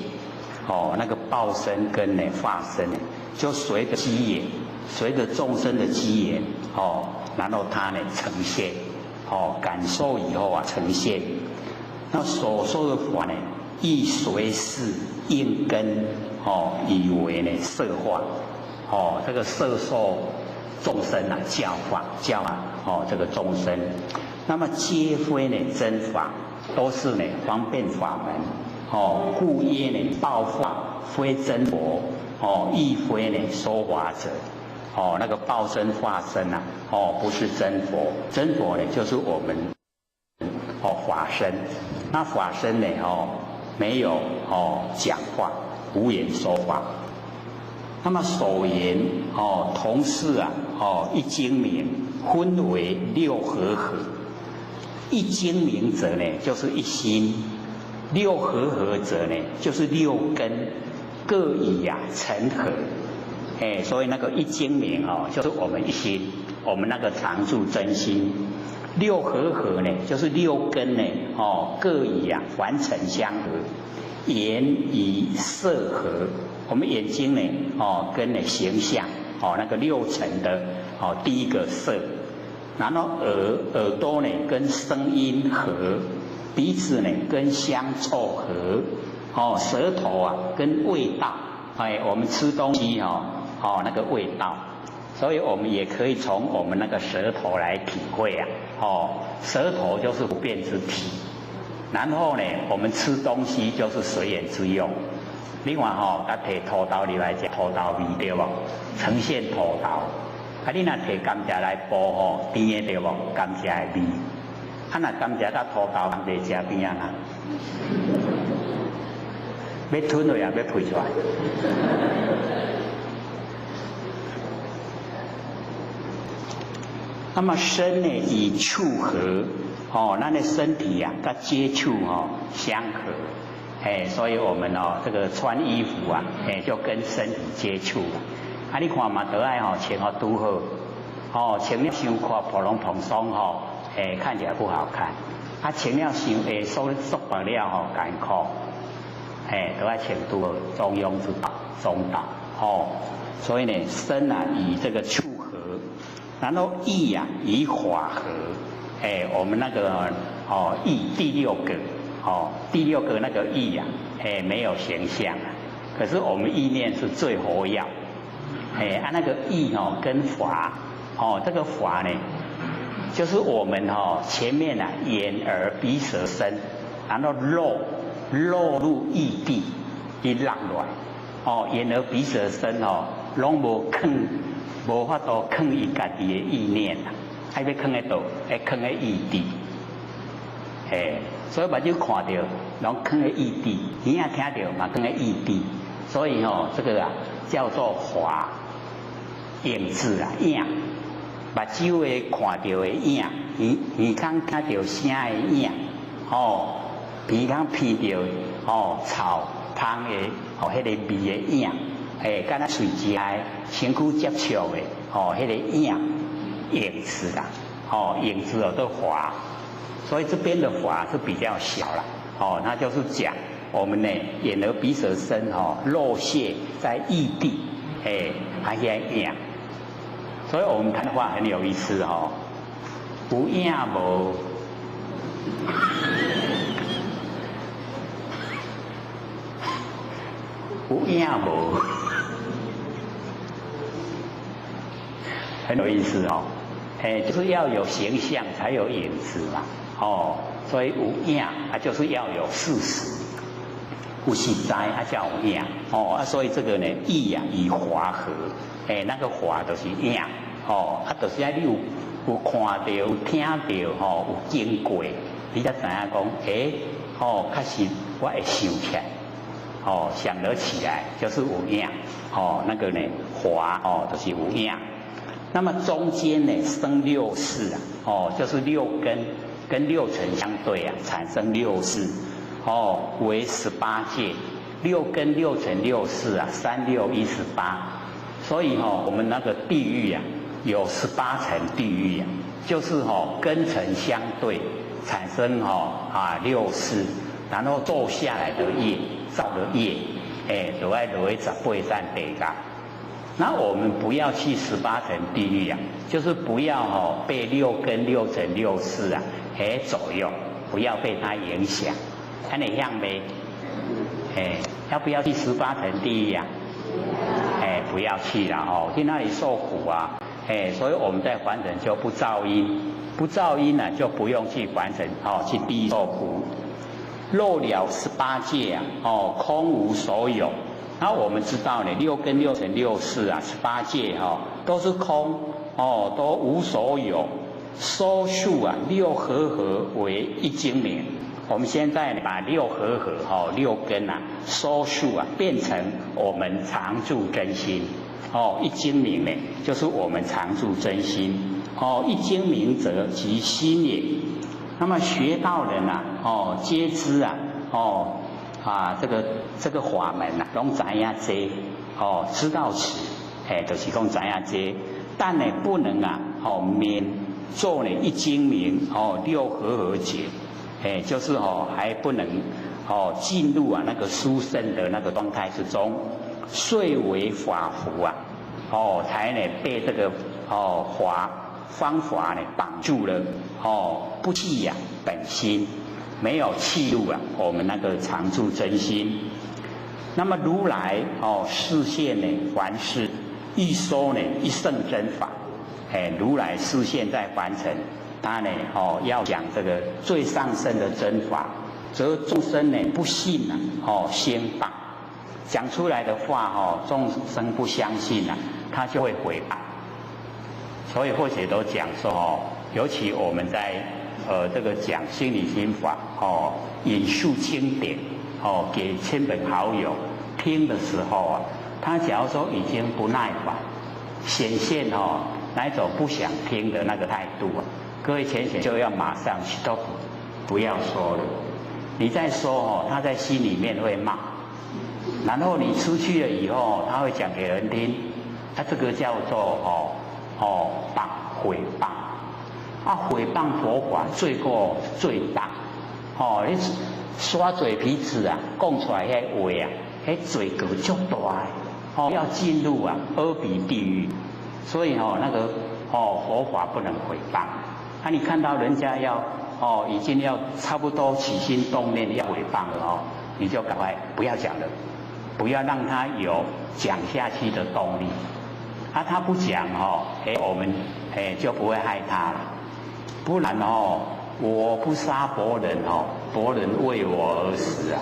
那个报身跟化身呢就随着机缘，随着众生的机缘然后它呢呈现感受以后呈现。那所说的法呢，亦随事应根以为呢色化这个色受众生啊，教这个众生。那么皆非呢真法，都是呢方便法门。故曰呢报法非真佛，亦非呢说法者。那个报身化身啊，不是真佛，真佛呢就是我们法身。那法身呢没有讲话，无言说法。那么所言同是啊一精明，分为六和合。一精明者呢就是一心，六和合者呢就是六根，各以成合。所以那个一精明就是我们一心，我们那个常住真心。六和合呢就是六根呢各以凡尘相合。眼以色合，我们眼睛呢跟形象那个六尘的第一个色。然后耳朵呢跟声音合，鼻子呢跟香臭合，舌头啊跟味道，我们吃东西那个味道，所以我们也可以从我们那个舌头来体会舌头就是不变之体。然后呢，我们吃东西就是随缘之用。另外甲摕土豆入来食土豆味对无？呈现土豆。你若摕甘蔗来煲甜的对无？甘蔗的味。若甘蔗甲土豆同齐食边啊？要吞落也要配出来。那么身呢以触合，咱的身体啊跟接触相合，所以我们这个穿衣服啊，就跟身体接触。你看嘛，都爱穿拄好，穿了伤看破龙蓬松看起来不好看。穿了伤束绑了艰苦，都爱穿拄好，中庸之道，中道。所以呢，身啊以这个触合。然后意啊以法合，我们那个意第六个那个意啊，没有形象啊，可是我们意念是最活跃，那个意跟法，这个法呢，就是我们前面啊眼耳鼻舌身，然后落入意地去落来，眼耳鼻舌身拢无囥。无法度囥伊家己的意念啦，要囥在倒，要囥在意地，所以目睭看到，拢囥在意地；耳仔听到嘛，囥在意地。所以这个啊叫做法影子啊影，目睭的看到的影，耳孔听到声的影，鼻孔闻到草芳的迄个味的影。敢若喙食的、身躯接触的，迄个影子啦，影子都法，所以这边的法是比较小啦，那就是讲我们呢眼耳鼻舌身落泄在意地，还些影，所以我们谈话很有意思有影无？有影无？很有意思就是要有形象才有影子嘛，所以有影就是要有事实，有实在叫有影，所以这个呢意啊以华合，那个华就是影，就是你有看到、听到有经过，你才知影讲，确实我会想起来，想得起来就是有影，那个呢华就是有影。那么中间呢生六识就是六根跟六尘相对产生六识为18界，六根六尘六识3、6、18，所以我们那个地狱有18层地狱就是根尘相对产生六识，然后做下来的业造的业，就要落去18站地狱。那我们不要去18层地狱就是不要被六根六尘六识左右，不要被它影响。看你样没？要不要去18层地狱不要去了去那里受苦所以我们在凡尘就不造因，不造因呢，就不用去凡尘去地受苦。漏了18界啊，空无所有。那我们知道呢，6根6尘6识啊，18界都是空都无所有。收束啊，6和合为一精明。我们现在呢，把6和合6根啊，收束啊，变成我们常住真心。一精明呢，就是我们常住真心。一精明者即心也。那么学道人啊，皆知啊，这个法门啊，拢知影这，知道此，就是讲知影这，但呢不能啊，免做呢一精明6和合解，就是还不能进入啊那个殊胜的那个状态之中，遂为法服啊，才呢被这个方法呢绑住了，不弃呀本心，没有弃入啊我们那个常住真心。那么如来示现呢凡事，欲说呢一圣真法，如来示现在凡尘，他呢要讲这个最上圣的真法，则众生呢不信啊，先谤，讲出来的话众生不相信啊，他就会毁谤。所以或许都讲说尤其我们在这个讲心理心法引述经典给亲朋好友听的时候啊，他假如说已经不耐烦，显现那一种不想听的那个态度啊，各位浅显就要马上 stop， 不要说了。你再说他在心里面会骂，然后你出去了以后，他会讲给人听，他这个叫做毁谤毁谤佛法罪过最大你耍嘴皮子啊，讲出来迄话啊，迄罪过足大要进入啊阿鼻地狱。所以那个佛法不能毁谤。你看到人家要已经要差不多起心动念要毁谤了你就赶快不要讲了，不要让他有讲下去的动力。他不讲我们就不会害他了。不然我不杀伯仁伯仁为我而死啊！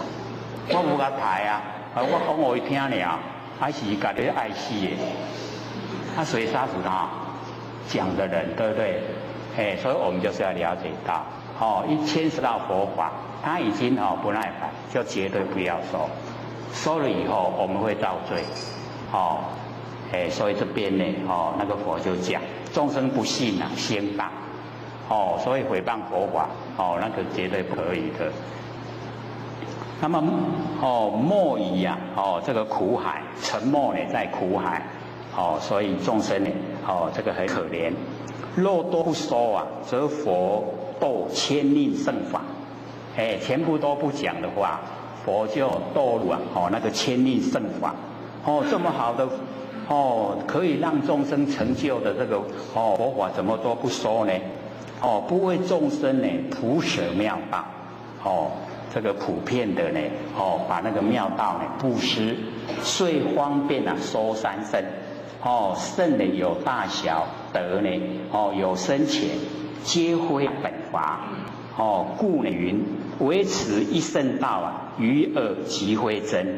我无甲抬啊，我讲我听了，还是家己爱死的。谁杀死他？讲的人，对不对？所以我们就是要了解到，一牵涉到佛法，他已经不耐烦，就绝对不要说，说了以后我们会造罪，所以这边呢，那个佛就讲，众生不信啊，先谤，所以毁谤佛法，那个绝对不可以的。那么，莫以啊，这个苦海，沉没呢在苦海，所以众生呢，这个很可怜。若都不说啊，则佛堕千令圣法，全部都不讲的话，佛就堕入啊，那个千令圣法，这么好的。可以让众生成就的这个佛法怎么都不说呢？不为众生呢普舍妙道，这个普遍的呢把那个妙道呢布施，遂方便说三圣，圣呢有大小，德呢有深浅，皆非本法，故呢云维持一圣道啊，于耳即非真。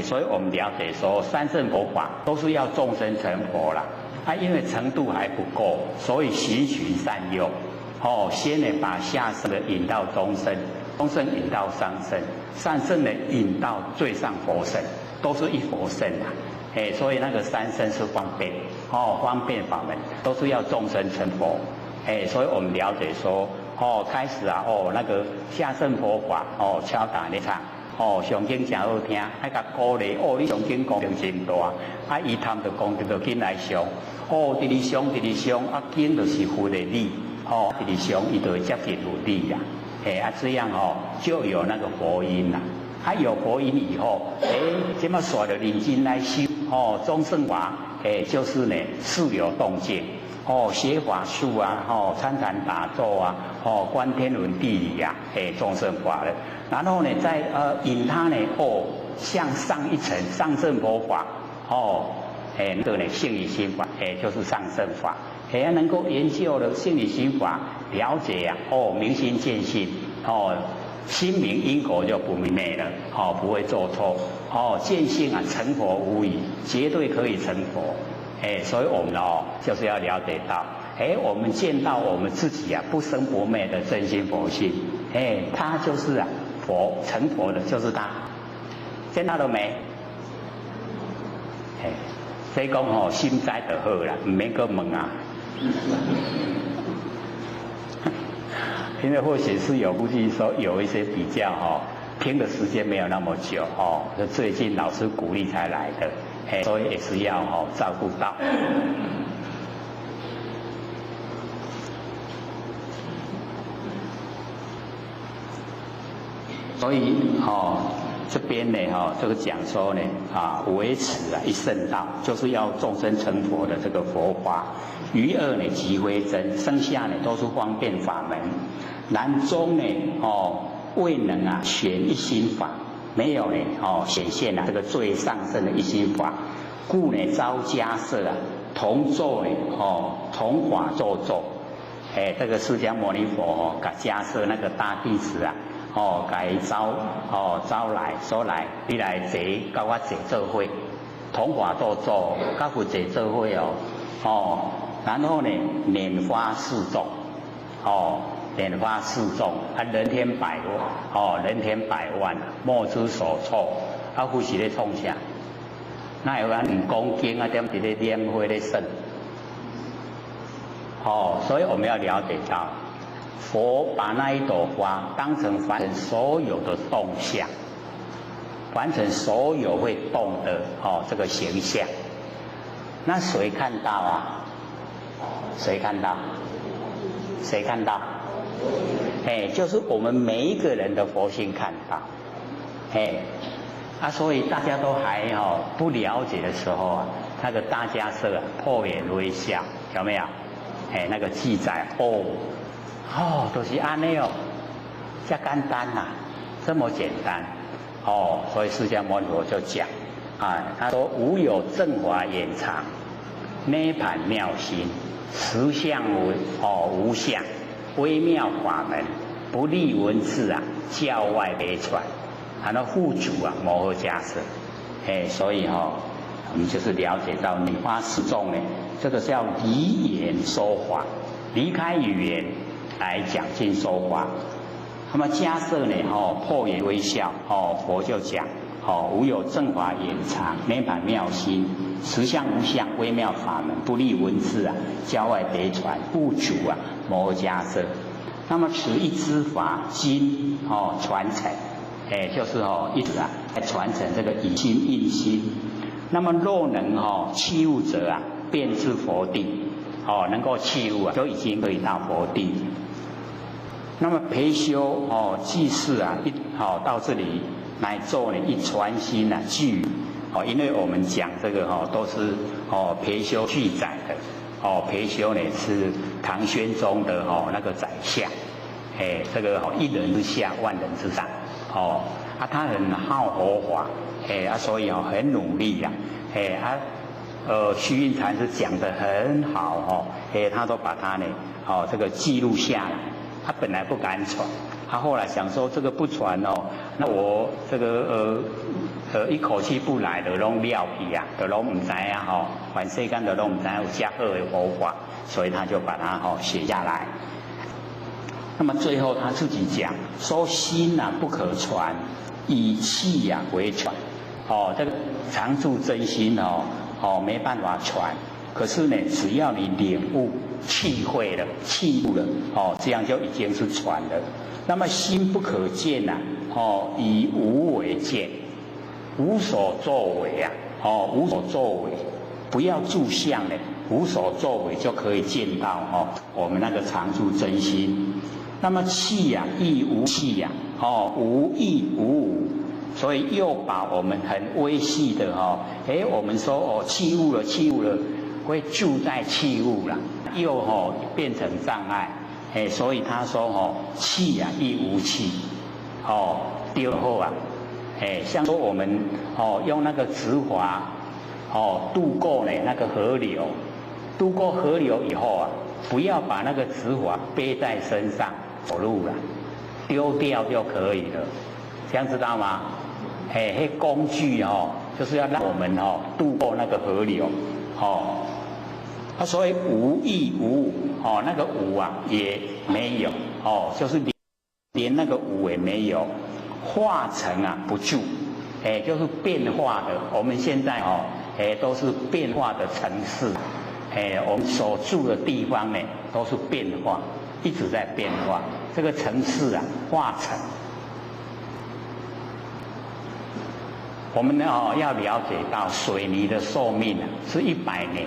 所以我们了解说，三圣佛法都是要众生成佛啦。因为程度还不够，所以循循善诱。先呢把下圣的引到中圣，中圣引到上圣，上圣呢引到最上佛圣，都是一佛圣啊。所以那个三圣是方便，方便法门，都是要众生成佛。所以我们了解说，开始啊，那个下圣佛法，敲打那场。上经真好听，还甲鼓励你上经功德真大，伊他们就讲就紧来上，直哩上，经就是佛的理，直哩上伊就会接近佛理呀，这样就有那个佛音啦。有佛音以后，这么耍的认真来修，中圣法，就是呢事有动静。学法术啊，参禅打坐啊，观天文地理啊，众生法了。然后呢，再引他呢，向上一层，上圣佛法，那个呢性理心法，就是上乘法，能够研究了性理心法，了解呀，明心见性，心明因果就不迷昧了，不会做错，见性啊，成佛无疑，绝对可以成佛，所以我们就是要了解到，我们见到我们自己啊，不生不灭的真心佛性，他就是啊佛，成佛的就是他，见到了没？所以讲心知就好啦，唔免搁问啊。因为或许是有估计说有一些比较拼的时间没有那么久是最近老师鼓励才来的，所以也是要照顾到。所以这边呢这个讲说呢维持一圣道，就是要众生成佛的这个佛法。余二呢即非真，剩下呢都是方便法门。南中呢未能显一心法，没有呢显现这个最上乘的一心法，故呢遭迦摄同咒呢同法咒咒。这个释迦牟尼佛给迦摄那个大弟子给招来说来，你来坐，跟我坐做伙，同法咒咒，跟佛坐做伙然后呢拈花示众，拈花示众人天百万，人天百万莫之所措，佛是咧创啥？那有人唔讲经点伫咧拈花咧耍？所以我们要了解到，佛把那一朵花当成凡尘所有的动向，凡尘所有会动的这个形象，那谁看到啊？谁看到？谁看到？就是我们每一个人的佛性看到，所以大家都还不了解的时候那个大迦摄破颜微笑，有没有？那个记载都是安尼这简单这么简单所以释迦牟尼佛就讲他说无有正法掩藏，涅盘妙心，实相无相，微妙法门，不立文字教外别传，那护主摩诃迦摄，所以我们就是了解到拈花示众呢，这个是要离言说法，离开语言来讲经说法。那么迦摄呢破颜微笑佛就讲无有正法掩藏，涅盘妙心，实相无相，微妙法门，不立文字教外别传，护主摩诃迦摄。那么此一支法经传承，就是一直来传承这个以心印心。那么若能契悟者便至佛地，能够契悟就已经可以到佛地。那么培修祭祀到这里来做呢一传心具因为我们讲这个都是培修记载的培修呢是唐玄宗的那个宰相，这个一人之下万人之上他很好佛法所以很努力虚云禅师讲得很好他都把它呢这个记录下来。他本来不敢传，他后来想说这个不传那我这个一口气不来的拢料皮就拢唔知凡世间的拢唔知有这好的佛法，所以他就把它写下来。那么最后他自己讲说心不可传，以气为传这个常住真心没办法传，可是呢只要你领悟契会了契悟了这样就已经是传了。那么心不可见以无为见，无所作为无所作为，不要住相呢，无所作为就可以见到我们那个常住真心。那么气亦无气无亦无无，所以又把我们很微细的我们说契悟了契悟了，会住在契悟了，又变成障碍所以他说气亦无气对好像说我们用那个直滑渡过呢那个河流，渡过河流以后啊，不要把那个执法背在身上走路了，丢掉就可以了，这样知道吗？那工具就是要让我们渡过那个河流，所以无义无武，那个武啊也没有，就是连那个武也没有，化成啊不住，就是变化的。我们现在都是变化的城市，我们所住的地方呢都是变化，一直在变化。这个城市啊化成，我们呢要了解到水泥的寿命啊是100年。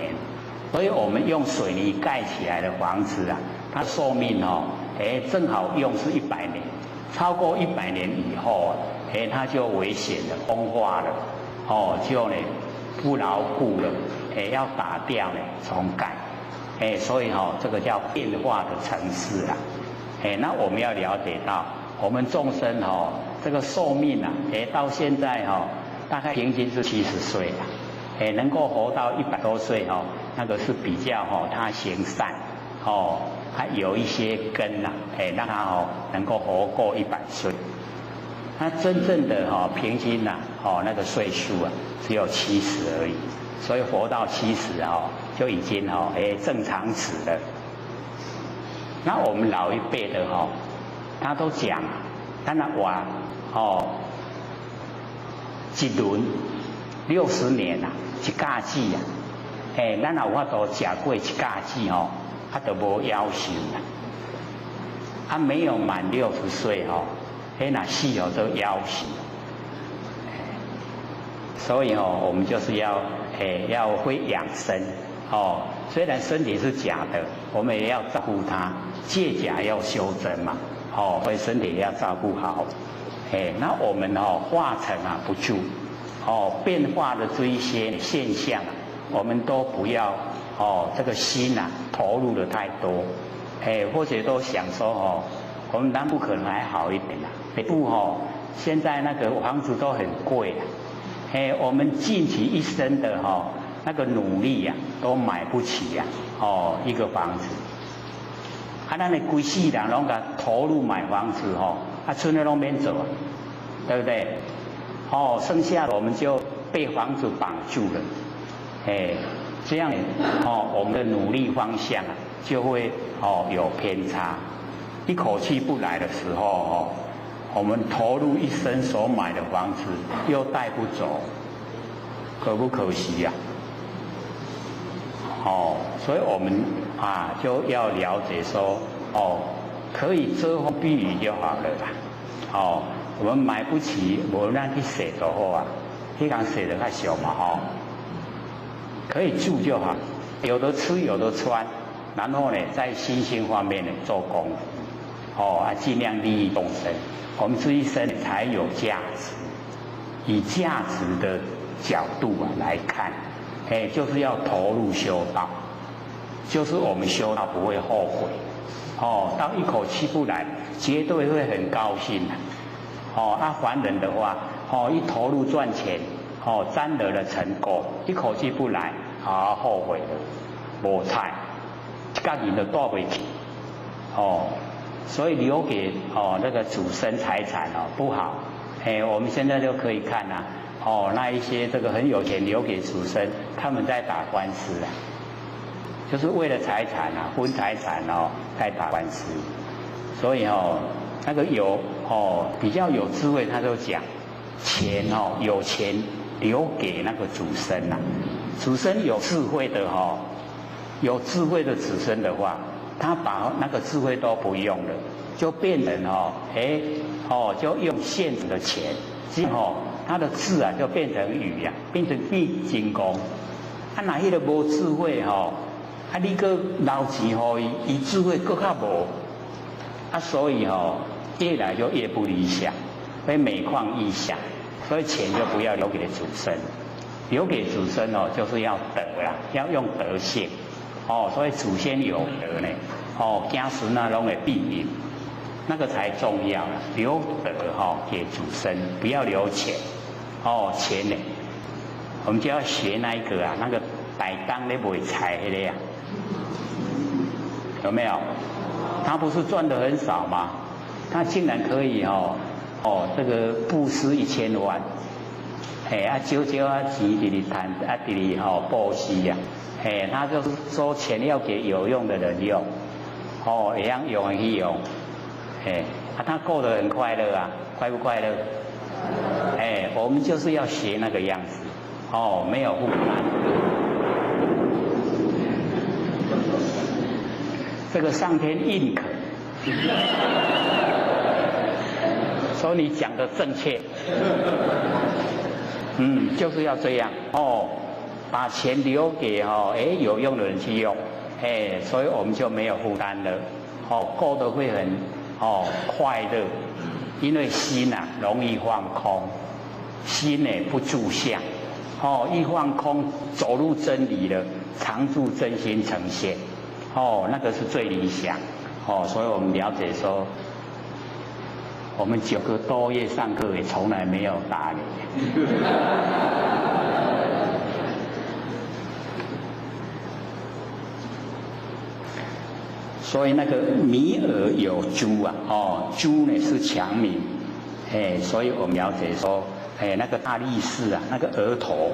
所以我们用水泥盖起来的房子啊，它寿命正好用是100年，超过100年以后啊，它就危险了，风化了，就呢不牢固了，要打掉呢重盖，所以这个叫变化的城市啦，那我们要了解到，我们众生这个寿命啊，到现在大概平均是70岁啦，能够活到100多岁那个是比较他行善他有一些根啦，让他能够活过100岁。他真正的平均呐那个岁数啊只有70而已，所以活到70就已经正常值了。那我们老一辈的他都讲，咱啊话一轮60年啊，一架子啊。咱若有法度吃过一架子就无夭寿啦。没有满60岁那死都夭寿。所以我们就是要会养生虽然身体是假的，我们也要照顾它，借假要修真嘛所以身体要照顾好。那我们化成啊不住变化的这一些现象啊。我们都不要这个心啊投入的太多，或者都想说我们南部可能还好一点啦，北部现在那个房子都很贵我们尽其一生的那个努力啊，都买不起一个房子。咱的规世人拢甲投入买房子剩的拢免做，对不对？剩下的我们就被房子绑住了。这样我们的努力方向就会有偏差。一口气不来的时候我们投入一生所买的房子又带不走，可不可惜呀？所以我们就要了解说可以遮风避雨就好了啦。我们买不起，无咱去踅就好啊，迄工踅得较俗嘛可以住就好，有的吃有的穿，然后呢在心性方面呢做功夫尽量利益众生，我们这一生才有价值。以价值的角度来看就是要投入修道，就是我们修道不会后悔到一口气不来绝对会很高兴凡人的话一投入赚钱沾得了成功，一口气不来后悔了，无菜家人都带不起所以留给那个祖孙财产不好我们现在就可以看那一些这个很有钱留给祖孙，他们在打官司就是为了财产分财产在打官司。所以那个比较有智慧，他都讲钱有钱留给那个祖孙祖孙有智慧的有智慧的子孙的话，他把那个智慧都不用了，就变成就用现成的钱，他的智就变成语变成地精功。那迄个无智慧你搁留钱互伊智慧搁较无所以越来就越不理想，会每况愈下。所以钱就不要留给祖孙，留给祖孙就是要德要用德性所以祖先有德呢子孙拢会庇荫，那个才重要留德给祖孙，不要留钱钱呢我们就要学那一个啊，那个摆档咧卖菜的呀，有没有？他不是赚得很少吗？他竟然可以这个布施1000万，少少钱伫里赚，伫里布施呀，他就是说钱要给有用的人用，会样用的去用，他过得很快乐啊，快不快乐？我们就是要学那个样子，没有负担。这个上天认可，所以你讲的正确，就是要这样把钱留给有用的人去用，所以我们就没有负担了，过得会很快乐，因为心容易放空，心不住相，一放空走入真理了，常住真心呈现，那个是最理想，所以我们了解说，我们9个多月上课也从来没有打理。所以那个迷而有诸啊，诸呢是强名，所以我们了解说，那个大力士啊，那个额头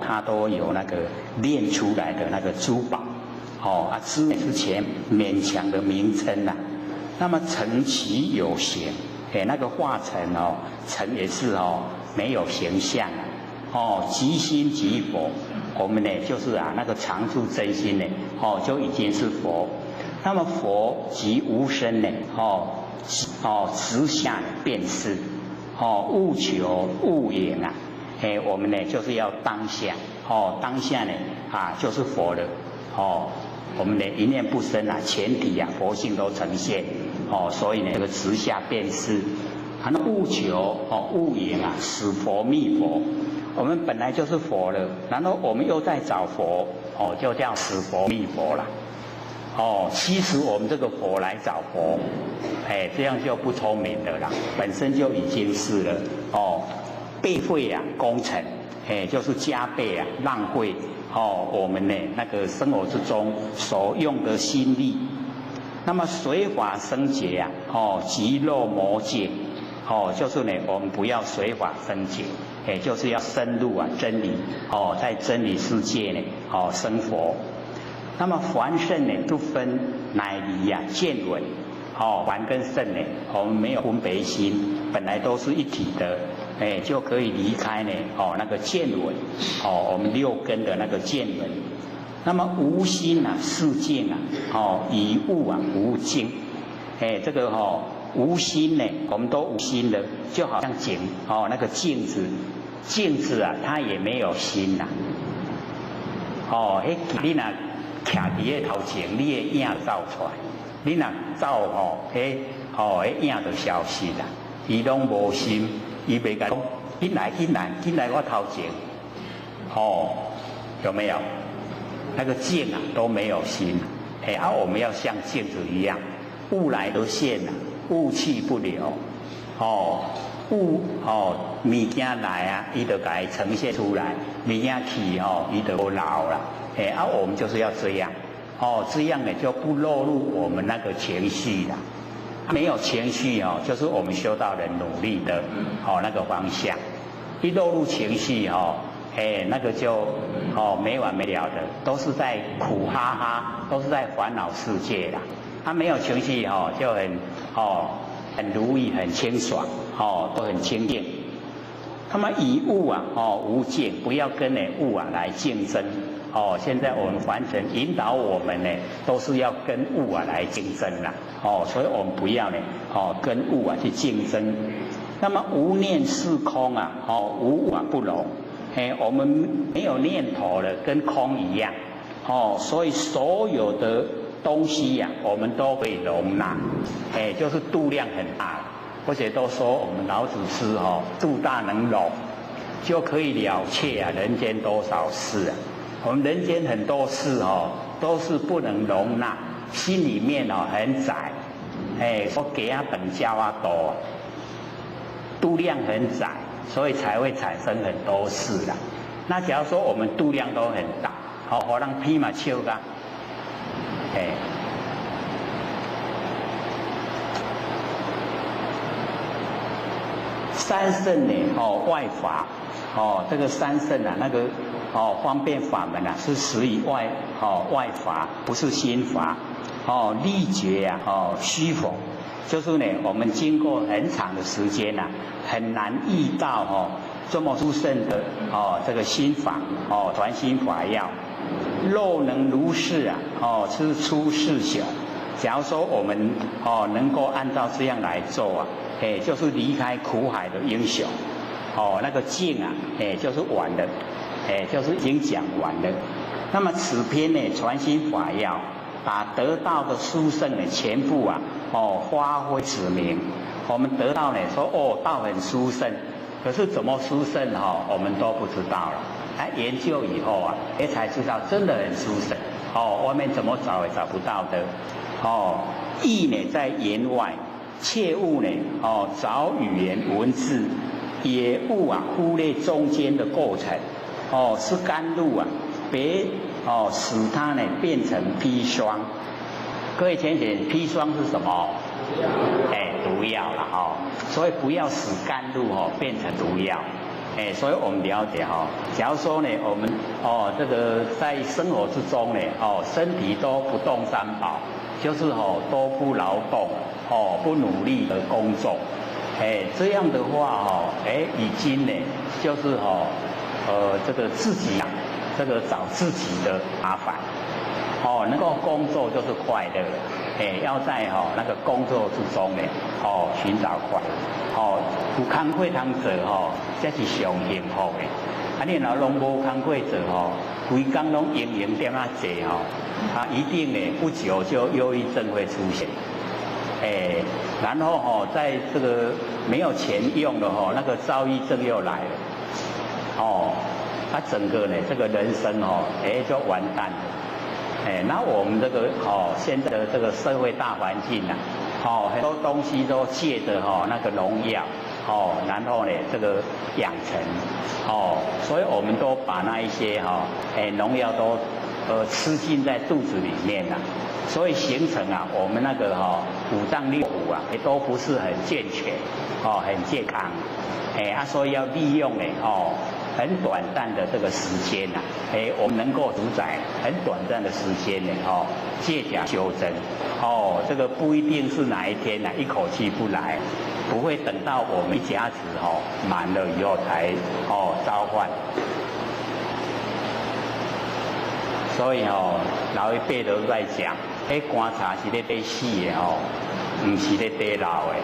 他都有那个练出来的那个珠宝，珠呢是前勉强的名称啊。那么成其有形，那个化成成也是没有形象啊，即心即佛。我们呢就是那个常住真心呢，就已经是佛。那么佛即无生呢，直下便是，务求务言啊，我们呢就是要当下，当下呢就是佛了，我们的一念不生啊，全体啊佛性都呈现，所以呢这个直下便是，那务求务言啊，使佛觅佛，我们本来就是佛了，然后我们又在找佛，就叫使佛觅佛了。其实我们这个佛来找佛，这样就不聪明的啦，本身就已经是了，倍费工程，就是加倍浪费，我们呢那个生活之中所用的心力。那么随法生解即漏魔界，就是呢我们不要随法生解，就是要深入真理，在真理世界呢生佛。那么凡圣呢不分乃离见闻，凡跟圣呢我们没有分别心，本来都是一体的，就可以离开呢那个见闻，我们6根的那个见闻。那么无心世境以物无境，这个无心呢我们都无心的，就好像镜那个镜子，镜子它也没有心你若徛伫个头前，你的影照出来，你若照影就消失啦。伊拢无心，伊袂甲讲，进来，我头前，有没有？那个镜都没有心，我们要像镜子一样，物来都现物去不留，物物件来伊就甲伊呈现出来，物件去伊就无留啦。我们就是要这样，这样呢就不落入我们那个情绪啦。没有情绪就是我们修道人努力的那个方向。一落入情绪那个就没完没了的，都是在苦哈哈，都是在烦恼世界啦。没有情绪就很如意，很清爽，都很清净。那么以物无境，不要跟物来竞争。现在我们凡尘引导我们呢，都是要跟物来竞争啦。所以我们不要呢，跟物去竞争。那么无念是空无物不容。我们没有念头了，跟空一样。所以所有的东西我们都可以容纳。就是度量很大。而且都说我们老子师度大能容，就可以了却人间多少事我们人间很多事都是不能容纳，心里面很窄，说给等教多，度量很窄，所以才会产生很多事啦。那假如说我们度量都很大，好，让披嘛笑噶，三圣呢，外法，这个三圣啊，那个方便法门啊，是始于外法，不是心法，力觉啊，虚否，就是呢，我们经过很长的时间啊，很难遇到这么殊胜的这个心法传心法要，若能如是啊是出世小。假如说我们能够按照这样来做啊，就是离开苦海的英雄，那个境啊，就是完了，就是已经讲完了。那么此篇呢传心法要，把得到的殊胜呢全部啊发挥指明。我们得到呢说道很殊胜。可是怎么殊胜我们都不知道了。研究以后啊，才知道真的很殊胜。外面怎么找也找不到的。意呢在言外，切勿呢找语言文字，也勿忽略中间的过程。是甘露啊，别使它呢变成砒霜。各位浅显，砒霜是什么？毒药了所以不要使甘露变成毒药。所以我们了解假如说呢，我们这个在生活之中呢，身体都不动三宝，就是都不劳动，不努力的工作，这样的话已经呢就是这个自己这个找自己的麻烦。能够工作就是快乐了，要在那个工作之中呢，寻找快乐，有工课通做这是上幸福的。你若拢无工课做规工拢营点啊济一定呢不久就忧郁症会出现。然后在这个没有钱用的那个躁郁症又来了，整个呢这个人生就完蛋了。那我们这个现在的这个社会大环境很多东西都借着那个农药然后呢这个养成所以我们都把那一些农药都吃进在肚子里面了，所以形成我们那个五脏六腑也都不是很健全很健康所以要利用呢很短暂的这个时间我们能够主宰很短暂的时间呢借假修真这个不一定是哪一天一口气不来，不会等到我们一甲子满了以后才召唤。所以老一辈都在讲，观察是咧得死的不是咧得老的。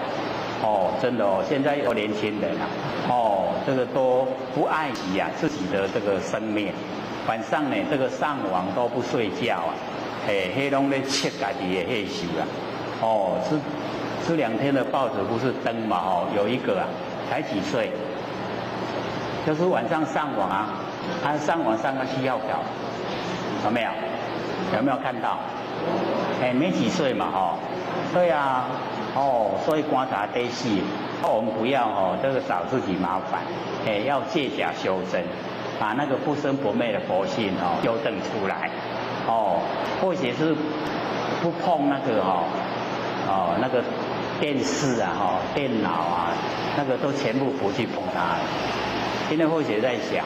真的现在有年轻人这个都不爱惜自己的这个生命，晚上呢这个上网都不睡觉黑拢咧切家己的害羞这2天的报纸不是登嘛有一个才几岁，就是晚上上网他上网上个7号表，有没有看到？没几岁嘛对啊所以观察得死，我们不要这个找自己麻烦，要借假修真，把那个不生不灭的佛性修正出来或者是不碰那个那个电视电脑那个都全部不去碰它。因为或者在想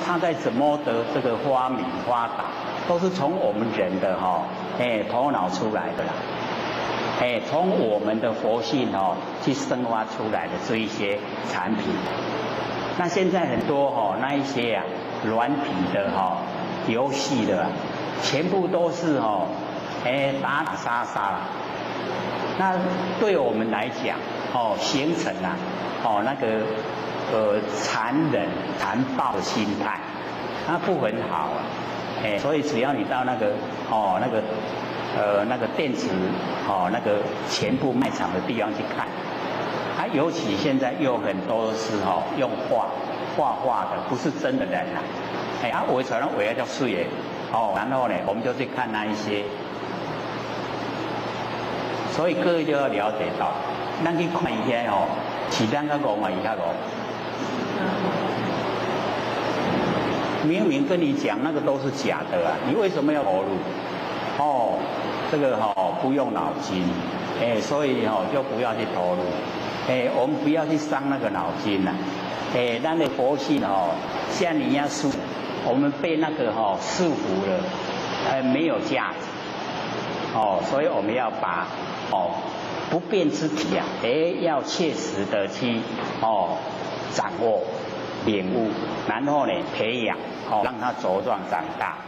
他在怎么的这个发明发达，都是从我们人的头脑出来的啦。从我们的佛性去生发出来的这一些产品。那现在很多那一些软体的游戏的全部都是打打杀杀。那对我们来讲形成那个残忍残暴的心态，那不很好所以只要你到那个那个电子那个全部卖场的地方去看，尤其现在有很多是用画的，不是真的人围出来围得叫水的然后呢我们就去看那一些，所以各位就要了解到，咱去看一天是咱个5嘛，伊较5明明跟你讲那个都是假的啊，你为什么要投入？哦，这个不用脑筋，所以就不要去投入，我们不要去伤那个脑筋呐，咱的佛性像你一样束，我们被那个束缚了，很没有价值，所以我们要把不变之体啊，要切实的去掌握、领悟，然后呢培养，让它茁壮长大。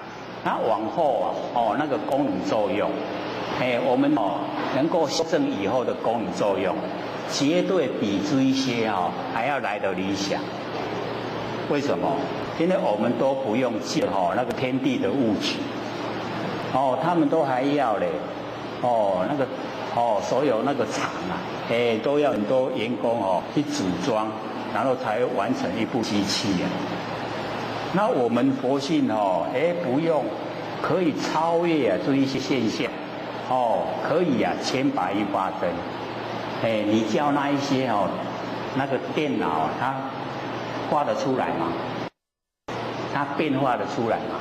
那往后那个功能作用，我们能够修正以后的功能作用，绝对比之一些还要来得理想。为什么？因为我们都不用借那个天地的物质，他们都还要嘞，那个所有那个厂啊，都要很多员工去组装，然后才完成一部机器啊。那我们佛性不用，可以超越这一些现象，可以千百亿发生。你叫那一些那个电脑它画得出来吗？它变化得出来吗？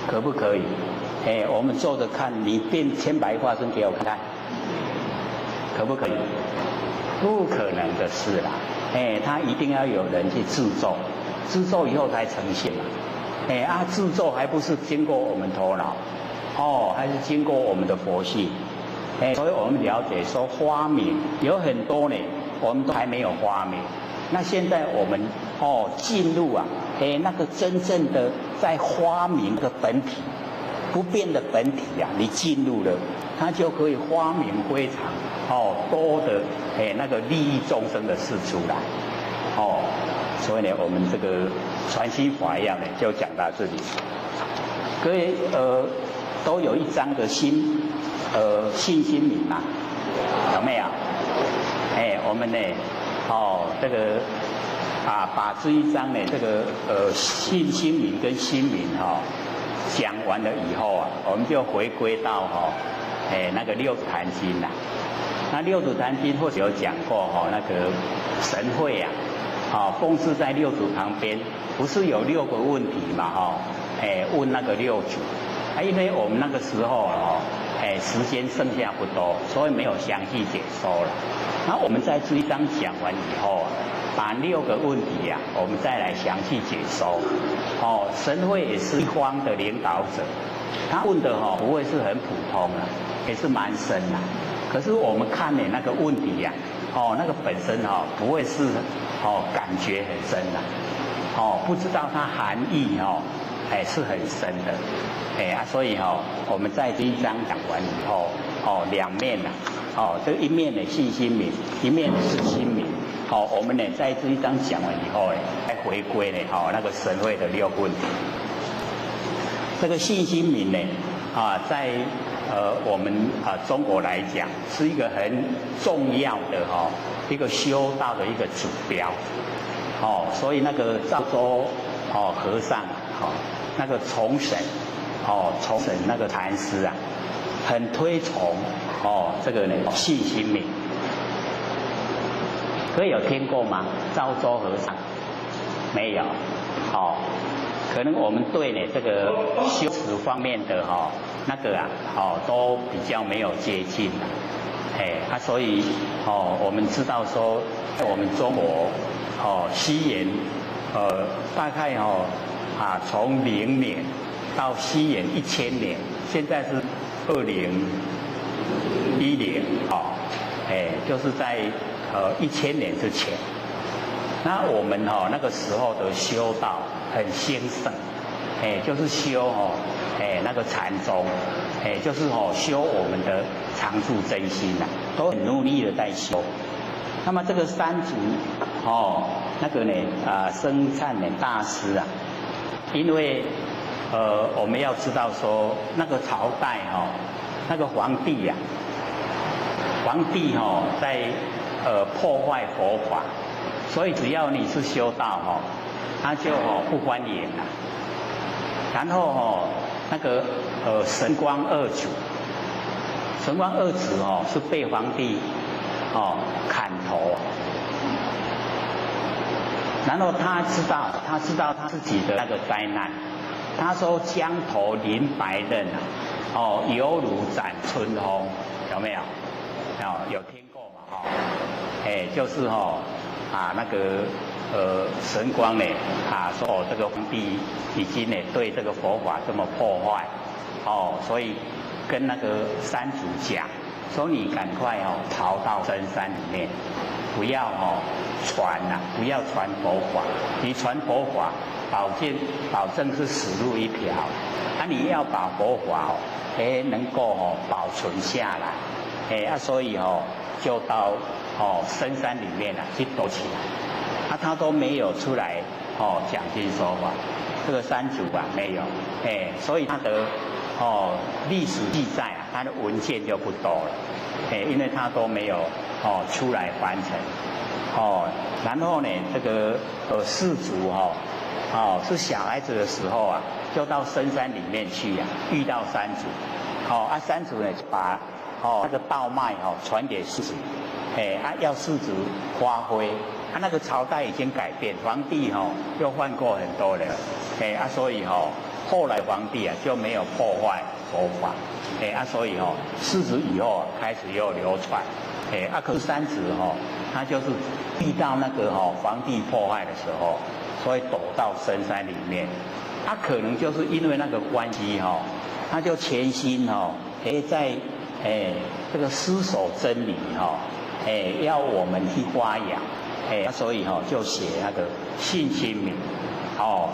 可不可以？我们做着看，你变千百亿发生给我看看，可不可以？不可能的事啦。它一定要有人去制作。制作以后才呈现嘛，制作还不是经过我们头脑，还是经过我们的佛性，所以我们了解说发明有很多呢，我们都还没有发明。那现在我们进入那个真正的在发明的本体，不变的本体你进入了，它就可以发明非常多的那个利益众生的事出来，所以呢，我们这个传心法要呢，就讲到这里。各位都有一张的信心铭嘛，有没有？我们呢，这个把这一章呢，这个信心铭跟心铭讲完了以后我们就回归到那个六祖坛经啦。那六祖坛经或许有讲过那个神会奉祀在六祖旁边，不是有6个问题嘛？问那个六祖，因为我们那个时候时间剩下不多，所以没有详细解说了。那我们在这一章讲完以后把6个问题我们再来详细解说。神会也是一方的领导者，他问的不会是很普通也是蛮深的。可是我们看那个问题那个本身不会是感觉很深不知道它含义是很深的所以我们在这一章讲完以后两面这一面的信心铭，一面的是心铭我们呢在这一章讲完以后再回归那个神会的6个问题。这个信心铭呢在我们中国来讲是一个很重要的一个修道的一个指标所以那个赵州和尚那个崇神那个禅师很推崇这个呢信心铭。各位有听过吗？赵州和尚没有？可能我们对这个修持方面的那个都比较没有接近所以我们知道说，在我们中国西元大概从0年到西元1000年，现在是2010就是在1000年之前。那我们那个时候的修道很兴盛，就是修那个禅宗，就是修我们的常住真心都很努力的在修。那么这个三祖那个呢僧璨呢大师因为我们要知道说那个朝代那个皇帝在破坏佛法，所以只要你是修道他就不欢迎然后那个神光二祖是被皇帝砍头，然后他知道他自己的那个灾难，他说江头临白刃啊，哦，犹如斩春风，有没有？有听过嘛？就是那个神光呢说这个皇帝已经呢对这个佛法这么破坏，所以跟那个山主讲，说你赶快逃到深山里面，不要传不要传佛法，你传佛法保证是死路一条，你要把佛法能够保存下来，所以就到深山里面去躲起来，他都没有出来讲经说法，这个山主没有，所以他的历史记载他的文件就不多了，因为他都没有出来完成，然后呢这个士族是小孩子的时候就到深山里面去遇到山主，山主呢就把那个道脉传给士族，要士族发挥，那个朝代已经改变，皇帝又换过很多人，所以后来皇帝就没有破坏佛法，所以士族以后开始又流传，可是山主他就是遇到那个皇帝破坏的时候，所以躲到深山里面，可能就是因为那个关系他就全心在这个思守真理要我们去发扬，所以就写那个信心铭，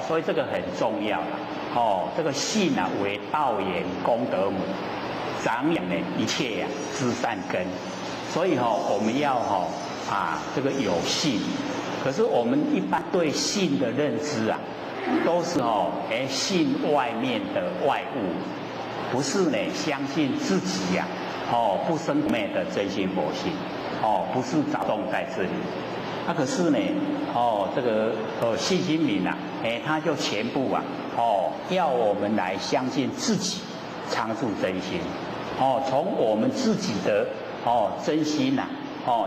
所以这个很重要了，这个信为道源功德母，长养一切知善根，所以我们要这个有信，可是我们一般对信的认知都是信外面的外物，不是呢相信自己不生灭的真心佛性，不是着重在这里，可是呢这个信心铭他就全部要我们来相信自己常住真心，从我们自己的真心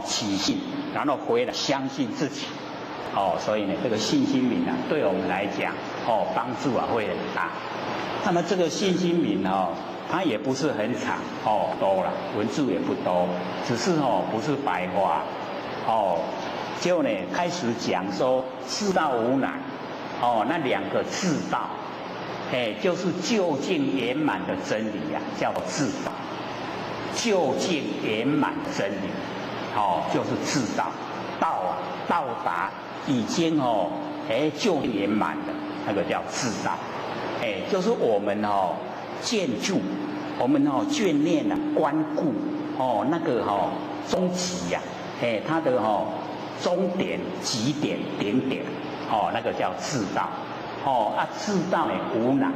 起信，然后回来相信自己，所以呢这个信心铭对我们来讲帮助会很大。那么这个信心铭它也不是很长多了，文字也不多，只是不是白话就呢开始讲说自道无难那两个自道，就是究竟圆满的真理叫自道，究竟圆满真理就是自道，到达已经究竟圆满的那个叫自道，就是我们建筑，我们眷恋关顾那个终极它的终点极点顶点那个叫自道自道无难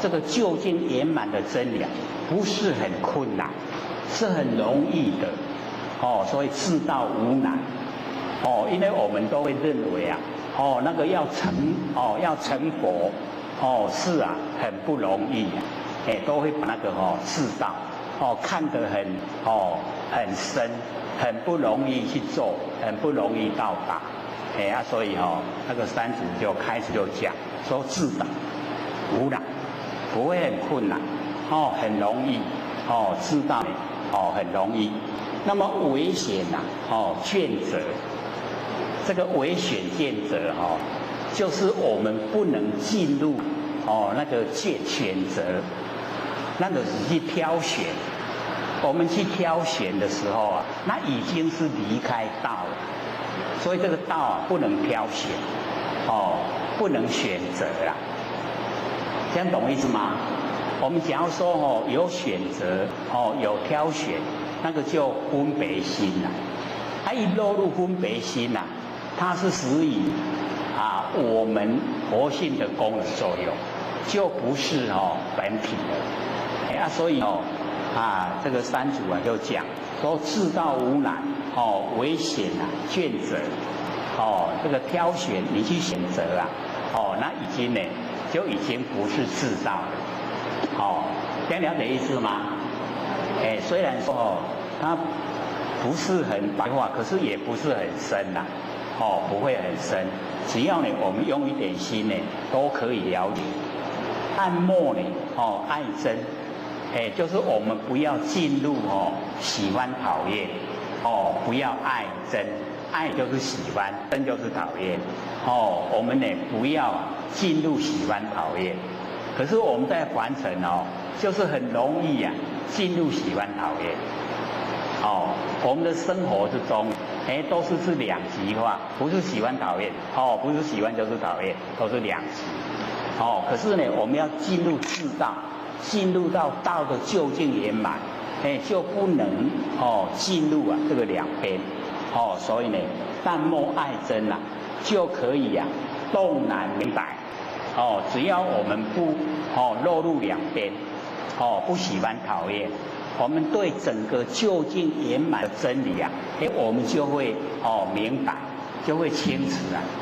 这个究竟圆满的真理不是很困难，是很容易的所以自道无难因为我们都会认为那个要成佛是很不容易都会把那个自道看得很深，很不容易去做，很不容易到达所以那个山主就开始就讲说自道无难，不会很困难很容易自道很容易。那么危险卷择，这个危险卷择就是我们不能进入那个选择，那个是去挑选。我们去挑选的时候那已经是离开道了，所以这个道不能挑选不能选择啦。这样懂我意思吗？我们假如说有选择有挑选，那个就分别心啦。它一落入分别心它是属于我们佛性的功能作用，就不是本体了所以这个山主就讲说自道无难危险卷择这个挑选你去选择那已经呢就已经不是自道了这样了解意思吗？虽然说它不是很白话，可是也不是很深不会很深。只要呢，我们用一点心呢，都可以了解。按摩呢，爱憎，就是我们不要进入喜欢讨厌，不要爱憎，爱就是喜欢，憎就是讨厌，我们呢不要进入喜欢讨厌。可是我们在凡尘就是很容易进入喜欢讨厌。我们的生活之中，都是两极化，不是喜欢讨厌，不是喜欢就是讨厌，都是两极。可是呢，我们要进入至道，进入到道的究竟圆满，就不能进入这个两边。所以呢，淡漠爱憎就可以洞然明白。只要我们不落入两边，不喜欢讨厌，我们对整个究竟圆满的真理我们就会明白，就会清楚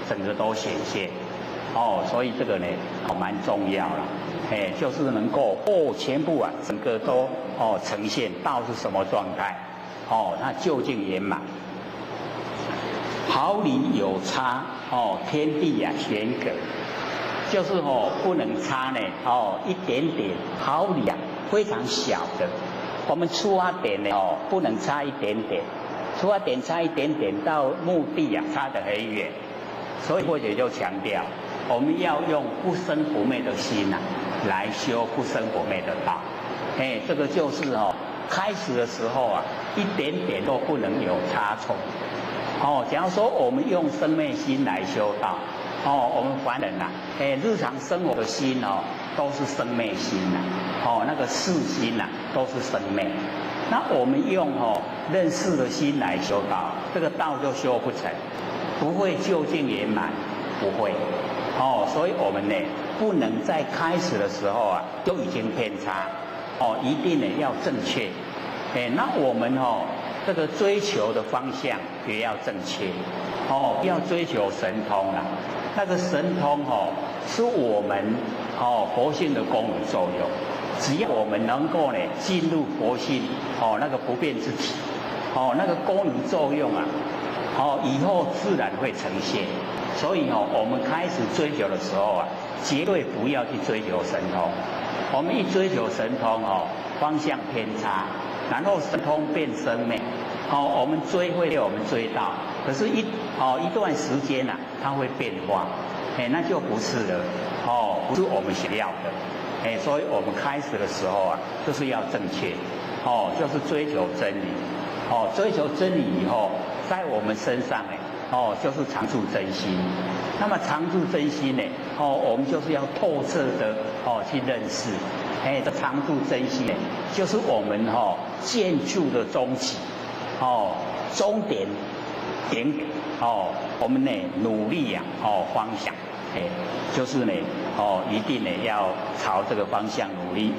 整个都显现。所以这个呢蛮重要了，就是能够全部整个都呈现道是什么状态，那究竟圆满。毫厘有差，天地玄隔，就是不能差呢，一点点毫厘非常小的，我们出发点呢不能差一点点，出发点差一点点到目的差得很远，所以或者就强调。我们要用不生不灭的心来修不生不灭的道，这个就是开始的时候一点点都不能有差错。假如说我们用生灭心来修道，我们凡人日常生活的心都是生灭心那个事心都是生灭。那我们用认识的心来修道，这个道就修不成，不会究竟圆满，不会。所以我们呢不能在开始的时候就已经偏差，一定呢要正确。那我们这个追求的方向也要正确，不要追求神通那个神通是我们佛性的功能作用。只要我们能够呢进入佛性那个不变之体，那个功能作用以后自然会呈现。所以我们开始追求的时候绝对不要去追求神通。我们一追求神通方向偏差，然后神通变生灭，我们追会被我们追到，可是一段时间它会变化，那就不是了，不是我们想要的，所以我们开始的时候就是要正确，就是追求真理，追求真理以后，在我们身上就是常住真心。那么常住真心呢，我们就是要透彻的去认识，这常住真心呢，就是我们建筑的终极，终点点我们呢努力方向，就是呢一定呢要朝这个方向努力。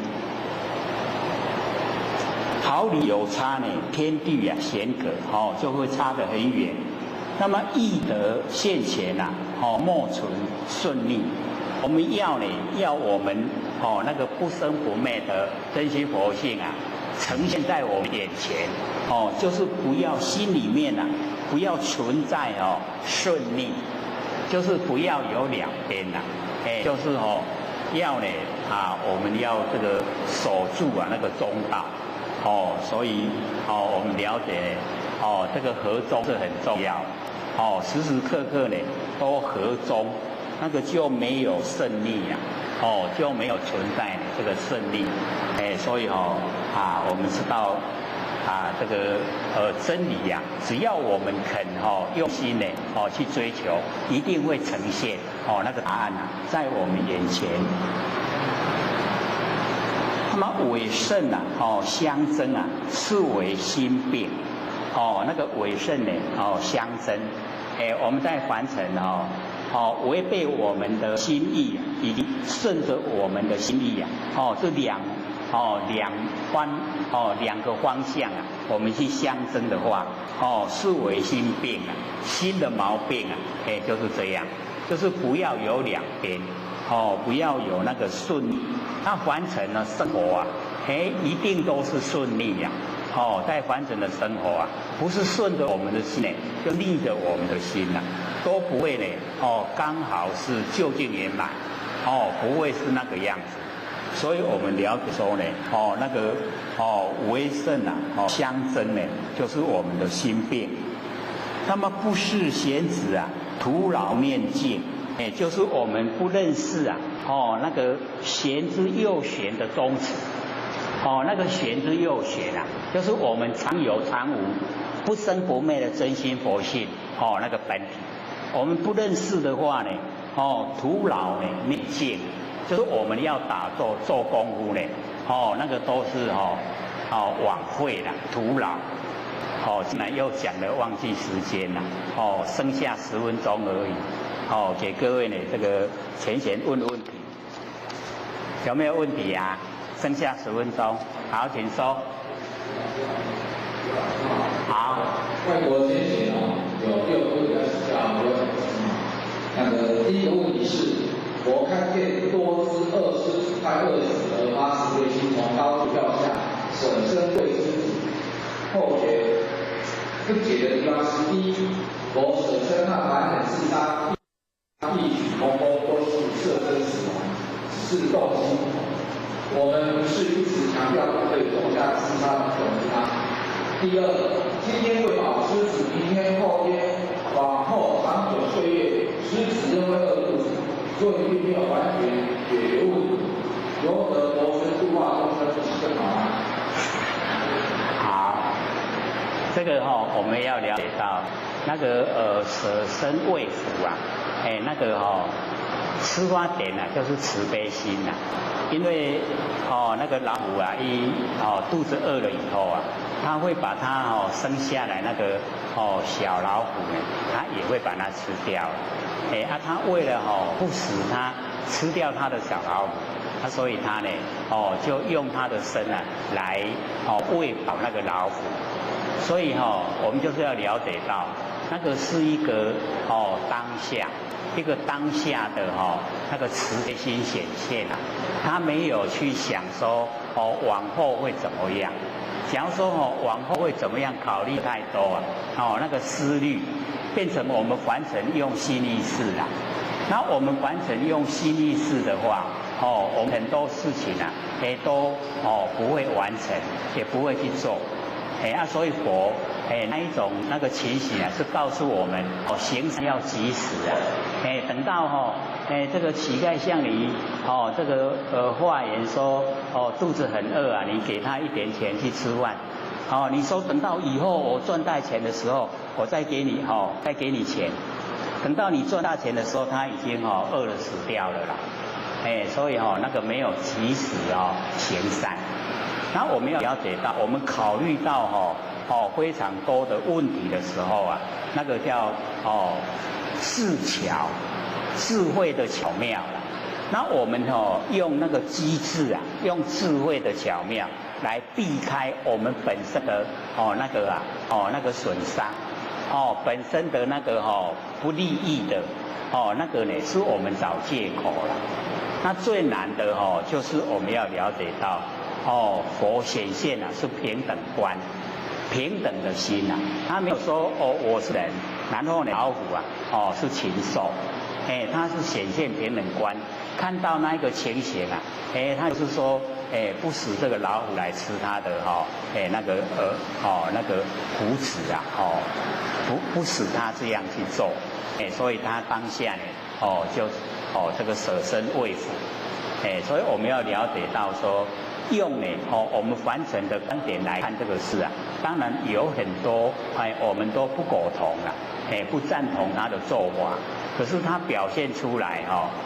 毫厘有差呢，天地玄隔，就会差得很远。那么易得现前莫存顺利。我们要我们那个不生不灭的真心佛性呈现在我们眼前，就是不要心里面不要存在顺利，就是不要有两边就是要呢我们要这个守住那个中道。所以我们了解这个和中是很重要，时时刻刻呢都和中，那个就没有胜利就没有存在这个胜利，所以我们知道这个真理只要我们肯用心呢去追求，一定会呈现那个答案在我们眼前。那么伪圣相争是为心病，那个伪圣呢相争，我们在凡尘违背我们的心意，以及顺着我们的心意这两个方向我们去相争的话，是为心病心的毛病就是这样，就是不要有两边，不要有那个顺利。那凡尘生活一定都是顺利在凡尘的生活啊，不是顺着我们的心呢，就逆着我们的心呐，都不会呢，刚好是究竟圆满，不会是那个样子。所以我们了解说呢，那个为圣啊，相争呢，就是我们的心病。那么不识贤子啊，徒劳面见，就是我们不认识啊，那个玄之又玄的宗旨。那个玄之又玄啊，就是我们常有常无、不生不灭的真心佛性，那个本体。我们不认识的话呢，徒劳呢面见，就是我们要打坐做功夫呢，那个都是枉费了，徒劳。现在又讲了，忘记时间了，剩下10分钟而已。给各位呢这个前贤问问题，有没有问题啊？剩下10分钟，好，请说。好。外国前贤有6个问题要请教，第一个问题是，我看见多只饿狮子快饿死而发慈悲心从高处掉下，舍身喂狮子。后觉不解的地方是：第一，我舍身和凡人自杀、异曲同工，都是舍身死亡，只是动机。我们不是一直强调不可以种下自杀的种子吗？第二，今天喂饱狮子，明天后天，往后长久岁月，狮子仍会饿肚子，所以并没有完全解决问题。由得佛身度化众生，不是更好吗？好，这个我们要了解到那个舍身喂福啊，那个出发点啊，就是慈悲心呐。因为那个老虎啊，肚子饿了以后啊，它会把它生下来那个小老虎呢，它也会把它吃掉了。它为了不使它吃掉它的小老虎，所以它呢就用它的身啊来喂饱那个老虎。所以我们就是要了解到，那个是一个当下。一个当下的那个慈悲心显现啊，他没有去想说往后会怎么样。假如说往后会怎么样，考虑太多啊，那个思虑变成我们凡尘用心意识啊。那我们凡尘用心意识的话，我们很多事情啊，都不会完成，也不会去做。所以佛那一种那个情形啊，是告诉我们行善要及时啊。等到这个乞丐向你这个化言说肚子很饿啊，你给他一点钱去吃饭。你说等到以后我赚大钱的时候，我再给你再给你钱。等到你赚大钱的时候，他已经饿了死掉了啦。所以那个没有及时行善。然后我们要了解到，我们考虑到非常多的问题的时候啊，那个叫智巧，智慧的巧妙了。那我们用那个机智啊，用智慧的巧妙来避开我们本身的那个那个损伤，本身的那个不利益的那个呢，是我们找借口了。那最难的就是我们要了解到。佛显现啊是平等观，平等的心啊，他没有说我是人，然后呢老虎啊是禽兽，他是显现平等观，看到那一个情形啊，他就是说不使这个老虎来吃他的那个那个虎子啊，不使他这样去做，所以他当下呢就这个舍身喂福，所以我们要了解到说。用呢我们凡尘的观点来看这个事啊，当然有很多我们都不苟同了，不赞同他的做法。可是他表现出来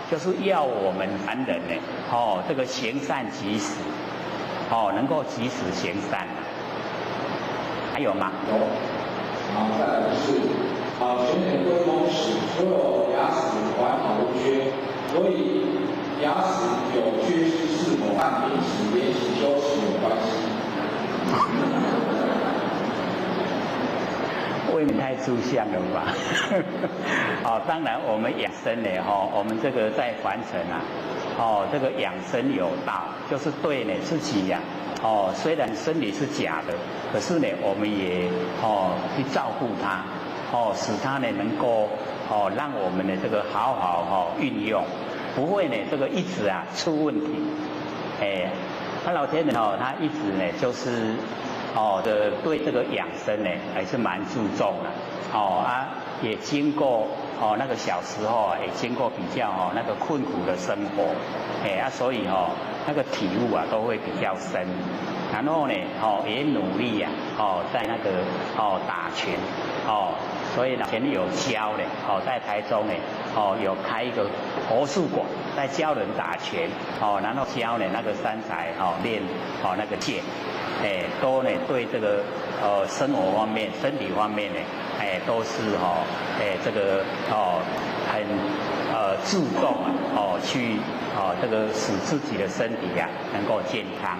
就是要我们凡人呢这个行善及时，能够及时行善。还有吗？有。再来是全年归功时，所有牙齿完好无缺，所以。牙齿有缺失是否和平时练习修持有关系？未免太抽象了吧？哦，当然我们养生呢，我们这个在凡尘啊，这个养生有道，就是对呢自己呀，虽然身体是假的，可是呢，我们也去照顾它，使它呢能够让我们的这个好好运用，不会呢这个一直啊出问题。他老天人他一直呢就是对这个养生呢还是蛮注重的，也经过那个小时候也经过比较那个困苦的生活，所以那个体悟啊都会比较深，然后呢也努力啊在那个打拳所以呢前有教的在台中呢有开一个国术馆，在教人打拳然后教呢那个三才练那个剑，都呢对这个生活方面身体方面呢都是这个很注重去这个使自己的身体能够健康，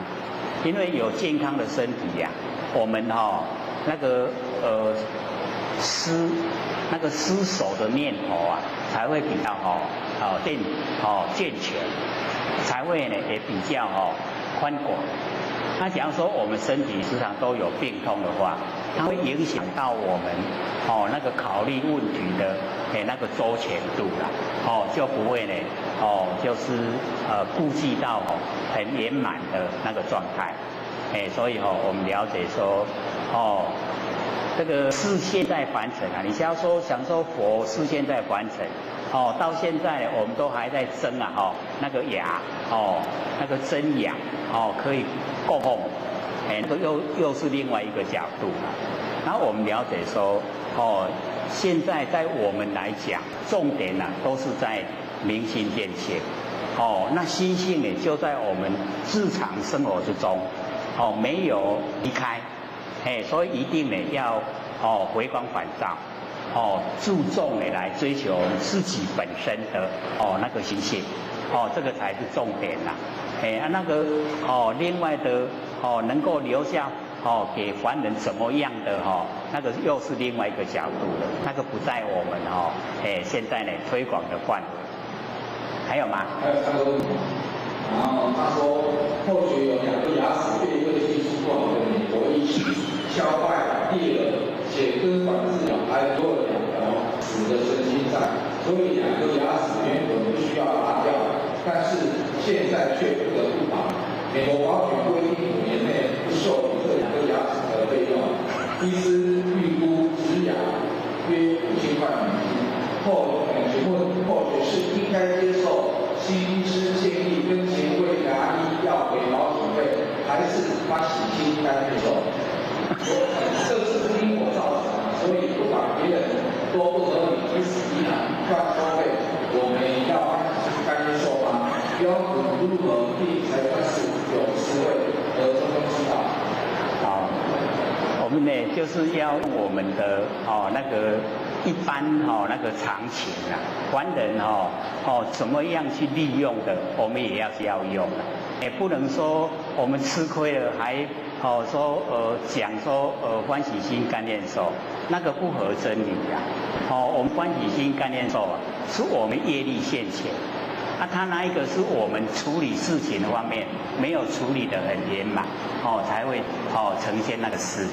因为有健康的身体我们那个失手的念头才会比较健全，才会呢也比较宽广。那假如说我们身体时常都有病痛的话，它会影响到我们那个考虑问题的那个周全度啦，就不会呢就是顾及到很圆满的那个状态，所以我们了解说这个世现在凡尘你想说佛世现在凡尘到现在我们都还在争那个牙那个真牙可以供奉，那个又是另外一个角度了。然后我们了解说现在在我们来讲，重点都是在明心见性，那心性呢就在我们日常生活之中没有离开，所以一定呢要回光返照，注重呢来追求自己本身的那个心性，这个才是重点啦。那个另外的能够留下给凡人怎么样的那个又是另外一个角度了，那个不在我们现在呢推广的范围。还有吗？还有3个问题。然后他说，或许有2个牙齿被一位技术不好的美国医师敲坏裂了，且根管治疗还多了2条死的神经在，所以2个牙齿原本不需要拔掉，但是现在却不得不拔。美国保险规定5年内不受理这2个牙齿的费用，医师预估植牙约5000块美金。请问或许是应该接受新医师建议跟前位牙医要给保险费，还是他喜新该接受？这是因果造成，所以不管别人多不合理，即使依然乱收费，我们要该接受吗？标准如何定才算是有智慧和中庸之道？好，我们呢就是要用我们的那个一般那个常情凡人怎么样去利用的，我们也要用也不能说我们吃亏了还说讲说欢喜心甘愿受，那个不合真理我们欢喜心甘愿受是我们业力现前，他那一个是我们处理事情的方面没有处理得很圆满才会呈现那个事。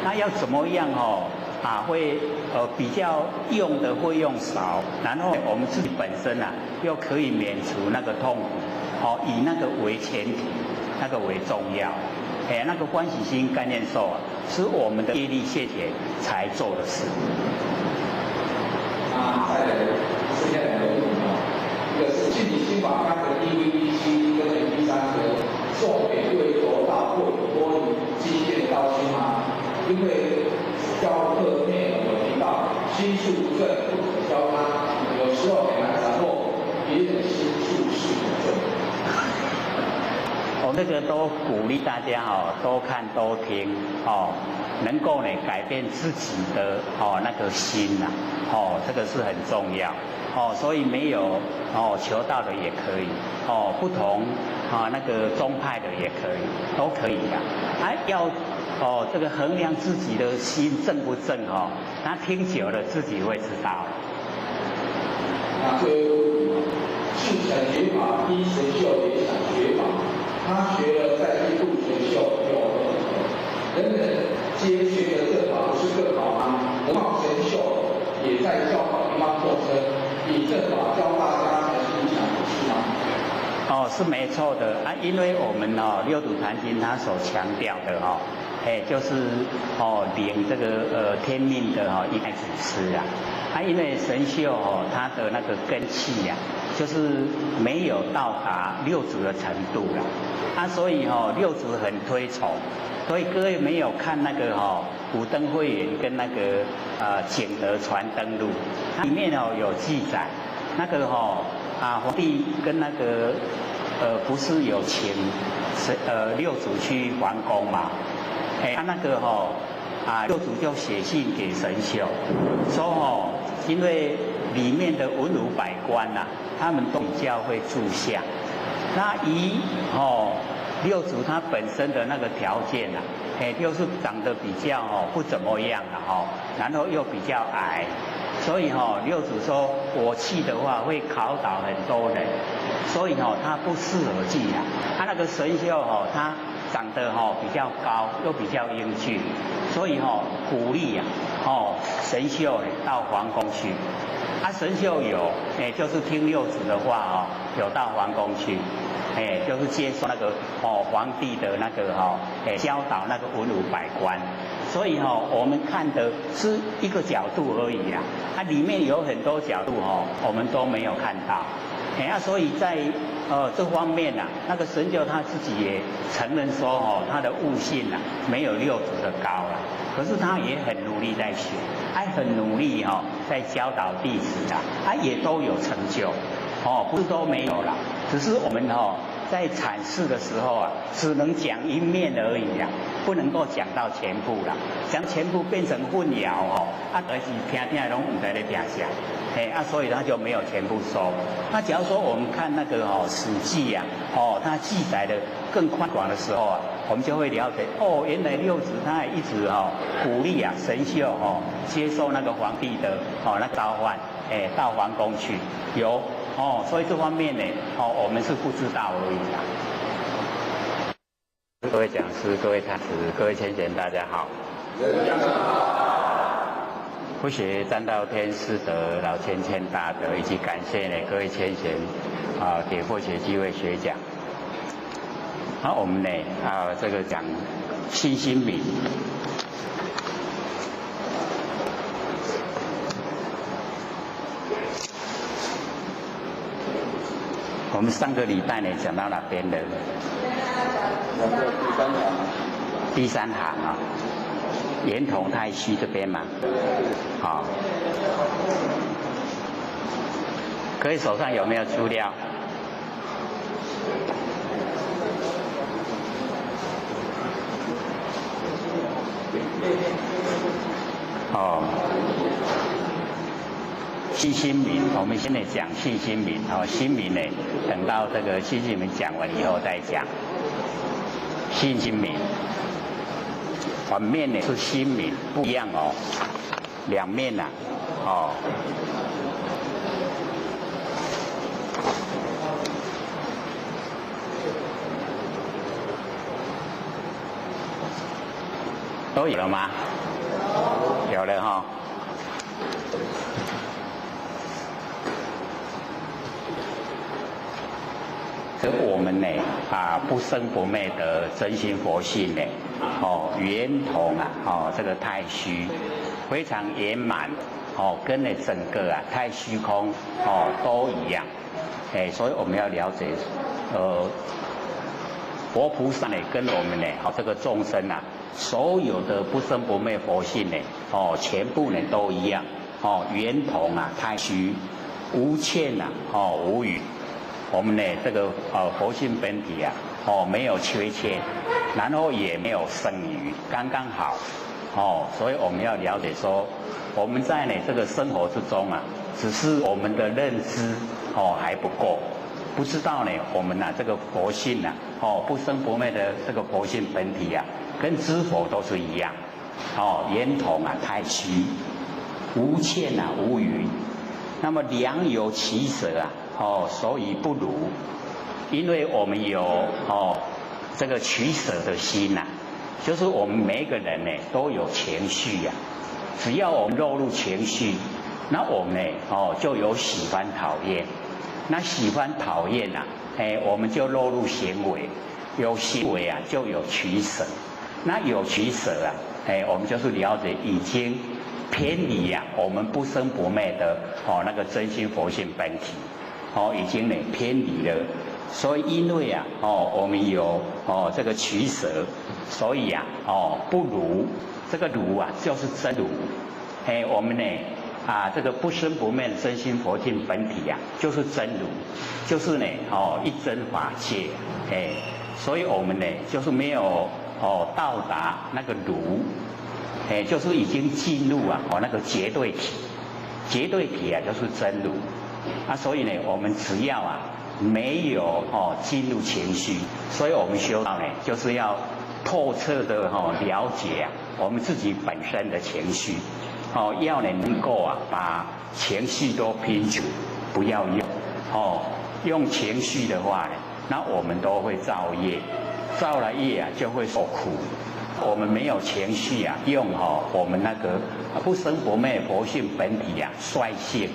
那要怎么样会比较用的会用少，然后我们自己本身又可以免除那个痛苦以那个为前提，那个为重要。那个欢喜心甘愿受是我们的业力现前才做的事。再来剩下2个问题一个是信理心法纲的 DVD 7跟 MP3盒送给对头大会多于机械刀心吗？因为教课内容有提到心术不正不可教他，有时候很难掌握别人心术是不正。这个都鼓励大家多看多听能够呢改变自己的那个心这个是很重要所以没有求道的也可以不同那个宗派的也可以，都可以要这个衡量自己的心正不正哦，他听久了自己会知道。那最后是想学法，依神秀也想学法，他学了再去度神秀，人人皆学得正法，不是更好吗？何况神秀也在教导一方众生，以正法教大家才是理想，不是吗？是没错的啊，因为我们六祖坛经他所强调的就是领这个天命的一代祖师啊，因为神秀他的那个根器啊，就是没有到达六祖的程度了，所以六祖很推崇，所以各位没有看那个古登会员跟那个景德传灯录，它里面有记载，那个皇帝跟那个不是有请六祖去皇宫嘛？他那个六祖就写信给神秀，说因为里面的文武百官呐，他们都比较会住相，那以六祖他本身的那个条件呐，就是长得比较不怎么样了然后又比较矮，所以六祖说我去的话会考倒很多人，所以他不适合去啊。他那个神秀他长得比较高，又比较英俊，所以鼓励神秀到皇宫去。神秀有就是听六祖的话有到皇宫去，就是接受那个皇帝的那个教导那个文武百官。所以我们看的是一个角度而已啊，它里面有很多角度我们都没有看到。所以在这方面那个神秀他自己也承认说他的悟性没有六祖的高了，可是他也很努力在学，还很努力在教导弟子他也都有成就不是都没有啦，只是我们在阐释的时候只能讲一面而已不能够讲到全部啦，讲全部变成混淆而是听拢唔知咧听啥，所以他就没有全部收。那假如说我们看那个史记它记载的更宽广的时候我们就会了解原来六祖他也一直鼓励神秀接受那个皇帝的那个召唤，到皇宫去有所以这方面呢我们是不知道而已啦。各位讲师、各位禅师、各位千贤，大家好。不学占道天师德，老千千大德，以及感谢各位千贤给佛学机会学讲。我们呢这个讲信心明。我们上个礼拜呢讲到哪边的？第三行圆筒太虚这边嘛。好，各位手上有没有资料？信心明，我们现在讲信心明心明呢，等到这个信心明讲完以后再讲。信心明，反面呢是心明，不一样两面都有了吗？有了我们呢不生不灭的真心佛性呢圆通这个太虚非常圆满跟呢整个太虚空都一样所以我们要了解佛菩萨呢跟我们呢这个众生所有的不生不灭佛性呢全部呢都一样圆通太虚无欠无余。我们呢这个佛性本体没有缺欠，然后也没有剩余，刚刚好所以我们要了解说我们在呢这个生活之中只是我们的认知还不够不知道呢，我们这个佛性不生不灭的这个佛性本体跟知佛都是一样，圆通太虚，无欠无余。那么良有其舍所以不如，因为我们有这个取舍的心就是我们每一个人呢都有情绪只要我们落入情绪，那我们呢就有喜欢讨厌，那喜欢讨厌我们就落入行为，有行为就有取舍，那有取舍我们就是了解已经偏离我们不生不灭的那个真心佛性本体已经呢偏离了。所以因为我们有这个取舍，所以不如，这个如就是真如。我们呢这个不生不灭的真心佛性本体就是真如，就是呢一真法界。所以我们呢就是没有到达那个如，就是已经进入那个绝对体，绝对体就是真如。所以呢我们只要没有进入情绪，所以我们修道呢就是要透彻的了解我们自己本身的情绪，要能够把情绪都摒除，不要用情绪的话呢，那我们都会造业，造了业就会受苦。我们没有情绪用我们那个不生不灭佛性本体率性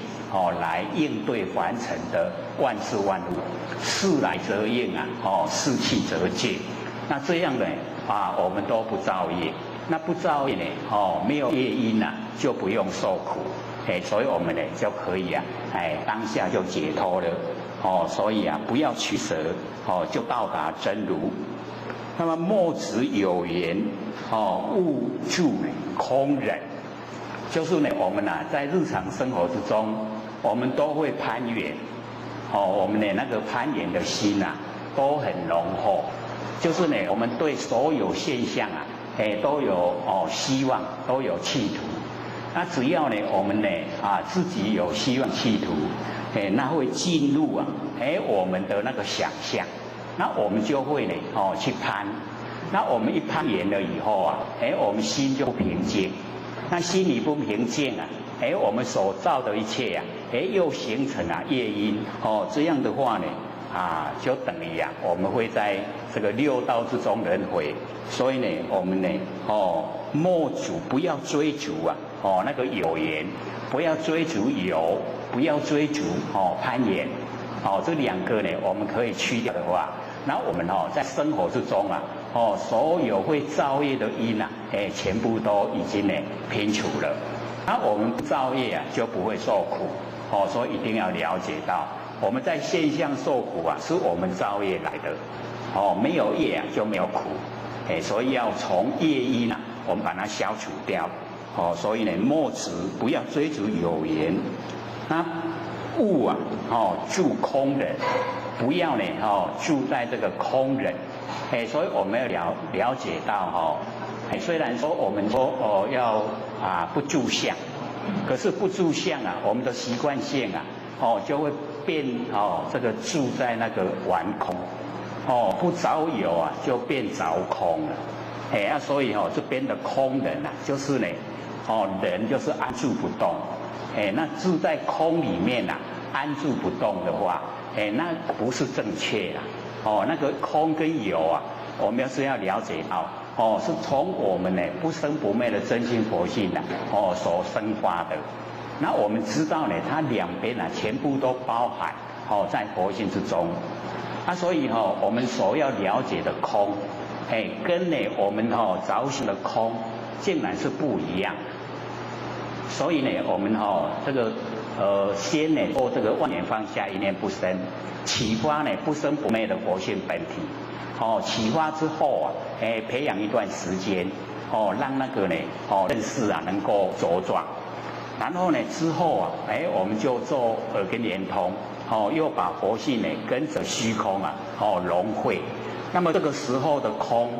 来应对凡尘的万事万物，事来则应事去则戒。那这样呢我们都不造业，那不造业呢没有业因就不用受苦。所以我们呢就可以当下就解脱了。所以不要取舍就到达真如。那么莫执有缘勿住空忍，就是呢我们在日常生活之中，我们都会攀缘，我们的那个攀缘的心都很浓厚，就是呢我们对所有现象都有希望，都有企图。那只要呢我们呢自己有希望企图，那会进入我们的那个想象，那我们就会呢去攀。那我们一攀缘了以后我们心就不平静。那心里不平静我们所造的一切又形成业因这样的话呢就等于我们会在这个六道之中轮回。所以呢我们呢莫主，不要追逐那个有缘，不要追逐有，不要追逐攀缘这两个呢我们可以去掉的话，那我们在生活之中所有会造业的因全部都已经呢摒除了。那我们不造业就不会受苦所以一定要了解到，我们在现象受苦是我们造业来的没有业就没有苦。所以要从业因我们把它消除掉所以呢莫执，不要追逐有缘。那勿住空忍，不要呢住在这个空忍。所以我们要了解到虽然说我们说要不住相，可是不住相我们的习惯性就会变这个住在那个玩空不着有就变着空了。所以这边的空人就是呢人就是安住不动。那住在空里面安住不动的话那不是正确啦。那个空跟有我们是要了解到是从我们呢不生不灭的真心佛性所生发的。那我们知道呢它两边全部都包含在佛性之中。所以我们所要了解的空跟呢我们着想的空竟然是不一样。所以呢我们这个先呢做这个万念放下，一念不生，启发呢不生不灭的佛性本体。启发之后培养一段时间让那个呢认识能够茁壮。然后呢之后我们就做耳根圆通又把佛性呢跟着虚空融汇。那么这个时候的空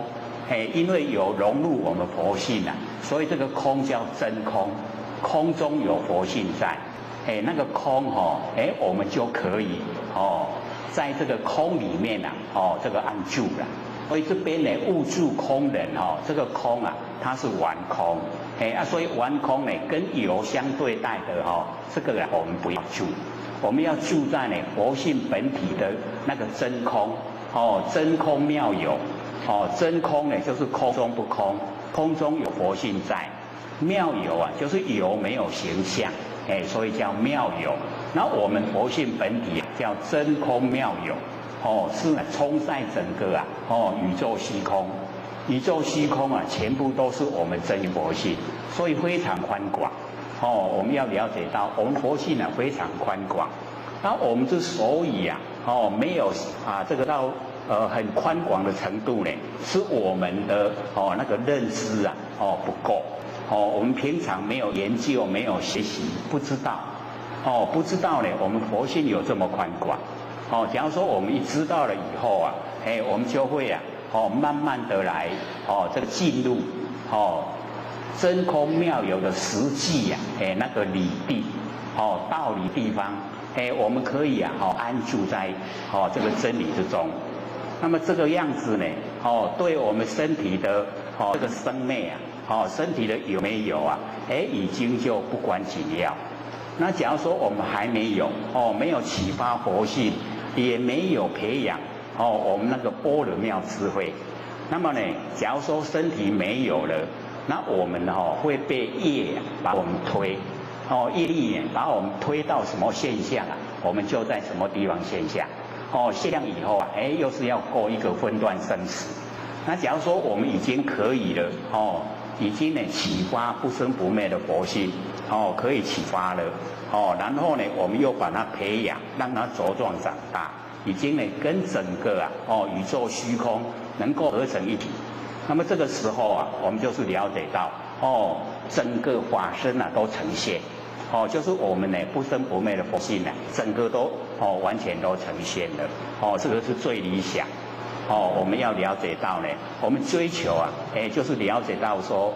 因为有融入我们佛性所以这个空叫真空，空中有佛性在。那个空我们就可以在这个空里面啊，这个按住了。所以这边呢，物住空人这个空啊，它是完空，所以完空呢，跟有相对待的这个我们不要住，我们要住在呢佛性本体的那个真空，真空妙有，真空呢就是空中不空，空中有佛性在，妙有啊就是有没有形象，所以叫妙有。那我们佛性本体叫真空妙有。是充塞整个啊，宇宙虚空，宇宙虚空啊，全部都是我们真佛性，所以非常宽广。我们要了解到，我们佛性啊非常宽广。那我们之所以啊，没有这个到很宽广的程度呢，是我们的那个认知啊，不够。我们平常没有研究，没有学习，不知道。不知道呢，我们佛性有这么宽广。假如说我们一知道了以后啊，我们就会啊，慢慢的来，这个进入，真空妙有的实际呀，那个理地，道理地方，我们可以啊，安住在这个真理之中。那么这个样子呢，对我们身体的这个生灭啊，身体的有没有啊，已经就不关紧要。那假如说我们还没有，没有启发佛性。也没有培养我们那个般若妙智慧，那么呢，假如说身体没有了，那我们会被业把我们推，业力把我们推到什么现象啊？我们就在什么地方现象，现象以后啊，又是要过一个分段生死。那假如说我们已经可以了，已经呢启发不生不灭的佛性，可以启发了。然后呢，我们又把它培养，让它茁壮长大，已经呢跟整个宇宙虚空能够合成一体。那么这个时候啊，我们就是了解到整个法身啊都呈现，就是我们呢不生不灭的佛性呢，整个都完全都呈现了，这个是最理想。我们要了解到呢，我们追求啊，就是了解到说，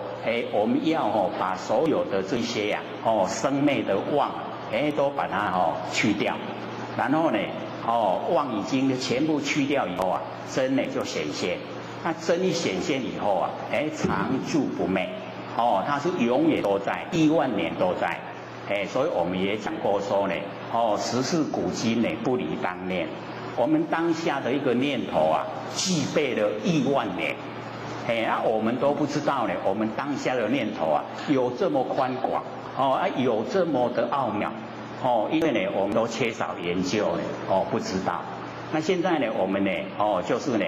我们要把所有的这些呀，生灭的妄，都把它去掉，然后呢，妄已经全部去掉以后啊，真呢就显现。那真一显现以后啊，常住不灭，它是永远都在，亿万年都在，所以我们也讲过说呢，时事古今呢不离当念。我们当下的一个念头啊，具备了亿万年，我们都不知道呢。我们当下的念头啊，有这么宽广，有这么的奥妙，因为呢，我们都缺少研究呢，不知道。那现在呢，我们呢，就是呢，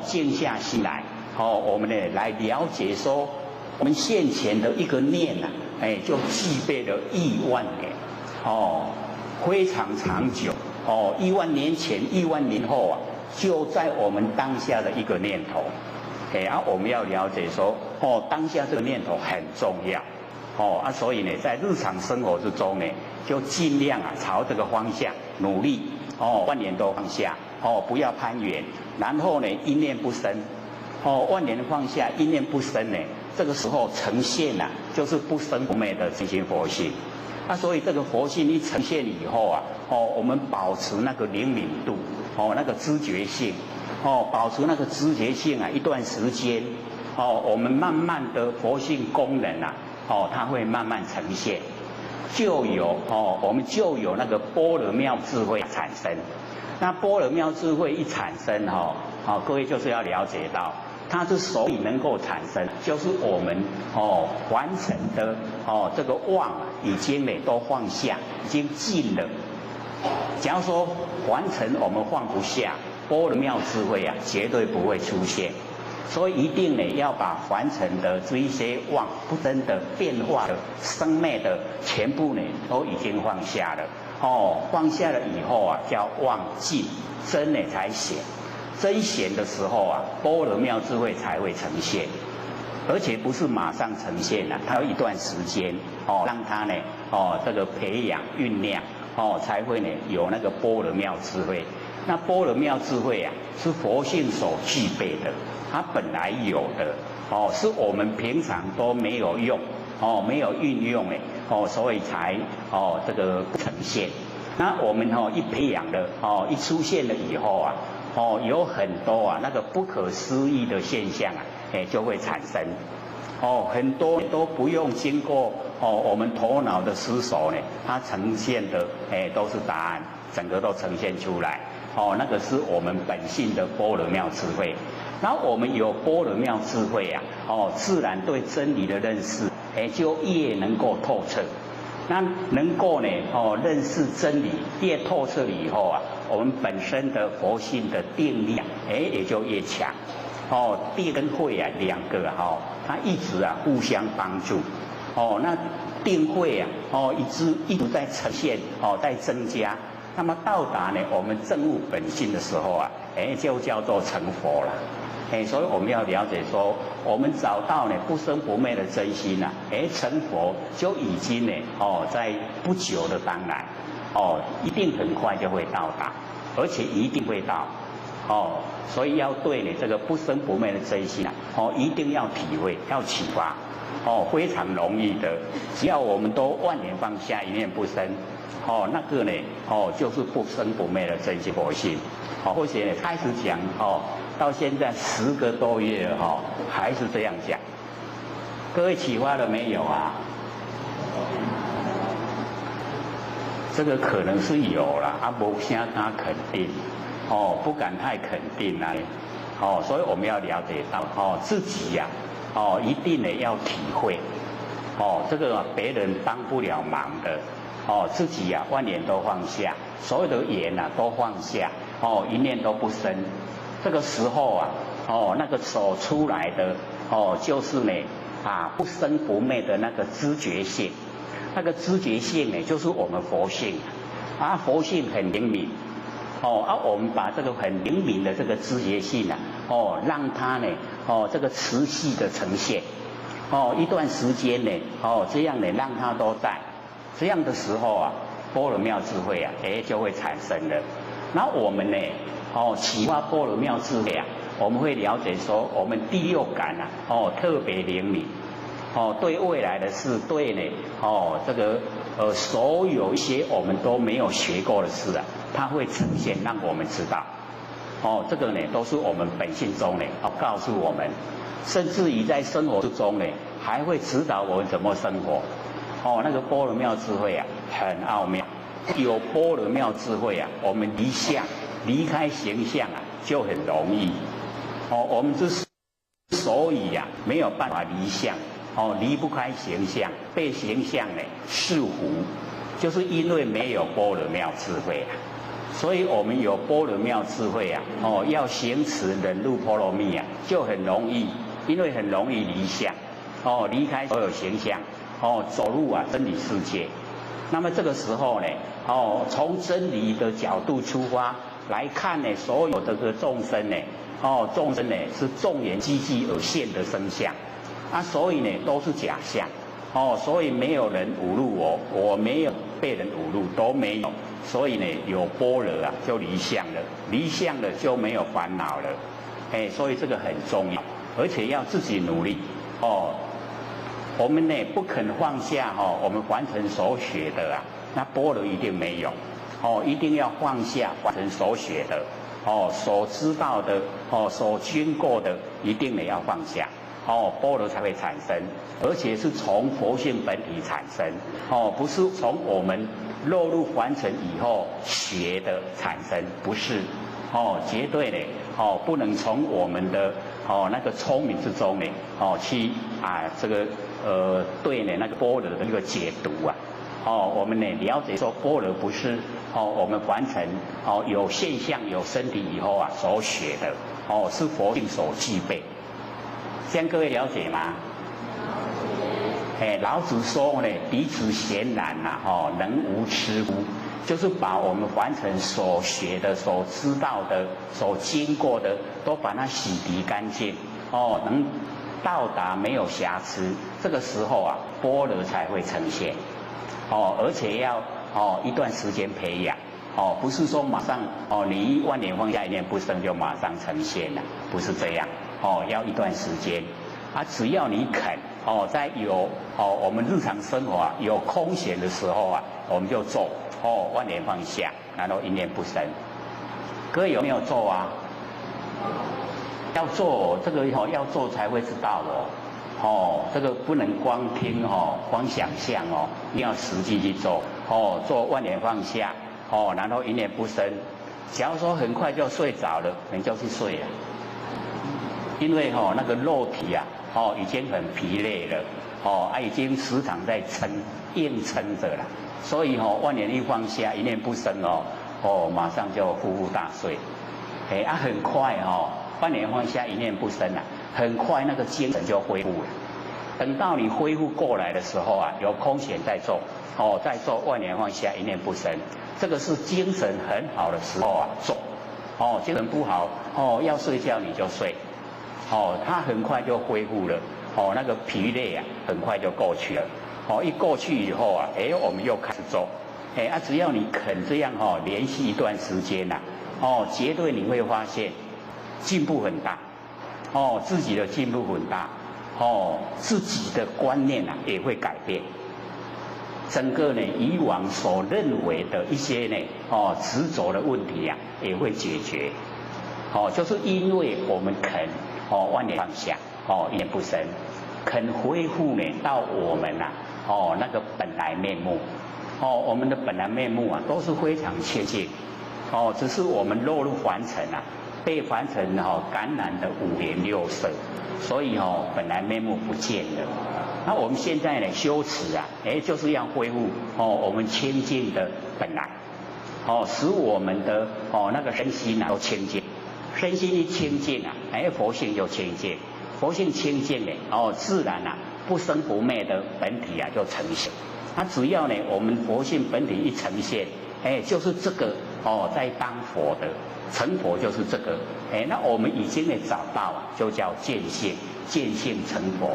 静下心来，我们呢来了解说，我们现前的一个念啊，就具备了亿万年，非常长久。亿万年前、亿万年后啊，就在我们当下的一个念头，我们要了解说，当下这个念头很重要，所以呢，在日常生活之中呢，就尽量啊朝这个方向努力，万年都放下，不要攀缘，然后呢，一念不生，万年放下，一念不生呢，这个时候呈现啊，就是不生不灭的真心佛性。所以这个佛性一呈现以后啊，我们保持那个灵敏度，那个知觉性，保持那个知觉性啊，一段时间，我们慢慢的佛性功能啊，它会慢慢呈现，我们就有那个般若妙智慧产生。那般若妙智慧一产生各位就是要了解到。它之所以能够产生，就是我们完成的这个妄已经呢都放下，已经尽了。假如说完成我们放不下，般若妙智慧啊，绝对不会出现。所以一定呢要把完成的这一些妄不真的变化的生灭的全部呢都已经放下了。放下了以后啊，叫妄尽，真呢才显。真显的时候啊，般若妙智慧才会呈现，而且不是马上呈现啊，它有一段时间让它呢这个培养酝酿才会呢有那个般若妙智慧。那般若妙智慧啊，是佛性所具备的，它本来有的是我们平常都没有用没有运用所以才这个不呈现。那我们一培养了一出现了以后啊有很多啊那个不可思议的现象啊就会产生很多都不用经过我们头脑的思索呢，它呈现的都是答案，整个都呈现出来那个是我们本性的般若妙智慧。然后我们有般若妙智慧啊自然对真理的认识就越能够透彻。那能够呢认识真理越透彻了以后啊，我们本身的佛性的定力也就越强定跟慧啊两个它一直啊互相帮助那定慧啊一直在呈现在增加。那么到达呢我们证悟本性的时候啊就叫做成佛了。所以我们要了解说，我们找到呢不生不灭的真心啊，成佛就已经呢在不久的当然一定很快就会到达，而且一定会到所以要对你这个不生不灭的真心啊一定要体会，要启发非常容易的，只要我们都万年放下，一念不生那个呢就是不生不灭的真心佛性或许呢开始讲到现在10个多月了还是这样讲。各位启发了没有啊？这个可能是有了没啥敢肯定不敢太肯定啦所以我们要了解到自己呀一定呢要体会这个别人帮不了忙的自己呀万念都放下，所有的缘啊都放下一念都不生。这个时候啊那个走出来的就是呢不生不灭的那个知觉性。那个知觉性呢就是我们佛性佛性很灵敏我们把这个很灵敏的这个知觉性啊让它呢这个持续的呈现一段时间呢这样呢让它都在这样的时候啊，般若妙智慧啊就会产生了。那我们呢启发般若妙智慧啊，我们会了解说我们第六感啊特别灵敏对未来的事，对呢这个所有一些我们都没有学过的事啊，它会呈现让我们知道这个呢都是我们本性中呢告诉我们，甚至于在生活之中呢还会指导我们怎么生活那个般若妙智慧啊很奥妙。有般若妙智慧啊，我们离开形象啊就很容易我们之所以啊没有办法离相离不开形象，被形象呢束缚，就是因为没有般若妙智慧啊。所以我们有般若妙智慧啊要行持忍辱波罗蜜啊就很容易，因为很容易离相离开所有形象走入真理世界。那么这个时候呢从真理的角度出发来看呢，所有这个众生呢众生呢是众缘积聚而现的生相所以呢都是假象所以没有人侮辱我，我没有被人侮辱，都没有。所以呢有般若啊就离相了，离相了就没有烦恼了所以这个很重要，而且要自己努力我们呢不肯放下我们凡尘所学的那般若一定没有一定要放下凡尘所学的所知道的所经过的，一定呢要放下般若才会产生，而且是从佛性本体产生不是从我们落入凡尘以后学的产生，不是绝对呢不能从我们的那个聪明之中呢去这个对呢那个般若的那个解读我们呢了解说般若不是我们凡尘有现象有身体以后所学的是佛性所具备。这样各位了解吗？老子说呢，彼此贤然能无痴乎？就是把我们凡尘所学的、所知道的、所经过的，都把它洗涤干净能到达没有瑕疵。这个时候般若才会呈现而且要一段时间培养不是说马上你万年放下一念不生就马上呈现了，不是这样要一段时间只要你肯在我们日常生活啊有空闲的时候啊，我们就做万年放下，然后一念不生。各位有没有做啊？要做这个要做才会知道这个不能光听光想象一定要实际去做做万年放下然后一念不生。假如说很快就睡着了，你就去睡了，因为那个肉体啊已经很疲累了已经时常在硬撑着了，所以万年一放下，一念不生马上就呼呼大睡。很快万年放下，一念不生啊，很快那个精神就恢复了。等到你恢复过来的时候啊，有空闲再做再做万年放下，一念不生。这个是精神很好的时候啊做精神不好要睡觉你就睡它很快就恢复了那个疲累啊很快就过去了一过去以后啊我们又开始做只要你肯这样连续一段时间呐绝对你会发现进步很大自己的进步很大自己的观念啊也会改变。整个呢，以往所认为的一些呢，执着的问题啊，也会解决。就是因为我们肯万年放下，一念不生，肯恢复呢到我们那个本来面目。我们的本来面目啊，都是非常清净。只是我们落入凡尘啊，被凡尘感染的五颜六色，所以本来面目不见了。那我们现在呢修持啊，就是要恢复我们清净的本来，使我们的那个身心都清净，身心一清净啊，佛性就清净，佛性清净呢，自然啊不生不灭的本体啊就呈现。那只要呢我们佛性本体一呈现，就是这个在当佛的成佛就是这个，那我们已经呢找到啊，就叫见性，见性成佛。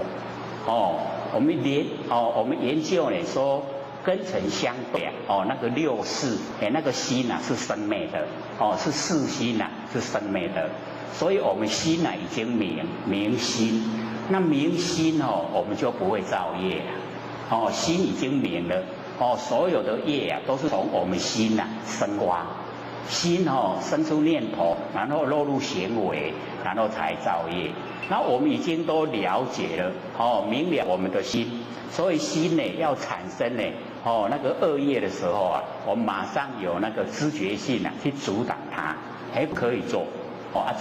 我们研究呢说根尘相对啊，那个六识那个心是生灭的是四心是生灭的，所以我们心已经明心，那明心我们就不会造业了心已经明了所有的业啊都是从我们心生发，心生出念头，然后落入行为，然后才造业。那我们已经都了解了明了我们的心，所以心呢要产生呢那个恶业的时候啊，我们马上有那个知觉性去阻挡它，可以做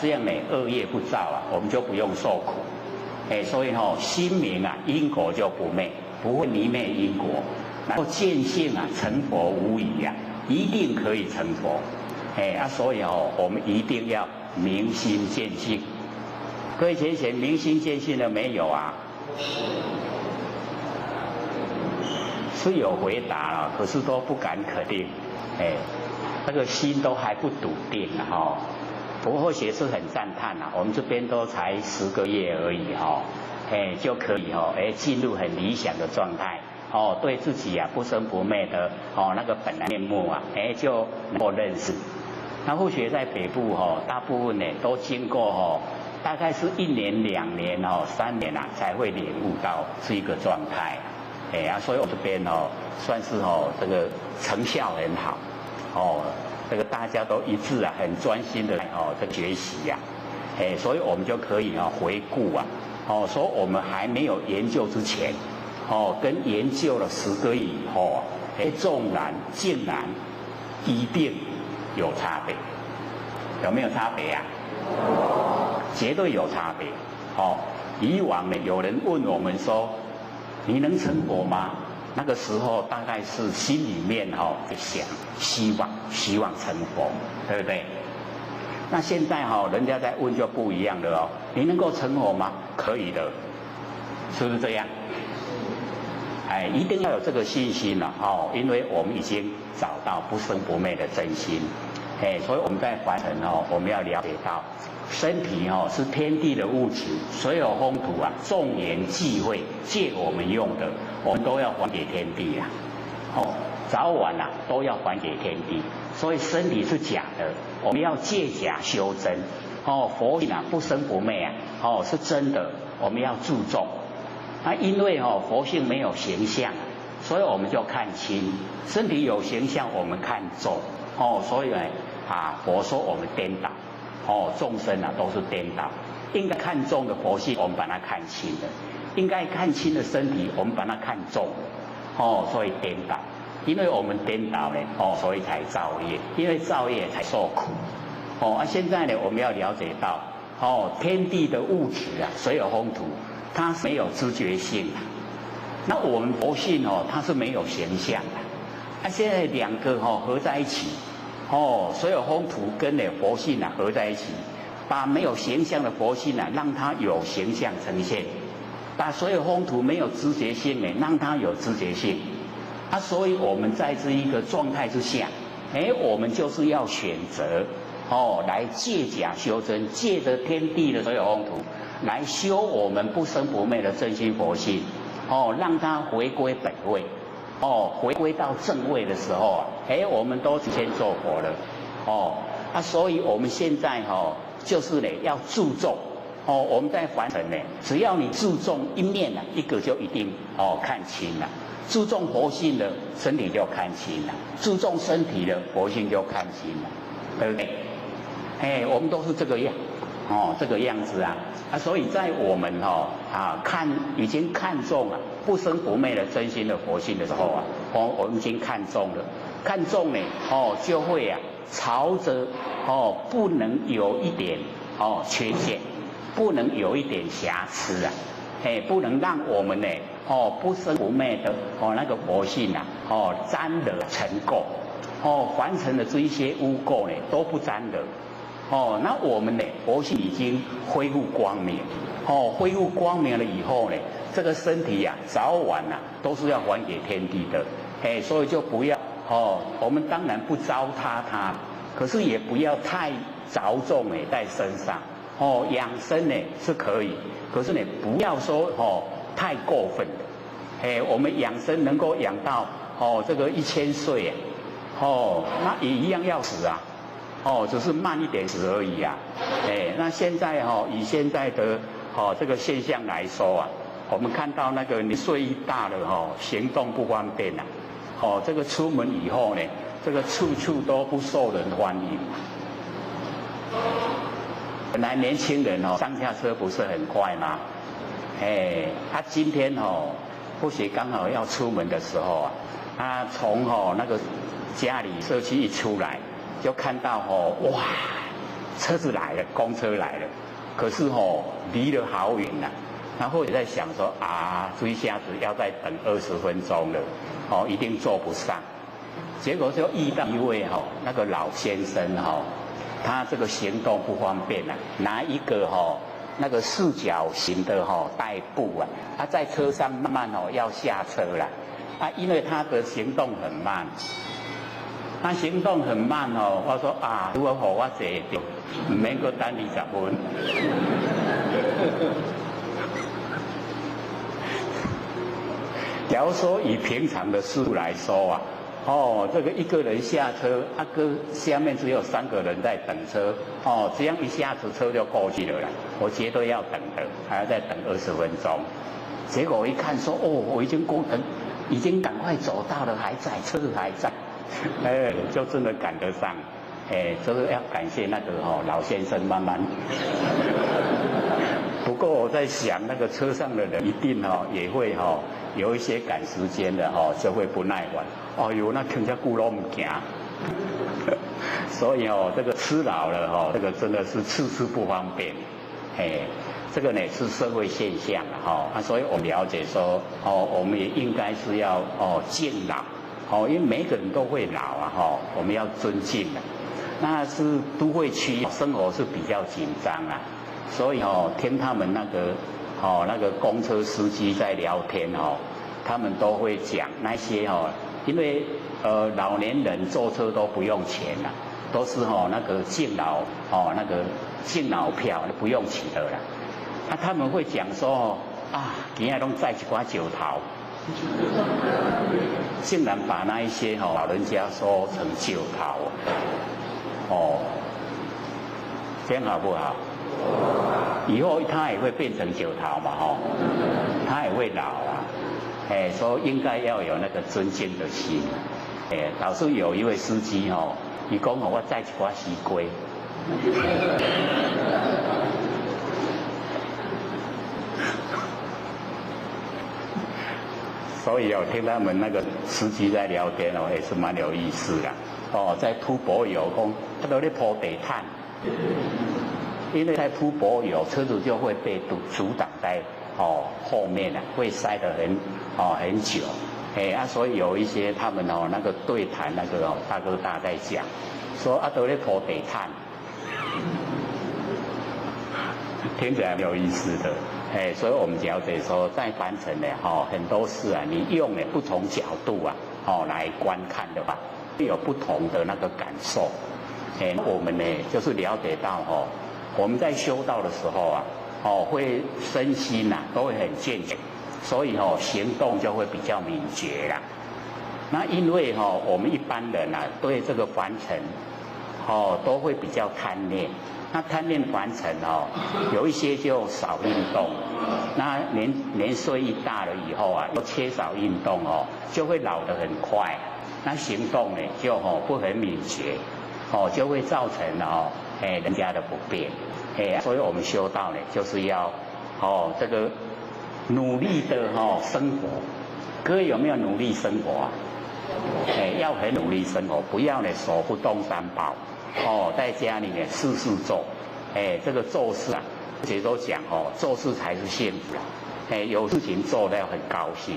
这样呢恶业不造我们就不用受苦所以心明因果就不灭，不会迷灭因果，然后见性成佛无疑一定可以成佛所以我们一定要明心见性。各位浅显明心见性了没有啊？是有回答了，可是都不敢肯定，那个心都还不笃定不过或许是很赞叹我们这边都才10个月而已就可以进入很理想的状态对自己不生不灭的那个本来面目就能够认识。那或许在北部大部分呢都经过大概是1年、2年3年才会领悟到是一个状态所以我这边算是这个成效很好这个大家都一致很专心的这个学习所以我们就可以回顾说我们还没有研究之前跟研究了10个月以后纵然竟然一定有差别，有没有差别绝对有差别以往呢有人问我们说你能成佛吗？那个时候大概是心里面在想希望成佛，对不对？那现在人家在问就不一样了你能够成佛吗？可以的，是不是这样？一定要有这个信心因为我们已经找到不生不灭的真心所以我们在凡尘我们要了解到身体是天地的物质，所有风土众缘际会借我们用的，我们都要还给天地早晚都要还给天地，所以身体是假的，我们要借假修真佛性不生不灭是真的，我们要注重啊，因为佛性没有形象，所以我们就看轻；身体有形象，我们看重。所以呢，佛说我们颠倒，众生都是颠倒。应该看重的佛性，我们把它看轻了；应该看轻的身体，我们把它看重了。所以颠倒。因为我们颠倒呢，所以才造业，因为造业才受苦。现在呢，我们要了解到，天地的物质水有风土，它是没有知觉性的。那我们佛性它是没有形象的。现在两个合在一起，水有风土跟佛性合在一起，把没有形象的佛性让它有形象呈现，把水有风土没有知觉性让它有知觉性。所以我们在这一个状态之下，我们就是要选择来借假修真，借着天地的所有风土来修我们不生不灭的真心佛性，让它回归本位，回归到正位的时候我们都先做佛了，所以我们现在就是呢要注重，我们在凡尘呢，只要你注重一面一个就一定看清了。注重佛性的身体就看清了，注重身体的佛性就看清了，对不对？我们都是这个样，这个样子所以在我们已经看中了不生不灭的真心的佛性的时候我们已经看中了，看中呢就会朝着不能有一点缺陷，不能有一点瑕疵不能让我们呢不生不灭的那个佛性沾惹尘垢，凡尘的这一些污垢呢都不沾惹，那我们呢佛性已经恢复光明，恢复光明了以后呢，这个身体早晚都是要还给天地的，所以就不要我们当然不糟蹋它，可是也不要太着重在身上，养生呢是可以，可是呢不要说太过分的，我们养生能够养到这个1000岁那也一样要死只是慢一点死而已那现在以现在的这个现象来说我们看到那个你岁一大了行动不方便这个出门以后呢，这个处处都不受人欢迎。本来年轻人上下车不是很快吗？他今天或许刚好要出门的时候他从那个家里社区一出来，就看到哇，车子来了，公车来了，可是离得好远然后也在想说这一下子要再等20分钟了，一定坐不上。结果就遇到一位那个老先生他这个行动不方便拿一个那个4角形的代步他在车上慢慢要下车了因为他的行动很慢，他行动很慢我说如果我坐着不免搁等20分假如说以平常的事来说这个一个人下车下面只有3个人在等车这样一下子车就过去了我绝对要等的，还要再等20分钟。结果我一看说我已经赶快走到了，还在车子还在就真的赶得上就是要感谢那个老先生慢慢不过我在想那个车上的人一定也会有一些赶时间的就会不耐烦那停下久都不行所以这个吃老了这个真的是次次不方便这个呢是社会现象所以我们了解说我们也应该是要敬老因为每个人都会老我们要尊敬那是都会区生活是比较紧张所以听他们那个公车司机在聊天他们都会讲那些因为老年人坐车都不用钱都是那个敬老那个敬老票不用钱的他们会讲说今天都载一寡酒桃竟然把那一些老人家说成酒桃这样好不好？以后他也会变成酒桃嘛他也会老啊，所以应该要有那个尊敬的心。老是有一位司机哦，伊讲我载一寡西瓜。所以听他们那个司机在聊天哦，也是蛮有意思的。在铺柏油，他都在铺地毯，因为在铺柏油，车子就会被阻挡在后面啊，会塞得很久。所以有一些他们那个对谈那个大哥大在讲，说都在铺地毯，听起来蛮有意思的。所以我们了解说，在凡尘呢，很多事啊，你用不同角度啊，来观看的话，会有不同的那个感受。我们呢，就是了解到我们在修道的时候啊，会身心呐都会很健全，所以行动就会比较敏捷啦。那因为我们一般人啊，对这个凡尘都会比较贪恋。那贪恋凡尘有一些就少运动，那年岁一大了以后啊，又缺少运动就会老得很快，那行动呢就不很敏捷，就会造成人家的不便，所以我们修道呢，就是要这个努力的生活。各位有没有努力生活啊？要很努力生活，不要呢手不动三宝。在家里面事事做，这个做事啊，而且都讲做事才是幸福啦。有事情做了要很高兴。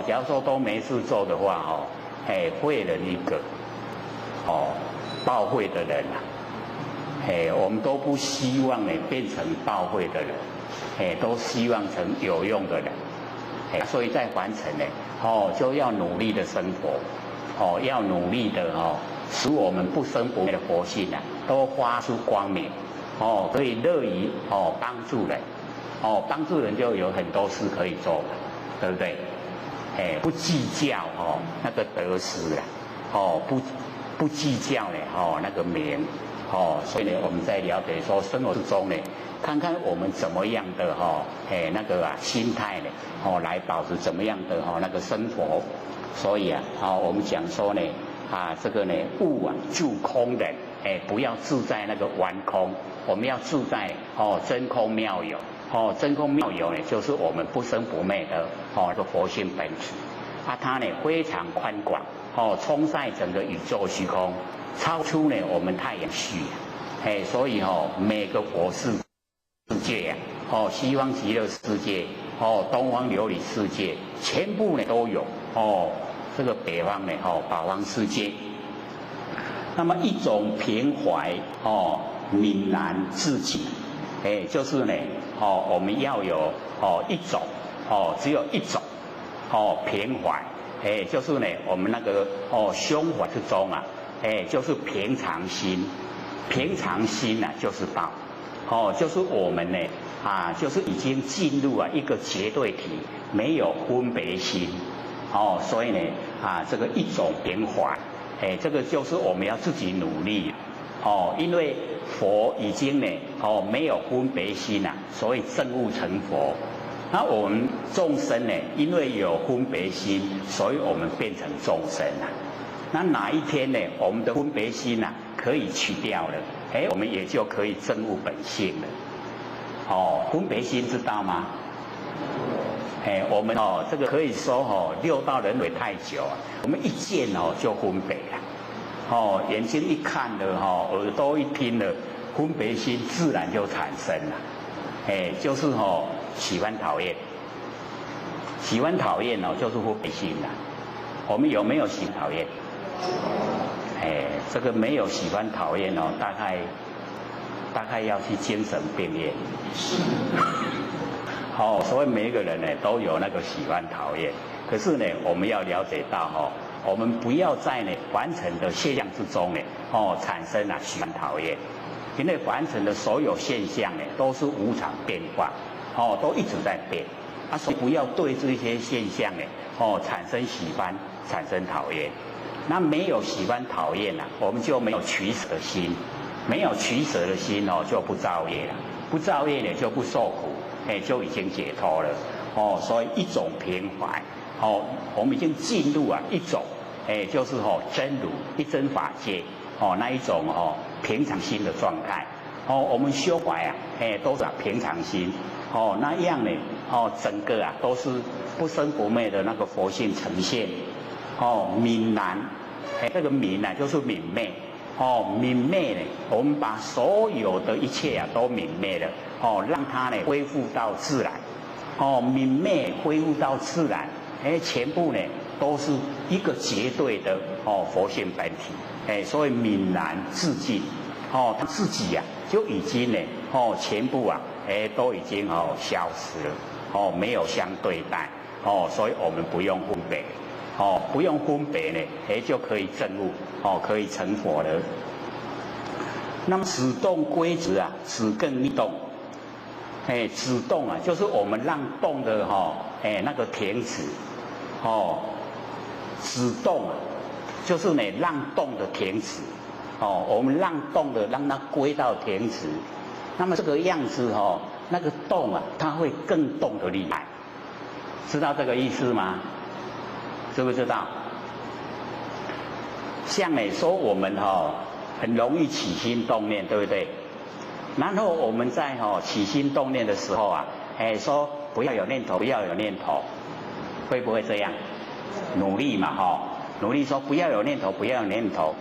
假如说都没事做的话，会了一个报会的人啊，我们都不希望呢变成报会的人，都希望成有用的人。所以在凡尘呢，就要努力的生活，要努力的使我们不生不灭的佛性啊，都发出光明，可以乐于帮助人，帮助人就有很多事可以做了，对不对？不计较那个得失啦，不计较呢那个名，所以呢我们在了解说生活之中呢，看看我们怎么样的那个心态呢，来保持怎么样的那个生活。所以我们讲说呢。这个呢，物啊住空人，不要住在那个玩空，我们要住在真空妙有，真空妙有呢，就是我们不生不灭的那个佛性本质，它呢非常宽广，充塞整个宇宙虚空，超出呢我们太阳系，所以每个佛世界西方极乐世界，东方琉璃世界，全部呢都有这个北方呢，八方世界。那么一种平怀，泯然自己，就是呢，我们要有一种，只有一种，平怀，就是呢，我们那个胸怀之中啊，就是平常心，平常心啊，就是道，就是我们呢，就是已经进入一个绝对体，没有分别心。所以呢，这个一种平怀，这个就是我们要自己努力，因为佛已经呢，没有分别心啊，所以证悟成佛。那我们众生呢，因为有分别心，所以我们变成众生啊。那哪一天呢，我们的分别心啊可以去掉了，我们也就可以证悟本性了。分别心知道吗？我们这个可以说六道轮回太久啊，我们一见就分别了，眼睛一看了耳朵一听了，分别心自然就产生了，就是喜欢讨厌，喜欢讨厌就是分别心啦。我们有没有喜欢讨厌？这个没有喜欢讨厌大概要去精神病院。所以每一个人呢都有那个喜欢讨厌，可是呢我们要了解到我们不要在呢凡尘的现象之中呢产生喜欢讨厌，因为凡尘的所有现象呢都是无常变化，都一直在变，所以不要对这些现象呢产生喜欢，产生讨厌。那没有喜欢讨厌我们就没有取舍的心，没有取舍的心就不造业了，不造业呢就不受苦。就已经解脱了。所以一种平怀，我们已经进入一种，就是真如一真法界，那一种平常心的状态，我们修怀都是平常心，那样呢，整个都是不生不灭的那个佛性呈现，泯然，这个泯呢就是泯灭。泯灭呢，我们把所有的一切都泯灭了，让它呢恢复到自然，泯灭恢复到自然，全部呢都是一个绝对的佛性本体，所以泯然自尽，他自己就已经呢全部都已经消失了，没有相对待，所以我们不用分别。不用分别呢，就可以证悟，可以成佛了。那么止动归止止更逆动，止动就是我们让动的那个停止，止动就是呢让动的停止，我们让动的让它归到停止，那么这个样子那个动它会更动的厉害，知道这个意思吗？知不知道？像说我们很容易起心动念，对不对？然后我们在起心动念的时候说不要有念头，不要有念头，会不会这样？努力嘛努力说不要有念头，不要有念头。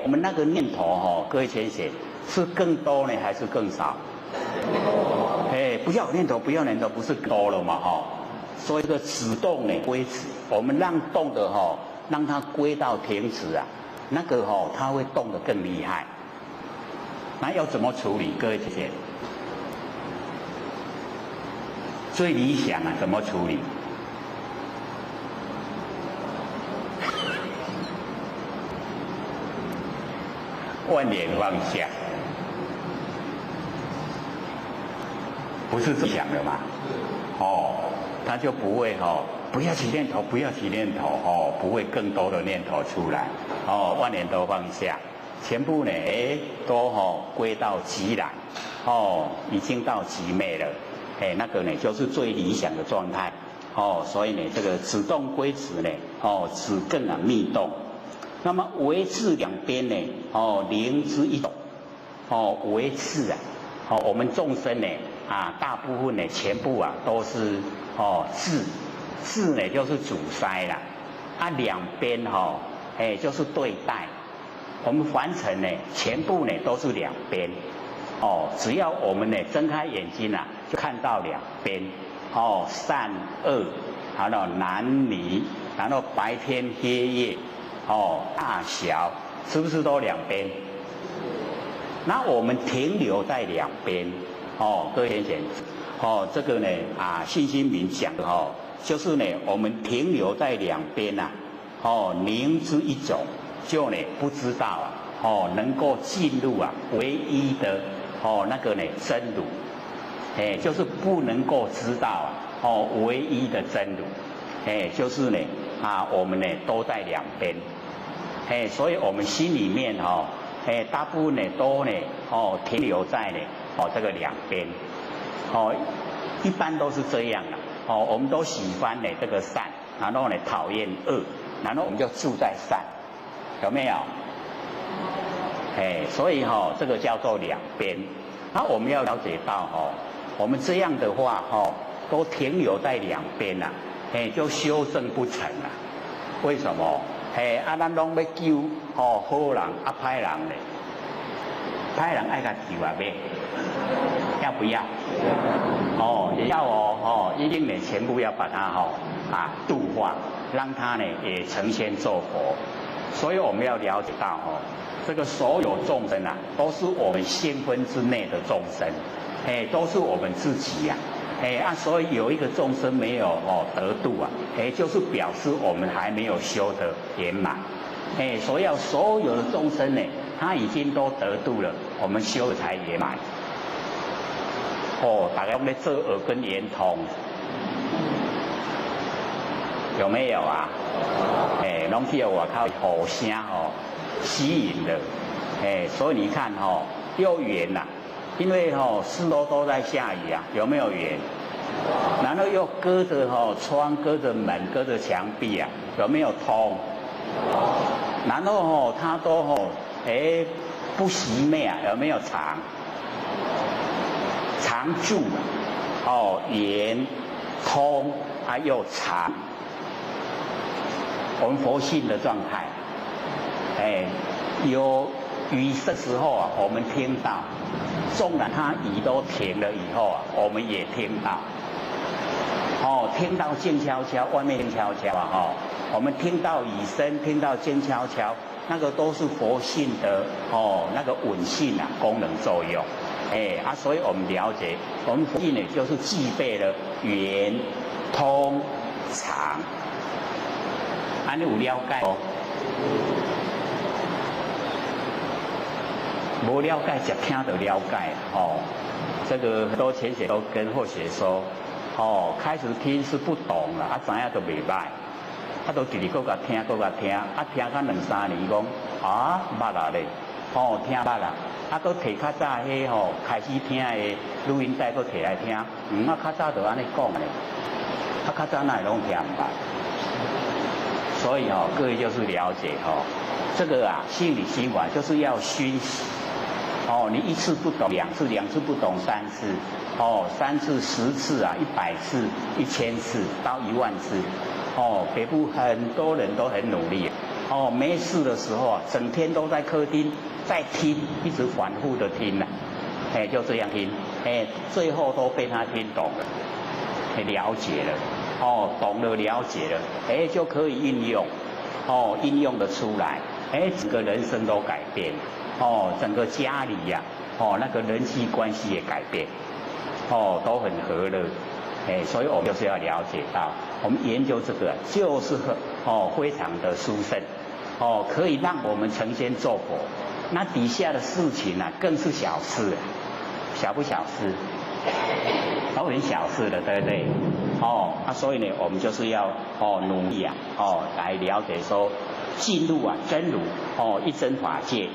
我们那个念头各位先生是更多呢还是更少？不要有念头，不要念头，不是多了嘛所以这个止动呢归止，我们让动的让它归到停止那个它会动得更厉害。那要怎么处理？各位姐姐，最理想怎么处理？万念放下，不是这么想的嘛？他就不会不要起念头，不要起念头不会更多的念头出来万念都放下，全部呢都归到极然已经到极灭了那个呢就是最理想的状态所以呢这个止动归止呢止更密动，那么维持两边呢灵之一种维持我们众生呢大部分呢全部都是智呢就是阻塞啦两边就是对待，我们凡尘呢全部呢都是两边只要我们呢睁开眼睛就看到两边善恶，然后男女，然后白天黑夜大小，是不是都两边？那我们停留在两边各位先生这个呢信心明讲的就是呢我们停留在两边灵之一种，就呢不知道能够进入唯一的那个呢真如就是不能够知道唯一的真如就是呢我们呢都在两边所以我们心里面大部分呢都呢停留在呢这个两边一般都是这样的我们都喜欢呢这个善，然后呢讨厌恶，然后我们就住在善，有没有？所以这个叫做两边。那我们要了解到我们这样的话都停留在两边就修正不成了。为什么？咱拢要救好人歹人呢？歹人爱甲救要不要？也要一定呢全部要把它度化，让它呢也成仙做佛。所以我们要了解到这个所有众生都是我们心分之内的众生，都是我们自己所以有一个众生没有得度就是表示我们还没有修得圆满。所以要所有的众生呢，他已经都得度了，我们修才圆满。大家在做耳根圆通，有没有啊？拢去外口吼声吸引的，所以你看又圆因为四周都在下雨有没有圆？然后又隔着窗、隔着门、隔着墙壁啊，有没有通？然后它都不熄灭啊，有没有常？常住圆通还有常。我们佛性的状态，有雨的时候啊，我们听到；纵然它雨都停了以后啊，我们也听到。听到静悄悄，外面静悄悄啊，我们听到雨声，听到静悄悄，那个都是佛性的那个稳性啊功能作用。所以我们了解，我们佛性呢就是具备了圆、通、常。你有了解哦？无了解就听到了解这个很多前学都跟后学说，开始听是不懂了，知影都袂歹，都直直搁甲听，搁甲听，听到2、3年讲捌啦咧，听捌啦，搁摕较早迄开始听的录音带搁摕来听，较早就安尼讲咧，较早哪会拢听唔捌？所以各位就是了解这个心理心法就是要熏习你1次不懂2次，2次不懂3次，3次10次100次1000次到10000次北部很多人都很努力没事的时候整天都在客厅在听，一直反复的听就这样听最后都被他听懂了，了解了。懂了了解了，就可以运用，运用得出来，整个人生都改变，整个家里呀，那个人际关系也改变，都很和乐，所以我们就是要了解到，我们研究这个就是非常的殊胜，可以让我们成仙做佛，那底下的事情更是小事，小不小事？都很小事的，对不对？所以呢，我们就是要努力来了解说进入真如一真法界。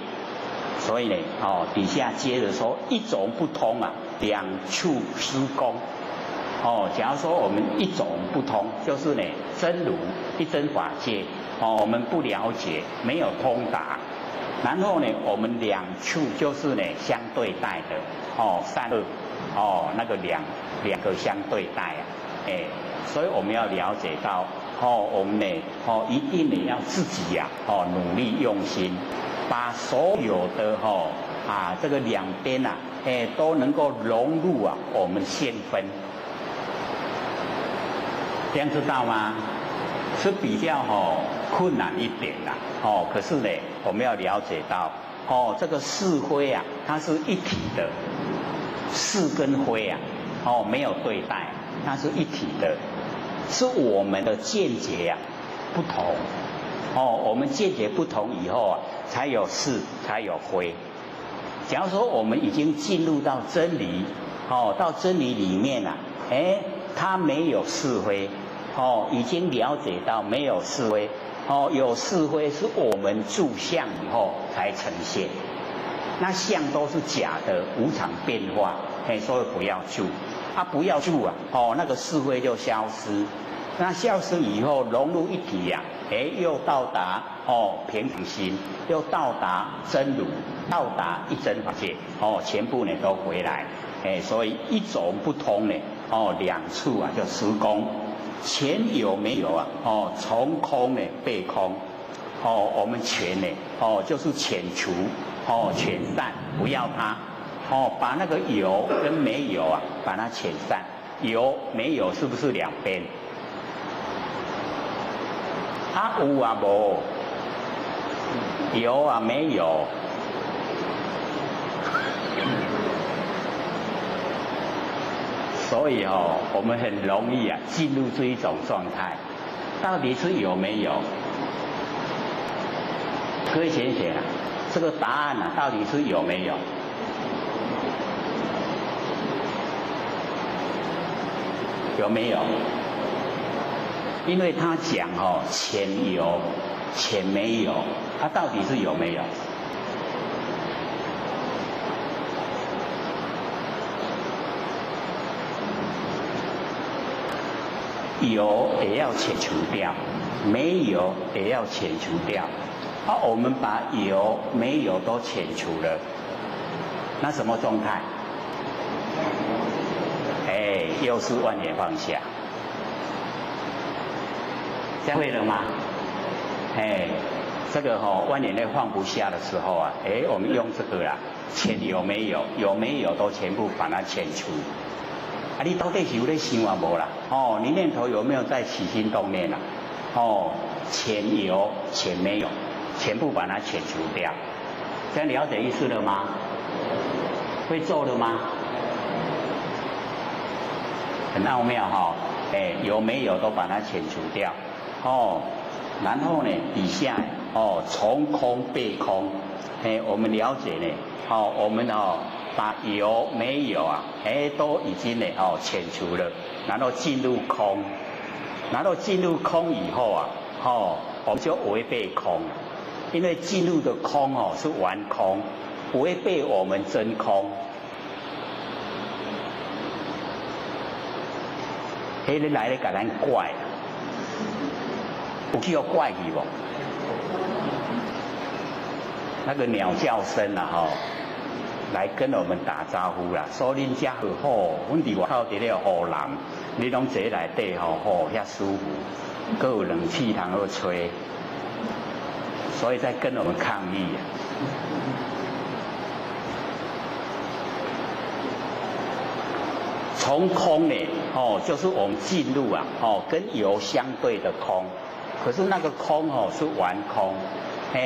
所以呢，底下接着说一种不通两处施工。假如说我们一种不通，就是呢真如一真法界我们不了解，没有通达。然后呢，我们两处就是呢相对待的善恶那个两个相对待所以我们要了解到我们呢一定呢要自己努力用心，把所有的这个两边都能够融入我们现分，这样知道吗？是比较困难一点啦可是呢我们要了解到这个是非它是一体的，是跟非没有对待，它是一体的，是我们的见解不同我们见解不同以后才有是才有非。假如说我们已经进入到真理到真理里面它没有是非已经了解到没有是非有是非是我们住相以后才呈现，那相都是假的，无常变化所以不要住不要住那个是非就消失，那消失以后融入一体又到达平常心，又到达真如，到达一真法界全部呢都回来所以一种不通呢两处就施工，前有没有从空呢被空我们全呢就是遣除遣散，不要它把那个有跟没有把它遣散，有没有是不是两边？有无，有没有？所以我们很容易进入这一种状态，到底是有没有？各位想想这个答案到底是有没有？有没有？因为他讲前有前没有，他到底是有没有？有也要遣除掉，没有也要遣除掉。我们把有没有都遣除了，那什么状态？又是万年放下，这样会了吗？这个万年内放不下的时候啊，我们用这个啦，遣有没有，有没有都全部把它遣除。你到底是有在想啊无啦？你念头有没有在起心动念啊？遣有，遣没有，全部把它遣除掉。这样了解意思了吗？会做了吗？很奥妙有没有都把它遣除掉。然后呢，底下从空背空，我们了解呢，我们把有没有啊，都已经呢遣除了，然后进入空，然后进入空以后啊，我们就违背空，因为进入的空是完空，违背我们真空。你来咧，甲咱怪，有去要怪去无？那个鸟叫声啊，来跟我们打招呼啦，说恁遮好，阮伫外口伫咧雨淋，你拢坐内底遐舒服，阁有冷气通好吹，所以在跟我们抗议啊。从空呢，就是我们进入啊，跟有相对的空，可是那个空是完空，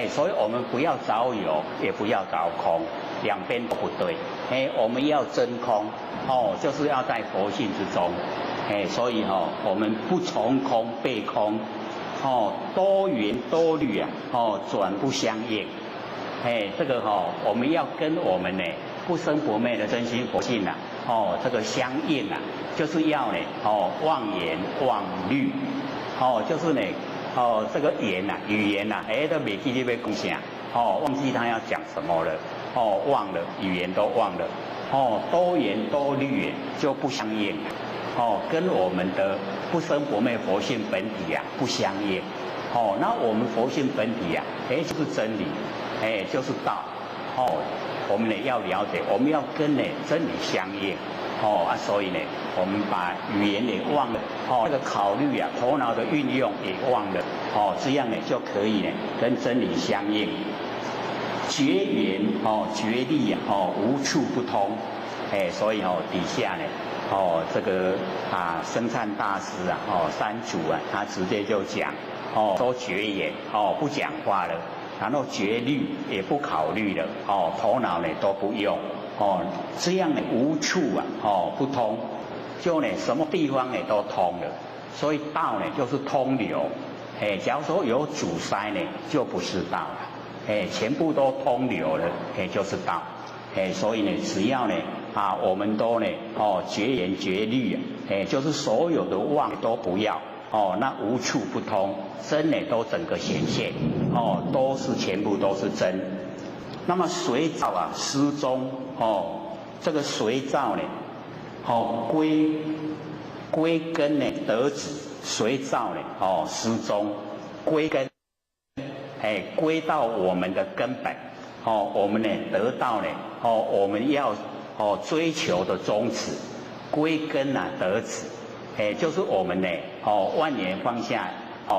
所以我们不要找有，也不要找空，两边都不对，我们要真空，就是要在佛性之中，所以我们不从空背空，多圆多虑啊，转不相应，这个我们要跟我们呢不生不灭的真心佛性啊。这个相应啊，就是要呢，忘言忘虑，就是呢，这个言呐，语言呐，都没记得要讲啥，忘记他要讲什么了，忘了，语言都忘了，多言多虑就不相应，跟我们的不生不灭佛性本体啊不相应，那我们佛性本体啊，就是真理，就是道，我们呢要了解，我们要跟呢真理相应，所以呢，我们把语言也忘了，这个考虑啊，头脑的运用也忘了，这样呢就可以呢跟真理相应。绝缘绝力啊，无处不通，所以底下呢，这个生灿大师啊，三祖啊，他直接就讲，都绝言，不讲话了。然后绝虑也不考虑了，头脑呢都不用，这样呢无处啊，不通，就呢什么地方呢都通了，所以道呢就是通流，假如说有阻塞呢就不是道了，全部都通流了，就是道，所以呢只要呢我们都呢绝言绝虑，就是所有的妄都不要。那无处不通，真呢都整个显现，都是全部都是真。那么随照啊失踪，这个随照呢，归根呢得止，随照呢失踪，归根，归到我们的根本，我们呢得到呢，我们要追求的宗旨，归根啊得止。就是我们呢，万年放下，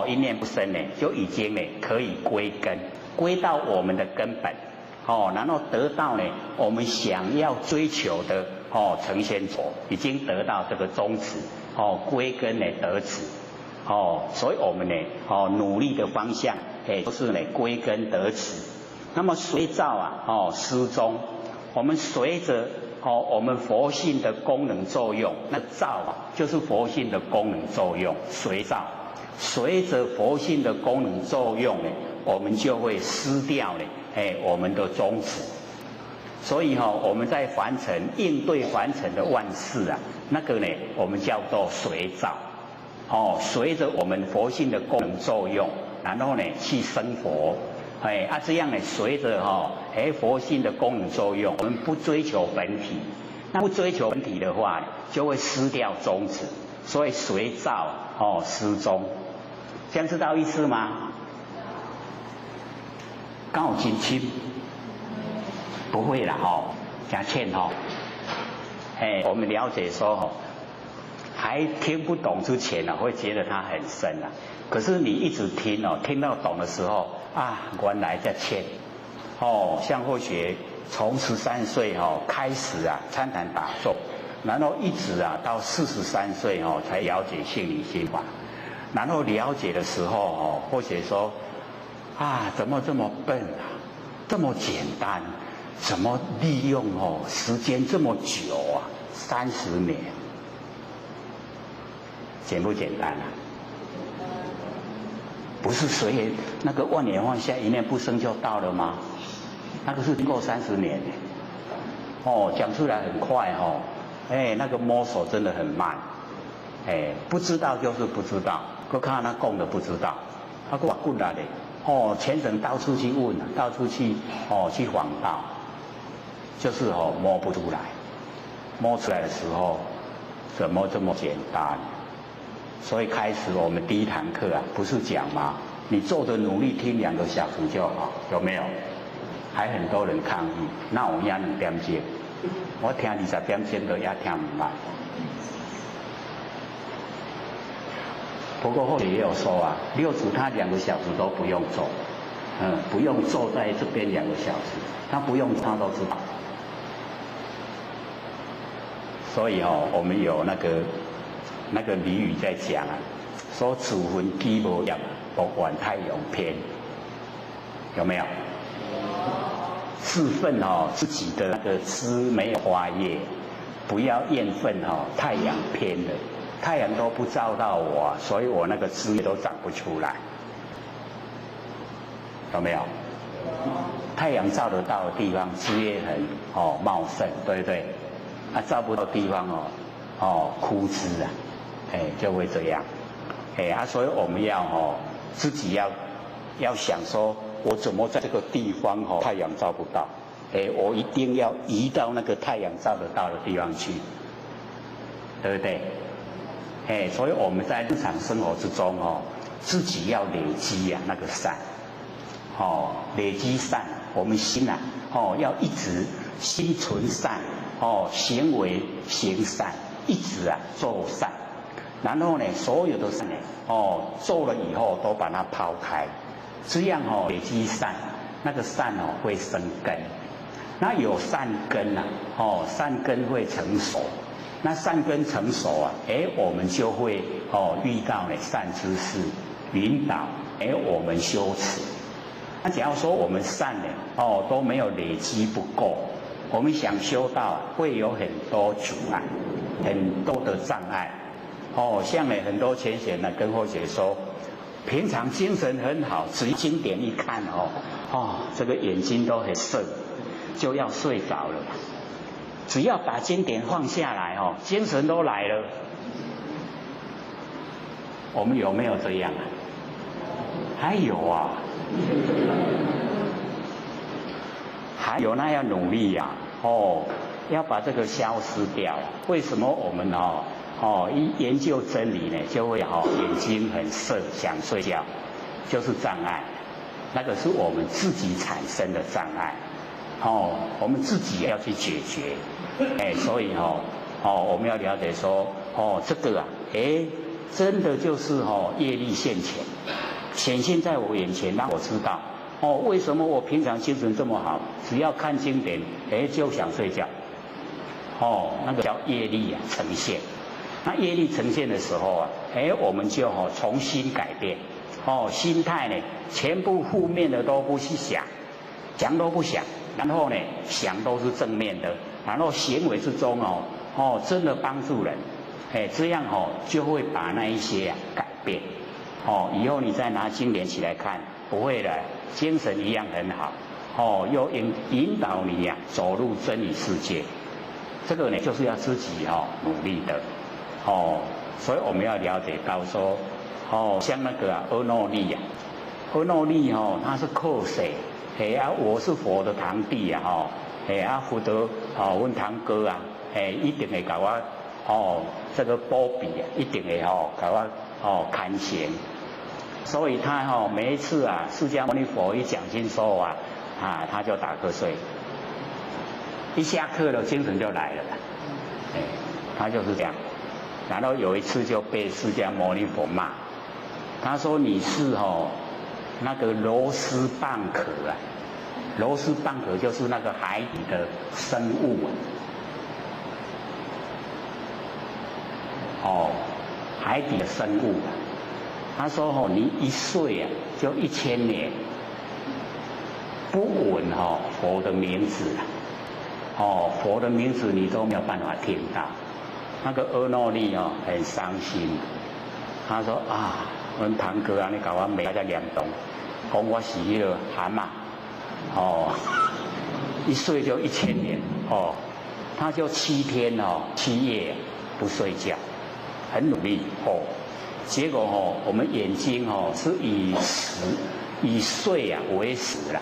一念不生呢，就已经呢可以归根，归到我们的根本，然后得到呢我们想要追求的，成仙佛已经得到这个宗旨，归根呢得止，所以我们呢，努力的方向，就是呢归根得止。那么随照啊，失踪，我们随着。我们佛性的功能作用，那照就是佛性的功能作用，随照，随着佛性的功能作用呢，我们就会失掉呢，我们的宗旨。所以我们在凡尘应对凡尘的万事啊，那个呢，我们叫做随照，随着我们佛性的功能作用，然后呢去生活。这样呢，随着佛性的功能作用，我们不追求本体，那不追求本体的话，就会失掉宗旨。所以随照失踪，这样知道意思吗？刚好亲亲，不会啦加欠我们了解说还听不懂之前会觉得它很深可是你一直听听到懂的时候原来在欠像或许从13岁开始参禅打坐，然后一直到43岁才了解性理心法，然后了解的时候或许说怎么这么笨这么简单，怎么利用时间这么久30年，简不简单不是随缘那个万年放下一念不生就到了吗？那个是经过30年讲出来很快那个摸索真的很慢不知道就是不知道，我看他供的不知道，他给我滚来的全省到处去问到处去去访道，就是摸不出来，摸出来的时候怎么这么简单？所以开始我们第一堂课不是讲吗？你做的努力听2个小时就好，有没有？还很多人抗议，那我也2点钟，我听20点钟都也听不明白。不过后面也有说六祖他2个小时都不用做，不用坐在这边2个小时，他不用他都知道。所以我们有那个俚语在讲说自焚机无业，不管太阳偏，有没有？自愤自己的那个枝没有花叶，不要怨愤太阳偏了，太阳都不照到我，所以我那个枝叶都长不出来，有没有？太阳照得到的地方，枝叶很茂盛，对不对？照不到地方枯枝就会这样，所以我们要自己要想说，我怎么在这个地方太阳照不到，我一定要移到那个太阳照得到的地方去，对不对？所以我们在日常生活之中自己要累积那个善，累积善，我们心要一直心存善，行为行善，一直做善，然后呢，所有的善做了以后都把它抛开，这样累积善，那个善会生根，那有善根善根会成熟，那善根成熟我们就会遇到善知识引导我们修持。那只要说我们善都没有累积不够，我们想修道会有很多阻碍，很多的障碍像很多前贤跟后学说，平常精神很好，只经典一看这个眼睛都很涩，就要睡着了。只要把经典放下来精神都来了。我们有没有这样还有还有那要努力要把这个消失掉。为什么我们一研究真理呢，就会眼睛很涩，想睡觉，就是障碍。那个是我们自己产生的障碍我们自己要去解决所以我们要了解说这个真的就是业力现前，显现在我眼前，让我知道为什么我平常精神这么好，只要看经典就想睡觉那个叫业力呈现。那业力呈现的时候我们就重新改变心态呢，全部负面的都不去想，想都不想，然后呢想都是正面的，然后行为之中真的帮助人这样就会把那一些改变以后你再拿经典起来看，不会的，精神一样很好又引导你走入真理世界。这个呢就是要自己努力的所以我们要了解到说像那个阿耨利阿耨利他是靠谁我是佛的堂弟佛陀阮堂哥一定会给我这个保庇一定会给我看行。所以他每一次啊，释迦牟尼佛一讲经说啊，他就打瞌睡，一下课了精神就来了，他就是这样。然后有一次就被释迦牟尼佛骂，他说你是那个螺丝蚌壳啊，螺丝蚌壳就是那个海底的生物海底的生物啊。他说你一岁啊就1000年，不闻佛的名字啊，佛的名字你都没有办法听到。那个阿耨利很伤心，他说啊，我堂哥啊，你搞我每在念动，讲我是那个蛤蟆，一岁就1000年他就7天7夜不睡觉，很努力结果我们眼睛是以睡啊为食啦，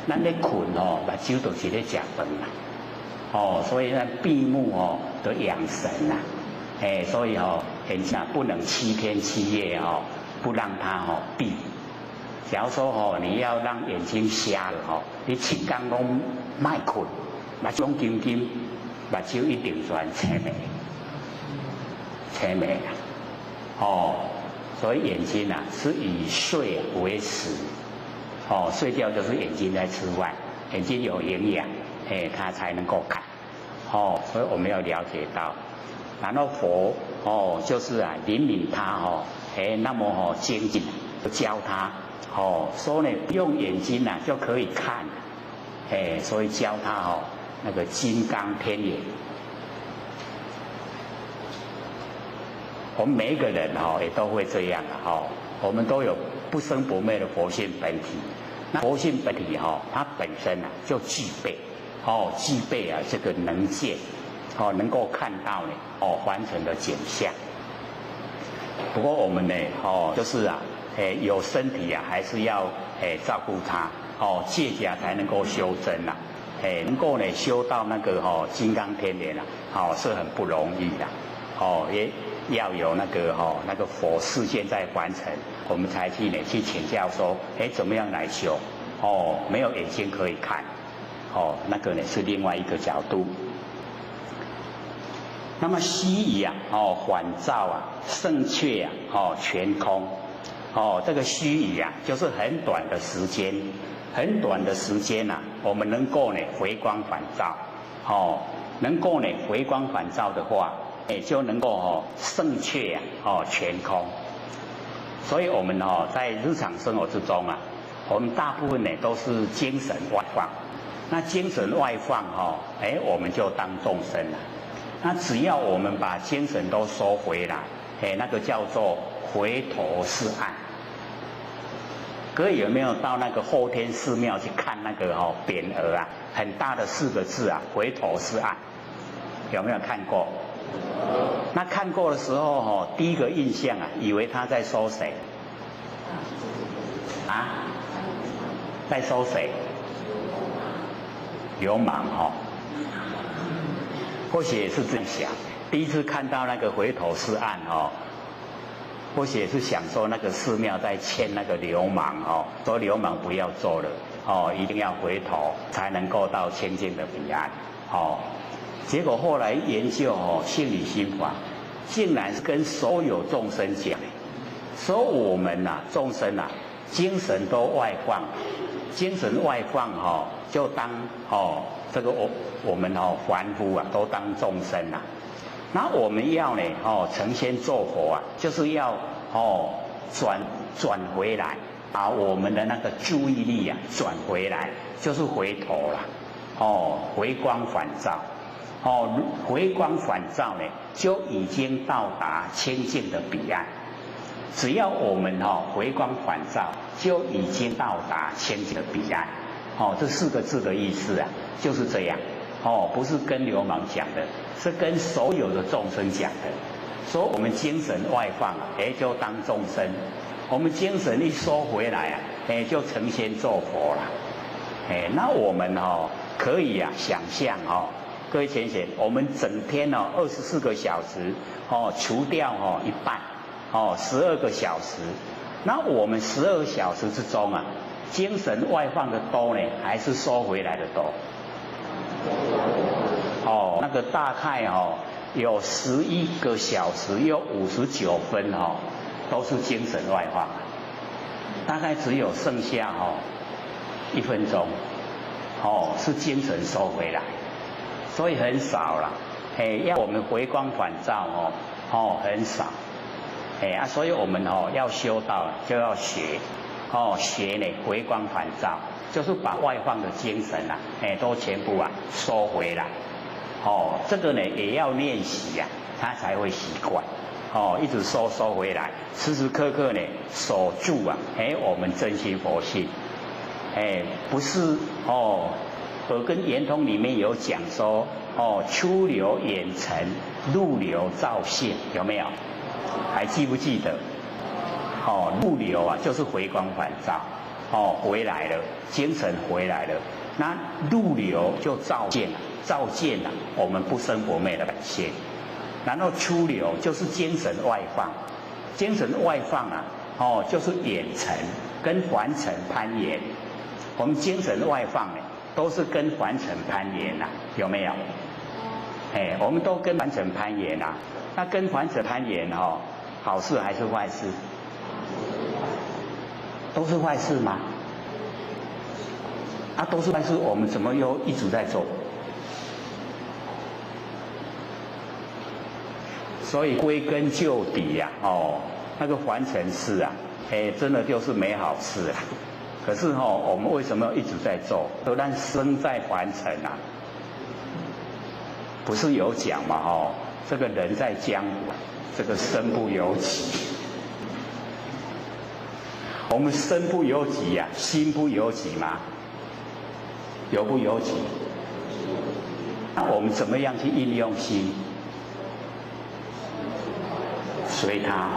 咱咧困目睭就是咧食饭啦，所以呢闭目得养神啦，所以眼睛不能7天7夜不让它闭。假如说你要让眼睛瞎了你7天拢卖困，目睭金金，目睭一定全青霉所以眼睛啊是以睡为食，睡觉就是眼睛在吃饭，眼睛有营养，它才能够看，所以我们要了解到，然后佛就是啊引领他那么精进，教他说呢用眼睛啊就可以看，所以教他那个金刚天眼。我们每一个人也都会这样我们都有不生不灭的佛性本体。那佛性本体它本身就具备这个能见能够看到呢完全的景象。不过我们呢就是有身体还是要照顾它戒甲才能够修真能够呢修到那个金刚天眼是很不容易的也要有那个佛事现在完成，我们才去请教说，怎么样来修？没有眼睛可以看，那个呢是另外一个角度。那么须臾缓照胜却全空，这个须臾就是很短的时间，很短的时间我们能够呢回光返照，能够呢回光返照的话。就能够胜却全空。所以我们在日常生活之中我们大部分呢都是精神外放。那精神外放我们就当众生了。那只要我们把精神都收回来，那个叫做回头是岸。各位有没有到那个后天寺庙去看那个匾额很大的4个字回头是岸，有没有看过？那看过的时候第一个印象以为他在说谁？在说谁？流氓或许也是这样想。第一次看到那个回头是岸或许也是想说那个寺庙在欠那个流氓说流氓不要做了一定要回头才能够到清净的彼岸结果后来研究性理心法，竟然是跟所有众生讲，说我们众生精神都外放，精神外放就当这个我们凡夫都当众生那我们要呢成仙做佛就是要转回来，把我们的那个注意力转回来，就是回头了回光返照。回光返照呢，就已经到达清净的彼岸。只要我们回光返照，就已经到达清净的彼岸。这4个字的意思就是这样。不是跟流氓讲的，是跟所有的众生讲的。说我们精神外放就当众生；我们精神一收回来就成仙做佛了。那我们可以想象各位浅显，我们整天24个小时除掉一半12个小时。那我们12小时之中啊，精神外放的多呢，还是收回来的多？那个大概有11个小时又59分都是精神外放，大概只有剩下1分钟是精神收回来，所以很少了。要我们回光返照很少。所以我们要修道就要学学呢回光返照，就是把外放的精神都全部收回来。这个呢也要练习他才会习惯。一直收回来，时时刻刻呢守住我们真心佛性。不是耳根圆通里面有讲说出流眼尘，入流照现，有没有？还记不记得？入流就是回光返照，回来了，精神回来了。那入流就照见我们不生不灭的本性。然后出流就是精神外放，精神外放就是眼尘跟凡尘攀岩。我们精神外放呢，都是跟凡尘攀岩有没有？我们都跟凡尘攀岩那跟凡尘攀岩好事还是坏事？都是坏事吗？都是坏事，我们怎么又一直在做？所以归根究底那个凡尘事真的就是美好事啦。可是我们为什么一直在做？都让身在凡尘不是有讲嘛这个人在江湖，这个身不由己。我们身不由己心不由己吗？由不由己？那我们怎么样去运用心？随他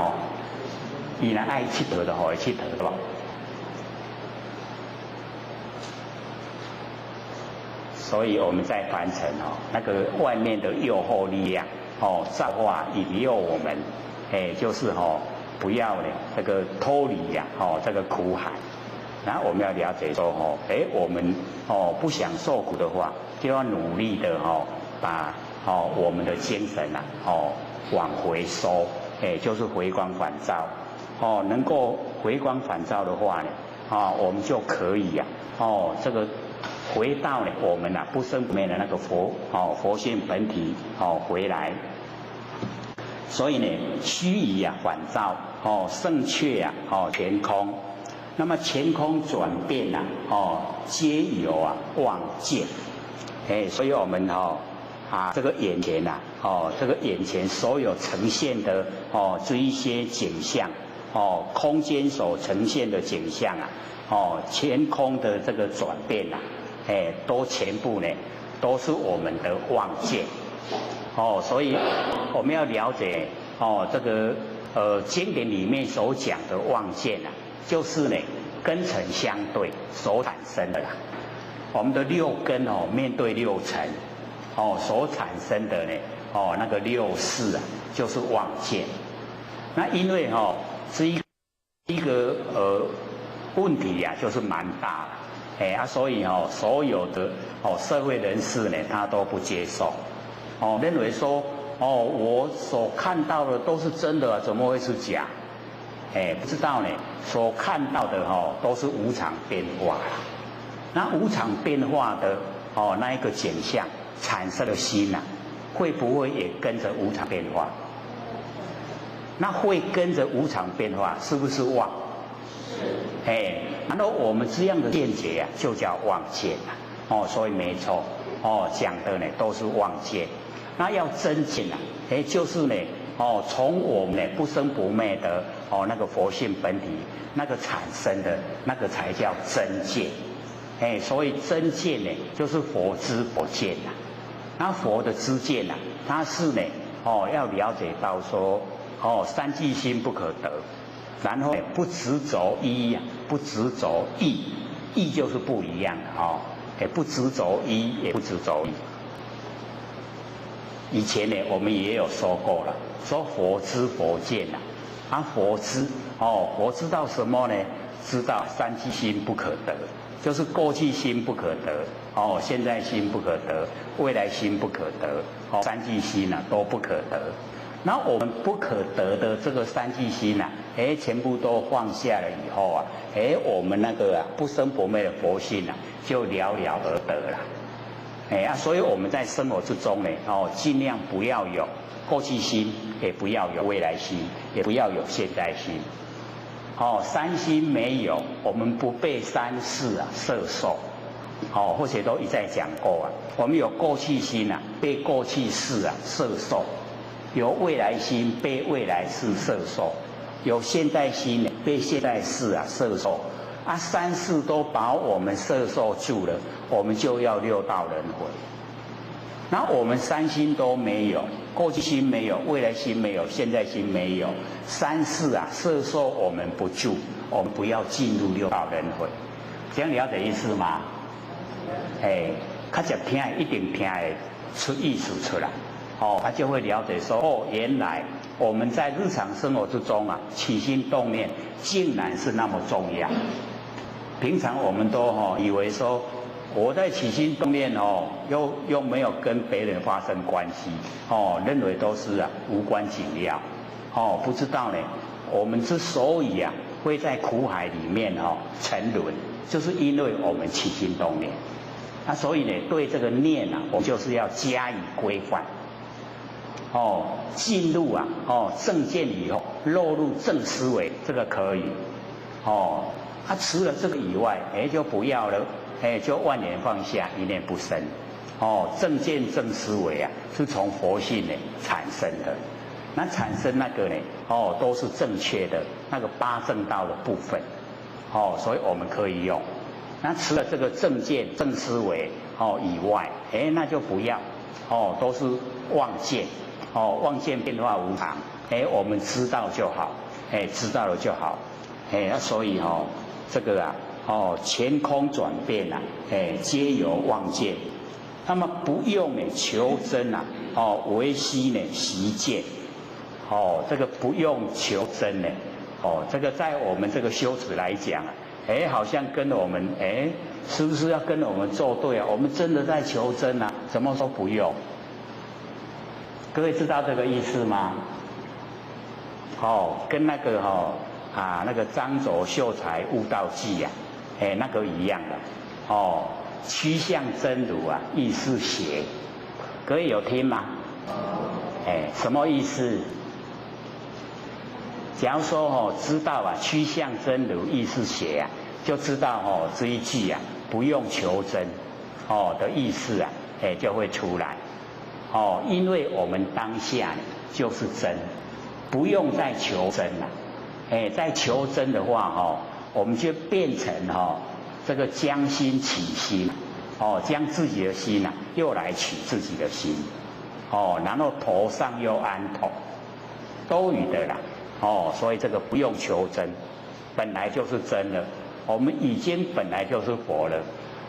伊若爱佚佗就互伊佚佗，对吧？所以我们在凡尘那个外面的诱惑力量造化引诱我们，就是不要呢这个脱离这个苦海。然后我们要了解说我们不想受苦的话，就要努力的把我们的精神往回收。就是回光返照，能够回光返照的话呢，我们就可以这个回到呢我们不生不灭的那个佛性本体回来。所以呢，须臾返照胜却乾空。那么乾空转变皆有望见。所以我们这个眼前这个眼前所有呈现的这一些景象空间所呈现的景象乾空的这个转变都全部呢都是我们的望见。所以我们要了解这个经典里面所讲的望见就是呢根尘相对所产生的我们的6根面对6尘所产生的呢那个6识就是望见。那因为是一个问题就是蛮大的所以所有的社会人士呢他都不接受认为说我所看到的都是真的怎么会是假？不知道呢所看到的都是无常变化。那无常变化的那一个景象产生的心会不会也跟着无常变化？那会跟着无常变化，是不是妄？然后我们这样的见解就叫妄见所以没错讲的呢都是妄见。那要真见就是呢从我们不生不灭的那个佛性本体那个产生的那个才叫真见。所以真见呢就是佛知佛见那佛的知见它是呢要了解到说三际心不可得，然后不执着一不执着异，异就是不一样的不执着一也不执着异。以前呢我们也有说过了，说佛知佛见佛知佛知道什么呢？知道三际心不可得，就是过去心不可得，现在心不可得，未来心不可得，三际心都不可得。那我们不可得的这个三际心全部都放下了以后我们那个不生不灭的佛性就了了而得了。所以我们在生活之中呢，尽量不要有过去心，也不要有未来心，也不要有现在心。三心没有，我们不被三世摄受。或者都一再讲过我们有过去心被过去世摄受，有未来心被未来世摄受，有现代心被现代世摄受。三世都把我们摄受住了，我们就要六道轮回。那我们三心都没有，过去心没有，未来心没有，现在心没有，三世摄受我们不住，我们不要进入六道轮回。这样了解意思吗？较接听一定听得出意思出来，他就会了解说，原来我们在日常生活之中起心动念竟然是那么重要。平常我们都以为说，我在起心动念又没有跟别人发生关系认为都是无关紧要不知道呢，我们之所以会在苦海里面沉沦，就是因为我们起心动念。所以呢，对这个念我们就是要加以规范进入正见以后落入正思维，这个可以除了这个以外就不要了，就万念放下，一念不生正见正思维是从佛性产生的。那产生那个呢都是正确的那个八正道的部分所以我们可以用。那除了这个正见正思维以外那就不要都是妄见妄见变化无常我们知道就好知道了就好所以这个前空转变皆由妄见。那么不用求真唯悉习见这个不用求真这个在我们这个修持来讲好像跟我们是不是要跟我们作对我们真的在求真怎么说不用？各位知道这个意思吗？跟那个那个张轴秀才悟道记那个一样的趋向真如亦是邪。各位有听吗？什么意思？假如说知道趋向真如亦是邪就知道这一句不用求真的意思就会出来因为我们当下就是真，不用再求真了再求真的话我们就变成这个将心起心将自己的心又来取自己的心然后头上又安头，多余的啦所以这个不用求真，本来就是真了，我们已经本来就是佛了。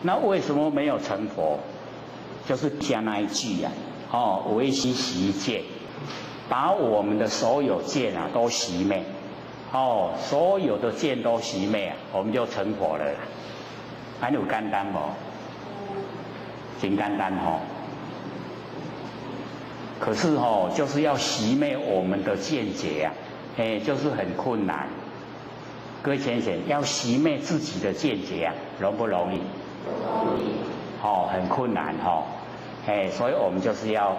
那为什么没有成佛？就是加那一句唯悉习见，把我们的所有见都熄灭所有的见都熄灭我们就成佛了啦。还有简单不？挺简单可是就是要熄灭我们的见解就是很困难。各位浅显，要熄灭自己的见解容不容易？容易。很困难所以我们就是要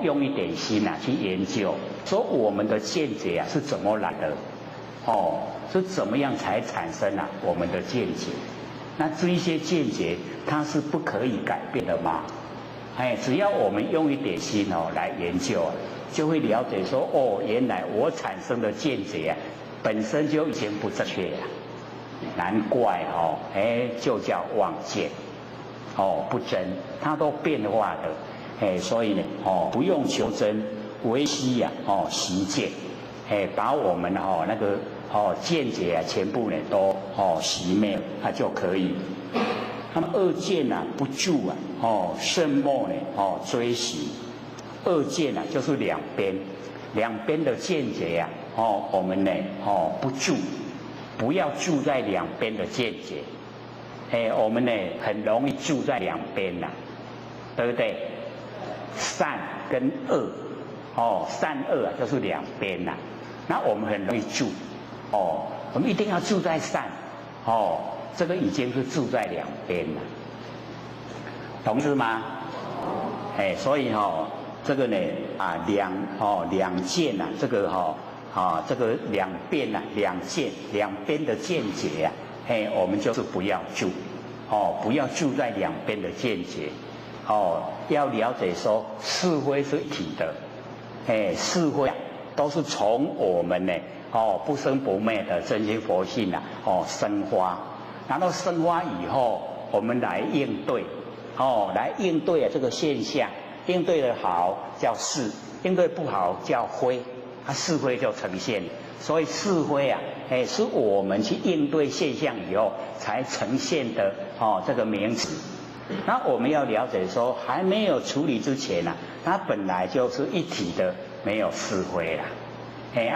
用一点心去研究，说我们的见解是怎么来的是怎么样才产生我们的见解。那这一些见解它是不可以改变的吗？只要我们用一点心来研究就会了解说原来我产生的见解本身就已经不正确了，难怪就叫妄见不真，它都变化的所以呢不用求真，唯悉习见把我们那个见解全部呢都熄灭就可以。那么二见不住圣末呢追习。二见就是两边的见解我们呢不要住在两边的见解，我们呢很容易住在两边呐，对不对？善跟恶，善恶啊就是两边呐，那我们很容易住，我们一定要住在善，这个已经是住在两边了，同志吗？所以这个呢两见呐，这个这个两边呐，两边的见解啊，我们就是不要住，不要住在两边的见解，要了解说是非是一体的，是非都是从我们呢不生不灭的真心佛性啊生发，然后生发以后，我们来应对，来应对这个现象，应对的好叫是，应对不好叫非，是非就呈现。所以是非啊，是我们去应对现象以后才呈现的这个名词。那我们要了解说，还没有处理之前啊，它本来就是一体的，没有是非啦。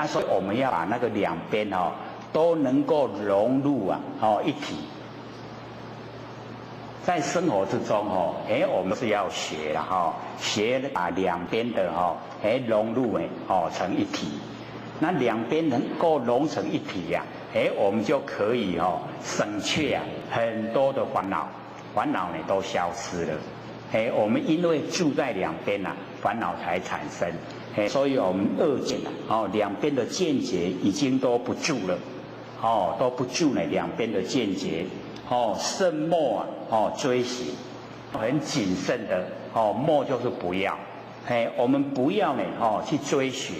所以我们要把那个两边都能够融入一体。在生活之中我们是要学啦学把两边的融入成一体。那两边能够融成一体呀，我们就可以省却很多的烦恼呢都消失了。我们因为住在两边烦恼才产生。所以我们二见两边的见解已经都不住了，都不住呢两边的见解，慎莫追寻，很谨慎的莫就是不要，我们不要呢去追寻，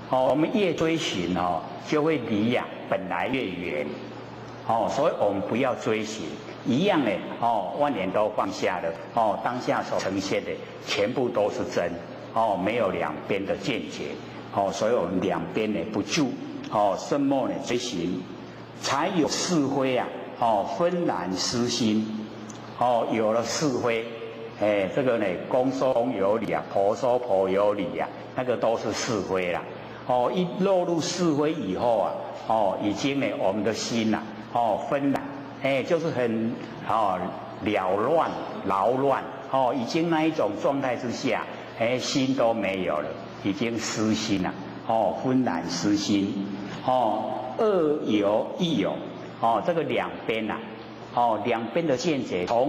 我们越追寻就会离本来越远，所以我们不要追寻，一样呢万年都放下了，当下所呈现的全部都是真。没有两边的见解，所以我们两边呢不住，慎莫呢追寻，才有是非纷然失心，有了是非，这个呢公说公有理婆说婆有理那个都是是非啦，一落入是非以后已经呢我们的心纷然，就是很扰乱劳乱，已经那一种状态之下。心都没有了，已经失心了，纷然失心，二有一有，这个两边两边的见解从